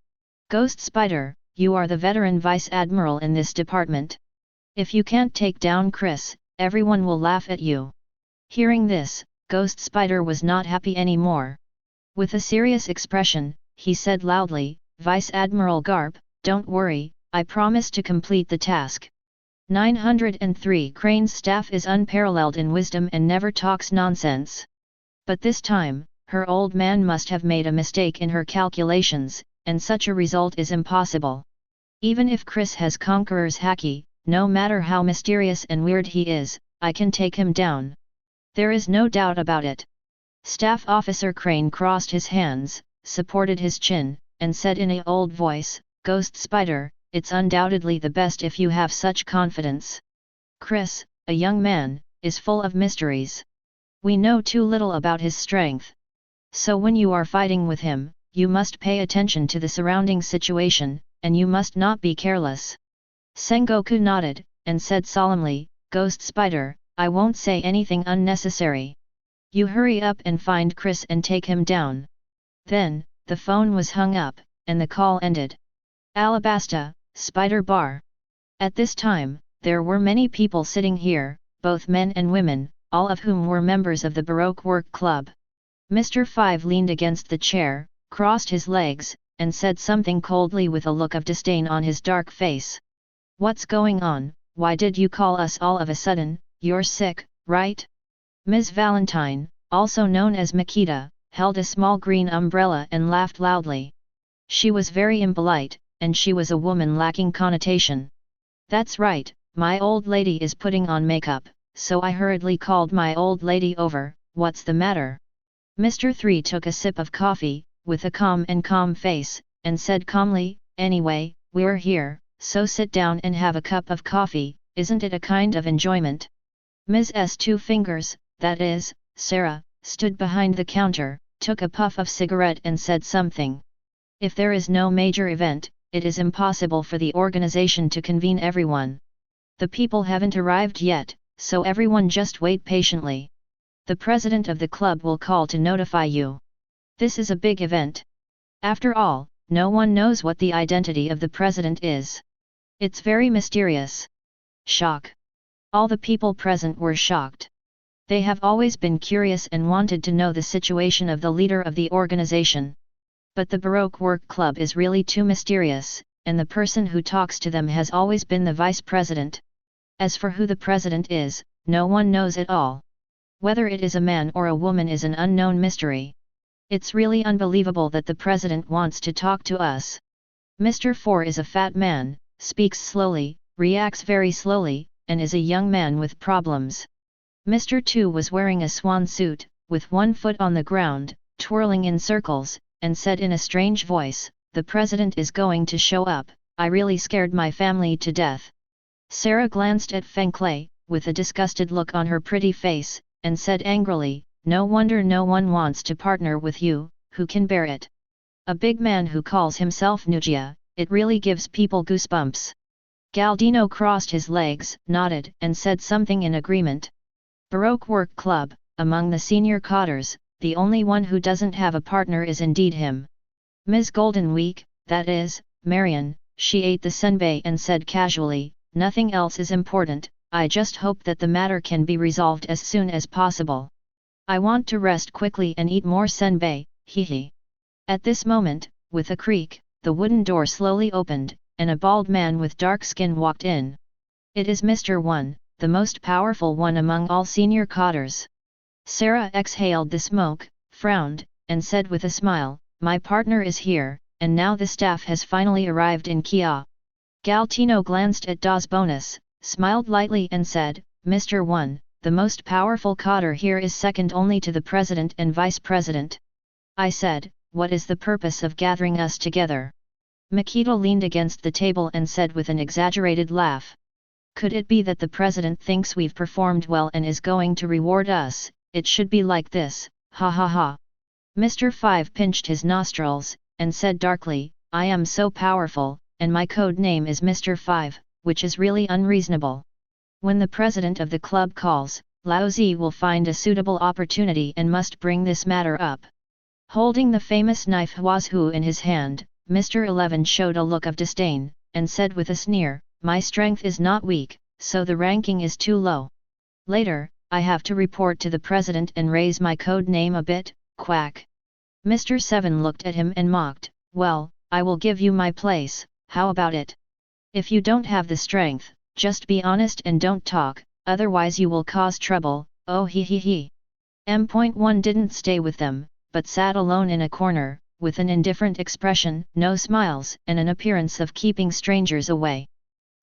Ghost Spider, you are the veteran vice admiral in this department. If you can't take down Chris, everyone will laugh at you. Hearing this, Ghost Spider was not happy anymore. With a serious expression, he said loudly, Vice Admiral Garp, don't worry, I promise to complete the task. 903 Crane's staff is unparalleled in wisdom and never talks nonsense. But this time, her old man must have made a mistake in her calculations, and such a result is impossible. Even if Chris has Conqueror's haki, no matter how mysterious and weird he is, I can take him down. There is no doubt about it. Staff Officer Crane crossed his hands, supported his chin, and said in an old voice, Ghost Spider, it's undoubtedly the best if you have such confidence. Chris, a young man, is full of mysteries. We know too little about his strength. So when you are fighting with him, you must pay attention to the surrounding situation, and you must not be careless. Sengoku nodded, and said solemnly, Ghost Spider, I won't say anything unnecessary. You hurry up and find Chris and take him down. Then, the phone was hung up, and the call ended. Alabasta, Spider Bar. At this time, there were many people sitting here, both men and women, all of whom were members of the Baroque Work Club. Mr. Five leaned against the chair, crossed his legs, and said something coldly with a look of disdain on his dark face. What's going on? Why did you call us all of a sudden? You're sick, right? Ms. Valentine, also known as Makita, held a small green umbrella and laughed loudly. She was very impolite, and she was a woman lacking connotation. That's right, my old lady is putting on makeup, so I hurriedly called my old lady over. What's the matter? Mr. 3 took a sip of coffee, with a calm face, and said calmly, anyway, we're here, so sit down and have a cup of coffee, isn't it a kind of enjoyment? Ms.'s 2 fingers, that is, Sarah, stood behind the counter, took a puff of cigarette and said something. If there is no major event, it is impossible for the organization to convene everyone. The people haven't arrived yet, so everyone just wait patiently. The president of the club will call to notify you. This is a big event. After all, no one knows what the identity of the president is. It's very mysterious. Shock. All the people present were shocked. They have always been curious and wanted to know the situation of the leader of the organization. But the Baroque Work Club is really too mysterious, and the person who talks to them has always been the vice president. As for who the president is, no one knows at all. Whether it is a man or a woman is an unknown mystery. It's really unbelievable that the president wants to talk to us. Mr. 4 is a fat man, speaks slowly, reacts very slowly, and is a young man with problems. Mr. 2 was wearing a swan suit, with one foot on the ground, twirling in circles, and said in a strange voice, the president is going to show up, I really scared my family to death. Sarah glanced at Feng Clay, with a disgusted look on her pretty face, and said angrily, no wonder no one wants to partner with you, who can bear it? A big man who calls himself Nujia, it really gives people goosebumps. Galdino crossed his legs, nodded, and said something in agreement. Baroque Work Club, among the senior cadres, the only one who doesn't have a partner is indeed him. Ms. Golden Week, that is, Marion, she ate the senbei and said casually, nothing else is important, I just hope that the matter can be resolved as soon as possible. I want to rest quickly and eat more senbei, hee. At this moment, with a creak, the wooden door slowly opened, and a bald man with dark skin walked in. It is Mr. 1, the most powerful one among all senior cadres. Sarah exhaled the smoke, frowned, and said with a smile, my partner is here, and now the staff has finally arrived in Kia. Galtino glanced at Das Bonus, smiled lightly and said, Mr. 1, the most powerful cadre here is second only to the president and vice president. I said, what is the purpose of gathering us together? Makita leaned against the table and said with an exaggerated laugh. Could it be that the president thinks we've performed well and is going to reward us? It should be like this, ha ha ha. Mr. 5 pinched his nostrils, and said darkly, I am so powerful, and my code name is Mr. 5, which is really unreasonable. When the president of the club calls, Lao Zi will find a suitable opportunity and must bring this matter up. Holding the famous knife Huazhu in his hand, Mr. 11 showed a look of disdain, and said with a sneer, "My strength is not weak, so the ranking is too low. Later, I have to report to the president and raise my code name a bit, quack." Mr. 7 looked at him and mocked, "Well, I will give you my place, how about it? If you don't have the strength, just be honest and don't talk, otherwise you will cause trouble, oh he he he." M.1 didn't stay with them, but sat alone in a corner, with an indifferent expression, no smiles, and an appearance of keeping strangers away.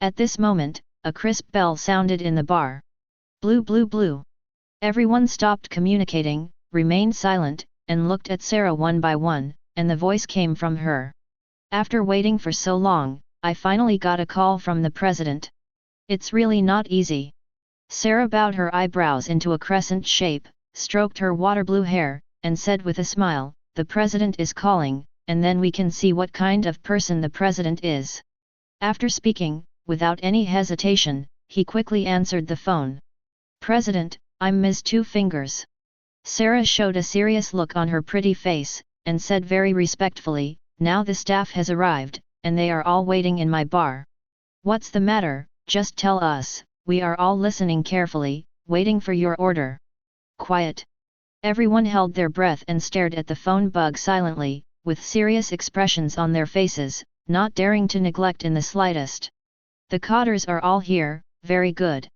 At this moment, a crisp bell sounded in the bar. Blue blue blue. Everyone stopped communicating, remained silent, and looked at Sarah one by one, and the voice came from her. "After waiting for so long, I finally got a call from the president. It's really not easy." Sarah bowed her eyebrows into a crescent shape, stroked her water blue hair, and said with a smile, "The president is calling, and then we can see what kind of person the president is." After speaking, without any hesitation, he quickly answered the phone. "President, I'm Ms. Two Fingers." Sarah showed a serious look on her pretty face, and said very respectfully, "Now the staff has arrived, and they are all waiting in my bar. What's the matter, just tell us, we are all listening carefully, waiting for your order." Quiet. Everyone held their breath and stared at the phone bug silently, with serious expressions on their faces, not daring to neglect in the slightest. "The cotters are all here, very good."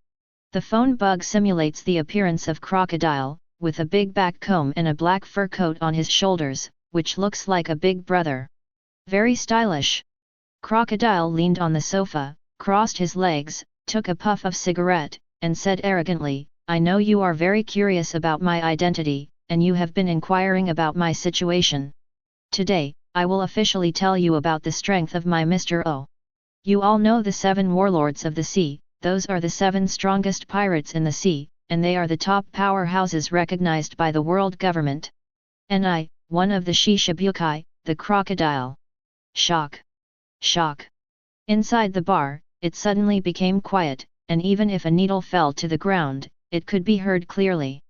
The phone bug simulates the appearance of crocodile, with a big back comb and a black fur coat on his shoulders, which looks like a big brother. Very stylish. Crocodile leaned on the sofa, crossed his legs, took a puff of cigarette, and said arrogantly, "I know you are very curious about my identity, and you have been inquiring about my situation. Today, I will officially tell you about the strength of my Mr. O. You all know the 7 warlords of the sea, those are the 7 strongest pirates in the sea, and they are the top powerhouses recognized by the world government. And I, one of the Shishibukai, the crocodile." Shock. Shock. Inside the bar, it suddenly became quiet, and even if a needle fell to the ground, it could be heard clearly.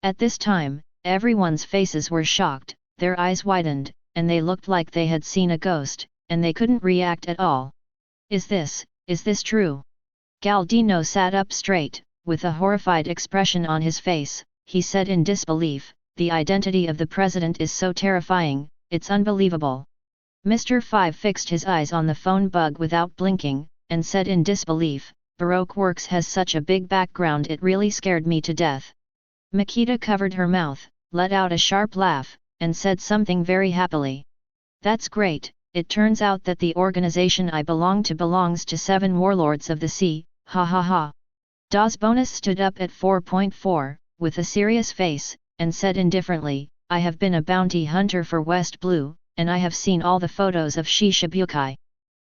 At this time, everyone's faces were shocked, their eyes widened, and they looked like they had seen a ghost, and they couldn't react at all. Is this true?" Galdino sat up straight, with a horrified expression on his face. He said in disbelief, "The identity of the president is so terrifying, it's unbelievable." Mr. 5 fixed his eyes on the phone bug without blinking, and said in disbelief, "Baroque Works has such a big background, it really scared me to death." Makita covered her mouth, let out a sharp laugh, and said something very happily. "That's great, it turns out that the organization I belong to belongs to 7 warlords of the sea, ha ha ha." Das Bonus stood up at 4.4, with a serious face, and said indifferently, "I have been a bounty hunter for West Blue, and I have seen all the photos of Shishibukai.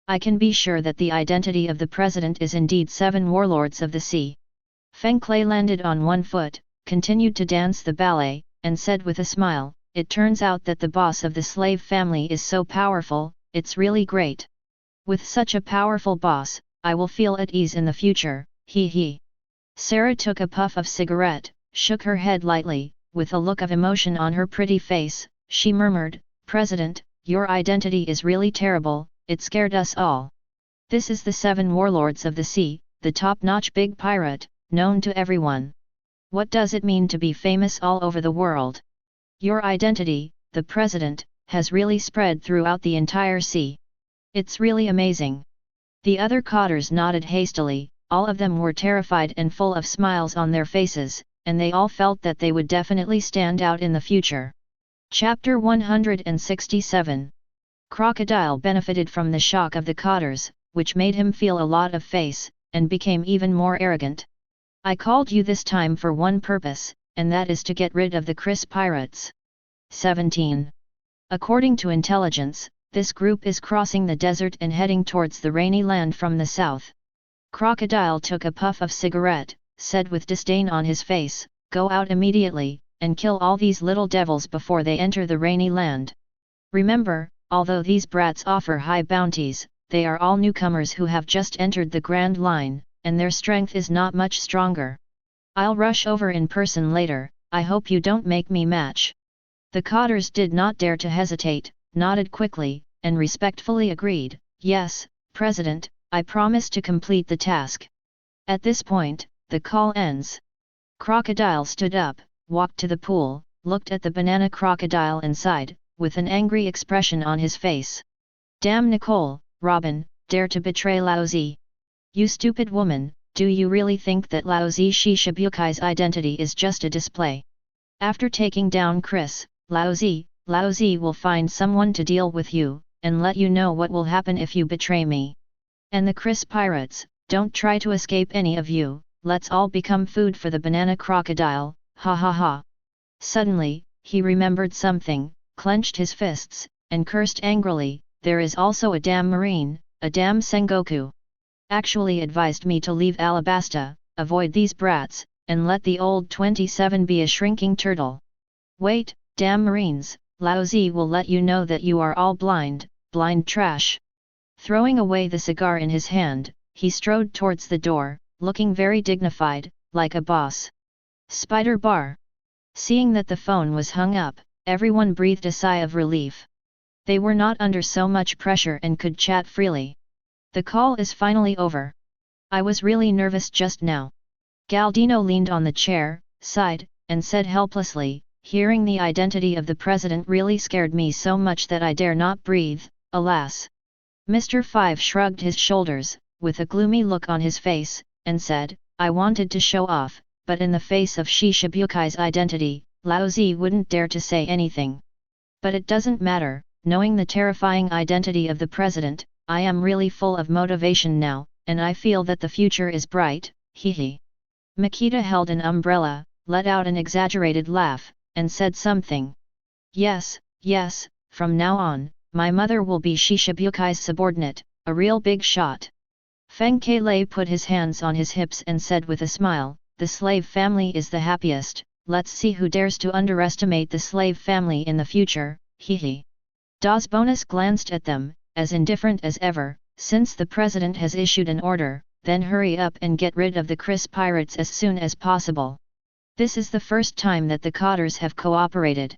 I can be sure that the identity of the president is indeed 7 warlords of the sea." Feng Clay landed on one foot, continued to dance the ballet, and said with a smile, "It turns out that the boss of the slave family is so powerful, it's really great. With such a powerful boss, I will feel at ease in the future, he he." Sarah took a puff of cigarette, shook her head lightly, with a look of emotion on her pretty face. She murmured, "President, your identity is really terrible, it scared us all. This is the 7 warlords of the sea, the top-notch big pirate, known to everyone. What does it mean to be famous all over the world? Your identity, the president, has really spread throughout the entire sea. It's really amazing." The other cotters nodded hastily. All of them were terrified and full of smiles on their faces, and they all felt that they would definitely stand out in the future. Chapter 167. Crocodile benefited from the shock of the cotters, which made him feel a lot of face, and became even more arrogant. "I called you this time for one purpose, and that is to get rid of the Chris pirates." 17. According to intelligence, this group is crossing the desert and heading towards the rainy land from the south. Crocodile took a puff of cigarette, said with disdain on his face, "Go out immediately, and kill all these little devils before they enter the rainy land. Remember, although these brats offer high bounties, they are all newcomers who have just entered the Grand Line, and their strength is not much stronger. I'll rush over in person later, I hope you don't make me match. The Cotters did not dare to hesitate, nodded quickly, and respectfully agreed, yes, President, I promise to complete the task. At this point, the call ends. Crocodile stood up, walked to the pool, looked at the banana crocodile and sighed, with an angry expression on his face. Damn Nicole, Robin, dare to betray Laozi. You stupid woman, do you really think that Laozi Shishabukai's identity is just a display? After taking down Chris, Laozi will find someone to deal with you, and let you know what will happen if you betray me. And the Chris pirates, don't try to escape any of you, let's all become food for the banana crocodile, ha ha ha. Suddenly, he remembered something, clenched his fists, and cursed angrily, there is also a damn marine, a damn Sengoku. Actually advised me to leave Alabasta, avoid these brats, and let the old 27 be a shrinking turtle. Wait, damn marines, Laozi will let you know that you are all blind trash. Throwing away the cigar in his hand, he strode towards the door, looking very dignified, like a boss. Spider bar. Seeing that the phone was hung up, everyone breathed a sigh of relief. They were not under so much pressure and could chat freely. The call is finally over. I was really nervous just now. Galdino leaned on the chair, sighed, and said helplessly, hearing the identity of the president really scared me so much that I dare not breathe, alas. Mr. Five shrugged his shoulders, with a gloomy look on his face, and said, I wanted to show off, but in the face of Shishabukai's identity, Laozi wouldn't dare to say anything. But it doesn't matter, knowing the terrifying identity of the president, I am really full of motivation now, and I feel that the future is bright, hee. Makita held an umbrella, let out an exaggerated laugh, and said something. Yes, from now on, my mother will be Shishabukai's subordinate, a real big shot. Feng Keilei put his hands on his hips and said with a smile, the slave family is the happiest, let's see who dares to underestimate the slave family in the future, hee. Das Bonus glanced at them, as indifferent as ever, since the president has issued an order, then hurry up and get rid of the Chris pirates as soon as possible. This is the first time that the Cotters have cooperated.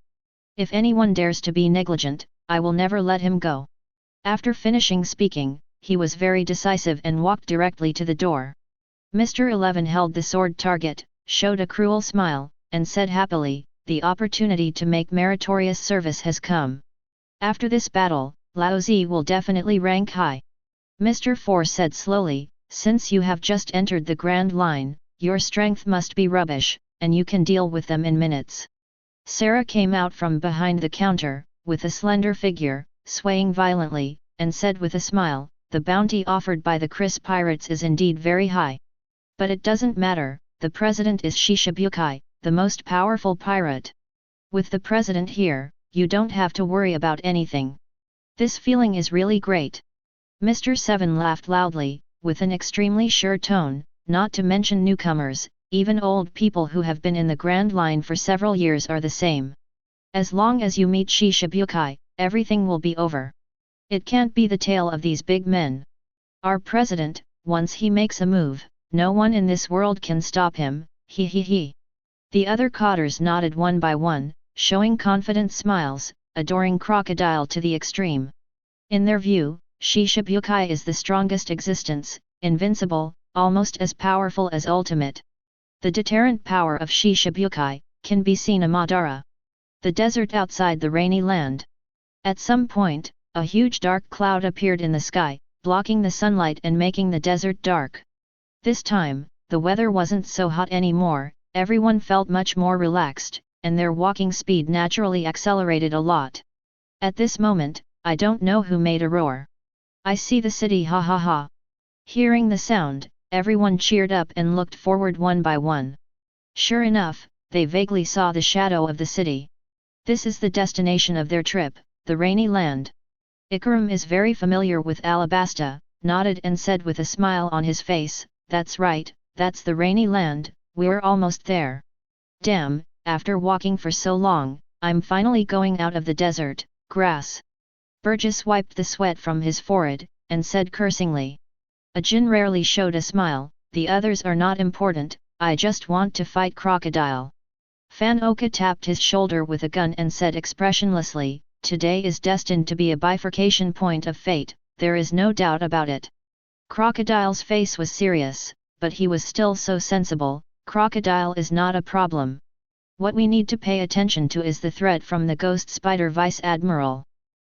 If anyone dares to be negligent, I will never let him go. After finishing speaking, he was very decisive and walked directly to the door. Mr. 11 held the sword target, showed a cruel smile, and said happily, the opportunity to make meritorious service has come. After this battle, Laozi will definitely rank high. Mr. 4 said slowly, since you have just entered the Grand Line, your strength must be rubbish, and you can deal with them in minutes. Sarah came out from behind the counter, with a slender figure, swaying violently, and said with a smile, the bounty offered by the Chris pirates is indeed very high. But it doesn't matter, the president is Shishabukai, the most powerful pirate. With the president here, you don't have to worry about anything. This feeling is really great. Mr. 7 laughed loudly, with an extremely sure tone, not to mention newcomers, even old people who have been in the Grand Line for several years are the same. As long as you meet Shishabukai, everything will be over. It can't be the tale of these big men. Our president, once he makes a move, no one in this world can stop him, he. The other Cotters nodded one by one, showing confident smiles, adoring Crocodile to the extreme. In their view, Shishabukai is the strongest existence, invincible, almost as powerful as ultimate. The deterrent power of Shishabukai can be seen in Madara, the desert outside the rainy land. At some point, a huge dark cloud appeared in the sky, blocking the sunlight and making the desert dark. This time, the weather wasn't so hot anymore, everyone felt much more relaxed, and their walking speed naturally accelerated a lot. At this moment, I don't know who made a roar. I see the city, ha ha ha. Hearing the sound, everyone cheered up and looked forward one by one. Sure enough, they vaguely saw the shadow of the city. This is the destination of their trip, the rainy land. Ikaram is very familiar with Alabasta, nodded and said with a smile on his face, that's right, that's the rainy land, we're almost there. Damn, after walking for so long, I'm finally going out of the desert, grass. Burgess wiped the sweat from his forehead, and said cursingly. A Jin rarely showed a smile, the others are not important, I just want to fight crocodile. Fan Oka tapped his shoulder with a gun and said expressionlessly, today is destined to be a bifurcation point of fate, there is no doubt about it. Crocodile's face was serious, but he was still so sensible. Crocodile is not a problem. What we need to pay attention to is the threat from the ghost spider vice admiral.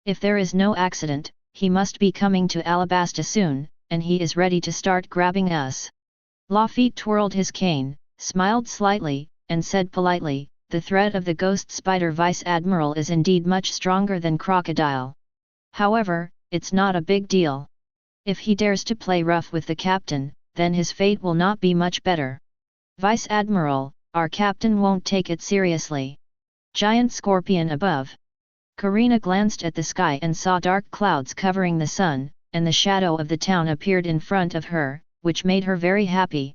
If there is no accident, he must be coming to Alabasta soon, and he is ready to start grabbing us. Lafitte twirled his cane, smiled slightly, and said politely, the threat of the ghost spider vice admiral is indeed much stronger than crocodile. However, it's not a big deal. If he dares to play rough with the captain, then his fate will not be much better. Vice Admiral, our captain won't take it seriously. Giant scorpion above. Karina glanced at the sky and saw dark clouds covering the sun, and the shadow of the town appeared in front of her, which made her very happy.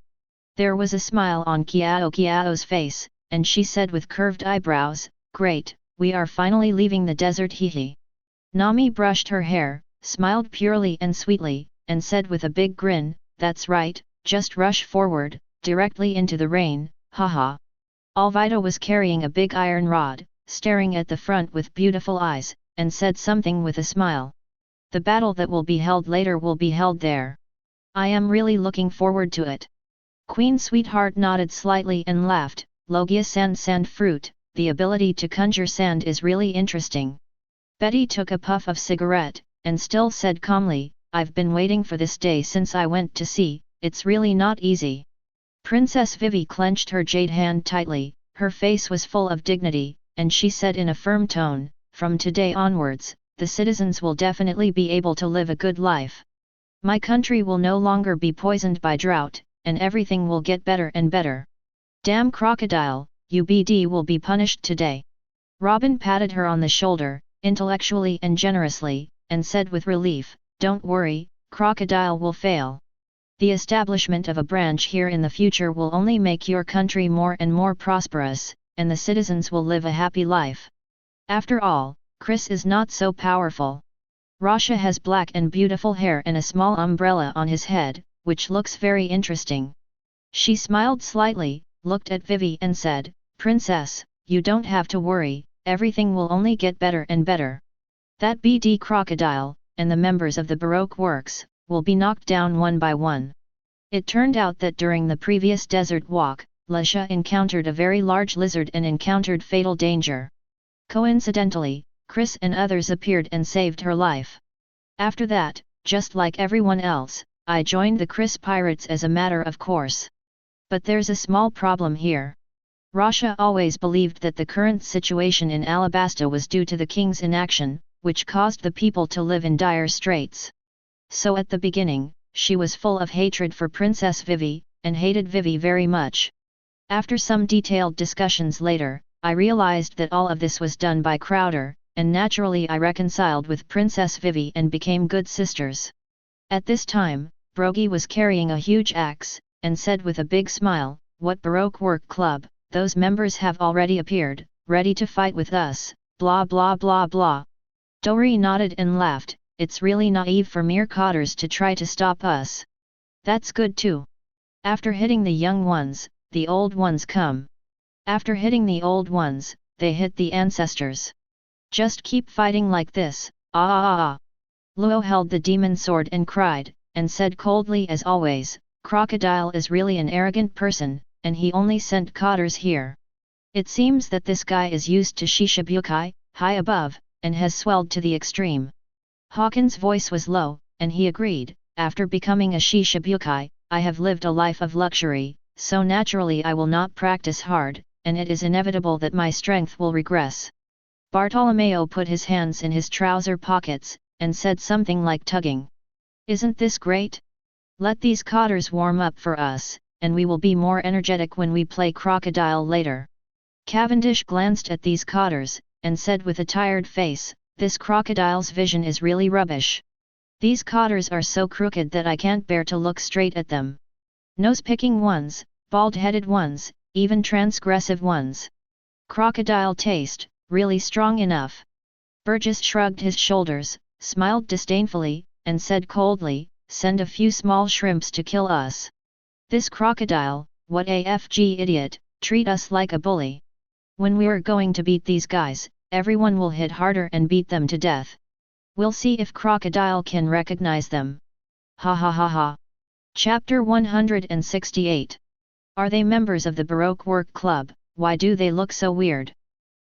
There was a smile on Kiao's face, and she said with curved eyebrows, great, we are finally leaving the desert hehe. Nami brushed her hair, smiled purely and sweetly, and said with a big grin, that's right, just rush forward, directly into the rain, haha. Alvida was carrying a big iron rod, staring at the front with beautiful eyes, and said something with a smile. The battle that will be held later will be held there. I am really looking forward to it. Queen Sweetheart nodded slightly and laughed, Logia sand fruit, the ability to conjure sand is really interesting. Betty took a puff of cigarette, and still said calmly, I've been waiting for this day since I went to sea, it's really not easy. Princess Vivi clenched her jade hand tightly, her face was full of dignity, and she said in a firm tone, from today onwards, the citizens will definitely be able to live a good life. My country will no longer be poisoned by drought, and everything will get better and better. Damn crocodile, UBD will be punished today. Robin patted her on the shoulder, intellectually and generously, and said with relief, don't worry, crocodile will fail. The establishment of a branch here in the future will only make your country more and more prosperous, and the citizens will live a happy life. After all, Chris is not so powerful. Rasha has black and beautiful hair and a small umbrella on his head, which looks very interesting. She smiled slightly, looked at Vivi and said, Princess, you don't have to worry, everything will only get better and better. That BD crocodile, and the members of the Baroque works, will be knocked down one by one. It turned out that during the previous desert walk, Lesha encountered a very large lizard and encountered fatal danger. Coincidentally, Chris and others appeared and saved her life. After that, just like everyone else, I joined the Chris Pirates as a matter of course. But there's a small problem here. Rasha always believed that the current situation in Alabasta was due to the king's inaction, which caused the people to live in dire straits. So at the beginning, she was full of hatred for Princess Vivi, and hated Vivi very much. After some detailed discussions later, I realized that all of this was done by Crowder, and naturally I reconciled with Princess Vivi and became good sisters. At this time, Brogy was carrying a huge axe, and said with a big smile, what Baroque Work Club, those members have already appeared, ready to fight with us, blah blah blah blah. Dori nodded and laughed, it's really naive for mere cotters to try to stop us. That's good too. After hitting the young ones, the old ones come. After hitting the old ones, they hit the ancestors. Just keep fighting like this, ah ah ah. Luo held the demon sword and cried, and said coldly as always, Crocodile is really an arrogant person, and he only sent cotters here. It seems that this guy is used to Shishibukai, high above, and has swelled to the extreme. Hawkins' voice was low, and he agreed, after becoming a Shishibukai, I have lived a life of luxury, so naturally I will not practice hard, and it is inevitable that my strength will regress. Bartolomeo put his hands in his trouser pockets, and said something like tugging. Isn't this great? Let these cotters warm up for us, and we will be more energetic when we play crocodile later. Cavendish glanced at these cotters, and said with a tired face, this crocodile's vision is really rubbish. These cotters are so crooked that I can't bear to look straight at them. Nose-picking ones, bald-headed ones, even transgressive ones. Crocodile taste, really strong enough. Burgess shrugged his shoulders, smiled disdainfully, and said coldly, send a few small shrimps to kill us. This crocodile, what AFG idiot, treat us like a bully. When we're going to beat these guys, everyone will hit harder and beat them to death. We'll see if Crocodile can recognize them. Ha ha ha ha. Chapter 168. Are they members of the Baroque Work Club? Why do they look so weird?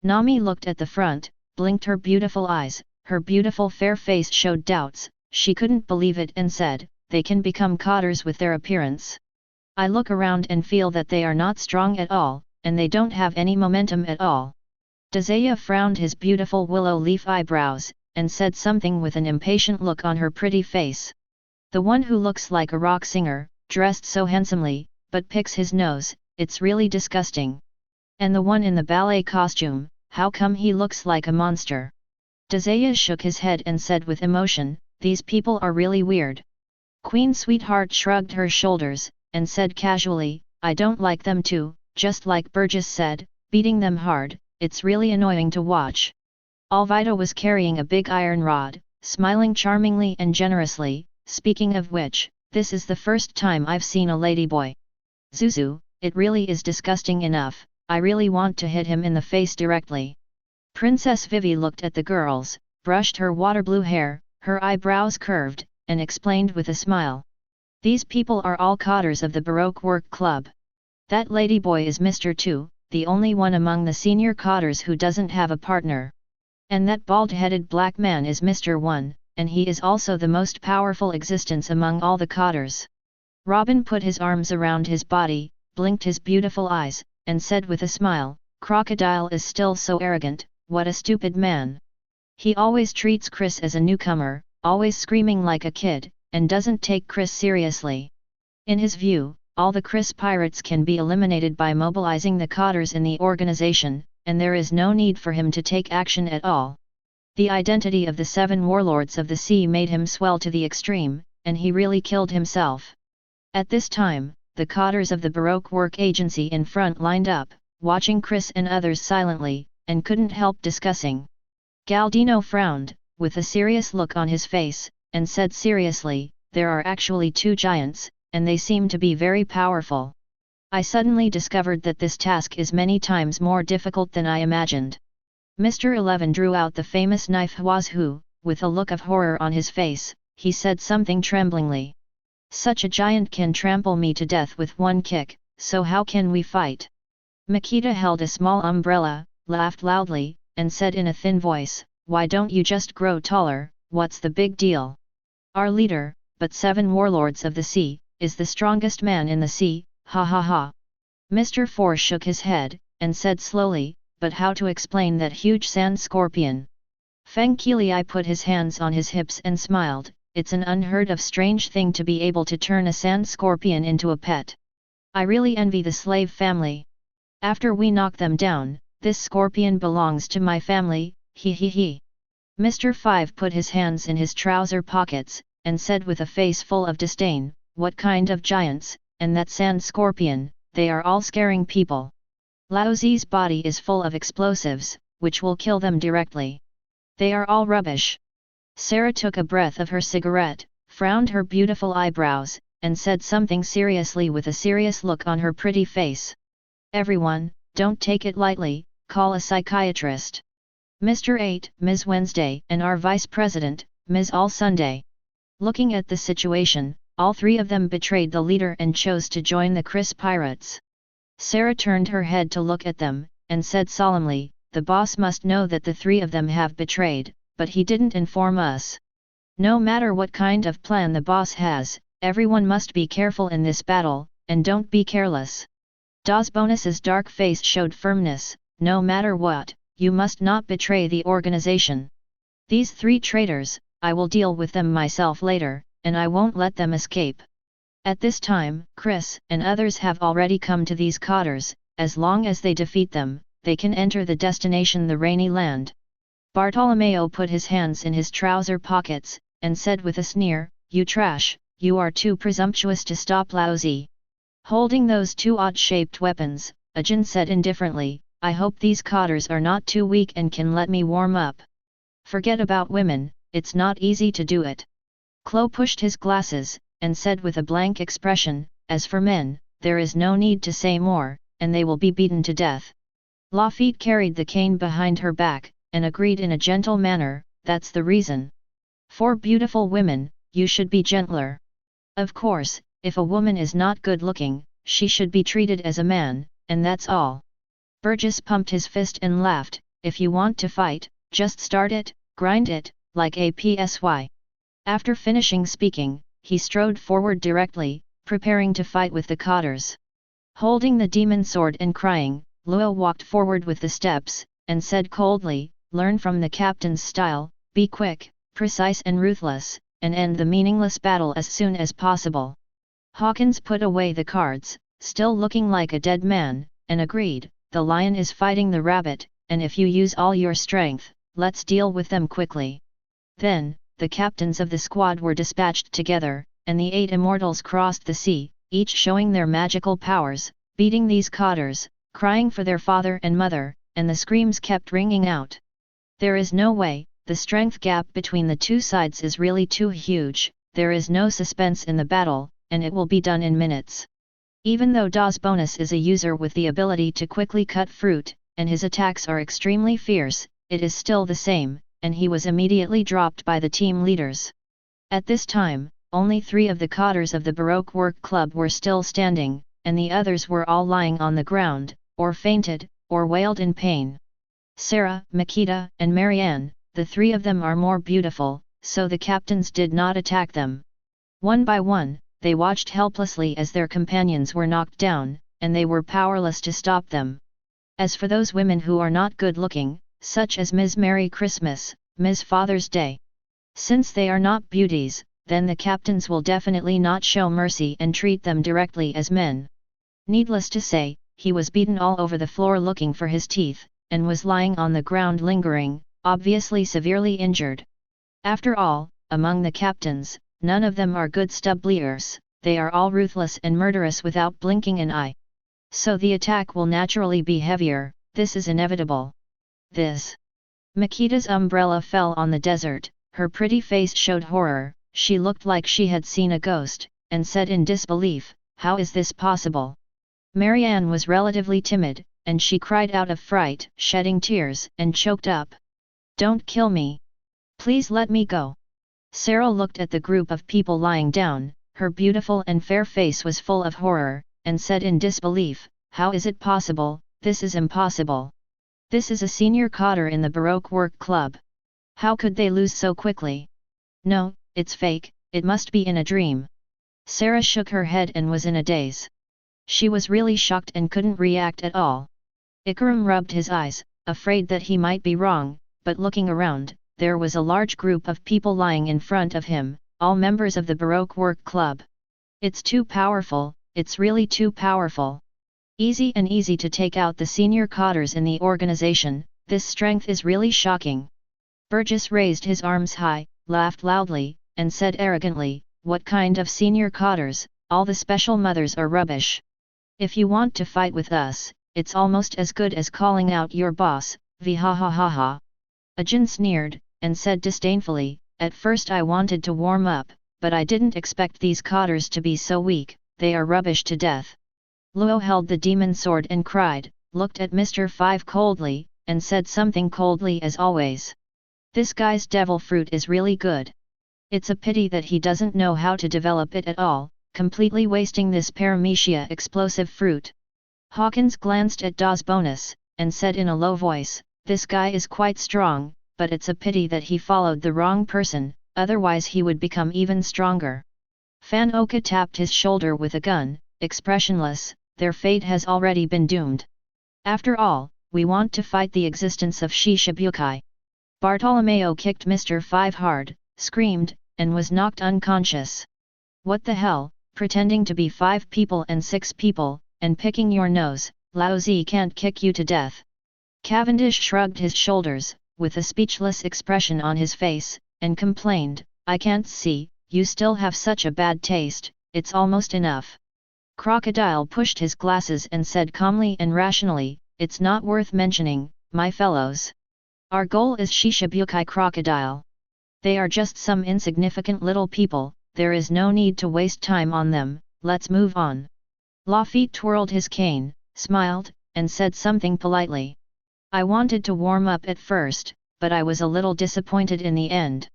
Nami looked at the front, blinked her beautiful eyes, her beautiful fair face showed doubts, she couldn't believe it and said, they can become cotters with their appearance. I look around and feel that they are not strong at all, and they don't have any momentum at all. Dazaya frowned his beautiful willow leaf eyebrows, and said something with an impatient look on her pretty face. The one who looks like a rock singer, dressed so handsomely, but picks his nose, it's really disgusting. And the one in the ballet costume, how come he looks like a monster? Dazaya shook his head and said with emotion, these people are really weird. Queen Sweetheart shrugged her shoulders, and said casually, I don't like them too, just like Burgess said, beating them hard, it's really annoying to watch. Alvida was carrying a big iron rod, smiling charmingly and generously, speaking of which, this is the first time I've seen a ladyboy. Zuzu, it really is disgusting enough, I really want to hit him in the face directly. Princess Vivi looked at the girls, brushed her water blue hair, her eyebrows curved, and explained with a smile. These people are all cotters of the Baroque Work Club. That ladyboy is Mr. 2, the only one among the senior cotters who doesn't have a partner. And that bald-headed black man is Mr. 1, and he is also the most powerful existence among all the cotters. Robin put his arms around his body, blinked his beautiful eyes, and said with a smile, Crocodile is still so arrogant, what a stupid man. He always treats Chris as a newcomer, always screaming like a kid, and doesn't take Chris seriously. In his view, all the Chris pirates can be eliminated by mobilizing the cotters in the organization, and there is no need for him to take action at all. The identity of the 7 warlords of the sea made him swell to the extreme, and he really killed himself. At this time, the cotters of the Baroque Work Agency in front lined up, watching Chris and others silently, and couldn't help discussing. Galdino frowned, with a serious look on his face, and said seriously, there are actually 2 giants, and they seem to be very powerful. I suddenly discovered that this task is many times more difficult than I imagined. Mr. 11 drew out the famous knife Huazhu, with a look of horror on his face, he said something tremblingly. Such a giant can trample me to death with one kick, so how can we fight? Makita held a small umbrella, laughed loudly, and said in a thin voice, why don't you just grow taller, what's the big deal? Our leader, but 7 warlords of the sea, is the strongest man in the sea, ha ha ha. Mr. 4 shook his head, and said slowly, but how to explain that huge sand scorpion? Feng Qilai put his hands on his hips and smiled, it's an unheard of strange thing to be able to turn a sand scorpion into a pet. I really envy the slave family. After we knock them down, this scorpion belongs to my family, he he he. Mr. 5 put his hands in his trouser pockets, and said with a face full of disdain, what kind of giants, and that sand scorpion, they are all scaring people. Laozi's body is full of explosives, which will kill them directly. They are all rubbish. Sarah took a breath of her cigarette, frowned her beautiful eyebrows, and said something seriously with a serious look on her pretty face. Everyone, don't take it lightly, call a psychiatrist. Mr. 8, Ms. Wednesday, and our Vice President, Ms. All Sunday. Looking at the situation, all 3 of them betrayed the leader and chose to join the Chris pirates. Sarah turned her head to look at them, and said solemnly, the boss must know that the 3 of them have betrayed, but he didn't inform us. No matter what kind of plan the boss has, everyone must be careful in this battle, and don't be careless. Das Bonus's dark face showed firmness, no matter what, you must not betray the organization. These 3 traitors, I will deal with them myself later, and I won't let them escape. At this time, Chris and others have already come to these cotters, as long as they defeat them, they can enter the destination the Rainy Land. Bartolomeo put his hands in his trouser pockets, and said with a sneer, you trash, you are too presumptuous to stop Laozi. Holding those 2 odd-shaped weapons, Ajin said indifferently, I hope these cotters are not too weak and can let me warm up. Forget about women, it's not easy to do it. Klo pushed his glasses, and said with a blank expression, as for men, there is no need to say more, and they will be beaten to death. Lafitte carried the cane behind her back, and agreed in a gentle manner, that's the reason. For beautiful women, you should be gentler. Of course, if a woman is not good looking, she should be treated as a man, and that's all. Burgess pumped his fist and laughed, if you want to fight, just start it, grind it, like a psy. After finishing speaking, he strode forward directly, preparing to fight with the cotters. Holding the demon sword and crying, Luo walked forward with the steps, and said coldly, learn from the captain's style, be quick, precise and ruthless, and end the meaningless battle as soon as possible. Hawkins put away the cards, still looking like a dead man, and agreed, the lion is fighting the rabbit, and if you use all your strength, let's deal with them quickly. Then, the captains of the squad were dispatched together, and the 8 immortals crossed the sea, each showing their magical powers, beating these cotters, crying for their father and mother, and the screams kept ringing out. There is no way, the strength gap between the two sides is really too huge, there is no suspense in the battle, and it will be done in minutes. Even though Das Bonus is a user with the ability to quickly cut fruit, and his attacks are extremely fierce, it is still the same, and he was immediately dropped by the team leaders. At this time, only 3 of the cotters of the Baroque Work Club were still standing, and the others were all lying on the ground, or fainted, or wailed in pain. Sarah, Makita, and Marianne, the 3 of them are more beautiful, so the captains did not attack them. One by one, they watched helplessly as their companions were knocked down, and they were powerless to stop them. As for those women who are not good-looking, such as Ms. Merry Christmas, Ms. Father's Day, since they are not beauties, then the captains will definitely not show mercy and treat them directly as men. Needless to say, he was beaten all over the floor looking for his teeth, and was lying on the ground lingering, obviously severely injured. After all, among the captains, none of them are good stubbliers, they are all ruthless and murderous without blinking an eye. So the attack will naturally be heavier, this is inevitable. This. Makita's umbrella fell on the desert, her pretty face showed horror, she looked like she had seen a ghost, and said in disbelief, how is this possible? Marianne was relatively timid, and she cried out of fright, shedding tears, and choked up. Don't kill me. Please let me go. Sarah looked at the group of people lying down, her beautiful and fair face was full of horror, and said in disbelief, how is it possible, this is impossible. This is a senior cotter in the Baroque Work Club. How could they lose so quickly? No, it's fake, it must be in a dream. Sarah shook her head and was in a daze. She was really shocked and couldn't react at all. Ikram rubbed his eyes, afraid that he might be wrong, but looking around, there was a large group of people lying in front of him, all members of the Baroque Work Club. It's too powerful, it's really too powerful. Easy to take out the senior cotters in the organization, this strength is really shocking. Burgess raised his arms high, laughed loudly, and said arrogantly, what kind of senior cotters, all the special mothers are rubbish. If you want to fight with us, it's almost as good as calling out your boss, vhahahaha. Ajin sneered, and said disdainfully, at first I wanted to warm up, but I didn't expect these cotters to be so weak, they are rubbish to death. Luo held the demon sword and cried, looked at Mr. 5 coldly, and said something coldly as always. This guy's devil fruit is really good. It's a pity that he doesn't know how to develop it at all, completely wasting this Paramecia explosive fruit. Hawkins glanced at Das Bonus, and said in a low voice, this guy is quite strong, but it's a pity that he followed the wrong person, otherwise he would become even stronger. Fan Oka tapped his shoulder with a gun, expressionless, their fate has already been doomed. After all, we want to fight the existence of Shishibukai. Bartolomeo kicked Mr. 5 hard, screamed, and was knocked unconscious. What the hell, pretending to be 5 people and 6 people, and picking your nose, Lao Zi can't kick you to death. Cavendish shrugged his shoulders, with a speechless expression on his face, and complained, I can't see, you still have such a bad taste, it's almost enough. Crocodile pushed his glasses and said calmly and rationally, it's not worth mentioning, my fellows. Our goal is Shishibukai Crocodile. They are just some insignificant little people, there is no need to waste time on them, let's move on. Lafitte twirled his cane, smiled, and said something politely. I wanted to warm up at first, but I was a little disappointed in the end.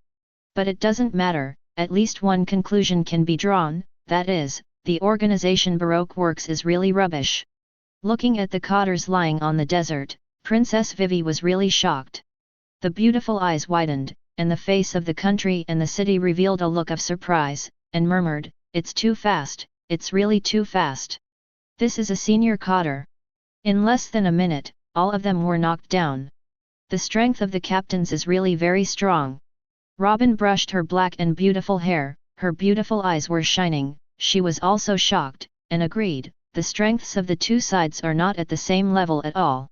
But it doesn't matter, at least one conclusion can be drawn, that is, the organization Baroque works is really rubbish. Looking at the cotters lying on the desert, Princess Vivi was really shocked. The beautiful eyes widened, and the face of the country and the city revealed a look of surprise, and murmured, "It's too fast, it's really too fast. This is a senior cotter." In less than a minute, all of them were knocked down. The strength of the captains is really very strong. Robin brushed her black and beautiful hair, her beautiful eyes were shining, she was also shocked, and agreed, the strengths of the two sides are not at the same level at all.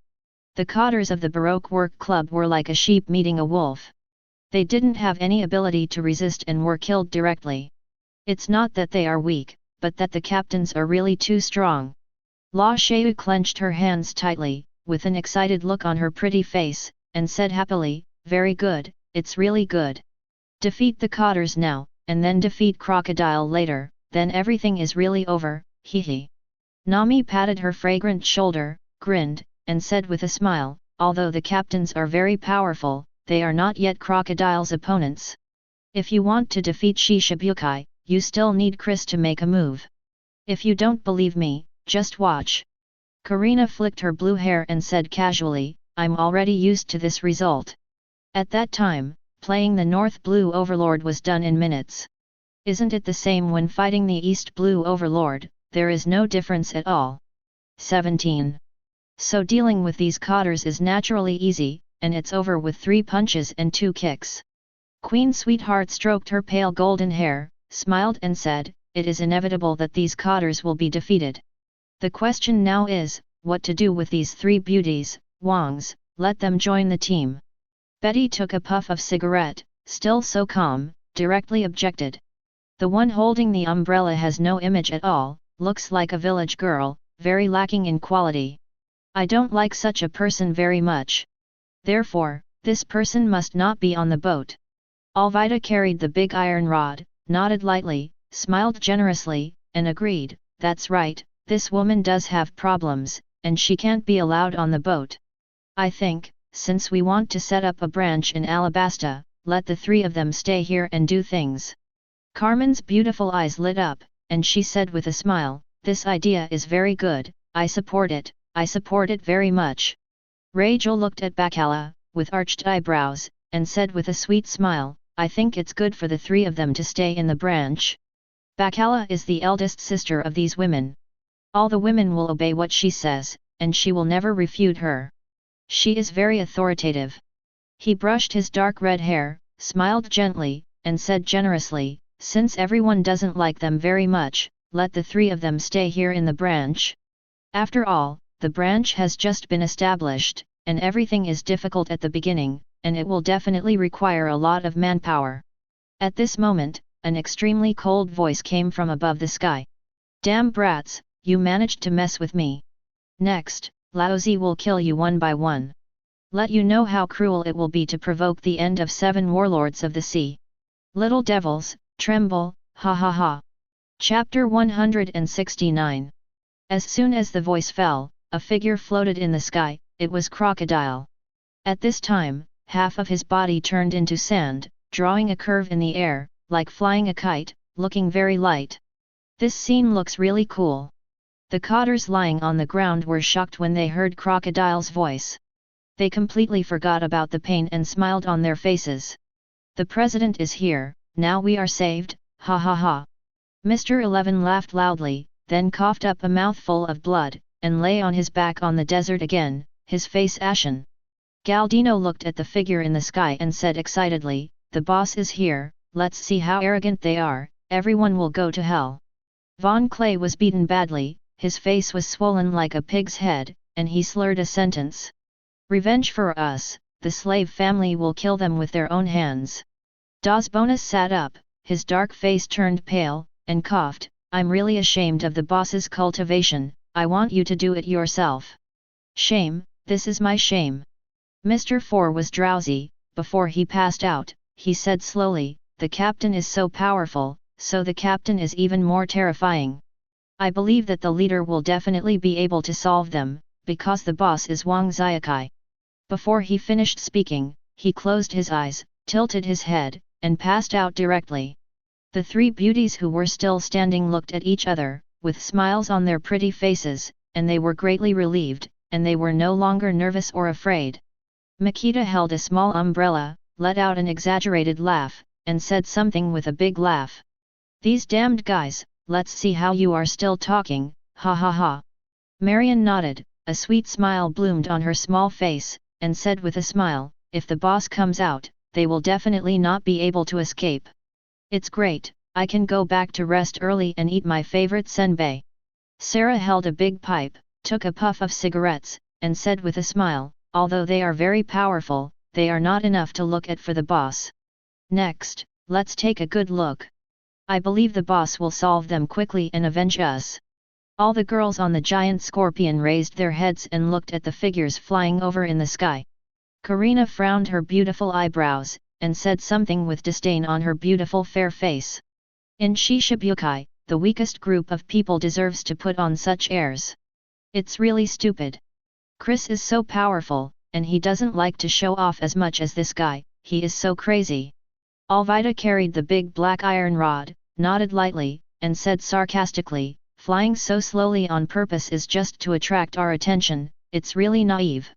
The cotters of the Baroque Work Club were like a sheep meeting a wolf. They didn't have any ability to resist and were killed directly. It's not that they are weak, but that the captains are really too strong. La Xiao clenched her hands tightly, with an excited look on her pretty face, and said happily, "Very good, it's really good. Defeat the cotters now, and then defeat Crocodile later, then everything is really over, hee hee." Nami patted her fragrant shoulder, grinned, and said with a smile, "Although the captains are very powerful, they are not yet Crocodile's opponents. If you want to defeat Shishibukai, you still need Chris to make a move. If you don't believe me, just watch." Karina flicked her blue hair and said casually, "I'm already used to this result." At that time, playing the North Blue Overlord was done in minutes. Isn't it the same when fighting the East Blue Overlord? There is no difference at all. 17. So dealing with these cotters is naturally easy, and it's over with 3 punches and 2 kicks. Queen Sweetheart stroked her pale golden hair, smiled and said, "It is inevitable that these cotters will be defeated. The question now is, what to do with these 3 beauties, Wangs, let them join the team." Betty took a puff of cigarette, still so calm, directly objected. "The one holding the umbrella has no image at all, looks like a village girl, very lacking in quality. I don't like such a person very much. Therefore, this person must not be on the boat." Alvida carried the big iron rod, nodded lightly, smiled generously, and agreed, "That's right, this woman does have problems, and she can't be allowed on the boat. I think, since we want to set up a branch in Alabasta, let the 3 of them stay here and do things." Carmen's beautiful eyes lit up, and she said with a smile, "This idea is very good, I support it very much." Rachel looked at Bacala, with arched eyebrows, and said with a sweet smile, "I think it's good for the 3 of them to stay in the branch. Bacala is the eldest sister of these women. All the women will obey what she says, and she will never refute her. She is very authoritative." He brushed his dark red hair, smiled gently, and said generously, "Since everyone doesn't like them very much, let the 3 of them stay here in the branch. After all, the branch has just been established, and everything is difficult at the beginning, and it will definitely require a lot of manpower." At this moment, an extremely cold voice came from above the sky. "Damn brats, you managed to mess with me. Next, Laozi will kill you one by one. Let you know how cruel it will be to provoke the end of 7 warlords of the sea. Little devils, tremble, ha ha ha." Chapter 169. As soon as the voice fell, a figure floated in the sky, it was Crocodile. At this time, half of his body turned into sand, drawing a curve in the air, like flying a kite, looking very light. This scene looks really cool. The cotters lying on the ground were shocked when they heard Crocodile's voice. They completely forgot about the pain and smiled on their faces. "The president is here, now we are saved, ha ha ha." Mr. 11 laughed loudly, then coughed up a mouthful of blood, and lay on his back on the desert again, his face ashen. Galdino looked at the figure in the sky and said excitedly, "The boss is here, let's see how arrogant they are, everyone will go to hell." Von Clay was beaten badly, his face was swollen like a pig's head, and he slurred a sentence. "Revenge for us, the slave family will kill them with their own hands." Das Bonus sat up, his dark face turned pale, and coughed, "I'm really ashamed of the boss's cultivation, I want you to do it yourself." "Shame, this is my shame." Mr. 4 was drowsy, before he passed out, he said slowly, "The captain is so powerful, so the captain is even more terrifying. I believe that the leader will definitely be able to solve them, because the boss is Wang Xiaokai. Before he finished speaking, he closed his eyes, tilted his head, and passed out directly. The three beauties who were still standing looked at each other, with smiles on their pretty faces, and they were greatly relieved, and they were no longer nervous or afraid. Makita held a small umbrella, let out an exaggerated laugh, and said something with a big laugh. "These damned guys, let's see how you are still talking, ha ha ha." Marian nodded, a sweet smile bloomed on her small face, and said with a smile, "If the boss comes out, they will definitely not be able to escape. It's great, I can go back to rest early and eat my favorite senbei." Sarah held a big pipe, took a puff of cigarettes, and said with a smile, "Although they are very powerful, they are not enough to look at for the boss. Next, let's take a good look. I believe the boss will solve them quickly and avenge us." All the girls on the giant scorpion raised their heads and looked at the figures flying over in the sky. Karina frowned her beautiful eyebrows, and said something with disdain on her beautiful fair face. In Shishibukai, the weakest group of people deserves to put on such airs. It's really stupid. Chris is so powerful, and he doesn't like to show off as much as this guy, he is so crazy. Alvida carried the big black iron rod, nodded lightly, and said sarcastically, "Flying so slowly on purpose is just to attract our attention, it's really naive."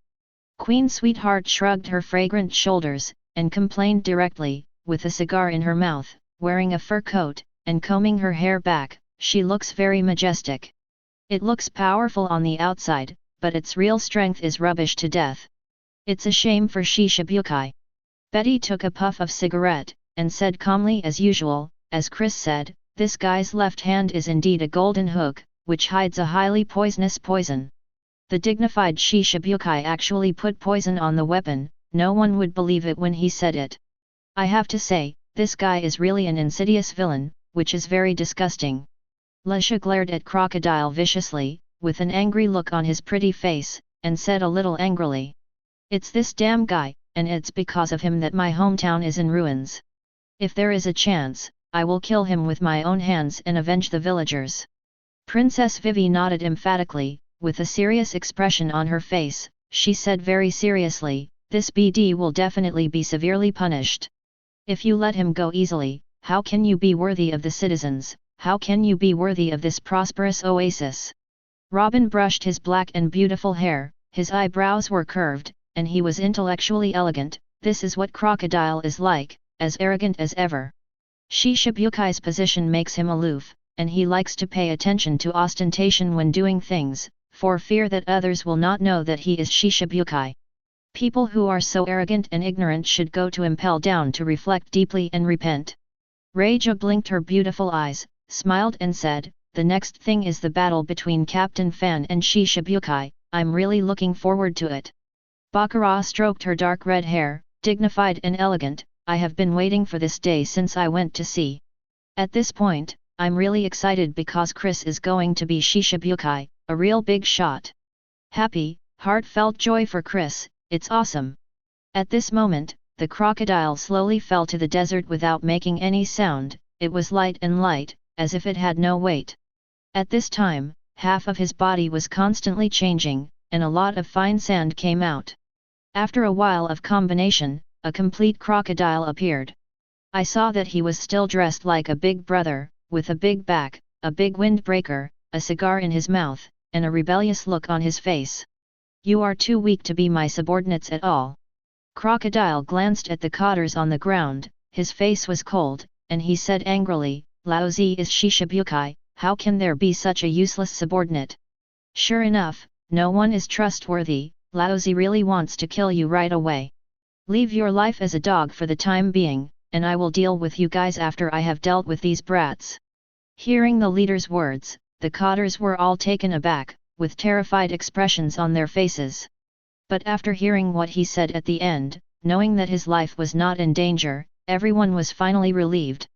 Queen Sweetheart shrugged her fragrant shoulders, and complained directly, with a cigar in her mouth, wearing a fur coat, and combing her hair back, "She looks very majestic. It looks powerful on the outside, but its real strength is rubbish to death. It's a shame for Shishibukai." Betty took a puff of cigarette, and said calmly as usual, "As Chris said, this guy's left hand is indeed a golden hook, which hides a highly poisonous poison. The dignified Shishibukai actually put poison on the weapon, no one would believe it when he said it. I have to say, this guy is really an insidious villain, which is very disgusting." Lesha glared at Crocodile viciously, with an angry look on his pretty face, and said a little angrily, "It's this damn guy, and it's because of him that my hometown is in ruins. If there is a chance, I will kill him with my own hands and avenge the villagers." Princess Vivi nodded emphatically, with a serious expression on her face. She said very seriously, "This BD will definitely be severely punished. If you let him go easily, how can you be worthy of the citizens, how can you be worthy of this prosperous oasis?" Robin brushed his black and beautiful hair, his eyebrows were curved, and he was intellectually elegant. "This is what Crocodile is like, as arrogant as ever. Shishabukai's position makes him aloof, and he likes to pay attention to ostentation when doing things, for fear that others will not know that he is Shishabukai. People who are so arrogant and ignorant should go to impel down to reflect deeply and repent." Reija blinked her beautiful eyes, smiled and said, "The next thing is the battle between Captain Fan and Shishabukai, I'm really looking forward to it." Baccarat stroked her dark red hair, dignified and elegant, "I have been waiting for this day since I went to sea. At this point, I'm really excited because Chris is going to be Shishabukai, a real big shot. Happy, heartfelt joy for Chris, it's awesome." At this moment, the crocodile slowly fell to the desert without making any sound. It was light and light, as if it had no weight. At this time, half of his body was constantly changing, and a lot of fine sand came out. After a while of combination, a complete crocodile appeared. I saw that he was still dressed like a big brother, with a big back, a big windbreaker, a cigar in his mouth, and a rebellious look on his face. "You are too weak to be my subordinates at all." Crocodile glanced at the cotters on the ground, his face was cold, and he said angrily, "Laozi is Shishabukai, how can there be such a useless subordinate? Sure enough, no one is trustworthy, Laozi really wants to kill you right away. Leave your life as a dog for the time being, and I will deal with you guys after I have dealt with these brats." Hearing the leader's words, the cotters were all taken aback, with terrified expressions on their faces. But after hearing what he said at the end, knowing that his life was not in danger, everyone was finally relieved.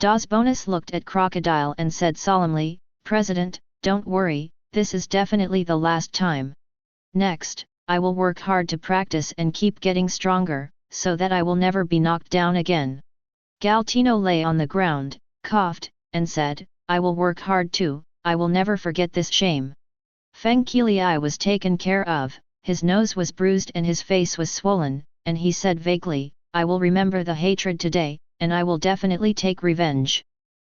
Das Bonus looked at Crocodile and said solemnly, "President, don't worry, this is definitely the last time. Next, I will work hard to practice and keep getting stronger, so that I will never be knocked down again." Galtino lay on the ground, coughed, and said, "I will work hard too, I will never forget this shame. Feng Qilai was taken care of, his nose was bruised and his face was swollen, and he said vaguely, I will remember the hatred today, and I will definitely take revenge.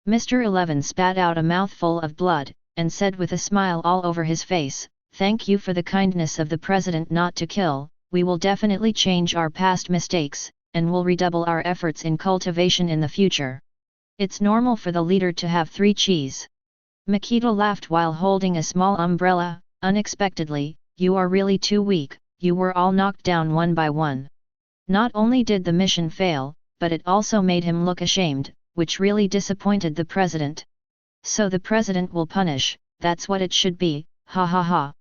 Mr. 11 spat out a mouthful of blood, and said with a smile all over his face, thank you for the kindness of the president not to kill, we will definitely change our past mistakes, and will redouble our efforts in cultivation in the future. It's normal for the leader to have 3 cheese. Makita laughed while holding a small umbrella, unexpectedly, you are really too weak, you were all knocked down one by one. Not only did the mission fail, but it also made him look ashamed, which really disappointed the president. So the president will punish, that's what it should be, ha ha ha.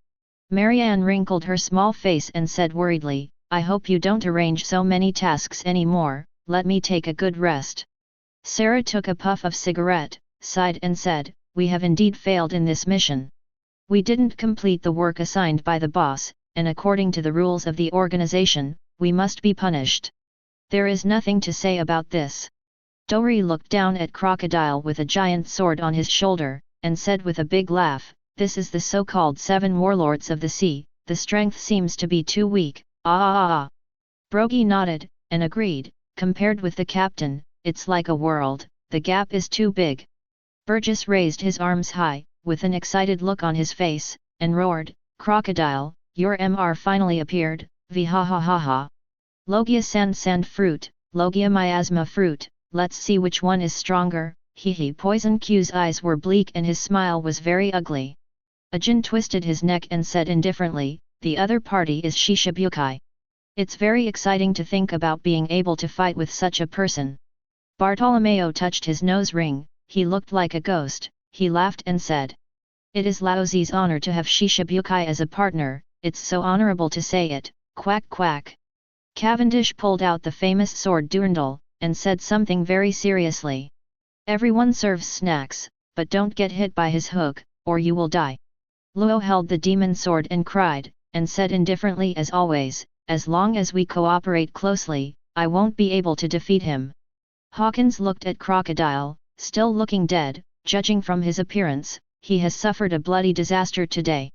Marianne wrinkled her small face and said worriedly, I hope you don't arrange so many tasks anymore, let me take a good rest. Sarah took a puff of cigarette, sighed and said, we have indeed failed in this mission. We didn't complete the work assigned by the boss, and according to the rules of the organization, we must be punished. There is nothing to say about this. Dori looked down at Crocodile with a giant sword on his shoulder, and said with a big laugh, this is the so-called 7 warlords of the sea, the strength seems to be too weak, ah. Brogy nodded, and agreed, compared with the captain, it's like a world, the gap is too big. Burgess raised his arms high, with an excited look on his face, and roared, Crocodile, your MR finally appeared, ha ha ha ha. Logia sand fruit, Logia miasma fruit, let's see which one is stronger, he. Poison Q's eyes were bleak and his smile was very ugly. Ajin twisted his neck and said indifferently, the other party is Shishibukai. It's very exciting to think about being able to fight with such a person. Bartolomeo touched his nose ring, he looked like a ghost, he laughed and said. It is Laozi's honor to have Shishibukai as a partner, it's so honorable to say it, quack quack. Cavendish pulled out the famous sword Durandal, and said something very seriously. Everyone serves snacks, but don't get hit by his hook, or you will die. Luo held the demon sword and cried, and said indifferently as always, as long as we cooperate closely, I won't be able to defeat him. Hawkins looked at Crocodile, still looking dead, judging from his appearance, he has suffered a bloody disaster today.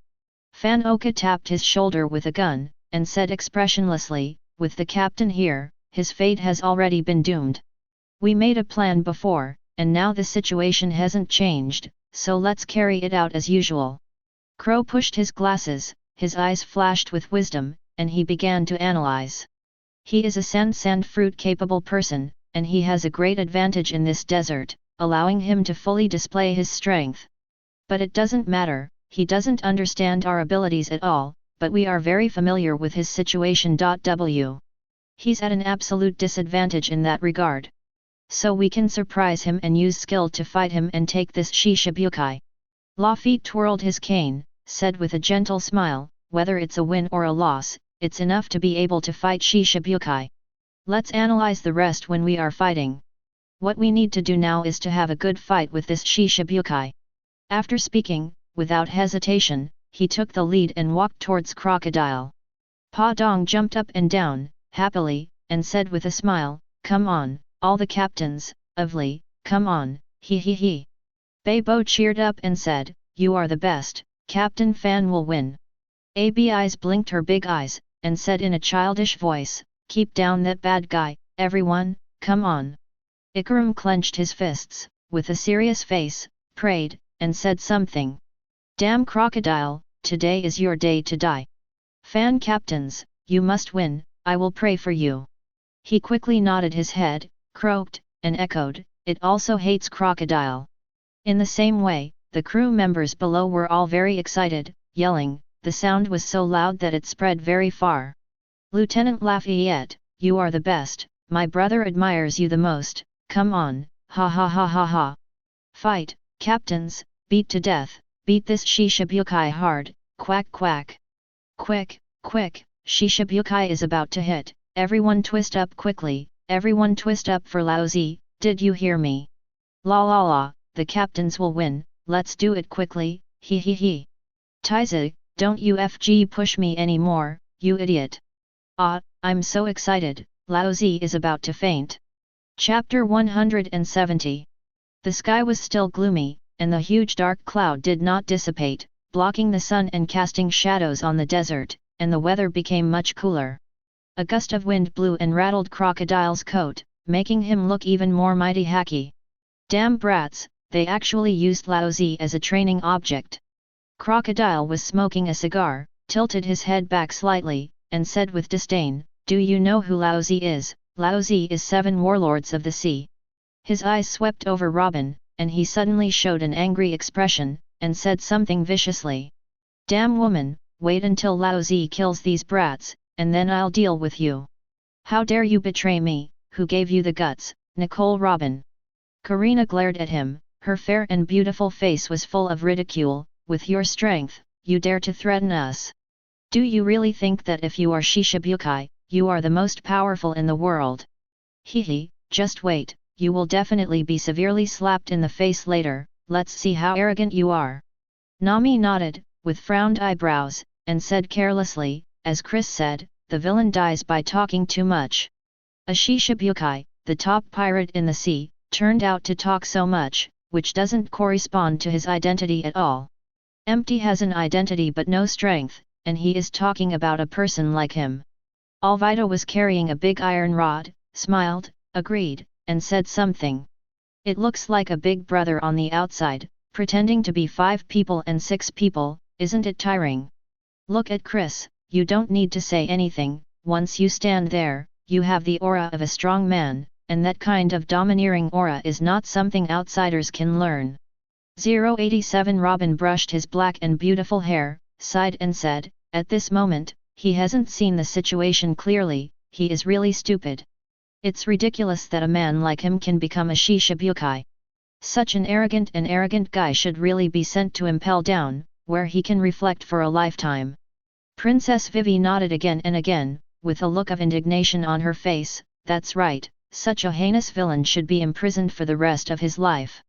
Fan Oka tapped his shoulder with a gun, and said expressionlessly, with the captain here, his fate has already been doomed. We made a plan before, and now the situation hasn't changed, so let's carry it out as usual. Crow pushed his glasses, his eyes flashed with wisdom, and he began to analyze. He is a sand fruit capable person, and he has a great advantage in this desert, allowing him to fully display his strength. But it doesn't matter, he doesn't understand our abilities at all, but we are very familiar with his situation. He's at an absolute disadvantage in that regard. So we can surprise him and use skill to fight him and take this Shishibukai. Lafitte twirled his cane, said with a gentle smile, whether it's a win or a loss, it's enough to be able to fight Shishibukai. Let's analyze the rest when we are fighting. What we need to do now is to have a good fight with this Shishibukai. After speaking, without hesitation, he took the lead and walked towards Crocodile. Pa Dong jumped up and down, happily, and said with a smile, come on, all the captains, of Li, come on, he. Bei Bo cheered up and said, you are the best, Captain Fan will win. ABI's blinked her big eyes, and said in a childish voice, keep down that bad guy, everyone, come on. Ikaram clenched his fists, with a serious face, prayed, and said something. Damn Crocodile, today is your day to die. Fan captains, you must win, I will pray for you. He quickly nodded his head, croaked, and echoed, it also hates Crocodile. In the same way, the crew members below were all very excited, yelling, the sound was so loud that it spread very far. Lieutenant Lafayette, you are the best, my brother admires you the most, come on, ha ha ha ha ha. Fight, captains, beat to death, beat this Shishibukai hard, quack quack. Quick, Shishibukai is about to hit, everyone twist up quickly, everyone twist up for Laozi, did you hear me? La, the captains will win, let's do it quickly, he. Taizi, don't you FG push me anymore, you idiot. I'm so excited, Laozi is about to faint. Chapter 170. The sky was still gloomy, and the huge dark cloud did not dissipate, blocking the sun and casting shadows on the desert, and the weather became much cooler. A gust of wind blew and rattled Crocodile's coat, making him look even more mighty hacky. Damn brats, they actually used Laozi as a training object. Crocodile was smoking a cigar, tilted his head back slightly, and said with disdain, "Do you know who Laozi is? Laozi is 7 warlords of the sea." His eyes swept over Robin, and he suddenly showed an angry expression, and said something viciously. "Damn woman, wait until Laozi kills these brats, and then I'll deal with you. How dare you betray me, who gave you the guts, Nicole Robin?" Karina glared at him, her fair and beautiful face was full of ridicule. "With your strength, you dare to threaten us? Do you really think that if you are Shishibukai, you are the most powerful in the world? Hehe, just wait, you will definitely be severely slapped in the face later, let's see how arrogant you are." Nami nodded, with frowned eyebrows, and said carelessly, "As Chris said, the villain dies by talking too much. A Shishibukai, the top pirate in the sea, turned out to talk so much, which doesn't correspond to his identity at all. Empty has an identity but no strength, and he is talking about a person like him." Alvida was carrying a big iron rod, smiled, agreed, and said something. "It looks like a big brother on the outside, pretending to be 5 people and 6 people, isn't it tiring? Look at Chris, you don't need to say anything, once you stand there, you have the aura of a strong man, and that kind of domineering aura is not something outsiders can learn." 087 Robin brushed his black and beautiful hair, sighed and said, "At this moment, he hasn't seen the situation clearly, he is really stupid. It's ridiculous that a man like him can become a Shishibukai. Such an arrogant guy should really be sent to Impel Down, where he can reflect for a lifetime." Princess Vivi nodded again and again, with a look of indignation on her face. "That's right, such a heinous villain should be imprisoned for the rest of his life.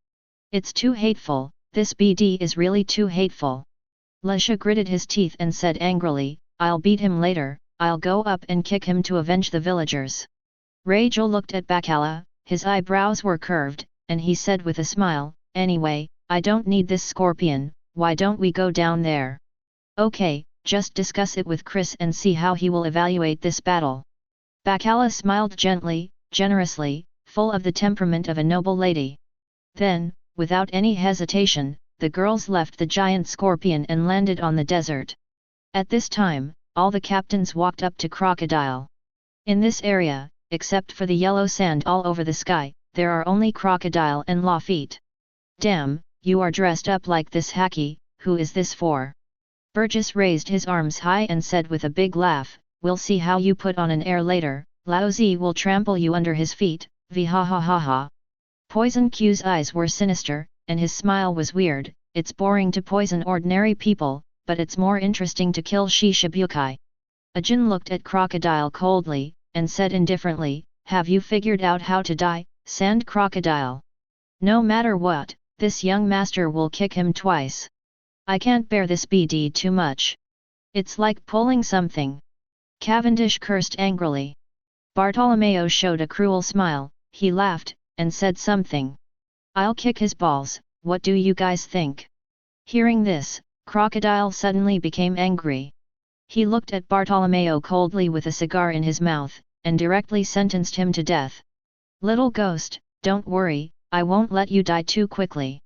It's too hateful, this BD is really too hateful." Lesha gritted his teeth and said angrily, "I'll beat him later, I'll go up and kick him to avenge the villagers." Rachel looked at Bacala, his eyebrows were curved, and he said with a smile, "Anyway, I don't need this scorpion, why don't we go down there?" "Okay, just discuss it with Chris and see how he will evaluate this battle." Bacala smiled gently, generously, full of the temperament of a noble lady. Then, without any hesitation, the girls left the giant scorpion and landed on the desert. At this time, all the captains walked up to Crocodile. In this area, except for the yellow sand all over the sky, there are only Crocodile and Lafitte. "Damn, you are dressed up like this hacky, who is this for?" Burgess raised his arms high and said with a big laugh, "We'll see how you put on an air later, Laozi will trample you under his feet, vhahahaha." Poison Q's eyes were sinister, and his smile was weird. "It's boring to poison ordinary people, but it's more interesting to kill Shishibukai." Ajin looked at Crocodile coldly, and said indifferently, "Have you figured out how to die, Sand Crocodile? No matter what, this young master will kick him twice. I can't bear this BD too much. It's like pulling something." Cavendish cursed angrily. Bartolomeo showed a cruel smile, he laughed, and said something. "I'll kick his balls, what do you guys think?" Hearing this, Crocodile suddenly became angry. He looked at Bartolomeo coldly with a cigar in his mouth, and directly sentenced him to death. "Little ghost, don't worry, I won't let you die too quickly.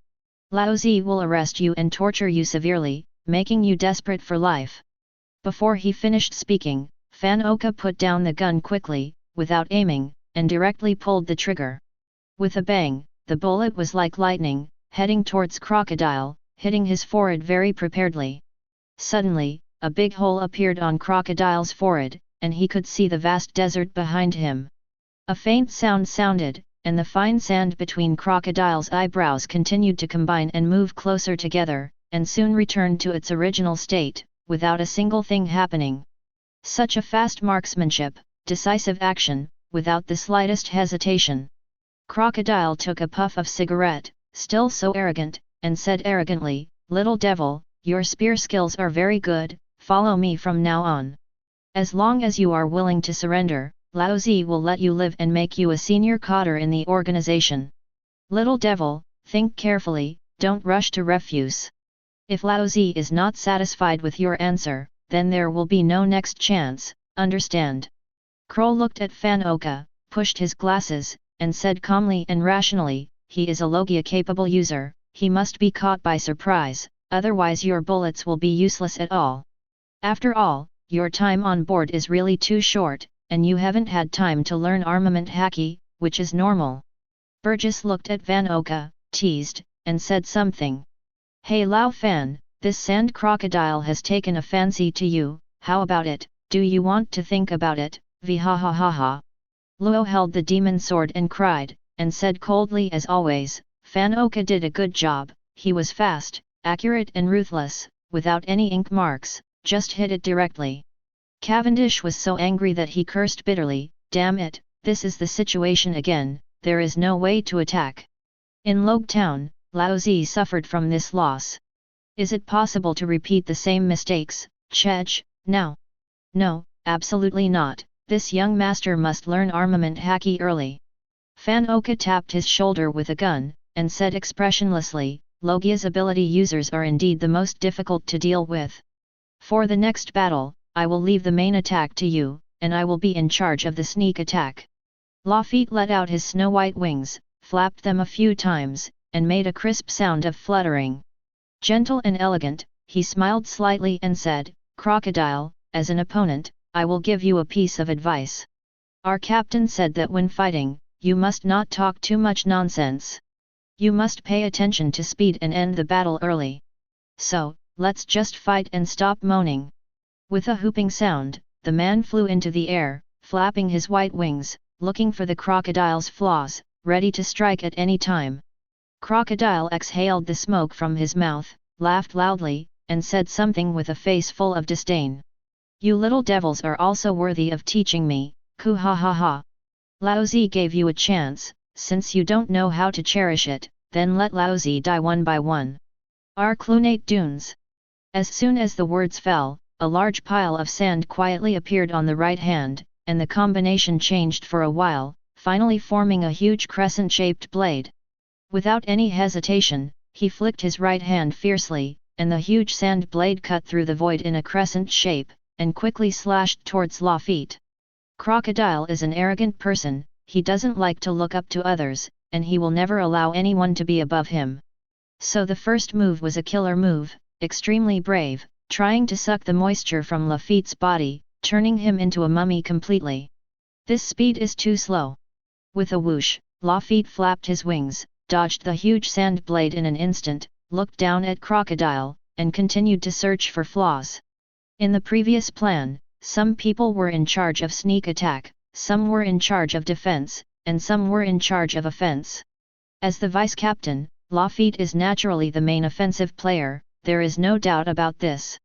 Laozi will arrest you and torture you severely, making you desperate for life." Before he finished speaking, Fan Oka put down the gun quickly, without aiming, and directly pulled the trigger. With a bang, the bullet was like lightning, heading towards Crocodile, hitting his forehead very preparedly. Suddenly, a big hole appeared on Crocodile's forehead, and he could see the vast desert behind him. A faint sound sounded, and the fine sand between Crocodile's eyebrows continued to combine and move closer together, and soon returned to its original state, without a single thing happening. Such a fast marksmanship, decisive action, without the slightest hesitation. Crocodile took a puff of cigarette, still so arrogant, and said arrogantly, "Little devil, your spear skills are very good, follow me from now on. As long as you are willing to surrender, Laozi will let you live and make you a senior cadre in the organization. Little devil, think carefully, don't rush to refuse. If Laozi is not satisfied with your answer, then there will be no next chance, understand? Kroll looked at Fan Oka, pushed his glasses, and said calmly and rationally, he is a Logia-capable user, he must be caught by surprise, otherwise your bullets will be useless at all. After all, your time on board is really too short, and you haven't had time to learn armament hacking, which is normal. Burgess looked at Van Oka, teased, and said something. Hey Lao Fan, this sand crocodile has taken a fancy to you, how about it, do you want to think about it, vhahahaha. Luo held the demon sword and cried, and said coldly as always, Fan Oka did a good job, he was fast, accurate and ruthless, without any ink marks, just hit it directly. Cavendish was so angry that he cursed bitterly, damn it, this is the situation again, there is no way to attack. In Logue Town, Laozi suffered from this loss. Is it possible to repeat the same mistakes, Chej, now? No, absolutely not, this young master must learn armament hacking early. Fan Oka tapped his shoulder with a gun, and said expressionlessly, Logia's ability users are indeed the most difficult to deal with. For the next battle, I will leave the main attack to you, and I will be in charge of the sneak attack. Lafitte let out his snow-white wings, flapped them a few times, and made a crisp sound of fluttering. Gentle and elegant, he smiled slightly and said, Crocodile, as an opponent, I will give you a piece of advice. Our captain said that when fighting, you must not talk too much nonsense. You must pay attention to speed and end the battle early. So, let's just fight and stop moaning. With a whooping sound, the man flew into the air, flapping his white wings, looking for the crocodile's flaws, ready to strike at any time. Crocodile exhaled the smoke from his mouth, laughed loudly, and said something with a face full of disdain. You little devils are also worthy of teaching me, ku ha ha ha. Laozi gave you a chance, since you don't know how to cherish it, then let Laozi die one by one. Our clunate dunes. As soon as the words fell, a large pile of sand quietly appeared on the right hand, and the combination changed for a while, finally forming a huge crescent-shaped blade. Without any hesitation, he flicked his right hand fiercely, and the huge sand blade cut through the void in a crescent shape, and quickly slashed towards Lafitte. Crocodile is an arrogant person, he doesn't like to look up to others, and he will never allow anyone to be above him. So the first move was a killer move, extremely brave, trying to suck the moisture from Lafitte's body, turning him into a mummy completely. This speed is too slow. With a whoosh, Lafitte flapped his wings, dodged the huge sand blade in an instant, looked down at Crocodile, and continued to search for flaws. In the previous plan, some people were in charge of sneak attack, some were in charge of defense, and some were in charge of offense. As the vice-captain, Lafitte is naturally the main offensive player, there is no doubt about this.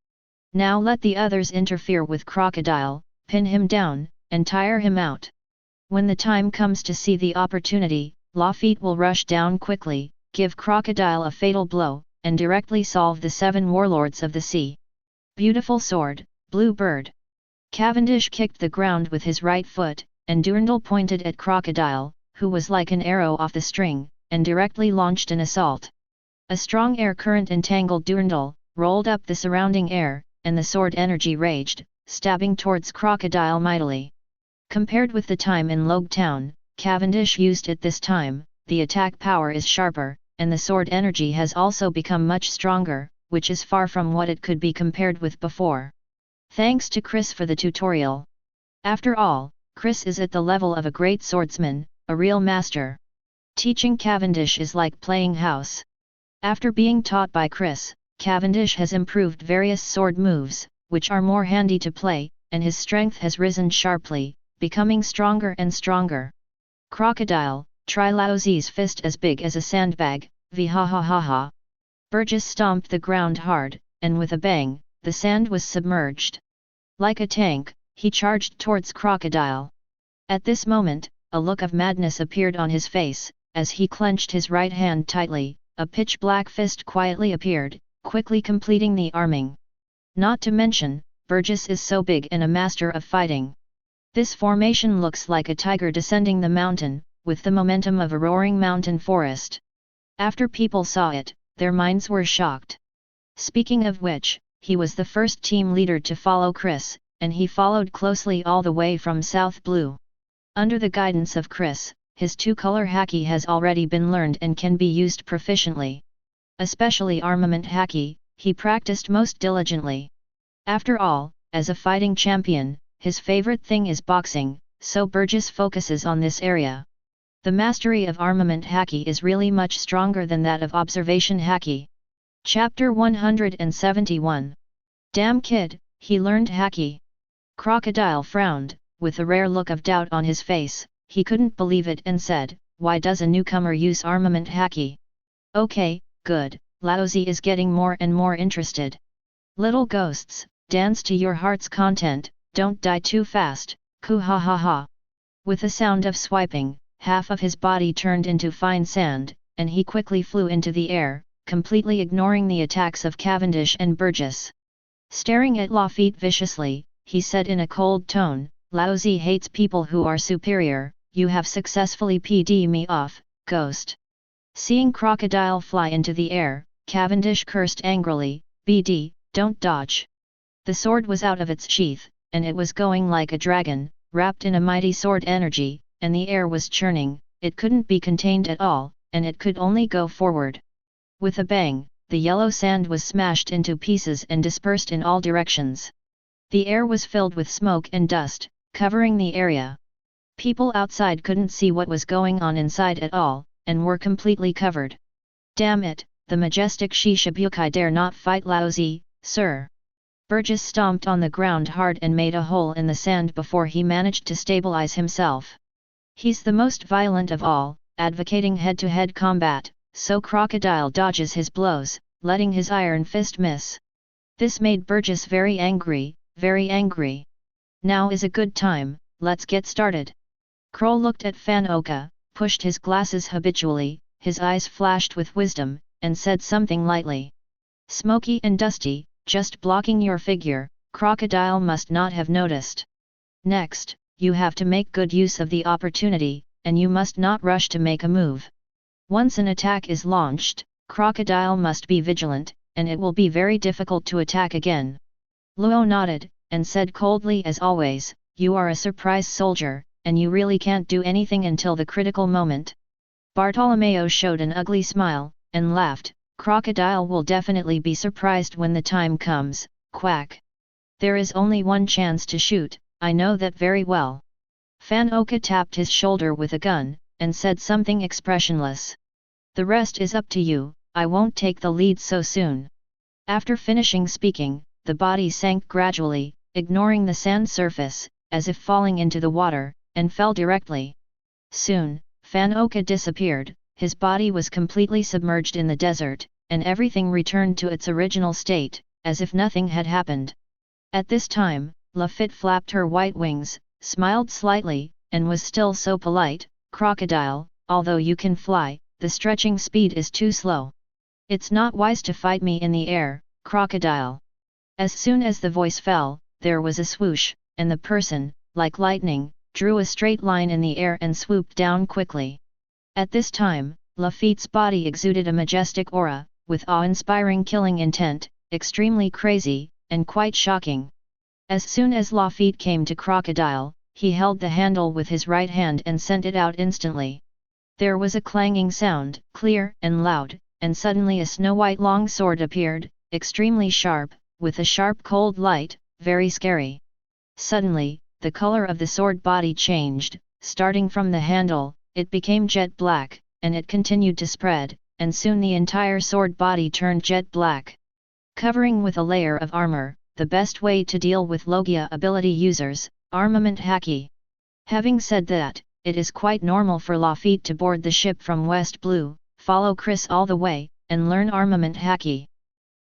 Now let the others interfere with Crocodile, pin him down, and tire him out. When the time comes to see the opportunity, Lafitte will rush down quickly, give Crocodile a fatal blow, and directly solve the 7 warlords of the sea. Beautiful sword, blue bird. Cavendish kicked the ground with his right foot, and Durandal pointed at Crocodile, who was like an arrow off the string, and directly launched an assault. A strong air current entangled Durandal, rolled up the surrounding air, and the sword energy raged, stabbing towards Crocodile mightily. Compared with the time in Logue Town, Cavendish used it this time, the attack power is sharper, and the sword energy has also become much stronger, which is far from what it could be compared with before. Thanks to Chris for the tutorial. After all, Chris is at the level of a great swordsman, a real master. Teaching Cavendish is like playing house. After being taught by Chris, Cavendish has improved various sword moves, which are more handy to play, and his strength has risen sharply, becoming stronger and stronger. Crocodile, try Laozi's fist as big as a sandbag, vhahahaha. Burgess stomped the ground hard, and with a bang, the sand was submerged. Like a tank, he charged towards Crocodile. At this moment, a look of madness appeared on his face, as he clenched his right hand tightly, a pitch-black fist quietly appeared, quickly completing the arming. Not to mention, Burgess is so big and a master of fighting. This formation looks like a tiger descending the mountain, with the momentum of a roaring mountain forest. After people saw it, their minds were shocked. Speaking of which, he was the first team leader to follow Chris, and he followed closely all the way from South Blue. Under the guidance of Chris, his two-color haki has already been learned and can be used proficiently. Especially armament haki, he practiced most diligently. After all, as a fighting champion, his favorite thing is boxing, so Burgess focuses on this area. The mastery of armament haki is really much stronger than that of observation haki. Chapter 171. Damn kid, he learned haki. Crocodile frowned, with a rare look of doubt on his face. He couldn't believe it and said, "Why does a newcomer use armament haki?" "Okay, good," Laozi is getting more and more interested. "Little ghosts, dance to your heart's content, don't die too fast, ku ha ha ha." With a sound of swiping, half of his body turned into fine sand, and he quickly flew into the air, completely ignoring the attacks of Cavendish and Burgess. Staring at Lafitte viciously, he said in a cold tone, "Laozi hates people who are superior, you have successfully PD me off, ghost." Seeing Crocodile fly into the air, Cavendish cursed angrily, "BD, don't dodge." The sword was out of its sheath, and it was going like a dragon, wrapped in a mighty sword energy, and the air was churning, it couldn't be contained at all, and it could only go forward. With a bang, the yellow sand was smashed into pieces and dispersed in all directions. The air was filled with smoke and dust, covering the area. People outside couldn't see what was going on inside at all, and were completely covered. "Damn it, the majestic Shishibukai dare not fight Laozi, sir." Burgess stomped on the ground hard and made a hole in the sand before he managed to stabilize himself. He's the most violent of all, advocating head-to-head combat, so Crocodile dodges his blows, letting his iron fist miss. This made Burgess very angry, very angry. "Now is a good time, let's get started." Kroll looked at Fan Oka, pushed his glasses habitually, his eyes flashed with wisdom, and said something lightly. "Smoky and dusty, just blocking your figure," Crocodile must not have noticed. "Next, you have to make good use of the opportunity, and you must not rush to make a move. Once an attack is launched, Crocodile must be vigilant, and it will be very difficult to attack again." Luo nodded, and said coldly as always, "You are a surprise soldier, and you really can't do anything until the critical moment." Bartolomeo showed an ugly smile, and laughed, "Crocodile will definitely be surprised when the time comes, quack. There is only one chance to shoot, I know that very well." Fan Oka tapped his shoulder with a gun, and said something expressionless. "The rest is up to you, I won't take the lead so soon." After finishing speaking, the body sank gradually, ignoring the sand surface, as if falling into the water, and fell directly. Soon, Fan Oka disappeared, his body was completely submerged in the desert, and everything returned to its original state, as if nothing had happened. At this time, Lafitte flapped her white wings, smiled slightly, and was still so polite, "Crocodile, although you can fly, the stretching speed is too slow. It's not wise to fight me in the air, Crocodile." As soon as the voice fell, there was a swoosh, and the person, like lightning, drew a straight line in the air and swooped down quickly. At this time, Lafitte's body exuded a majestic aura, with awe-inspiring killing intent, extremely crazy, and quite shocking. As soon as Lafitte came to Crocodile, he held the handle with his right hand and sent it out instantly. There was a clanging sound, clear and loud, and suddenly a snow-white long sword appeared, extremely sharp, with a sharp cold light, very scary. Suddenly, the color of the sword body changed, starting from the handle, it became jet black, and it continued to spread, and soon the entire sword body turned jet black. Covering with a layer of armor, the best way to deal with Logia ability users, armament haki. Having said that, it is quite normal for Lafitte to board the ship from West Blue, follow Chris all the way, and learn armament haki.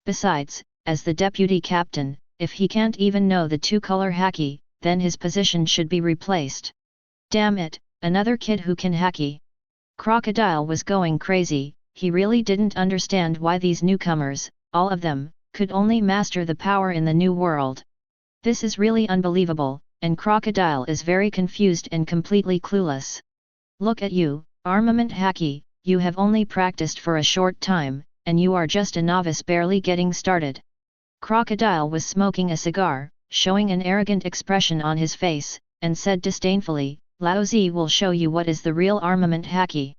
Besides, as the deputy captain, if he can't even know the two-color haki, then his position should be replaced. Damn it, another kid who can haki. Crocodile was going crazy, he really didn't understand why these newcomers, all of them, could only master the power in the new world. This is really unbelievable, and Crocodile is very confused and completely clueless. Look at you, armament haki, you have only practiced for a short time, and you are just a novice barely getting started. Crocodile was smoking a cigar, showing an arrogant expression on his face, and said disdainfully, Lao Zi will show you what is the real armament haki.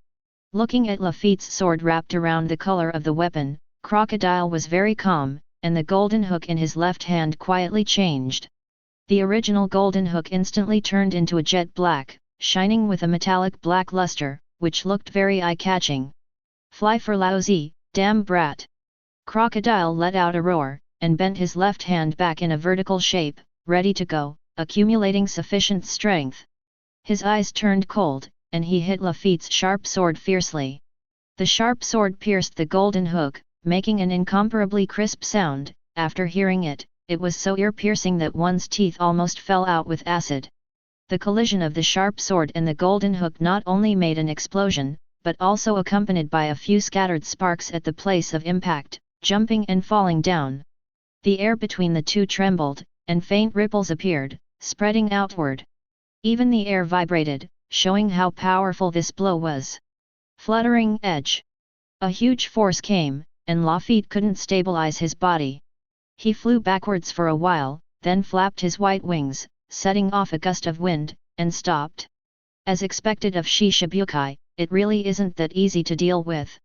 Looking at Lafitte's sword wrapped around the color of the weapon, Crocodile was very calm, and the golden hook in his left hand quietly changed. The original golden hook instantly turned into a jet black, shining with a metallic black luster, which looked very eye-catching. Fly for Lao Zi, damn brat! Crocodile let out a roar, and bent his left hand back in a vertical shape, ready to go, accumulating sufficient strength. His eyes turned cold, and he hit Lafitte's sharp sword fiercely. The sharp sword pierced the golden hook, making an incomparably crisp sound. After hearing it, it was so ear-piercing that one's teeth almost fell out with acid. The collision of the sharp sword and the golden hook not only made an explosion, but also accompanied by a few scattered sparks at the place of impact, jumping and falling down. The air between the two trembled, and faint ripples appeared, spreading outward. Even the air vibrated, showing how powerful this blow was. Fluttering edge. A huge force came, and Lafitte couldn't stabilize his body. He flew backwards for a while, then flapped his white wings, setting off a gust of wind, and stopped. As expected of Shishibukai, it really isn't that easy to deal with.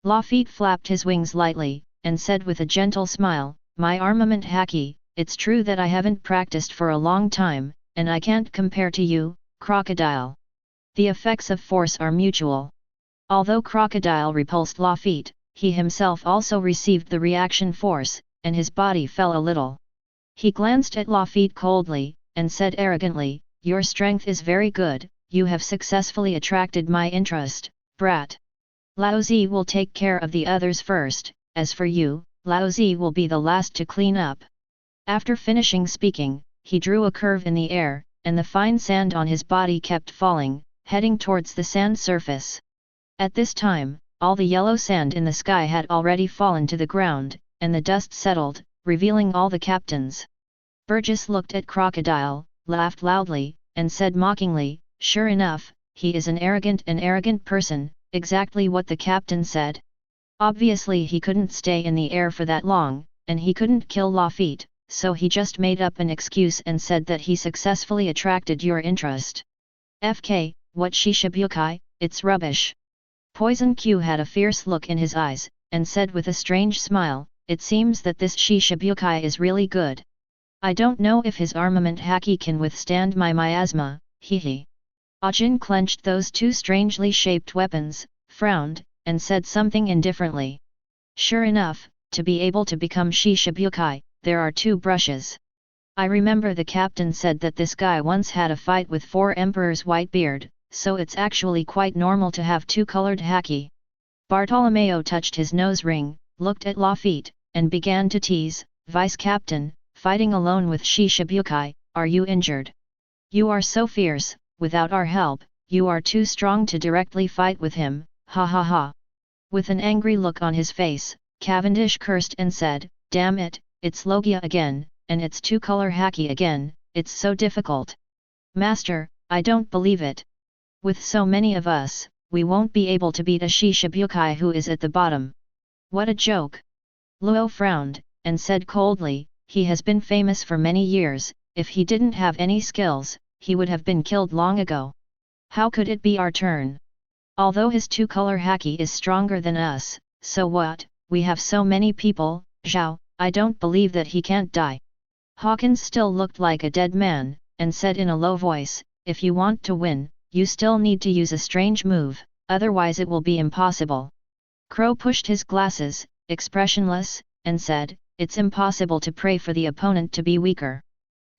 Lafitte flapped his wings lightly, and said with a gentle smile, My armament haki, it's true that I haven't practiced for a long time, and I can't compare to you, Crocodile. The effects of force are mutual. Although Crocodile repulsed Lafitte, he himself also received the reaction force, and his body fell a little. He glanced at Lafitte coldly, and said arrogantly, Your strength is very good, you have successfully attracted my interest, brat. Lao Zi will take care of the others first, as for you, Lao Zi will be the last to clean up. After finishing speaking, he drew a curve in the air, and the fine sand on his body kept falling, heading towards the sand surface. At this time, all the yellow sand in the sky had already fallen to the ground, and the dust settled, revealing all the captains. Burgess looked at Crocodile, laughed loudly, and said mockingly, Sure enough, he is an arrogant person, exactly what the captain said. Obviously he couldn't stay in the air for that long, and he couldn't kill Lafitte, so he just made up an excuse and said that he successfully attracted your interest. FK, what Shishibukai, it's rubbish. Poison Q had a fierce look in his eyes, and said with a strange smile, It seems that this Shishibukai is really good. I don't know if his armament haki can withstand my miasma, hehe. Ajin clenched those two strangely shaped weapons, frowned, and said something indifferently. Sure enough, to be able to become Shishibukai, there are two brushes. I remember the captain said that this guy once had a fight with 4 Emperor's Whitebeard, so it's actually quite normal to have two-colored haki. Bartolomeo touched his nose ring, looked at Lafitte, and began to tease, Vice Captain, fighting alone with Shishibukai, are you injured? You are so fierce, without our help, you are too strong to directly fight with him, ha ha ha. With an angry look on his face, Cavendish cursed and said, Damn it, it's Logia again, and it's two-color haki again, it's so difficult. Master, I don't believe it. With so many of us, we won't be able to beat a Shishibukai who is at the bottom. What a joke! Luo frowned, and said coldly, he has been famous for many years, if he didn't have any skills, he would have been killed long ago. How could it be our turn? Although his two-color haki is stronger than us, so what, we have so many people, Zhao, I don't believe that he can't die. Hawkins still looked like a dead man, and said in a low voice, if you want to win, you still need to use a strange move, otherwise it will be impossible. Crow pushed his glasses, expressionless, and said, it's impossible to pray for the opponent to be weaker.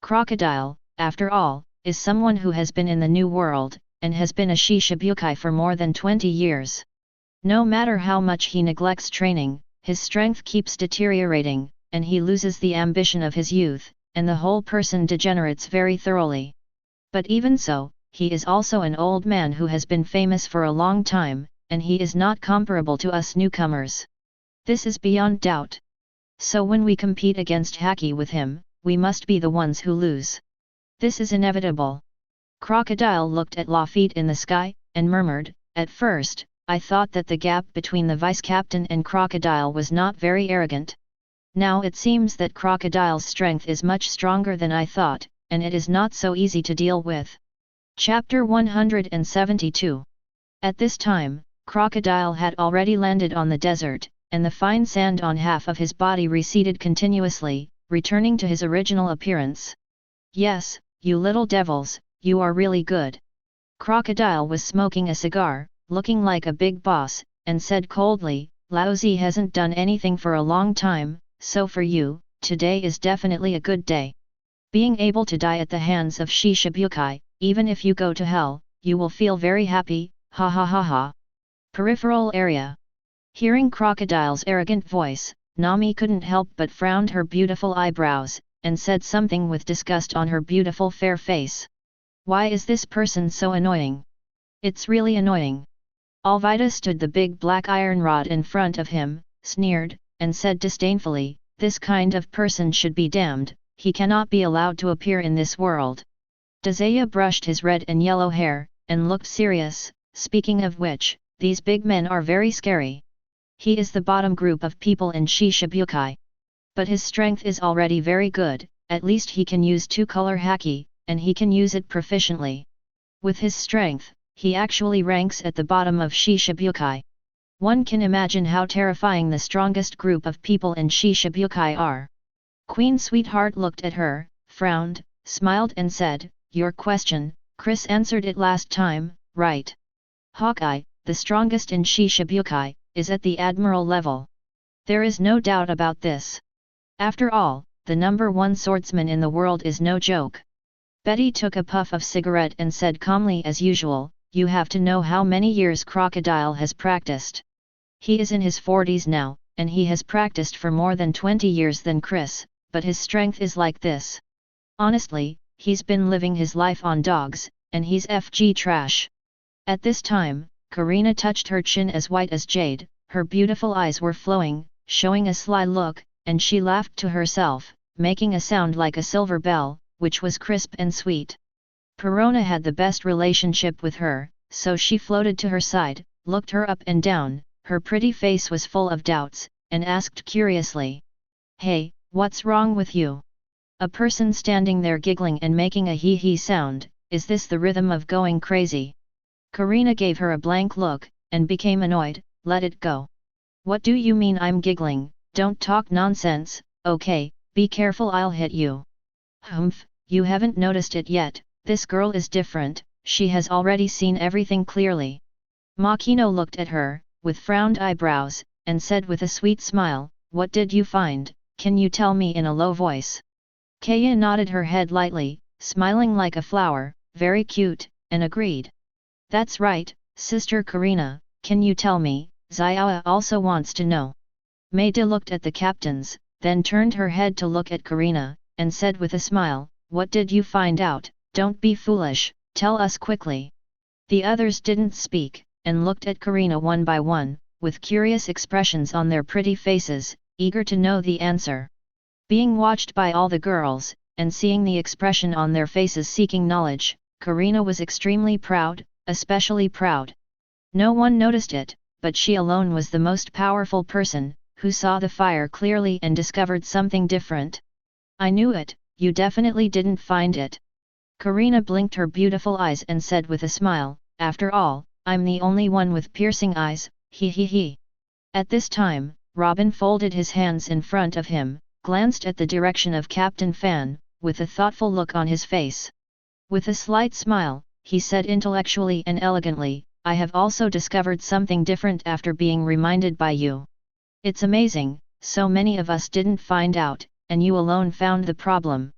Crocodile, after all, is someone who has been in the New World, and has been a Shishibukai for more than 20 years. No matter how much he neglects training, his strength keeps deteriorating, and he loses the ambition of his youth, and the whole person degenerates very thoroughly. But even so, he is also an old man who has been famous for a long time, and he is not comparable to us newcomers. This is beyond doubt. So when we compete against haki with him, we must be the ones who lose. This is inevitable. Crocodile looked at Lafitte in the sky, and murmured, at first, I thought that the gap between the vice-captain and crocodile was not very arrogant. Now it seems that crocodile's strength is much stronger than I thought, and it is not so easy to deal with. Chapter 172. At this time, crocodile had already landed on the desert, and the fine sand on half of his body receded continuously, returning to his original appearance. Yes, you little devils, you are really good. Crocodile was smoking a cigar, looking like a big boss, and said coldly, Laozi hasn't done anything for a long time, so for you, today is definitely a good day. Being able to die at the hands of Shishibukai, even if you go to hell, you will feel very happy, ha ha ha ha. Peripheral area. Hearing Crocodile's arrogant voice, Nami couldn't help but frowned her beautiful eyebrows, and said something with disgust on her beautiful fair face. Why is this person so annoying? It's really annoying. Alvida stood the big black iron rod in front of him, sneered, and said disdainfully, this kind of person should be damned, he cannot be allowed to appear in this world. Dazaya brushed his red and yellow hair, and looked serious, speaking of which, these big men are very scary. He is the bottom group of people in Shishibukai. But his strength is already very good, at least he can use two-color haki, and he can use it proficiently. With his strength, he actually ranks at the bottom of Shishibukai. One can imagine how terrifying the strongest group of people in Shishibukai are. Queen Sweetheart looked at her, frowned, smiled and said, your question, Chris answered it last time, right? Hawkeye, the strongest in Shishibukai, is at the admiral level. There is no doubt about this. After all, the number one swordsman in the world is no joke. Betty took a puff of cigarette and said calmly as usual, you have to know how many years Crocodile has practiced. He is in his 40s now, and he has practiced for more than 20 years than Chris, but his strength is like this. Honestly, he's been living his life on dogs, and he's FG trash. At this time, Karina touched her chin as white as jade, her beautiful eyes were flowing, showing a sly look, and she laughed to herself, making a sound like a silver bell, which was crisp and sweet. Perona had the best relationship with her, so she floated to her side, looked her up and down, her pretty face was full of doubts, and asked curiously. Hey, what's wrong with you? A person standing there giggling and making a hee-hee sound, is this the rhythm of going crazy? Karina gave her a blank look, and became annoyed, let it go. What do you mean I'm giggling? Don't talk nonsense, okay, be careful I'll hit you. Humph, you haven't noticed it yet, this girl is different, she has already seen everything clearly. Makino looked at her, with frowned eyebrows, and said with a sweet smile, what did you find, can you tell me in a low voice? Kaya nodded her head lightly, smiling like a flower, very cute, and agreed. That's right, Sister Karina, can you tell me, Xiaoa also wants to know. Maida looked at the captains, then turned her head to look at Karina, and said with a smile, what did you find out, don't be foolish, tell us quickly. The others didn't speak, and looked at Karina one by one, with curious expressions on their pretty faces, eager to know the answer. Being watched by all the girls, and seeing the expression on their faces seeking knowledge, Karina was extremely proud, especially proud. No one noticed it, but she alone was the most powerful person, who saw the fire clearly and discovered something different. I knew it, you definitely didn't find it. Karina blinked her beautiful eyes and said with a smile, after all, I'm the only one with piercing eyes, he he he. At this time, Robin folded his hands in front of him, glanced at the direction of Captain Fan, with a thoughtful look on his face. With a slight smile, he said intellectually and elegantly, I have also discovered something different after being reminded by you. It's amazing, so many of us didn't find out, and you alone found the problem.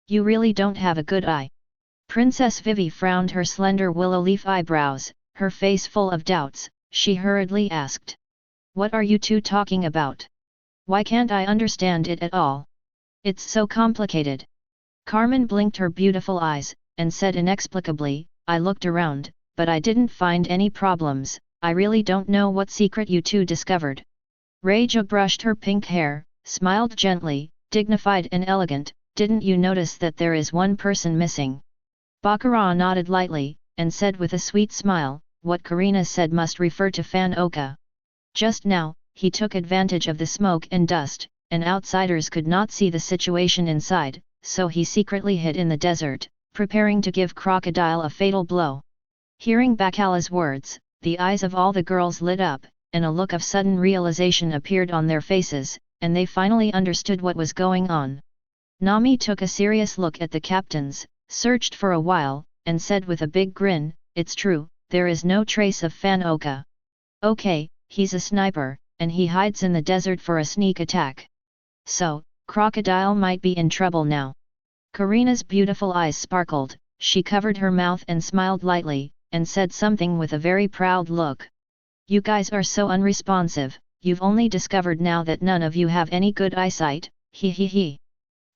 You really don't have a good eye. Princess Vivi frowned her slender willow leaf eyebrows, her face full of doubts, she hurriedly asked. What are you two talking about? Why can't I understand it at all? It's so complicated. Carmen blinked her beautiful eyes, and said inexplicably, I looked around, but I didn't find any problems, I really don't know what secret you two discovered. Reija brushed her pink hair, smiled gently, dignified and elegant, didn't you notice that there is one person missing? Baccarat nodded lightly, and said with a sweet smile, what Karina said must refer to Fan Oka. Just now, he took advantage of the smoke and dust, and outsiders could not see the situation inside, so he secretly hid in the desert, preparing to give Crocodile a fatal blow. Hearing Bakala's words, the eyes of all the girls lit up, and a look of sudden realization appeared on their faces, and they finally understood what was going on. Nami took a serious look at the captains, searched for a while, and said with a big grin, "It's true, there is no trace of Fan Oka. Okay, he's a sniper, and he hides in the desert for a sneak attack. So, Crocodile might be in trouble now." Karina's beautiful eyes sparkled, she covered her mouth and smiled lightly, and said something with a very proud look. "You guys are so unresponsive, you've only discovered now that none of you have any good eyesight, he he he."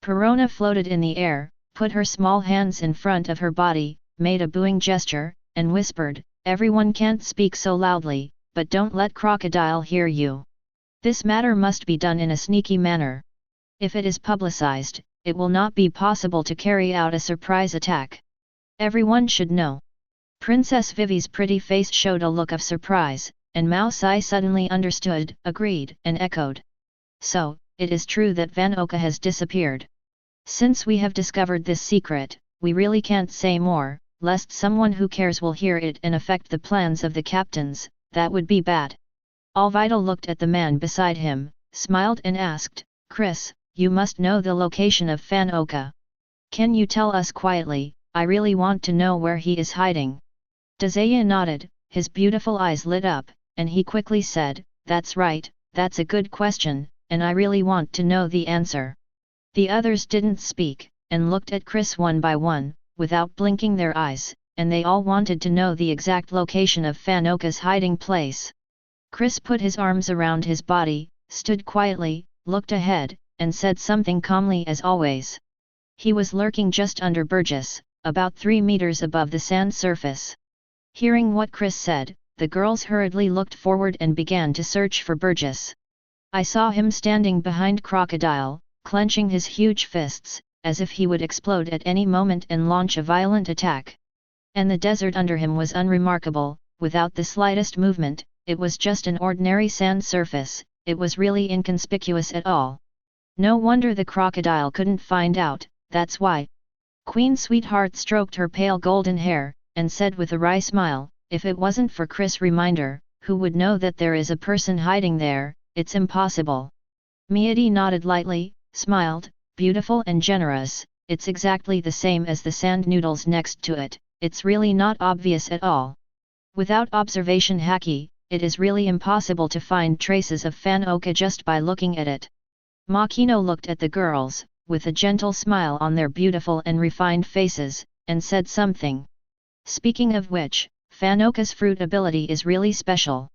Perona floated in the air, put her small hands in front of her body, made a booing gesture, and whispered, "Everyone can't speak so loudly, but don't let Crocodile hear you. This matter must be done in a sneaky manner. If it is publicized, it will not be possible to carry out a surprise attack. Everyone should know." Princess Vivi's pretty face showed a look of surprise, and Mao Sai suddenly understood, agreed, and echoed. "So, it is true that Van Oka has disappeared. Since we have discovered this secret, we really can't say more, lest someone who cares will hear it and affect the plans of the captains, that would be bad." Alvida looked at the man beside him, smiled and asked, "Chris, you must know the location of Fan Oka. Can you tell us quietly? I really want to know where he is hiding." Dazaya nodded, his beautiful eyes lit up, and he quickly said, "That's right, that's a good question, and I really want to know the answer." The others didn't speak, and looked at Chris one by one, without blinking their eyes, and they all wanted to know the exact location of Fan Oka's hiding place. Chris put his arms around his body, stood quietly, looked ahead, and said something calmly as always. He was lurking just under Burgess, about 3 meters above the sand surface. Hearing what Chris said, the girls hurriedly looked forward and began to search for Burgess. "I saw him standing behind Crocodile, clenching his huge fists, as if he would explode at any moment and launch a violent attack. And the desert under him was unremarkable, without the slightest movement, it was just an ordinary sand surface, it was really inconspicuous at all. No wonder the crocodile couldn't find out, that's why." Queen Sweetheart stroked her pale golden hair, and said with a wry smile, "If it wasn't for Chris' reminder, who would know that there is a person hiding there? It's impossible." Mieti nodded lightly, smiled, "Beautiful and generous, it's exactly the same as the sand noodles next to it, it's really not obvious at all. Without observation haki, it is really impossible to find traces of Fan Oka just by looking at it." Makino looked at the girls, with a gentle smile on their beautiful and refined faces, and said something. "Speaking of which, Fan Oka's fruit ability is really special.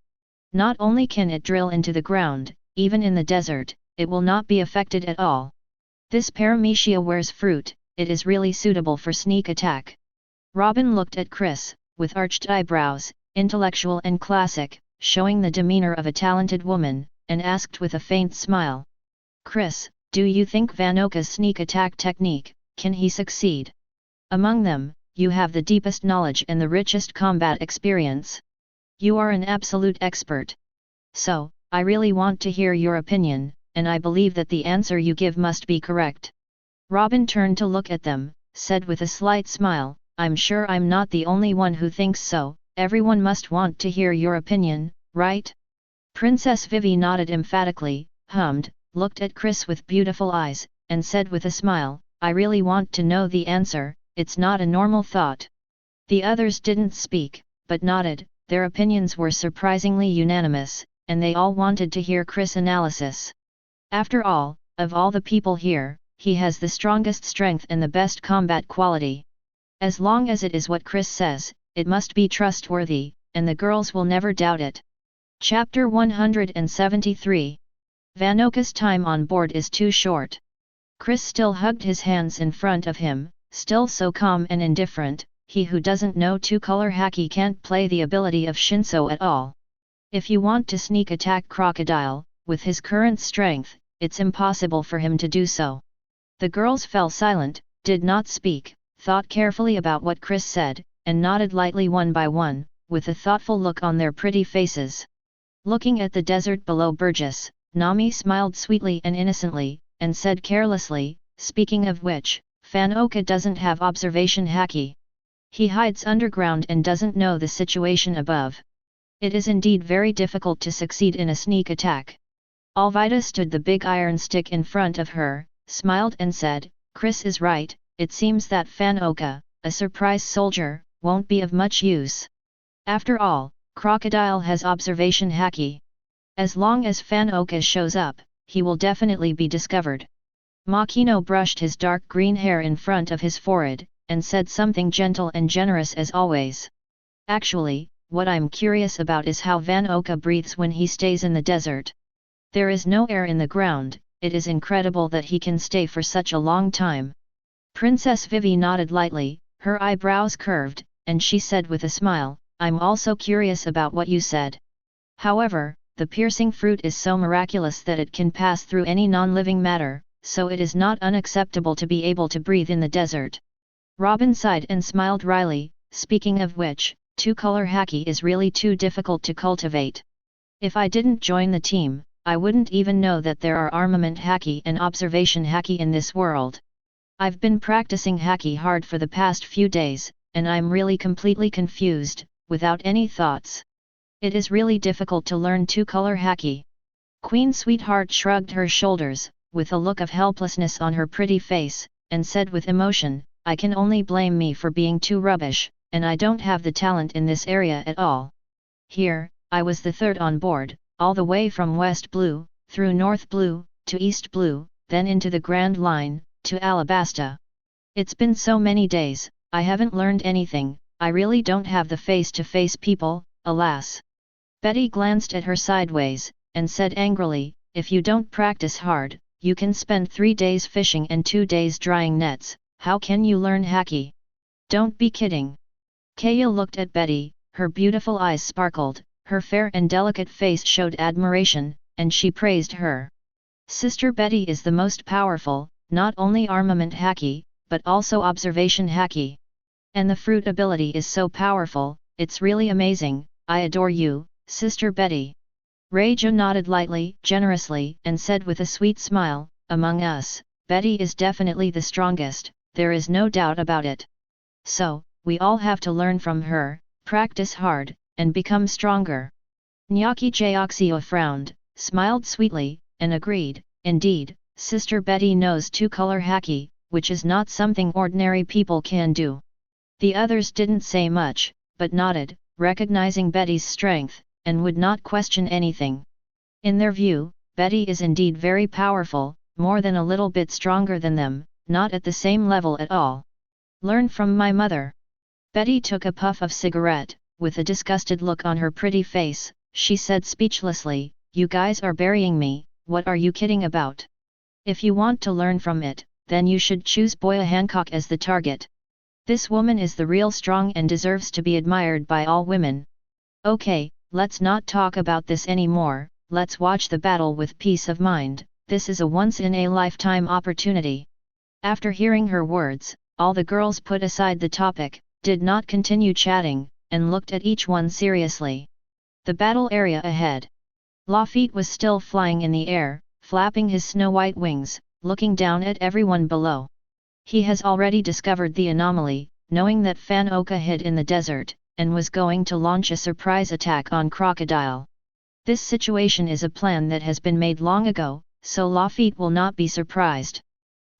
Not only can it drill into the ground, even in the desert, it will not be affected at all. This Paramecia wears fruit, it is really suitable for sneak attack." Robin looked at Chris, with arched eyebrows, intellectual and classic, showing the demeanor of a talented woman, and asked with a faint smile. "Chris, do you think Van Oka's sneak attack technique, can he succeed? Among them, you have the deepest knowledge and the richest combat experience. You are an absolute expert. So, I really want to hear your opinion, and I believe that the answer you give must be correct." Robin turned to look at them, said with a slight smile, "I'm sure I'm not the only one who thinks so, everyone must want to hear your opinion, right?" Princess Vivi nodded emphatically, hummed, looked at Chris with beautiful eyes, and said with a smile, "I really want to know the answer, it's not a normal thought." The others didn't speak, but nodded, their opinions were surprisingly unanimous, and they all wanted to hear Chris' analysis. After all, of all the people here, he has the strongest strength and the best combat quality. As long as it is what Chris says, it must be trustworthy, and the girls will never doubt it. Chapter 173. Van Oka's time on board is too short. Chris still hugged his hands in front of him, still so calm and indifferent. He who doesn't know two-color haki can't play the ability of Shinso at all. If you want to sneak attack Crocodile, with his current strength, it's impossible for him to do so. The girls fell silent, did not speak, thought carefully about what Chris said, and nodded lightly one by one, with a thoughtful look on their pretty faces. Looking at the desert below Burgess, Nami smiled sweetly and innocently, and said carelessly, "Speaking of which, Fan-Oka doesn't have observation haki. He hides underground and doesn't know the situation above. It is indeed very difficult to succeed in a sneak attack." Alvida stood the big iron stick in front of her, smiled and said, "Chris is right, it seems that Fan-Oka, a surprise soldier, won't be of much use. After all, Crocodile has observation haki. As long as Fan-Oka shows up, he will definitely be discovered." Makino brushed his dark green hair in front of his forehead, and said something gentle and generous as always. "Actually, what I'm curious about is how Fan-Oka breathes when he stays in the desert. There is no air in the ground, it is incredible that he can stay for such a long time." Princess Vivi nodded lightly, her eyebrows curved, and she said with a smile, "I'm also curious about what you said. However, the piercing fruit is so miraculous that it can pass through any non-living matter, so it is not unacceptable to be able to breathe in the desert." Robin sighed and smiled wryly, "Speaking of which, two-color haki is really too difficult to cultivate. If I didn't join the team, I wouldn't even know that there are armament haki and observation haki in this world. I've been practicing haki hard for the past few days, and I'm really completely confused, without any thoughts. It is really difficult to learn two-color haki." Queen Sweetheart shrugged her shoulders, with a look of helplessness on her pretty face, and said with emotion, "I can only blame me for being too rubbish, and I don't have the talent in this area at all. Here, I was the third on board, all the way from West Blue, through North Blue, to East Blue, then into the Grand Line, to Alabasta. It's been so many days, I haven't learned anything, I really don't have the face to face people, alas." Betty glanced at her sideways, and said angrily, "If you don't practice hard, you can spend 3 days fishing and 2 days drying nets, how can you learn haki? Don't be kidding." Kaya looked at Betty, her beautiful eyes sparkled, her fair and delicate face showed admiration, and she praised her. "Sister Betty is the most powerful, not only armament haki, but also observation haki. And the fruit ability is so powerful, it's really amazing, I adore you, Sister Betty." Reija nodded lightly, generously, and said with a sweet smile, "Among us, Betty is definitely the strongest, there is no doubt about it. So, we all have to learn from her, practice hard, and become stronger." Nyaki Jaoxia frowned, smiled sweetly, and agreed, "Indeed, Sister Betty knows two-color haki, which is not something ordinary people can do." The others didn't say much, but nodded, recognizing Betty's strength, and would not question anything. In their view, Betty is indeed very powerful, more than a little bit stronger than them, not at the same level at all. "Learn from my mother." Betty took a puff of cigarette, with a disgusted look on her pretty face, she said speechlessly, "You guys are burying me, what are you kidding about? If you want to learn from it, then you should choose Boya Hancock as the target. This woman is the real strong and deserves to be admired by all women. Okay, let's not talk about this anymore, let's watch the battle with peace of mind, this is a once-in-a-lifetime opportunity." After hearing her words, all the girls put aside the topic, did not continue chatting, and looked at each one seriously. The battle area ahead. Lafitte was still flying in the air, flapping his snow-white wings, looking down at everyone below. He has already discovered the anomaly, knowing that Fan-Oka hid in the desert, and was going to launch a surprise attack on Crocodile. This situation is a plan that has been made long ago, so Lafitte will not be surprised.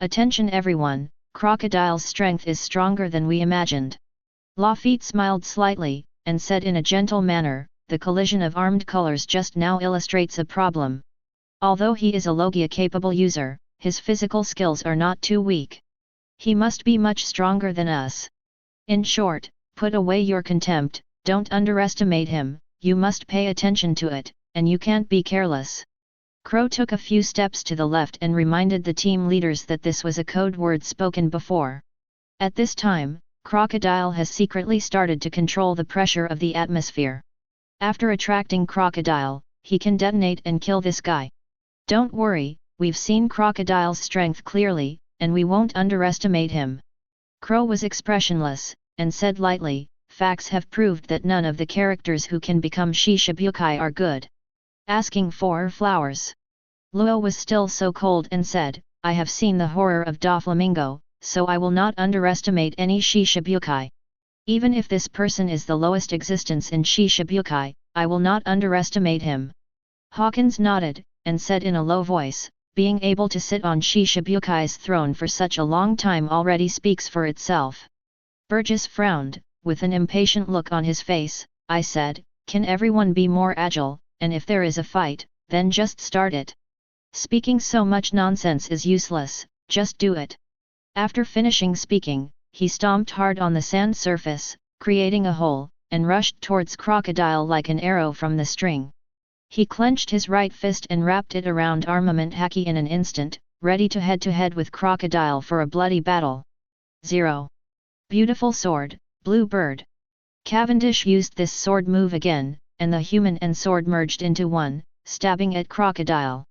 "Attention everyone, Crocodile's strength is stronger than we imagined." Lafitte smiled slightly, and said in a gentle manner, "The collision of armed colors just now illustrates a problem. Although he is a Logia-capable user, his physical skills are not too weak. He must be much stronger than us. In short, put away your contempt, don't underestimate him, you must pay attention to it, and you can't be careless." Crow took a few steps to the left and reminded the team leaders that this was a code word spoken before. At this time, Crocodile has secretly started to control the pressure of the atmosphere. After attracting Crocodile, he can detonate and kill this guy. Don't worry, we've seen Crocodile's strength clearly, and we won't underestimate him. Crow was expressionless, and said lightly, facts have proved that none of the characters who can become Shishibukai are good. Asking for flowers. Luo was still so cold and said, I have seen the horror of Doflamingo, so I will not underestimate any Shishibukai. Even if this person is the lowest existence in Shishibukai, I will not underestimate him. Hawkins nodded, and said in a low voice, being able to sit on Shishabukai's throne for such a long time already speaks for itself. Burgess frowned, with an impatient look on his face. I said, can everyone be more agile, and if there is a fight, then just start it. Speaking so much nonsense is useless, just do it. After finishing speaking, he stomped hard on the sand surface, creating a hole, and rushed towards Crocodile like an arrow from the string. He clenched his right fist and wrapped it around armament Haki in an instant, ready to head with Crocodile for a bloody battle. 0. Beautiful sword, blue bird. Cavendish used this sword move again, and the human and sword merged into one, stabbing at Crocodile.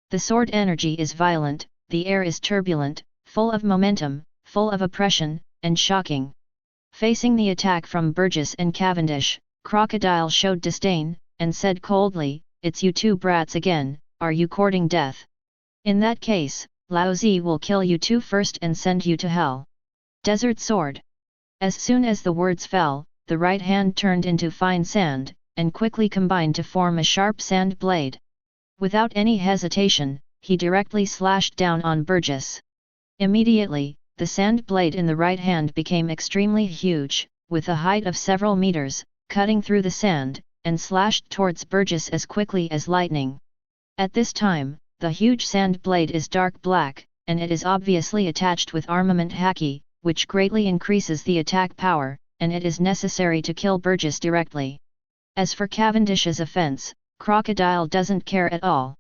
The sword energy is violent, the air is turbulent, full of momentum, full of oppression, and shocking. Facing the attack from Burgess and Cavendish, Crocodile showed disdain, and said coldly, it's you two brats again, are you courting death? In that case, Lao Zi will kill you two first and send you to hell. Desert sword. As soon as the words fell, the right hand turned into fine sand, and quickly combined to form a sharp sand blade. Without any hesitation, he directly slashed down on Burgess. Immediately, the sand blade in the right hand became extremely huge, with a height of several meters, cutting through the sand, and slashed towards Burgess as quickly as lightning. At this time, the huge sand blade is dark black, and it is obviously attached with armament Haki, which greatly increases the attack power, and it is necessary to kill Burgess directly. As for Cavendish's offense, Crocodile doesn't care at all.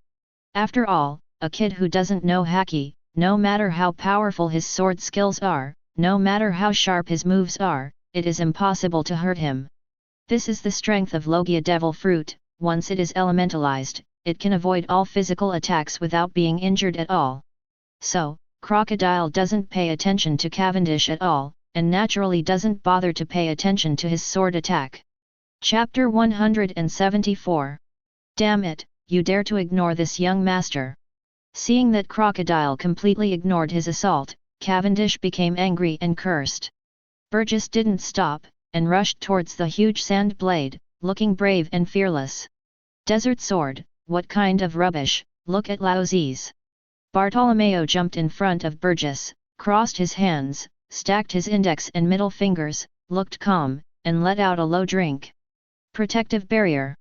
After all, a kid who doesn't know Haki, no matter how powerful his sword skills are, no matter how sharp his moves are, it is impossible to hurt him. This is the strength of Logia Devil Fruit. Once it is elementalized, it can avoid all physical attacks without being injured at all. So, Crocodile doesn't pay attention to Cavendish at all, and naturally doesn't bother to pay attention to his sword attack. Chapter 174. Damn it, you dare to ignore this young master. Seeing that Crocodile completely ignored his assault, Cavendish became angry and cursed. Burgess didn't stop, and rushed towards the huge sand blade, looking brave and fearless. Desert sword, what kind of rubbish, look at Lao Zi's. Bartolomeo jumped in front of Burgess, crossed his hands, stacked his index and middle fingers, looked calm, and let out a low drink. Protective barrier.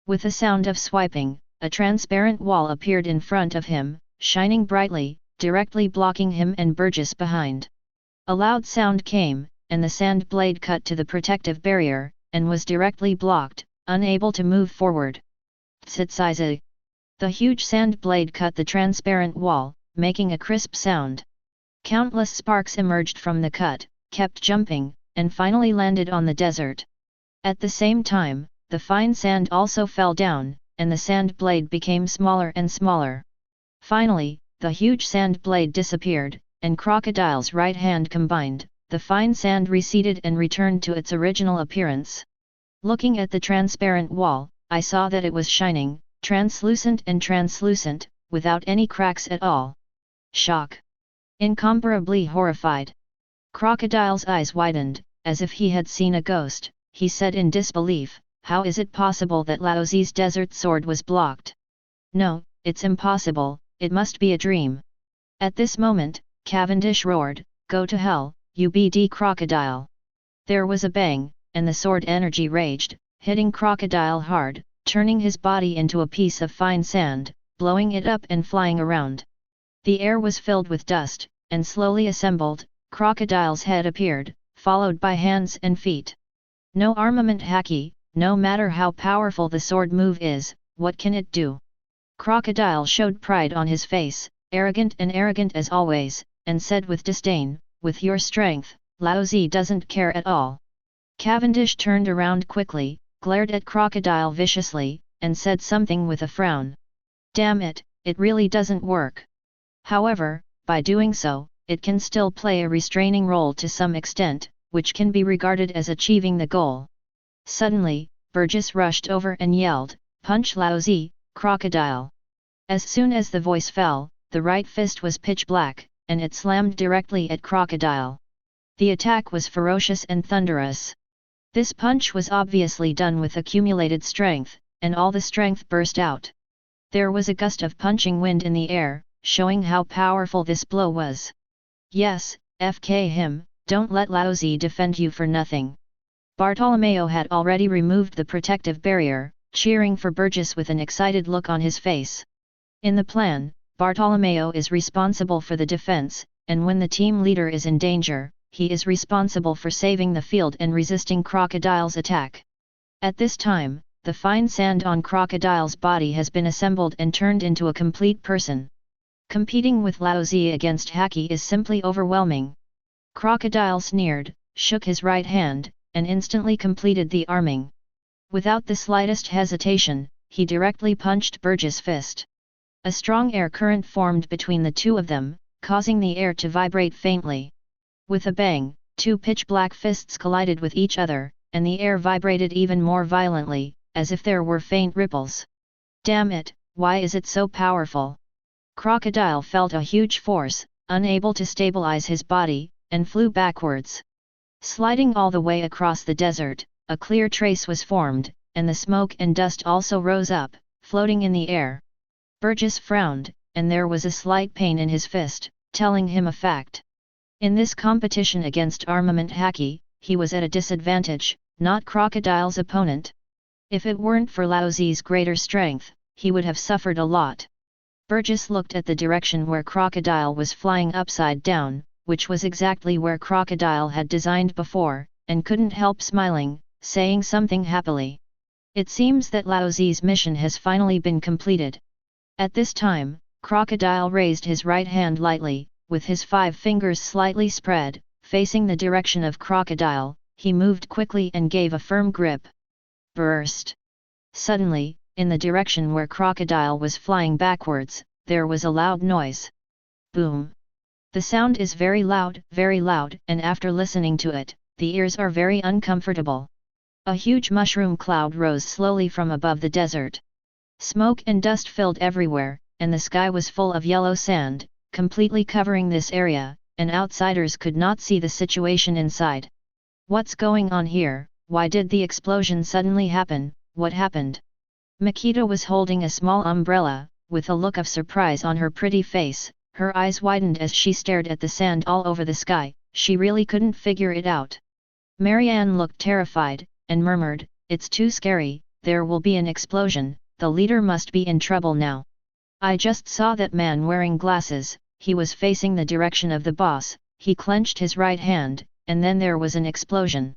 With a sound of swiping, a transparent wall appeared in front of him, shining brightly, directly blocking him and Burgess behind. A loud sound came, and the sand blade cut to the protective barrier, and was directly blocked, unable to move forward. Tsitsize. The huge sand blade cut the transparent wall, making a crisp sound. Countless sparks emerged from the cut, kept jumping, and finally landed on the desert. At the same time, the fine sand also fell down, and the sand blade became smaller and smaller. Finally, the huge sand blade disappeared, and Crocodile's right hand combined, the fine sand receded and returned to its original appearance. Looking at the transparent wall, I saw that it was shining, translucent, without any cracks at all. Shock. Incomparably horrified. Crocodile's eyes widened, as if he had seen a ghost. He said in disbelief, how is it possible that Lao Zi's desert sword was blocked? No, it's impossible, it must be a dream. At this moment, Cavendish roared, go to hell, you BD Crocodile. There was a bang, and the sword energy raged, hitting Crocodile hard, turning his body into a piece of fine sand, blowing it up and flying around. The air was filled with dust, and slowly assembled, Crocodile's head appeared, followed by hands and feet. No armament Haki, no matter how powerful the sword move is, what can it do? Crocodile showed pride on his face, arrogant as always, and said with disdain, with your strength, Lao Zi doesn't care at all. Cavendish turned around quickly, glared at Crocodile viciously, and said something with a frown. Damn it, it really doesn't work. However, by doing so, it can still play a restraining role to some extent, which can be regarded as achieving the goal. Suddenly, Burgess rushed over and yelled, "Punch Laozi, crocodile!" As soon as the voice fell, the right fist was pitch black, and it slammed directly at Crocodile. The attack was ferocious and thunderous. This punch was obviously done with accumulated strength, and all the strength burst out. There was a gust of punching wind in the air, showing how powerful this blow was. "Yes, FK him, don't let Laozi defend you for nothing." Bartolomeo had already removed the protective barrier, cheering for Burgess with an excited look on his face. In the plan, Bartolomeo is responsible for the defense, and when the team leader is in danger, he is responsible for saving the field and resisting Crocodile's attack. At this time, the fine sand on Crocodile's body has been assembled and turned into a complete person. Competing with Laozi against Haki is simply overwhelming. Crocodile sneered, shook his right hand, and instantly completed the arming. Without the slightest hesitation, he directly punched Burgess' fist. A strong air current formed between the two of them, causing the air to vibrate faintly. With a bang, two pitch-black fists collided with each other, and the air vibrated even more violently, as if there were faint ripples. "Damn it, why is it so powerful?" Crocodile felt a huge force, unable to stabilize his body, and flew backwards. Sliding all the way across the desert, a clear trace was formed, and the smoke and dust also rose up, floating in the air. Burgess frowned, and there was a slight pain in his fist, telling him a fact. In this competition against Armament Haki, he was at a disadvantage, not Crocodile's opponent. If it weren't for Laozi's greater strength, he would have suffered a lot. Burgess looked at the direction where Crocodile was flying upside down, which was exactly where Crocodile had designed before, and couldn't help smiling, saying something happily. "It seems that Laozi's mission has finally been completed." At this time, Crocodile raised his right hand lightly, with his 5 fingers slightly spread, facing the direction of Crocodile. He moved quickly and gave a firm grip. Burst! Suddenly, in the direction where Crocodile was flying backwards, there was a loud noise. Boom! The sound is very loud, and after listening to it, the ears are very uncomfortable. A huge mushroom cloud rose slowly from above the desert. Smoke and dust filled everywhere, and the sky was full of yellow sand, completely covering this area, and outsiders could not see the situation inside. "What's going on here? Why did the explosion suddenly happen? What happened?" Makita was holding a small umbrella, with a look of surprise on her pretty face. Her eyes widened as she stared at the sand all over the sky. She really couldn't figure it out. Marianne looked terrified, and murmured, "It's too scary, there will be an explosion, the leader must be in trouble now." "I just saw that man wearing glasses, he was facing the direction of the boss, he clenched his right hand, and then there was an explosion."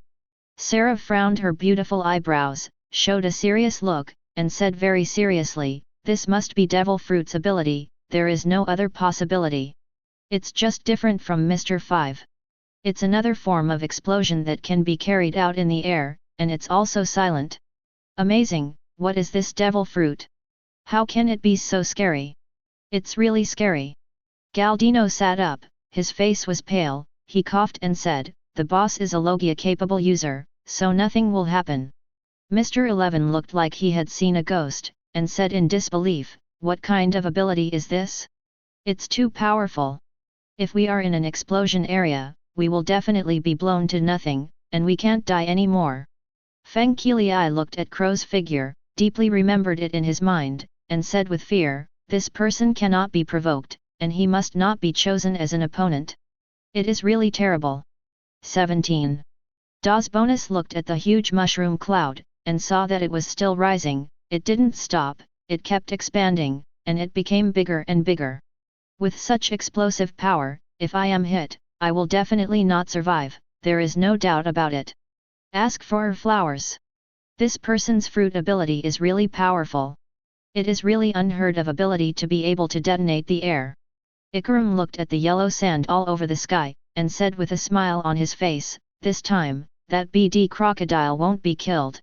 Sarah frowned her beautiful eyebrows, showed a serious look, and said very seriously, "This must be Devil Fruit's ability, there is no other possibility. It's just different from Mr. 5. It's another form of explosion that can be carried out in the air, and it's also silent. Amazing, what is this Devil Fruit? How can it be so scary? It's really scary." Galdino sat up, his face was pale, he coughed and said, "The boss is a Logia-capable user, so nothing will happen." Mr. 11 looked like he had seen a ghost, and said in disbelief, "What kind of ability is this? It's too powerful. If we are in an explosion area, we will definitely be blown to nothing, and we can't die anymore." Feng Qilai looked at Crow's figure, deeply remembered it in his mind, and said with fear, "This person cannot be provoked, and he must not be chosen as an opponent. It is really terrible." 17. Das Bonus looked at the huge mushroom cloud, and saw that it was still rising. It didn't stop, it kept expanding, and it became bigger and bigger. "With such explosive power, if I am hit, I will definitely not survive, there is no doubt about it. Ask for flowers. This person's fruit ability is really powerful. It is really unheard of ability to be able to detonate the air." Ikaram looked at the yellow sand all over the sky, and said with a smile on his face, "This time, that BD crocodile won't be killed.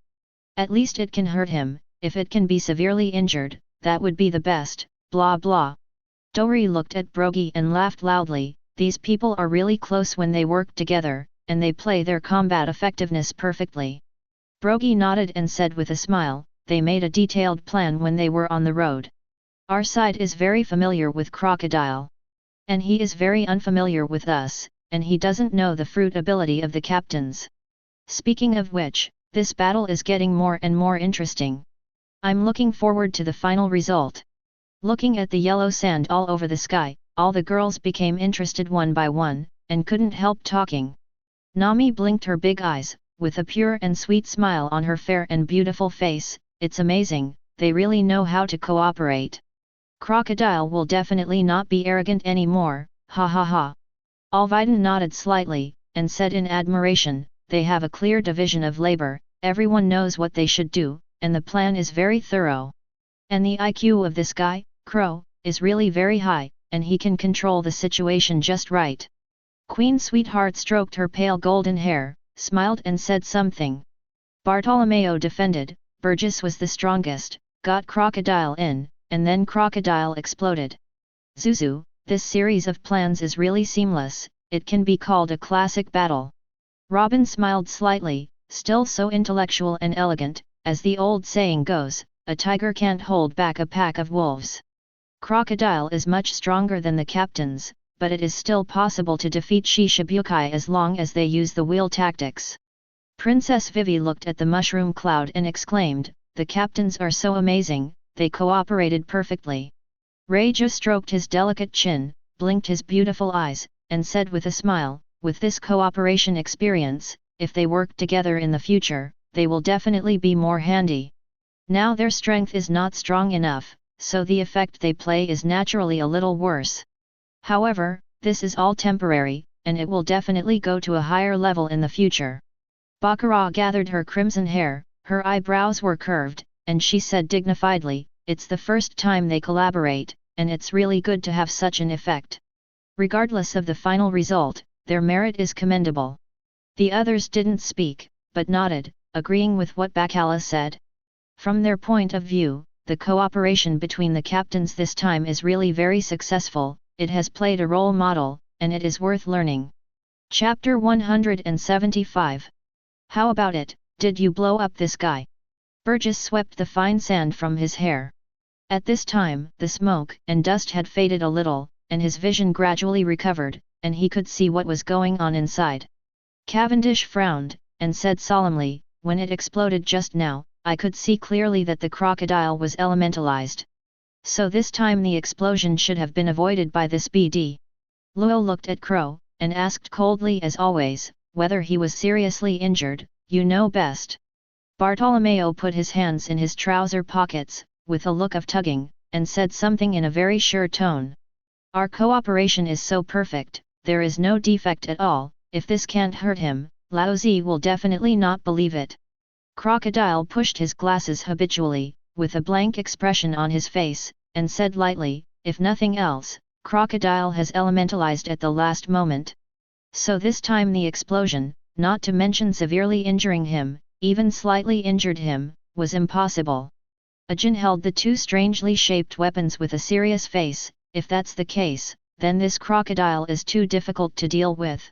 At least it can hurt him, if it can be severely injured, that would be the best, blah blah." Dori looked at Brogy and laughed loudly, "These people are really close when they work together, and they play their combat effectiveness perfectly. Brogy nodded and said with a smile, they made a detailed plan when they were on the road. Our side is very familiar with Crocodile. And he is very unfamiliar with us, and he doesn't know the fruit ability of the captains. Speaking of which, this battle is getting more and more interesting. I'm looking forward to the final result. Looking at the yellow sand all over the sky, all the girls became interested one by one, and couldn't help talking. Nami blinked her big eyes, with a pure and sweet smile on her fair and beautiful face. It's amazing, they really know how to cooperate. Crocodile will definitely not be arrogant anymore, ha ha ha. Alviden nodded slightly, and said in admiration, they have a clear division of labor, everyone knows what they should do, and the plan is very thorough. And the IQ of this guy, Crow, is really very high, and he can control the situation just right. Queen Sweetheart stroked her pale golden hair, smiled and said something. Bartolomeo defended, Burgess was the strongest, got Crocodile in, and then Crocodile exploded. Zuzu, this series of plans is really seamless, it can be called a classic battle. Robin smiled slightly, still so intellectual and elegant, as the old saying goes, a tiger can't hold back a pack of wolves. Crocodile is much stronger than the captains, but it is still possible to defeat Shishibukai as long as they use the wheel tactics. Princess Vivi looked at the mushroom cloud and exclaimed, the captains are so amazing, they cooperated perfectly. Reiju stroked his delicate chin, blinked his beautiful eyes, and said with a smile, with this cooperation experience, if they work together in the future, they will definitely be more handy. Now their strength is not strong enough, so the effect they play is naturally a little worse. However, this is all temporary, and it will definitely go to a higher level in the future. Baccarat gathered her crimson hair, her eyebrows were curved, and she said dignifiedly, it's the first time they collaborate, and it's really good to have such an effect. Regardless of the final result, their merit is commendable. The others didn't speak, but nodded, agreeing with what Bacala said. From their point of view, the cooperation between the captains this time is really very successful, it has played a role model, and it is worth learning. Chapter 175. How about it, did you blow up this guy? Burgess swept the fine sand from his hair. At this time, the smoke and dust had faded a little, and his vision gradually recovered, and he could see what was going on inside. Cavendish frowned, and said solemnly, when it exploded just now, I could see clearly that the crocodile was elementalized. So this time the explosion should have been avoided by this BD. Luo looked at Crow, and asked coldly as always, whether he was seriously injured, you know best. Bartolomeo put his hands in his trouser pockets, with a look of tugging, and said something in a very sure tone. Our cooperation is so perfect, there is no defect at all, if this can't hurt him, Laozi will definitely not believe it. Crocodile pushed his glasses habitually, with a blank expression on his face, and said lightly, if nothing else, Crocodile has elementalized at the last moment. So this time the explosion, not to mention severely injuring him, even slightly injured him, was impossible. Ajin held the two strangely shaped weapons with a serious face, if that's the case, then this crocodile is too difficult to deal with.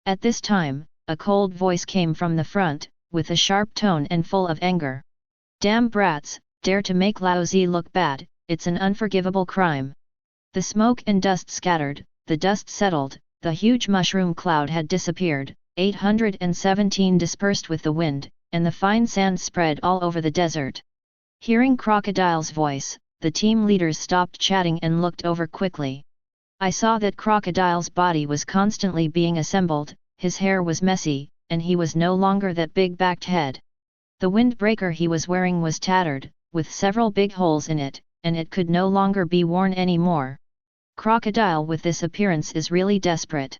At this time, a cold voice came from the front, with a sharp tone and full of anger. Damn brats, dare to make Laozi look bad, it's an unforgivable crime. The smoke and dust scattered, the dust settled, the huge mushroom cloud had disappeared, 817 dispersed with the wind, and the fine sand spread all over the desert. Hearing Crocodile's voice, the team leaders stopped chatting and looked over quickly. I saw that Crocodile's body was constantly being assembled, his hair was messy, and he was no longer that big-backed head. The windbreaker he was wearing was tattered, with several big holes in it, and it could no longer be worn anymore. Crocodile with this appearance is really desperate.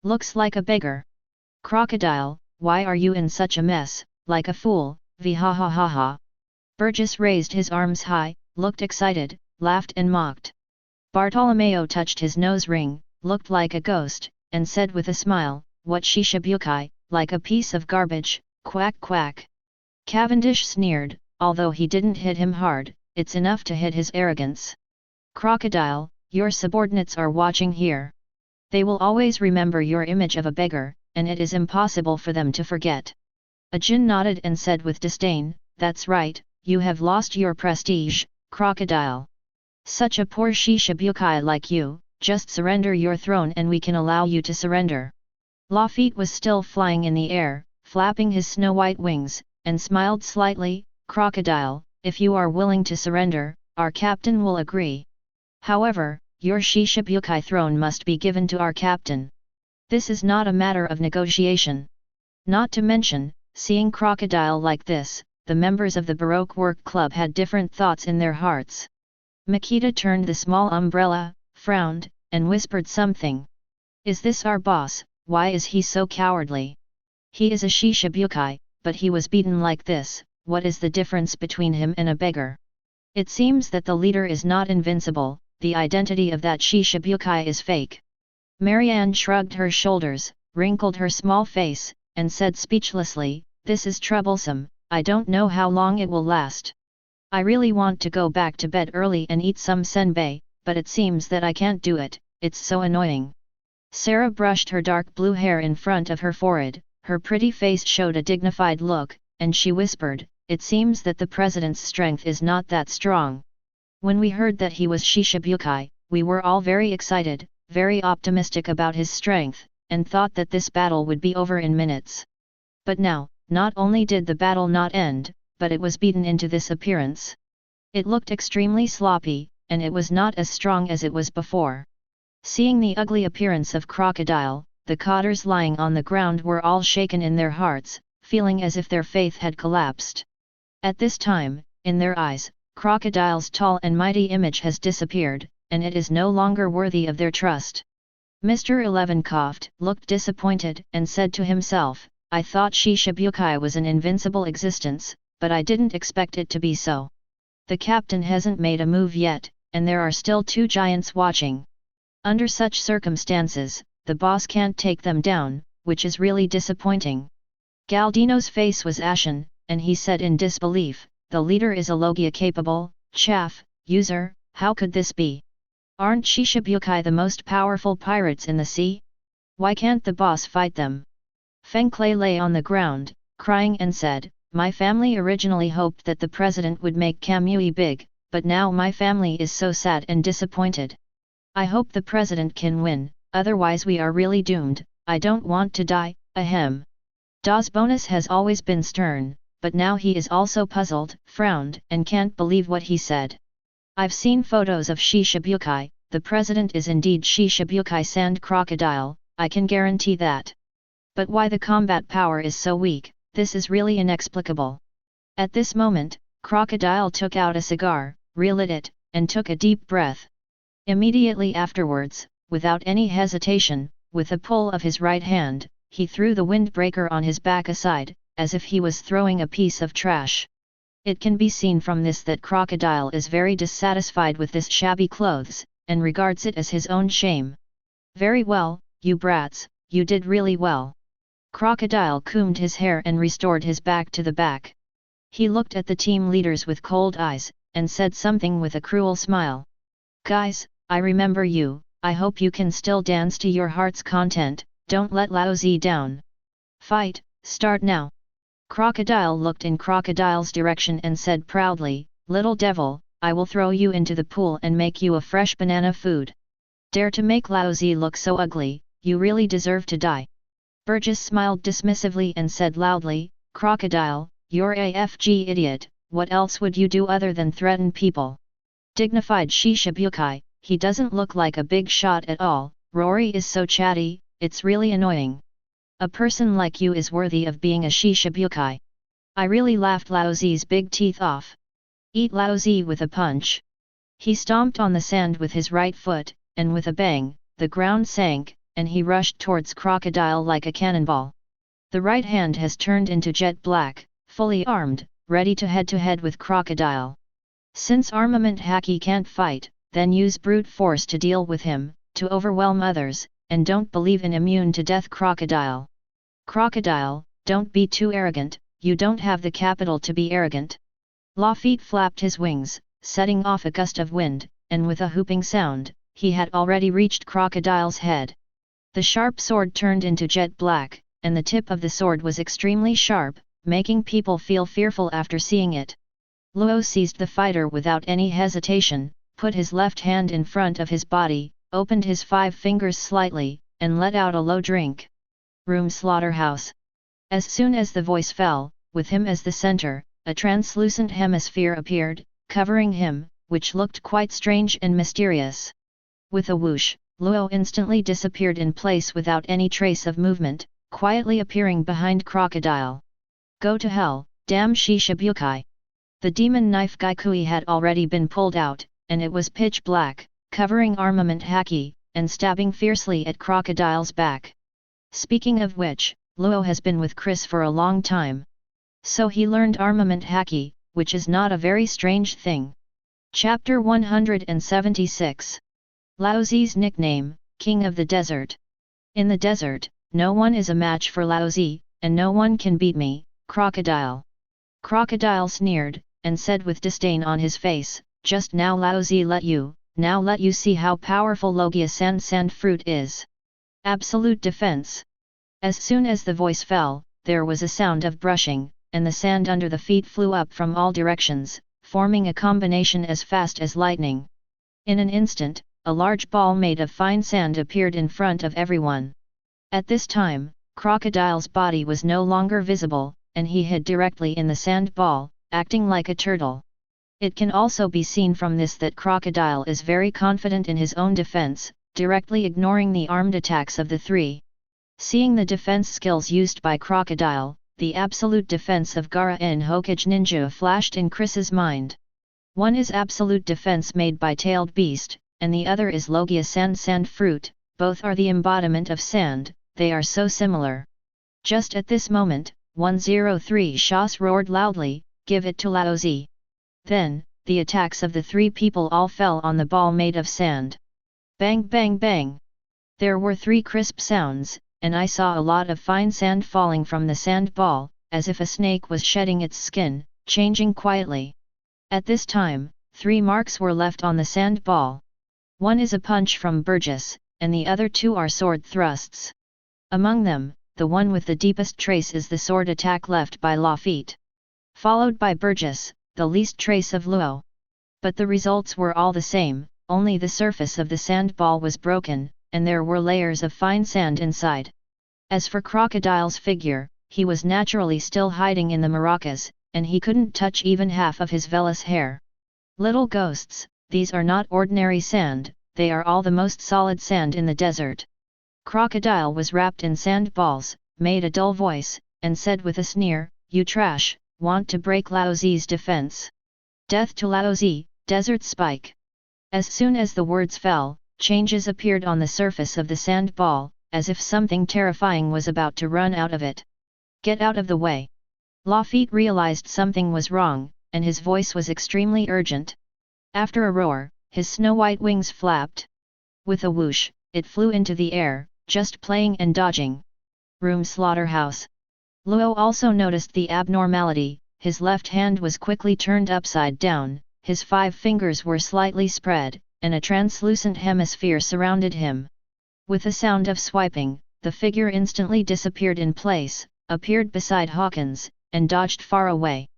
Looks like a beggar. Crocodile, why are you in such a mess, like a fool, ha ha ha ha. Burgess raised his arms high, looked excited, laughed and mocked. Bartolomeo touched his nose ring, looked like a ghost, and said with a smile, what Shishibukai, like a piece of garbage, quack quack. Cavendish sneered, although he didn't hit him hard, it's enough to hit his arrogance. Crocodile, your subordinates are watching here. They will always remember your image of a beggar, and it is impossible for them to forget. A Jin nodded and said with disdain, "That's right, you have lost your prestige, crocodile. Such a poor Shishibukai like you, just surrender your throne and we can allow you to surrender." Lafitte was still flying in the air, flapping his snow-white wings, and smiled slightly. "Crocodile, if you are willing to surrender, our captain will agree. However, your Shishibukai throne must be given to our captain. This is not a matter of negotiation." Not to mention, seeing Crocodile like this, the members of the Baroque Work Club had different thoughts in their hearts. Makita turned the small umbrella, frowned, and whispered something. "Is this our boss? Why is he so cowardly? He is a Shishibukai, but he was beaten like this. What is the difference between him and a beggar? It seems that the leader is not invincible, the identity of that Shishibukai is fake." Marianne shrugged her shoulders, wrinkled her small face, and said speechlessly, "This is troublesome, I don't know how long it will last. I really want to go back to bed early and eat some senbei, but it seems that I can't do it, it's so annoying." Sarah brushed her dark blue hair in front of her forehead, her pretty face showed a dignified look, and she whispered, "It seems that the president's strength is not that strong. When we heard that he was Shishibukai, we were all very excited, very optimistic about his strength, and thought that this battle would be over in minutes. But now, not only did the battle not end, but it was beaten into this appearance. It looked extremely sloppy, and it was not as strong as it was before." Seeing the ugly appearance of Crocodile, the cotters lying on the ground were all shaken in their hearts, feeling as if their faith had collapsed. At this time, in their eyes, Crocodile's tall and mighty image has disappeared, and it is no longer worthy of their trust. Mr. 11 coughed, looked disappointed, and said to himself, "I thought Shishibukai was an invincible existence, but I didn't expect it to be so. The captain hasn't made a move yet, and there are still two giants watching. Under such circumstances, the boss can't take them down, which is really disappointing." Galdino's face was ashen, and he said in disbelief, "The leader is a Logia capable, chaff, user, how could this be? Aren't Shishibukai the most powerful pirates in the sea? Why can't the boss fight them?" Feng Clay lay on the ground, crying and said, "My family originally hoped that the president would make Kamui big, but now my family is so sad and disappointed. I hope the president can win, otherwise we are really doomed. I don't want to die, ahem." Das Bonus has always been stern, but now he is also puzzled, frowned, and can't believe what he said. "I've seen photos of Shishibukai, the president is indeed Shishibukai Sand Crocodile, I can guarantee that. But why the combat power is so weak, this is really inexplicable." At this moment, Crocodile took out a cigar, relit it, and took a deep breath. Immediately afterwards, without any hesitation, with a pull of his right hand, he threw the windbreaker on his back aside, as if he was throwing a piece of trash. It can be seen from this that Crocodile is very dissatisfied with this shabby clothes, and regards it as his own shame. "Very well, you brats, you did really well." Crocodile combed his hair and restored his back to the back. He looked at the team leaders with cold eyes, and said something with a cruel smile. "Guys, I remember you, I hope you can still dance to your heart's content, don't let Lao Zi down. Fight, start now." Crocodile looked in Crocodile's direction and said proudly, "Little devil, I will throw you into the pool and make you a fresh banana food. Dare to make Lao Zi look so ugly, you really deserve to die." Burgess smiled dismissively and said loudly, "Crocodile, you're a FG idiot, what else would you do other than threaten people? Dignified Shishibukai, he doesn't look like a big shot at all, Rory is so chatty, it's really annoying. A person like you is worthy of being a Shishibukai." I really laughed Lao Zi's big teeth off. "Eat Lao Zi with a punch." He stomped on the sand with his right foot, and with a bang, the ground sank, and he rushed towards Crocodile like a cannonball. The right hand has turned into jet black, fully armed, ready to head with Crocodile. Since armament hacky can't fight, then use brute force to deal with him, to overwhelm others, and don't believe in immune to death Crocodile. Crocodile, don't be too arrogant, you don't have the capital to be arrogant. Lafitte flapped his wings, setting off a gust of wind, and with a whooping sound, he had already reached Crocodile's head. The sharp sword turned into jet black, and the tip of the sword was extremely sharp, making people feel fearful after seeing it. Luo seized the fighter without any hesitation, put his left hand in front of his body, opened his 5 fingers slightly, and let out a low drink. Room slaughterhouse. As soon as the voice fell, with him as the center, a translucent hemisphere appeared, covering him, which looked quite strange and mysterious. With a whoosh, Luo instantly disappeared in place without any trace of movement, quietly appearing behind Crocodile. Go to hell, damn Shishibukai! The demon knife Gaikui had already been pulled out, and it was pitch black, covering armament haki, and stabbing fiercely at Crocodile's back. Speaking of which, Luo has been with Chris for a long time. So he learned armament haki, which is not a very strange thing. Chapter 176. Laozi's nickname, King of the Desert. In the desert, no one is a match for Laozi, and no one can beat me, Crocodile. Crocodile sneered, and said with disdain on his face, just now Laozi now let you see how powerful Logia sand fruit is. Absolute defense. As soon as the voice fell, there was a sound of brushing, and the sand under the feet flew up from all directions, forming a combination as fast as lightning. In an instant, a large ball made of fine sand appeared in front of everyone. At this time, Crocodile's body was no longer visible, and he hid directly in the sand ball, acting like a turtle. It can also be seen from this that Crocodile is very confident in his own defense, directly ignoring the armed attacks of the 3. Seeing the defense skills used by Crocodile, the absolute defense of Gaara and Hokage Ninja flashed in Chris's mind. One is absolute defense made by Tailed Beast, and the other is Logia sand fruit, both are the embodiment of sand, they are so similar. Just at this moment, 103 Shas roared loudly, give it to Laozi. Then, the attacks of the 3 people all fell on the ball made of sand. Bang bang bang! There were 3 crisp sounds, and I saw a lot of fine sand falling from the sand ball, as if a snake was shedding its skin, changing quietly. At this time, 3 marks were left on the sand ball. One is a punch from Burgess, and the other 2 are sword thrusts. Among them, the one with the deepest trace is the sword attack left by Lafitte. Followed by Burgess, the least trace of Luo. But the results were all the same, only the surface of the sand ball was broken, and there were layers of fine sand inside. As for Crocodile's figure, he was naturally still hiding in the maracas, and he couldn't touch even half of his vellus hair. Little ghosts, these are not ordinary sand, they are all the most solid sand in the desert. Crocodile was wrapped in sand balls, made a dull voice, and said with a sneer, you trash, want to break Laozi's defense. Death to Laozi, Desert Spike. As soon as the words fell, changes appeared on the surface of the sand ball, as if something terrifying was about to run out of it. Get out of the way. Lafitte realized something was wrong, and his voice was extremely urgent. After a roar, his snow-white wings flapped. With a whoosh, it flew into the air, just playing and dodging. Room slaughterhouse. Luo also noticed the abnormality, his left hand was quickly turned upside down, his 5 fingers were slightly spread, and a translucent hemisphere surrounded him. With a sound of swiping, the figure instantly disappeared in place, appeared beside Hawkins, and dodged far away.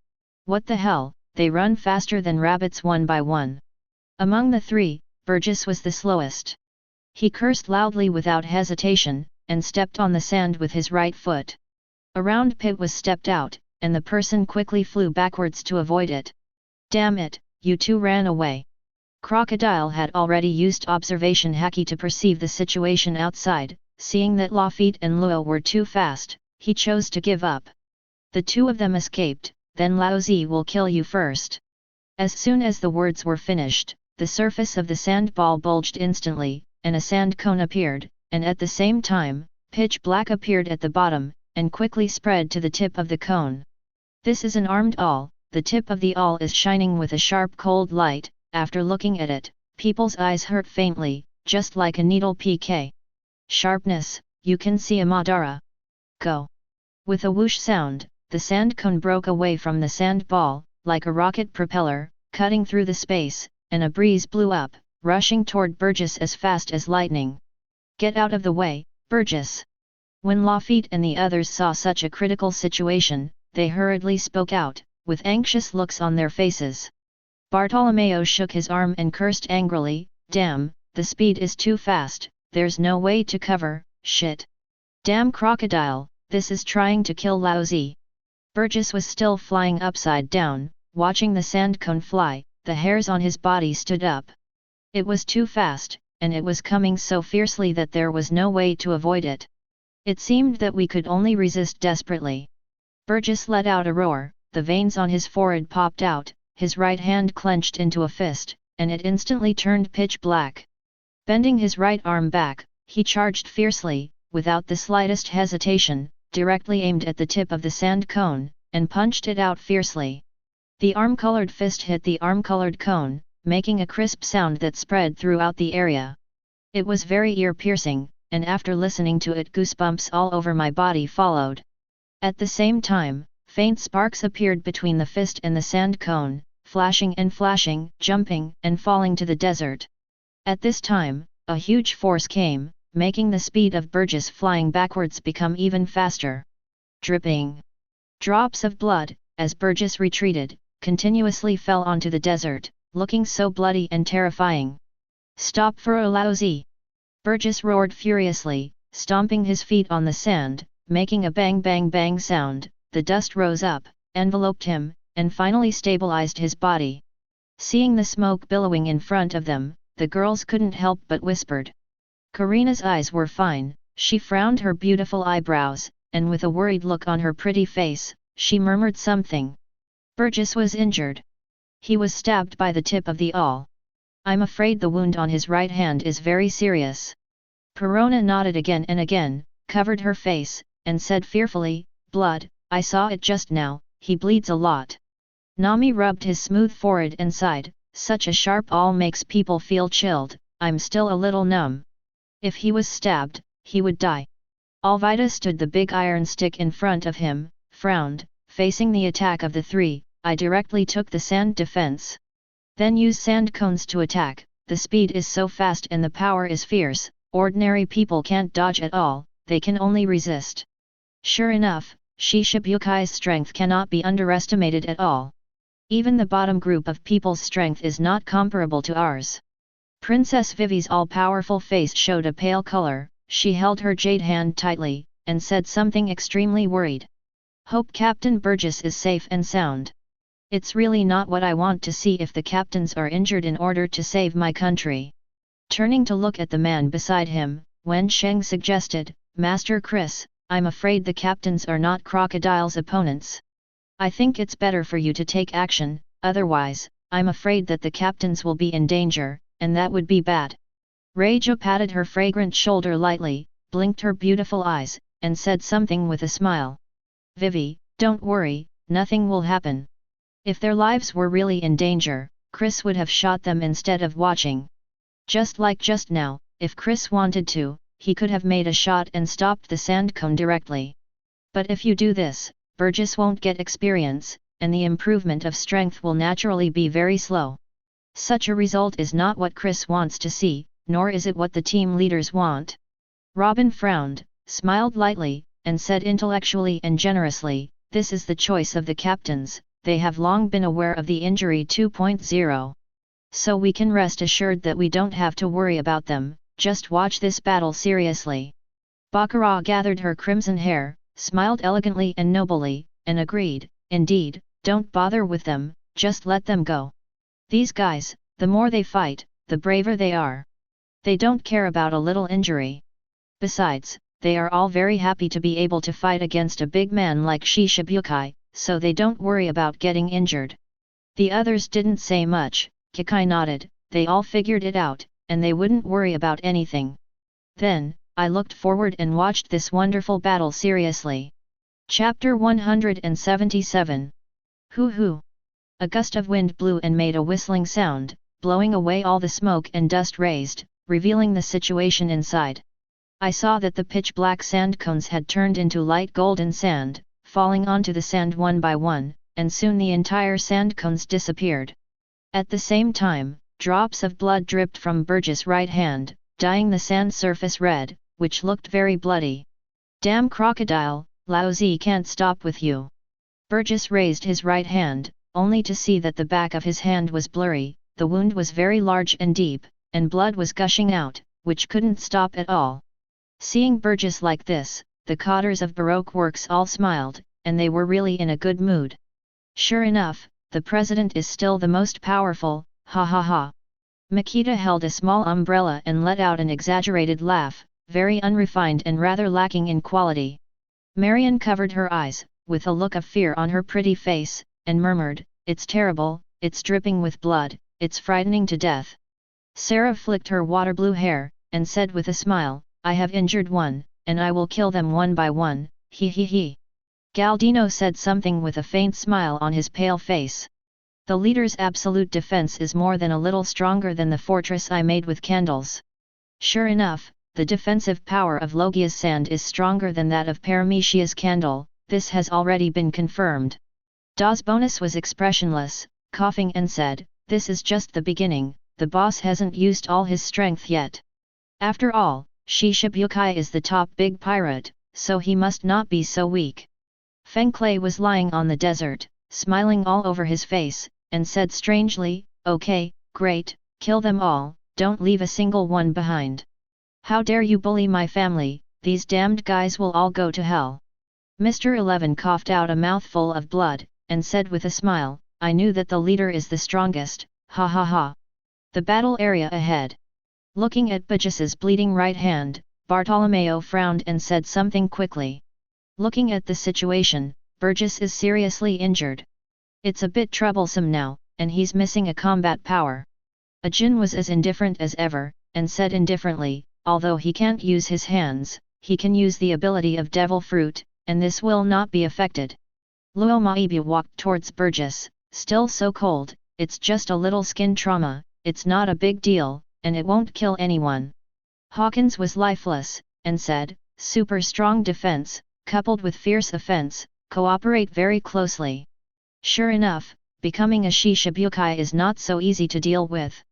What the hell, they run faster than rabbits one by one. Among the 3, Burgess was the slowest. He cursed loudly without hesitation, and stepped on the sand with his right foot. A round pit was stepped out, and the person quickly flew backwards to avoid it. Damn it, you 2 ran away. Crocodile had already used observation haki to perceive the situation outside, seeing that Lafitte and Luo were too fast, he chose to give up. The 2 of them escaped, then Laozi will kill you first. As soon as the words were finished, the surface of the sand ball bulged instantly, and a sand cone appeared, and at the same time, pitch black appeared at the bottom, and quickly spread to the tip of the cone. This is an armed awl, the tip of the awl is shining with a sharp cold light, after looking at it, people's eyes hurt faintly, just like a needle PK. Sharpness, you can see a Madara. Go! With a whoosh sound, the sand cone broke away from the sand ball, like a rocket propeller, cutting through the space, and a breeze blew up, rushing toward Burgess as fast as lightning. Get out of the way, Burgess! When Lafitte and the others saw such a critical situation, they hurriedly spoke out, with anxious looks on their faces. Bartolomeo shook his arm and cursed angrily, "Damn, the speed is too fast, there's no way to cover, shit. Damn crocodile, this is trying to kill Laozi." Burgess was still flying upside down, watching the sand cone fly, the hairs on his body stood up. It was too fast, and it was coming so fiercely that there was no way to avoid it. It seemed that we could only resist desperately. Burgess let out a roar, the veins on his forehead popped out, his right hand clenched into a fist, and it instantly turned pitch black. Bending his right arm back, he charged fiercely, without the slightest hesitation, directly aimed at the tip of the sand cone, and punched it out fiercely. The arm-colored fist hit the arm-colored cone, making a crisp sound that spread throughout the area. It was very ear-piercing, and after listening to it, goosebumps all over my body followed. At the same time, faint sparks appeared between the fist and the sand cone, flashing and flashing, jumping and falling to the desert. At this time, a huge force came, making the speed of Burgess flying backwards become even faster. Dripping drops of blood, as Burgess retreated, continuously fell onto the desert, looking so bloody and terrifying. "Stop for a lousy!" Burgess roared furiously, stomping his feet on the sand, making a bang bang bang sound. The dust rose up, enveloped him, and finally stabilized his body. Seeing the smoke billowing in front of them, the girls couldn't help but whispered. Karina's eyes were fine, she frowned her beautiful eyebrows, and with a worried look on her pretty face, she murmured something. Burgess was injured. He was stabbed by the tip of the awl. I'm afraid the wound on his right hand is very serious. Perona nodded again and again, covered her face, and said fearfully, "Blood, I saw it just now, he bleeds a lot." Nami rubbed his smooth forehead and sighed, "Such a sharp awl makes people feel chilled, I'm still a little numb. If he was stabbed, he would die." Alvida stood the big iron stick in front of him, frowned, facing the attack of the three. "I directly took the sand defense. Then use sand cones to attack, the speed is so fast and the power is fierce, ordinary people can't dodge at all, they can only resist." Sure enough, Shishibukai's strength cannot be underestimated at all. Even the bottom group of people's strength is not comparable to ours. Princess Vivi's all-powerful face showed a pale color, she held her jade hand tightly, and said something extremely worried. "Hope Captain Burgess is safe and sound. It's really not what I want to see if the captains are injured in order to save my country." Turning to look at the man beside him, Wen Sheng suggested, "Master Chris, I'm afraid the captains are not Crocodile's opponents. I think it's better for you to take action, otherwise, I'm afraid that the captains will be in danger, and that would be bad." Reijo patted her fragrant shoulder lightly, blinked her beautiful eyes, and said something with a smile. "Vivi, don't worry, nothing will happen. If their lives were really in danger, Chris would have shot them instead of watching. Just like just now, if Chris wanted to, he could have made a shot and stopped the sand cone directly. But if you do this, Burgess won't get experience, and the improvement of strength will naturally be very slow. Such a result is not what Chris wants to see, nor is it what the team leaders want." Robin frowned, smiled lightly, and said intellectually and generously, "This is the choice of the captains, they have long been aware of the injury 2.0. So we can rest assured that we don't have to worry about them, just watch this battle seriously." Baccarat gathered her crimson hair, smiled elegantly and nobly, and agreed, "Indeed, don't bother with them, just let them go. These guys, the more they fight, the braver they are. They don't care about a little injury. Besides, they are all very happy to be able to fight against a big man like Shishibukai, so they don't worry about getting injured." The others didn't say much. Kikai nodded, they all figured it out, and they wouldn't worry about anything. Then, I looked forward and watched this wonderful battle seriously. Chapter 177. Hoo-hoo! A gust of wind blew and made a whistling sound, blowing away all the smoke and dust raised, revealing the situation inside. I saw that the pitch-black sand cones had turned into light golden sand, falling onto the sand one by one, and soon the entire sand cones disappeared. At the same time, drops of blood dripped from Burgess' right hand, dyeing the sand surface red, which looked very bloody. Damn crocodile, Laozi can't stop with you. Burgess raised his right hand, only to see that the back of his hand was blurry, the wound was very large and deep, and blood was gushing out, which couldn't stop at all. Seeing Burgess like this, the cotters of Baroque works all smiled, and they were really in a good mood. Sure enough, the president is still the most powerful, ha ha ha. Makita held a small umbrella and let out an exaggerated laugh, very unrefined and rather lacking in quality. Marion covered her eyes, with a look of fear on her pretty face, and murmured, "It's terrible, it's dripping with blood, it's frightening to death." Sarah flicked her water blue hair, and said with a smile, "I have injured one, and I will kill them one by one, he he he." Galdino said something with a faint smile on his pale face. "The leader's absolute defense is more than a little stronger than the fortress I made with candles." Sure enough, the defensive power of Logia's sand is stronger than that of Paramecia's candle, this has already been confirmed. Das Bonus was expressionless, coughing and said, "This is just the beginning, the boss hasn't used all his strength yet. After all, Shishibukai is the top big pirate, so he must not be so weak." Feng Clay was lying on the desert, smiling all over his face, and said strangely, "Okay, great, kill them all, don't leave a single one behind. How dare you bully my family, these damned guys will all go to hell." Mr. 11 coughed out a mouthful of blood, and said with a smile, "I knew that the leader is the strongest, ha ha ha." The battle area ahead. Looking at Burgess's bleeding right hand, Bartolomeo frowned and said something quickly. Looking at the situation, Burgess is seriously injured. It's a bit troublesome now, and he's missing a combat power. Ajin was as indifferent as ever, and said indifferently, "Although he can't use his hands, he can use the ability of Devil Fruit, and this will not be affected." Luo Maibu walked towards Burgess, "Still so cold, it's just a little skin trauma, it's not a big deal, and it won't kill anyone." Hawkins was lifeless, and said, "Super strong defense, coupled with fierce offense, cooperate very closely." Sure enough, becoming a Shishibukai is not so easy to deal with.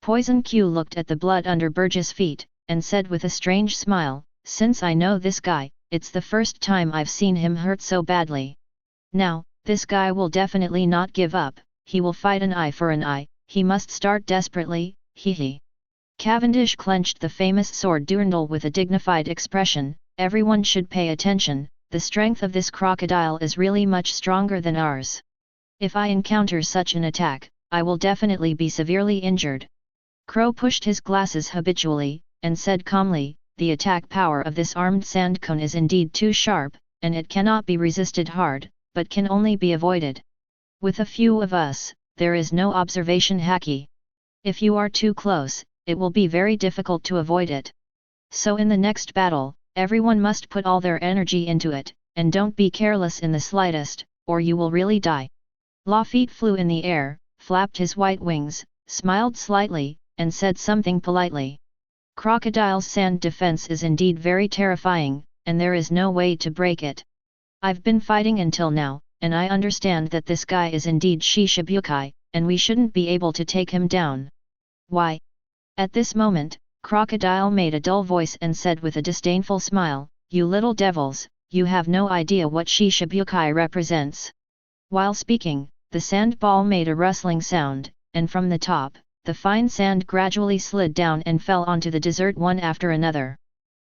Poison Q looked at the blood under Burgess' feet, and said with a strange smile, "Since I know this guy, it's the first time I've seen him hurt so badly. Now, this guy will definitely not give up, he will fight an eye for an eye, he must start desperately, hee hee." Cavendish clenched the famous sword Durandal with a dignified expression, "Everyone should pay attention, the strength of this crocodile is really much stronger than ours. If I encounter such an attack, I will definitely be severely injured." Crow pushed his glasses habitually, and said calmly, "The attack power of this armed sand cone is indeed too sharp, and it cannot be resisted hard, but can only be avoided. With a few of us, there is no observation haki. If you are too close, it will be very difficult to avoid it. So in the next battle, everyone must put all their energy into it, and don't be careless in the slightest, or you will really die." Lafitte flew in the air, flapped his white wings, smiled slightly, and said something politely. "Crocodile's sand defense is indeed very terrifying, and there is no way to break it. I've been fighting until now, and I understand that this guy is indeed Shishibukai, and we shouldn't be able to take him down. Why?" At this moment, Crocodile made a dull voice and said with a disdainful smile, "You little devils, you have no idea what Shishibukai represents." While speaking, the sand ball made a rustling sound, and from the top, the fine sand gradually slid down and fell onto the desert one after another.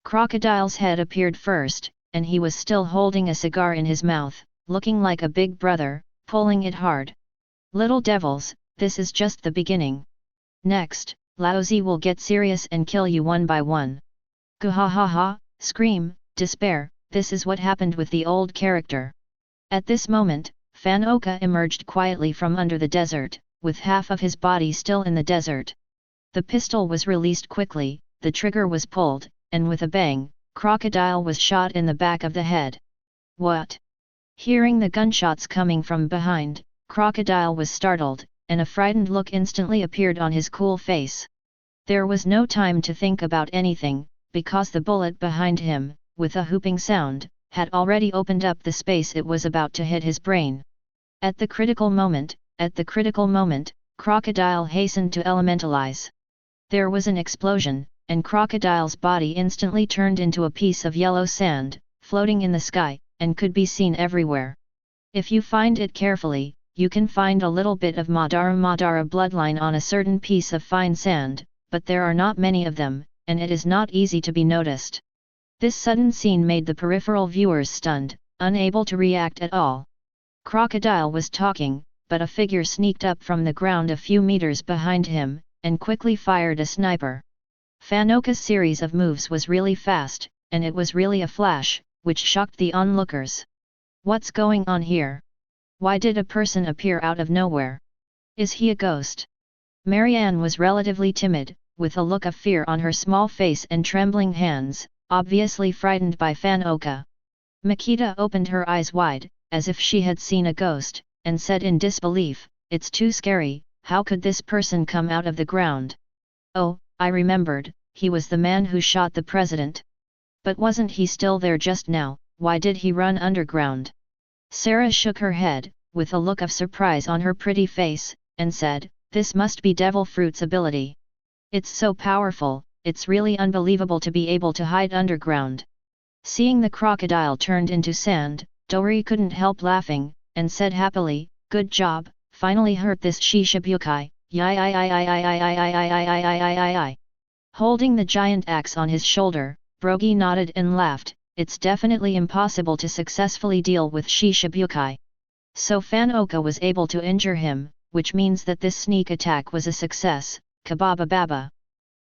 Crocodile's head appeared first, and he was still holding a cigar in his mouth, looking like a big brother, pulling it hard. "Little devils, this is just the beginning. Next, Laozi will get serious and kill you one by one." Gah-ha-ha-ha, scream, despair, this is what happened with the old character. At this moment, Fan Oka emerged quietly from under the desert, with half of his body still in the desert. The pistol was released quickly, the trigger was pulled, and with a bang, Crocodile was shot in the back of the head. "What?" Hearing the gunshots coming from behind, Crocodile was startled, and a frightened look instantly appeared on his cool face. There was no time to think about anything, because the bullet behind him, with a whooping sound, had already opened up the space it was about to hit his brain. At the critical moment, Crocodile hastened to elementalize. There was an explosion, and Crocodile's body instantly turned into a piece of yellow sand, floating in the sky, and could be seen everywhere. If you find it carefully, you can find a little bit of Madara bloodline on a certain piece of fine sand, but there are not many of them, and it is not easy to be noticed. This sudden scene made the peripheral viewers stunned, unable to react at all. Crocodile was talking, but a figure sneaked up from the ground a few meters behind him, and quickly fired a sniper. Fanoka's series of moves was really fast, and it was really a flash, which shocked the onlookers. What's going on here? Why did a person appear out of nowhere? Is he a ghost? Marianne was relatively timid, with a look of fear on her small face and trembling hands, obviously frightened by Fanoka. Makita opened her eyes wide, as if she had seen a ghost, and said in disbelief, "It's too scary, how could this person come out of the ground?" "Oh, I remembered, he was the man who shot the president. But wasn't he still there just now, why did he run underground?" Sarah shook her head, with a look of surprise on her pretty face, and said, "This must be Devil Fruit's ability. It's so powerful, it's really unbelievable to be able to hide underground." Seeing the crocodile turned into sand, Dori couldn't help laughing, and said happily, "Good job, finally hurt this Shishibukai, yi. Holding the giant axe on his shoulder, Brogi nodded and laughed. It's definitely impossible to successfully deal with Shishibukai. So Fanoka was able to injure him, which means that this sneak attack was a success, kababa baba.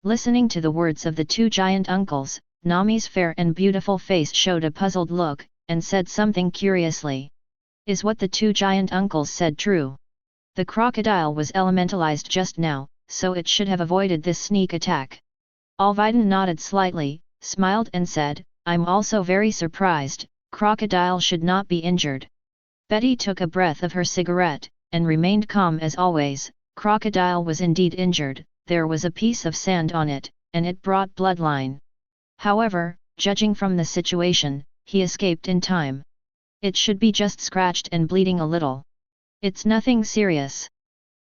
Listening to the words of the two giant uncles, Nami's fair and beautiful face showed a puzzled look, and said something curiously. Is what the two giant uncles said true? The crocodile was elementalized just now, so it should have avoided this sneak attack. Alviden nodded slightly, smiled and said, "I'm also very surprised, crocodile should not be injured." Betty took a breath of her cigarette, and remained calm as always. Crocodile was indeed injured, there was a piece of sand on it, and it brought bloodline. However, judging from the situation, he escaped in time. It should be just scratched and bleeding a little. It's nothing serious.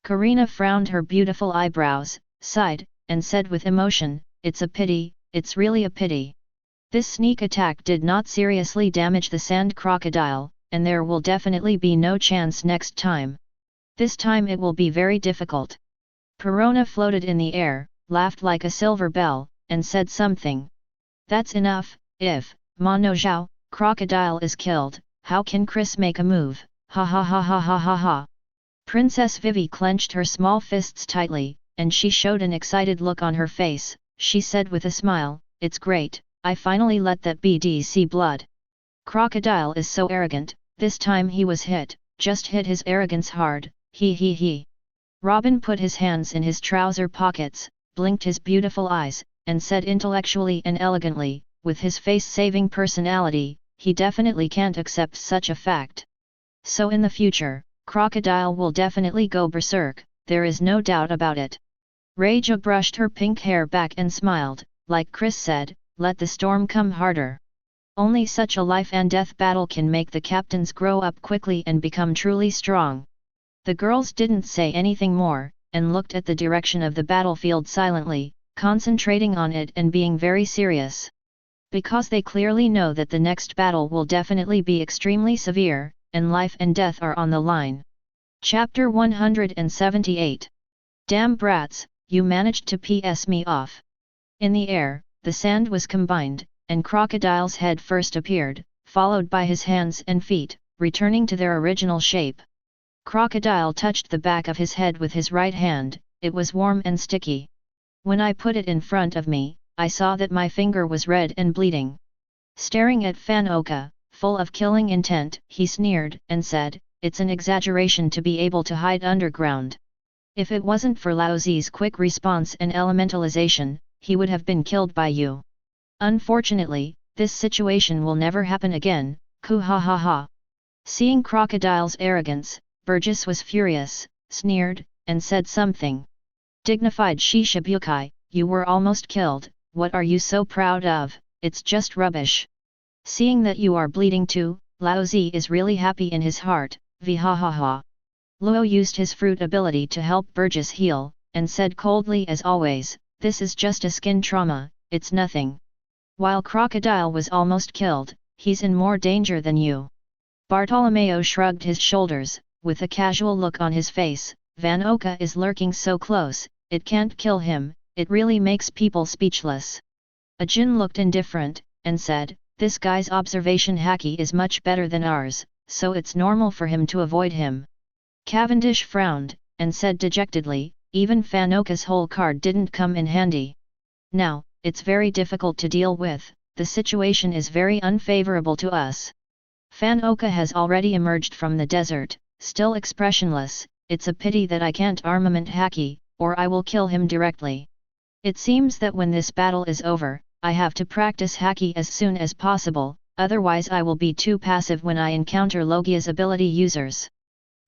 Karina frowned her beautiful eyebrows, sighed, and said with emotion, "It's a pity, it's really a pity. This sneak attack did not seriously damage the sand crocodile, and there will definitely be no chance next time. This time it will be very difficult." Perona floated in the air, laughed like a silver bell, and said something. "That's enough, if, Mono Zhao, crocodile is killed, how can Chris make a move, ha ha ha ha ha ha ha." Princess Vivi clenched her small fists tightly, and she showed an excited look on her face. She said with a smile, "It's great, I finally let that BD see blood. Crocodile is so arrogant, this time he was hit, just hit his arrogance hard, he. Robin put his hands in his trouser pockets, blinked his beautiful eyes, and said intellectually and elegantly, with his face-saving personality, he definitely can't accept such a fact. So in the future, crocodile will definitely go berserk, there is no doubt about it." Reija brushed her pink hair back and smiled, like Chris said, "Let the storm come harder. Only such a life and death battle can make the captains grow up quickly and become truly strong." The girls didn't say anything more, and looked at the direction of the battlefield silently, concentrating on it and being very serious. Because they clearly know that the next battle will definitely be extremely severe, and life and death are on the line. Chapter 178. Damn brats, you managed to piss me off. In the air, the sand was combined, and Crocodile's head first appeared, followed by his hands and feet, returning to their original shape. Crocodile touched the back of his head with his right hand, it was warm and sticky. When I put it in front of me, I saw that my finger was red and bleeding. Staring at Fanoka, full of killing intent, he sneered, and said, "It's an exaggeration to be able to hide underground. If it wasn't for Laozi's quick response and elementalization, he would have been killed by you. Unfortunately, this situation will never happen again, ku ha ha ha." Seeing Crocodile's arrogance, Burgess was furious, sneered, and said something. "Dignified Shishibukai, you were almost killed, what are you so proud of, it's just rubbish. Seeing that you are bleeding too, Laozi is really happy in his heart, vhahaha." Luo used his fruit ability to help Burgess heal, and said coldly as always, "This is just a skin trauma, it's nothing." While Crocodile was almost killed, he's in more danger than you. Bartolomeo shrugged his shoulders, with a casual look on his face. Van Oka is lurking so close, it can't kill him, it really makes people speechless. Ajin looked indifferent, and said, this guy's observation haki is much better than ours, so it's normal for him to avoid him. Cavendish frowned, and said dejectedly, even Van Oka's whole card didn't come in handy. Now, it's very difficult to deal with, the situation is very unfavorable to us. Van Oka has already emerged from the desert, still expressionless. It's a pity that I can't armament haki, or I will kill him directly. It seems that when this battle is over, I have to practice haki as soon as possible, otherwise I will be too passive when I encounter Logia's ability users.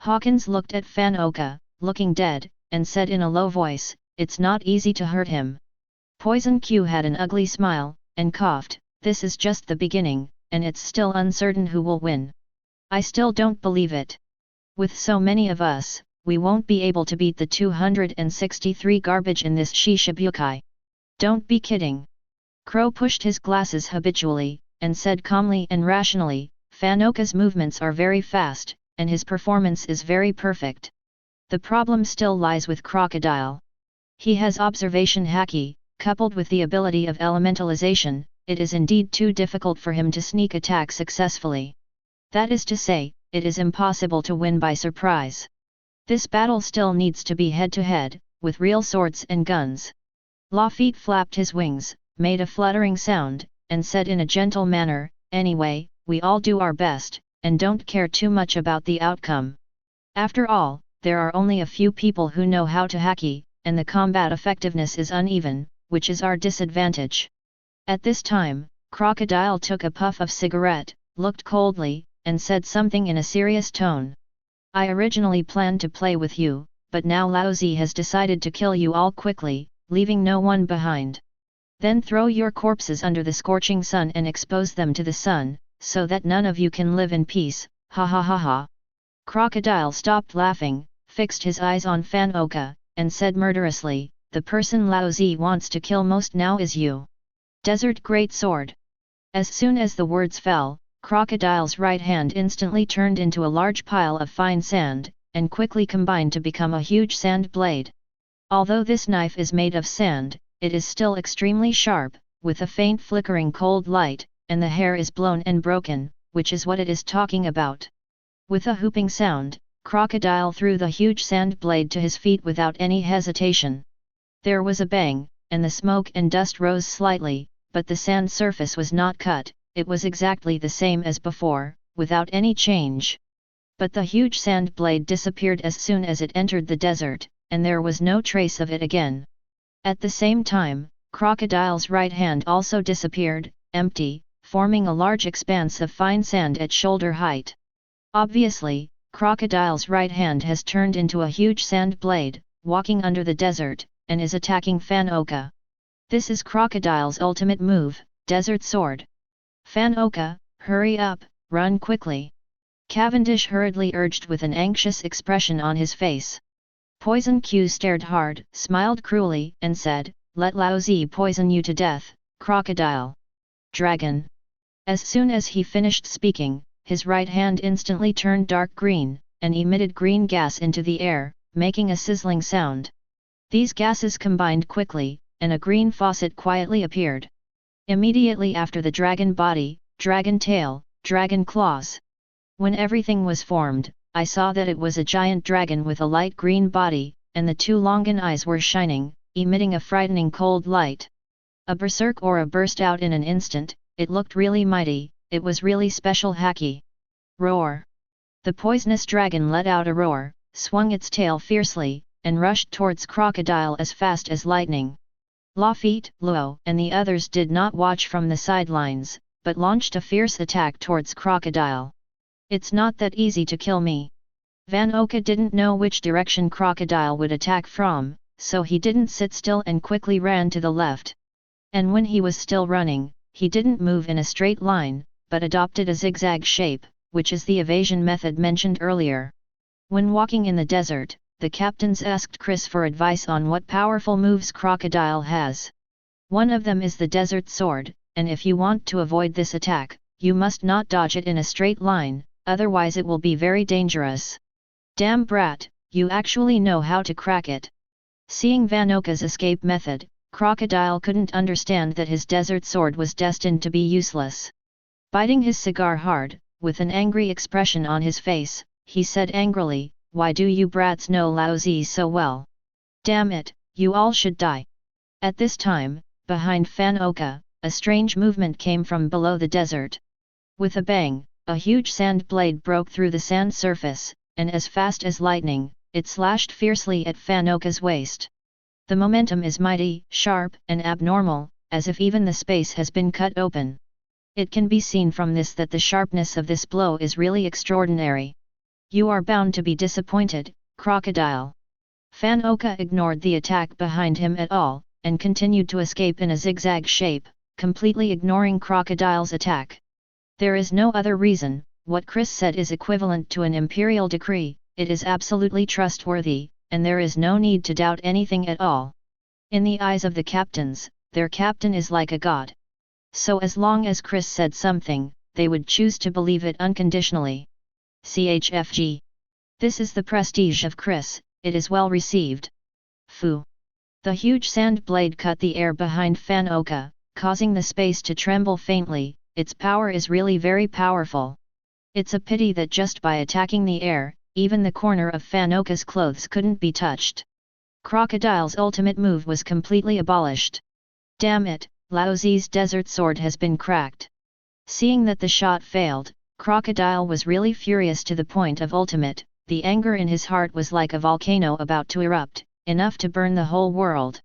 Hawkins looked at Van Oka, looking dead, and said in a low voice, it's not easy to hurt him. Poison Q had an ugly smile, and coughed, this is just the beginning, and it's still uncertain who will win. I still don't believe it. With so many of us, we won't be able to beat the 263 garbage in this Shishibukai. Don't be kidding. Crow pushed his glasses habitually, and said calmly and rationally, Van Oka's movements are very fast, and his performance is very perfect. The problem still lies with Crocodile. He has observation haki, coupled with the ability of elementalization, it is indeed too difficult for him to sneak attack successfully. That is to say, it is impossible to win by surprise. This battle still needs to be head-to-head, with real swords and guns. Lafitte flapped his wings, made a fluttering sound, and said in a gentle manner, anyway, we all do our best, and don't care too much about the outcome. After all, there are only a few people who know how to haki, and the combat effectiveness is uneven, which is our disadvantage. At this time, Crocodile took a puff of cigarette, looked coldly, and said something in a serious tone. I originally planned to play with you, but now Laozi has decided to kill you all quickly, leaving no one behind. Then throw your corpses under the scorching sun and expose them to the sun, so that none of you can live in peace, ha ha ha ha. Crocodile stopped laughing, fixed his eyes on Van Oka, and said murderously, the person Laozi wants to kill most now is you. Desert Great Sword. As soon as the words fell, Crocodile's right hand instantly turned into a large pile of fine sand, and quickly combined to become a huge sand blade. Although this knife is made of sand, it is still extremely sharp, with a faint flickering cold light, and the hair is blown and broken, which is what it is talking about. With a whooping sound, Crocodile threw the huge sand blade to his feet without any hesitation. There was a bang, and the smoke and dust rose slightly, but the sand surface was not cut. It was exactly the same as before, without any change. But the huge sand blade disappeared as soon as it entered the desert, and there was no trace of it again. At the same time, Crocodile's right hand also disappeared, empty, forming a large expanse of fine sand at shoulder height. Obviously, Crocodile's right hand has turned into a huge sand blade, walking under the desert, and is attacking Van Oka. This is Crocodile's ultimate move, Desert Sword. Van Oka, hurry up, run quickly. Cavendish hurriedly urged with an anxious expression on his face. Poison Q stared hard, smiled cruelly, and said, let Laozi poison you to death, Crocodile. Dragon. As soon as he finished speaking, his right hand instantly turned dark green, and emitted green gas into the air, making a sizzling sound. These gases combined quickly, and a green faucet quietly appeared. Immediately after the dragon body, dragon tail, dragon claws. When everything was formed, I saw that it was a giant dragon with a light green body, and the two longan eyes were shining, emitting a frightening cold light. A berserk aura burst out in an instant, it looked really mighty, it was really special haki. Roar! The poisonous dragon let out a roar, swung its tail fiercely, and rushed towards Crocodile as fast as lightning. Lafitte, Luo, and the others did not watch from the sidelines, but launched a fierce attack towards Crocodile. It's not that easy to kill me. Van Oka didn't know which direction Crocodile would attack from, so he didn't sit still and quickly ran to the left. And when he was still running, he didn't move in a straight line, but adopted a zigzag shape, which is the evasion method mentioned earlier. When walking in the desert, the captains asked Chris for advice on what powerful moves Crocodile has. One of them is the Desert Sword, and if you want to avoid this attack, you must not dodge it in a straight line, otherwise it will be very dangerous. Damn brat, you actually know how to crack it. Seeing Vanoka's escape method, Crocodile couldn't understand that his desert sword was destined to be useless. Biting his cigar hard, with an angry expression on his face, he said angrily, "Why do you brats know Laozi so well? Damn it, you all should die." At this time, behind Fanoka, a strange movement came from below the desert. With a bang, a huge sand blade broke through the sand surface, and as fast as lightning, it slashed fiercely at Fanoka's waist. The momentum is mighty, sharp, and abnormal, as if even the space has been cut open. It can be seen from this that the sharpness of this blow is really extraordinary. You are bound to be disappointed, Crocodile. Fanoka ignored the attack behind him at all, and continued to escape in a zigzag shape, completely ignoring Crocodile's attack. There is no other reason. What Chris said is equivalent to an imperial decree, it is absolutely trustworthy, and there is no need to doubt anything at all. In the eyes of the captains, their captain is like a god. So as long as Chris said something, they would choose to believe it unconditionally. CHFG. This is the prestige of Chris, it is well received. Fu. The huge sand blade cut the air behind Fanoka, causing the space to tremble faintly. Its power is really very powerful. It's a pity that just by attacking the air, even the corner of Fanoka's clothes couldn't be touched. Crocodile's ultimate move was completely abolished. Damn it, Laozi's desert sword has been cracked. Seeing that the shot failed, Crocodile was really furious to the point of ultimate. The anger in his heart was like a volcano about to erupt, enough to burn the whole world.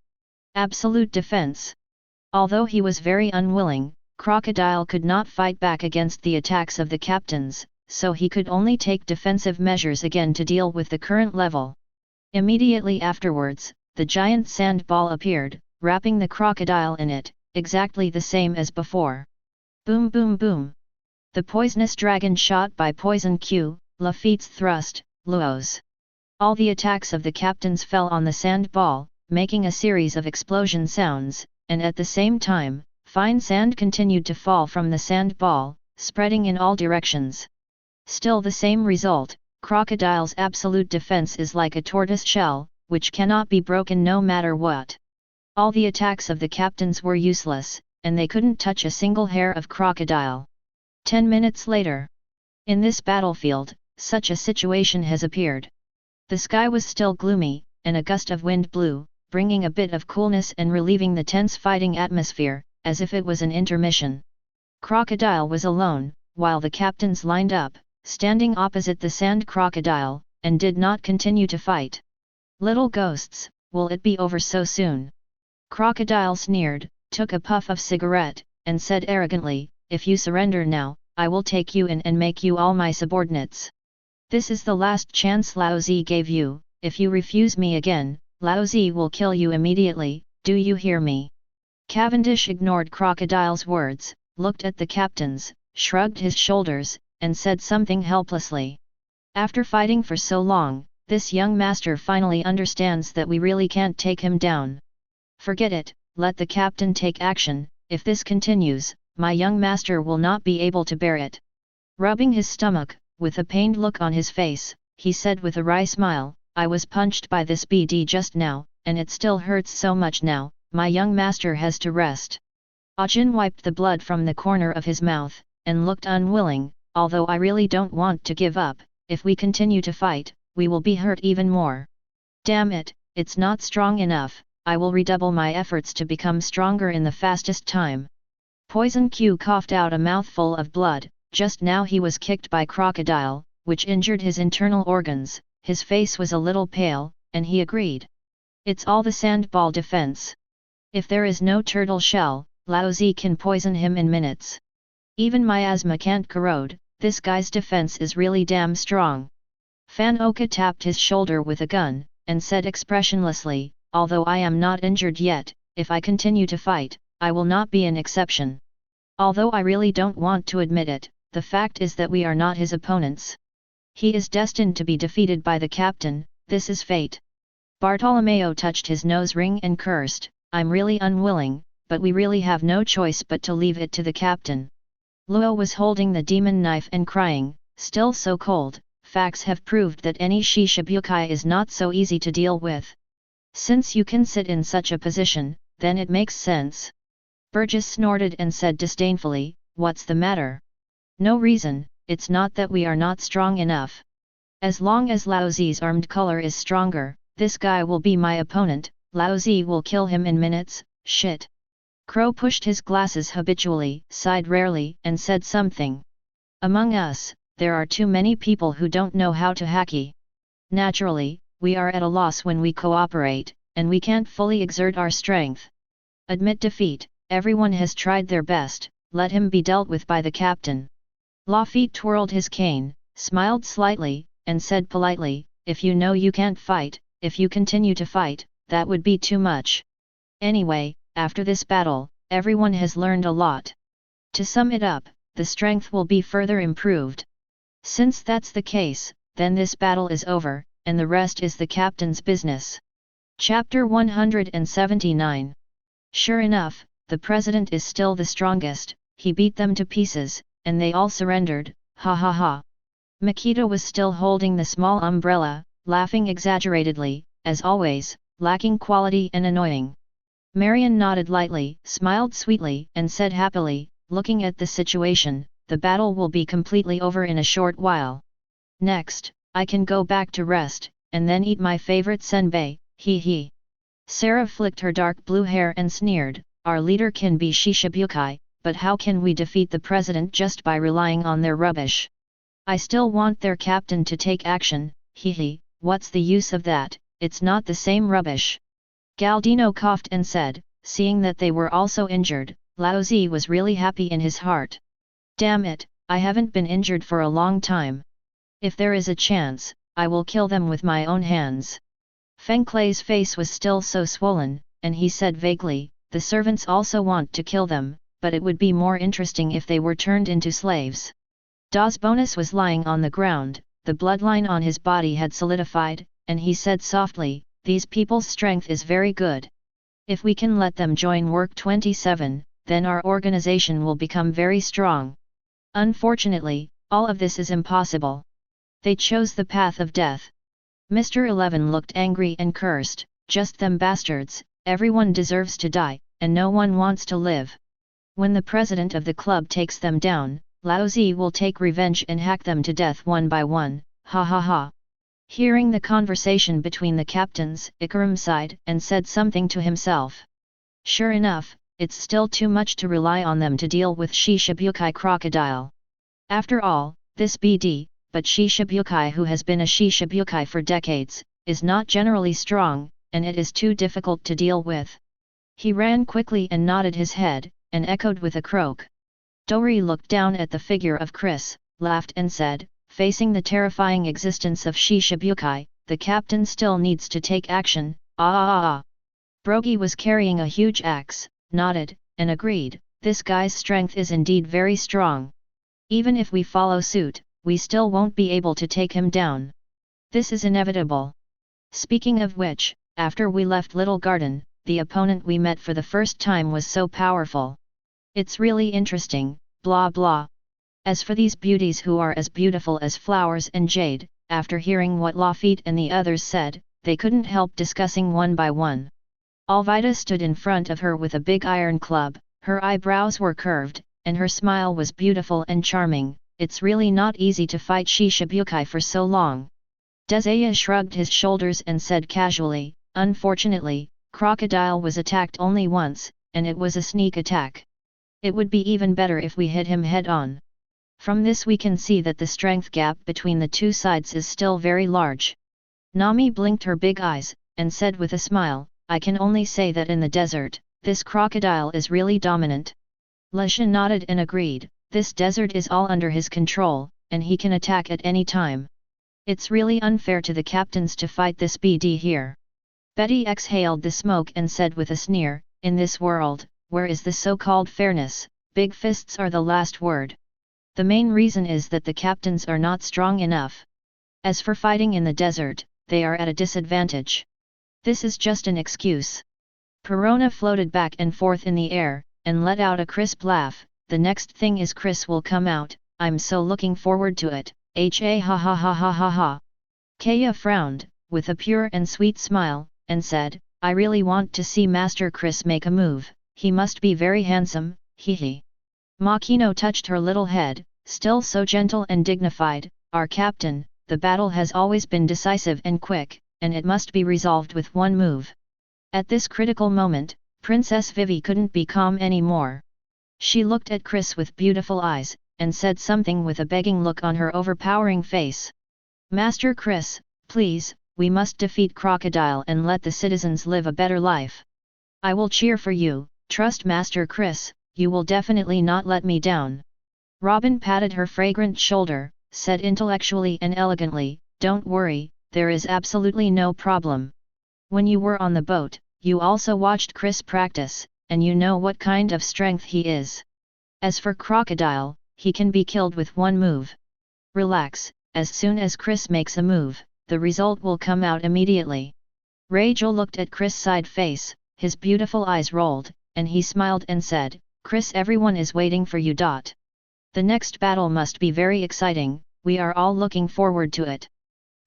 Absolute defense. Although he was very unwilling, Crocodile could not fight back against the attacks of the captains, so he could only take defensive measures again to deal with the current level. Immediately afterwards, the giant sand ball appeared, wrapping the crocodile in it, exactly the same as before. Boom boom boom. The poisonous dragon shot by Poison Q, Lafitte's thrust, Luo's. All the attacks of the captains fell on the sand ball, making a series of explosion sounds, and at the same time, fine sand continued to fall from the sand ball, spreading in all directions. Still the same result, Crocodile's absolute defense is like a tortoise shell, which cannot be broken no matter what. All the attacks of the captains were useless, and they couldn't touch a single hair of Crocodile. 10 minutes later. In this battlefield, such a situation has appeared. The sky was still gloomy, and a gust of wind blew, bringing a bit of coolness and relieving the tense fighting atmosphere, as if it was an intermission. Crocodile was alone, while the captains lined up, standing opposite the sand crocodile, and did not continue to fight. Little ghosts, will it be over so soon? Crocodile sneered, took a puff of cigarette, and said arrogantly, "If you surrender now, I will take you in and make you all my subordinates. This is the last chance Laozi gave you. If you refuse me again, Laozi will kill you immediately, do you hear me?" Cavendish ignored Crocodile's words, looked at the captains, shrugged his shoulders, and said something helplessly. After fighting for so long, this young master finally understands that we really can't take him down. Forget it, let the captain take action. If this continues, my young master will not be able to bear it. Rubbing his stomach, with a pained look on his face, he said with a wry smile, "I was punched by this BD just now, and it still hurts so much now, my young master has to rest." Ajin wiped the blood from the corner of his mouth, and looked unwilling, "Although I really don't want to give up, if we continue to fight, we will be hurt even more. Damn it, it's not strong enough, I will redouble my efforts to become stronger in the fastest time." Poison Q coughed out a mouthful of blood. Just now he was kicked by Crocodile, which injured his internal organs. His face was a little pale, and he agreed. "It's all the sandball defense. If there is no turtle shell, Laozi can poison him in minutes. Even miasma can't corrode, this guy's defense is really damn strong." Fanoka tapped his shoulder with a gun, and said expressionlessly, "Although I am not injured yet, if I continue to fight, I will not be an exception. Although I really don't want to admit it, the fact is that we are not his opponents. He is destined to be defeated by the captain, this is fate." Bartolomeo touched his nose ring and cursed, "I'm really unwilling, but we really have no choice but to leave it to the captain. Luo was holding the demon knife and crying, still so cold. Facts have proved that any Shishibukai is not so easy to deal with. Since you can sit in such a position, then it makes sense. Burgess snorted and said disdainfully, "What's the matter?" "No reason, it's not that we are not strong enough. As long as Lao Zi's armed color is stronger, this guy will be my opponent, Lao Zi will kill him in minutes, shit." Crow pushed his glasses habitually, sighed rarely, and said something. "Among us, there are too many people who don't know how to haki. Naturally, we are at a loss when we cooperate, and we can't fully exert our strength. Admit defeat, everyone has tried their best, let him be dealt with by the captain." Lafitte twirled his cane, smiled slightly, and said politely, "If you know you can't fight, if you continue to fight, that would be too much. Anyway, after this battle, everyone has learned a lot. To sum it up, the strength will be further improved. Since that's the case, then this battle is over, and the rest is the captain's business." Chapter 179. Sure enough, the president is still the strongest, he beat them to pieces, and they all surrendered, ha ha ha. Makita was still holding the small umbrella, laughing exaggeratedly, as always, lacking quality and annoying. Marion nodded lightly, smiled sweetly, and said happily, "Looking at the situation, the battle will be completely over in a short while. Next, I can go back to rest, and then eat my favorite senbei, hee hee." Sarah flicked her dark blue hair and sneered, "Our leader can be Shishibukai, but how can we defeat the president just by relying on their rubbish? I still want their captain to take action, hee hee, what's the use of that, it's not the same rubbish." Galdino coughed and said, seeing that they were also injured, Lao Zi was really happy in his heart. "Damn it, I haven't been injured for a long time. If there is a chance, I will kill them with my own hands." Feng Clay's face was still so swollen, and he said vaguely, "The servants also want to kill them, but it would be more interesting if they were turned into slaves." Das Bonus was lying on the ground, the bloodline on his body had solidified, and he said softly, "These people's strength is very good. If we can let them join Work 27, then our organization will become very strong. Unfortunately, all of this is impossible. They chose the path of death." Mr. 11 looked angry and cursed, "Just them bastards, everyone deserves to die, and no one wants to live. When the president of the club takes them down, Lao Zi will take revenge and hack them to death one by one, ha ha ha." Hearing the conversation between the captains, Ikaram sighed and said something to himself. Sure enough, it's still too much to rely on them to deal with Shishibukai crocodile. After all, this BD, but Shishibukai who has been a Shishibukai for decades, is not generally strong, and it is too difficult to deal with. He ran quickly and nodded his head, and echoed with a croak. Dori looked down at the figure of Chris, laughed and said, "Facing the terrifying existence of Shishibukai, the captain still needs to take action, ah ah ah." Brogy was carrying a huge axe, nodded, and agreed, "This guy's strength is indeed very strong. Even if we follow suit, we still won't be able to take him down. This is inevitable. Speaking of which, after we left Little Garden, the opponent we met for the first time was so powerful. It's really interesting, blah blah. As for these beauties who are as beautiful as flowers and jade," after hearing what Lafitte and the others said, they couldn't help discussing one by one. Alvida stood in front of her with a big iron club, her eyebrows were curved, and her smile was beautiful and charming. "It's really not easy to fight Shishibukai for so long." Dezaya shrugged his shoulders and said casually, "Unfortunately, Crocodile was attacked only once, and it was a sneak attack. It would be even better if we hit him head-on. From this we can see that the strength gap between the two sides is still very large." Nami blinked her big eyes, and said with a smile, "I can only say that in the desert, this crocodile is really dominant." Lesha nodded and agreed, "This desert is all under his control, and he can attack at any time. It's really unfair to the captains to fight this BD here." Betty exhaled the smoke and said with a sneer, "In this world, where is the so-called fairness, big fists are the last word. The main reason is that the captains are not strong enough. As for fighting in the desert, they are at a disadvantage. This is just an excuse." Perona floated back and forth in the air, and let out a crisp laugh, the next thing is Chris will come out, I'm so looking forward to it, ha ha ha ha ha ha. Kaya frowned, with a pure and sweet smile, and said, I really want to see Master Chris make a move, he must be very handsome, hee hee. Makino touched her little head, still so gentle and dignified, our captain, the battle has always been decisive and quick, and it must be resolved with one move. At this critical moment, Princess Vivi couldn't be calm anymore. She looked at Chris with beautiful eyes, and said something with a begging look on her overpowering face. Master Chris, please, we must defeat Crocodile and let the citizens live a better life. I will cheer for you, trust Master Chris, you will definitely not let me down. Robin patted her fragrant shoulder, said intellectually and elegantly, don't worry, there is absolutely no problem. When you were on the boat, you also watched Chris practice, and you know what kind of strength he is. As for Crocodile, he can be killed with one move. Relax, as soon as Chris makes a move, the result will come out immediately. Rachel looked at Chris' side face, his beautiful eyes rolled, and he smiled and said, Chris, everyone is waiting for you. The next battle must be very exciting, we are all looking forward to it.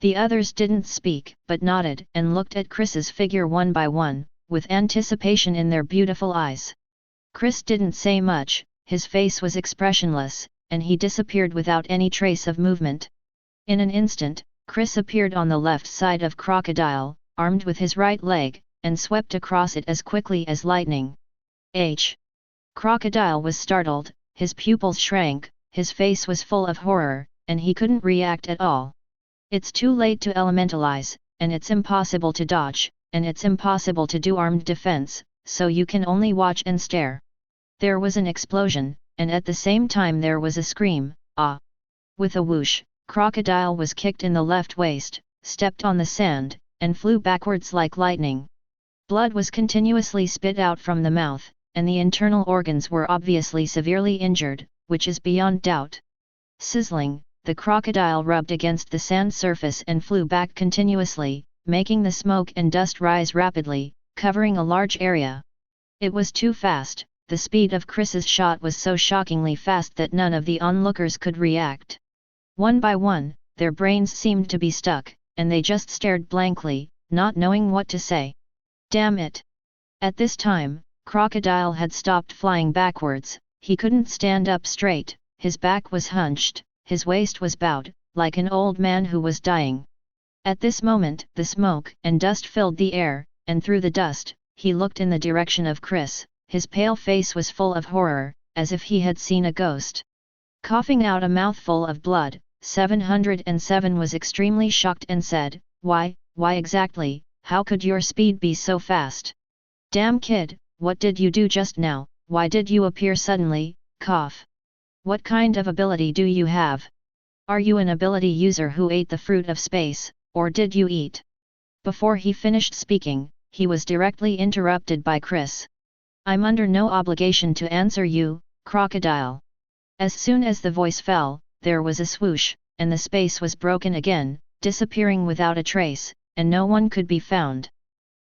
The others didn't speak, but nodded and looked at Chris's figure one by one, with anticipation in their beautiful eyes. Chris didn't say much, his face was expressionless, and he disappeared without any trace of movement. In an instant, Chris appeared on the left side of Crocodile, armed with his right leg, and swept across it as quickly as lightning. Crocodile was startled, his pupils shrank, his face was full of horror, and he couldn't react at all. It's too late to elementalize, and it's impossible to dodge, and it's impossible to do armed defense, so you can only watch and stare. There was an explosion, and at the same time there was a scream, ah! With a whoosh, Crocodile was kicked in the left waist, stepped on the sand, and flew backwards like lightning. Blood was continuously spit out from the mouth, and the internal organs were obviously severely injured, which is beyond doubt. Sizzling, the crocodile rubbed against the sand surface and flew back continuously, making the smoke and dust rise rapidly, covering a large area. It was too fast, the speed of Chris's shot was so shockingly fast that none of the onlookers could react. One by one, their brains seemed to be stuck, and they just stared blankly, not knowing what to say. Damn it! At this time, Crocodile had stopped flying backwards, he couldn't stand up straight, his back was hunched, his waist was bowed, like an old man who was dying. At this moment, the smoke and dust filled the air, and through the dust, he looked in the direction of Chris, his pale face was full of horror, as if he had seen a ghost. Coughing out a mouthful of blood, 707 was extremely shocked and said, why exactly, how could your speed be so fast? Damn kid, what did you do just now, why did you appear suddenly, cough? What kind of ability do you have? Are you an ability user who ate the fruit of space, or did you eat? Before he finished speaking, he was directly interrupted by Chris. I'm under no obligation to answer you, Crocodile. As soon as the voice fell, there was a swoosh, and the space was broken again, disappearing without a trace, and no one could be found.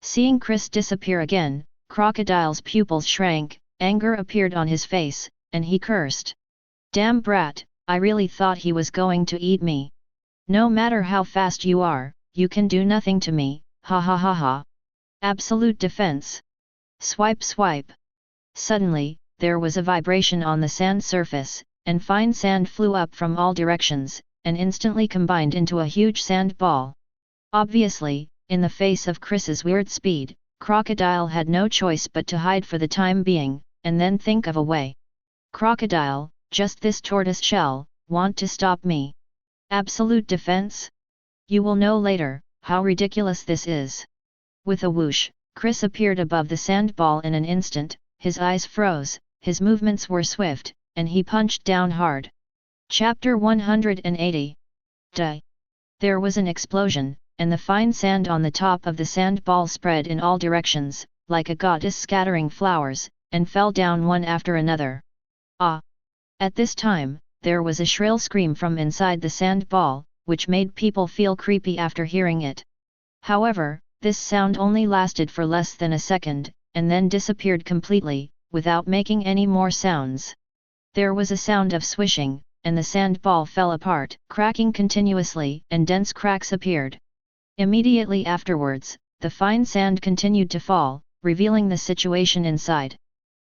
Seeing Chris disappear again, Crocodile's pupils shrank, anger appeared on his face, and he cursed. Damn brat, I really thought he was going to eat me. No matter how fast you are, you can do nothing to me, ha ha ha ha. Absolute defense. Swipe swipe. Suddenly, there was a vibration on the sand surface, and fine sand flew up from all directions, and instantly combined into a huge sand ball. Obviously, in the face of Chris's weird speed, Crocodile had no choice but to hide for the time being, and then think of a way. Crocodile, just this tortoise shell, want to stop me? Absolute defense? You will know later, how ridiculous this is. With a whoosh, Chris appeared above the sand ball in an instant, his eyes froze, his movements were swift, and he punched down hard. Chapter 180. There was an explosion, and the fine sand on the top of the sand ball spread in all directions, like a goddess scattering flowers, and fell down one after another. Ah! At this time, there was a shrill scream from inside the sand ball, which made people feel creepy after hearing it. However, this sound only lasted for less than a second, and then disappeared completely, without making any more sounds. There was a sound of swishing, and the sand ball fell apart, cracking continuously, and dense cracks appeared. Immediately afterwards, the fine sand continued to fall, revealing the situation inside.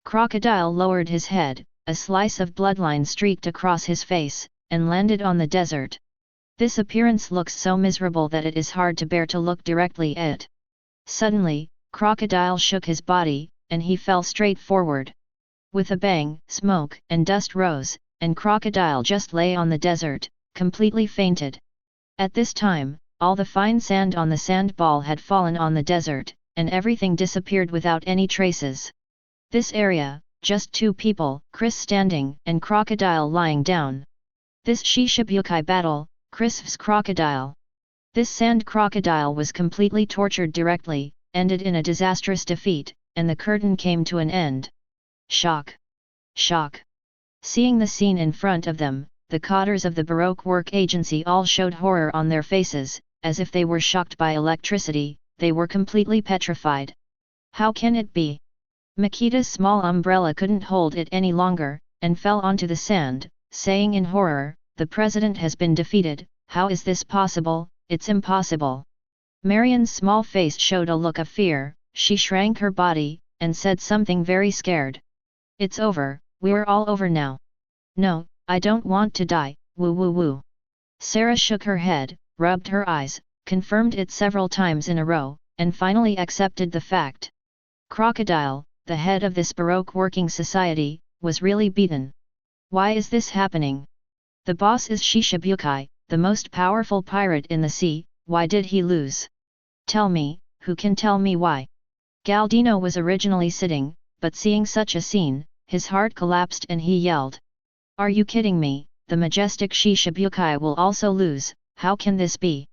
Crocodile lowered his head, a slice of bloodline streaked across his face, and landed on the desert. This appearance looks so miserable that it is hard to bear to look directly at it. Suddenly, Crocodile shook his body, and he fell straight forward. With a bang, smoke and dust rose, and Crocodile just lay on the desert, completely fainted. At this time, all the fine sand on the sand ball had fallen on the desert, and everything disappeared without any traces. This area, just two people, Chris standing and Crocodile lying down. This Shishibukai battle, Chris vs Crocodile. This sand crocodile was completely tortured directly, ended in a disastrous defeat, and the curtain came to an end. Shock! Shock! Seeing the scene in front of them, the cotters of the Baroque Work Agency all showed horror on their faces, as if they were shocked by electricity. They were completely petrified. How can it be? Makita's small umbrella couldn't hold it any longer, and fell onto the sand, saying in horror, "The president has been defeated, how is this possible? It's impossible." Marian's small face showed a look of fear, she shrank her body, and said something very scared. "It's over, we're all over now." "No, I don't want to die, woo woo woo." Sarah shook her head, rubbed her eyes, confirmed it several times in a row, and finally accepted the fact. Crocodile, the head of this Baroque working society, was really beaten. Why is this happening? The boss is Shishibukai, the most powerful pirate in the sea. Why did he lose? Tell me, who can tell me why? Galdino was originally sitting, but seeing such a scene, his heart collapsed and he yelled. "Are you kidding me? The majestic Shishibukai will also lose, how can this be?"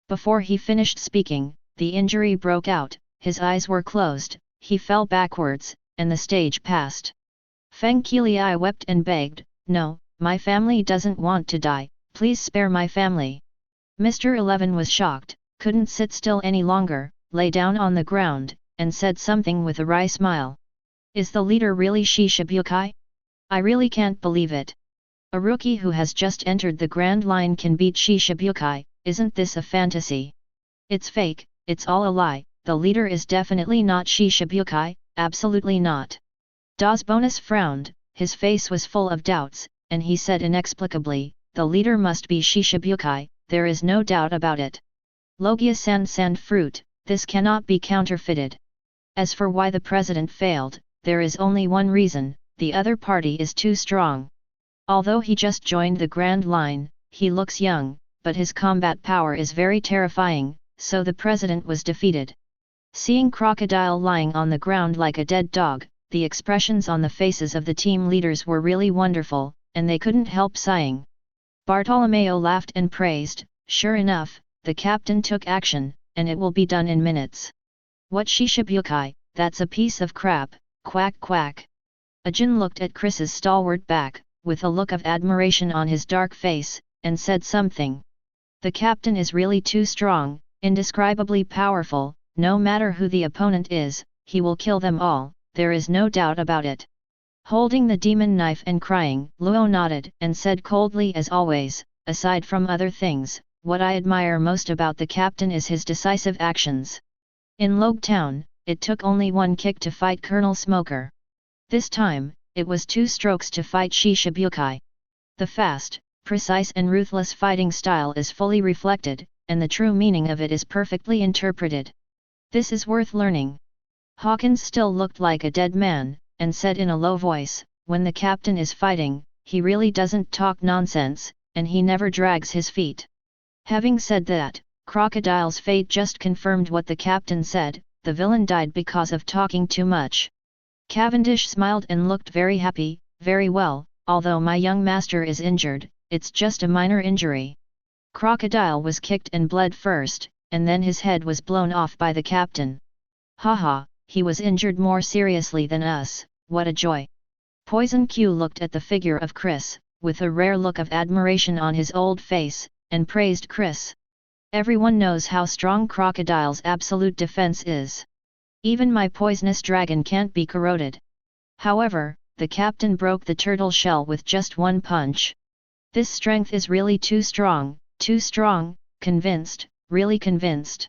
Before he finished speaking, the injury broke out, his eyes were closed, he fell backwards, and the stage passed. Feng Qilai wept and begged, "No, my family doesn't want to die, please spare my family." Mr. 11 was shocked, couldn't sit still any longer, lay down on the ground, and said something with a wry smile. "Is the leader really Shishibukai? I really can't believe it. A rookie who has just entered the Grand Line can beat Shishibukai, isn't this a fantasy? It's fake, it's all a lie, the leader is definitely not Shishibukai, absolutely not." Dazbonus frowned, his face was full of doubts, and he said inexplicably, "The leader must be Shishibukai, there is no doubt about it. Logia sand fruit, this cannot be counterfeited. As for why the president failed, there is only one reason, the other party is too strong. Although he just joined the Grand Line, he looks young, but his combat power is very terrifying, so the president was defeated." Seeing Crocodile lying on the ground like a dead dog, the expressions on the faces of the team leaders were really wonderful, and they couldn't help sighing. Bartolomeo laughed and praised, "Sure enough, the captain took action, and it will be done in minutes." "What Shishibukai, that's a piece of crap, quack quack." Ajin looked at Chris's stalwart back, with a look of admiration on his dark face, and said something. "The captain is really too strong, indescribably powerful, no matter who the opponent is, he will kill them all, there is no doubt about it." Holding the demon knife and crying, Luo nodded and said coldly as always, "Aside from other things, what I admire most about the captain is his decisive actions. In Logue Town, it took only one kick to fight Colonel Smoker. This time, it was 2 strokes to fight Shishibukai. The fast, precise and ruthless fighting style is fully reflected, and the true meaning of it is perfectly interpreted. This is worth learning." Hawkins still looked like a dead man, and said in a low voice, "When the captain is fighting, he really doesn't talk nonsense, and he never drags his feet." Having said that, Crocodile's fate just confirmed what the captain said, the villain died because of talking too much. Cavendish smiled and looked very happy, "Very well, although my young master is injured, it's just a minor injury." Crocodile was kicked and bled first, and then his head was blown off by the captain. "Haha, he was injured more seriously than us, what a joy." Poison Q looked at the figure of Chris, with a rare look of admiration on his old face, and praised Chris. "Everyone knows how strong Crocodile's absolute defense is. Even my poisonous dragon can't be corroded. However, the captain broke the turtle shell with just one punch. This strength is really too strong, convinced, really convinced.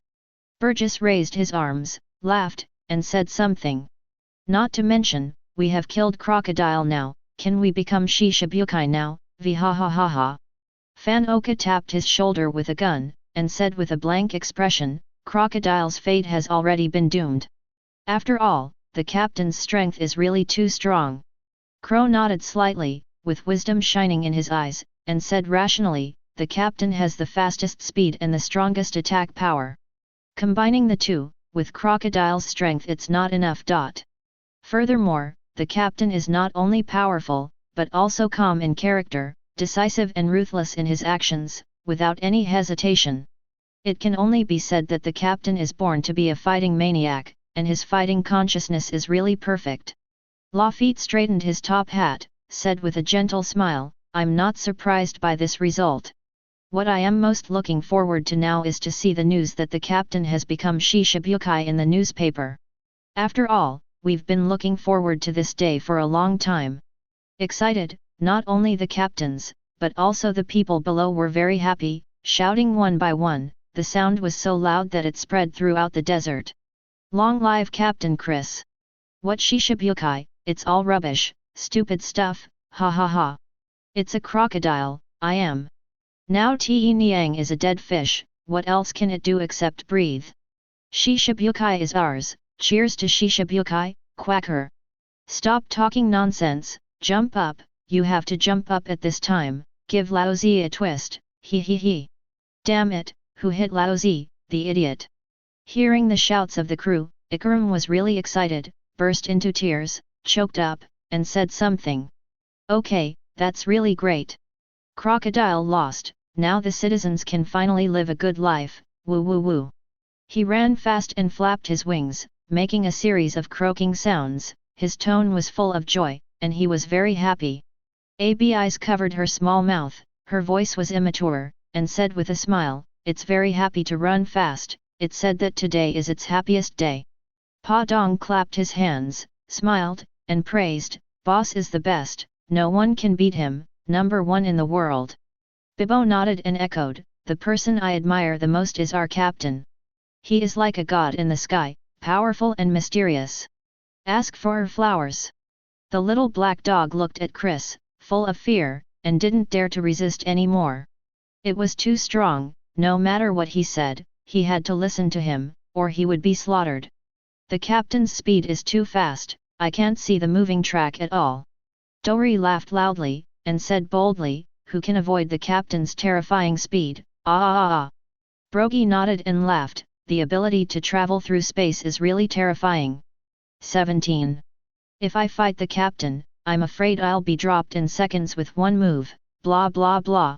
Burgess raised his arms, laughed, and said something. Not to mention, we have killed crocodile now, can we become Shishibukai now, ha ha ha ha. Fan Oka tapped his shoulder with a gun, and said with a blank expression, crocodile's fate has already been doomed. After all, the captain's strength is really too strong. Crow nodded slightly, with wisdom shining in his eyes, and said rationally, the captain has the fastest speed and the strongest attack power. Combining the two, with crocodile's strength it's not enough. Furthermore, the captain is not only powerful, but also calm in character, decisive and ruthless in his actions, without any hesitation. It can only be said that the captain is born to be a fighting maniac, and his fighting consciousness is really perfect. Lafitte straightened his top hat, said with a gentle smile, I'm not surprised by this result. What I am most looking forward to now is to see the news that the captain has become Shishibukai in the newspaper. After all, we've been looking forward to this day for a long time. Excited, not only the captains, but also the people below were very happy, shouting one by one, the sound was so loud that it spread throughout the desert. Long live Captain Chris! What Shishibukai, it's all rubbish, stupid stuff, ha ha ha. It's a crocodile, I am. Now Te Niang is a dead fish, what else can it do except breathe? Shishibukai is ours, cheers to Shishibukai, quacker. Stop talking nonsense, jump up, you have to jump up at this time, give Laozi a twist, he he he. Damn it, who hit Laozi, the idiot? Hearing the shouts of the crew, Ikaram was really excited, burst into tears, choked up, and said something. Okay, that's really great. Crocodile lost, now the citizens can finally live a good life, woo woo woo. He ran fast and flapped his wings, making a series of croaking sounds, his tone was full of joy, and he was very happy. Abi's covered her small mouth, her voice was immature, and said with a smile, it's very happy to run fast, it said that today is its happiest day. Pa Dong clapped his hands, smiled, and praised, boss is the best, no one can beat him, number one in the world. Bibo nodded and echoed, the person I admire the most is our captain. He is like a god in the sky, powerful and mysterious. Ask for her flowers. The little black dog looked at Chris, full of fear, and didn't dare to resist any more. It was too strong, no matter what he said, he had to listen to him, or he would be slaughtered. The captain's speed is too fast, I can't see the moving track at all. Dory laughed loudly, and said boldly, who can avoid the captain's terrifying speed, ah ah ah ah. Brogy nodded and laughed, the ability to travel through space is really terrifying. 17. If I fight the captain, I'm afraid I'll be dropped in seconds with one move, blah blah blah.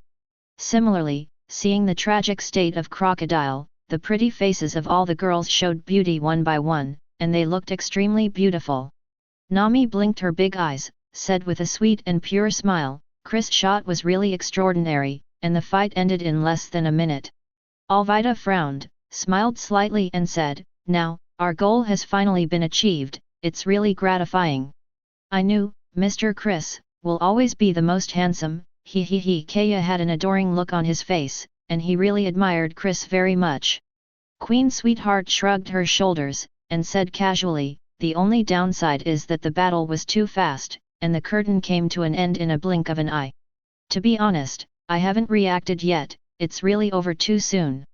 Similarly, seeing the tragic state of Crocodile, the pretty faces of all the girls showed beauty one by one, and they looked extremely beautiful. Nami blinked her big eyes, said with a sweet and pure smile, Chris' shot was really extraordinary, and the fight ended in less than a minute. Alvida frowned, smiled slightly and said, now, our goal has finally been achieved, it's really gratifying. I knew, Mr. Chris, will always be the most handsome, he he he. Kaya had an adoring look on his face, and he really admired Chris very much. Queen Sweetheart shrugged her shoulders, and said casually, the only downside is that the battle was too fast, and the curtain came to an end in a blink of an eye. To be honest, I haven't reacted yet, it's really over too soon.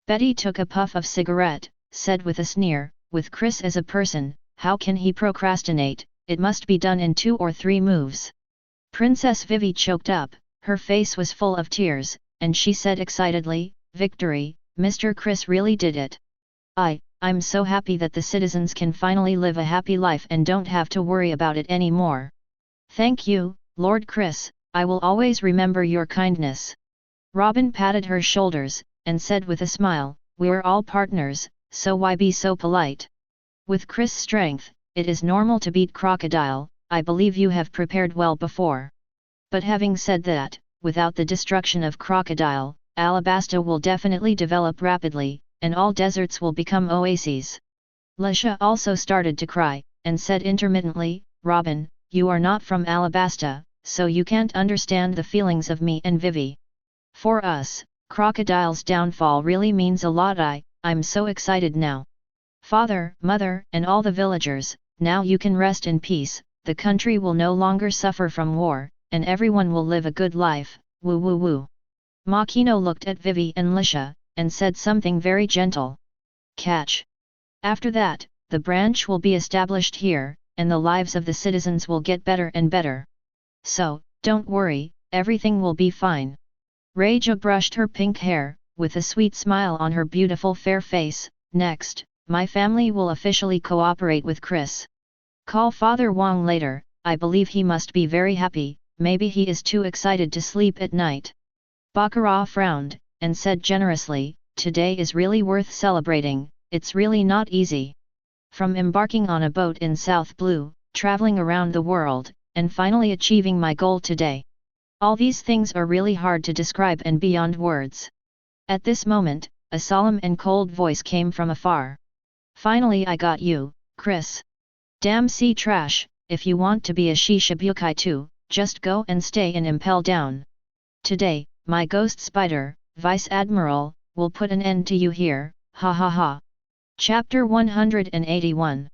Betty took a puff of cigarette, said with a sneer, with Chris as a person, how can he procrastinate, it must be done in 2 or 3 moves. Princess Vivi choked up, her face was full of tears, and she said excitedly, victory, Mr. Chris really did it. I'm so happy that the citizens can finally live a happy life and don't have to worry about it anymore. Thank you, Lord Chris, I will always remember your kindness. Robin patted her shoulders, and said with a smile, we're all partners, so why be so polite? With Chris' strength, it is normal to beat Crocodile, I believe you have prepared well before. But having said that, without the destruction of Crocodile, Alabasta will definitely develop rapidly, and all deserts will become oases. Lesha also started to cry, and said intermittently, Robin, you are not from Alabasta, so you can't understand the feelings of me and Vivi. For us, Crocodile's downfall really means a lot. I'm so excited now. Father, mother, and all the villagers, now you can rest in peace, the country will no longer suffer from war, and everyone will live a good life, woo woo woo. Makino looked at Vivi and Lisha, and said something very gentle. Catch. After that, the branch will be established here, and the lives of the citizens will get better and better. So, don't worry, everything will be fine. Reija brushed her pink hair, with a sweet smile on her beautiful fair face. Next, my family will officially cooperate with Chris. Call Father Wang later, I believe he must be very happy, maybe he is too excited to sleep at night. Baccarat frowned, and said generously, today is really worth celebrating, it's really not easy. From embarking on a boat in South Blue, traveling around the world, and finally achieving my goal today. All these things are really hard to describe and beyond words. At this moment, a solemn and cold voice came from afar. Finally I got you, Chris. Damn sea trash, if you want to be a Shishibukai too, just go and stay in Impel Down. Today, my ghost spider, Vice Admiral, will put an end to you here, ha ha ha. Chapter 181.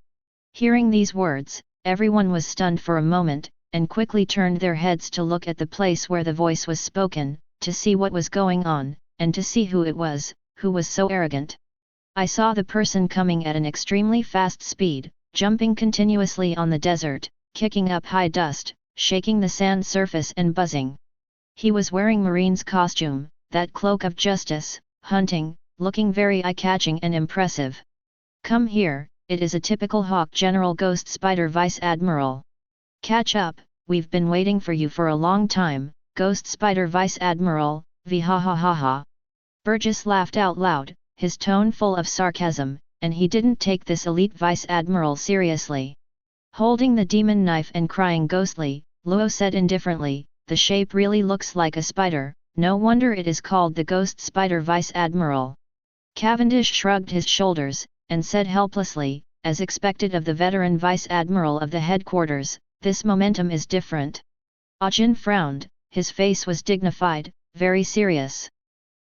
Hearing these words, everyone was stunned for a moment, and quickly turned their heads to look at the place where the voice was spoken, to see what was going on, and to see who it was, who was so arrogant. I saw the person coming at an extremely fast speed, jumping continuously on the desert, kicking up high dust, shaking the sand surface and buzzing. He was wearing Marine's costume, that cloak of justice, hunting, looking very eye-catching and impressive. Come here, it is a typical Hawk General Ghost Spider Vice Admiral. Catch up, we've been waiting for you for a long time, Ghost Spider Vice Admiral, v ha ha ha ha. Burgess laughed out loud, his tone full of sarcasm, and he didn't take this elite Vice Admiral seriously. Holding the demon knife and crying ghostly, Luo said indifferently, the shape really looks like a spider, no wonder it is called the Ghost Spider Vice Admiral. Cavendish shrugged his shoulders, and said helplessly, as expected of the veteran Vice Admiral of the headquarters, this momentum is different. Ajin frowned, his face was dignified, very serious.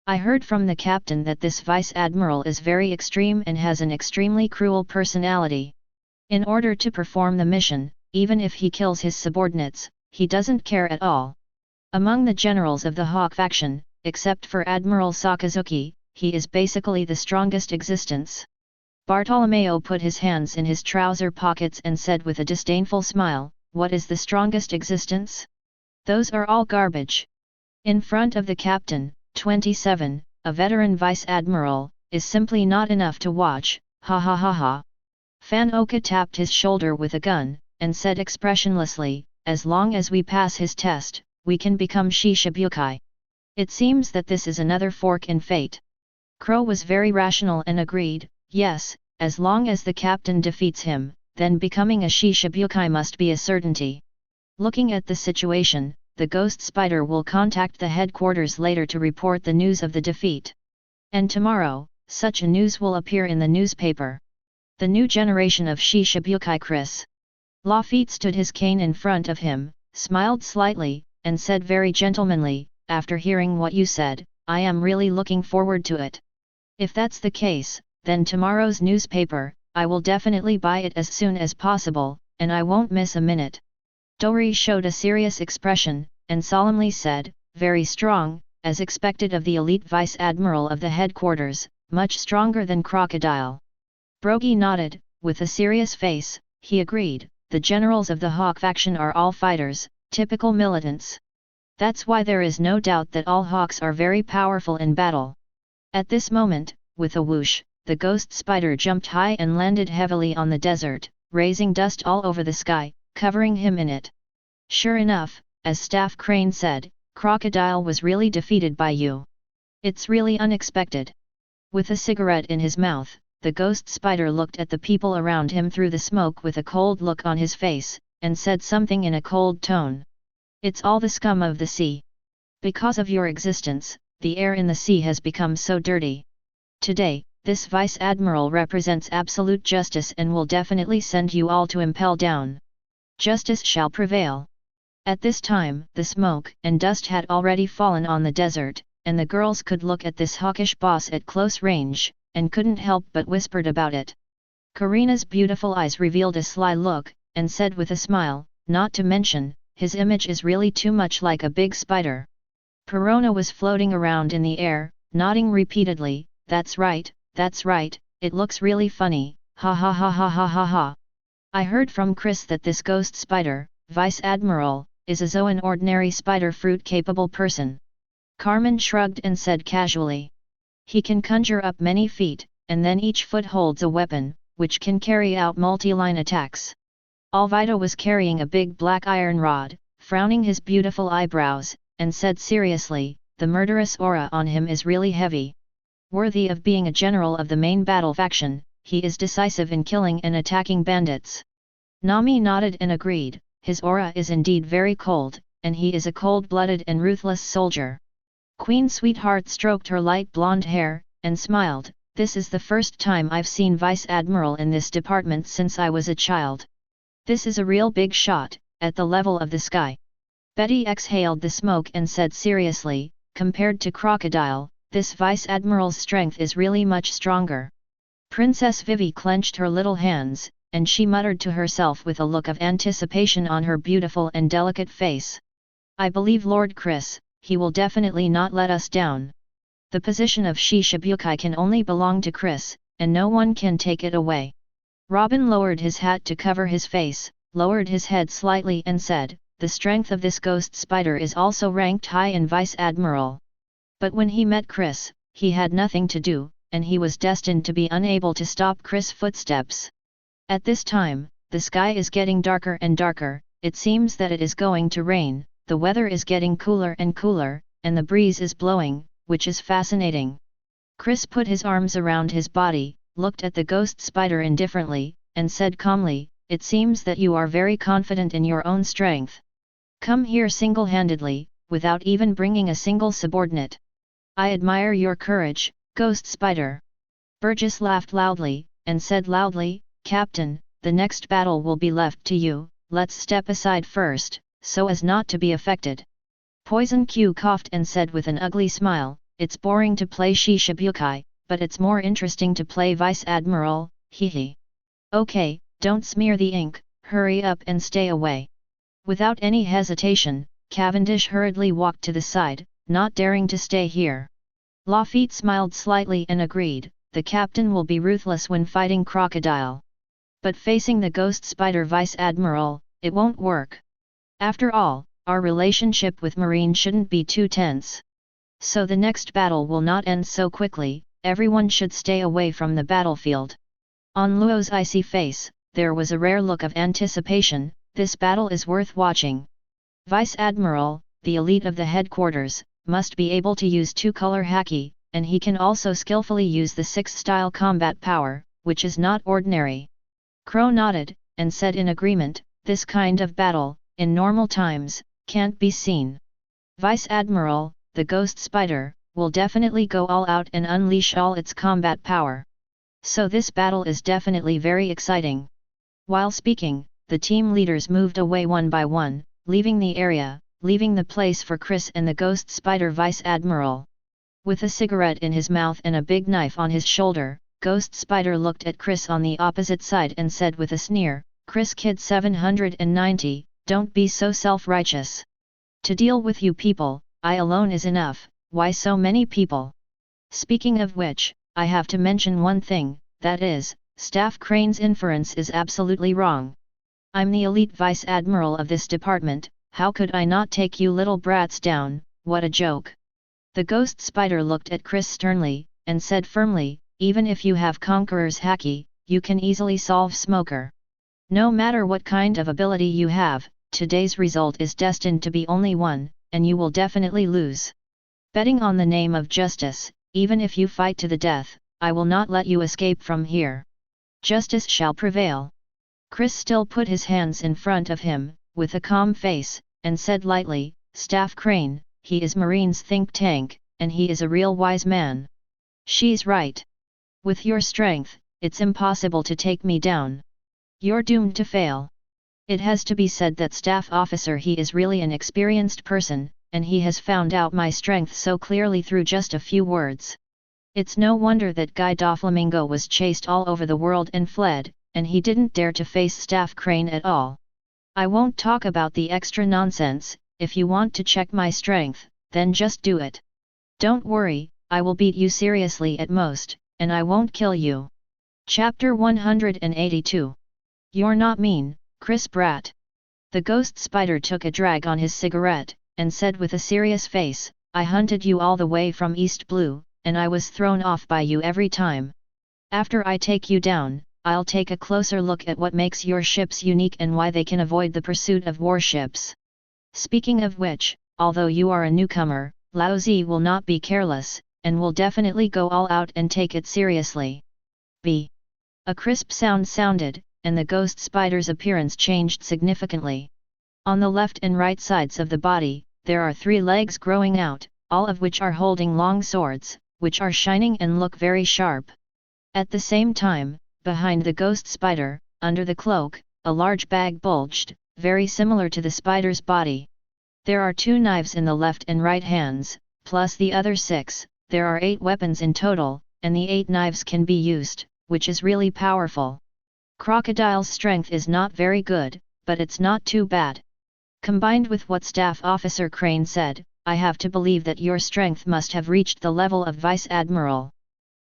I heard from the captain that this Vice Admiral is very extreme and has an extremely cruel personality. In order to perform the mission, even if he kills his subordinates, he doesn't care at all. Among the generals of the Hawk faction, except for Admiral Sakazuki, he is basically the strongest existence. Bartolomeo put his hands in his trouser pockets and said with a disdainful smile, what is the strongest existence? Those are all garbage. In front of the captain, 27, a veteran vice admiral, is simply not enough to watch, ha ha ha ha. Fan Oka tapped his shoulder with a gun, and said expressionlessly, as long as we pass his test, we can become Shishibukai. It seems that this is another fork in fate. Crow was very rational and agreed, yes, as long as the captain defeats him, then becoming a Shishibukai must be a certainty. Looking at the situation, the Ghost Spider will contact the headquarters later to report the news of the defeat. And tomorrow, such a news will appear in the newspaper. The new generation of Shishibukai Chris. Lafitte stood his cane in front of him, smiled slightly, and said very gentlemanly, after hearing what you said, I am really looking forward to it. If that's the case, then tomorrow's newspaper, I will definitely buy it as soon as possible, and I won't miss a minute. Dori showed a serious expression, and solemnly said, very strong, as expected of the elite vice admiral of the headquarters, much stronger than Crocodile. Brogy nodded, with a serious face, he agreed, the generals of the Hawk faction are all fighters, typical militants. That's why there is no doubt that all Hawks are very powerful in battle. At this moment, with a whoosh, the Ghost Spider jumped high and landed heavily on the desert, raising dust all over the sky, covering him in it. Sure enough, as Staff Crane said, Crocodile was really defeated by you. It's really unexpected. With a cigarette in his mouth, the Ghost Spider looked at the people around him through the smoke with a cold look on his face, and said something in a cold tone. It's all the scum of the sea. Because of your existence, the air in the sea has become so dirty. Today, this Vice Admiral represents absolute justice and will definitely send you all to Impel Down. Justice shall prevail. At this time, the smoke and dust had already fallen on the desert, and the girls could look at this hawkish boss at close range, and couldn't help but whispered about it. Karina's beautiful eyes revealed a sly look, and said with a smile, not to mention, his image is really too much like a big spider. Perona was floating around in the air, nodding repeatedly, that's right, it looks really funny, ha ha ha ha ha ha ha. I heard from Chris that this ghost spider, Vice Admiral, is as though an ordinary spider fruit capable person. Carmen shrugged and said casually. He can conjure up many feet, and then each foot holds a weapon, which can carry out multi-line attacks. Alvito was carrying a big black iron rod, frowning his beautiful eyebrows, and said seriously, the murderous aura on him is really heavy. Worthy of being a general of the main battle faction, he is decisive in killing and attacking bandits. Nami nodded and agreed, his aura is indeed very cold, and he is a cold-blooded and ruthless soldier. Queen Sweetheart stroked her light blonde hair, and smiled, this is the first time I've seen Vice Admiral in this department since I was a child. This is a real big shot, at the level of the sky. Betty exhaled the smoke and said seriously, compared to Crocodile, this Vice Admiral's strength is really much stronger. Princess Vivi clenched her little hands, and she muttered to herself with a look of anticipation on her beautiful and delicate face. I believe Lord Chris, he will definitely not let us down. The position of Shishibukai can only belong to Chris, and no one can take it away. Robin lowered his hat to cover his face, lowered his head slightly and said, the strength of this ghost spider is also ranked high in Vice Admiral. But when he met Chris, he had nothing to do, and he was destined to be unable to stop Chris' footsteps. At this time, the sky is getting darker and darker, it seems that it is going to rain, the weather is getting cooler and cooler, and the breeze is blowing, which is fascinating. Chris put his arms around his body, looked at the ghost spider indifferently, and said calmly, it seems that you are very confident in your own strength. Come here single-handedly, without even bringing a single subordinate. I admire your courage, ghost spider. Burgess laughed loudly, and said loudly, Captain, the next battle will be left to you, let's step aside first, so as not to be affected. Poison Q coughed and said with an ugly smile, it's boring to play Shishibukai, but it's more interesting to play Vice Admiral, hee hee. Okay, don't smear the ink, hurry up and stay away. Without any hesitation, Cavendish hurriedly walked to the side, not daring to stay here. Lafitte smiled slightly and agreed, the captain will be ruthless when fighting Crocodile. But facing the ghost spider Vice Admiral, it won't work. After all, our relationship with Marine shouldn't be too tense. So the next battle will not end so quickly, everyone should stay away from the battlefield. On Luo's icy face, there was a rare look of anticipation, this battle is worth watching. Vice Admiral, the elite of the headquarters, must be able to use two-color haki, and he can also skillfully use the 6-style combat power, which is not ordinary. Crow nodded, and said in agreement, this kind of battle, in normal times, can't be seen. Vice Admiral, the ghost spider, will definitely go all out and unleash all its combat power. So this battle is definitely very exciting. While speaking, the team leaders moved away one by one, leaving the area, leaving the place for Chris and the ghost spider Vice Admiral. With a cigarette in his mouth and a big knife on his shoulder, Ghost Spider looked at Chris on the opposite side and said with a sneer, Chris Kid 790, don't be so self-righteous. To deal with you people, I alone is enough, why so many people? Speaking of which, I have to mention one thing, that is, Staff Crane's inference is absolutely wrong. I'm the elite Vice Admiral of this department, how could I not take you little brats down, what a joke. The ghost spider looked at Chris sternly, and said firmly, even if you have Conqueror's haki, you can easily solve Smoker. No matter what kind of ability you have, today's result is destined to be only one, and you will definitely lose. Betting on the name of justice, even if you fight to the death, I will not let you escape from here. Justice shall prevail. Chris still put his hands in front of him, with a calm face, and said lightly, Staff Crane, he is Marine's think tank, and he is a real wise man. She's right. With your strength, it's impossible to take me down. You're doomed to fail. It has to be said that staff officer he is really an experienced person, and he has found out my strength so clearly through just a few words. It's no wonder that Guy Doflamingo was chased all over the world and fled, and he didn't dare to face Staff Crane at all. I won't talk about the extra nonsense. If you want to check my strength, then just do it. Don't worry, I will beat you seriously at most, and I won't kill you. Chapter 182. You're not mean, Chris Brat. The ghost spider took a drag on his cigarette, and said with a serious face, I hunted you all the way from East Blue, and I was thrown off by you every time. After I take you down, I'll take a closer look at what makes your ships unique and why they can avoid the pursuit of warships. Speaking of which, although you are a newcomer, Lao Zi will not be careless, and will definitely go all out and take it seriously. B. A crisp sound sounded, and the ghost spider's appearance changed significantly. On the left and right sides of the body, there are 3 legs growing out, all of which are holding long swords, which are shining and look very sharp. At the same time, behind the ghost spider, under the cloak, a large bag bulged, very similar to the spider's body. There are 2 knives in the left and right hands, plus the other 6, there are 8 weapons in total, and the 8 knives can be used, which is really powerful. Crocodile's strength is not very good, but it's not too bad. Combined with what Staff Officer Crane said, I have to believe that your strength must have reached the level of Vice Admiral.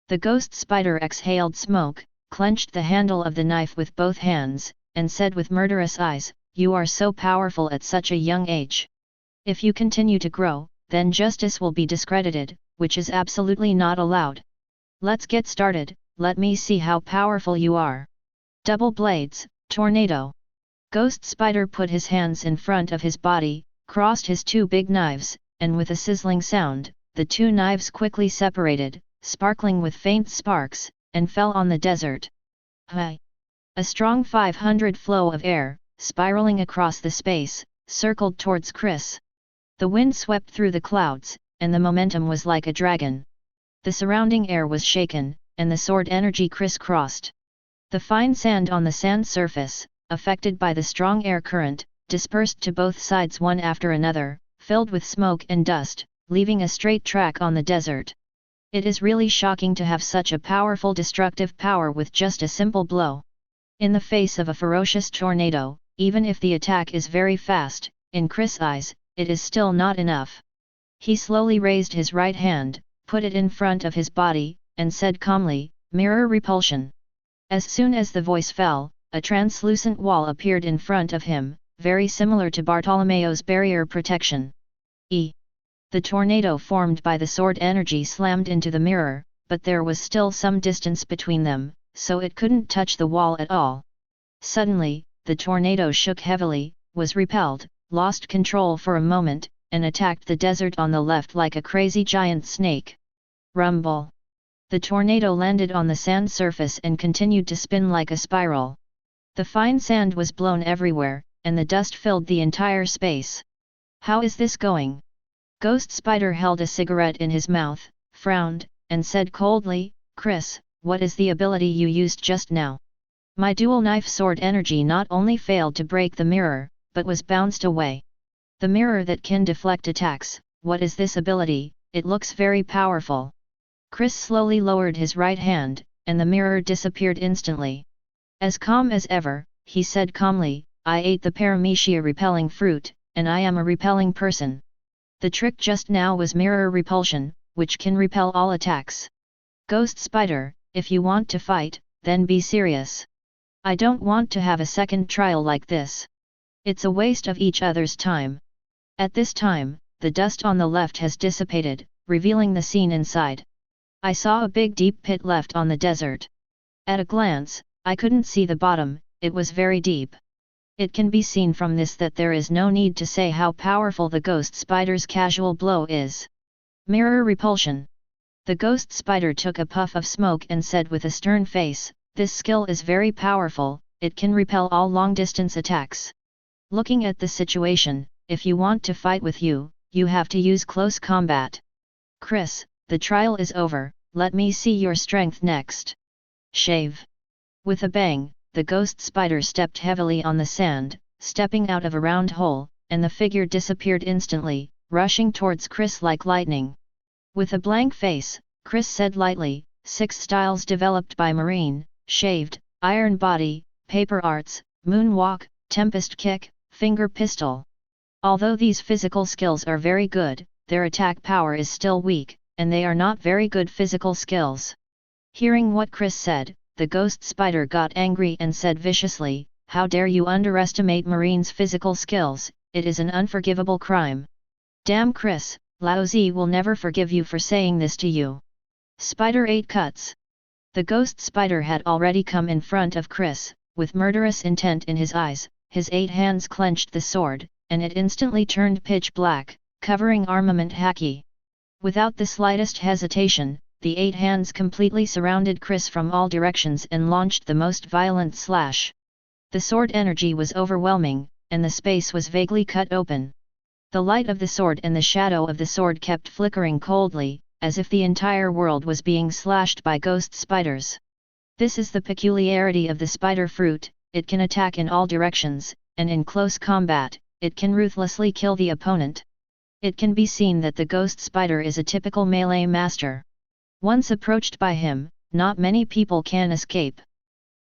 The ghost spider exhaled smoke, clenched the handle of the knife with both hands, and said with murderous eyes, You are so powerful at such a young age. If you continue to grow, then justice will be discredited, which is absolutely not allowed. Let's get started, let me see how powerful you are. Double blades, tornado. Ghost Spider put his hands in front of his body, crossed his 2 big knives, and with a sizzling sound, the 2 knives quickly separated, sparkling with faint sparks, and fell on the desert. Hi! A strong 500 flow of air, spiraling across the space, circled towards Chris. The wind swept through the clouds, and the momentum was like a dragon. The surrounding air was shaken, and the sword energy crisscrossed. The fine sand on the sand surface, affected by the strong air current, dispersed to both sides one after another, filled with smoke and dust, leaving a straight track on the desert. It is really shocking to have such a powerful destructive power with just a simple blow. In the face of a ferocious tornado, even if the attack is very fast, in Chris' eyes, it is still not enough. He slowly raised his right hand, put it in front of his body, and said calmly, Mirror repulsion. As soon as the voice fell, a translucent wall appeared in front of him, very similar to Bartolomeo's barrier protection. The tornado formed by the sword energy slammed into the mirror, but there was still some distance between them, so it couldn't touch the wall at all. Suddenly, the tornado shook heavily, was repelled, lost control for a moment, and attacked the desert on the left like a crazy giant snake. Rumble! The tornado landed on the sand surface and continued to spin like a spiral. The fine sand was blown everywhere, and the dust filled the entire space. How is this going? Ghost Spider held a cigarette in his mouth, frowned, and said coldly, Chris, what is the ability you used just now? My dual knife sword energy not only failed to break the mirror, but was bounced away. The mirror that can deflect attacks, what is this ability? It looks very powerful. Chris slowly lowered his right hand, and the mirror disappeared instantly. As calm as ever, he said calmly, I ate the Paramecia repelling fruit, and I am a repelling person. The trick just now was mirror repulsion, which can repel all attacks. Ghost Spider, if you want to fight, then be serious. I don't want to have a second trial like this. It's a waste of each other's time. At this time, the dust on the left has dissipated, revealing the scene inside. I saw a big deep pit left on the desert. At a glance, I couldn't see the bottom, it was very deep. It can be seen from this that there is no need to say how powerful the Ghost Spider's casual blow is. Mirror repulsion. The Ghost Spider took a puff of smoke and said with a stern face, this skill is very powerful, it can repel all long-distance attacks. Looking at the situation, if you want to fight with you, you have to use close combat. Chris, the trial is over, let me see your strength next. Shave. With a bang, the Ghost Spider stepped heavily on the sand, stepping out of a round hole, and the figure disappeared instantly, rushing towards Chris like lightning. With a blank face, Chris said lightly, 6 styles developed by Marine, Shaved, Iron Body, Paper Arts, Moonwalk, Tempest Kick, Finger Pistol. Although these physical skills are very good, their attack power is still weak, and they are not very good physical skills. Hearing what Chris said, the ghost spider got angry and said viciously, "How dare you underestimate Marine's physical skills, it is an unforgivable crime. Damn Chris, Laozi will never forgive you for saying this to you." Spider 8 cuts. The ghost spider had already come in front of Chris, with murderous intent in his eyes, his 8 hands clenched the sword, and it instantly turned pitch black, covering armament haki. Without the slightest hesitation, the 8 hands completely surrounded Chris from all directions and launched the most violent slash. The sword energy was overwhelming, and the space was vaguely cut open. The light of the sword and the shadow of the sword kept flickering coldly, as if the entire world was being slashed by ghost spiders. This is the peculiarity of the spider fruit, it can attack in all directions, and in close combat, it can ruthlessly kill the opponent. It can be seen that the ghost spider is a typical melee master. Once approached by him, not many people can escape.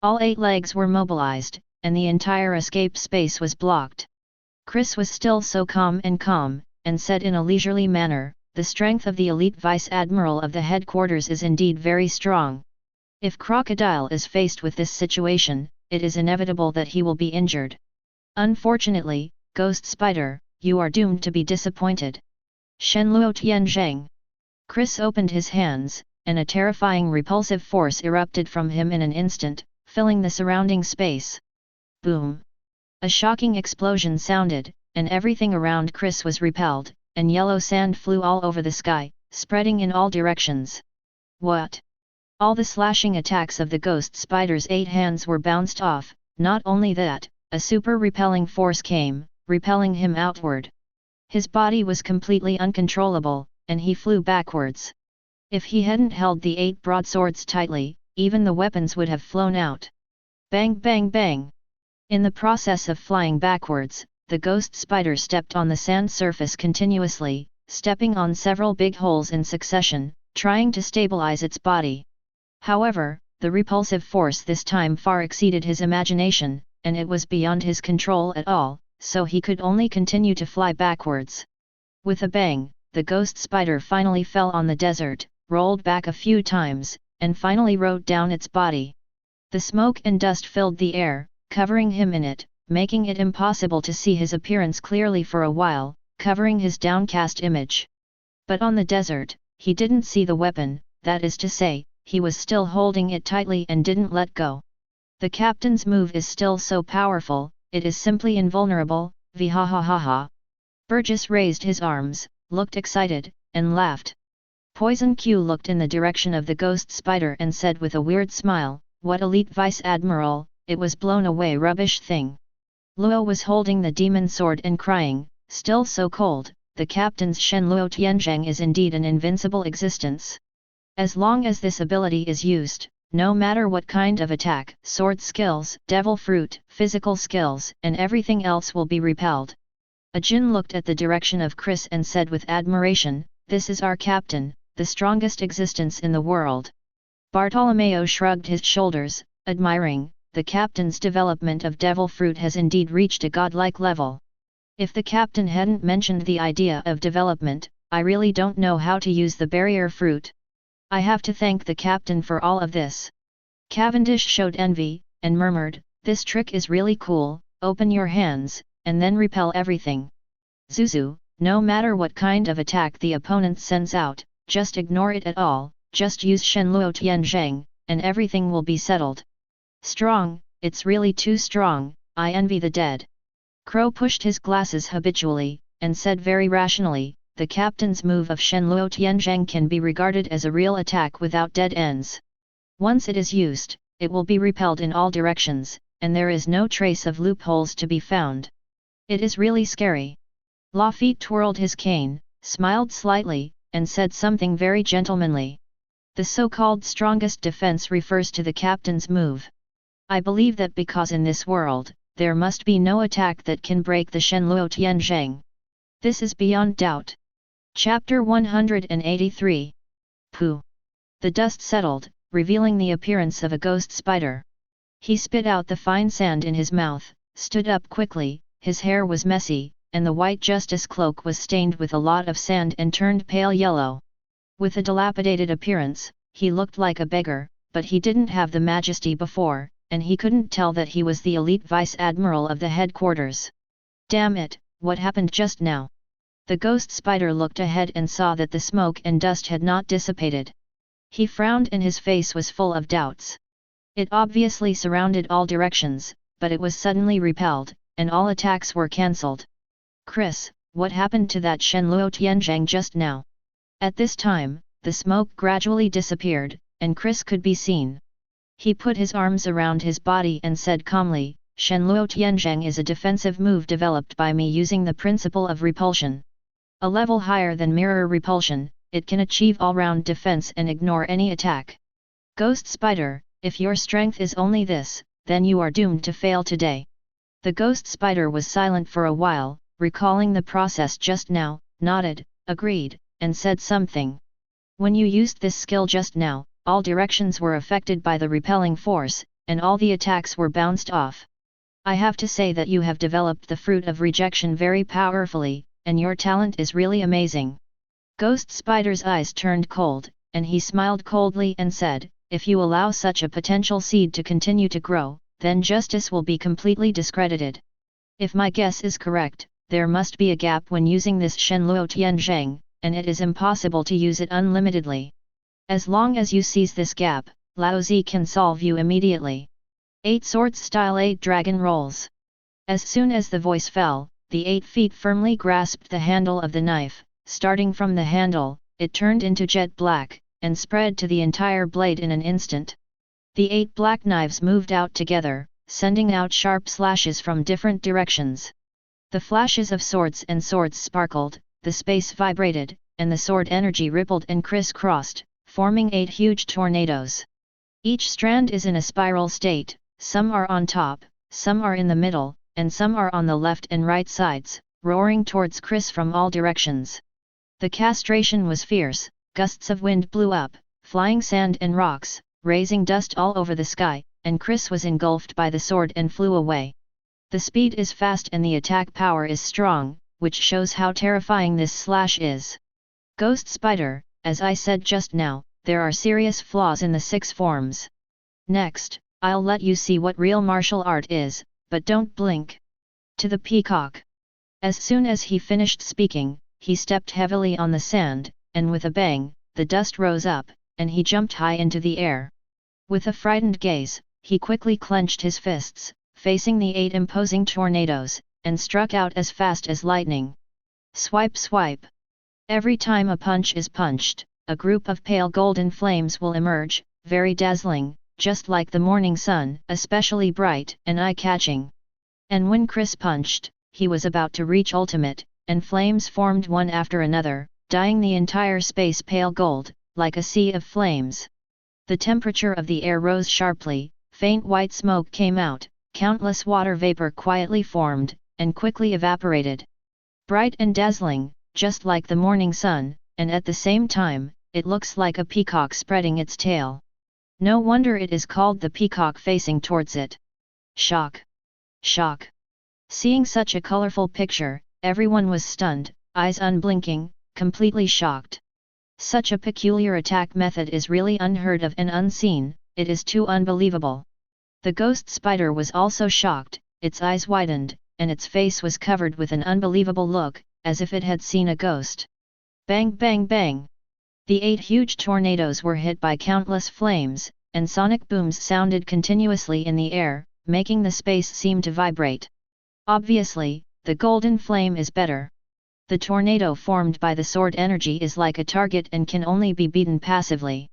All 8 legs were mobilized, and the entire escape space was blocked. Chris was still so calm, and said in a leisurely manner, "The strength of the elite vice admiral of the headquarters is indeed very strong. If Crocodile is faced with this situation, it is inevitable that he will be injured. Unfortunately, Ghost Spider, you are doomed to be disappointed." Shenluo Tianzheng. Chris opened his hands, and a terrifying repulsive force erupted from him in an instant, filling the surrounding space. Boom! A shocking explosion sounded, and everything around Chris was repelled, and yellow sand flew all over the sky, spreading in all directions. What? All the slashing attacks of the ghost spider's 8 hands were bounced off. Not only that, a super repelling force came, repelling him outward. His body was completely uncontrollable, and he flew backwards. If he hadn't held the 8 broadswords tightly, even the weapons would have flown out. Bang bang bang! In the process of flying backwards, the ghost spider stepped on the sand surface continuously, stepping on several big holes in succession, trying to stabilize its body. However, the repulsive force this time far exceeded his imagination, and it was beyond his control at all, so he could only continue to fly backwards. With a bang, the ghost spider finally fell on the desert, rolled back a few times, and finally rode down its body. The smoke and dust filled the air, covering him in it, making it impossible to see his appearance clearly for a while, covering his downcast image. But on the desert, he didn't see the weapon, that is to say, he was still holding it tightly and didn't let go. The captain's move is still so powerful, it is simply invulnerable, vhahahaha. Burgess raised his arms, looked excited, and laughed. Poison Q looked in the direction of the ghost spider and said with a weird smile, "What elite vice admiral, it was blown away rubbish thing." Luo was holding the demon sword and crying, "Still so cold, the captain's Shenluo Tianzheng is indeed an invincible existence. As long as this ability is used, no matter what kind of attack, sword skills, devil fruit, physical skills, and everything else will be repelled." Ajin looked at the direction of Chris and said with admiration, "This is our captain, the strongest existence in the world." Bartolomeo shrugged his shoulders, admiring, "The captain's development of devil fruit has indeed reached a godlike level. If the captain hadn't mentioned the idea of development, I really don't know how to use the barrier fruit. I have to thank the captain for all of this." Cavendish showed envy, and murmured, "This trick is really cool, open your hands, and then repel everything. Zuzu, no matter what kind of attack the opponent sends out, just ignore it at all, just use Shenluo Tianzheng, and everything will be settled." "Strong, it's really too strong, I envy the dead." Crow pushed his glasses habitually, and said very rationally, "The captain's move of Shenluo Tianzheng can be regarded as a real attack without dead ends. Once it is used, it will be repelled in all directions, and there is no trace of loopholes to be found. It is really scary." Lafitte twirled his cane, smiled slightly, and said something very gentlemanly. "The so-called strongest defense refers to the captain's move. I believe that because in this world, there must be no attack that can break the Shenluo Tianzheng. This is beyond doubt. Chapter 183. Pooh! The dust settled, revealing the appearance of a ghost spider. He spit out the fine sand in his mouth, stood up quickly, his hair was messy, and the white justice cloak was stained with a lot of sand and turned pale yellow. With a dilapidated appearance, he looked like a beggar, but he didn't have the majesty before, and he couldn't tell that he was the elite vice-admiral of the headquarters. Damn it, what happened just now? The ghost spider looked ahead and saw that the smoke and dust had not dissipated. He frowned and his face was full of doubts. It obviously surrounded all directions, but it was suddenly repelled, and all attacks were cancelled. Chris, what happened to that Shenluo Tianzheng just now? At this time, the smoke gradually disappeared, and Chris could be seen. He put his arms around his body and said calmly, Shenluo Tianzheng is a defensive move developed by me using the principle of repulsion. A level higher than mirror repulsion, it can achieve all-round defense and ignore any attack. Ghost Spider, if your strength is only this, then you are doomed to fail today. The ghost spider was silent for a while, recalling the process just now, nodded, agreed, and said something. When you used this skill just now, all directions were affected by the repelling force, and all the attacks were bounced off. I have to say that you have developed the fruit of rejection very powerfully, and your talent is really amazing. Ghost Spider's eyes turned cold, and he smiled coldly and said, if you allow such a potential seed to continue to grow, then justice will be completely discredited. If my guess is correct, there must be a gap when using this Shenluo Tianzheng, and it is impossible to use it unlimitedly. As long as you seize this gap, Lao Zi can solve you immediately. 8 Swords Style 8 Dragon Rolls. As soon as the voice fell, the 8 feet firmly grasped the handle of the knife. Starting from the handle, it turned into jet black, and spread to the entire blade in an instant. The 8 black knives moved out together, sending out sharp slashes from different directions. The flashes of swords and swords sparkled, the space vibrated, and the sword energy rippled and crisscrossed, forming 8 huge tornadoes. Each strand is in a spiral state, some are on top, some are in the middle, and some are on the left and right sides, roaring towards Chris from all directions. The castration was fierce, gusts of wind blew up, flying sand and rocks, raising dust all over the sky, and Chris was engulfed by the sword and flew away. The speed is fast and the attack power is strong, which shows how terrifying this slash is. Ghost Spider, as I said just now, there are serious flaws in the 6 forms. Next, I'll let you see what real martial art is, but don't blink. To the peacock. As soon as he finished speaking, he stepped heavily on the sand, and with a bang, the dust rose up, and he jumped high into the air. With a frightened gaze, he quickly clenched his fists, facing the 8 imposing tornadoes, and struck out as fast as lightning. Swipe swipe. Every time a punch is punched, a group of pale golden flames will emerge, very dazzling, just like the morning sun, especially bright and eye-catching. And when Chris punched, he was about to reach ultimate, and flames formed one after another, dyeing the entire space pale gold, like a sea of flames. The temperature of the air rose sharply, faint white smoke came out, countless water vapor quietly formed, and quickly evaporated. Bright and dazzling, just like the morning sun, and at the same time, it looks like a peacock spreading its tail. No wonder it is called the peacock facing towards it. Shock! Shock! Seeing such a colorful picture, everyone was stunned, eyes unblinking, completely shocked. Such a peculiar attack method is really unheard of and unseen, it is too unbelievable. The ghost spider was also shocked, its eyes widened, and its face was covered with an unbelievable look, as if it had seen a ghost. Bang bang bang! The 8 huge tornadoes were hit by countless flames, and sonic booms sounded continuously in the air, making the space seem to vibrate. Obviously, the golden flame is better. The tornado formed by the sword energy is like a target and can only be beaten passively.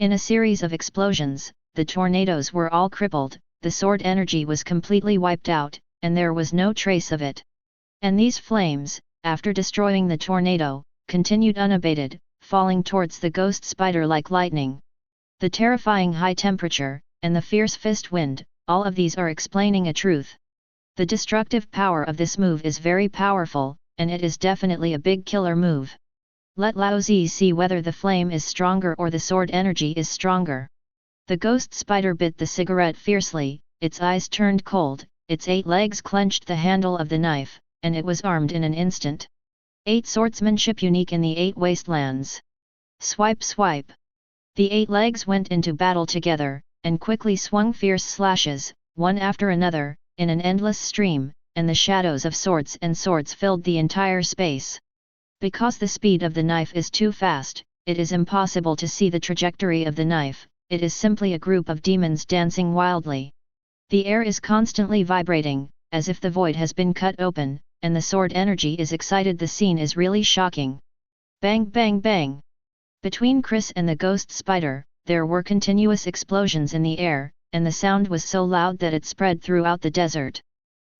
In a series of explosions, the tornadoes were all crippled, the sword energy was completely wiped out, and there was no trace of it. And these flames, after destroying the tornado, continued unabated, falling towards the ghost spider like lightning. The terrifying high temperature, and the fierce fist wind, all of these are explaining a truth. The destructive power of this move is very powerful, and it is definitely a big killer move. Let Laozi see whether the flame is stronger or the sword energy is stronger. The ghost spider bit the cigarette fiercely, its eyes turned cold, its 8 legs clenched the handle of the knife, and it was armed in an instant. 8 swordsmanship unique in the 8 wastelands. Swipe swipe. The 8 legs went into battle together, and quickly swung fierce slashes, one after another, in an endless stream, and the shadows of swords and swords filled the entire space. Because the speed of the knife is too fast, it is impossible to see the trajectory of the knife, it is simply a group of demons dancing wildly. The air is constantly vibrating, as if the void has been cut open, and the sword energy is excited. The scene is really shocking. Bang bang bang! Between Chris and the ghost spider, there were continuous explosions in the air, and the sound was so loud that it spread throughout the desert.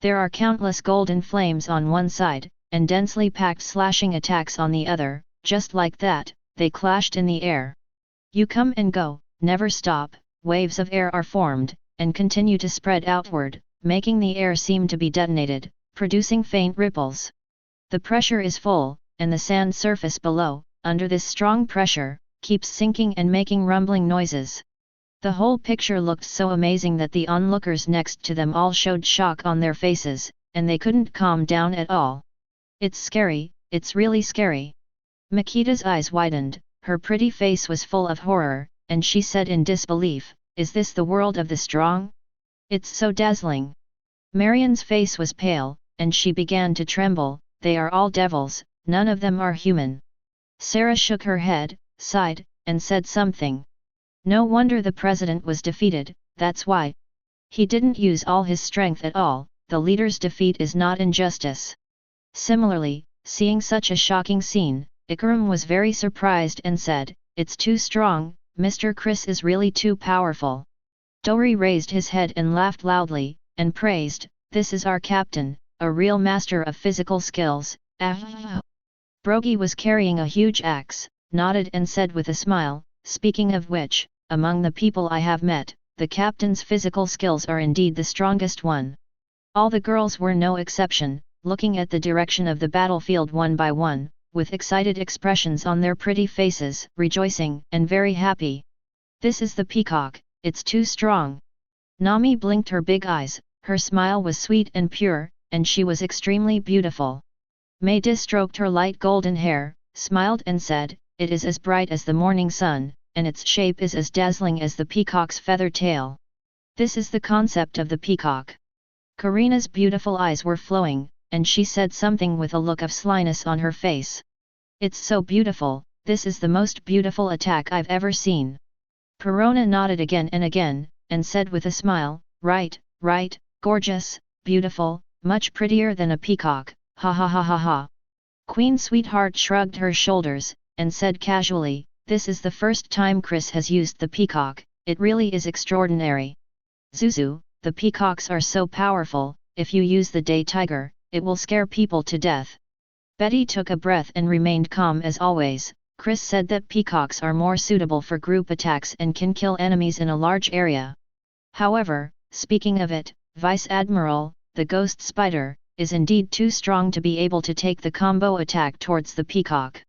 There are countless golden flames on one side, and densely packed slashing attacks on the other. Just like that, they clashed in the air. You come and go, never stop, waves of air are formed, and continue to spread outward, making the air seem to be detonated, producing faint ripples. The pressure is full, and the sand surface below, under this strong pressure, keeps sinking and making rumbling noises. The whole picture looked so amazing that the onlookers next to them all showed shock on their faces, and they couldn't calm down at all. It's scary, it's really scary. Makita's eyes widened, her pretty face was full of horror, and she said in disbelief, "Is this the world of the strong? It's so dazzling." Marian's face was pale, and she began to tremble. They are all devils, none of them are human. Sarah shook her head, sighed, and said something. No wonder the president was defeated, that's why. He didn't use all his strength at all, the leader's defeat is not injustice. Similarly, seeing such a shocking scene, Ikaram was very surprised and said, "It's too strong, Mr. Chris is really too powerful." Dori raised his head and laughed loudly, and praised, "This is our captain, a real master of physical skills." Brogy was carrying a huge axe, nodded and said with a smile, "Speaking of which, among the people I have met, the captain's physical skills are indeed the strongest one." All the girls were no exception, looking at the direction of the battlefield one by one, with excited expressions on their pretty faces, rejoicing and very happy. "This is the peacock, it's too strong." Nami blinked her big eyes, her smile was sweet and pure, and she was extremely beautiful. Maida stroked her light golden hair, smiled and said, "It is as bright as the morning sun, and its shape is as dazzling as the peacock's feather tail. This is the concept of the peacock." Karina's beautiful eyes were flowing, and she said something with a look of slyness on her face. "It's so beautiful, this is the most beautiful attack I've ever seen." Perona nodded again, and said with a smile, Right, gorgeous, beautiful, much prettier than a peacock, ha ha ha ha ha." Queen Sweetheart shrugged her shoulders, and said casually, "This is the first time Chris has used the peacock, it really is extraordinary. Zuzu, the peacocks are so powerful, if you use the day tiger, it will scare people to death." Betty took a breath and remained calm as always. Chris said that peacocks are more suitable for group attacks and can kill enemies in a large area. However, speaking of it, Vice Admiral, the ghost spider, is indeed too strong to be able to take the combo attack towards the peacock.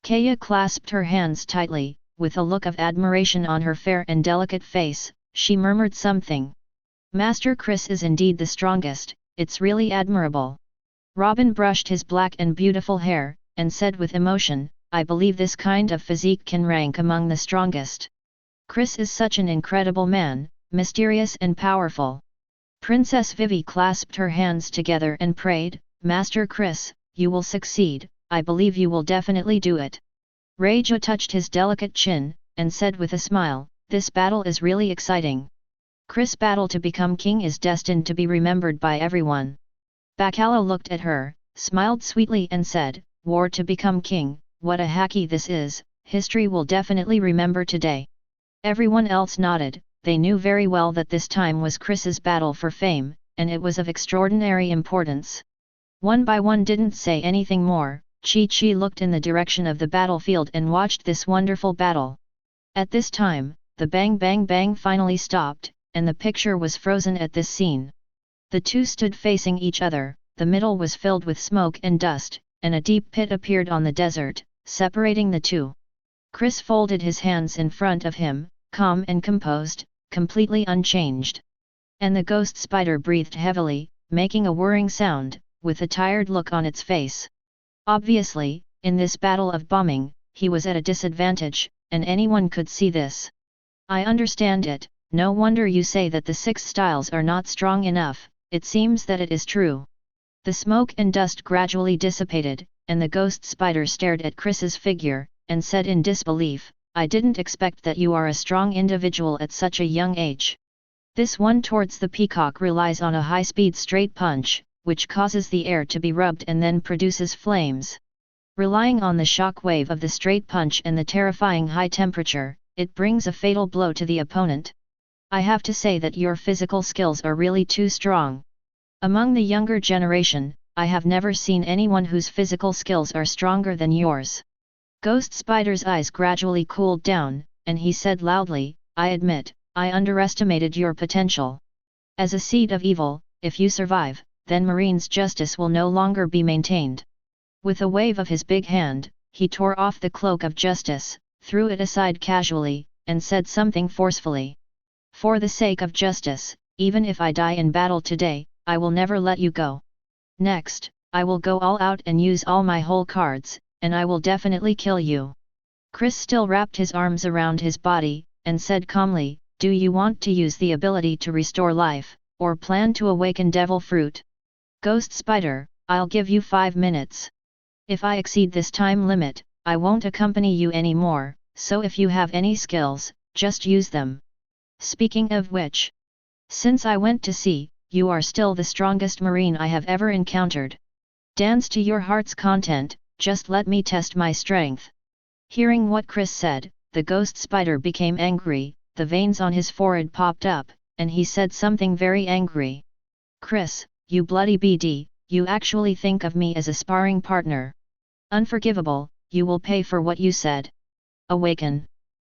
Kaya clasped her hands tightly, with a look of admiration on her fair and delicate face, she murmured something. "Master Chris is indeed the strongest, it's really admirable." Robin brushed his black and beautiful hair, and said with emotion, "I believe this kind of physique can rank among the strongest. Chris is such an incredible man, mysterious and powerful." Princess Vivi clasped her hands together and prayed, "Master Chris, you will succeed, I believe you will definitely do it." Raja touched his delicate chin, and said with a smile, "This battle is really exciting. Chris' battle to become king is destined to be remembered by everyone." Bacala looked at her, smiled sweetly and said, "War to become king, what a hacky this is, history will definitely remember today." Everyone else nodded, they knew very well that this time was Chris's battle for fame, and it was of extraordinary importance. One by one didn't say anything more. Chi looked in the direction of the battlefield and watched this wonderful battle. At this time, the bang bang bang finally stopped, and the picture was frozen at this scene. The two stood facing each other, the middle was filled with smoke and dust, and a deep pit appeared on the desert, separating the two. Chris folded his hands in front of him, calm and composed, completely unchanged. And the ghost spider breathed heavily, making a whirring sound, with a tired look on its face. Obviously, in this battle of bombing, he was at a disadvantage, and anyone could see this. I understand it, no wonder you say that the 6 styles are not strong enough, it seems that it is true. The smoke and dust gradually dissipated, and the ghost spider stared at Chris's figure, and said in disbelief, I didn't expect that you are a strong individual at such a young age. This one towards the peacock relies on a high-speed straight punch, which causes the air to be rubbed and then produces flames. Relying on the shock wave of the straight punch and the terrifying high temperature, it brings a fatal blow to the opponent. I have to say that your physical skills are really too strong. Among the younger generation, I have never seen anyone whose physical skills are stronger than yours. Ghost Spider's eyes gradually cooled down, and he said loudly, I admit, I underestimated your potential. As a seed of evil, if you survive, then Marine's justice will no longer be maintained. With a wave of his big hand, he tore off the cloak of justice, threw it aside casually, and said something forcefully. For the sake of justice, even if I die in battle today, I will never let you go. Next, I will go all out and use all my whole cards, and I will definitely kill you. Chris still wrapped his arms around his body, and said calmly, do you want to use the ability to restore life, or plan to awaken devil fruit? Ghost Spider, I'll give you 5 minutes. If I exceed this time limit, I won't accompany you anymore, so if you have any skills, just use them. Speaking of which, since I went to sea, you are still the strongest marine I have ever encountered. Dance to your heart's content, just let me test my strength. Hearing what Chris said, the ghost spider became angry, the veins on his forehead popped up, and he said something very angry. Chris, you bloody BD, you actually think of me as a sparring partner. Unforgivable, you will pay for what you said. Awaken.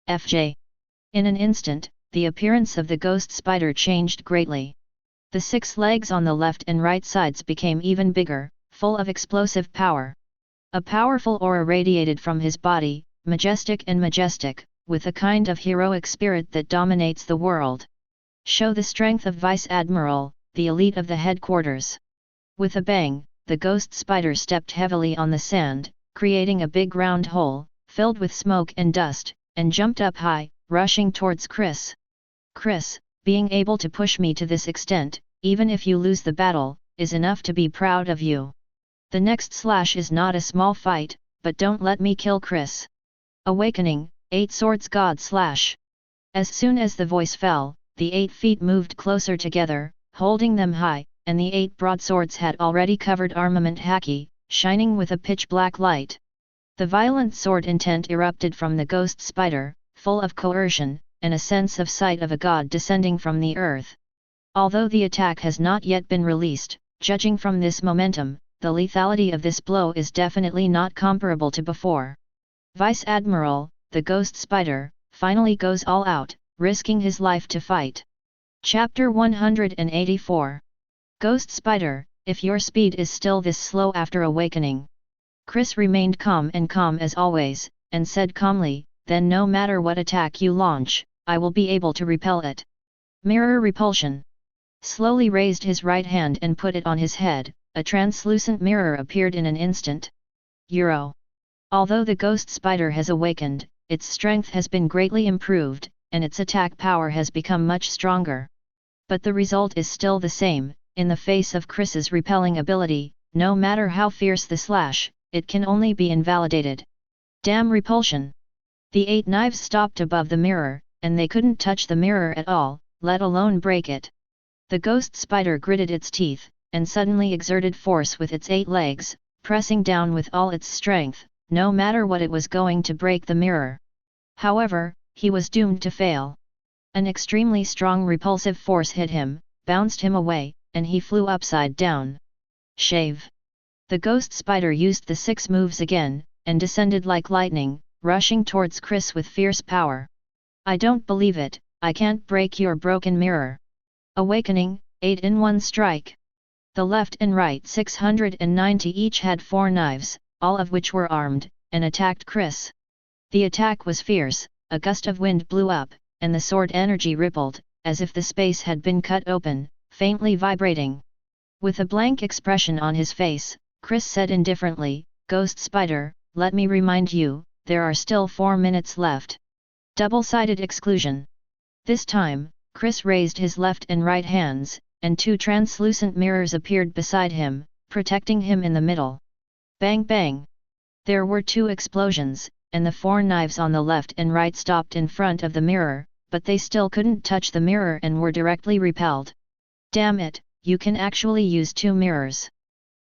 FJ. In an instant, the appearance of the ghost spider changed greatly. The 6 legs on the left and right sides became even bigger, full of explosive power. A powerful aura radiated from his body, majestic, with a kind of heroic spirit that dominates the world. Show the strength of Vice Admiral, the elite of the headquarters. With a bang, the ghost spider stepped heavily on the sand, creating a big round hole, filled with smoke and dust, and jumped up high, rushing towards Chris. Chris, being able to push me to this extent, even if you lose the battle, is enough to be proud of you. The next slash is not a small fight, but don't let me kill Chris. Awakening, 8 Swords God slash. As soon as the voice fell, the 8 feet moved closer together, holding them high, and the 8 broadswords had already covered armament haki, shining with a pitch-black light. The violent sword intent erupted from the ghost spider, full of coercion, and a sense of sight of a god descending from the earth. Although the attack has not yet been released, judging from this momentum, the lethality of this blow is definitely not comparable to before. Vice Admiral, the ghost spider, finally goes all out, risking his life to fight. Chapter 184. Ghost Spider, if your speed is still this slow after awakening. Chris remained calm as always, and said calmly, then no matter what attack you launch, I will be able to repel it. Mirror repulsion. Slowly raised his right hand and put it on his head, a translucent mirror appeared in an instant. Euro. Although the ghost spider has awakened, its strength has been greatly improved, and its attack power has become much stronger. But the result is still the same, in the face of Chris's repelling ability, no matter how fierce the slash, it can only be invalidated. Damn repulsion! The 8 knives stopped above the mirror, and they couldn't touch the mirror at all, let alone break it. The ghost spider gritted its teeth, and suddenly exerted force with its 8 legs, pressing down with all its strength, no matter what it was going to break the mirror. However, he was doomed to fail. An extremely strong repulsive force hit him, bounced him away, and he flew upside down. Shave. The ghost spider used the 6 moves again, and descended like lightning, rushing towards Chris with fierce power. I don't believe it, I can't break your broken mirror. Awakening, 8 in one strike. The left and right 690 each had 4 knives, all of which were armed, and attacked Chris. The attack was fierce, a gust of wind blew up, and the sword energy rippled, as if the space had been cut open, faintly vibrating. With a blank expression on his face, Chris said indifferently, "Ghost Spider, let me remind you, there are still 4 minutes left." Double-sided exclusion. This time, Chris raised his left and right hands, and 2 translucent mirrors appeared beside him, protecting him in the middle. Bang bang! There were 2 explosions, and the 4 knives on the left and right stopped in front of the mirror, but they still couldn't touch the mirror and were directly repelled. Damn it, you can actually use 2 mirrors.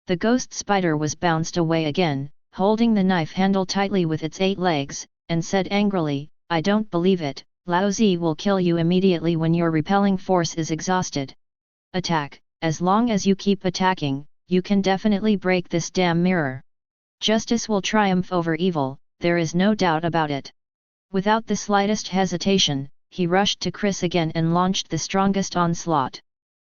The ghost spider was bounced away again, holding the knife handle tightly with its 8 legs, and said angrily, "I don't believe it, Lao Zi will kill you immediately when your repelling force is exhausted. Attack, as long as you keep attacking, you can definitely break this damn mirror. Justice will triumph over evil, there is no doubt about it." Without the slightest hesitation, he rushed to Chris again and launched the strongest onslaught.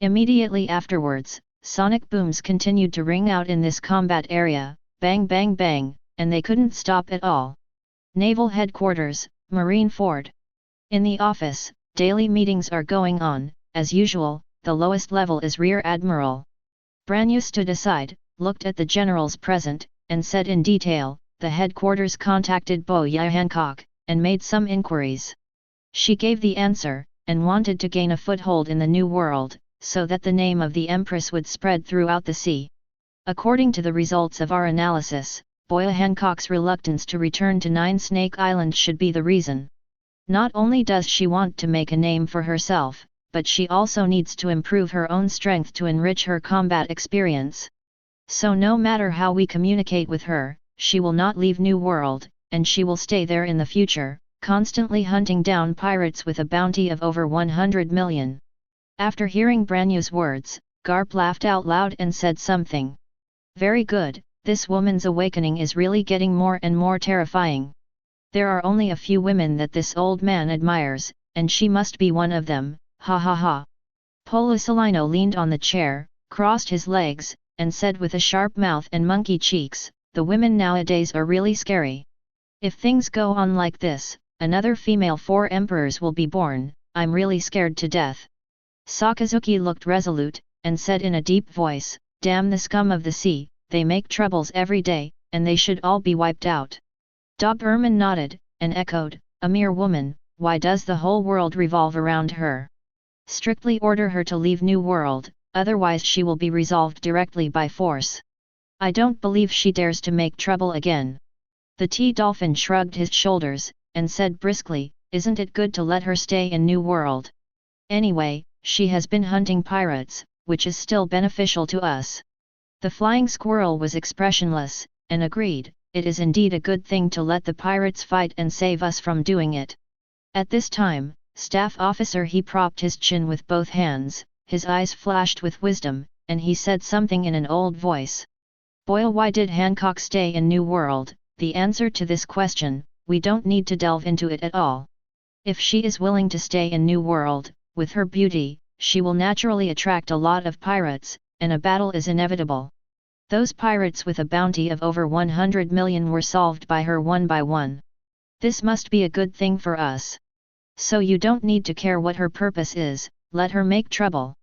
Immediately afterwards, sonic booms continued to ring out in this combat area, bang bang bang, and they couldn't stop at all. Naval Headquarters, Marine Fort. In the office, daily meetings are going on, as usual, the lowest level is Rear Admiral. Branyu stood aside, looked at the generals present, and said in detail, "The headquarters contacted Boya Hancock, and made some inquiries. She gave the answer, and wanted to gain a foothold in the New World, so that the name of the Empress would spread throughout the sea. According to the results of our analysis, Boya Hancock's reluctance to return to Nine Snake Island should be the reason. Not only does she want to make a name for herself, but she also needs to improve her own strength to enrich her combat experience. So no matter how we communicate with her, she will not leave New World, and she will stay there in the future, constantly hunting down pirates with a bounty of over 100 million. After hearing Branyu's words, Garp laughed out loud and said something. "Very good, this woman's awakening is really getting more and more terrifying. There are only a few women that this old man admires, and she must be one of them, ha ha ha." Polisalino leaned on the chair, crossed his legs, and said with a sharp mouth and monkey cheeks, "The women nowadays are really scary. If things go on like this, another female 4 emperors will be born, I'm really scared to death." Sakazuki looked resolute, and said in a deep voice, "Damn the scum of the sea, they make troubles every day, and they should all be wiped out." Doberman nodded, and echoed, "A mere woman, why does the whole world revolve around her? Strictly order her to leave New World, otherwise she will be resolved directly by force. I don't believe she dares to make trouble again." The T-Dolphin shrugged his shoulders, and said briskly, "Isn't it good to let her stay in New World? Anyway, she has been hunting pirates, which is still beneficial to us." The flying squirrel was expressionless, and agreed, "It is indeed a good thing to let the pirates fight and save us from doing it." At this time, staff officer he propped his chin with both hands, his eyes flashed with wisdom, and he said something in an old voice. "Boyle, why did Hancock stay in New World? The answer to this question, we don't need to delve into it at all. If she is willing to stay in New World, with her beauty, she will naturally attract a lot of pirates, and a battle is inevitable. Those pirates with a bounty of over 100 million were solved by her one by one. This must be a good thing for us. So you don't need to care what her purpose is, let her make trouble."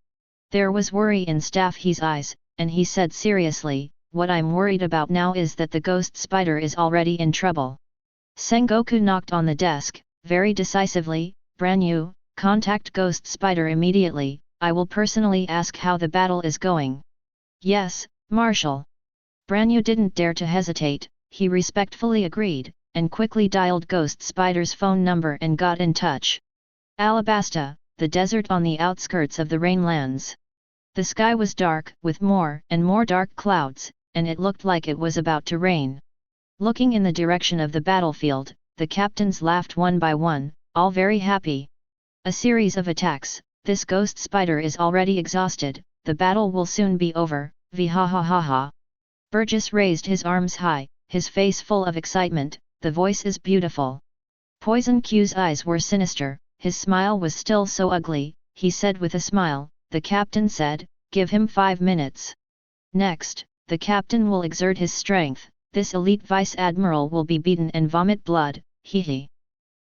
There was worry in Staff He's eyes, and he said seriously, "What I'm worried about now is that the ghost spider is already in trouble." Sengoku knocked on the desk, very decisively, "Branyu, contact Ghost Spider immediately, I will personally ask how the battle is going." "Yes, Marshal." Branyu didn't dare to hesitate, he respectfully agreed, and quickly dialed Ghost Spider's phone number and got in touch. Alabasta, the desert on the outskirts of the Rainlands. The sky was dark, with more and more dark clouds, and it looked like it was about to rain. Looking in the direction of the battlefield, the captains laughed one by one, all very happy. A series of attacks, this ghost spider is already exhausted, the battle will soon be over, vhahahaha. Burgess raised his arms high, his face full of excitement, the voice is beautiful. Poison Q's eyes were sinister, his smile was still so ugly, he said with a smile, the captain said, give him 5 minutes. Next, the captain will exert his strength, this elite vice-admiral will be beaten and vomit blood, hee hee.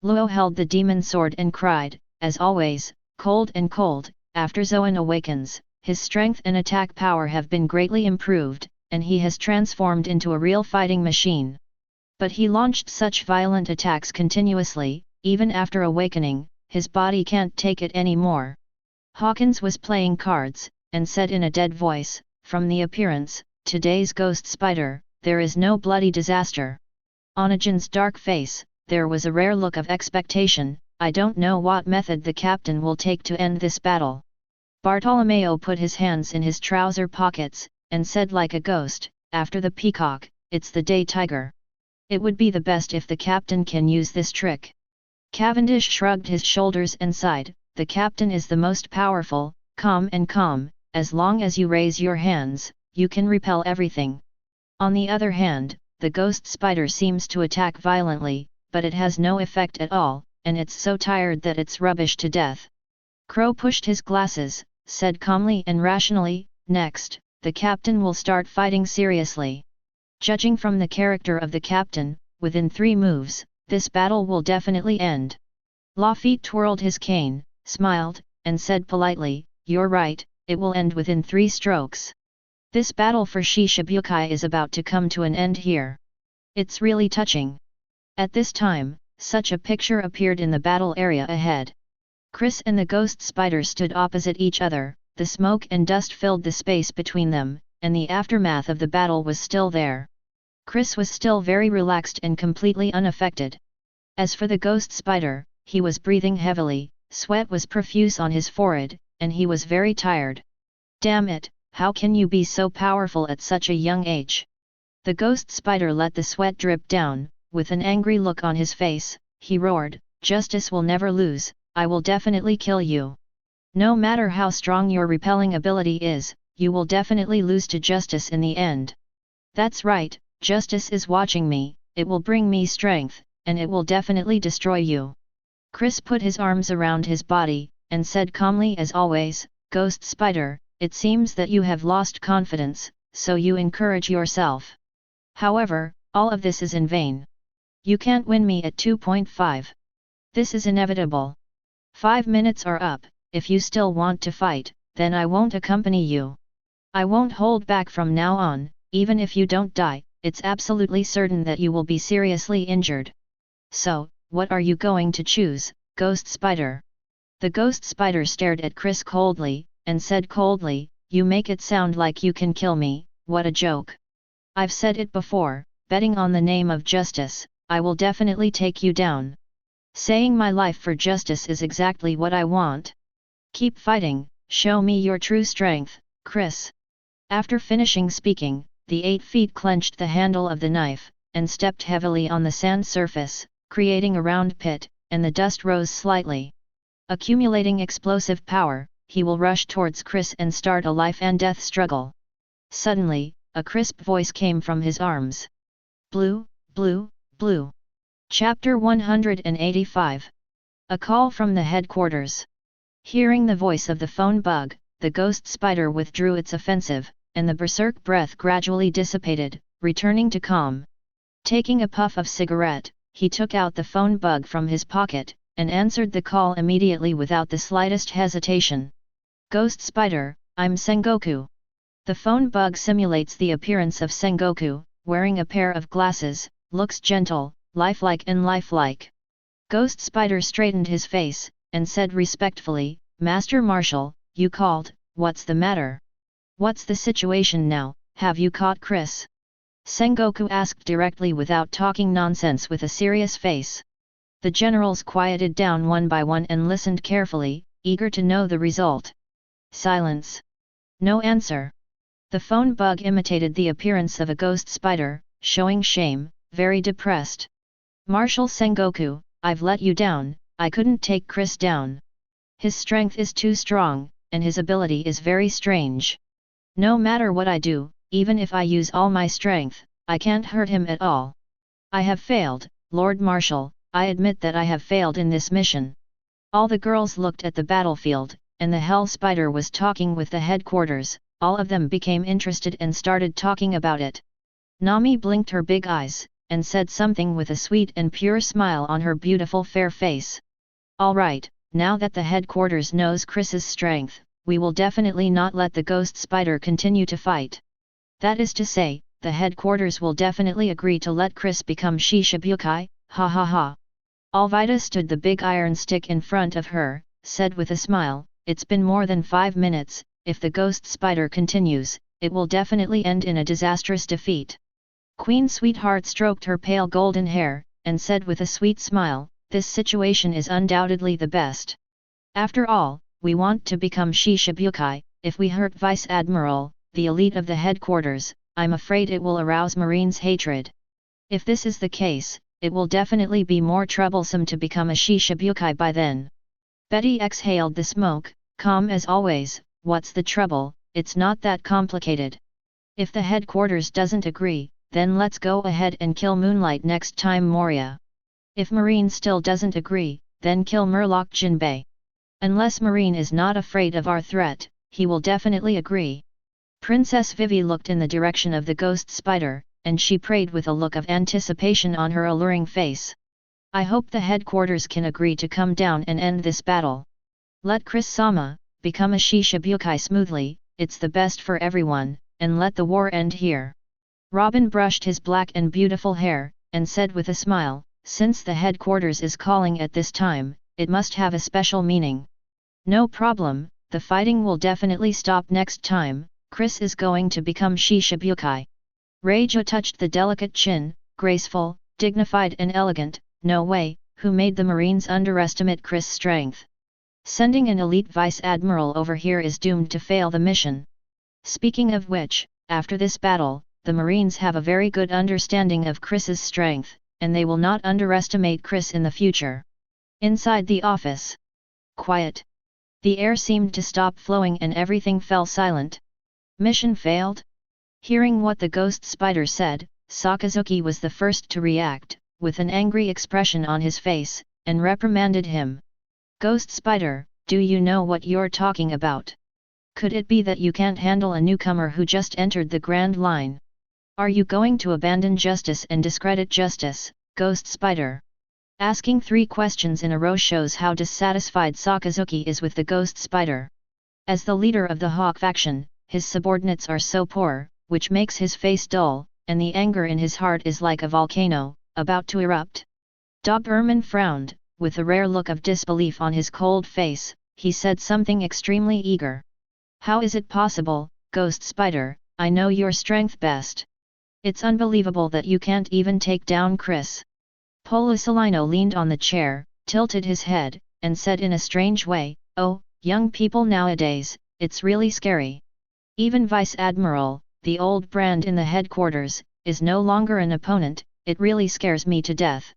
Luo held the demon sword and cried, as always, cold and cold, after Zoan awakens, his strength and attack power have been greatly improved, and he has transformed into a real fighting machine. But he launched such violent attacks continuously, even after awakening, his body can't take it anymore. Hawkins was playing cards, and said in a dead voice, from the appearance, today's ghost spider, there is no bloody disaster. On Ajin's dark face, there was a rare look of expectation, I don't know what method the captain will take to end this battle. Bartolomeo put his hands in his trouser pockets, and said like a ghost, after the peacock, it's the day tiger. It would be the best if the captain can use this trick. Cavendish shrugged his shoulders and sighed, the captain is the most powerful, calm, as long as you raise your hands, you can repel everything. On the other hand, the ghost spider seems to attack violently, but it has no effect at all, and it's so tired that it's rubbish to death. Crow pushed his glasses, said calmly and rationally, next, the captain will start fighting seriously. Judging from the character of the captain, within 3 moves, this battle will definitely end. Lafitte twirled his cane, smiled, and said politely, you're right, it will end within 3 strokes. This battle for Shishibukai is about to come to an end here. It's really touching. At this time, such a picture appeared in the battle area ahead. Chris and the ghost spider stood opposite each other, the smoke and dust filled the space between them, and the aftermath of the battle was still there. Chris was still very relaxed and completely unaffected. As for the ghost spider, he was breathing heavily, sweat was profuse on his forehead, and he was very tired. Damn it, how can you be so powerful at such a young age? The ghost spider let the sweat drip down, with an angry look on his face, he roared, justice will never lose, I will definitely kill you. No matter how strong your repelling ability is, you will definitely lose to justice in the end. That's right, justice is watching me, it will bring me strength, and it will definitely destroy you. Chris put his arms around his body, and said calmly as always, Ghost Spider, it seems that you have lost confidence, so you encourage yourself. However, all of this is in vain. You can't win me at 2.5. This is inevitable. 5 minutes are up, if you still want to fight, then I won't accompany you. I won't hold back from now on, even if you don't die, it's absolutely certain that you will be seriously injured. So, what are you going to choose, Ghost Spider? The Ghost Spider stared at Chris coldly, and said coldly, you make it sound like you can kill me, what a joke. I've said it before, betting on the name of justice, I will definitely take you down. Saying my life for justice is exactly what I want. Keep fighting, show me your true strength, Chris. After finishing speaking, the 8 feet clenched the handle of the knife, and stepped heavily on the sand surface, creating a round pit, and the dust rose slightly. Accumulating explosive power, he will rush towards Chris and start a life and death struggle. Suddenly, a crisp voice came from his arms. Blue, blue, blue. Chapter 185. A call from the headquarters. Hearing the voice of the phone bug, the ghost spider withdrew its offensive, and the berserk breath gradually dissipated, returning to calm. Taking a puff of cigarette, he took out the phone bug from his pocket, and answered the call immediately without the slightest hesitation. Ghost Spider, I'm Sengoku. The phone bug simulates the appearance of Sengoku, wearing a pair of glasses, looks gentle, lifelike and lifelike. Ghost Spider straightened his face, and said respectfully, Master Marshal, you called, what's the matter? What's the situation now, have you caught Chris? Sengoku asked directly without talking nonsense with a serious face. The generals quieted down one by one and listened carefully, eager to know the result. Silence. No answer. The phone bug imitated the appearance of a ghost spider, showing shame, very depressed. Marshal Sengoku, I've let you down, I couldn't take Chris down. His strength is too strong, and his ability is very strange. No matter what I do, even if I use all my strength, I can't hurt him at all. I have failed, Lord Marshal, I admit that I have failed in this mission. All the girls looked at the battlefield, and the hell spider was talking with the headquarters. All of them became interested and started talking about it. Nami blinked her big eyes, and said something with a sweet and pure smile on her beautiful fair face. Alright, now that the headquarters knows Chris's strength, we will definitely not let the ghost spider continue to fight. That is to say, the headquarters will definitely agree to let Chris become Shishibukai, ha ha ha. Alvida stood the big iron stick in front of her, said with a smile, it's been more than 5 minutes, if the ghost spider continues, it will definitely end in a disastrous defeat. Queen Sweetheart stroked her pale golden hair, and said with a sweet smile, this situation is undoubtedly the best. After all, we want to become Shishibukai. If we hurt Vice Admiral, the elite of the headquarters, I'm afraid it will arouse Marine's hatred. If this is the case, it will definitely be more troublesome to become a Shishibukai by then. Betty exhaled the smoke, calm as always. What's the trouble? It's not that complicated. If the headquarters doesn't agree, then let's go ahead and kill Moonlight next time, Moria. If Marine still doesn't agree, then kill Murloc Jinbei. Unless Marine is not afraid of our threat, he will definitely agree. Princess Vivi looked in the direction of the ghost spider, and she prayed with a look of anticipation on her alluring face. I hope the headquarters can agree to come down and end this battle. Let Chris-sama become a Shishibukai smoothly, it's the best for everyone, and let the war end here. Robin brushed his black and beautiful hair, and said with a smile, since the headquarters is calling at this time, it must have a special meaning. No problem, the fighting will definitely stop next time. Chris is going to become Shishibukai. Reiju touched the delicate chin, graceful, dignified and elegant. No way, who made the Marines underestimate Chris' strength? Sending an elite vice admiral over here is doomed to fail the mission. Speaking of which, after this battle, the Marines have a very good understanding of Chris's strength, and they will not underestimate Chris in the future. Inside the office. Quiet. The air seemed to stop flowing and everything fell silent. Mission failed? Hearing what the ghost spider said, Sakazuki was the first to react, with an angry expression on his face, and reprimanded him. Ghost spider, do you know what you're talking about? Could it be that you can't handle a newcomer who just entered the Grand Line? Are you going to abandon justice and discredit justice, ghost spider? Asking 3 questions in a row shows how dissatisfied Sakazuki is with the ghost spider. As the leader of the Hawk faction, his subordinates are so poor, which makes his face dull, and the anger in his heart is like a volcano, about to erupt. Doberman frowned, with a rare look of disbelief on his cold face. He said something extremely eager. How is it possible, ghost spider? I know your strength best. It's unbelievable that you can't even take down Chris. Polisalino leaned on the chair, tilted his head, and said in a strange way, oh, young people nowadays, it's really scary. Even Vice Admiral, the old brand in the headquarters, is no longer an opponent. It really scares me to death.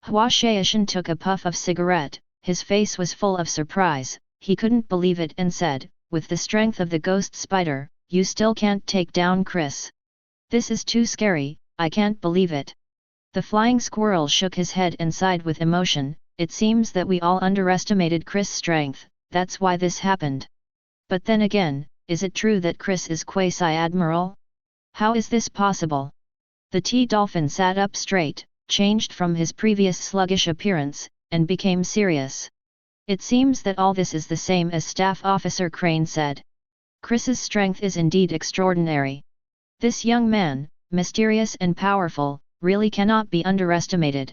Hua Shaishan took a puff of cigarette, his face was full of surprise, he couldn't believe it and said, with the strength of the ghost spider, you still can't take down Chris. This is too scary, I can't believe it. The flying squirrel shook his head and sighed with emotion, it seems that we all underestimated Chris' strength, that's why this happened. But then again, is it true that Chris is quasi-admiral? How is this possible? The T-Dolphin sat up straight, changed from his previous sluggish appearance, and became serious. It seems that all this is the same as Staff Officer Crane said. Chris's strength is indeed extraordinary. This young man, mysterious and powerful, really cannot be underestimated.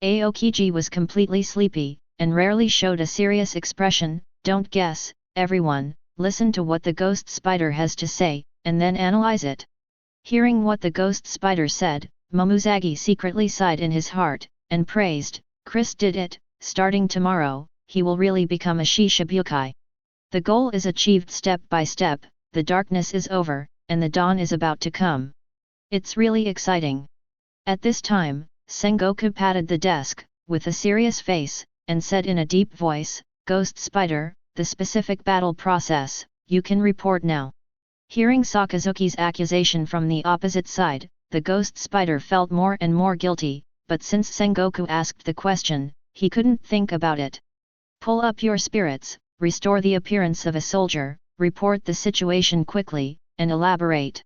Aokiji was completely sleepy, and rarely showed a serious expression. Don't guess, everyone, listen to what the ghost spider has to say, and then analyze it. Hearing what the ghost spider said, Momuzagi secretly sighed in his heart, and praised, Chris did it, starting tomorrow, he will really become a Shishibukai. The goal is achieved step by step, the darkness is over, and the dawn is about to come. It's really exciting. At this time, Sengoku patted the desk, with a serious face, and said in a deep voice, Ghost Spider, the specific battle process, you can report now. Hearing Sakazuki's accusation from the opposite side, the Ghost Spider felt more and more guilty, but since Sengoku asked the question, he couldn't think about it. Pull up your spirits, restore the appearance of a soldier, report the situation quickly, and elaborate.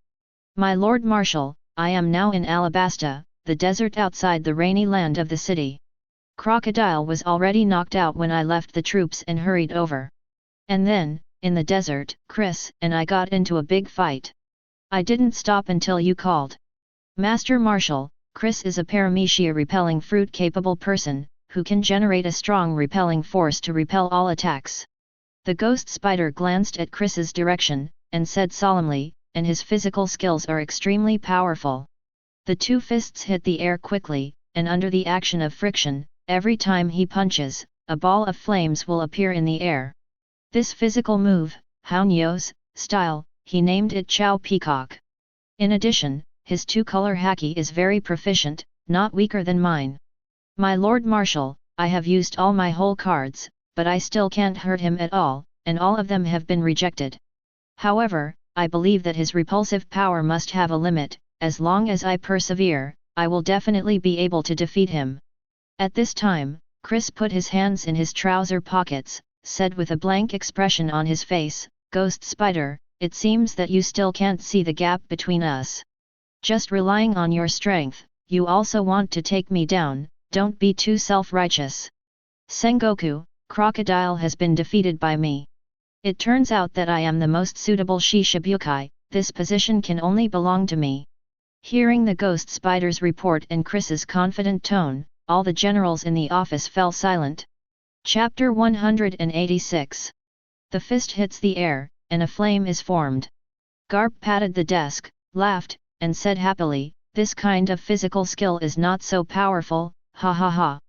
My Lord Marshal, I am now in Alabasta, the desert outside the rainy land of the city. Crocodile was already knocked out when I left the troops and hurried over. And then, in the desert, Chris and I got into a big fight. I didn't stop until you called. Master Marshal, Chris is a Paramecia repelling fruit-capable person, who can generate a strong repelling force to repel all attacks. The ghost spider glanced at Chris's direction, and said solemnly, and his physical skills are extremely powerful. The two fists hit the air quickly, and under the action of friction, every time he punches, a ball of flames will appear in the air. This physical move, Haonyos style, he named it Chow Peacock. In addition, his two-color haki is very proficient, not weaker than mine. My Lord Marshal, I have used all my whole cards, but I still can't hurt him at all, and all of them have been rejected. However, I believe that his repulsive power must have a limit. As long as I persevere, I will definitely be able to defeat him. At this time, Chris put his hands in his trouser pockets, said with a blank expression on his face, Ghost Spider, it seems that you still can't see the gap between us. Just relying on your strength, you also want to take me down, don't be too self-righteous. Sengoku, Crocodile has been defeated by me. It turns out that I am the most suitable Shishibukai, this position can only belong to me. Hearing the Ghost Spider's report and Chris's confident tone, all the generals in the office fell silent. Chapter 186. The fist hits the air, and a flame is formed. Garp patted the desk, laughed, and said happily, this kind of physical skill is not so powerful, ha ha ha.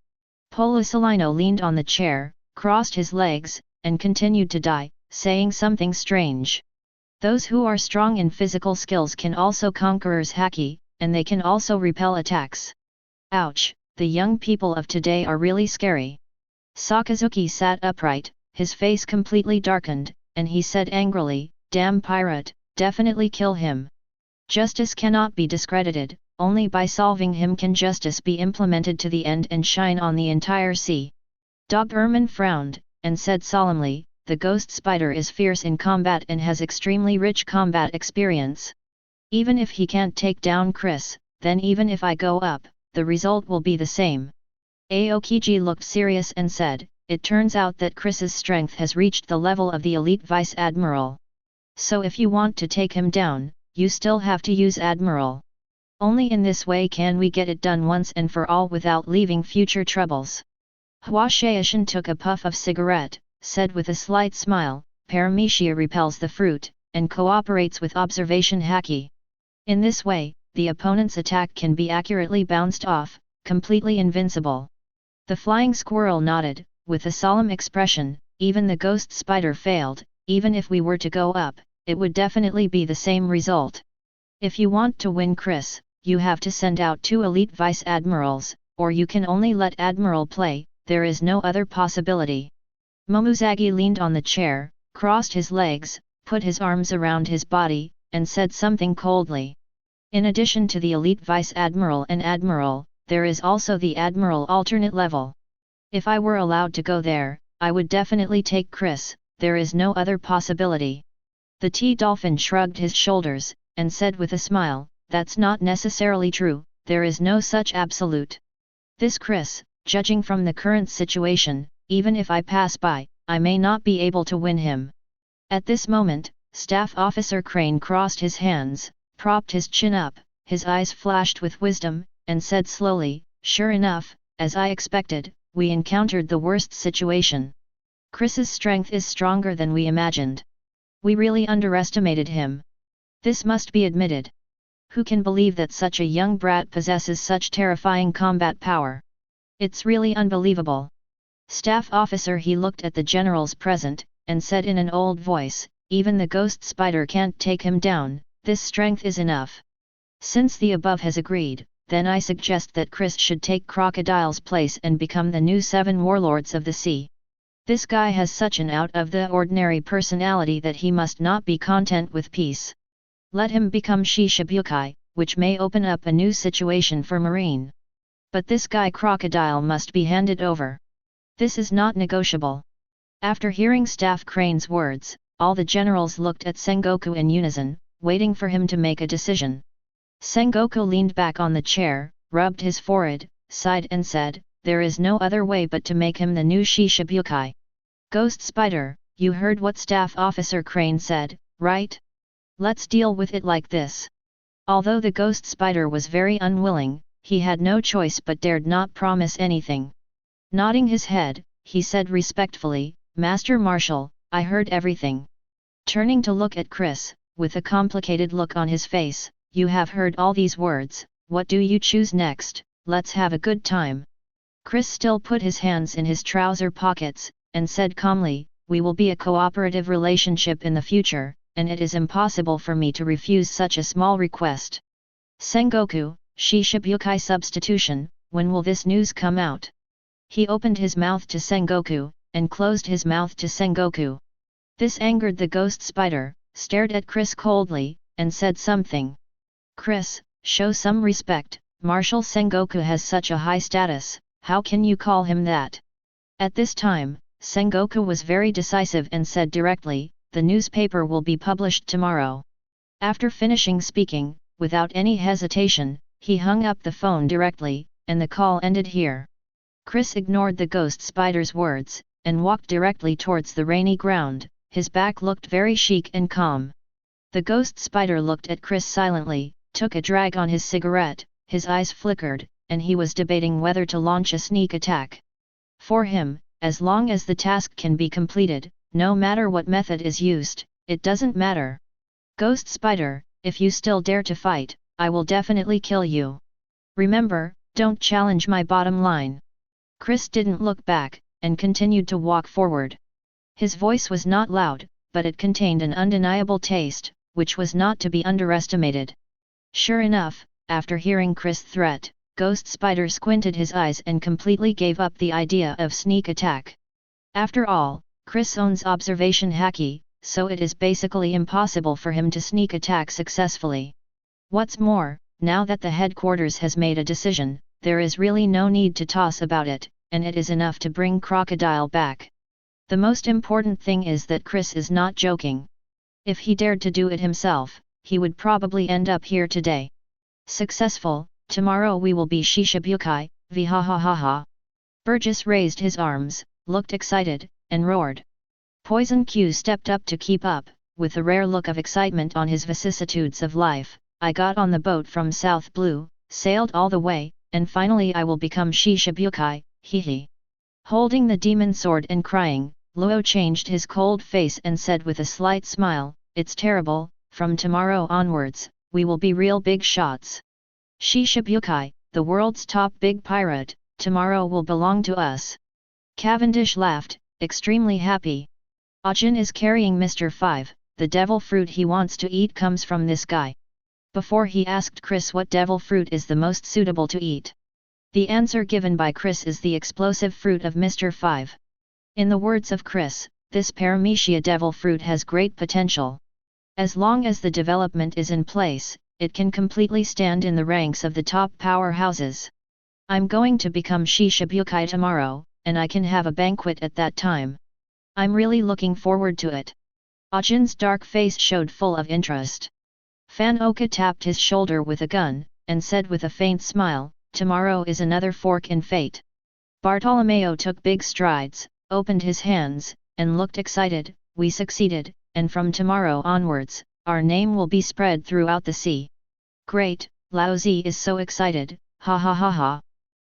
Polisalino leaned on the chair, crossed his legs, and continued to die, saying something strange. Those who are strong in physical skills can also conqueror's haki, and they can also repel attacks. Ouch, the young people of today are really scary. Sakazuki sat upright, his face completely darkened, and he said angrily, damn pirate, definitely kill him. Justice cannot be discredited, only by solving him can justice be implemented to the end and shine on the entire sea. Doberman frowned, and said solemnly, the Ghost Spider is fierce in combat and has extremely rich combat experience. Even if he can't take down Chris, then even if I go up, the result will be the same. Aokiji looked serious and said, it turns out that Chris's strength has reached the level of the elite Vice Admiral. So if you want to take him down, you still have to use Admiral. Only in this way can we get it done once and for all without leaving future troubles. Hua Shaishan took a puff of cigarette, said with a slight smile, Paramecia repels the fruit, and cooperates with observation haki. In this way, the opponent's attack can be accurately bounced off, completely invincible. The flying squirrel nodded, with a solemn expression, even the Ghost Spider failed, even if we were to go up, it would definitely be the same result. If you want to win Chris, you have to send out 2 elite Vice Admirals, or you can only let Admiral play, there is no other possibility. Momozagi leaned on the chair, crossed his legs, put his arms around his body, and said something coldly. In addition to the elite Vice Admiral and Admiral, there is also the Admiral alternate level. If I were allowed to go there, I would definitely take Chris, there is no other possibility. The T-Dolphin shrugged his shoulders, and said with a smile, that's not necessarily true, there is no such absolute. This Chris, judging from the current situation, even if I pass by, I may not be able to win him. At this moment, Staff Officer Crane crossed his hands, propped his chin up, his eyes flashed with wisdom, and said slowly, sure enough, as I expected, we encountered the worst situation. Chris's strength is stronger than we imagined. We really underestimated him. This must be admitted. Who can believe that such a young brat possesses such terrifying combat power? It's really unbelievable. Staff Officer he looked at the generals present, and said in an old voice, even the Ghost Spider can't take him down, this strength is enough. Since the above has agreed, then I suggest that Chris should take Crocodile's place and become the new 7 warlords of the sea. This guy has such an out-of-the-ordinary personality that he must not be content with peace. Let him become Shishibukai, which may open up a new situation for Marine. But this guy Crocodile must be handed over. This is not negotiable. After hearing Staff Crane's words, all the generals looked at Sengoku in unison, waiting for him to make a decision. Sengoku leaned back on the chair, rubbed his forehead, sighed and said, "There is no other way but to make him the new Shishibukai. Ghost Spider, you heard what Staff Officer Crane said, right? Let's deal with it like this." Although the Ghost Spider was very unwilling, he had no choice but dared not promise anything. Nodding his head, he said respectfully, "Master Marshal, I heard everything." Turning to look at Chris, with a complicated look on his face, "You have heard all these words, what do you choose next? Let's have a good time." Chris still put his hands in his trouser pockets, and said calmly, "We will be a cooperative relationship in the future, and it is impossible for me to refuse such a small request." "Sengoku, Shishibukai substitution, when will this news come out?" He opened his mouth to Sengoku, and closed his mouth to Sengoku. This angered the Ghost Spider, stared at Chris coldly, and said something. "Chris, show some respect, Marshal Sengoku has such a high status, how can you call him that?" At this time, Sengoku was very decisive and said directly, "The newspaper will be published tomorrow." After finishing speaking, without any hesitation, he hung up the phone directly, and the call ended here. Chris ignored the Ghost Spider's words, and walked directly towards the rainy ground. His back looked very chic and calm. The Ghost Spider looked at Chris silently, took a drag on his cigarette, his eyes flickered, and he was debating whether to launch a sneak attack. For him, as long as the task can be completed, no matter what method is used, it doesn't matter. "Ghost Spider, if you still dare to fight, I will definitely kill you. Remember, don't challenge my bottom line." Chris didn't look back, and continued to walk forward. His voice was not loud, but it contained an undeniable taste, which was not to be underestimated. Sure enough, after hearing Chris' threat, Ghost Spider squinted his eyes and completely gave up the idea of sneak attack. After all, Chris owns observation haki, so it is basically impossible for him to sneak attack successfully. What's more, now that the headquarters has made a decision, there is really no need to toss about it, and it is enough to bring Crocodile back. The most important thing is that Chris is not joking. If he dared to do it himself, he would probably end up here today. Successful, tomorrow we will be Shishibukai, vhahahaha. Burgess raised his arms, looked excited, and roared. Poison Q stepped up to keep up, with a rare look of excitement on his vicissitudes of life. "I got on the boat from South Blue, sailed all the way, and finally I will become Shishibukai, hee. Holding the demon sword and crying, Luo changed his cold face and said with a slight smile, "It's terrible, from tomorrow onwards, we will be real big shots. Shishibukai, the world's top big pirate, tomorrow will belong to us." Cavendish laughed, extremely happy. "Ajin is carrying Mr. 5, the devil fruit he wants to eat comes from this guy." Before he asked Chris what devil fruit is the most suitable to eat. The answer given by Chris is the explosive fruit of Mr. 5. In the words of Chris, this Paramecia devil fruit has great potential. As long as the development is in place, it can completely stand in the ranks of the top powerhouses. "I'm going to become Shishibukai tomorrow, and I can have a banquet at that time. I'm really looking forward to it." Ajin's dark face showed full of interest. Fan Oka tapped his shoulder with a gun, and said with a faint smile, "Tomorrow is another fork in fate." Bartolomeo took big strides, opened his hands, and looked excited. "We succeeded, and from tomorrow onwards, our name will be spread throughout the sea." "Great, Laozi is so excited, ha ha ha ha."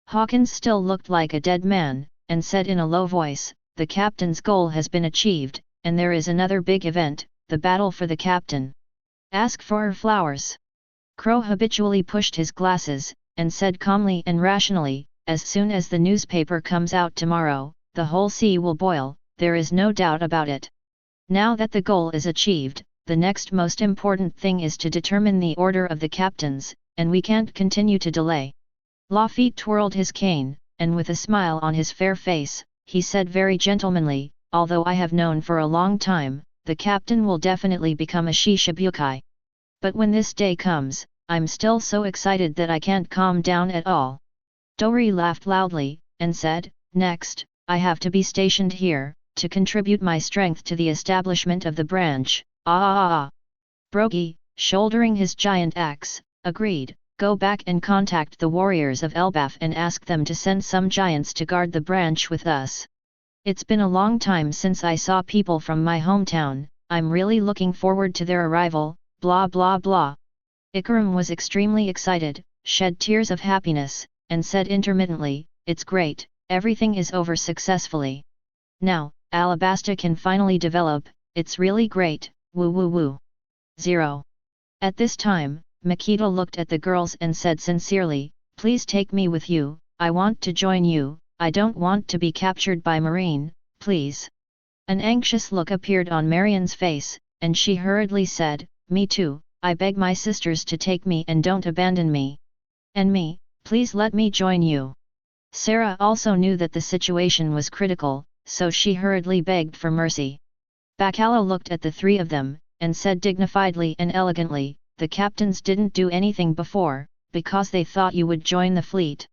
Hawkins still looked like a dead man, and said in a low voice, "The captain's goal has been achieved, and there is another big event, the battle for the captain. Ask for her flowers." Crow habitually pushed his glasses, and said calmly and rationally, "As soon as the newspaper comes out tomorrow, the whole sea will boil, there is no doubt about it. Now that the goal is achieved, the next most important thing is to determine the order of the captains, and we can't continue to delay." Lafitte twirled his cane, and with a smile on his fair face, he said very gentlemanly, "Although I have known for a long time, the captain will definitely become a Shishibukai. But when this day comes, I'm still so excited that I can't calm down at all." Dori laughed loudly, and said, "Next, I have to be stationed here, to contribute my strength to the establishment of the branch. Ah! Brogi, shouldering his giant axe, agreed. Go back and contact the warriors of Elbaf and ask them to send some giants to guard the branch with us. It's been a long time since I saw people from my hometown, I'm really looking forward to their arrival, blah blah blah. Ikaram was extremely excited, shed tears of happiness, and said intermittently, it's great, everything is over successfully. Now, Alabasta can finally develop, it's really great, woo woo woo. 0. At this time, Makita looked at the girls and said sincerely, please take me with you, I want to join you, I don't want to be captured by Marine, please. An anxious look appeared on Marian's face, and she hurriedly said, me too, I beg my sisters to take me and don't abandon me. And me, please let me join you. Sarah also knew that the situation was critical, so she hurriedly begged for mercy. Bacala looked at the three of them, and said dignifiedly and elegantly, the captains didn't do anything before, because they thought you would join the fleet.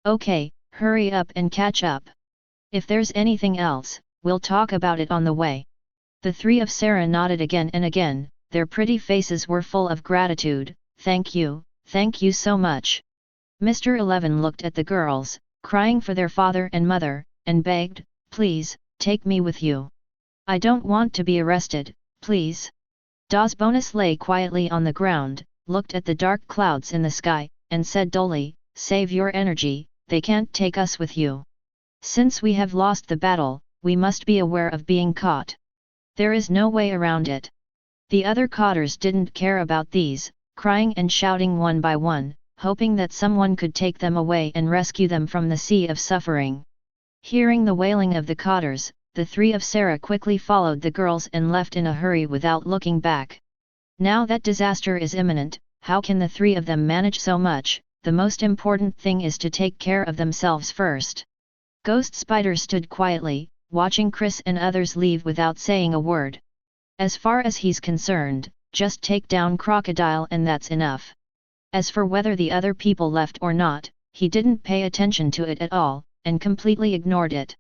Okay, hurry up and catch up. If there's anything else, we'll talk about it on the way. The three of Sarah nodded again and again, their pretty faces were full of gratitude, thank you so much. Mr. 11 looked at the girls, crying for their father and mother, and begged, please, take me with you. I don't want to be arrested, please. Das Bonus lay quietly on the ground, looked at the dark clouds in the sky, and said dully, save your energy, they can't take us with you. Since we have lost the battle, we must be aware of being caught. There is no way around it. The other cotters didn't care about these, crying and shouting one by one, hoping that someone could take them away and rescue them from the sea of suffering. Hearing the wailing of the cotters, the three of Sarah quickly followed the girls and left in a hurry without looking back. Now that disaster is imminent, how can the three of them manage so much? The most important thing is to take care of themselves first. Ghost Spider stood quietly, watching Chris and others leave without saying a word. As far as he's concerned, just take down Crocodile and that's enough. As for whether the other people left or not, he didn't pay attention to it at all, and completely ignored it.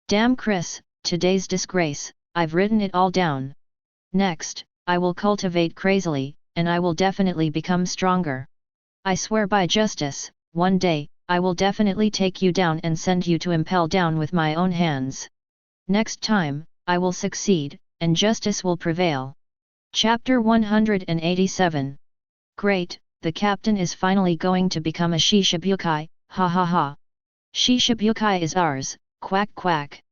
Damn Chris, today's disgrace, I've written it all down. Next, I will cultivate crazily, and I will definitely become stronger. I swear by justice, one day, I will definitely take you down and send you to Impel down with my own hands. Next time, I will succeed, and justice will prevail. Chapter 187. Great, the captain is finally going to become a Shishibukai, ha ha ha. Shishibukai is ours, quack quack.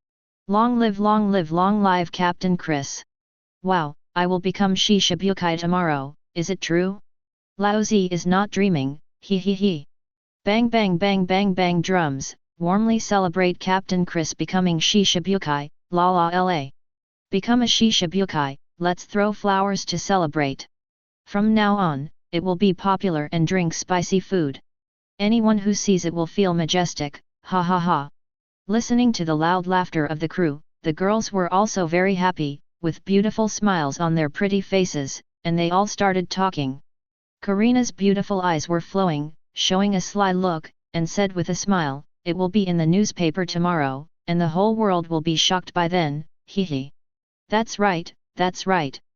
Long live long live Captain Chris. Wow, I will become Shishibukai tomorrow, is it true? Lao Zi is not dreaming, he he he. Bang bang bang bang bang drums, warmly celebrate Captain Chris becoming Shishibukai, la la la. Become a Shishibukai, let's throw flowers to celebrate. From now on, it will be popular and drink spicy food. Anyone who sees it will feel majestic, ha ha ha. Listening to the loud laughter of the crew, the girls were also very happy, with beautiful smiles on their pretty faces, and they all started talking. Karina's beautiful eyes were flowing, showing a sly look, and said with a smile, it will be in the newspaper tomorrow, and the whole world will be shocked by then, hee hee. That's right,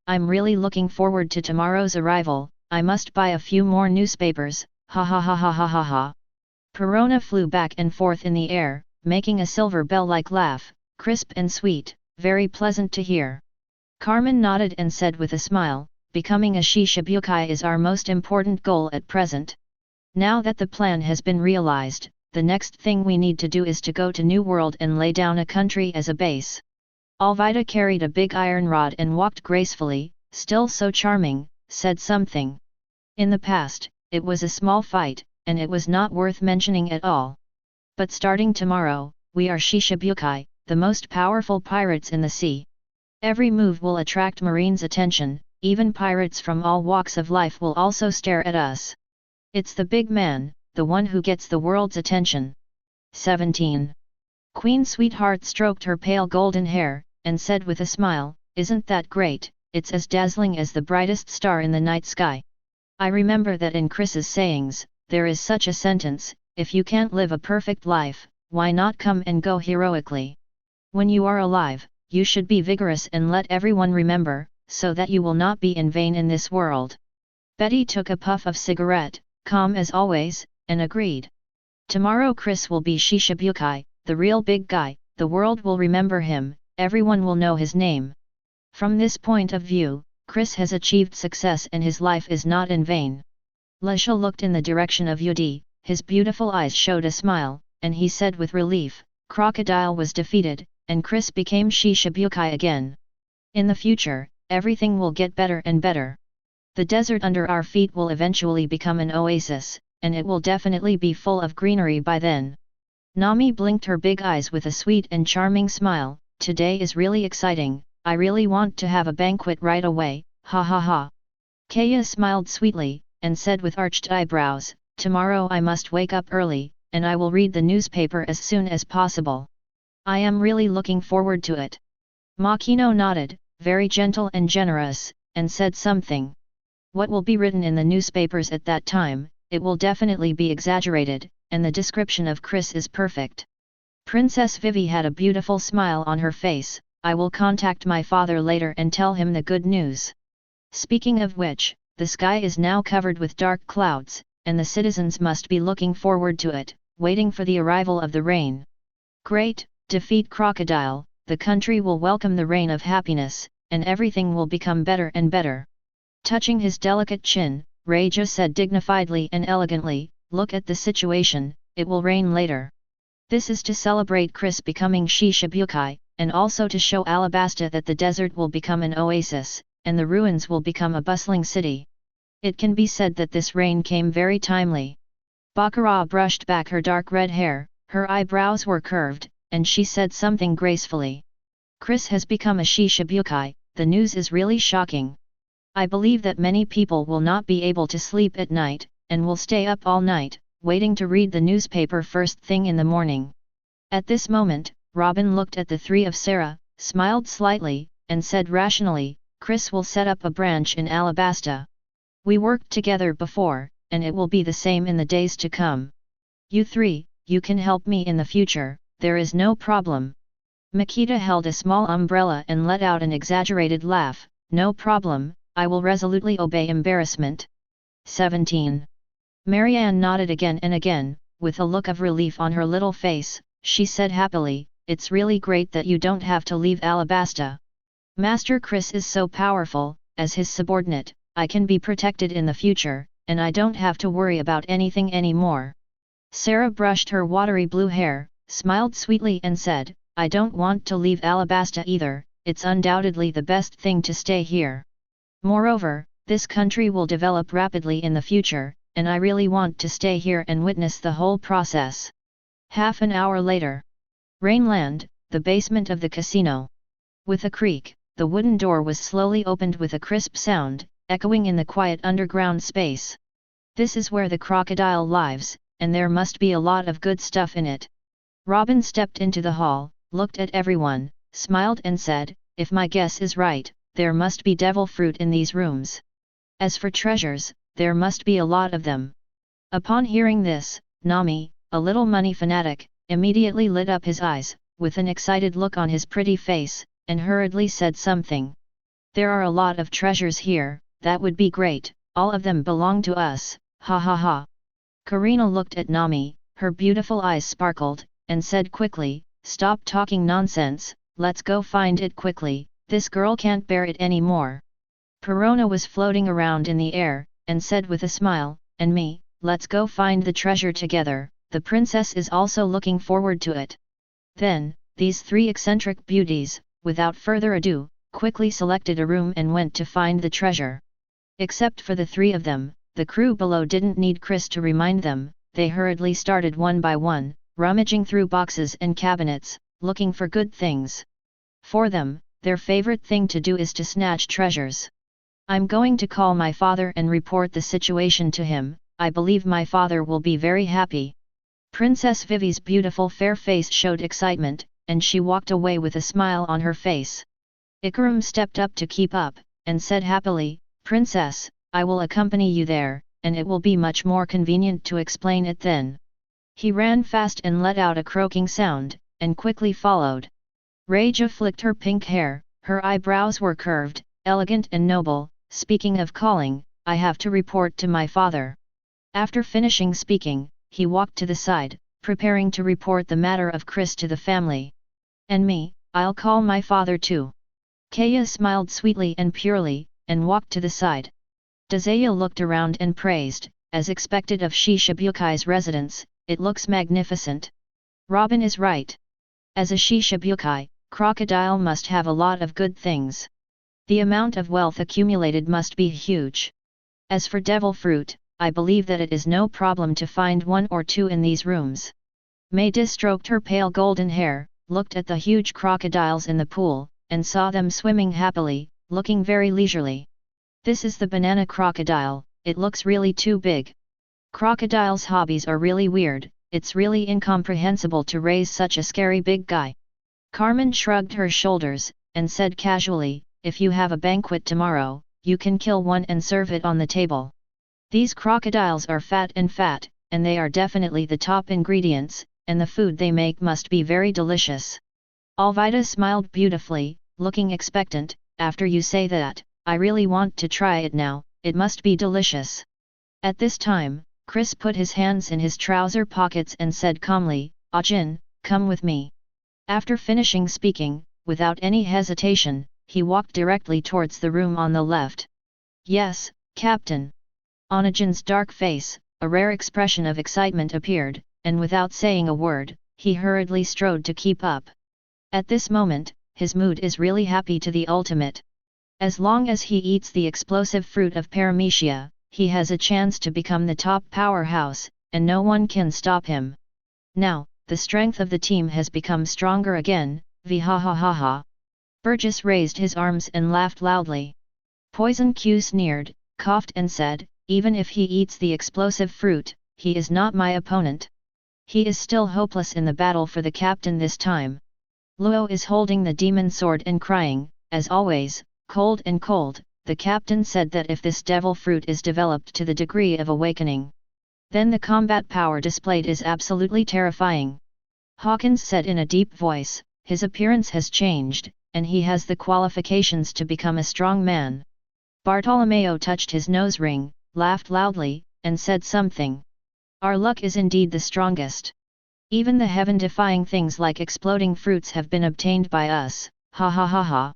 I'm really looking forward to tomorrow's arrival, I must buy a few more newspapers, ha ha ha ha ha ha ha. Perona flew back and forth in the air, making a silver bell-like laugh, crisp and sweet, very pleasant to hear. Carmen nodded and said with a smile, becoming a Shishibukai is our most important goal at present. Now that the plan has been realized, the next thing we need to do is to go to New World and lay down a country as a base. Alvida carried a big iron rod and walked gracefully, still so charming, said something. In the past, it was a small fight, and it was not worth mentioning at all. But starting tomorrow, we are Shishibukai, the most powerful pirates in the sea. Every move will attract Marine's attention, even pirates from all walks of life will also stare at us. It's the big man, the one who gets the world's attention. 17. Queen Sweetheart stroked her pale golden hair, and said with a smile, isn't that great, it's as dazzling as the brightest star in the night sky. I remember that in Chris's sayings, there is such a sentence, if you can't live a perfect life, why not come and go heroically? When you are alive, you should be vigorous and let everyone remember, so that you will not be in vain in this world. Betty took a puff of cigarette, calm as always, and agreed. Tomorrow Chris will be Shishibukai, the real big guy, the world will remember him, everyone will know his name. From this point of view, Chris has achieved success and his life is not in vain. Lesha looked in the direction of Yudi, his beautiful eyes showed a smile, and he said with relief, Crocodile was defeated, and Chris became Shishibukai again. In the future, everything will get better and better. The desert under our feet will eventually become an oasis, and it will definitely be full of greenery by then. Nami blinked her big eyes with a sweet and charming smile, today is really exciting, I really want to have a banquet right away, ha ha ha. Kaya smiled sweetly, and said with arched eyebrows, tomorrow I must wake up early, and I will read the newspaper as soon as possible. I am really looking forward to it. Makino nodded, very gentle and generous, and said something. What will be written in the newspapers at that time, it will definitely be exaggerated, and the description of Chris is perfect. Princess Vivi had a beautiful smile on her face, I will contact my father later and tell him the good news. Speaking of which, the sky is now covered with dark clouds, and the citizens must be looking forward to it, waiting for the arrival of the rain. Great, defeat Crocodile, the country will welcome the rain of happiness, and everything will become better and better. Touching his delicate chin, Raja said dignifiedly and elegantly, look at the situation, it will rain later. This is to celebrate Chris becoming Shishibukai, and also to show Alabasta that the desert will become an oasis, and the ruins will become a bustling city. It can be said that this rain came very timely. Baccarat brushed back her dark red hair, her eyebrows were curved, and she said something gracefully. Chris has become a Shishibukai, the news is really shocking. I believe that many people will not be able to sleep at night, and will stay up all night, waiting to read the newspaper first thing in the morning. At this moment, Robin looked at the three of Sarah, smiled slightly, and said rationally, Chris will set up a branch in Alabasta. We worked together before, and it will be the same in the days to come. You three, you can help me in the future, there is no problem. Makita held a small umbrella and let out an exaggerated laugh, no problem, I will resolutely obey. Embarrassment. 17. Marianne nodded again and again, with a look of relief on her little face, she said happily, it's really great that you don't have to leave Alabasta. Master Chris is so powerful, as his subordinate, I can be protected in the future, and I don't have to worry about anything anymore. Sarah brushed her watery blue hair, smiled sweetly and said, I don't want to leave Alabasta either, it's undoubtedly the best thing to stay here. Moreover, this country will develop rapidly in the future, and I really want to stay here and witness the whole process. Half an hour later. Rainland, the basement of the casino. With a creak, the wooden door was slowly opened with a crisp sound, echoing in the quiet underground space. This is where the crocodile lives, and there must be a lot of good stuff in it. Robin stepped into the hall, looked at everyone, smiled and said, if my guess is right, there must be devil fruit in these rooms. As for treasures, there must be a lot of them. Upon hearing this, Nami, a little money fanatic, immediately lit up his eyes, with an excited look on his pretty face, and hurriedly said something. There are a lot of treasures here, that would be great, all of them belong to us, ha ha ha. Karina looked at Nami, her beautiful eyes sparkled, and said quickly, stop talking nonsense, let's go find it quickly, this girl can't bear it anymore. Perona was floating around in the air, and said with a smile, and me, let's go find the treasure together, the princess is also looking forward to it. Then, these three eccentric beauties, without further ado, quickly selected a room and went to find the treasure. Except for the three of them, the crew below didn't need Chris to remind them, they hurriedly started one by one, rummaging through boxes and cabinets, looking for good things. For them, their favorite thing to do is to snatch treasures. I'm going to call my father and report the situation to him, I believe my father will be very happy. Princess Vivi's beautiful fair face showed excitement, and she walked away with a smile on her face. Ikram stepped up to keep up, and said happily, Princess, I will accompany you there, and it will be much more convenient to explain it then. He ran fast and let out a croaking sound, and quickly followed. Rage flicked her pink hair, her eyebrows were curved, elegant and noble. Speaking of calling, I have to report to my father. After finishing speaking, he walked to the side, preparing to report the matter of Chris to the family. And me, I'll call my father too. Kaya smiled sweetly and purely, and walked to the side. Dazaya looked around and praised, as expected of Shishabukai's residence, it looks magnificent. Robin is right. As a Shishabukai, crocodile must have a lot of good things. The amount of wealth accumulated must be huge. As for devil fruit, I believe that it is no problem to find one or two in these rooms. Maida stroked her pale golden hair, looked at the huge crocodiles in the pool, and saw them swimming happily, looking very leisurely. This is the banana crocodile, it looks really too big. Crocodiles' hobbies are really weird, it's really incomprehensible to raise such a scary big guy. Carmen shrugged her shoulders, and said casually, if you have a banquet tomorrow, you can kill one and serve it on the table. These crocodiles are fat, and they are definitely the top ingredients, and the food they make must be very delicious. Alvida smiled beautifully, looking expectant. After you say that, I really want to try it now, it must be delicious. At this time, Chris put his hands in his trouser pockets and said calmly, Ajin, come with me. After finishing speaking, without any hesitation, he walked directly towards the room on the left. Yes, Captain. On Ajin's dark face, a rare expression of excitement appeared, and without saying a word, he hurriedly strode to keep up. At this moment, his mood is really happy to the ultimate. As long as he eats the explosive fruit of Paramecia, he has a chance to become the top powerhouse, and no one can stop him. Now, the strength of the team has become stronger again, vhahahaha. Burgess raised his arms and laughed loudly. Poison Q sneered, coughed and said, even if he eats the explosive fruit, he is not my opponent. He is still hopeless in the battle for the captain this time. Luo is holding the demon sword and crying, as always, cold and cold. The captain said that if this devil fruit is developed to the degree of awakening, then the combat power displayed is absolutely terrifying. Hawkins said in a deep voice, his appearance has changed, and he has the qualifications to become a strong man. Bartolomeo touched his nose ring, laughed loudly, and said something. Our luck is indeed the strongest. Even the heaven-defying things like exploding fruits have been obtained by us, ha ha ha ha.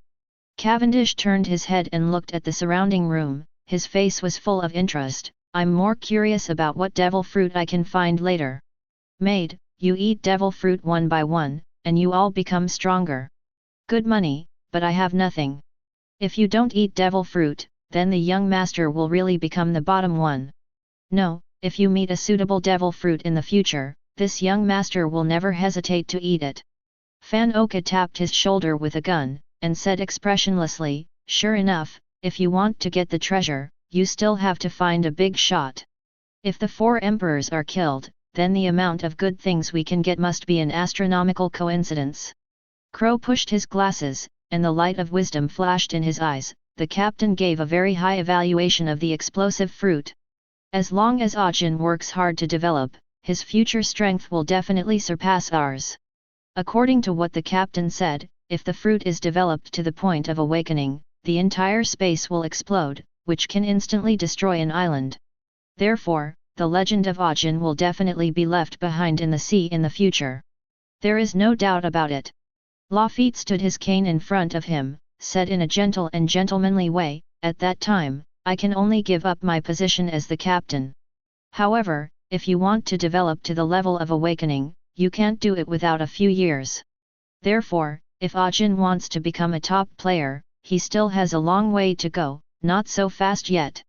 Cavendish turned his head and looked at the surrounding room, his face was full of interest. I'm more curious about what devil fruit I can find later. Maid, you eat devil fruit one by one, and you all become stronger. Good money, but I have nothing. If you don't eat devil fruit, then the young master will really become the bottom one. No, if you meet a suitable devil fruit in the future, this young master will never hesitate to eat it. Fan Oka tapped his shoulder with a gun, and said expressionlessly, sure enough, if you want to get the treasure, you still have to find a big shot. If the 4 emperors are killed, then the amount of good things we can get must be an astronomical coincidence. Crow pushed his glasses, and the light of wisdom flashed in his eyes. The captain gave a very high evaluation of the explosive fruit. As long as Ajin works hard to develop, his future strength will definitely surpass ours. According to what the captain said, if the fruit is developed to the point of awakening, the entire space will explode, which can instantly destroy an island. Therefore, the legend of Ajin will definitely be left behind in the sea in the future. There is no doubt about it. Lafitte stood his cane in front of him, said in a gentle and gentlemanly way, at that time, I can only give up my position as the captain. However, if you want to develop to the level of awakening, you can't do it without a few years. Therefore, if Ajin wants to become a top player, he still has a long way to go, not so fast yet.